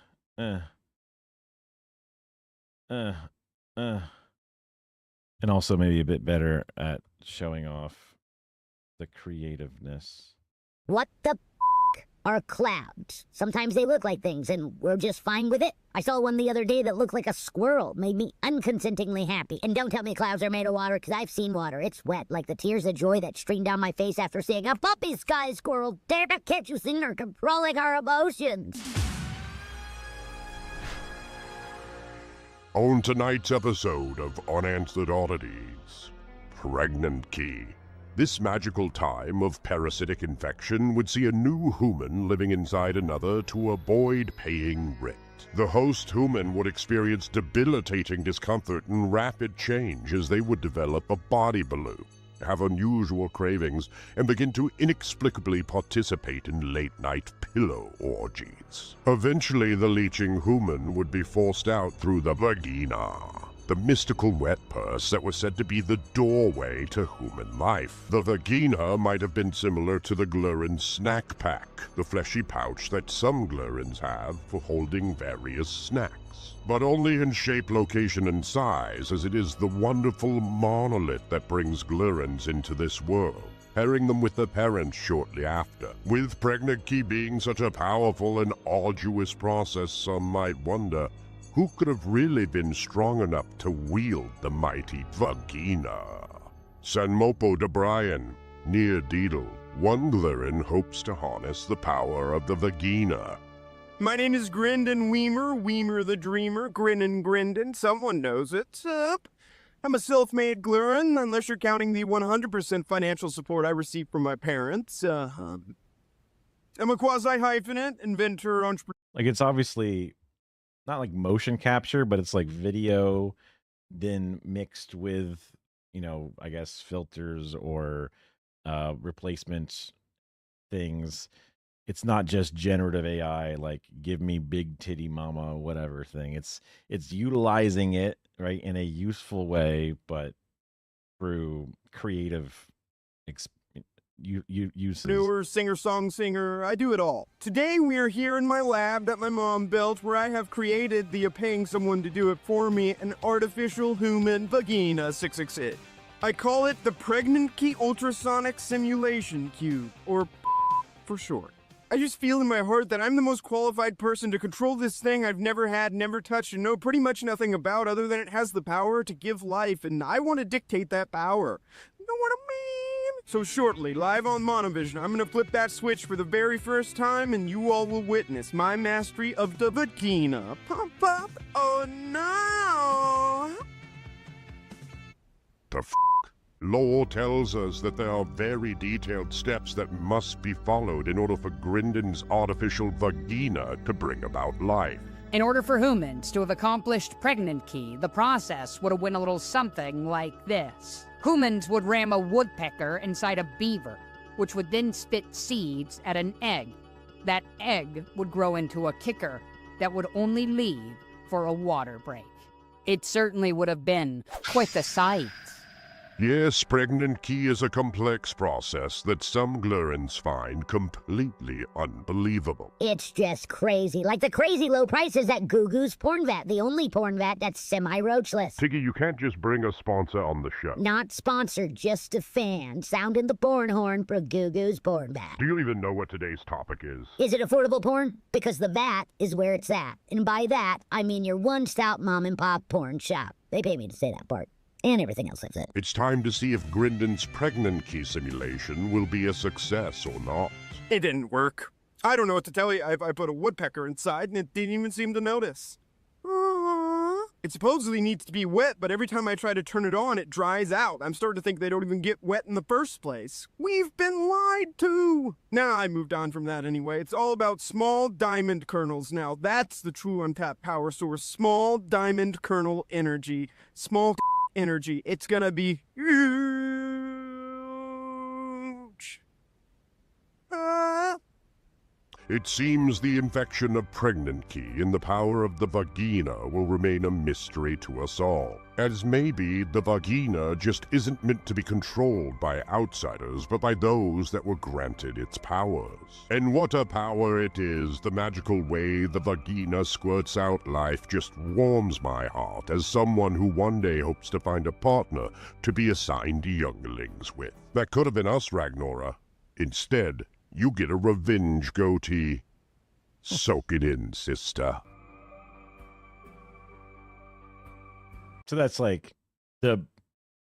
also maybe a bit better at showing off the creativeness. What the f*** are clouds? Sometimes they look like things, and we're just fine with it. I saw one the other day that looked like a squirrel. Made me unconsentingly happy. And don't tell me clouds are made of water, because I've seen water. It's wet, like the tears of joy that stream down my face after seeing a puppy sky squirrel. Damn it, can't you see they're controlling our emotions? On tonight's episode of Unanswered Oddities, Pregnant Key. This magical time of parasitic infection would see a new human living inside another to avoid paying rent. The host human would experience debilitating discomfort and rapid change as they would develop a body balloon, have unusual cravings, and begin to inexplicably participate in late-night pillow orgies. Eventually, the leeching human would be forced out through the vagina, the mystical wet purse that was said to be the doorway to human life. The vagina might have been similar to the Glurrin snack pack, the fleshy pouch that some Glurrins have for holding various snacks. But only in shape, location, and size, as it is the wonderful monolith that brings Glurrins into this world, pairing them with their parents shortly after. With Pregnant Key being such a powerful and arduous process, some might wonder, who could have really been strong enough to wield the mighty vagina? Sanmopo de Brian, near Deedle, one Glurrin hopes to harness the power of the vagina. My name is Grindon Weimer the Dreamer, Grinnin Grindon, someone knows it. I'm a self-made Glurrin, unless you're counting the 100% financial support I received from my parents. I'm a quasi-hyphenate, inventor, entrepreneur. Like, it's obviously not like motion capture, but it's like video then mixed with, you know, I guess filters or replacement things. It's not just generative AI, like give me big titty mama, whatever thing. It's utilizing it right in a useful way, but through creative uses. Newer singer, I do it all. Today we are here in my lab that my mom built, where I have created, via paying someone to do it for me, an artificial human vagina 668. I call it the Pregnant Key Ultrasonic Simulation Cube, or for short. I just feel in my heart that I'm the most qualified person to control this thing I've never had, never touched, and know pretty much nothing about, other than it has the power to give life, and I want to dictate that power. You know what I mean? So shortly, live on Monovision, I'm gonna flip that switch for the very first time, and you all will witness my mastery of the vagina. Pop, pop, oh no! the f? Law tells us that there are very detailed steps that must be followed in order for Grinden's artificial vagina to bring about life. In order for humans to have accomplished pregnant key, the process would have went a little something like this. Humans would ram a woodpecker inside a beaver, which would then spit seeds at an egg. That egg would grow into a kicker that would only leave for a water break. It certainly would have been quite the sight. Yes, pregnant key is a complex process that some Glurins find completely unbelievable. It's just crazy. Like the crazy low prices at Gugu's Porn Vat, the only porn vat that's semi-roachless. Tiggy, you can't just bring a sponsor on the show. Not sponsored, just a fan. Sounding the porn horn for Gugu's Porn Vat. Do you even know what today's topic is? Is it affordable porn? Because the vat is where it's at. And by that, I mean your one-stop mom-and-pop porn shop. They pay me to say that part. And everything else I've said. It's time to see if Grinden's pregnant key simulation will be a success or not. It didn't work. I don't know what to tell you. I put a woodpecker inside and it didn't even seem to notice. It supposedly needs to be wet, but every time I try to turn it on, it dries out. I'm starting to think they don't even get wet in the first place. We've been lied to! Nah, I moved on from that anyway. It's all about small diamond kernels now. That's the true untapped power source. Small diamond kernel energy. Small energy. It's gonna be huge. It seems the infection of pregnant key and the power of the vagina will remain a mystery to us all. As maybe the vagina just isn't meant to be controlled by outsiders, but by those that were granted its powers. And what a power it is! The magical way the vagina squirts out life just warms my heart as someone who one day hopes to find a partner to be assigned younglings with. That could have been us, Ragnora. Instead, you get a revenge goatee. Soak it in, sister. So that's like the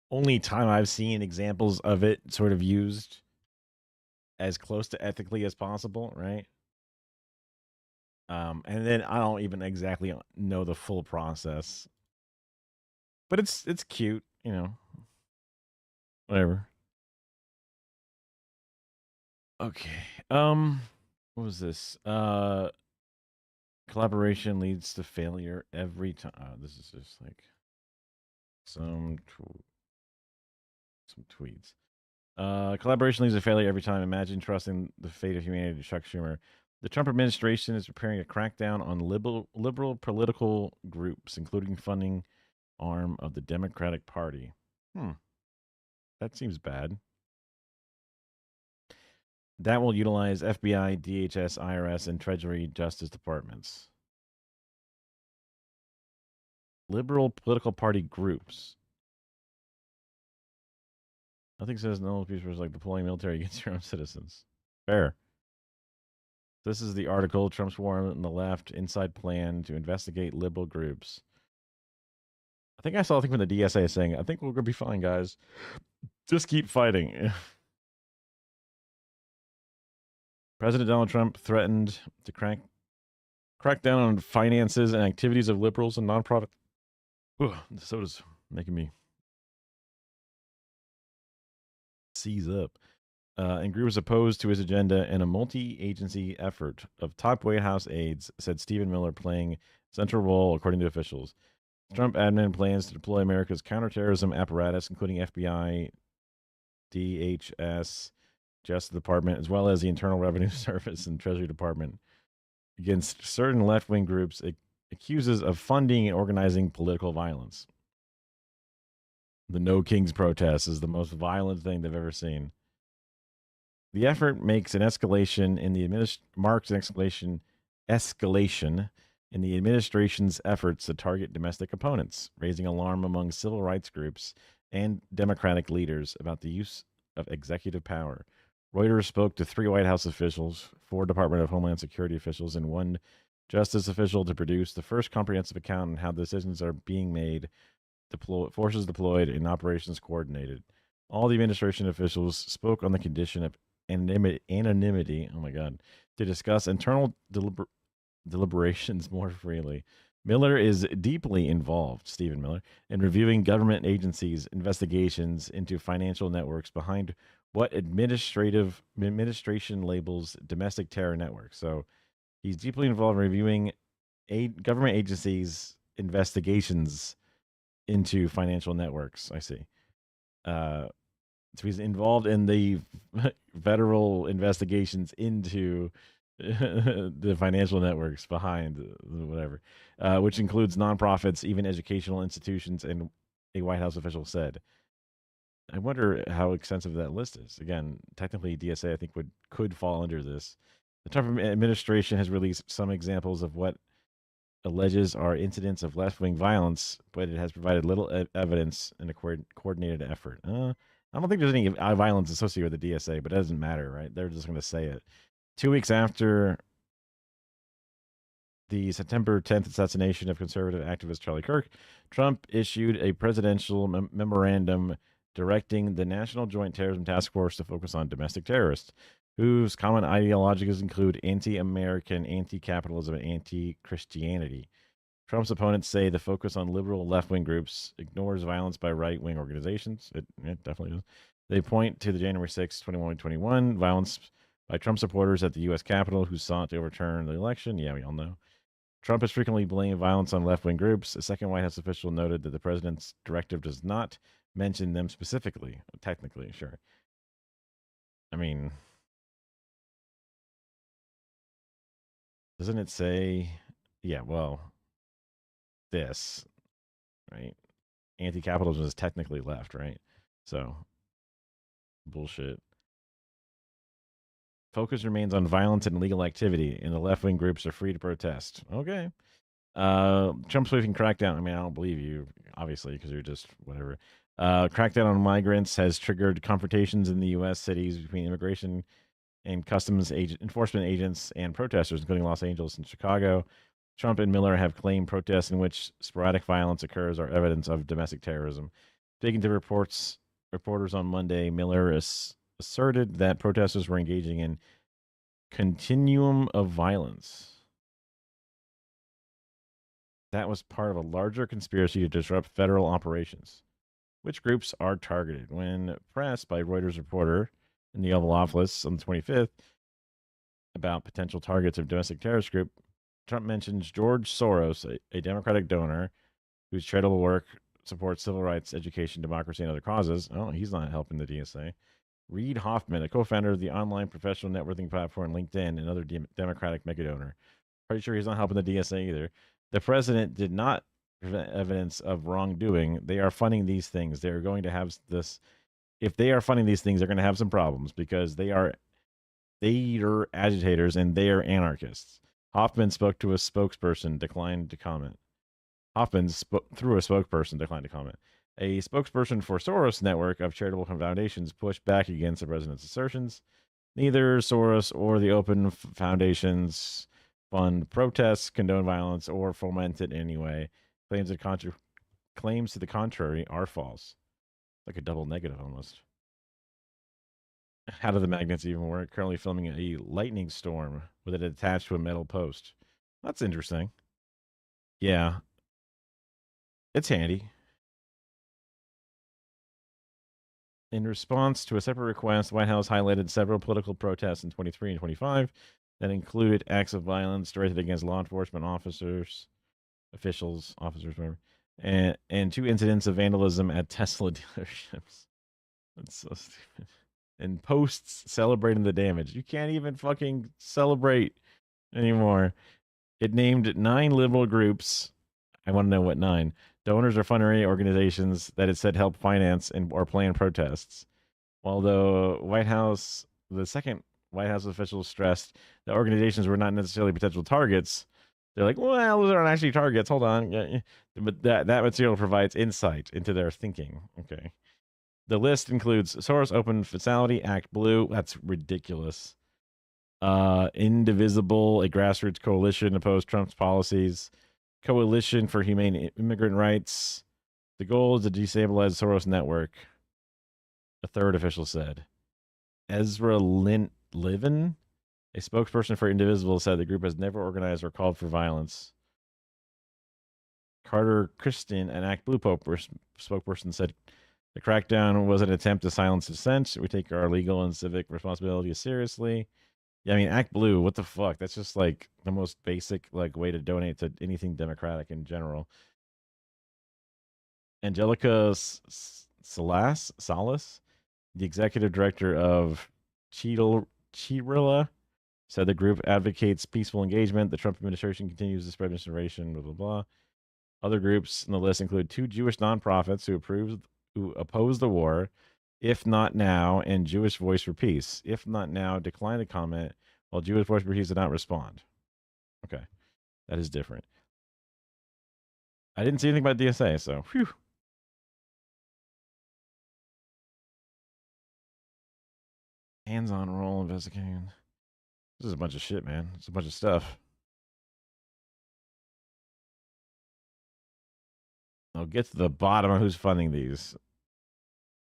only time I've seen examples of it sort of used as close to ethically as possible, right? And then I don't even exactly know the full process. But it's cute, you know. Whatever. Okay. What was this? Collaboration leads to failure every time. This is just like some tweets. Collaboration leads to failure every time. Imagine trusting the fate of humanity to Chuck Schumer. The Trump administration is preparing a crackdown on liberal political groups, including funding arm of the Democratic Party. That seems bad. That will utilize FBI, DHS, IRS, and Treasury Justice Departments. Liberal political party groups. Nothing says no peace was like deploying military against your own citizens. Fair. This is the article, Trump's war on the left, inside plan to investigate liberal groups. I think I saw a thing from the DSA saying, I think we're going to be fine, guys. Just keep fighting. President Donald Trump threatened to crack down on finances and activities of liberals and nonprofit. The soda's making me seize up. And groups opposed to his agenda in a multi-agency effort of top White House aides, said Stephen Miller, playing central role, according to officials. Trump admin plans to deploy America's counterterrorism apparatus, including FBI, DHS, Justice Department, as well as the Internal Revenue Service and Treasury Department, against certain left-wing groups it accuses of funding and organizing political violence. The No Kings protest is the most violent thing they've ever seen. The effort makes an escalation in the marks an escalation in the administration's efforts to target domestic opponents, raising alarm among civil rights groups and Democratic leaders about the use of executive power. Reuters spoke to 3 White House officials, 4 Department of Homeland Security officials, and 1 Justice official to produce the first comprehensive account on how decisions are being made, forces deployed, and operations coordinated. All the administration officials spoke on the condition of anonymity, oh my God, to discuss internal deliberations more freely. Miller is deeply involved, Stephen Miller, in reviewing government agencies' investigations into financial networks behind what administration labels domestic terror networks. So he's deeply involved in reviewing government agencies' investigations into financial networks. I see. So he's involved in the federal investigations into the financial networks behind whatever, which includes nonprofits, even educational institutions, and a White House official said. I wonder how extensive that list is. Again, technically, DSA I think could fall under this. The Trump administration has released some examples of what alleges are incidents of left-wing violence, but it has provided little evidence in a coordinated effort. I don't think there's any violence associated with the DSA, but it doesn't matter, right? They're just going to say it. 2 weeks after the September 10th assassination of conservative activist Charlie Kirk, Trump issued a presidential memorandum directing the National Joint Terrorism Task Force to focus on domestic terrorists, whose common ideologies include anti-American, anti-capitalism, and anti-Christianity. Trump's opponents say the focus on liberal left-wing groups ignores violence by right-wing organizations. It definitely does. They point to the January 6, 2021 violence by Trump supporters at the U.S. Capitol who sought to overturn the election. Yeah, we all know. Trump has frequently blamed violence on left-wing groups. A second White House official noted that the president's directive does not mention them specifically. Technically, sure. I mean, doesn't it say, yeah, well, this, right? Anti-capitalism is technically left, right? So, bullshit. Focus remains on violence and illegal activity, and the left-wing groups are free to protest. Okay. Trump's sweeping crackdown. I mean, I don't believe you, obviously, because you're just whatever. Crackdown on migrants has triggered confrontations in the U.S. cities between immigration and customs enforcement agents and protesters, including Los Angeles and Chicago. Trump and Miller have claimed protests in which sporadic violence occurs are evidence of domestic terrorism. Speaking to reporters on Monday, Miller asserted that protesters were engaging in continuum of violence. That was part of a larger conspiracy to disrupt federal operations. Which groups are targeted? When pressed by Reuters reporter in the Oval Office on the 25th about potential targets of domestic terrorist group, Trump mentions George Soros, a Democratic donor whose charitable work supports civil rights, education, democracy, and other causes. Oh, he's not helping the DSA. Reid Hoffman, a co-founder of the online professional networking platform LinkedIn, another Democratic megadonor. Pretty sure he's not helping the DSA either. The president did not prevent evidence of wrongdoing. They are funding these things. They're going to have this. If they are funding these things, they're going to have some problems because they are agitators and they are anarchists. Hoffman spoke to a spokesperson, declined to comment. Hoffman through a spokesperson declined to comment. A spokesperson for Soros' network of charitable foundations pushed back against the president's assertions. Neither Soros or the Open Foundations fund protests, condone violence, or foment it in any way. Claims to the contrary are false. Like a double negative almost. How do the magnets even work? Currently filming a lightning storm with it attached to a metal post. That's interesting. Yeah. It's handy. In response to a separate request, the White House highlighted several political protests in 23 and 25 that included acts of violence directed against law enforcement officers, whatever, and 2 incidents of vandalism at Tesla dealerships. That's so stupid. And posts celebrating the damage. You can't even fucking celebrate anymore. It named 9 liberal groups. I want to know what 9. Donors or fundraising organizations that it said help finance or plan protests. While the second White House official stressed that organizations were not necessarily potential targets, they're like, well, those aren't actually targets. Hold on. But that material provides insight into their thinking. Okay. The list includes Soros Open Facility, Act Blue. That's ridiculous. Indivisible, a grassroots coalition opposed Trump's policies. Coalition for Humane Immigrant Rights. The goal is to destabilize Soros network, a third official said. Ezra Livin, a spokesperson for Indivisible, said the group has never organized or called for violence. Carter Christian, an Act Blue spokesperson, said the crackdown was an attempt to silence dissent. We take our legal and civic responsibility seriously. Yeah, I mean, Act Blue, what the fuck? That's just like the most basic like way to donate to anything democratic in general. Angelica Salas, the executive director of Chirilla, said the group advocates peaceful engagement. The Trump administration continues to spread misinformation, blah, blah, blah. Other groups in the list include 2 Jewish nonprofits who oppose the war, If Not Now, and Jewish Voice for Peace. If Not Now declined to comment, while Jewish Voice for Peace did not respond. Okay, that is different. I didn't see anything about DSA, so whew. Hands-on role investigating. This is a bunch of shit, man. It's a bunch of stuff. I'll get to the bottom of who's funding these.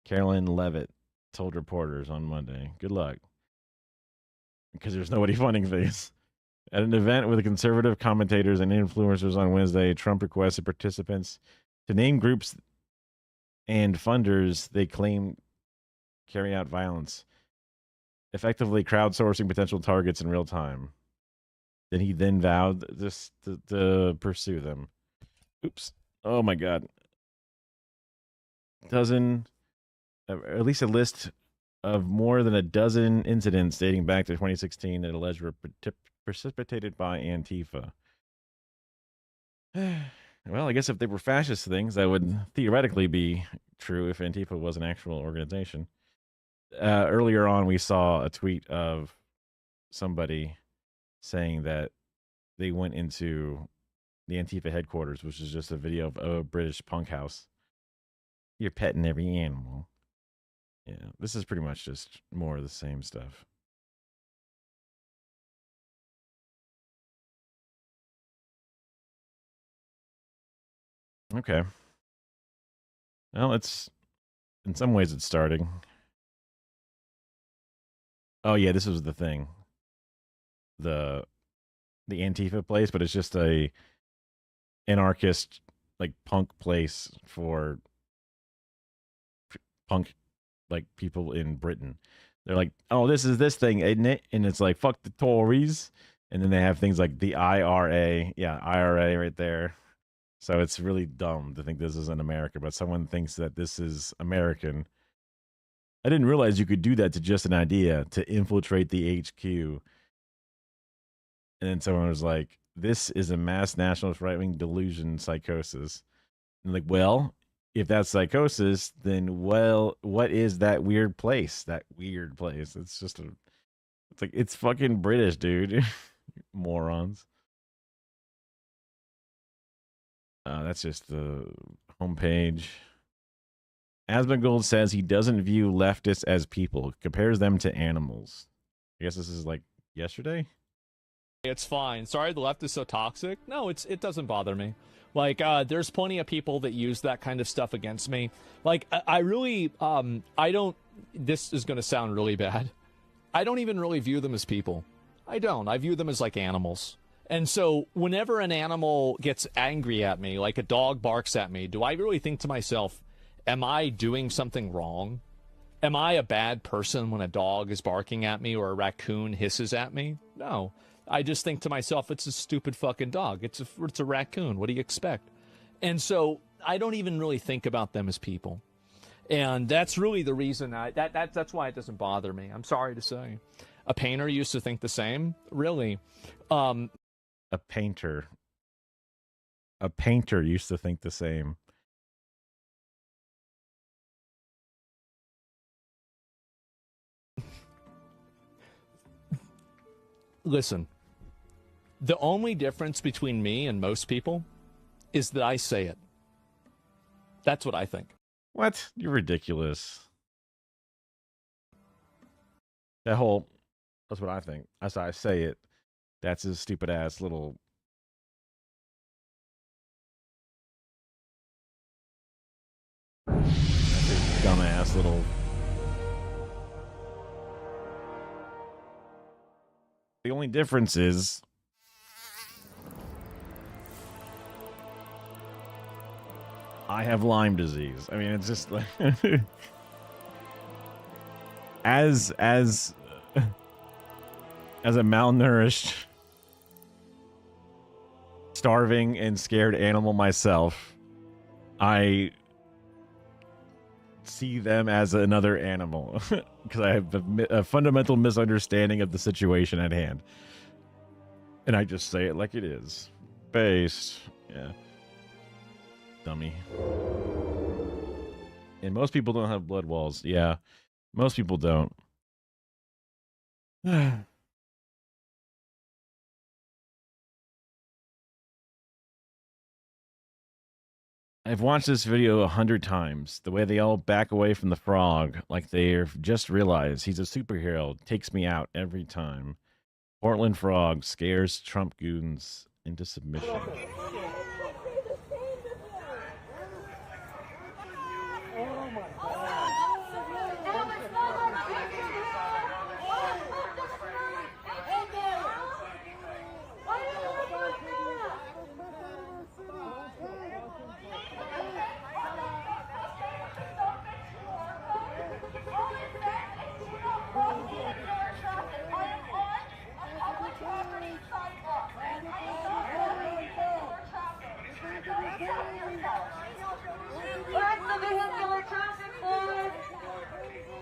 Carolyn Levitt told reporters on Monday, good luck. Because there's nobody funding these. At an event with conservative commentators and influencers on Wednesday, Trump requested participants to name groups and funders they claim carry out violence, effectively crowdsourcing potential targets in real time. Then he vowed this to pursue them. Oops. Oh my God. At least a list of more than a dozen incidents dating back to 2016 that alleged were precipitated by Antifa. Well, I guess if they were fascist things, that would theoretically be true if Antifa was an actual organization. Earlier on, we saw a tweet of somebody saying that they went into the Antifa headquarters, which is just a video of a British punk house. You're petting every animal. Yeah, this is pretty much just more of the same stuff. Okay. Well, it's in some ways it's starting. Oh yeah, this was the thing. The Antifa place, but it's just a anarchist like punk place for punk like people in Britain. They're like, oh, this is this thing, isn't it? And it's like, fuck the Tories. And then they have things like the IRA. Yeah, IRA right there. So it's really dumb to think this is in America, but someone thinks that this is American. I didn't realize you could do that to just an idea, to infiltrate the HQ. And then someone was like, this is a mass nationalist right-wing delusion psychosis. And like, well, if that's psychosis, then well, what is that weird place? That weird place. It's just it's fucking British, dude. Morons. That's just the homepage. Asmongold says he doesn't view leftists as people, compares them to animals. I guess this is like yesterday? It's fine. Sorry the left is so toxic. No, it doesn't bother me. Like, there's plenty of people that use that kind of stuff against me. Like, I really, I don't, this is going to sound really bad. I don't even really view them as people. I don't. I view them as like animals. And so whenever an animal gets angry at me, like a dog barks at me, do I really think to myself, am I doing something wrong? Am I a bad person when a dog is barking at me or a raccoon hisses at me? No. I just think to myself, it's a stupid fucking dog. It's a raccoon. What do you expect? And so I don't even really think about them as people. And that's really the reason that's why it doesn't bother me. I'm sorry to say. A painter used to think the same. Really. A painter used to think the same. Listen, the only difference between me and most people is that I say it. That's what I think. What? You're ridiculous. That's what I think. That's how I say it. That's his stupid ass little. That's his dumbass little. The only difference is I have Lyme disease. I mean, it's just like as a malnourished, starving, and scared animal myself, I see them as another animal because I have a fundamental misunderstanding of the situation at hand. And I just say it like it is. Based. Yeah. Dummy. And most people don't have blood walls. Yeah. Most people don't. I've watched this video 100 times. The way they all back away from the frog, like they've just realized he's a superhero, takes me out every time. Portland frog scares Trump goons into submission.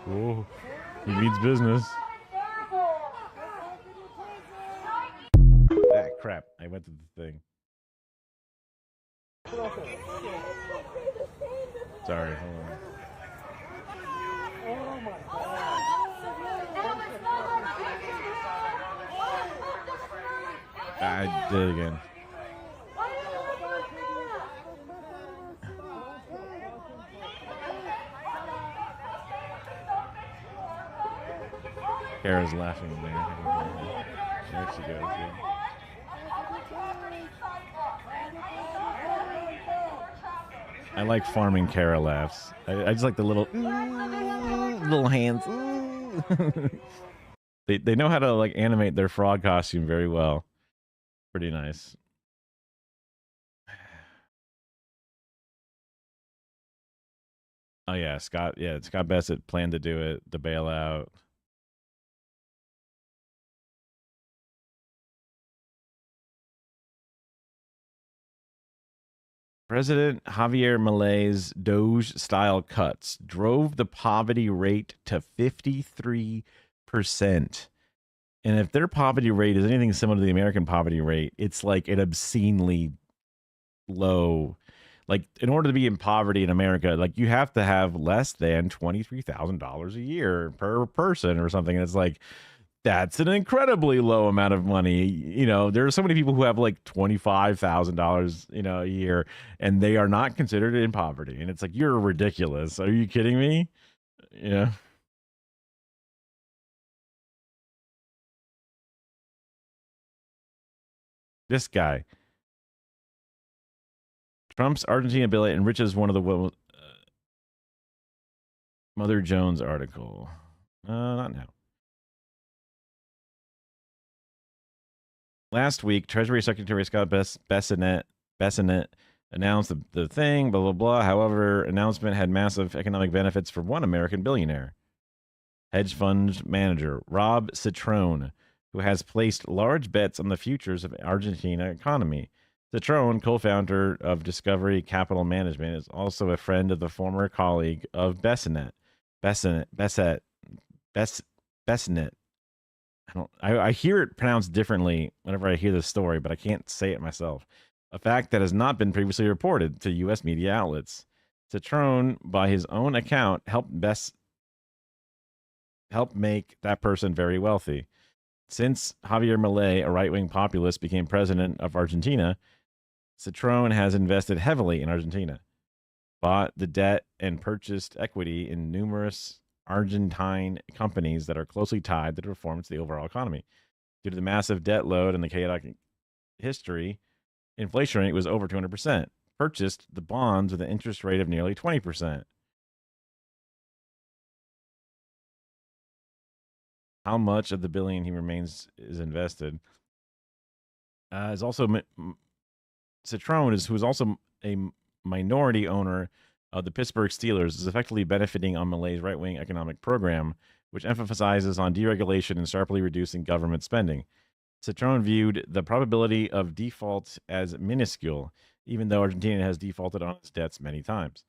Oh, he means business. Ah, crap. I went to the thing. Sorry, hold on. I did it again. Kara's laughing there. There she goes. Yeah. I like farming Kara laughs. I just like the little hands. They know how to like animate their frog costume very well. Pretty nice. Oh yeah, Scott. Yeah, Scott Bassett planned to do it, the bailout. President Javier Milei's Doge-style cuts drove the poverty rate to 53%. And if their poverty rate is anything similar to the American poverty rate, it's like an obscenely low. Like, in order to be in poverty in America, like, you have to have less than $23,000 a year per person or something. And it's like, that's an incredibly low amount of money. You know, there are so many people who have like $25,000, you know, a year, and they are not considered in poverty. And it's like, you're ridiculous. Are you kidding me? Yeah. This guy. Trump's Argentina bill enriches one of the Mother Jones article. Not now. Last week, Treasury Secretary Scott Bassett announced the thing, blah, blah, blah. However, announcement had massive economic benefits for one American billionaire. Hedge fund manager Rob Citrone, who has placed large bets on the futures of Argentina economy. Citrone, co-founder of Discovery Capital Management, is also a friend of the former colleague of Bassett. I hear it pronounced differently whenever I hear this story, but I can't say it myself. A fact that has not been previously reported to U.S. media outlets. Citrone, by his own account, helped make that person very wealthy. Since Javier Milei, a right-wing populist, became president of Argentina, Citrone has invested heavily in Argentina, bought the debt, and purchased equity in numerous Argentine companies that are closely tied to the performance of the overall economy. Due to the massive debt load and the chaotic history, inflation rate was over 200%. Purchased the bonds with an interest rate of nearly 20%. How much of the billion he remains is invested? Is also Citrone, who is also a minority owner of the Pittsburgh Steelers, is effectively benefiting on Malay's right-wing economic program, which emphasizes on deregulation and sharply reducing government spending. Citron viewed the probability of default as minuscule, even though Argentina has defaulted on its debts many times.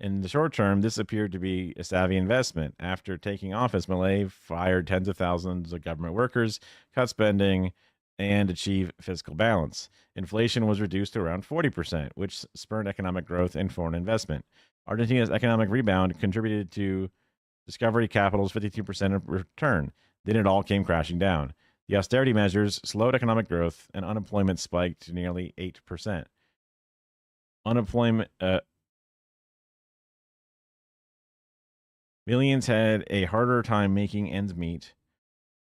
In the short term, this appeared to be a savvy investment. After taking office, Milei fired tens of thousands of government workers, cut spending, and achieved fiscal balance. Inflation was reduced to around 40%, which spurred economic growth and foreign investment. Argentina's economic rebound contributed to Discovery Capital's 52% of return. Then it all came crashing down. The austerity measures slowed economic growth, and unemployment spiked to nearly 8%. Millions had a harder time making ends meet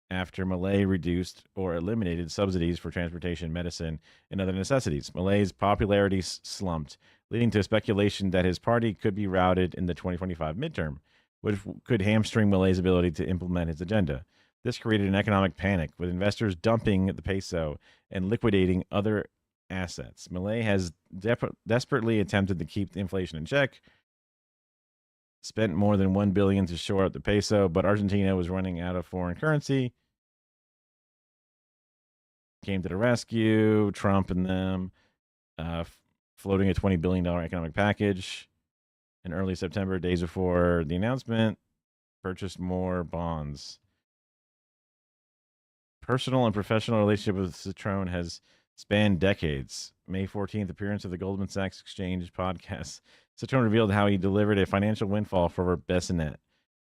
after Milei reduced or eliminated subsidies for transportation, medicine, and other necessities. Milei's popularity slumped, leading to speculation that his party could be routed in the 2025 midterm, which could hamstring Milei's ability to implement his agenda. This created an economic panic, with investors dumping the peso and liquidating other assets. Milei has desperately attempted to keep the inflation in check, spent more than $1 billion to shore up the peso, but Argentina was running out of foreign currency. Came to the rescue, Trump and them, floating a $20 billion economic package in early September, days before the announcement, purchased more bonds. Personal and professional relationship with Citron has spanned decades. May 14th, appearance of the Goldman Sachs Exchange podcast. Citron revealed how he delivered a financial windfall for Bessinet.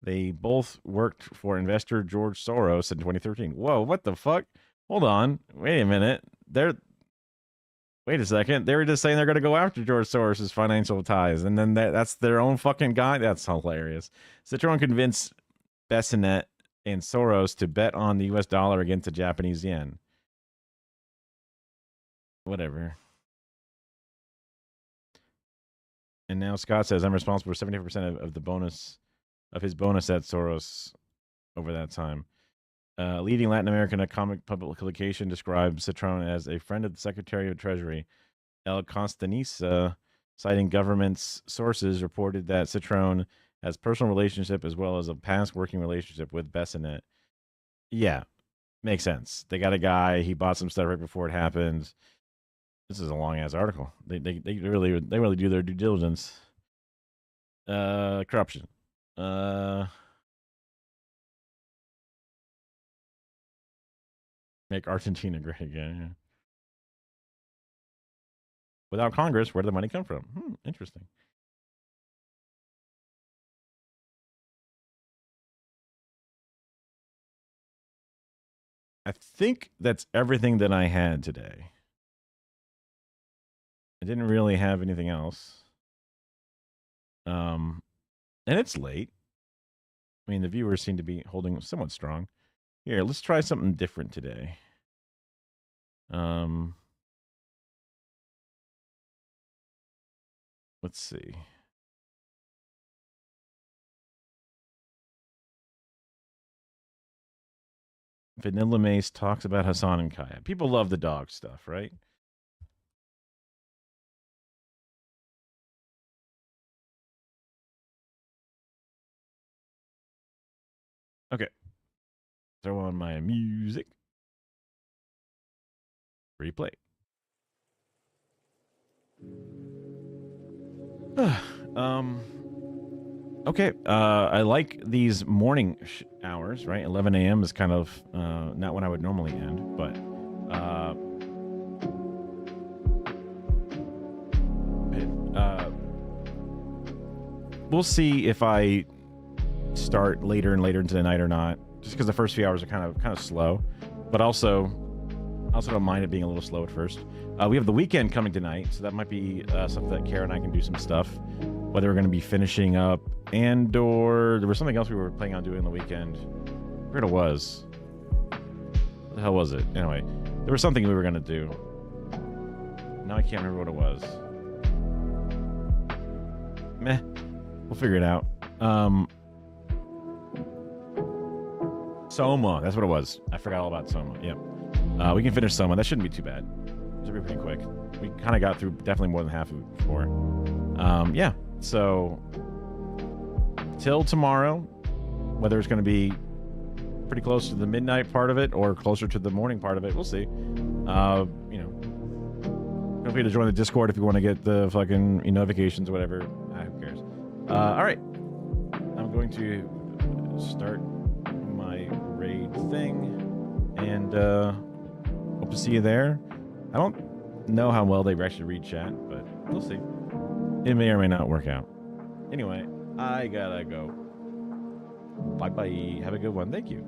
They both worked for investor George Soros in 2013. Whoa, what the fuck? Hold on. Wait a minute. Wait a second. They were just saying they're going to go after George Soros' financial ties, and then that's their own fucking guy? That's hilarious. Citron convinced Bessinet and Soros to bet on the US dollar against the Japanese yen. Whatever. And now Scott says, I'm responsible for 70% of the bonus of his bonus at Soros over that time. Leading Latin American economic publication describes Citron as a friend of the Secretary of Treasury. El Constanza, citing government's sources, reported that Citron has personal relationship as well as a past working relationship with Bessinet. Yeah, makes sense. They got a guy, he bought some stuff right before it happened. This is a long ass article. They really do their due diligence. Corruption. Make Argentina great again. Yeah. Without Congress, where did the money come from? Interesting. I think that's everything that I had today. I didn't really have anything else. And it's late. I mean, the viewers seem to be holding somewhat strong. Here, let's try something different today. Let's see. Vanilla Mace talks about Hassan and Kaya. People love the dog stuff, right? Okay. Throw on my music. Replay. Okay. I like these morning hours, right? 11 a.m. is kind of not when I would normally end, but we'll see if I start later and later into the night or not. Just because the first few hours are kind of slow, but also don't mind it being a little slow at first. We have the weekend coming tonight, so that might be something that Kara and I can do some stuff. Whether we're going to be finishing up or there was something else we were planning on doing the weekend. I forget what it was. What the hell was it? Anyway, there was something we were going to do. Now I can't remember what it was. Meh. We'll figure it out. Soma. That's what it was. I forgot all about Soma. Yep. We can finish Soma. That shouldn't be too bad. should be pretty quick. We kind of got through definitely more than half of it before. Yeah, so till tomorrow, whether it's going to be pretty close to the midnight part of it or closer to the morning part of it, we'll see. You know, feel free to join the Discord if you want to get the fucking notifications or whatever. Who cares? All right, I'm going to start my raid thing, and hope to see you there. I don't know how well they actually read chat, but we'll see. It may or may not work out. Anyway, I gotta go. Bye-bye. Have a good one. Thank you.